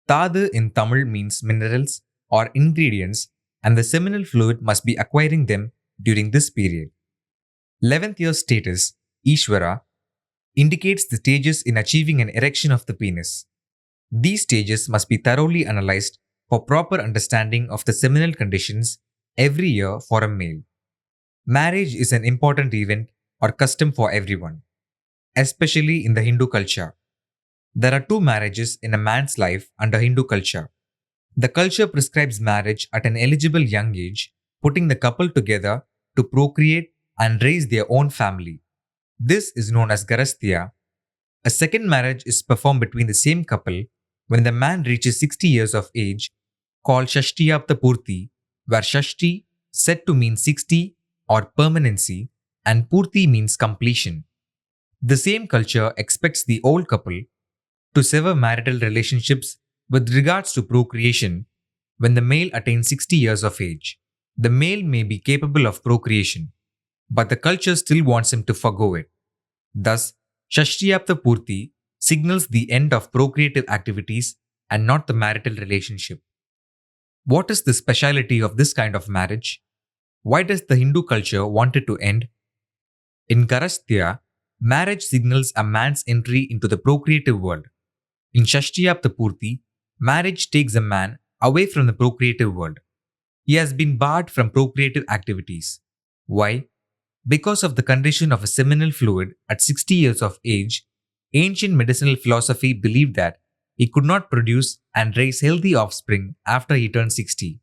Tadu in Tamil means minerals or ingredients, and the seminal fluid must be acquiring them during this period. 11th year status, Ishvara, indicates the stages in achieving an erection of the penis. These stages must be thoroughly analyzed for proper understanding of the seminal conditions every year for a male. Marriage is an important event or custom for everyone, especially in the Hindu culture. There are 2 marriages in a man's life under Hindu culture. The culture prescribes marriage at an eligible young age, putting the couple together to procreate and raise their own family. This is known as Garasthya. A second marriage is performed between the same couple when the man reaches 60 years of age, called Shashtiyapta Purti, where Shashti said to mean 60 or permanency and Purti means completion. The same culture expects the old couple to sever marital relationships with regards to procreation when the male attains 60 years of age. The male may be capable of procreation, but the culture still wants him to forgo it. Thus, Shashtiyapta Purti signals the end of procreative activities and not the marital relationship. What is the speciality of this kind of marriage? Why does the Hindu culture want it to end? In Garasthya, marriage signals a man's entry into the procreative world. In Shashtiyapta Purti, marriage takes a man away from the procreative world. He has been barred from procreative activities. Why? Because of the condition of a seminal fluid at 60 years of age, ancient medicinal philosophy believed that he could not produce and raise healthy offspring after he turned 60.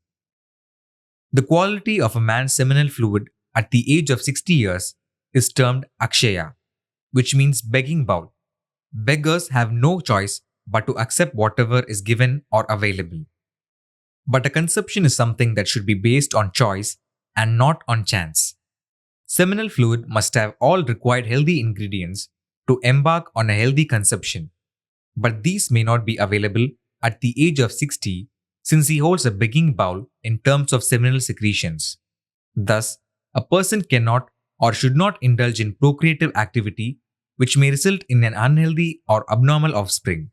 The quality of a man's seminal fluid at the age of 60 years is termed Akshaya, which means begging bowl. Beggars have no choice but to accept whatever is given or available. But a conception is something that should be based on choice and not on chance. Seminal fluid must have all required healthy ingredients to embark on a healthy conception, but these may not be available at the age of 60 since he holds a begging bowl in terms of seminal secretions. Thus, a person cannot or should not indulge in procreative activity which may result in an unhealthy or abnormal offspring.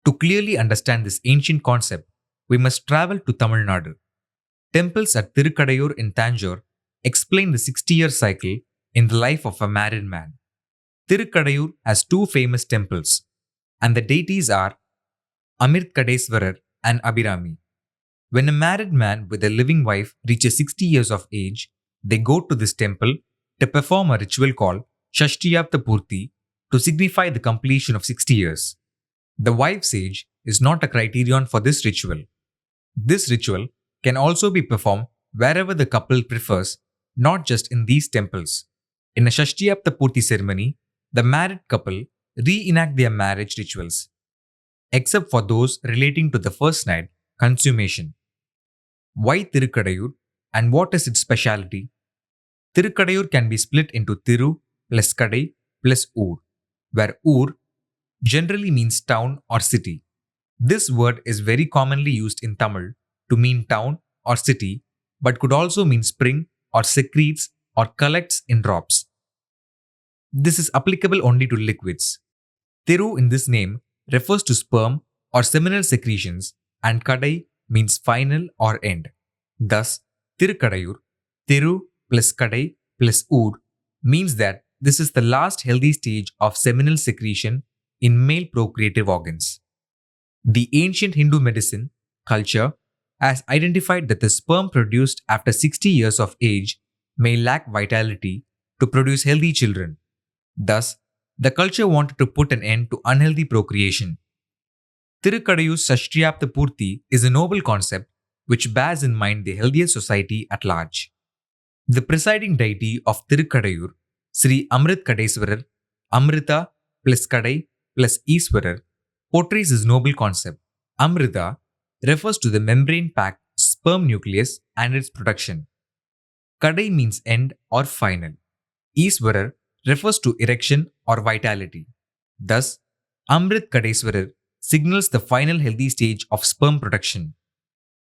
To clearly understand this ancient concept, we must travel to Tamil Nadu. Temples at Tirukadayur in Tanjore explain the 60-year cycle in the life of a married man. Tirukadayur has 2 famous temples, and the deities are Amirtkadeswarar and Abhirami. When a married man with a living wife reaches 60 years of age, they go to this temple to perform a ritual called Shashtiyapta Purti to signify the completion of 60 years. The wife's age is not a criterion for this ritual. This ritual can also be performed wherever the couple prefers, not just in these temples. In a Shashtiyapta Purti ceremony, the married couple reenact their marriage rituals, except for those relating to the first night, consummation. Why Tirukadayur and what is its speciality? Tirukadayur can be split into Tiru plus Kadai plus Ur, where Ur generally means town or city. This word is very commonly used in Tamil to mean town or city, but could also mean spring or secretes or collects in drops. This is applicable only to liquids. Thiru in this name refers to sperm or seminal secretions, and Kadai means final or end. Thus, Tirukadayur, Thiru plus Kadai plus Ur means that this is the last healthy stage of seminal secretion in male procreative organs. The ancient Hindu medicine culture has identified that the sperm produced after 60 years of age may lack vitality to produce healthy children. Thus, the culture wanted to put an end to unhealthy procreation. Tirukadayur's Shashtiyapta Purti is a noble concept which bears in mind the healthier society at large. The presiding deity of Tirukadayur, Sri Amritkadeswarar, Amrita plus Kadai plus Iswarar, portrays this noble concept. Amrita refers to the membrane-packed sperm nucleus and its production. Kadai means end or final. Iswarar refers to erection or vitality. Thus, Amrit Kadeswarar signals the final healthy stage of sperm production.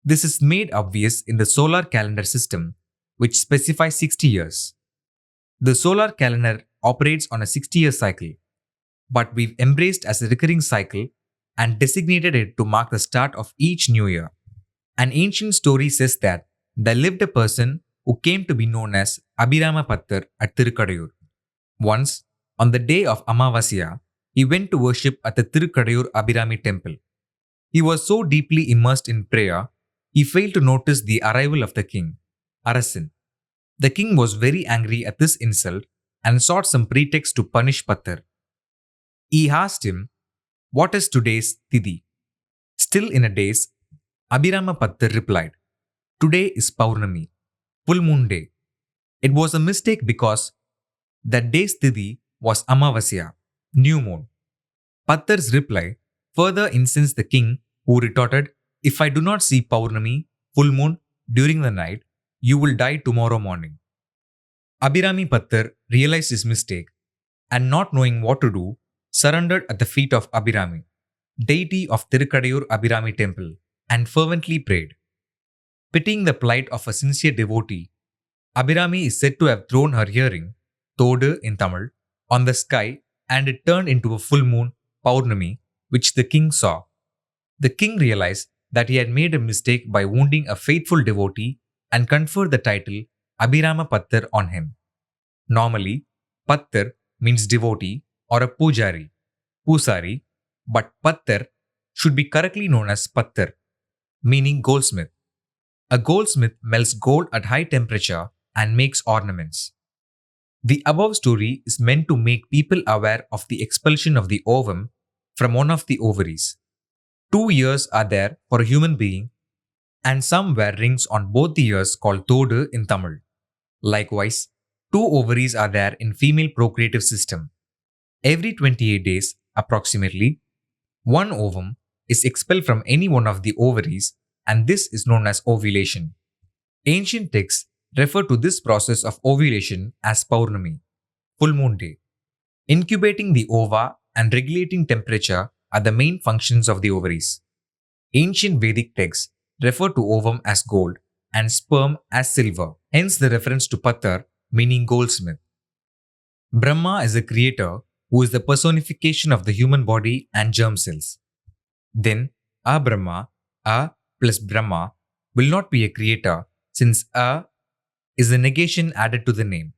This is made obvious in the solar calendar system, which specifies 60 years. The solar calendar operates on a 60-year cycle, but we've embraced as a recurring cycle and designated it to mark the start of each new year. An ancient story says that there lived a person who came to be known as Abhirama Pattar at Tirukadayur. Once, on the day of Amavasya, he went to worship at the Tirukadayur Abhirami temple. He was so deeply immersed in prayer, he failed to notice the arrival of the king, Arasan. The king was very angry at this insult and sought some pretext to punish Pattar. He asked him, "What is today's Tithi?" Still in a daze, Abhirama Pattar replied, "Today is Paurnami, full moon day." It was a mistake because that day's Tithi was Amavasya, new moon. Pattar's reply further incensed the king, who retorted, "If I do not see Paurnami, full moon, during the night, you will die tomorrow morning." Abhirami Pattar realized his mistake and, not knowing what to do, surrendered at the feet of Abhirami, deity of Tirukadayur Abhirami temple, and fervently prayed. Pitying the plight of a sincere devotee, Abhirami is said to have thrown her earring, Thodu in Tamil, on the sky, and it turned into a full moon, Paurnami, which the king saw. The king realized that he had made a mistake by wounding a faithful devotee and conferred the title Abhirama Pattar on him. Normally, Pattar means devotee or a pujari, pusari, but Pattar should be correctly known as Pattar, meaning goldsmith. A goldsmith melts gold at high temperature and makes ornaments. The above story is meant to make people aware of the expulsion of the ovum from one of the ovaries. 2 ears are there for a human being, and some wear rings on both the ears called Thodu in Tamil. Likewise, 2 ovaries are there in female procreative system. Every 28 days, approximately, one ovum is expelled from any one of the ovaries, and this is known as ovulation. Ancient texts refer to this process of ovulation as Paurnami, full moon day. Incubating the ova and regulating temperature are the main functions of the ovaries. Ancient Vedic texts refer to ovum as gold and sperm as silver, hence the reference to Pattar meaning goldsmith. Brahma is a creator who is the personification of the human body and germ cells. Then, Brahma, A plus Brahma, will not be a creator since A is a negation added to the name.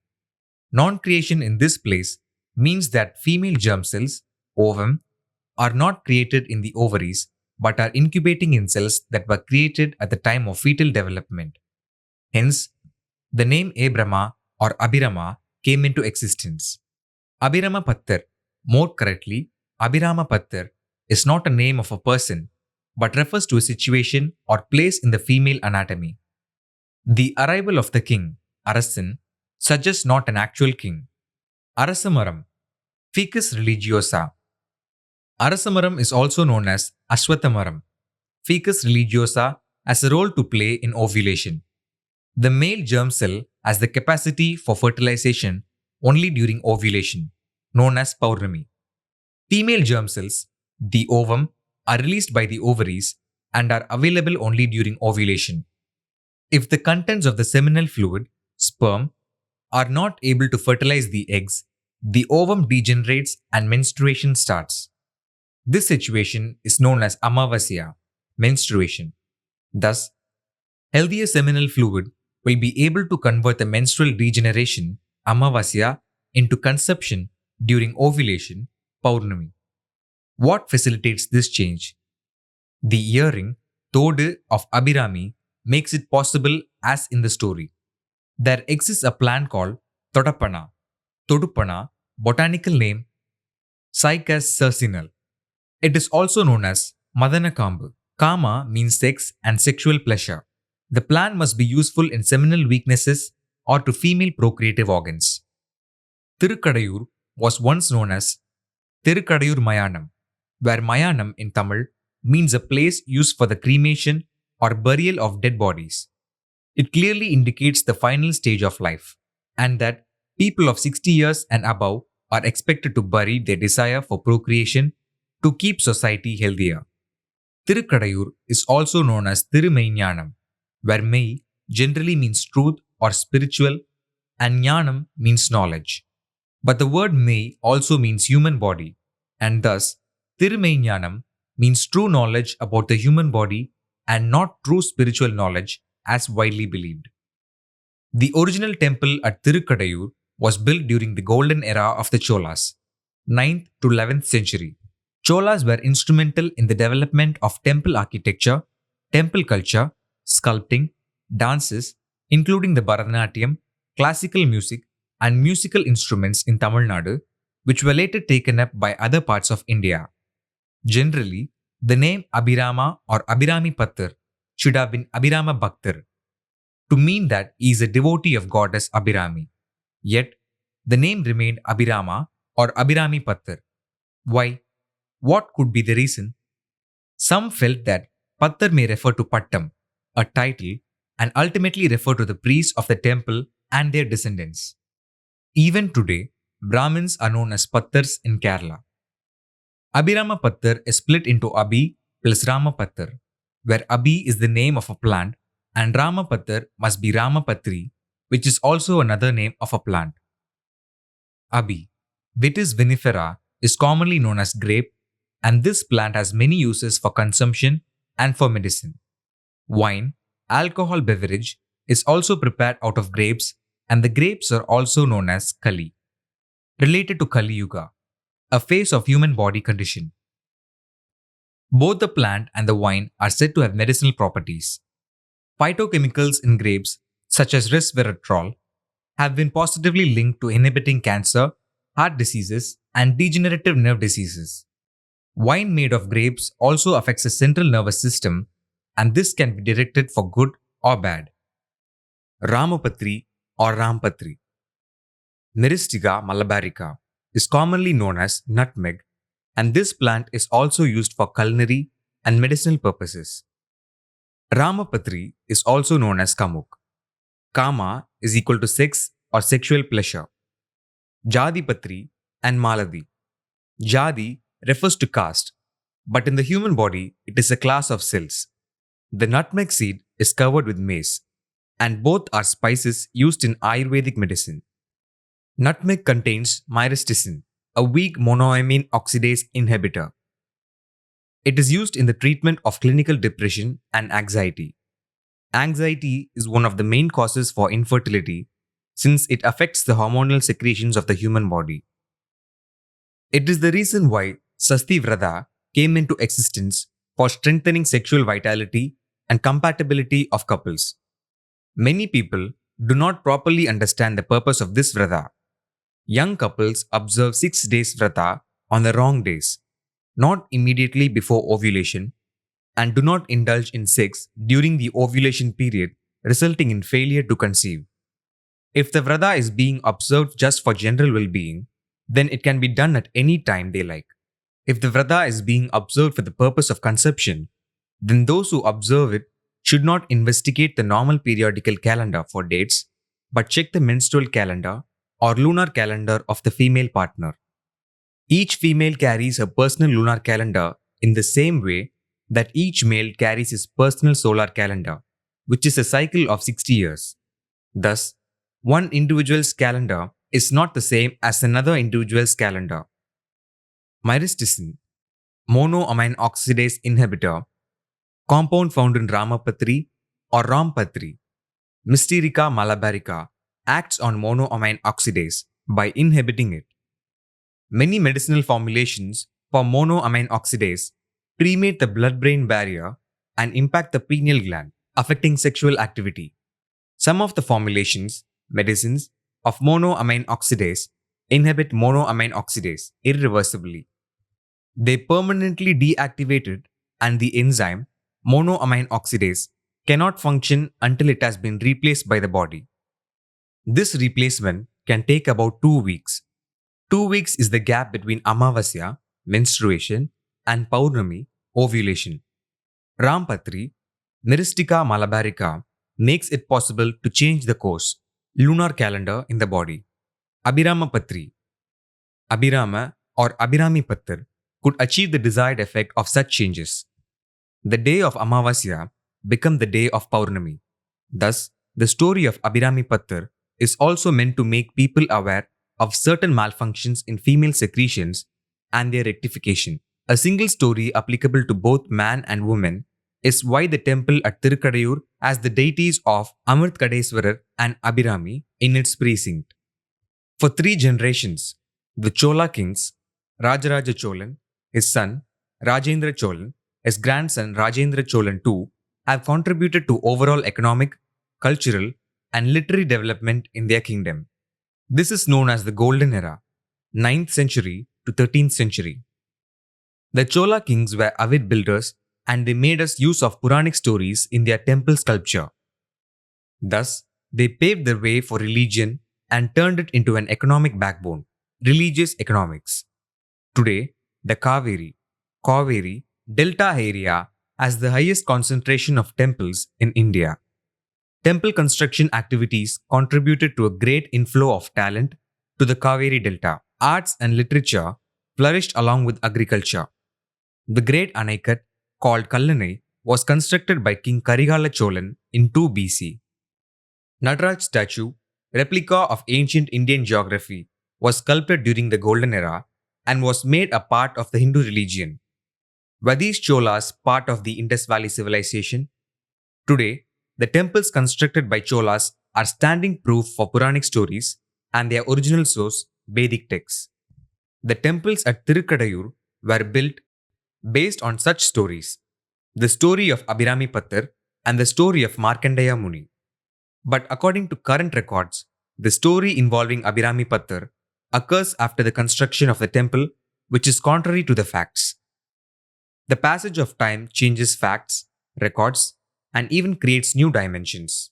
Non-creation in this place means that female germ cells, ovum, are not created in the ovaries but are incubating in cells that were created at the time of fetal development. Hence, the name Abrama or Abhirama came into existence. Abhirama Pattar, more correctly, Abhirama Pattar, is not a name of a person but refers to a situation or place in the female anatomy. The arrival of the king, Arasan, suggests not an actual king. Arasamaram, Ficus religiosa. Arasamaram is also known as Ashwatthamaram. Ficus religiosa has a role to play in ovulation. The male germ cell has the capacity for fertilization only during ovulation, known as Paurnami. Female germ cells, the ovum, are released by the ovaries and are available only during ovulation. If the contents of the seminal fluid, sperm, are not able to fertilize the eggs, the ovum degenerates and menstruation starts. This situation is known as amavasya, menstruation. Thus, healthier seminal fluid will be able to convert the menstrual degeneration, amavasya, into conception during ovulation, paurnami. What facilitates this change? The earring, Todu of Abhirami, makes it possible as in the story. There exists a plant called Todupana, botanical name Cycas cercinal. It is also known as Madanakambu. Kama means sex and sexual pleasure. The plant must be useful in seminal weaknesses or to female procreative organs. Tirukadayur was once known as Tirukadayur Mayanam, where Mayanam in Tamil means a place used for the cremation or burial of dead bodies. It clearly indicates the final stage of life, and that people of 60 years and above are expected to bury their desire for procreation to keep society healthier. Tirukadayur is also known as Thirumeynyanam, where Mei generally means truth or spiritual and Jnanam means knowledge. But the word Mei also means human body, and thus Thirumeynyanam means true knowledge about the human body and not true spiritual knowledge as widely believed. The original temple at Tirukadayur was built during the golden era of the Cholas, 9th to 11th century. Cholas were instrumental in the development of temple architecture, temple culture, sculpting, dances, including the Bharatanatyam, classical music, and musical instruments in Tamil Nadu, which were later taken up by other parts of India. Generally, the name Abhirama or Abhirami Pattar should have been Abhirama Bhaktar, to mean that he is a devotee of goddess Abhirami. Yet, the name remained Abhirama or Abhirami Pattar. Why? What could be the reason? Some felt that Pattar may refer to Pattam, a title, and ultimately refer to the priests of the temple and their descendants. Even today, Brahmins are known as Pattars in Kerala. Abhirama Pattar is split into Abhi plus Rama Pattar, where Abhi is the name of a plant and Rama Pattar must be Rama Patri, which is also another name of a plant. Abhi, Vitis vinifera, is commonly known as grape, and this plant has many uses for consumption and for medicine. Wine, alcohol beverage, is also prepared out of grapes, and the grapes are also known as Kali, related to Kali Yuga, a phase of human body condition. Both the plant and the wine are said to have medicinal properties. Phytochemicals in grapes, such as resveratrol, have been positively linked to inhibiting cancer, heart diseases, and degenerative nerve diseases. Wine made of grapes also affects the central nervous system, and this can be directed for good or bad. Ramapatri or Rampatri. Myristica malabarica is commonly known as nutmeg, and this plant is also used for culinary and medicinal purposes. Ramapatri is also known as kamuk. Kama is equal to sex or sexual pleasure. Jadipatri and Maladi. Jadi refers to caste, but in the human body, it is a class of cells. The nutmeg seed is covered with mace, and both are spices used in Ayurvedic medicine. Nutmeg contains myristicin, a weak monoamine oxidase inhibitor. It is used in the treatment of clinical depression and anxiety. Anxiety is one of the main causes for infertility since it affects the hormonal secretions of the human body. It is the reason why Sasti Vrata came into existence for strengthening sexual vitality and compatibility of couples. Many people do not properly understand the purpose of this Vrata. Young couples observe 6 days Vrata on the wrong days, not immediately before ovulation, and do not indulge in sex during the ovulation period, resulting in failure to conceive. If the Vrata is being observed just for general well-being, then it can be done at any time they like. If the Vrata is being observed for the purpose of conception, then those who observe it should not investigate the normal periodical calendar for dates, but check the menstrual calendar or lunar calendar of the female partner. Each female carries a personal lunar calendar in the same way that each male carries his personal solar calendar, which is a cycle of 60 years. Thus, one individual's calendar is not the same as another individual's calendar. Myristicin, monoamine oxidase inhibitor, compound found in Ramapatri or Rampatri, Mysterica malabarica, acts on monoamine oxidase by inhibiting it. Many medicinal formulations for monoamine oxidase permeate the blood-brain barrier and impact the pineal gland, affecting sexual activity. Some of the formulations, medicines, of monoamine oxidase inhibit monoamine oxidase irreversibly. They permanently deactivate it, and the enzyme monoamine oxidase cannot function until it has been replaced by the body. This replacement can take about 2 weeks. 2 weeks is the gap between Amavasya, menstruation, and Paurnami, ovulation. Rampatri, Myristica malabarica, makes it possible to change the course, lunar calendar in the body. Abhiramapatri, Abhirama or Abhirami Pattar could achieve the desired effect of such changes. The day of Amavasya become the day of Paurnami. Thus, the story of Abhirami Pattar is also meant to make people aware of certain malfunctions in female secretions and their rectification. A single story applicable to both man and woman is why the temple at Tirukadayur has the deities of Amritkadeswarar and Abhirami in its precinct. For 3 generations, the Chola kings, Rajaraja Cholan, his son, Rajendra Cholan, his grandson Rajendra Cholan II, have contributed to overall economic, cultural, and literary development in their kingdom. This is known as the Golden Era, 9th century to 13th century. The Chola kings were avid builders and they made us use of Puranic stories in their temple sculpture. Thus, they paved the way for religion and turned it into an economic backbone, religious economics. Today, the Kaveri Delta area has the highest concentration of temples in India. Temple construction activities contributed to a great inflow of talent to the Kaveri Delta. Arts and literature flourished along with agriculture. The great Anaikat, called Kallanai, was constructed by King Karigala Cholan in 2 BC. Nataraj statue, replica of ancient Indian geography, was sculpted during the Golden Era and was made a part of the Hindu religion. Were these Cholas part of the Indus Valley civilization? Today, the temples constructed by Cholas are standing proof for Puranic stories and their original source, Vedic texts. The temples at Tirukadayur were built based on such stories, the story of Abhirami Pattar and the story of Markandeya Muni. But according to current records, the story involving Abhirami Pattar occurs after the construction of the temple, which is contrary to the facts. The passage of time changes facts, records, and even creates new dimensions.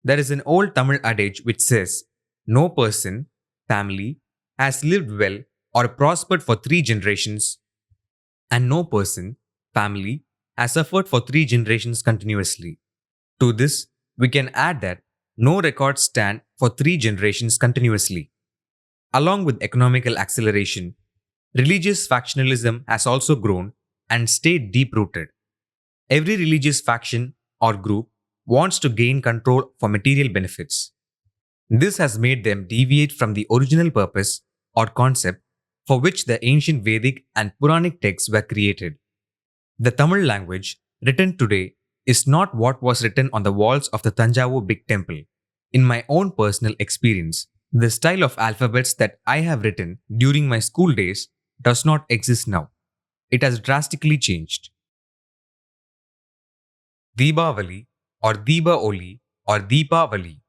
There is an old Tamil adage which says, "No person, family, has lived well or prospered for 3 generations, and no person, family, has suffered for 3 generations continuously." To this, we can add that no records stand for 3 generations continuously. Along with economical acceleration, religious factionalism has also grown and stayed deep-rooted. Every religious faction or group wants to gain control for material benefits. This has made them deviate from the original purpose or concept for which the ancient Vedic and Puranic texts were created. The Tamil language, written today, is not what was written on the walls of the Tanjavur Big Temple. In my own personal experience, the style of alphabets that I have written during my school days does not exist now. It has drastically changed. Deepavali or Deepaoli or Deepavali.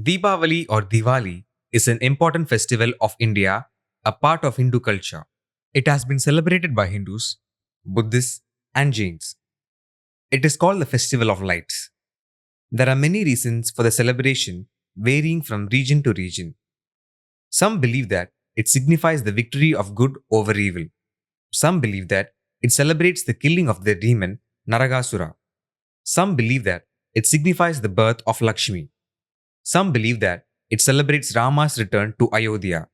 Deepavali or Diwali is an important festival of India, a part of Hindu culture. It has been celebrated by Hindus, Buddhists, and Jains. It is called the Festival of Lights. There are many reasons for the celebration, varying from region to region. Some believe that it signifies the victory of good over evil. Some believe that it celebrates the killing of the demon Naragasura. Some believe that it signifies the birth of Lakshmi. Some believe that it celebrates Rama's return to Ayodhya.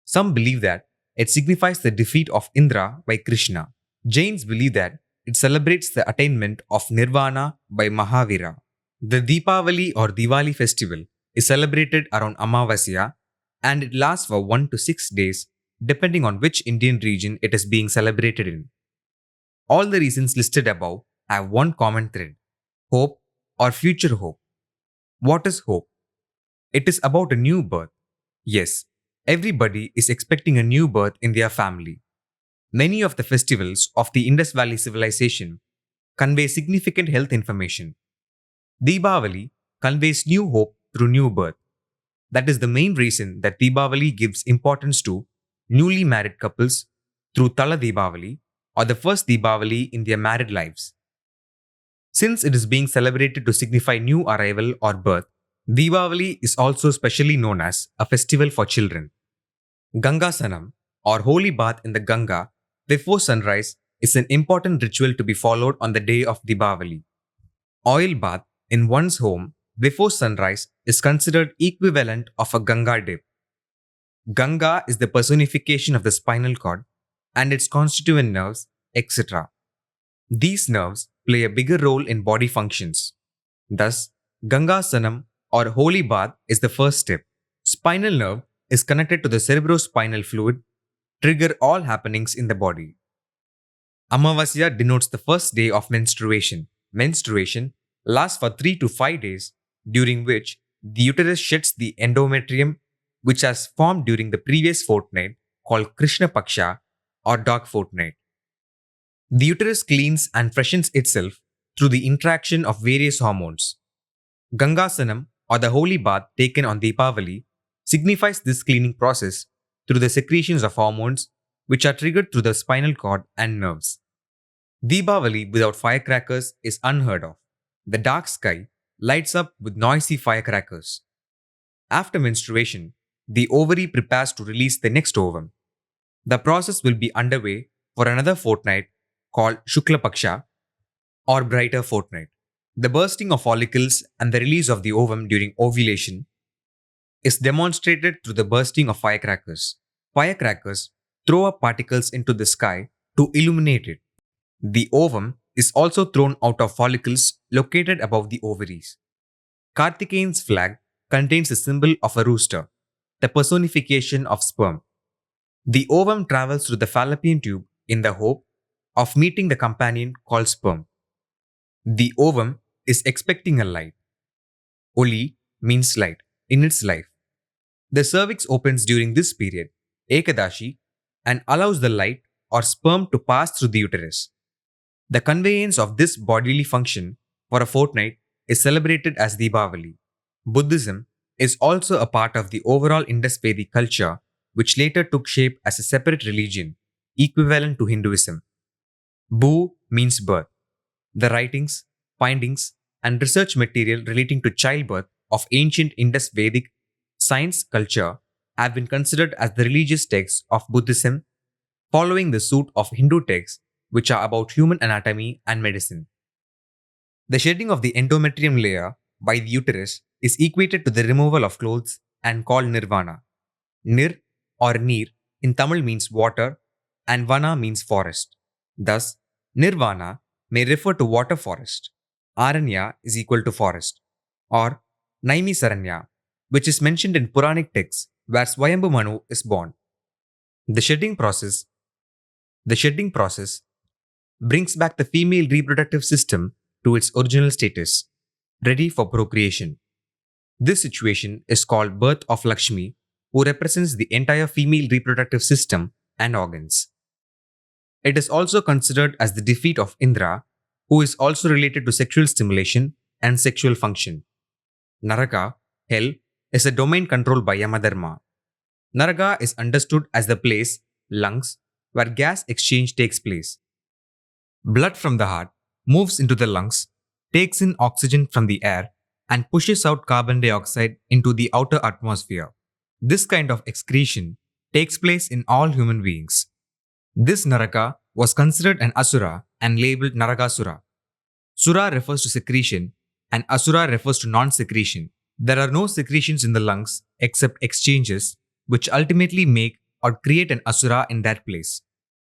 Some believe that it signifies the defeat of Indra by Krishna. Jains believe that it celebrates the attainment of Nirvana by Mahavira. The Deepavali or Diwali festival is celebrated around Amavasya and it lasts for 1 to 6 days depending on which Indian region it is being celebrated in. All the reasons listed above have one common thread: hope or future hope. What is hope? It is about a new birth. Yes, everybody is expecting a new birth in their family. Many of the festivals of the Indus Valley civilization convey significant health information. Deepavali conveys new hope through new birth. That is the main reason that Deepavali gives importance to newly married couples through Tala Deepavali or the first Deepavali in their married lives. Since it is being celebrated to signify new arrival or birth, Deepavali is also specially known as a festival for children. Ganga Sanam or holy bath in the Ganga before sunrise is an important ritual to be followed on the day of Deepavali. Oil bath in one's home before sunrise is considered equivalent of a Ganga dip. Ganga is the personification of the spinal cord and its constituent nerves, etc. These nerves play a bigger role in body functions. Thus, Ganga Sanam or holy bath is the first step. Spinal nerve is connected to the cerebrospinal fluid, trigger all happenings in the body. Amavasya denotes the first day of menstruation. Menstruation lasts for 3 to 5 days, during which the uterus sheds the endometrium which has formed during the previous fortnight called Krishna Paksha or dark fortnight. The uterus cleans and freshens itself through the interaction of various hormones. Ganga Sanam or the holy bath taken on Deepavali signifies this cleaning process through the secretions of hormones which are triggered through the spinal cord and nerves. Deepavali without firecrackers is unheard of. The dark sky lights up with noisy firecrackers. After menstruation, the ovary prepares to release the next ovum. The process will be underway for another fortnight called Shukla Paksha or brighter fortnight. The bursting of follicles and the release of the ovum during ovulation is demonstrated through the bursting of firecrackers. Firecrackers throw up particles into the sky to illuminate it. The ovum is also thrown out of follicles located above the ovaries. Kartikeyan's flag contains the symbol of a rooster, the personification of sperm. The ovum travels through the fallopian tube in the hope of meeting the companion called sperm. The ovum is expecting a light. Oli means light in its life. The cervix opens during this period, Ekadashi, and allows the light or sperm to pass through the uterus. The conveyance of this bodily function for a fortnight is celebrated as Deepavali. Buddhism is also a part of the overall Indus Vedic culture, which later took shape as a separate religion, equivalent to Hinduism. Bu means birth. The writings, findings, and research material relating to childbirth of ancient Indus Vedic science culture have been considered as the religious texts of Buddhism, following the suit of Hindu texts, which are about human anatomy and medicine. The shedding of the endometrium layer by the uterus is equated to the removal of clothes and called nirvana. Nir or Neer in Tamil means water and Vana means forest. Thus, nirvana may refer to water forest. Aranya is equal to forest. Or Naimi Saranya, which is mentioned in Puranic texts where Swayambhu Manu is born. The shedding process brings back the female reproductive system to its original status, ready for procreation. This situation is called birth of Lakshmi, who represents the entire female reproductive system and organs. It is also considered as the defeat of Indra, who is also related to sexual stimulation and sexual function. Naraka, hell, is a domain controlled by Yamadharma. Naraka is understood as the place, lungs, where gas exchange takes place. Blood from the heart moves into the lungs, takes in oxygen from the air, and pushes out carbon dioxide into the outer atmosphere. This kind of excretion takes place in all human beings. This Naraka was considered an Asura and labeled Narakasura. Sura refers to secretion and Asura refers to non-secretion. There are no secretions in the lungs except exchanges, which ultimately make or create an Asura in that place.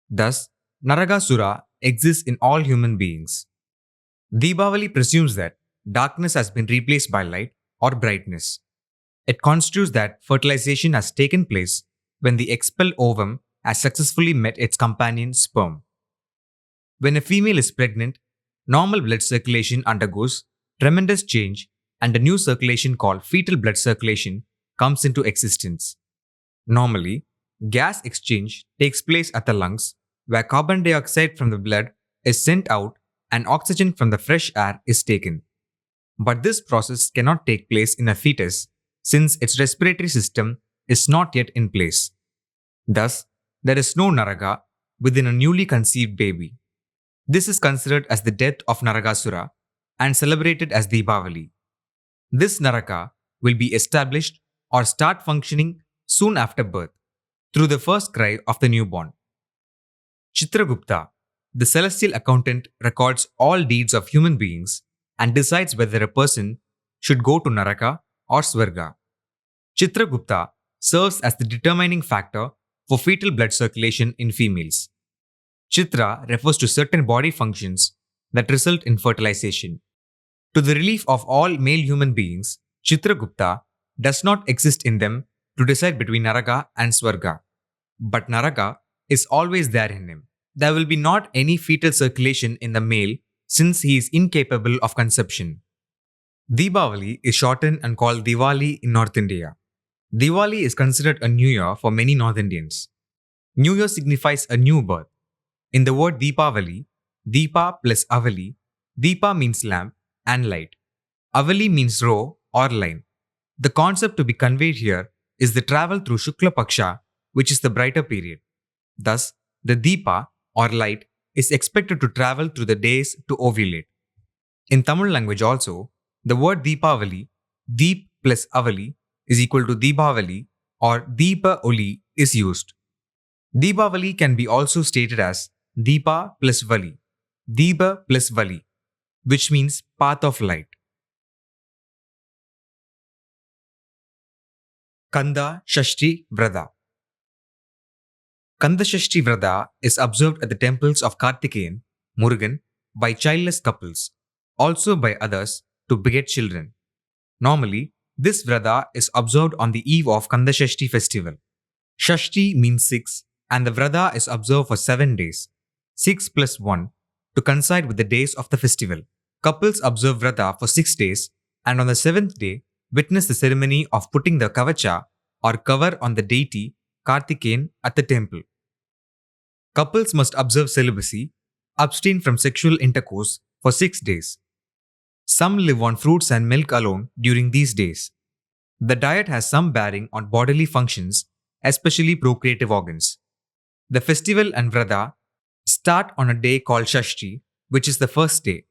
Thus, Narakasura exists in all human beings. Deepavali presumes that darkness has been replaced by light or brightness. It constitutes that fertilization has taken place when the expelled ovum has successfully met its companion sperm. When a female is pregnant, normal blood circulation undergoes tremendous change and a new circulation called fetal blood circulation comes into existence. Normally, gas exchange takes place at the lungs where carbon dioxide from the blood is sent out and oxygen from the fresh air is taken. But this process cannot take place in a fetus since its respiratory system is not yet in place. Thus, there is no Naraka within a newly conceived baby. This is considered as the death of Narakasura and celebrated as Deepavali. This Naraka will be established or start functioning soon after birth through the first cry of the newborn. Chitragupta, the celestial accountant, records all deeds of human beings and decides whether a person should go to Naraka or Swarga. Chitragupta serves as the determining factor for fetal blood circulation in females. Chitra refers to certain body functions that result in fertilization. To the relief of all male human beings, Chitragupta does not exist in them to decide between Naraka and Swarga. But Naraka is always there in him. There will be not any fetal circulation in the male since he is incapable of conception. Deepavali is shortened and called Diwali in North India. Diwali is considered a new year for many North Indians. New Year signifies a new birth. In the word Deepavali, Deepa plus Avali, Deepa means lamp and light. Avali means row or line. The concept to be conveyed here is the travel through Shukla Paksha, which is the brighter period. Thus, the Deepa or light is expected to travel through the days to ovulate. In Tamil language also, the word Deepavali, Deep plus Avali, is equal to Deepavali or Deepa Oli is used. Deepavali can be also stated as Deepa plus Vali, Deepa plus Vali, which means path of light. Kanda Shashti Vrada. Kanda Shashti Vrada is observed at the temples of Kartikeyan, Murugan, by childless couples, also by others to beget children. Normally, this Vrada is observed on the eve of Kanda Shashti festival. Shashti means 6 and the Vrada is observed for 7 days, 6 plus 1, to coincide with the days of the festival. Couples observe Vrada for 6 days and on the 7th day witness the ceremony of putting the kavacha or cover on the deity Kartikeyan at the temple. Couples must observe celibacy, abstain from sexual intercourse for 6 days. Some live on fruits and milk alone during these days. The diet has some bearing on bodily functions, especially procreative organs. The festival and Vrada start on a day called Shashti, which is the first day.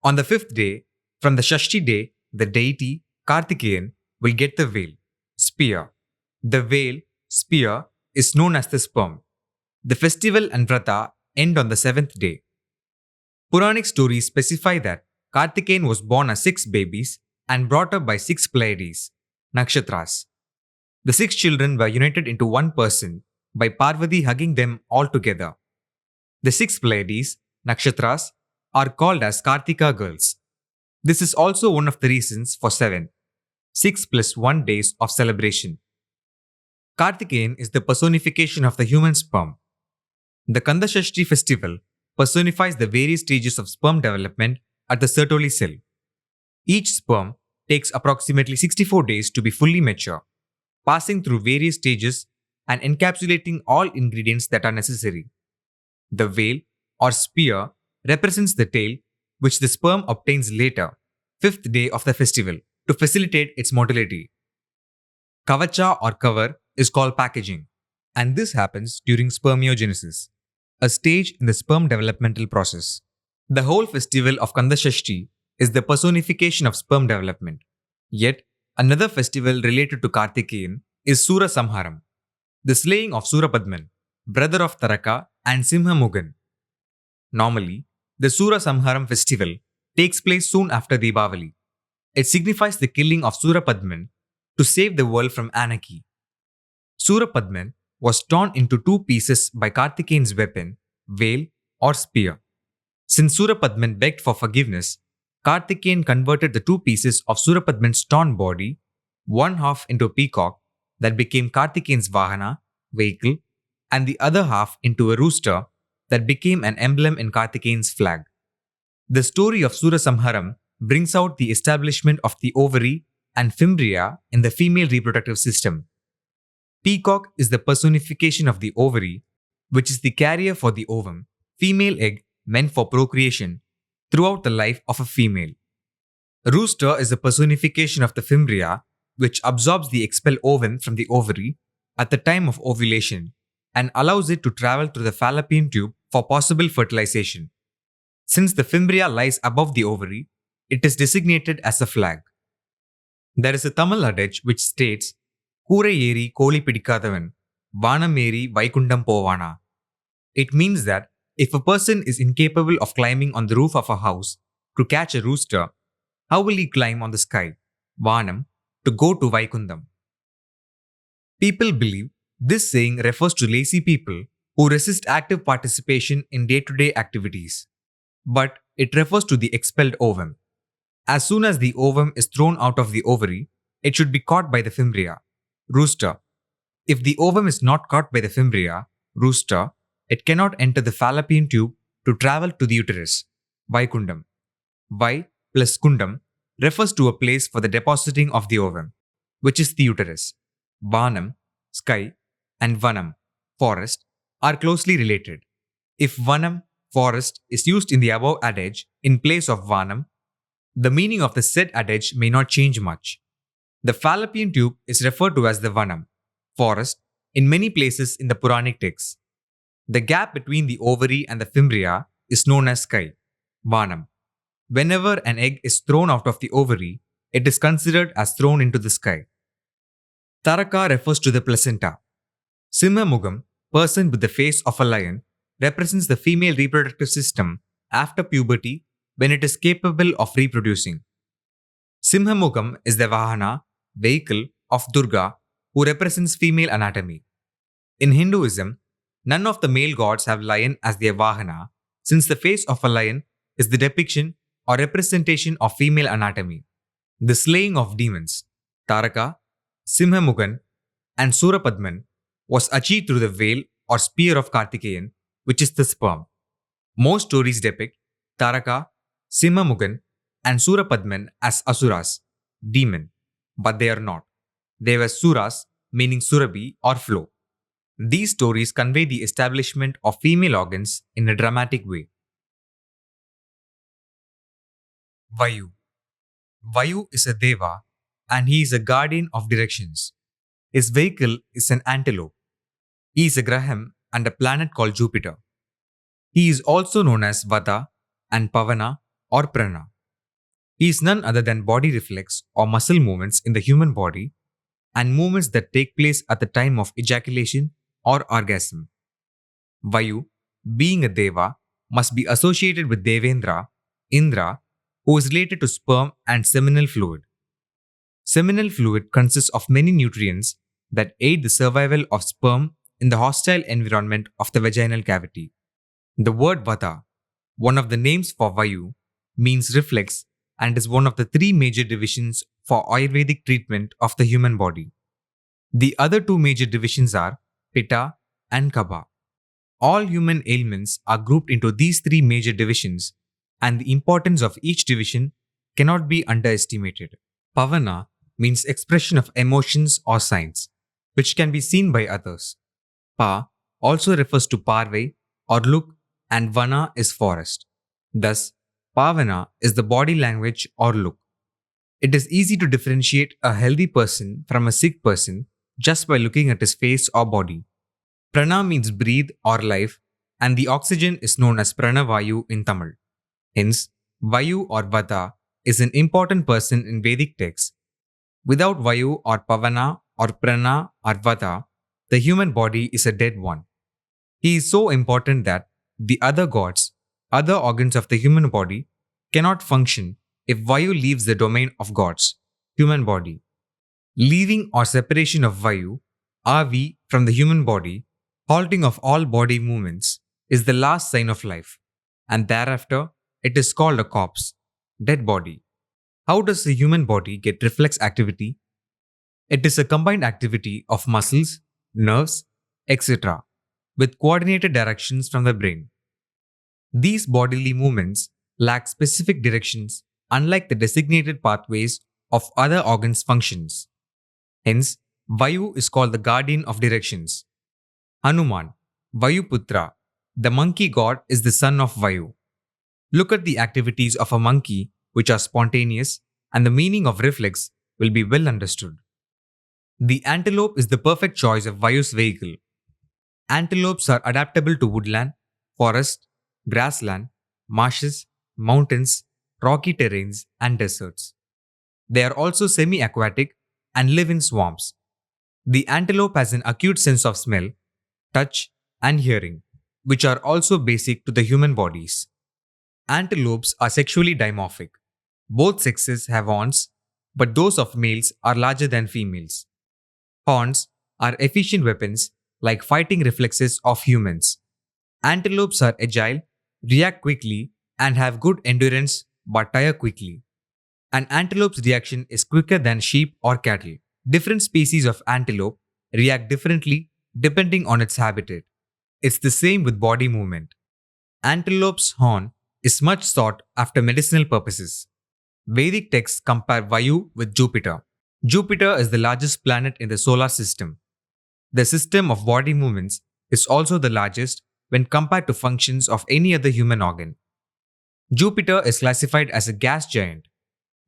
On the 5th day, from the Shashti day, the deity Kartikeyan will get the veil, spear. The veil, spear, is known as the sperm. The festival and Vrata end on the 7th day. Puranic stories specify that Kartikeyan was born as 6 babies and brought up by 6 Pleiades, nakshatras. The 6 children were united into one person by Parvati hugging them all together. The 6 Pleiades, nakshatras, are called as Kartika girls. This is also one of the reasons for 7, 6 plus 1 days of celebration. Kartikeyan is the personification of the human sperm. The Kanda Shashti festival personifies the various stages of sperm development at the Sertoli cell. Each sperm takes approximately 64 days to be fully mature, passing through various stages and encapsulating all ingredients that are necessary. The veil or spear represents the tail, which the sperm obtains later, fifth day of the festival, to facilitate its motility. Kavacha or cover is called packaging, and this happens during spermiogenesis, a stage in the sperm developmental process. The whole festival of Kandashashti is the personification of sperm development. Yet, another festival related to Kartikeyan is Sura Samharam, the slaying of Surapadman, brother of Taraka and Simhamugan. Normally, the Sura Samharam festival takes place soon after Deepavali. It signifies the killing of Surapadman to save the world from anarchy. Surapadman was torn into two pieces by Kartikeyan's weapon, veil or spear. Since Surapadman begged for forgiveness, Kartikeyan converted the two pieces of Surapadman's torn body, one half into a peacock that became Kartikeyan's Vahana, vehicle, and the other half into a rooster that became an emblem in Kartikeyan's flag. The story of Sura Samharam brings out the establishment of the ovary and fimbria in the female reproductive system. Peacock is the personification of the ovary, which is the carrier for the ovum, female egg meant for procreation, throughout the life of a female. Rooster is the personification of the fimbria, which absorbs the expelled ovum from the ovary at the time of ovulation and allows it to travel through the fallopian tube for possible fertilization. Since the fimbria lies above the ovary, it is designated as a flag. There is a Tamil adage which states, Koorai Eri Koli Pidikadavan, Vanam Eri Vaikundam Povana. It means that if a person is incapable of climbing on the roof of a house to catch a rooster, how will he climb on the sky, Vanam, to go to Vaikundam? People believe this saying refers to lazy people who resist active participation in day-to-day activities. But it refers to the expelled ovum. As soon as the ovum is thrown out of the ovary, it should be caught by the fimbria, rooster. If the ovum is not caught by the fimbria, rooster, it cannot enter the fallopian tube to travel to the uterus, Vaikundam. Vai plus Kundam refers to a place for the depositing of the ovum, which is the uterus. Vanam, sky, and Vanam, forest, are closely related. If Vanam, forest, is used in the above adage in place of Vanam, the meaning of the said adage may not change much. The fallopian tube is referred to as the Vanam, forest, in many places in the Puranic texts. The gap between the ovary and the fimbria is known as sky, Vanam. Whenever an egg is thrown out of the ovary, it is considered as thrown into the sky. Taraka refers to the placenta. Simhamugam, person with the face of a lion, represents the female reproductive system after puberty when it is capable of reproducing. Simhamugam is the Vahana, vehicle of Durga, who represents female anatomy. In Hinduism, none of the male gods have lion as their Vahana, since the face of a lion is the depiction or representation of female anatomy. The slaying of demons, Taraka, Simhamugan, and Surapadman, was achieved through the veil or spear of Kartikeyan, which is the sperm. Most stories depict Taraka, Simhamugan, and Surapadman as asuras, demon, but they are not. They were suras, meaning surabhi or flow. These stories convey the establishment of female organs in a dramatic way. Vayu. Vayu is a deva and he is a guardian of directions. His vehicle is an antelope. He is a graham and a planet called Jupiter. He is also known as Vata and Pavana or Prana. He is none other than body reflex or muscle movements in the human body and movements that take place at the time of ejaculation or orgasm. Vayu, being a deva, must be associated with Devendra, Indra, who is related to sperm and seminal fluid. Seminal fluid consists of many nutrients that aid the survival of sperm in the hostile environment of the vaginal cavity. The word Vata, one of the names for Vayu, means reflex and is one of the three major divisions for Ayurvedic treatment of the human body. The other two major divisions are Pitta and Kapha. All human ailments are grouped into these three major divisions, and the importance of each division cannot be underestimated. Pavana means expression of emotions or signs. which can be seen by others. Pa also refers to parve or look, and vana is forest. Thus, pavana is the body language or look. It is easy to differentiate a healthy person from a sick person just by looking at his face or body. Prana means breathe or life, and the oxygen is known as pranavayu in Tamil. Hence, Vayu or Vata is an important person in Vedic texts. Without Vayu or Pavana or Prana or Vata, the human body is a dead one. He is so important that the other gods, other organs of the human body, cannot function if Vayu leaves the domain of gods, human body. Leaving or separation of Vayu, Avi, from the human body, halting of all body movements, is the last sign of life, and thereafter it is called a corpse, dead body. How does the human body get reflex activity? It is a combined activity of muscles, nerves, etc., with coordinated directions from the brain. These bodily movements lack specific directions, unlike the designated pathways of other organs' functions. Hence, Vayu is called the guardian of directions. Hanuman, Vayuputra, the monkey god, is the son of Vayu. Look at the activities of a monkey, which are spontaneous, and the meaning of reflex will be well understood. The antelope is the perfect choice of Vayu's vehicle. Antelopes are adaptable to woodland, forest, grassland, marshes, mountains, rocky terrains, and deserts. They are also semi-aquatic and live in swamps. The antelope has an acute sense of smell, touch, and hearing, which are also basic to the human bodies. Antelopes are sexually dimorphic. Both sexes have horns, but those of males are larger than females. Horns are efficient weapons like fighting reflexes of humans. Antelopes are agile, react quickly, and have good endurance but tire quickly. An antelope's reaction is quicker than sheep or cattle. Different species of antelope react differently depending on its habitat. It's the same with body movement. Antelope's horn is much sought after medicinal purposes. Vedic texts compare Vayu with Jupiter. Jupiter is the largest planet in the solar system. The system of body movements is also the largest when compared to functions of any other human organ. Jupiter is classified as a gas giant,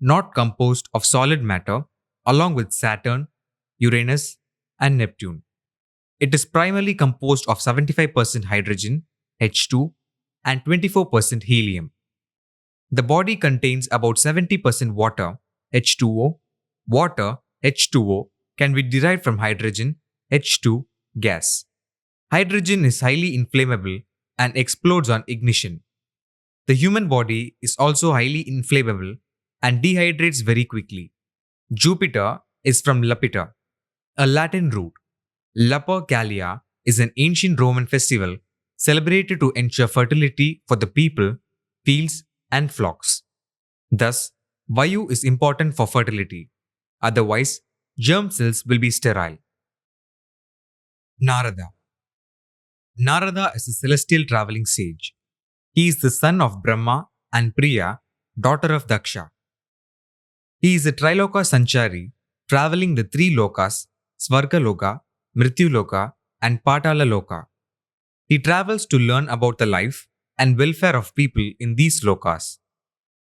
not composed of solid matter, along with Saturn, Uranus, and Neptune. It is primarily composed of 75% hydrogen, H2, and 24% helium. The body contains about 70% water, H2O. Water, H2O, can be derived from hydrogen, H2, gas. Hydrogen is highly inflammable and explodes on ignition. The human body is also highly inflammable and dehydrates very quickly. Jupiter is from Lapita, a Latin root. Lupercalia is an ancient Roman festival celebrated to ensure fertility for the people, fields, and flocks. Thus, Vayu is important for fertility. Otherwise, germ cells will be sterile. Narada. Narada is a celestial traveling sage. He is the son of Brahma and Priya, daughter of Daksha. He is a Triloka Sanchari, traveling the three lokas, Svargaloka, Mrityuloka, and Patalaloka. He travels to learn about the life and welfare of people in these lokas.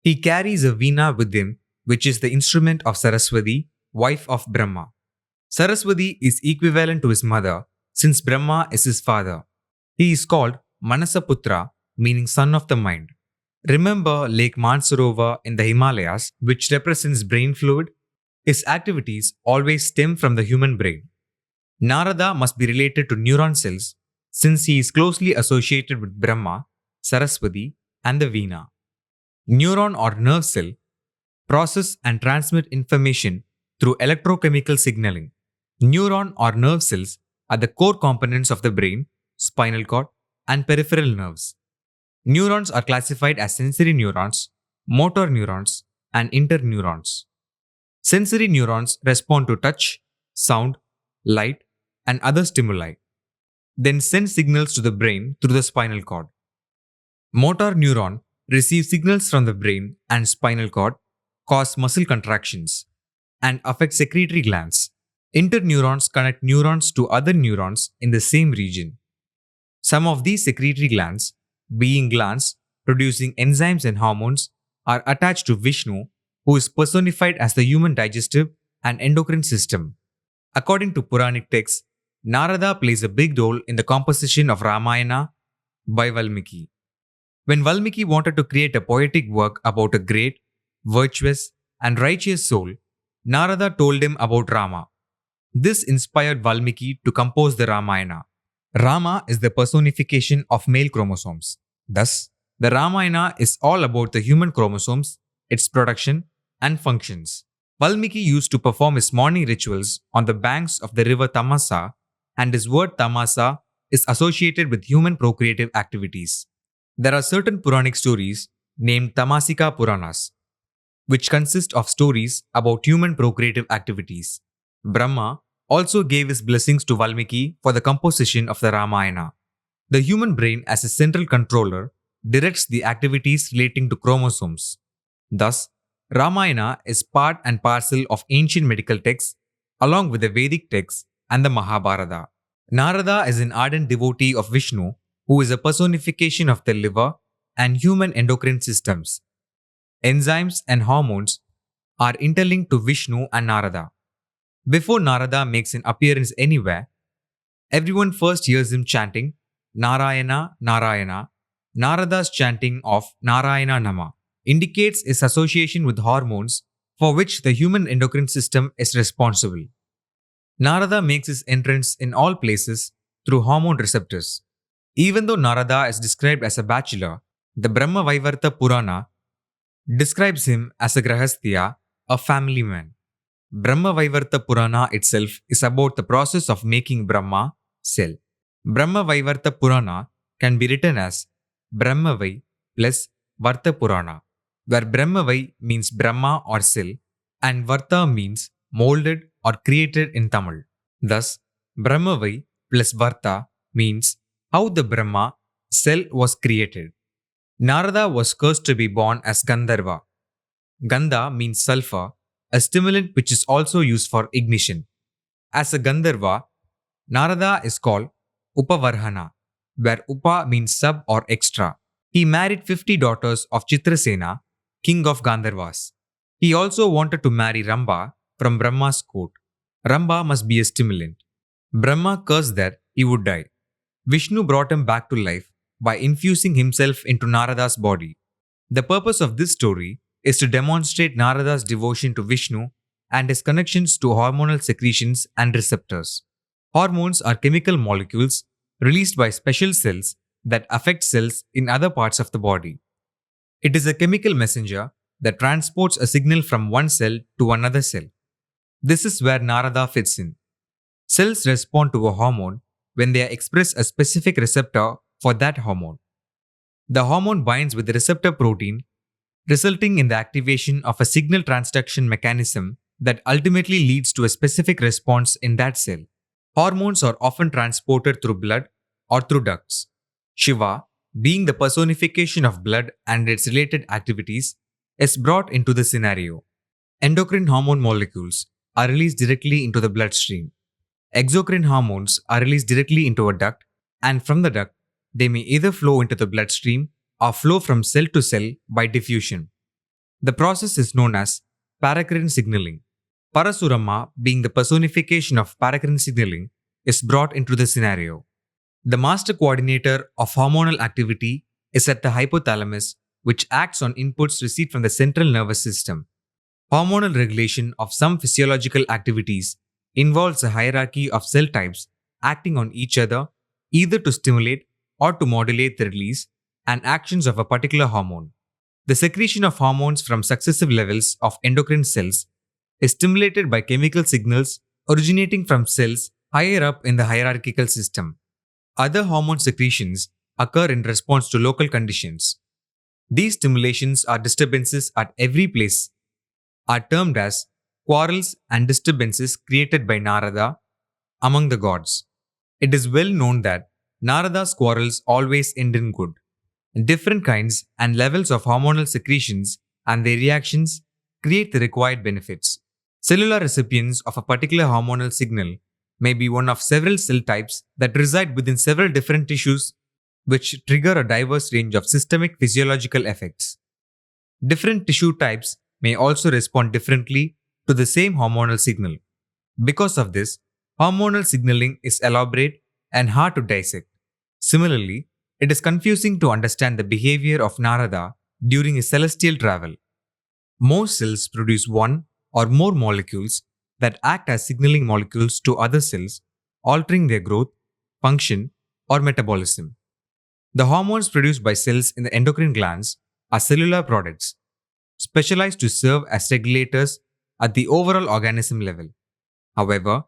He carries a veena with him, which is the instrument of Saraswati, wife of Brahma. Saraswati is equivalent to his mother, since Brahma is his father. He is called Manasaputra, meaning son of the mind. Remember Lake Mansarovar in the Himalayas, which represents brain fluid? His activities always stem from the human brain. Narada must be related to neuron cells, since he is closely associated with Brahma, Saraswati, and the Veena. Neuron or nerve cell process and transmit information through electrochemical signaling. Neuron or nerve cells are the core components of the brain, spinal cord, and peripheral nerves. Neurons are classified as sensory neurons, motor neurons, and interneurons. Sensory neurons respond to touch, sound, light, and other stimuli, then send signals to the brain through the spinal cord. Motor neuron receive signals from the brain and spinal cord, cause muscle contractions, and affect secretory glands. Interneurons connect neurons to other neurons in the same region. Some of these secretory glands, being glands producing enzymes and hormones, are attached to Vishnu, who is personified as the human digestive and endocrine system. According to Puranic texts, Narada plays a big role in the composition of Ramayana by Valmiki. When Valmiki wanted to create a poetic work about a great, virtuous, and righteous soul, Narada told him about Rama. This inspired Valmiki to compose the Ramayana. Rama is the personification of male chromosomes. Thus, the Ramayana is all about the human chromosomes, its production, and functions. Valmiki used to perform his morning rituals on the banks of the river Tamasa, and his word Tamasa is associated with human procreative activities. There are certain Puranic stories named Tamasika Puranas, which consist of stories about human procreative activities. Brahma also gave his blessings to Valmiki for the composition of the Ramayana. The human brain, as a central controller, directs the activities relating to chromosomes. Thus, Ramayana is part and parcel of ancient medical texts along with the Vedic texts and the Mahabharata. Narada is an ardent devotee of Vishnu who is a personification of the liver and human endocrine systems. Enzymes and hormones are interlinked to Vishnu and Narada. Before Narada makes an appearance anywhere, everyone first hears him chanting Narayana, Narayana. Narada's chanting of Narayana Nama indicates his association with hormones for which the human endocrine system is responsible. Narada makes his entrance in all places through hormone receptors. Even though Narada is described as a bachelor, the Brahma Vaivarta Purana describes him as a Grahasthiya, a family man. Brahma Vaivarta Purana itself is about the process of making Brahma, cell. Brahma Vaivarta Purana can be written as Brahmavai plus Varta Purana, where Brahmavai means Brahma or cell and Varta means molded or created in Tamil. Thus, Brahmavai plus Varta means how the Brahma cell was created. Narada was cursed to be born as Gandharva. Gandha means sulfur, a stimulant which is also used for ignition. As a Gandharva, Narada is called Upavarhana, where Upa means sub or extra. He married 50 daughters of Chitrasena, king of Gandharvas. He also wanted to marry Ramba from Brahma's court. Ramba must be a stimulant. Brahma cursed that he would die. Vishnu brought him back to life by infusing himself into Narada's body. The purpose of this story is to demonstrate Narada's devotion to Vishnu and his connections to hormonal secretions and receptors. Hormones are chemical molecules released by special cells that affect cells in other parts of the body. It is a chemical messenger that transports a signal from one cell to another cell. This is where Narada fits in. Cells respond to a hormone when they express a specific receptor for that hormone. The hormone binds with the receptor protein, resulting in the activation of a signal transduction mechanism that ultimately leads to a specific response in that cell. Hormones are often transported through blood or through ducts. Shiva, being the personification of blood and its related activities, is brought into the scenario. Endocrine hormone molecules are released directly into the bloodstream. Exocrine hormones are released directly into a duct, and from the duct, they may either flow into the bloodstream or flow from cell to cell by diffusion. The process is known as paracrine signaling. Parasurama, being the personification of paracrine signaling, is brought into the scenario. The master coordinator of hormonal activity is at the hypothalamus, which acts on inputs received from the central nervous system. Hormonal regulation of some physiological activities involves a hierarchy of cell types acting on each other, either to stimulate or to modulate the release and actions of a particular hormone. The secretion of hormones from successive levels of endocrine cells is stimulated by chemical signals originating from cells higher up in the hierarchical system. Other hormone secretions occur in response to local conditions. These stimulations or disturbances at every place are termed as quarrels and disturbances created by Narada among the gods. It is well known that Narada's quarrels always end in good. Different kinds and levels of hormonal secretions and their reactions create the required benefits. Cellular recipients of a particular hormonal signal may be one of several cell types that reside within several different tissues, which trigger a diverse range of systemic physiological effects. Different tissue types may also respond differently to the same hormonal signal. Because of this, hormonal signaling is elaborate and hard to dissect. Similarly, it is confusing to understand the behavior of Narada during his celestial travel. Most cells produce one or more molecules that act as signaling molecules to other cells, altering their growth, function, or metabolism. The hormones produced by cells in the endocrine glands are cellular products, specialized to serve as regulators at the overall organism level. However,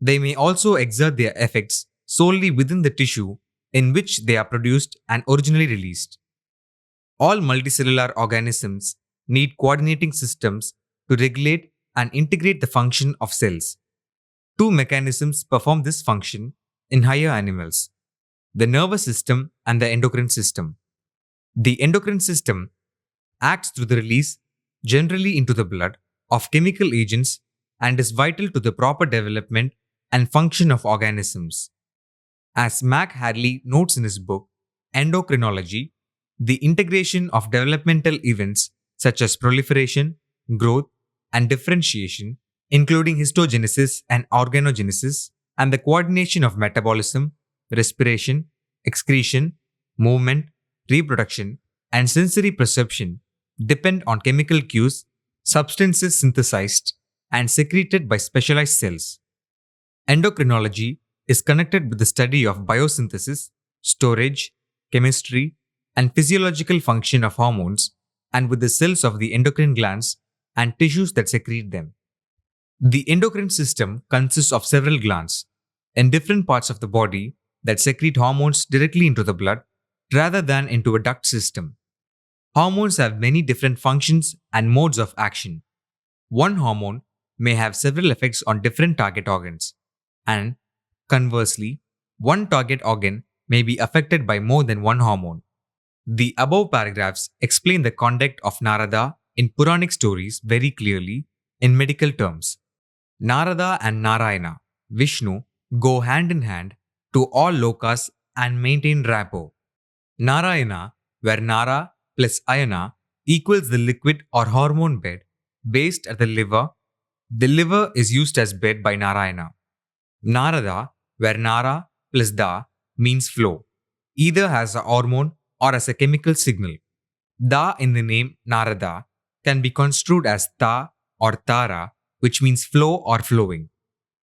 they may also exert their effects solely within the tissue in which they are produced and originally released. All multicellular organisms need coordinating systems to regulate and integrate the function of cells. Two mechanisms perform this function in higher animals: the nervous system and the endocrine system. The endocrine system acts through the release, generally into the blood, of chemical agents and is vital to the proper development and function of organisms. As Mac Hadley notes in his book, Endocrinology, the integration of developmental events such as proliferation, growth, and differentiation, including histogenesis and organogenesis, and the coordination of metabolism, respiration, excretion, movement, reproduction, and sensory perception depend on chemical cues, substances synthesized and secreted by specialized cells. Endocrinology is connected with the study of biosynthesis, storage, chemistry, and physiological function of hormones, and with the cells of the endocrine glands and tissues that secrete them. The endocrine system consists of several glands in different parts of the body that secrete hormones directly into the blood rather than into a duct system. Hormones have many different functions and modes of action. One hormone may have several effects on different target organs, and conversely, one target organ may be affected by more than one hormone. The above paragraphs explain the conduct of Narada in Puranic stories very clearly in medical terms. Narada and Narayana, Vishnu, go hand in hand to all lokas and maintain rapport. Narayana, where Nara plus Ayana equals the liquid or hormone bed based at the liver is used as bed by Narayana. Narada, where Nara plus Da means flow, either as a hormone or as a chemical signal. Da in the name Narada can be construed as Ta or Tara, which means flow or flowing.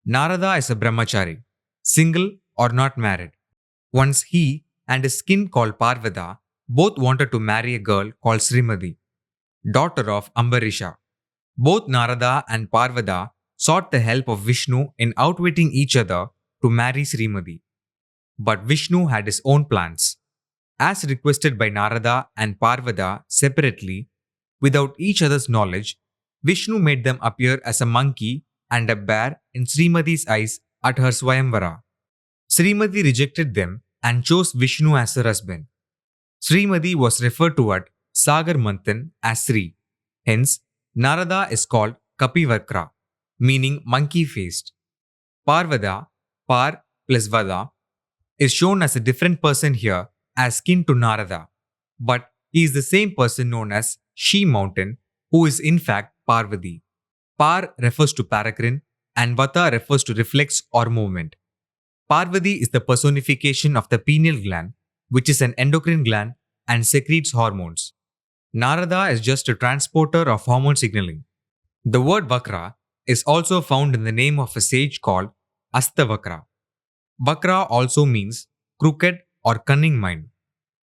Narada is a brahmachari, single or not married. Once he and his kin called Parvada both wanted to marry a girl called Srimati, daughter of Ambarisha. Both Narada and Parvada sought the help of Vishnu in outwitting each other to marry Srimati. But Vishnu had his own plans. As requested by Narada and Parvada separately, without each other's knowledge, Vishnu made them appear as a monkey and a bear in Srimati's eyes at her Swayamvara. Srimati rejected them and chose Vishnu as her husband. Srimati was referred to at Sagar Manthan as Sri. Hence, Narada is called Kapivakra, meaning monkey-faced. Parvada, Par plus Vada, is shown as a different person here as kin to Narada, but he is the same person known as She Mountain, who is in fact Parvati. Par refers to paracrine and Vata refers to reflex or movement. Parvati is the personification of the pineal gland, which is an endocrine gland and secretes hormones. Narada is just a transporter of hormone signaling. The word Vakra is also found in the name of a sage called Astavakra. Vakra also means crooked or cunning mind.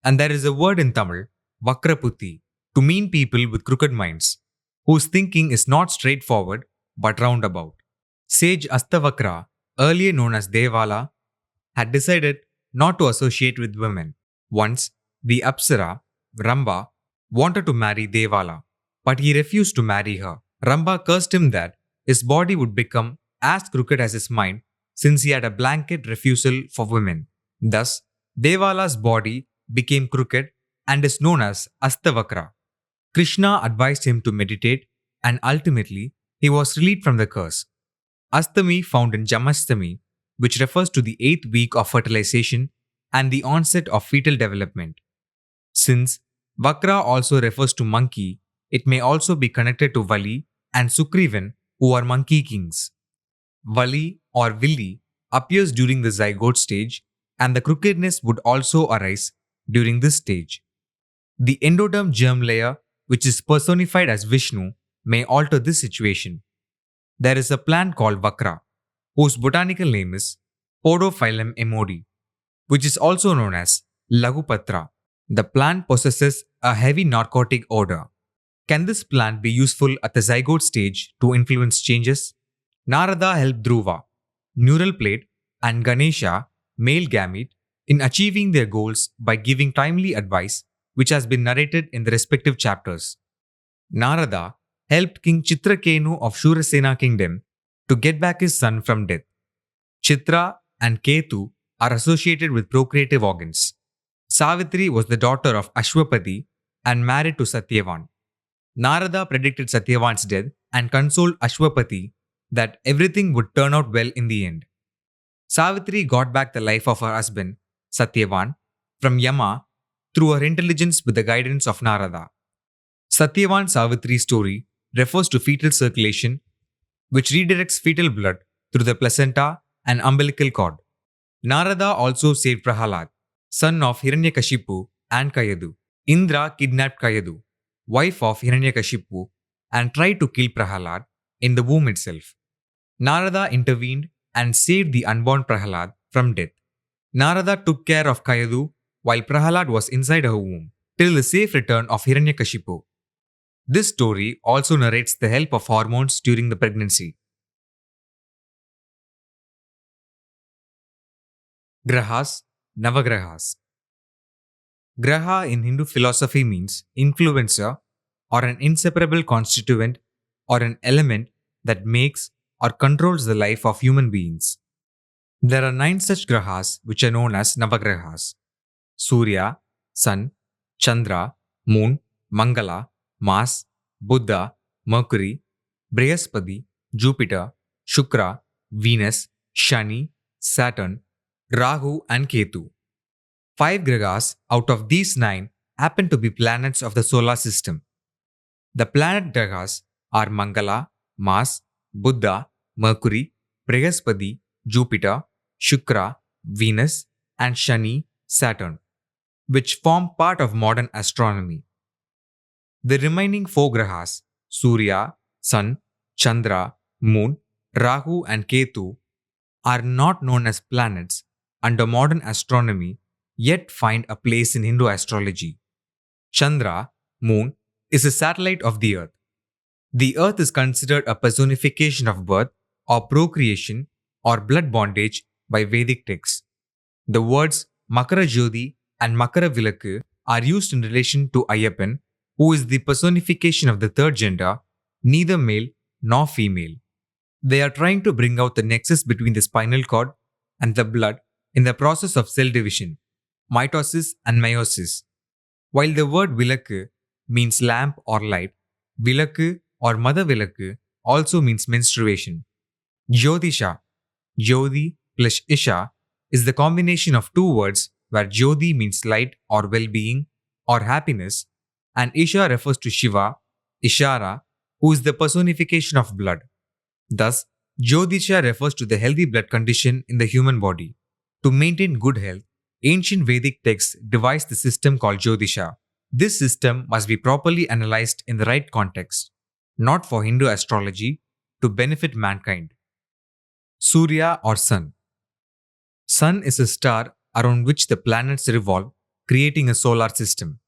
And there is a word in Tamil, Vakraputti, to mean people with crooked minds, whose thinking is not straightforward but roundabout. Sage Astavakra, earlier known as Devala, had decided not to associate with women. Once, the Apsara, Ramba, wanted to marry Devala, but he refused to marry her. Ramba cursed him that his body would become as crooked as his mind since he had a blanket refusal for women. Thus, Devala's body became crooked and is known as Astavakra. Krishna advised him to meditate and ultimately he was relieved from the curse. Astami found in Jamastami, which refers to the 8th week of fertilization and the onset of fetal development. Since Vakra also refers to monkey, it may also be connected to Vali and Sugrivan, who are monkey kings. Vali or Villi appears during the zygote stage, and the crookedness would also arise during this stage. The endoderm germ layer, which is personified as Vishnu, may alter this situation. There is a plant called Vakra, whose botanical name is Podophyllum emodi, which is also known as Lagupatra. The plant possesses a heavy narcotic odor. Can this plant be useful at the zygote stage to influence changes? Narada helped Dhruva, neural plate, and Ganesha, male gamete, in achieving their goals by giving timely advice, which has been narrated in the respective chapters. Narada helped King Chitrakenu of Shurasena kingdom to get back his son from death. Chitra and Ketu are associated with procreative organs. Savitri was the daughter of Ashwapati and married to Sathyavan. Narada predicted Sathyavan's death and consoled Ashwapati that everything would turn out well in the end. Savitri got back the life of her husband, Sathyavan, from Yama through her intelligence with the guidance of Narada. Sathyavan Savitri story refers to fetal circulation, which redirects fetal blood through the placenta and umbilical cord. Narada also saved Prahalad, son of Hiranyakashipu and Kayadu. Indra kidnapped Kayadu, wife of Hiranyakashipu, and tried to kill Prahalad in the womb itself. Narada intervened and saved the unborn Prahalad from death. Narada took care of Kayadu while Prahalad was inside her womb till the safe return of Hiranyakashipu. This story also narrates the help of hormones during the pregnancy. Grahas, Navagrahas. Graha in Hindu philosophy means influencer or an inseparable constituent or an element that makes or controls the life of human beings. There are 9 such grahas which are known as Navagrahas: Surya, Sun, Chandra, Moon, Mangala, Mars, Buddha, Mercury, Brihaspati, Jupiter, Shukra, Venus, Shani, Saturn, Rahu and Ketu. 5 grahas out of these 9 happen to be planets of the solar system. The planet grahas are Mangala, Mars, Buddha, Mercury, Brihaspati, Jupiter, Shukra, Venus, and Shani, Saturn, which form part of modern astronomy. The remaining 4 grahas, Surya, Sun, Chandra, Moon, Rahu, and Ketu, are not known as planets under modern astronomy, yet find a place in Hindu astrology. Chandra, Moon, is a satellite of the Earth. The Earth is considered a personification of birth or procreation or blood bondage by Vedic texts. The words Makara Jyoti and Makara Vilakku are used in relation to Ayyappan, who is the personification of the third gender, neither male nor female. They are trying to bring out the nexus between the spinal cord and the blood in the process of cell division, mitosis and meiosis. While the word Vilakku means lamp or light, Vilakku or Mother Vilakku also means menstruation. Jyotisha, Jyoti plus Isha, is the combination of 2 words where Jyoti means light or well-being or happiness, and Isha refers to Shiva, Ishara, who is the personification of blood. Thus, Jyotisha refers to the healthy blood condition in the human body. To maintain good health, ancient Vedic texts devised the system called Jyotisha. This system must be properly analyzed in the right context, not for Hindu astrology, to benefit mankind. Surya or Sun. Sun is a star around which the planets revolve, creating a solar system.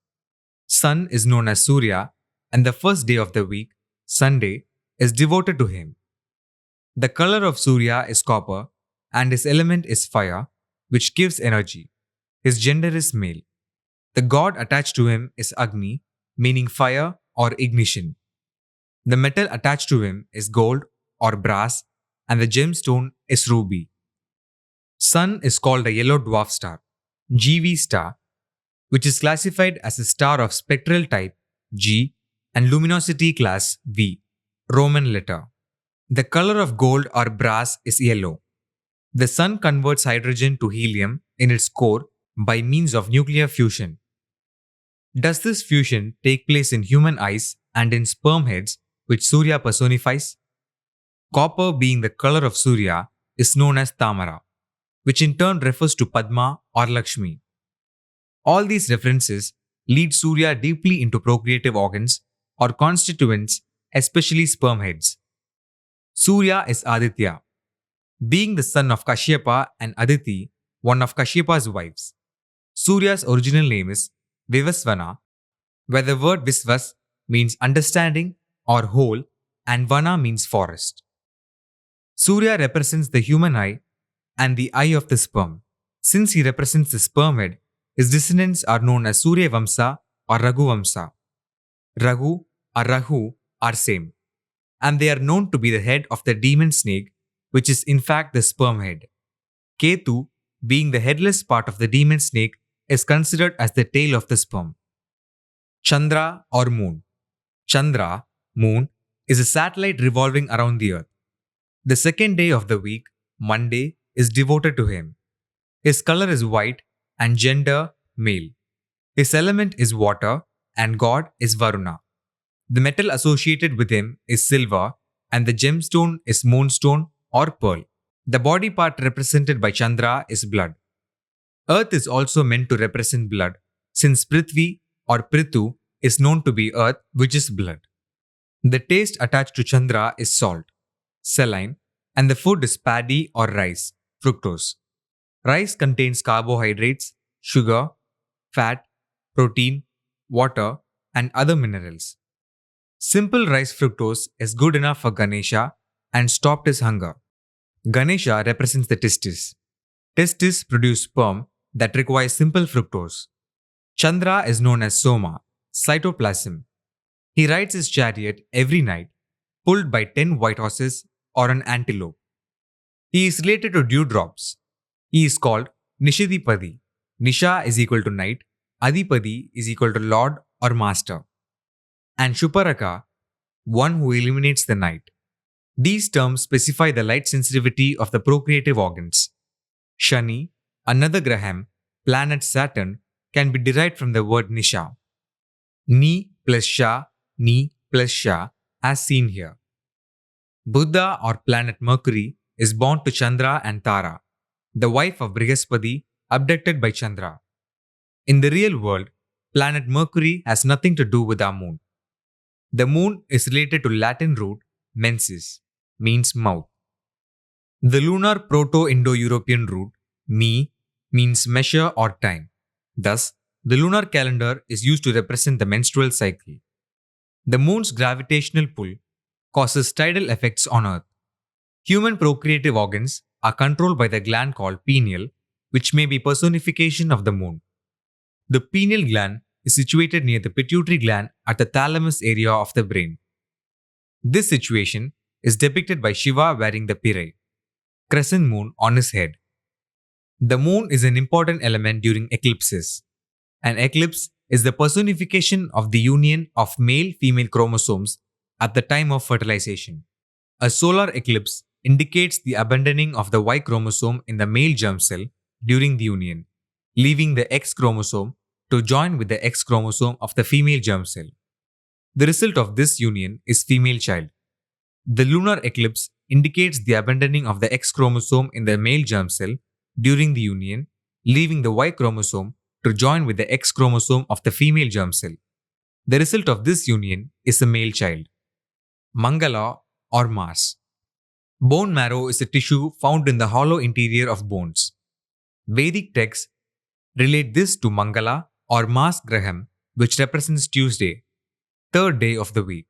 Sun is known as Surya, and the first day of the week, Sunday, is devoted to him. The color of Surya is copper, and his element is fire, which gives energy. His gender is male. The god attached to him is Agni, meaning fire or ignition. The metal attached to him is gold or brass, and the gemstone is ruby. Sun is called a yellow dwarf star, GV star, which is classified as a star of spectral type G and luminosity class V, Roman letter. The color of gold or brass is yellow. The sun converts hydrogen to helium in its core by means of nuclear fusion. Does this fusion take place in human eyes and in sperm heads, which Surya personifies? Copper, being the color of Surya, is known as Tamara, which in turn refers to Padma or Lakshmi. All these references lead Surya deeply into procreative organs or constituents, especially sperm heads. Surya is Aditya, being the son of Kashyapa and Aditi, one of Kashyapa's wives. Surya's original name is Vivasvana, where the word Visvas means understanding or whole and Vana means forest. Surya represents the human eye and the eye of the sperm. Since he represents the sperm head, his descendants are known as Surya Vamsa or Raghu Vamsa. Raghu or Rahu are same, and they are known to be the head of the demon snake, which is in fact the sperm head. Ketu, being the headless part of the demon snake, is considered as the tail of the sperm. Chandra or moon. Chandra, moon, is a satellite revolving around the earth. The second day of the week, Monday, is devoted to him. His color is white and gender male. His element is water and god is Varuna. The metal associated with him is silver and the gemstone is moonstone or pearl. The body part represented by Chandra is blood. Earth is also meant to represent blood, since Prithvi or Prithu is known to be earth, which is blood. The taste attached to Chandra is salt, saline, and the food is paddy or rice, fructose. Rice contains carbohydrates, sugar, fat, protein, water, and other minerals. Simple rice fructose is good enough for Ganesha and stopped his hunger. Ganesha represents the testis. Testis produce sperm that requires simple fructose. Chandra is known as Soma, cytoplasm. He rides his chariot every night, pulled by 10 white horses or an antelope. He is related to dewdrops. He is called Nishadipadi. Nisha is equal to night, Adipadi is equal to lord or master, and Shuparaka, one who illuminates the night. These terms specify the light sensitivity of the procreative organs. Shani, another Graham, planet Saturn, can be derived from the word Nisha. Ni plus Sha, Ni plus Sha, as seen here. Buddha or planet Mercury is born to Chandra and Tara, the wife of Brihaspati, abducted by Chandra. In the real world, planet Mercury has nothing to do with our moon. The moon is related to Latin root mensis, means mouth. The lunar Proto-Indo-European root mi means measure or time. Thus, the lunar calendar is used to represent the menstrual cycle. The moon's gravitational pull causes tidal effects on Earth. Human procreative organs are controlled by the gland called pineal, which may be personification of the moon. The pineal gland is situated near the pituitary gland at the thalamus area of the brain. This situation is depicted by Shiva wearing the pirai, crescent moon, on his head. The moon is an important element during eclipses. An eclipse is the personification of the union of male-female chromosomes at the time of fertilization. A solar eclipse indicates the abandoning of the Y chromosome in the male germ cell during the union, leaving the X chromosome to join with the X chromosome of the female germ cell. The result of this union is female child. The lunar eclipse indicates the abandoning of the X chromosome in the male germ cell during the union, leaving the Y chromosome to join with the X chromosome of the female germ cell. The result of this union is a male child. Mangala or Mars. Bone marrow is a tissue found in the hollow interior of bones. Vedic texts relate this to Mangala or Mars Graham, which represents Tuesday, third day of the week.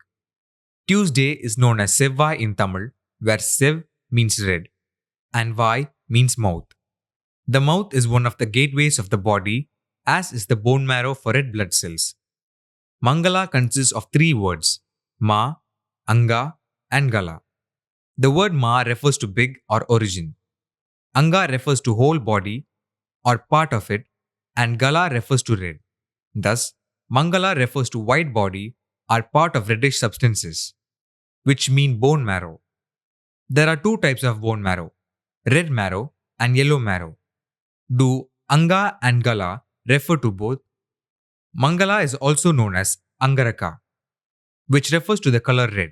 Tuesday is known as Sevvai in Tamil, where Sev means red and Vai means mouth. The mouth is one of the gateways of the body, as is the bone marrow for red blood cells. Mangala consists of three words, Ma, Anga, and Gala. The word Ma refers to big or origin. Anga refers to whole body or part of it, and Gala refers to red. Thus, Mangala refers to white body or part of reddish substances, which mean bone marrow. There are two types of bone marrow, red marrow and yellow marrow. Do Anga and Gala refer to both? Mangala is also known as Angaraka, which refers to the color red.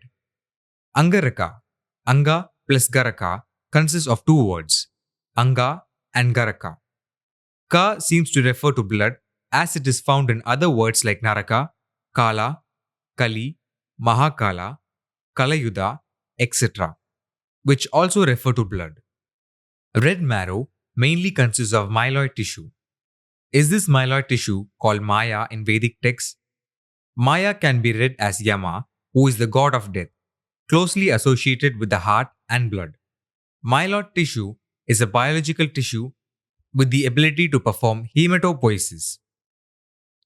Angaraka, Anga plus Garaka, consists of two words, Anga and Garaka. Ka seems to refer to blood as it is found in other words like Naraka, Kala, Kali, Mahakala, Kalayuda, etc., which also refer to blood. Red marrow mainly consists of myeloid tissue. Is this myeloid tissue called Maya in Vedic texts? Maya can be read as Yama, who is the god of death, closely associated with the heart and blood. Myeloid tissue is a biological tissue with the ability to perform hematopoiesis.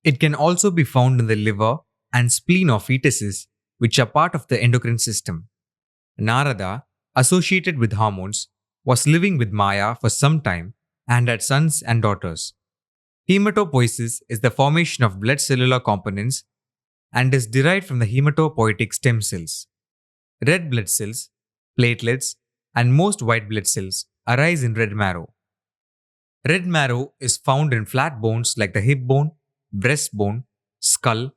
It can also be found in the liver and spleen of fetuses, which are part of the endocrine system. Narada, associated with hormones, was living with Maya for some time and had sons and daughters. Hematopoiesis is the formation of blood cellular components and is derived from the hematopoietic stem cells. Red blood cells, platelets, and most white blood cells arise in red marrow. Red marrow is found in flat bones like the hip bone, breastbone, skull,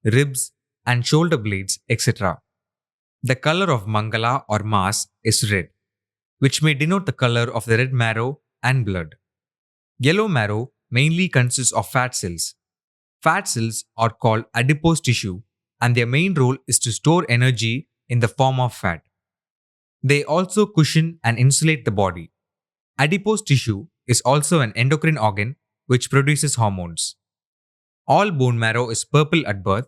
ribs, and shoulder blades, etc. The color of Mangala or Mass is red, which may denote the color of the red marrow and blood. Yellow marrow mainly consists of fat cells. Fat cells are called adipose tissue, and their main role is to store energy in the form of fat. They also cushion and insulate the body. Adipose tissue is also an endocrine organ which produces hormones. All bone marrow is purple at birth,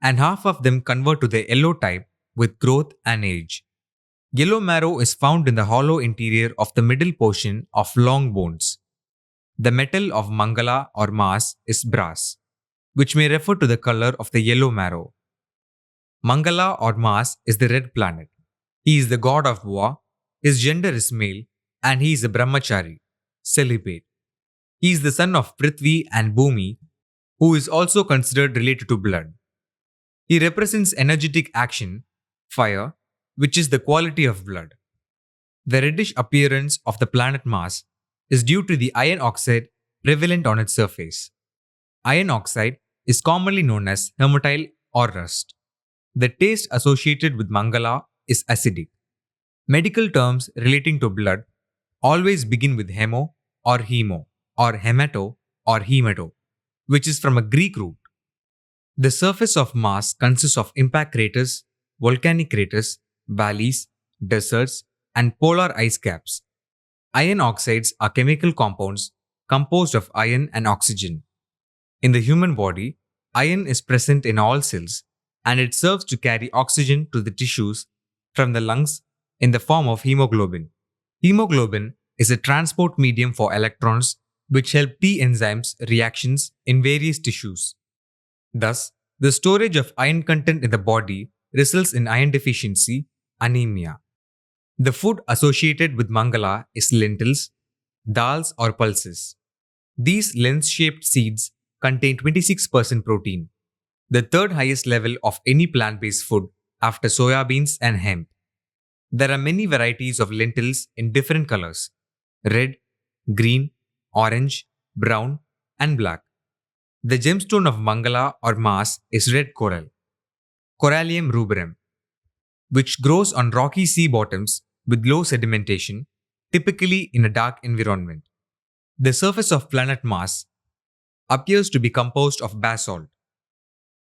and half of them convert to the yellow type with growth and age. Yellow marrow is found in the hollow interior of the middle portion of long bones. The metal of Mangala or Mass is brass, which may refer to the color of the yellow marrow. Mangala or Mass is the red planet. He is the god of war, his gender is male, and he is a brahmachari, celibate. He is the son of Prithvi and Bhumi, who is also considered related to blood. He represents energetic action, fire, which is the quality of blood. The reddish appearance of the planet Mars is due to the iron oxide prevalent on its surface. Iron oxide is commonly known as hematite or rust. The taste associated with Mangala is acidic. Medical terms relating to blood always begin with hemo or hemo or hemato or hemato, which is from a Greek root. The surface of Mars consists of impact craters, volcanic craters, valleys, deserts, and polar ice caps. Iron oxides are chemical compounds composed of iron and oxygen. In the human body, iron is present in all cells, and it serves to carry oxygen to the tissues from the lungs in the form of hemoglobin. Hemoglobin is a transport medium for electrons which help T enzymes reactions in various tissues. Thus, the storage of iron content in the body results in iron deficiency, anemia. The food associated with Mangala is lentils, dals or pulses. These lens-shaped seeds contain 26% protein, the third highest level of any plant-based food after soya beans and hemp. There are many varieties of lentils in different colors: red, green, orange, brown, and black. The gemstone of Mangala or Mars is red coral, Corallium ruberum, which grows on rocky sea bottoms with low sedimentation, typically in a dark environment. The surface of planet Mars appears to be composed of basalt.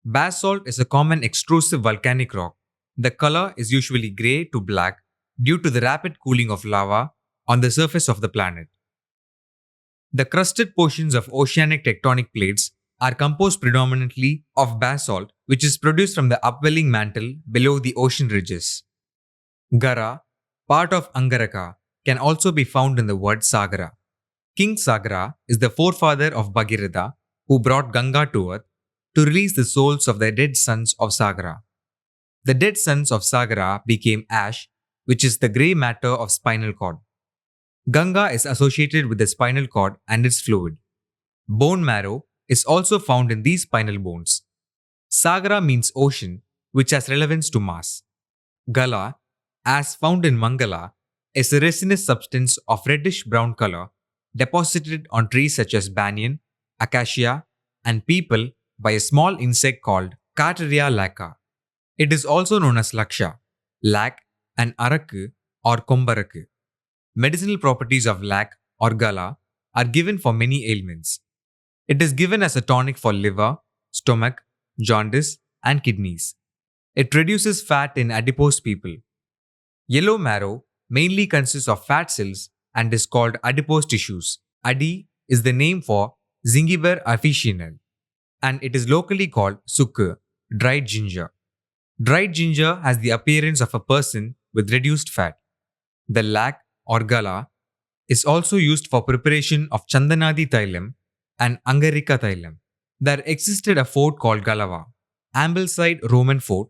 Basalt is a common extrusive volcanic rock. The color is usually grey to black due to the rapid cooling of lava on the surface of the planet. The crusted portions of oceanic tectonic plates are composed predominantly of basalt, which is produced from the upwelling mantle below the ocean ridges. Gara, part of Angaraka, can also be found in the word Sagara. King Sagara is the forefather of Bhagirath, who brought Ganga to earth to release the souls of the dead sons of Sagara. The dead sons of Sagara became ash, which is the grey matter of spinal cord. Ganga is associated with the spinal cord and its fluid. Bone marrow is also found in these spinal bones. Sagara means ocean, which has relevance to Mars. Gala as found in Mangala, is a resinous substance of reddish-brown color deposited on trees such as banyan, acacia, and peepal by a small insect called Carteria laca. It is also known as laksha, lak, and arakku or kombarakku. Medicinal properties of lak or gala are given for many ailments. It is given as a tonic for liver, stomach, jaundice, and kidneys. It reduces fat in adipose people. Yellow marrow mainly consists of fat cells and is called adipose tissues. Adi is the name for Zingiber officinal, and it is locally called sukku, dried ginger. Dried ginger has the appearance of a person with reduced fat. The lak or gala is also used for preparation of Chandanadi Thailam and Angarika Thailam. There existed a fort called Galava, Ambleside Roman fort,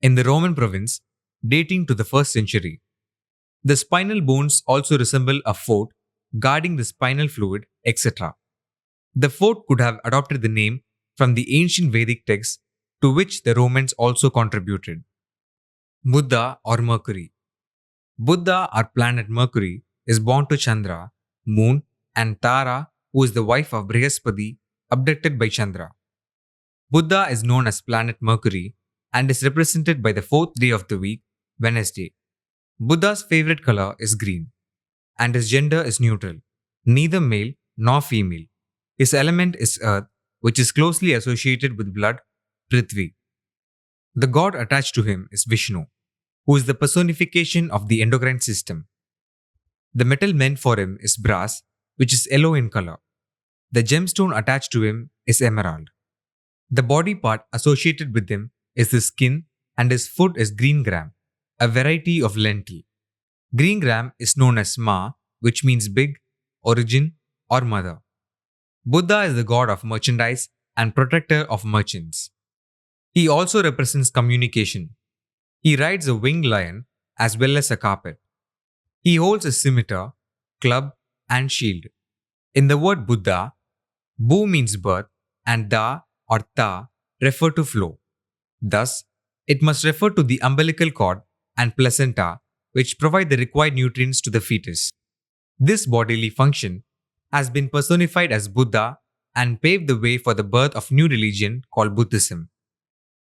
in the Roman province dating to the 1st century. The spinal bones also resemble a fort guarding the spinal fluid, etc. The fort could have adopted the name from the ancient Vedic texts to which the Romans also contributed. Buddha or Mercury. Buddha or planet Mercury is born to Chandra, Moon, and Tara, who is the wife of Brihaspati, abducted by Chandra. Buddha is known as planet Mercury and is represented by the 4th day of the week, Wednesday. Buddha's favorite color is green, and his gender is neutral, neither male nor female. His element is earth, which is closely associated with blood, prithvi. The god attached to him is Vishnu, who is the personification of the endocrine system. The metal meant for him is brass, which is yellow in color. The gemstone attached to him is emerald. The body part associated with him is the skin, and his food is green gram, a variety of lentil. Green gram is known as Ma, which means big, origin, or mother. Buddha is the god of merchandise and protector of merchants. He also represents communication. He rides a winged lion as well as a carpet. He holds a scimitar, club, and shield. In the word Buddha, Bu means birth and Da or Ta refer to flow. Thus, it must refer to the umbilical cord and placenta, which provide the required nutrients to the fetus. This bodily function has been personified as Buddha and paved the way for the birth of new religion called Buddhism.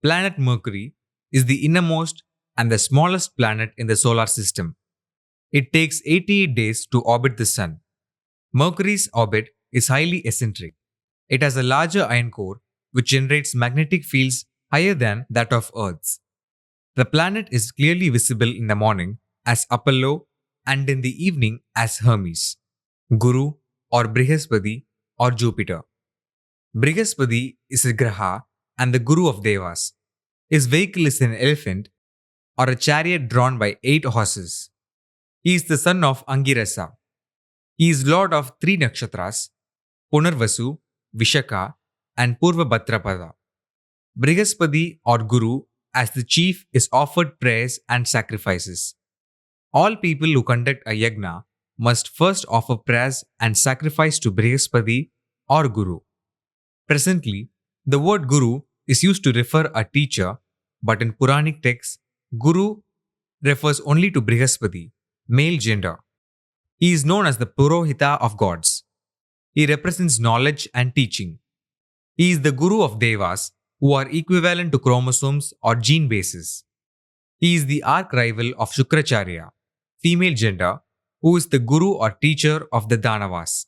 Planet Mercury is the innermost and the smallest planet in the solar system. It takes 88 days to orbit the Sun. Mercury's orbit is highly eccentric. It has a larger iron core which generates magnetic fields higher than that of Earth's. The planet is clearly visible in the morning as Apollo and in the evening as Hermes, Guru or Brihaspati or Jupiter. Brihaspati is a Graha and the Guru of Devas. His vehicle is an elephant or a chariot drawn by 8 horses. He is the son of Angirasa. He is lord of 3 nakshatras, Punarvasu, Vishaka, and Purva Bhadrapada. Brihaspati or Guru as the chief is offered prayers and sacrifices. All people who conduct a yagna must first offer prayers and sacrifice to Brihaspati or Guru. Presently, the word Guru is used to refer a teacher, but in Puranic texts, Guru refers only to Brihaspati, male gender. He is known as the Purohita of gods. He represents knowledge and teaching. He is the Guru of Devas, who are equivalent to chromosomes or gene bases. He is the arch rival of Shukracharya, female gender, who is the Guru or teacher of the Danavas.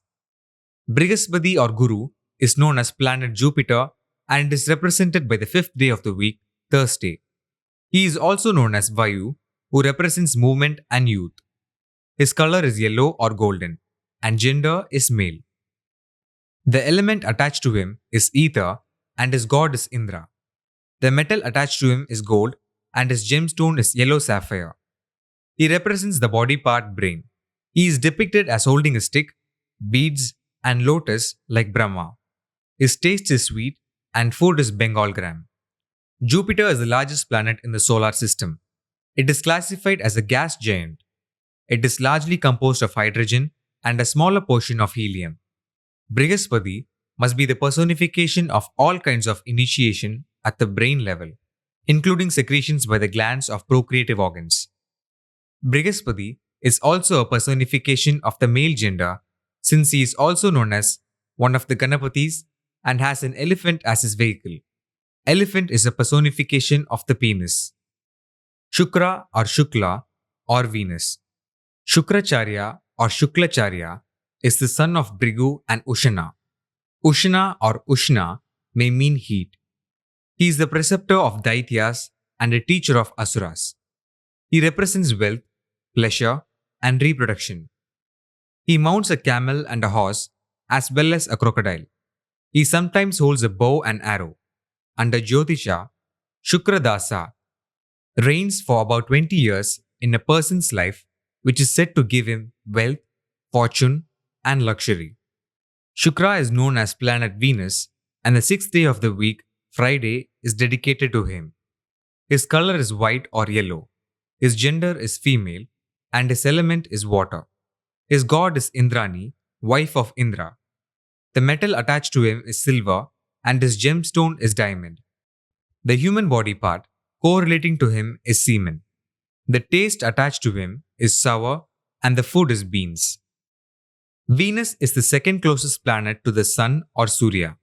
Brihaspati or Guru is known as planet Jupiter and is represented by the 5th day of the week, Thursday. He is also known as Vayu, who represents movement and youth. His color is yellow or golden, and gender is male. The element attached to him is ether, and his god is Indra. The metal attached to him is gold, and his gemstone is yellow sapphire. He represents the body part brain. He is depicted as holding a stick, beads, and lotus like Brahma. His taste is sweet, and food is Bengal gram. Jupiter is the largest planet in the solar system. It is classified as a gas giant. It is largely composed of hydrogen and a smaller portion of helium. Brihaspati must be the personification of all kinds of initiation at the brain level, including secretions by the glands of procreative organs. Brihaspati is also a personification of the male gender since he is also known as one of the Ganapatis and has an elephant as his vehicle. Elephant is a personification of the penis. Shukra or Shukla or Venus. Shukracharya or Shuklacharya is the son of Brigu and Ushana. Ushana or Ushna may mean heat. He is the preceptor of deities and a teacher of asuras. He represents wealth, pleasure, and reproduction. He mounts a camel and a horse as well as a crocodile. He sometimes holds a bow and arrow. Under Jyotisha, Shukradasa reigns for about 20 years in a person's life, which is said to give him wealth, fortune, and luxury. Shukra is known as planet Venus, and the sixth day of the week, Friday, is dedicated to him. His color is white or yellow. His gender is female, and his element is water. His god is Indrani, wife of Indra. The metal attached to him is silver, and his gemstone is diamond. The human body part correlating to him is semen. The taste attached to him is sour, and the food is beans. Venus is the second closest planet to the sun or Surya.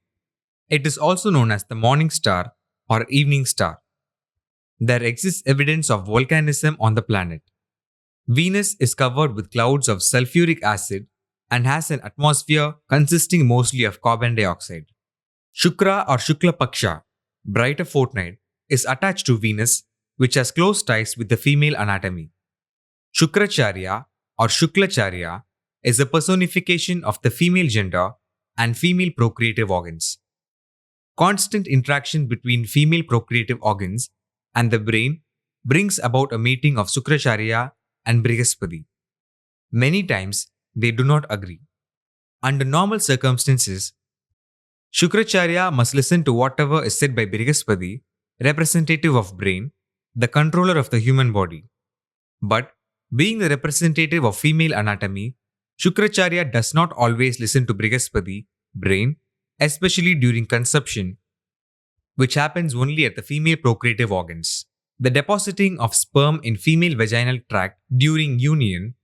It is also known as the morning star or evening star. There exists evidence of volcanism on the planet. Venus is covered with clouds of sulfuric acid and has an atmosphere consisting mostly of carbon dioxide. Shukra or Shukla Paksha, brighter fortnight, is attached to Venus, which has close ties with the female anatomy. Shukracharya or Shuklacharya is a personification of the female gender and female procreative organs. Constant interaction between female procreative organs and the brain brings about a meeting of Shukracharya and Brihaspati. Many times, they do not agree. Under normal circumstances, Shukracharya must listen to whatever is said by Brihaspati, representative of brain, the controller of the human body. But, being the representative of female anatomy, Shukracharya does not always listen to Brihaspati, brain, especially during conception, which happens only at the female procreative organs. The depositing of sperm in female vaginal tract during union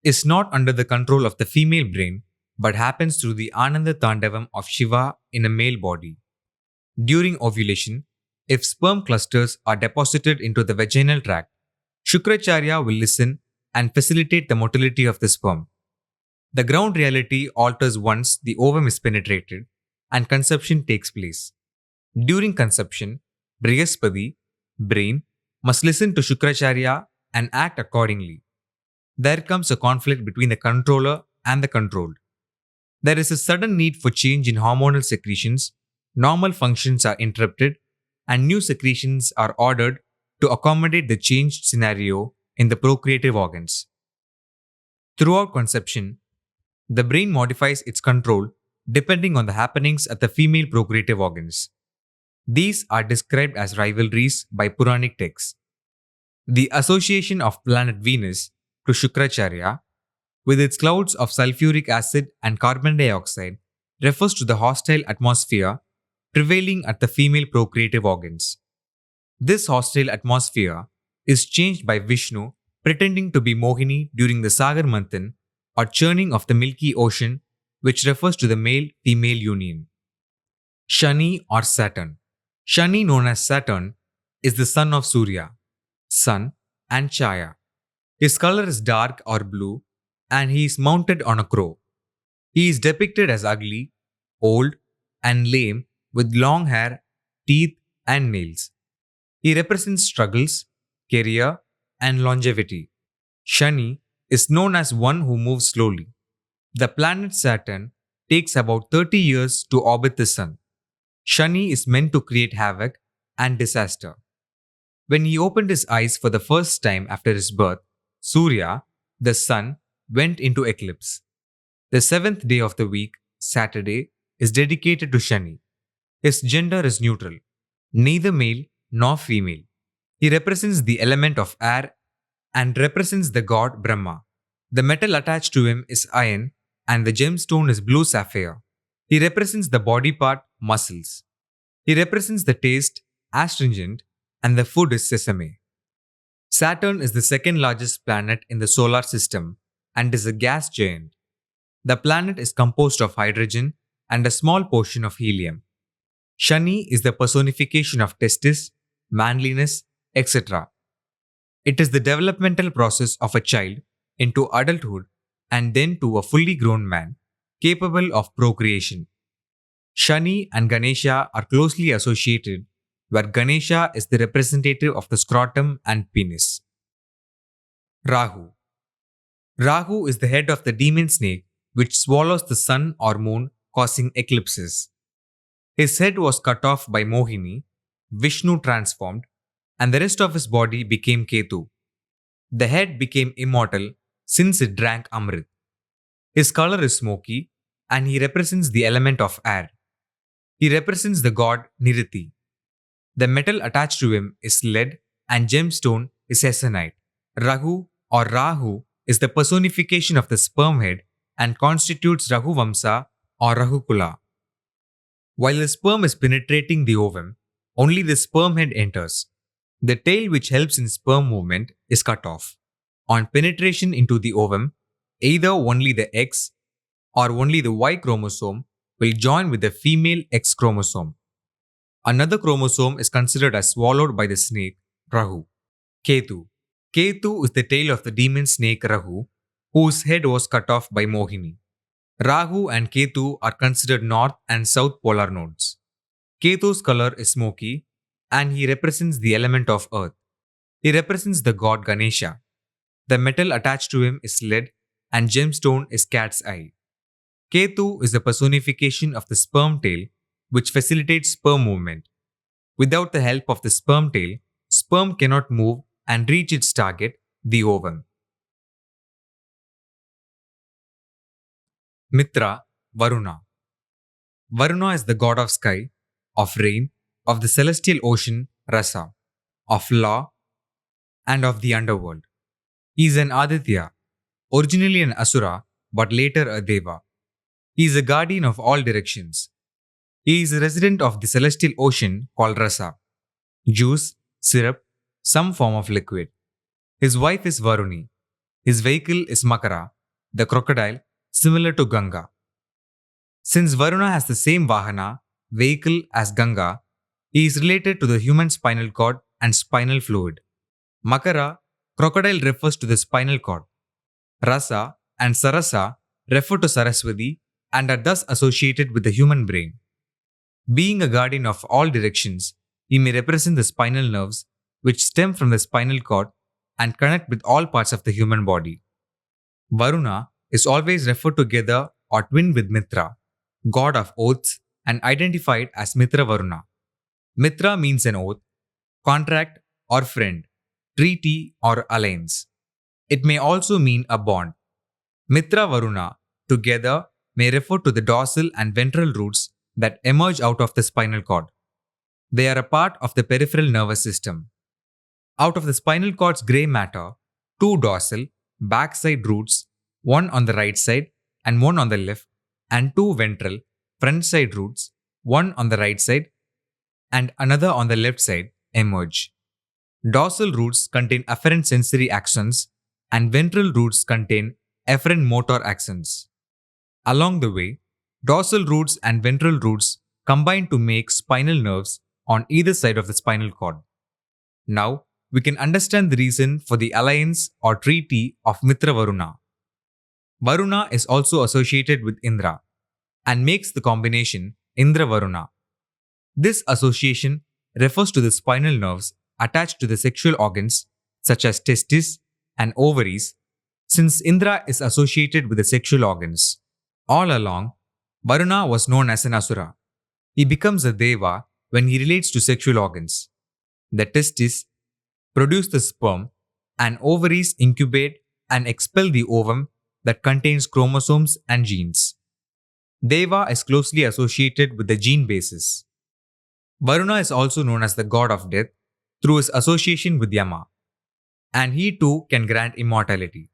is not under the control of the female brain but happens through the Ananda Tandavam of Shiva in a male body. During ovulation, if sperm clusters are deposited into the vaginal tract, Shukracharya will listen and facilitate the motility of the sperm. The ground reality alters once the ovum is penetrated and conception takes place. During conception, Brihaspati, brain, must listen to Shukracharya and act accordingly. There comes a conflict between the controller and the controlled. There is a sudden need for change in hormonal secretions, normal functions are interrupted, and new secretions are ordered to accommodate the changed scenario in the procreative organs. Throughout conception, the brain modifies its control depending on the happenings at the female procreative organs. These are described as rivalries by Puranic texts. The association of planet Venus to Shukracharya, with its clouds of sulfuric acid and carbon dioxide, refers to the hostile atmosphere prevailing at the female procreative organs. This hostile atmosphere is changed by Vishnu pretending to be Mohini during the Sagar Manthan or churning of the Milky Ocean, which refers to the male-female union. Shani or Saturn. Shani, known as Saturn, is the son of Surya, sun, and Chaya. His color is dark or blue, and he is mounted on a crow. He is depicted as ugly, old, and lame with long hair, teeth, and nails. He represents struggles, career, and longevity. Shani is known as one who moves slowly. The planet Saturn takes about 30 years to orbit the sun. Shani is meant to create havoc and disaster. When he opened his eyes for the first time after his birth, Surya, the sun, went into eclipse. The seventh day of the week, Saturday, is dedicated to Shani. His gender is neutral, neither male nor female. He represents the element of air and represents the god Brahma. The metal attached to him is iron and the gemstone is blue sapphire. He represents the body part, muscles. He represents the taste, astringent, and the food is sesame. Saturn is the second largest planet in the solar system and is a gas giant. The planet is composed of hydrogen and a small portion of helium. Shani is the personification of testis, manliness, etc. It is the developmental process of a child into adulthood and then to a fully grown man, capable of procreation. Shani and Ganesha are closely associated, where Ganesha is the representative of the scrotum and penis. Rahu. Rahu is the head of the demon snake which swallows the sun or moon, causing eclipses. His head was cut off by Mohini, Vishnu transformed, and the rest of his body became Ketu. The head became immortal since it drank Amrit. His color is smoky, and he represents the element of air. He represents the god Niriti. The metal attached to him is lead, and gemstone is hessonite. Rahu or Rahu is the personification of the sperm head and constitutes Rahu Vamsa or Rahukula. While the sperm is penetrating the ovum, only the sperm head enters. The tail, which helps in sperm movement, is cut off. On penetration into the ovum, either only the X or only the Y chromosome will join with the female X chromosome. Another chromosome is considered as swallowed by the snake, Rahu. Ketu. Ketu is the tail of the demon snake Rahu, whose head was cut off by Mohini. Rahu and Ketu are considered north and south polar nodes. Ketu's color is smoky, and he represents the element of earth. He represents the god Ganesha. The metal attached to him is lead, and gemstone is cat's eye. Ketu is the personification of the sperm tail, which facilitates sperm movement. Without the help of the sperm tail, sperm cannot move and reach its target, the ovum. Mitra, Varuna. Varuna is the god of sky, of rain, of the celestial ocean, Rasa, of law, and of the underworld. He is an Aditya, originally an Asura, but later a Deva. He is a guardian of all directions. He is a resident of the celestial ocean called Rasa, juice, syrup, some form of liquid. His wife is Varuni. His vehicle is Makara, the crocodile, similar to Ganga. Since Varuna has the same Vahana, vehicle as Ganga, he is related to the human spinal cord and spinal fluid. Makara, crocodile, refers to the spinal cord. Rasa and Sarasa refer to Saraswati and are thus associated with the human brain. Being a guardian of all directions, he may represent the spinal nerves which stem from the spinal cord and connect with all parts of the human body. Varuna is always referred together or twinned with Mitra, god of oaths, and identified as Mitra Varuna. Mitra means an oath, contract or friend, treaty or alliance. It may also mean a bond. Mitra Varuna together may refer to the dorsal and ventral roots that emerge out of the spinal cord. They are a part of the peripheral nervous system. Out of the spinal cord's grey matter, two dorsal, backside roots, one on the right side and one on the left, and two ventral, front side roots, one on the right side and another on the left side, emerge. Dorsal roots contain afferent sensory axons and ventral roots contain efferent motor axons. Along the way, dorsal roots and ventral roots combine to make spinal nerves on either side of the spinal cord. Now, we can understand the reason for the alliance or treaty of Mitra Varuna. Varuna is also associated with Indra and makes the combination Indra Varuna. This association refers to the spinal nerves attached to the sexual organs such as testes and ovaries, since Indra is associated with the sexual organs. All along, Varuna was known as an Asura. He becomes a Deva when he relates to sexual organs. The testes produce the sperm, and ovaries incubate and expel the ovum that contains chromosomes and genes. Deva is closely associated with the gene basis. Varuna is also known as the god of death through his association with Yama, and he too can grant immortality.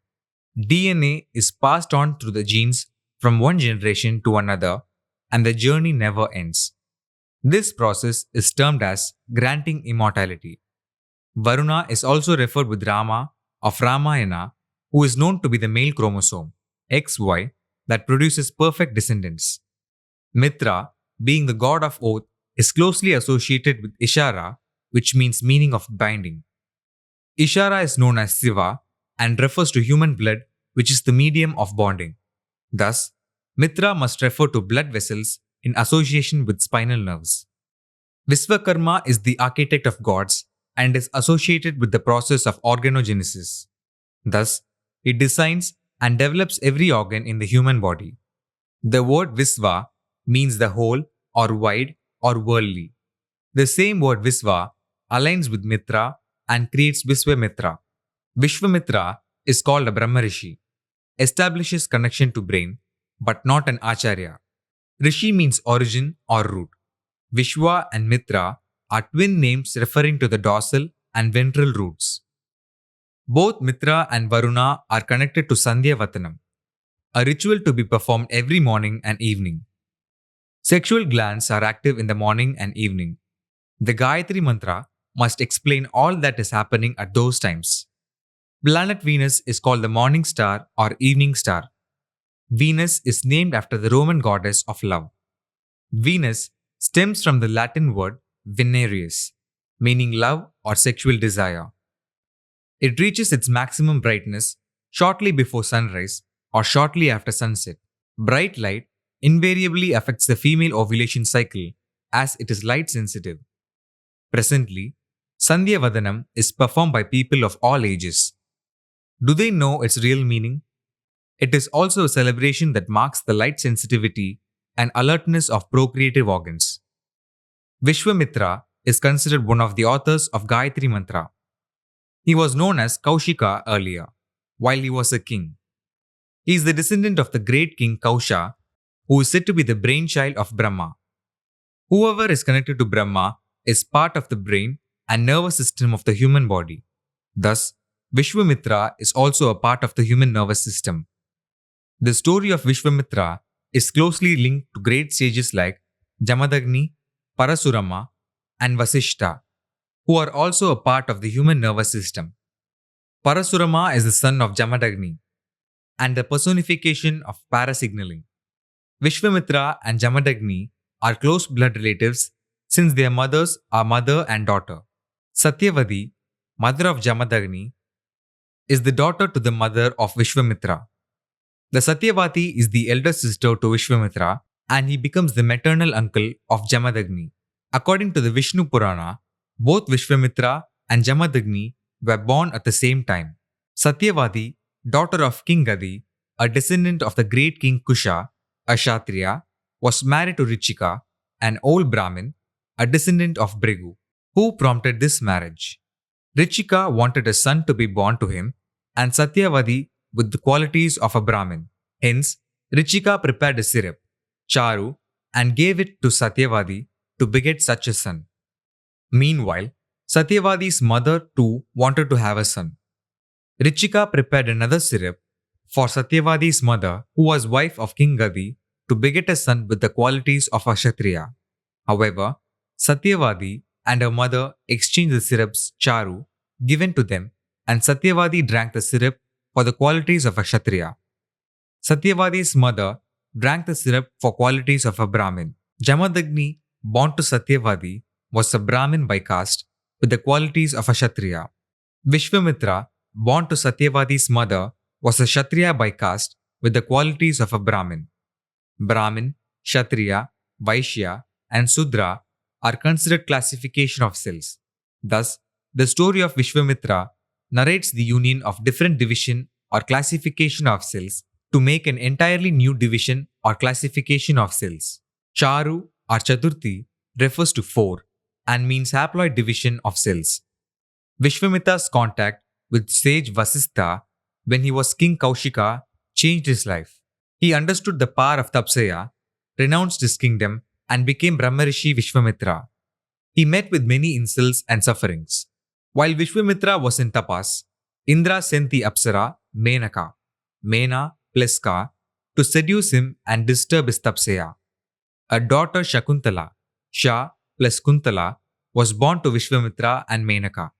DNA is passed on through the genes from one generation to another, and the journey never ends. This process is termed as granting immortality. Varuna is also referred with Rama of Ramayana, who is known to be the male chromosome, XY, that produces perfect descendants. Mitra, being the god of oath, is closely associated with Ishara, which means meaning of binding. Ishara is known as Siva and refers to human blood, which is the medium of bonding. Thus, Mitra must refer to blood vessels in association with spinal nerves. Vishwakarma is the architect of gods and is associated with the process of organogenesis. Thus, it designs and develops every organ in the human body. The word Visva means the whole or wide or worldly. The same word Visva aligns with Mitra and creates Viswamitra. Vishwamitra is called a Brahma Rishi, establishes connection to brain, but not an Acharya. Rishi means origin or root. Vishwa and Mitra are twin names referring to the dorsal and ventral roots. Both Mitra and Varuna are connected to Sandhya Vatanam, a ritual to be performed every morning and evening. Sexual glands are active in the morning and evening. The Gayatri Mantra must explain all that is happening at those times. Planet Venus is called the morning star or evening star. Venus is named after the Roman goddess of love. Venus stems from the Latin word venereus, meaning love or sexual desire. It reaches its maximum brightness shortly before sunrise or shortly after sunset. Bright light invariably affects the female ovulation cycle as it is light sensitive. Presently, Sandhya Vadanam is performed by people of all ages. Do they know its real meaning? It is also a celebration that marks the light sensitivity and alertness of procreative organs. Vishwamitra is considered one of the authors of Gayatri Mantra. He was known as Kaushika earlier, while he was a king. He is the descendant of the great king Kausha, who is said to be the brainchild of Brahma. Whoever is connected to Brahma is part of the brain and nervous system of the human body. Thus, Vishwamitra is also a part of the human nervous system. The story of Vishwamitra is closely linked to great sages like Jamadagni, Parasurama, and Vasishta, who are also a part of the human nervous system. Parasurama is the son of Jamadagni and the personification of parasignaling. Vishwamitra and Jamadagni are close blood relatives since their mothers are mother and daughter. Satyavadi, mother of Jamadagni, is the daughter to the mother of Vishwamitra. The Satyavati is the elder sister to Vishwamitra and he becomes the maternal uncle of Jamadagni. According to the Vishnu Purana, both Vishwamitra and Jamadagni were born at the same time. Satyavati, daughter of King Gadi, a descendant of the great king Kusha, a Kshatriya, was married to Richika, an old Brahmin, a descendant of Brigu. Who prompted this marriage? Richika wanted a son to be born to him and Satyavati with the qualities of a Brahmin. Hence, Richika prepared a syrup, charu, and gave it to Satyavati to beget such a son. Meanwhile, Satyavati's mother too wanted to have a son. Richika prepared another syrup for Satyavati's mother, who was wife of King Gadi, to beget a son with the qualities of a Kshatriya. However, Satyavati and her mother exchanged the syrup's charu given to them, and Satyavati drank the syrup for the qualities of a Kshatriya. Satyavati's mother drank the syrup for qualities of a Brahmin. Jamadagni, born to Satyavati, was a Brahmin by caste with the qualities of a Kshatriya. Vishwamitra, born to Satyavati's mother, was a Kshatriya by caste with the qualities of a Brahmin. Brahmin, Kshatriya, Vaishya, and Sudra are considered classification of cells. Thus, the story of Vishwamitra narrates the union of different division or classification of cells to make an entirely new division or classification of cells. Charu or Chaturthi refers to 4 and means haploid division of cells. Vishwamitra's contact with sage Vasistha when he was King Kaushika changed his life. He understood the power of Tapsaya, renounced his kingdom, and became Brahmarishi Vishwamitra. He met with many insults and sufferings. While Vishwamitra was in tapas, Indra sent the Apsara Menaka, Mena plus Ka, to seduce him and disturb his Tapsaya. A daughter Shakuntala, Sha plus Kuntala, was born to Vishwamitra and Menaka.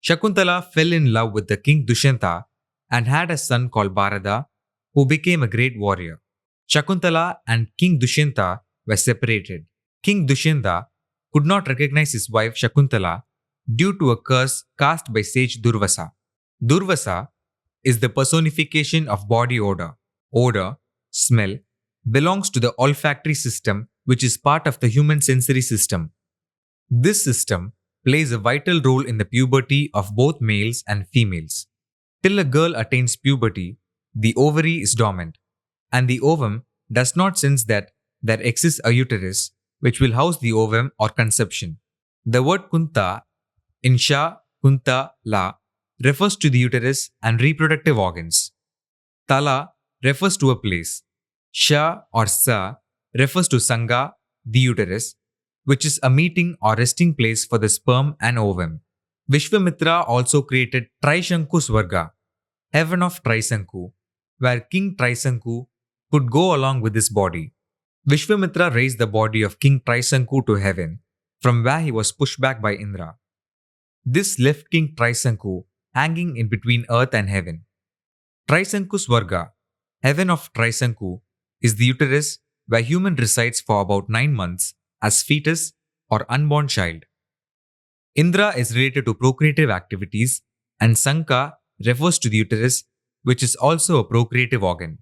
Shakuntala fell in love with the king Dushyanta and had a son called Bharata, who became a great warrior. Shakuntala and King Dushyanta were separated. King Dushyanta could not recognize his wife Shakuntala due to a curse cast by sage Durvasa. Durvasa is the personification of body odor. Odor, smell, belongs to the olfactory system, which is part of the human sensory system. This system plays a vital role in the puberty of both males and females. Till a girl attains puberty, the ovary is dormant, and the ovum does not sense that there exists a uterus which will house the ovum or conception. The word kunta in Sha, kunta, la refers to the uterus and reproductive organs. Tala refers to a place. Sha or Sa refers to Sangha, the uterus, which is a meeting or resting place for the sperm and ovum. Vishwamitra also created Trishanku Swarga, heaven of Trisanku, where King Trisanku could go along with his body. Vishwamitra raised the body of King Trisanku to heaven, from where he was pushed back by Indra. This left King Trisanku hanging in between earth and heaven. Trisanku Swarga, heaven of Trisanku, is the uterus where human resides for about 9 months as fetus or unborn child. Indra is related to procreative activities, and Sanka refers to the uterus, which is also a procreative organ.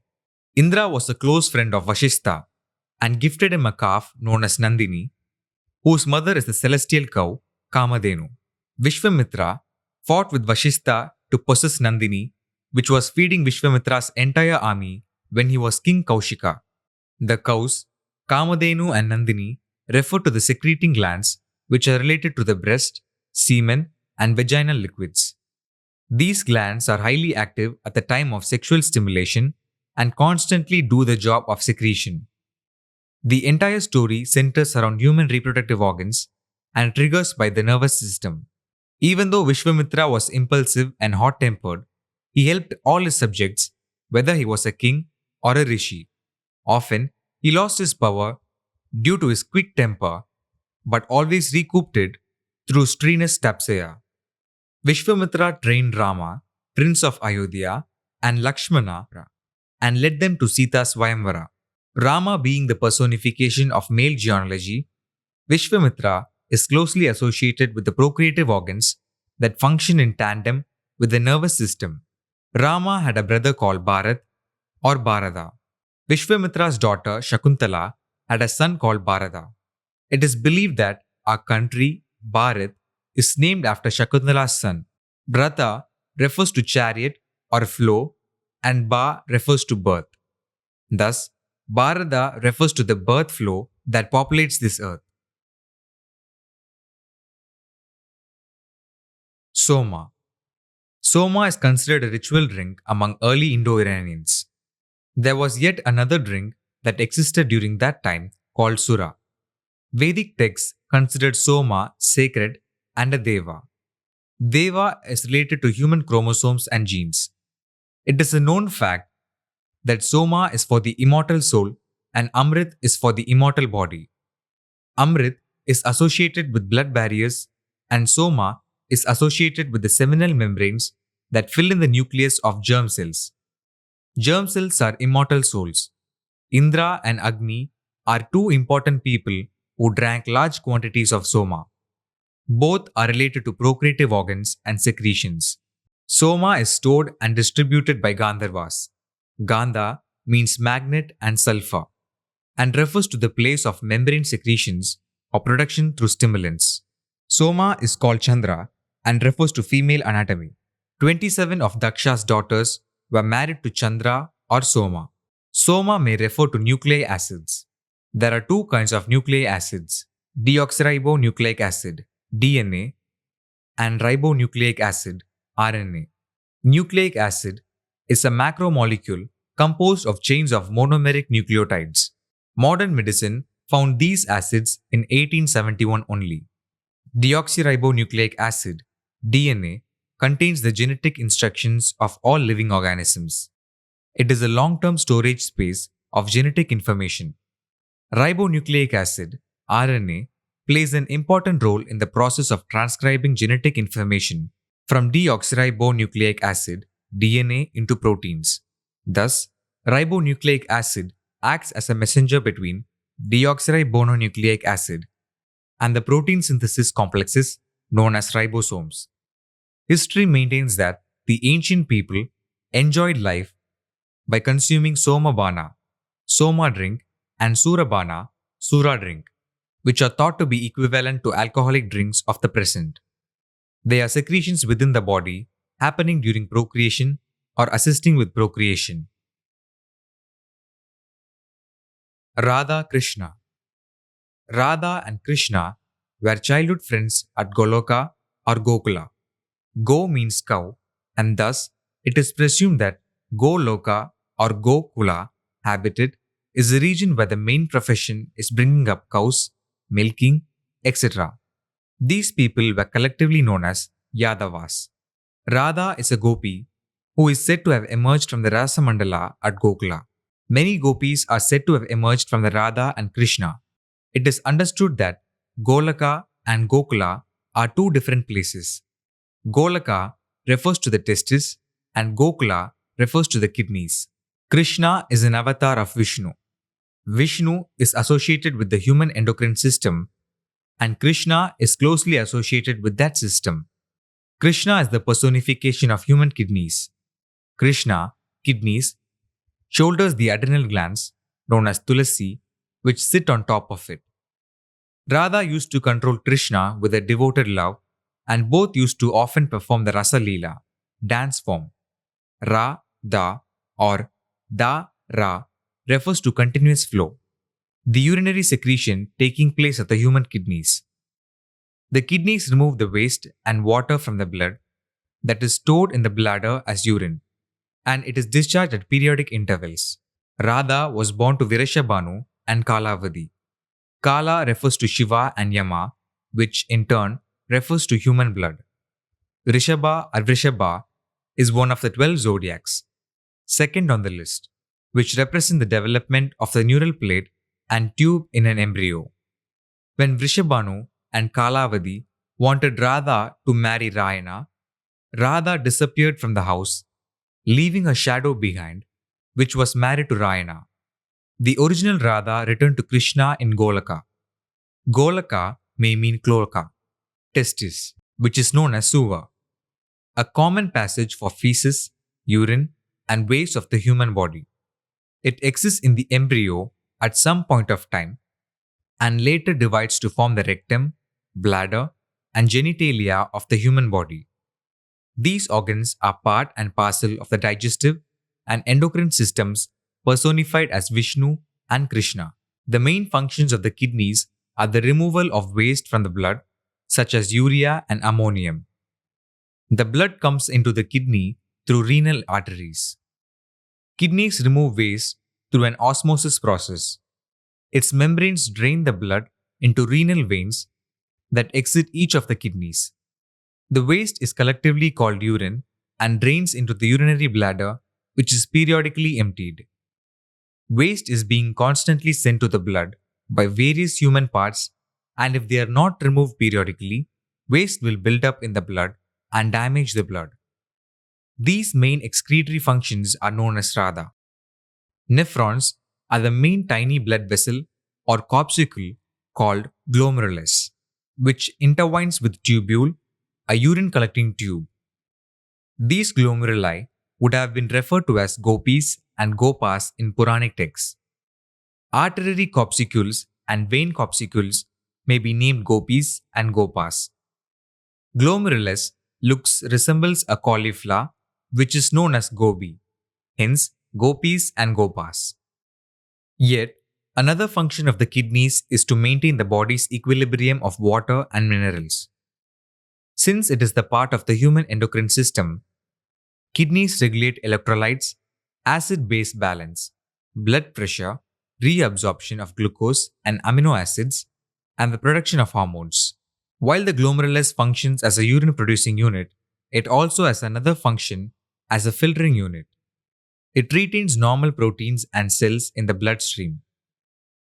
Indra was a close friend of Vashistha and gifted him a calf known as Nandini, whose mother is the celestial cow Kamadhenu. Vishwamitra fought with Vashistha to possess Nandini, which was feeding Vishwamitra's entire army when he was King Kaushika. The cows, Kamadhenu and Nandini, refer to the secreting glands which are related to the breast, semen, and vaginal liquids. These glands are highly active at the time of sexual stimulation and constantly do the job of secretion. The entire story centers around human reproductive organs and triggers by the nervous system. Even though Vishwamitra was impulsive and hot-tempered, he helped all his subjects, whether he was a king or a rishi. Often, he lost his power due to his quick temper, but always recouped it through strenuous tapasya. Vishwamitra trained Rama, prince of Ayodhya, and Lakshmana, and led them to Sita's Swayamvara. Rama being the personification of male genealogy, Vishwamitra is closely associated with the procreative organs that function in tandem with the nervous system. Rama had a brother called Bharat or Bharata. Vishwamitra's daughter Shakuntala had a son called Bharata. It is believed that our country, Bharat, is named after Shakuntala's son. Bhrata refers to chariot or flow, and Ba refers to birth. Thus, Bharata refers to the birth flow that populates this earth. Soma. Soma is considered a ritual drink among early Indo-Iranians. There was yet another drink that existed during that time called Sura. Vedic texts considered Soma sacred and a Deva. Deva is related to human chromosomes and genes. It is a known fact that Soma is for the immortal soul and Amrit is for the immortal body. Amrit is associated with blood barriers and Soma is associated with the seminal membranes that fill in the nucleus of germ cells. Germ cells are immortal souls. Indra and Agni are two important people who drank large quantities of Soma. Both are related to procreative organs and secretions. Soma is stored and distributed by Gandharvas. Gandha means magnet and sulfur and refers to the place of membrane secretions or production through stimulants. Soma is called Chandra and refers to female anatomy. 27 of Daksha's daughters were married to Chandra or Soma. Soma may refer to nucleic acids. There are two kinds of nucleic acids, deoxyribonucleic acid, DNA, and ribonucleic acid, RNA. Nucleic acid is a macromolecule composed of chains of monomeric nucleotides. Modern medicine found these acids in 1871 only. Deoxyribonucleic acid, DNA, contains the genetic instructions of all living organisms. It is a long-term storage space of genetic information. Ribonucleic acid, RNA, plays an important role in the process of transcribing genetic information from deoxyribonucleic acid (DNA) into proteins. Thus, ribonucleic acid acts as a messenger between deoxyribonucleic acid and the protein synthesis complexes known as ribosomes. History maintains that the ancient people enjoyed life by consuming somabana, soma drink, and surabana, sura drink, which are thought to be equivalent to alcoholic drinks of the present. They are secretions within the body happening during procreation or assisting with procreation. Radha Krishna. Radha and Krishna were childhood friends at Goloka or Gokula. Go means cow, and thus it is presumed that Goloka or Gokula habited is a region where the main profession is bringing up cows, milking, etc. These people were collectively known as Yadavas. Radha is a gopi who is said to have emerged from the Rasa Mandala at Gokula. Many gopis are said to have emerged from the Radha and Krishna. It is understood that Golaka and Gokula are two different places. Golaka refers to the testes and Gokula refers to the kidneys. Krishna is an avatar of Vishnu. Vishnu is associated with the human endocrine system and Krishna is closely associated with that system. Krishna is the personification of human kidneys. Krishna, kidneys, shoulders the adrenal glands, known as Tulasi, which sit on top of it. Radha used to control Krishna with a devoted love, and both used to often perform the Rasa Leela, dance form. Ra, Da, or Da, Ra refers to continuous flow, the urinary secretion taking place at the human kidneys. The kidneys remove the waste and water from the blood that is stored in the bladder as urine, and it is discharged at periodic intervals. Radha was born to Virashabhanu and Kalavadi. Kala refers to Shiva and Yama, which in turn refers to human blood. Rishabha or Vrishabha is one of the 12 zodiacs, second on the list, which represent the development of the neural plate and tube in an embryo. When Vrishabhanu and Kalavadi wanted Radha to marry Rayana, Radha disappeared from the house, leaving a shadow behind, which was married to Rayana. The original Radha returned to Krishna in Golaka. Golaka may mean cloaca, testis, which is known as suva, a common passage for feces, urine, and waste of the human body. It exists in the embryo at some point of time and later divides to form the rectum, bladder, and genitalia of the human body. These organs are part and parcel of the digestive and endocrine systems personified as Vishnu and Krishna. The main functions of the kidneys are the removal of waste from the blood, such as urea and ammonium. The blood comes into the kidney through renal arteries. Kidneys remove waste through an osmosis process. Its membranes drain the blood into renal veins that exit each of the kidneys. The waste is collectively called urine and drains into the urinary bladder, which is periodically emptied. Waste is being constantly sent to the blood by various human parts, and if they are not removed periodically, waste will build up in the blood and damage the blood. These main excretory functions are known as Radha. Nephrons are the main tiny blood vessel or corpuscle called glomerulus, which intertwines with tubule, a urine collecting tube. These glomeruli would have been referred to as gopis and gopas in Puranic texts. Artery corpuscles and vein corpuscles may be named gopis and gopas. Glomerulus resembles a cauliflower, which is known as gobi, hence gopis and gopas. Yet, another function of the kidneys is to maintain the body's equilibrium of water and minerals. Since it is the part of the human endocrine system, kidneys regulate electrolytes, acid-base balance, blood pressure, reabsorption of glucose and amino acids, and the production of hormones. While the glomerulus functions as a urine-producing unit, it also has another function as a filtering unit. It retains normal proteins and cells in the bloodstream.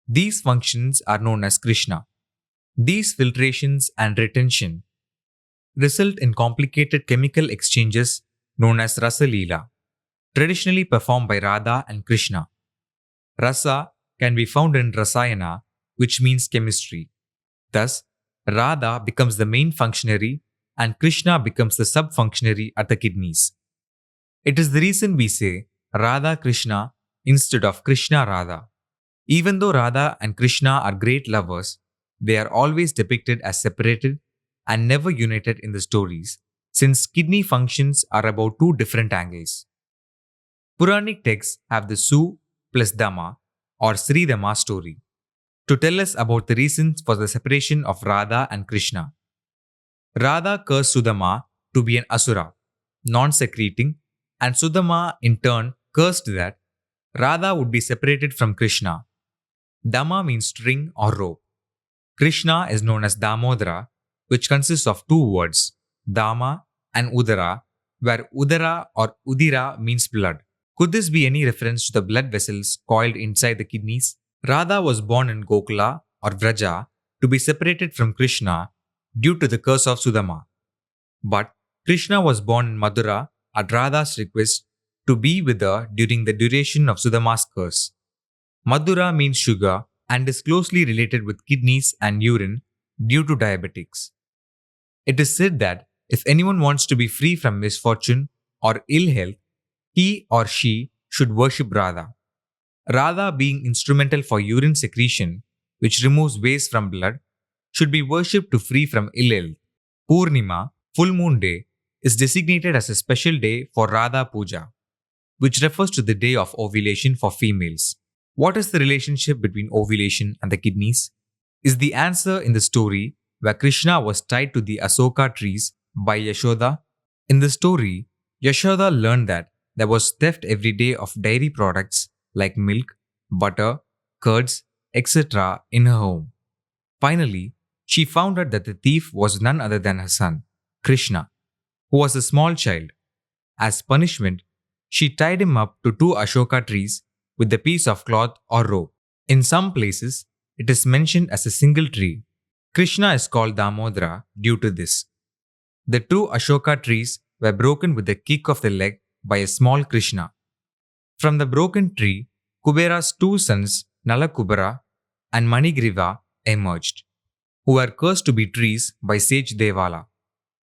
These functions are known as Krishna. These filtrations and retention result in complicated chemical exchanges known as Rasa Leela, traditionally performed by Radha and Krishna. Rasa can be found in Rasayana, which means chemistry. Thus, Radha becomes the main functionary and Krishna becomes the sub-functionary at the kidneys. It is the reason we say Radha Krishna instead of Krishna Radha. Even though Radha and Krishna are great lovers, they are always depicted as separated and never united in the stories, since kidney functions are about two different angles. Puranic texts have the Su plus Dhamma or Sri Dhamma story to tell us about the reasons for the separation of Radha and Krishna. Radha cursed Sudama to be an asura, non-secreting, and Sudama in turn cursed that Radha would be separated from Krishna. Dhamma means string or rope. Krishna is known as Damodara, which consists of two words, Dama and Udara, where Udara or Udira means blood. Could this be any reference to the blood vessels coiled inside the kidneys? Radha was born in Gokula or Vraja to be separated from Krishna due to the curse of Sudama. But Krishna was born in Madura at Radha's request to be with her during the duration of Sudama's curse. Madura means sugar and is closely related with kidneys and urine due to diabetics. It is said that if anyone wants to be free from misfortune or ill health, he or she should worship Radha. Radha, being instrumental for urine secretion, which removes waste from blood, should be worshipped to free from ill health. Purnima, full moon day, is designated as a special day for Radha Puja, which refers to the day of ovulation for females. What is the relationship between ovulation and the kidneys? Is the answer in the story where Krishna was tied to the Asoka trees by Yashoda? In the story, Yashoda learned that there was theft every day of dairy products like milk, butter, curds, etc. in her home. Finally, she found out that the thief was none other than her son, Krishna, who was a small child. As punishment, she tied him up to two Ashoka trees with a piece of cloth or rope. In some places, it is mentioned as a single tree. Krishna is called Damodara due to this. The two Ashoka trees were broken with a kick of the leg by a small Krishna. From the broken tree, Kubera's two sons, Nalakubara and Manigriva, emerged, who were cursed to be trees by sage Devala.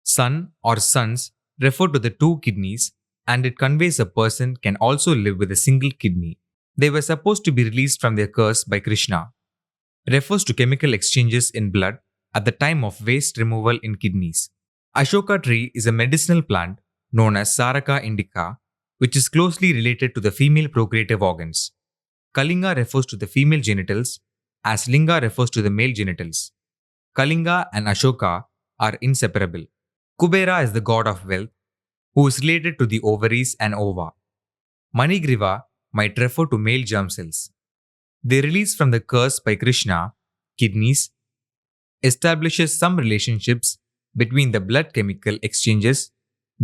Son or sons refer to the two kidneys, and it conveys a person can also live with a single kidney. They were supposed to be released from their curse by Krishna. Refers to chemical exchanges in blood at the time of waste removal in kidneys. Ashoka tree is a medicinal plant known as Saraka indica, which is closely related to the female procreative organs. Kalinga refers to the female genitals, as Linga refers to the male genitals. Kalinga and Ashoka are inseparable. Kubera is the god of wealth, who is related to the ovaries and ova. Manigriva might refer to male germ cells. They release from the curse by Krishna, kidneys, establishes some relationships between the blood chemical exchanges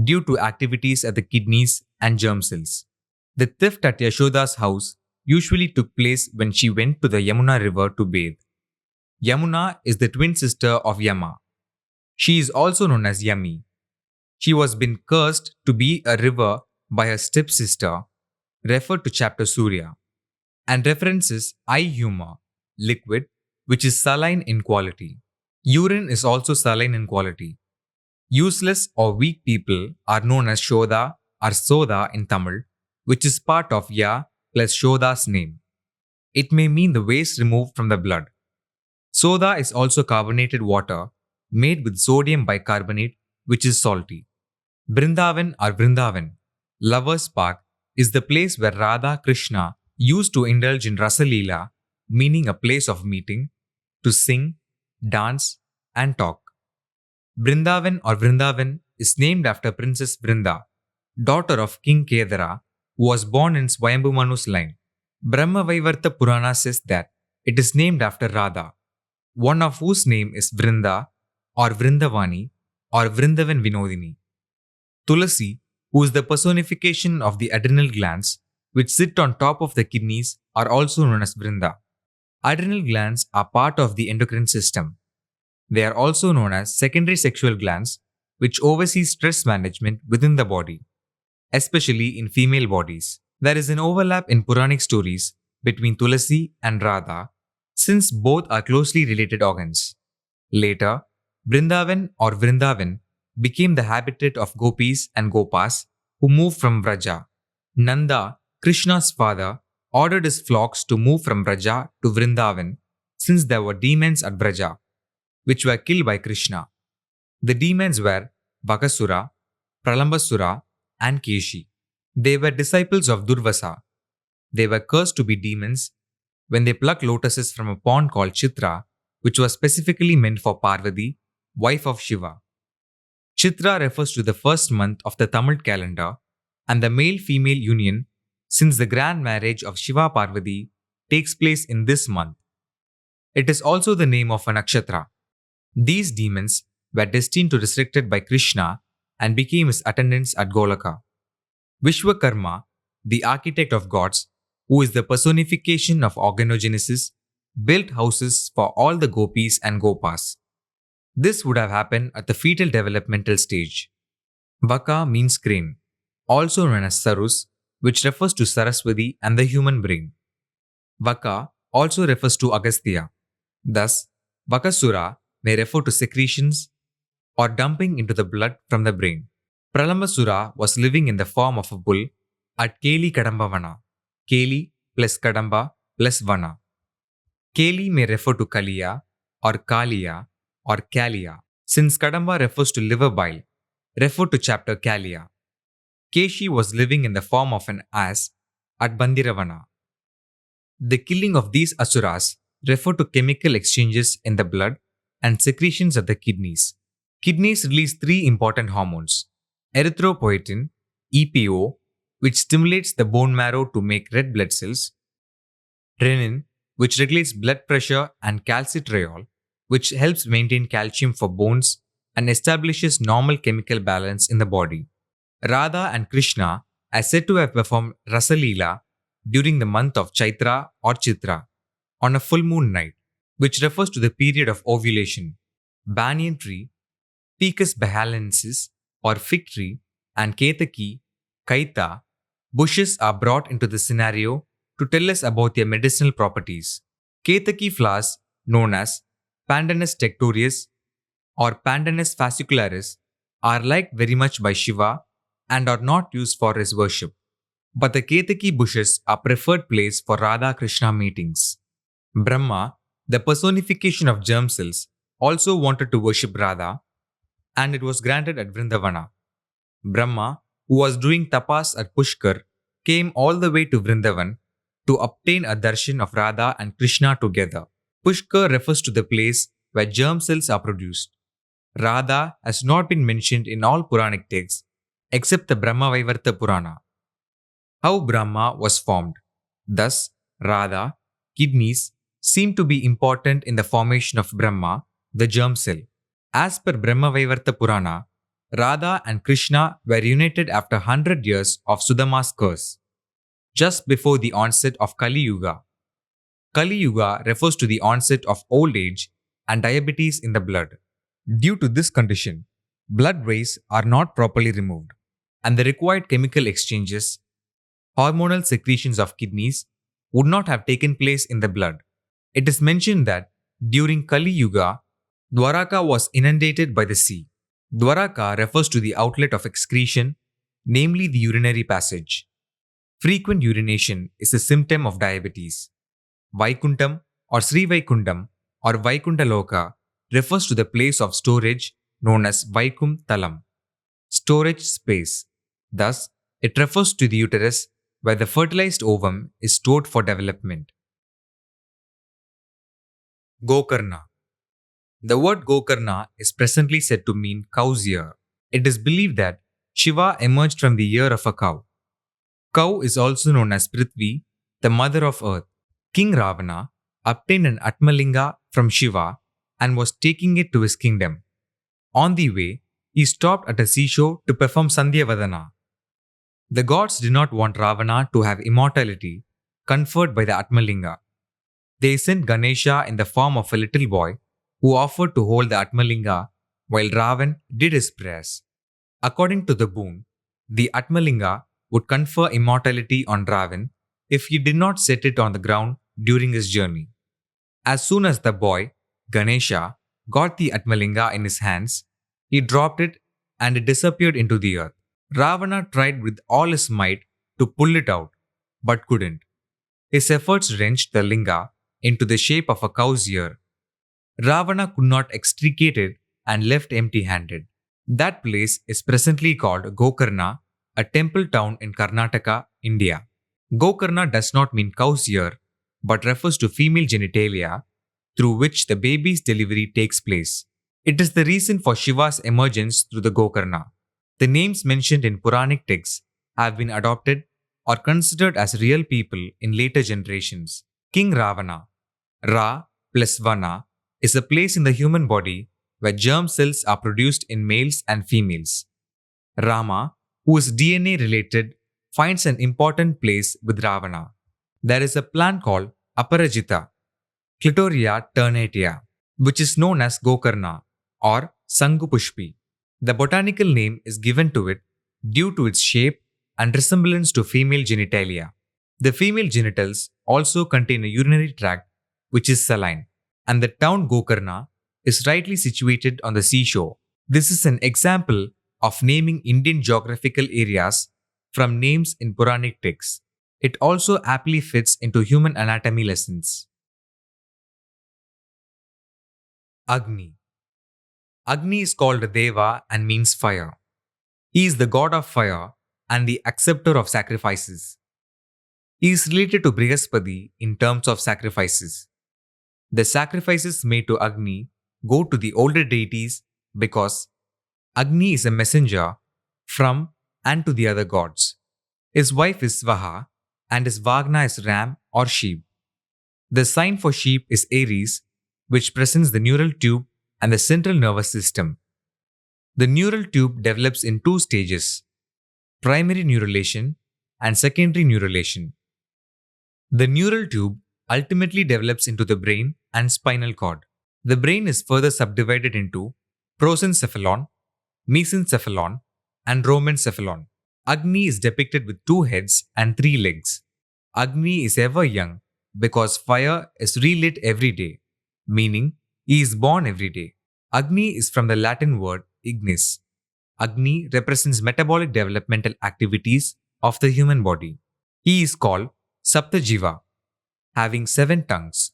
due to activities at the kidneys and germ cells. The theft at Yashoda's house usually took place when she went to the Yamuna river to bathe. Yamuna is the twin sister of Yama. She is also known as Yami. She was been cursed to be a river by her stepsister, referred to chapter Surya, and references eye humor, liquid, which is saline in quality. Urine is also saline in quality. Useless or weak people are known as Shoda or Soda in Tamil, which is part of Ya plus Shoda's name. It may mean the waste removed from the blood. Soda is also carbonated water made with sodium bicarbonate, which is salty. Brindavan or Vrindavan, Lover's Park, is the place where Radha Krishna used to indulge in Rasa Leela, meaning a place of meeting, to sing, dance, and talk. Brindavan or Vrindavan is named after Princess Vrinda, daughter of King Kedara, who was born in Swayambhumanu's line. Brahmavaivarta Purana says that it is named after Radha, one of whose name is Vrinda or Vrindavani or Vrindavan Vinodini. Tulasi, who is the personification of the adrenal glands, which sit on top of the kidneys, are also known as Vrinda. Adrenal glands are part of the endocrine system. They are also known as secondary sexual glands which oversees stress management within the body, especially in female bodies. There is an overlap in Puranic stories between Tulasi and Radha, since both are closely related organs. Later, Brindavan or Vrindavan became the habitat of gopis and gopas who moved from Vraja. Nanda, Krishna's father, ordered his flocks to move from Vraja to Vrindavan since there were demons at Vraja, which were killed by Krishna. The demons were Bakasura, Pralambasura, and Keshi. They were disciples of Durvasa. They were cursed to be demons when they plucked lotuses from a pond called Chitra, which was specifically meant for Parvati, wife of Shiva. Chitra refers to the first month of the Tamil calendar and the male-female union, since the grand marriage of Shiva Parvati takes place in this month. It is also the name of a nakshatra. These demons were destined to resurrected by Krishna and became his attendants at Golaka. Vishwakarma, the architect of gods, who is the personification of organogenesis, built houses for all the gopis and gopas. This would have happened at the fetal developmental stage. Vaka means crane, also known as Sarus, which refers to Saraswati and the human brain. Vaka also refers to Agastya. Thus, Vakasura may refer to secretions or dumping into the blood from the brain. Pralambasura was living in the form of a bull at Keli Kadambavana. Keli plus Kadamba plus Vana. Keli may refer to Kaliya or Kaliya or Kaliya, since Kadamba refers to liver bile, refer to chapter Kaliya. Keshi was living in the form of an ass at Bandiravana. The killing of these asuras refer to chemical exchanges in the blood and secretions of the kidneys. Kidneys release three important hormones: erythropoietin, EPO, which stimulates the bone marrow to make red blood cells; renin, which regulates blood pressure; and calcitriol, which helps maintain calcium for bones and establishes normal chemical balance in the body. Radha and Krishna are said to have performed Rasalila during the month of Chaitra or Chitra on a full moon night, which refers to the period of ovulation. Banyan tree, Ficus bahalensis or fig tree, and Ketaki, Kaita, bushes are brought into the scenario to tell us about their medicinal properties. Ketaki flowers, known as Pandanus tectorius or Pandanus fascicularis, are liked very much by Shiva and are not used for his worship. But the Ketaki bushes are preferred place for Radha Krishna meetings. Brahma, the personification of germ cells, also wanted to worship Radha, and it was granted at Vrindavana. Brahma, who was doing tapas at Pushkar, came all the way to Vrindavan to obtain a darshan of Radha and Krishna together. Pushkar refers to the place where germ cells are produced. Radha has not been mentioned in all Puranic texts except the Brahma Vaivarta Purana. How Brahma was formed. Thus, Radha, kidneys, seem to be important in the formation of Brahma, the germ cell. As per Brahma Vaivarta Purana, Radha and Krishna were united after 100 years of Sudama's curse, just before the onset of Kali Yuga. Kali Yuga refers to the onset of old age and diabetes in the blood. Due to this condition, blood rays are not properly removed, and the required chemical exchanges, hormonal secretions of kidneys, would not have taken place in the blood. It is mentioned that during Kali Yuga, Dwaraka was inundated by the sea. Dwaraka refers to the outlet of excretion, namely the urinary passage. Frequent urination is a symptom of diabetes. Vaikuntham or Sri Vaikundam or Vaikundaloka refers to the place of storage known as Vaikum Talam, storage space. Thus, it refers to the uterus where the fertilized ovum is stored for development. Gokarna. The word Gokarna is presently said to mean cow's ear. It is believed that Shiva emerged from the ear of a cow. Cow is also known as Prithvi, the mother of earth. King Ravana obtained an Atmalinga from Shiva and was taking it to his kingdom. On the way, he stopped at a seashore to perform Sandhyavadana. The gods did not want Ravana to have immortality conferred by the Atmalinga. They sent Ganesha in the form of a little boy who offered to hold the Atmalinga while Ravan did his prayers. According to the boon, the Atmalinga would confer immortality on Ravan if he did not set it on the ground during his journey. As soon as the boy, Ganesha, got the Atmalinga in his hands, he dropped it and it disappeared into the earth. Ravana tried with all his might to pull it out, but couldn't. His efforts wrenched the linga into the shape of a cow's ear. Ravana could not extricate it and left empty handed. That place is presently called Gokarna, a temple town in Karnataka, India. Gokarna does not mean cow's ear, but refers to female genitalia through which the baby's delivery takes place. It is the reason for Shiva's emergence through the Gokarna. The names mentioned in Puranic texts have been adopted or considered as real people in later generations. King Ravana, Ra plus Vana, is a place in the human body where germ cells are produced in males and females. Rama, who is DNA related, finds an important place with Ravana. There is a plant called Aparajita, Clitoria ternatia, which is known as Gokarna or Sangupushpi. The botanical name is given to it due to its shape and resemblance to female genitalia. The female genitals also contain a urinary tract which is saline, and the town Gokarna is rightly situated on the seashore. This is an example of naming Indian geographical areas from names in Puranic texts. It also aptly fits into human anatomy lessons. Agni. Agni is called Deva and means fire. He is the god of fire and the acceptor of sacrifices. He is related to Brihaspati in terms of sacrifices. The sacrifices made to Agni go to the older deities because Agni is a messenger from and to the other gods. His wife is Svaha and his Vagna is ram or sheep. The sign for sheep is Aries, which presents the neural tube and the central nervous system. The neural tube develops in two stages: primary neurulation and secondary neurulation. The neural tube ultimately develops into the brain and spinal cord. The brain is further subdivided into prosencephalon, mesencephalon, and romencephalon. Agni is depicted with 2 heads and 3 legs. Agni is ever young because fire is relit every day, meaning he is born every day. Agni is from the Latin word ignis. Agni represents metabolic developmental activities of the human body. He is called Saptajiva, having 7 tongues.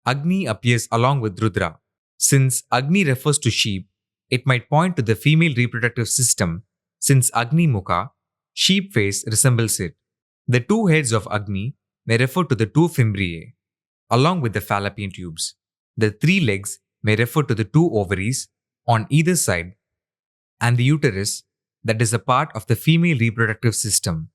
Agni appears along with Rudra. Since Agni refers to sheep, it might point to the female reproductive system, since Agni Mukha, sheep face, resembles it. The 2 heads of Agni may refer to the 2 fimbriae, along with the fallopian tubes. The 3 legs may refer to the 2 ovaries on either side and the uterus, that is a part of the female reproductive system.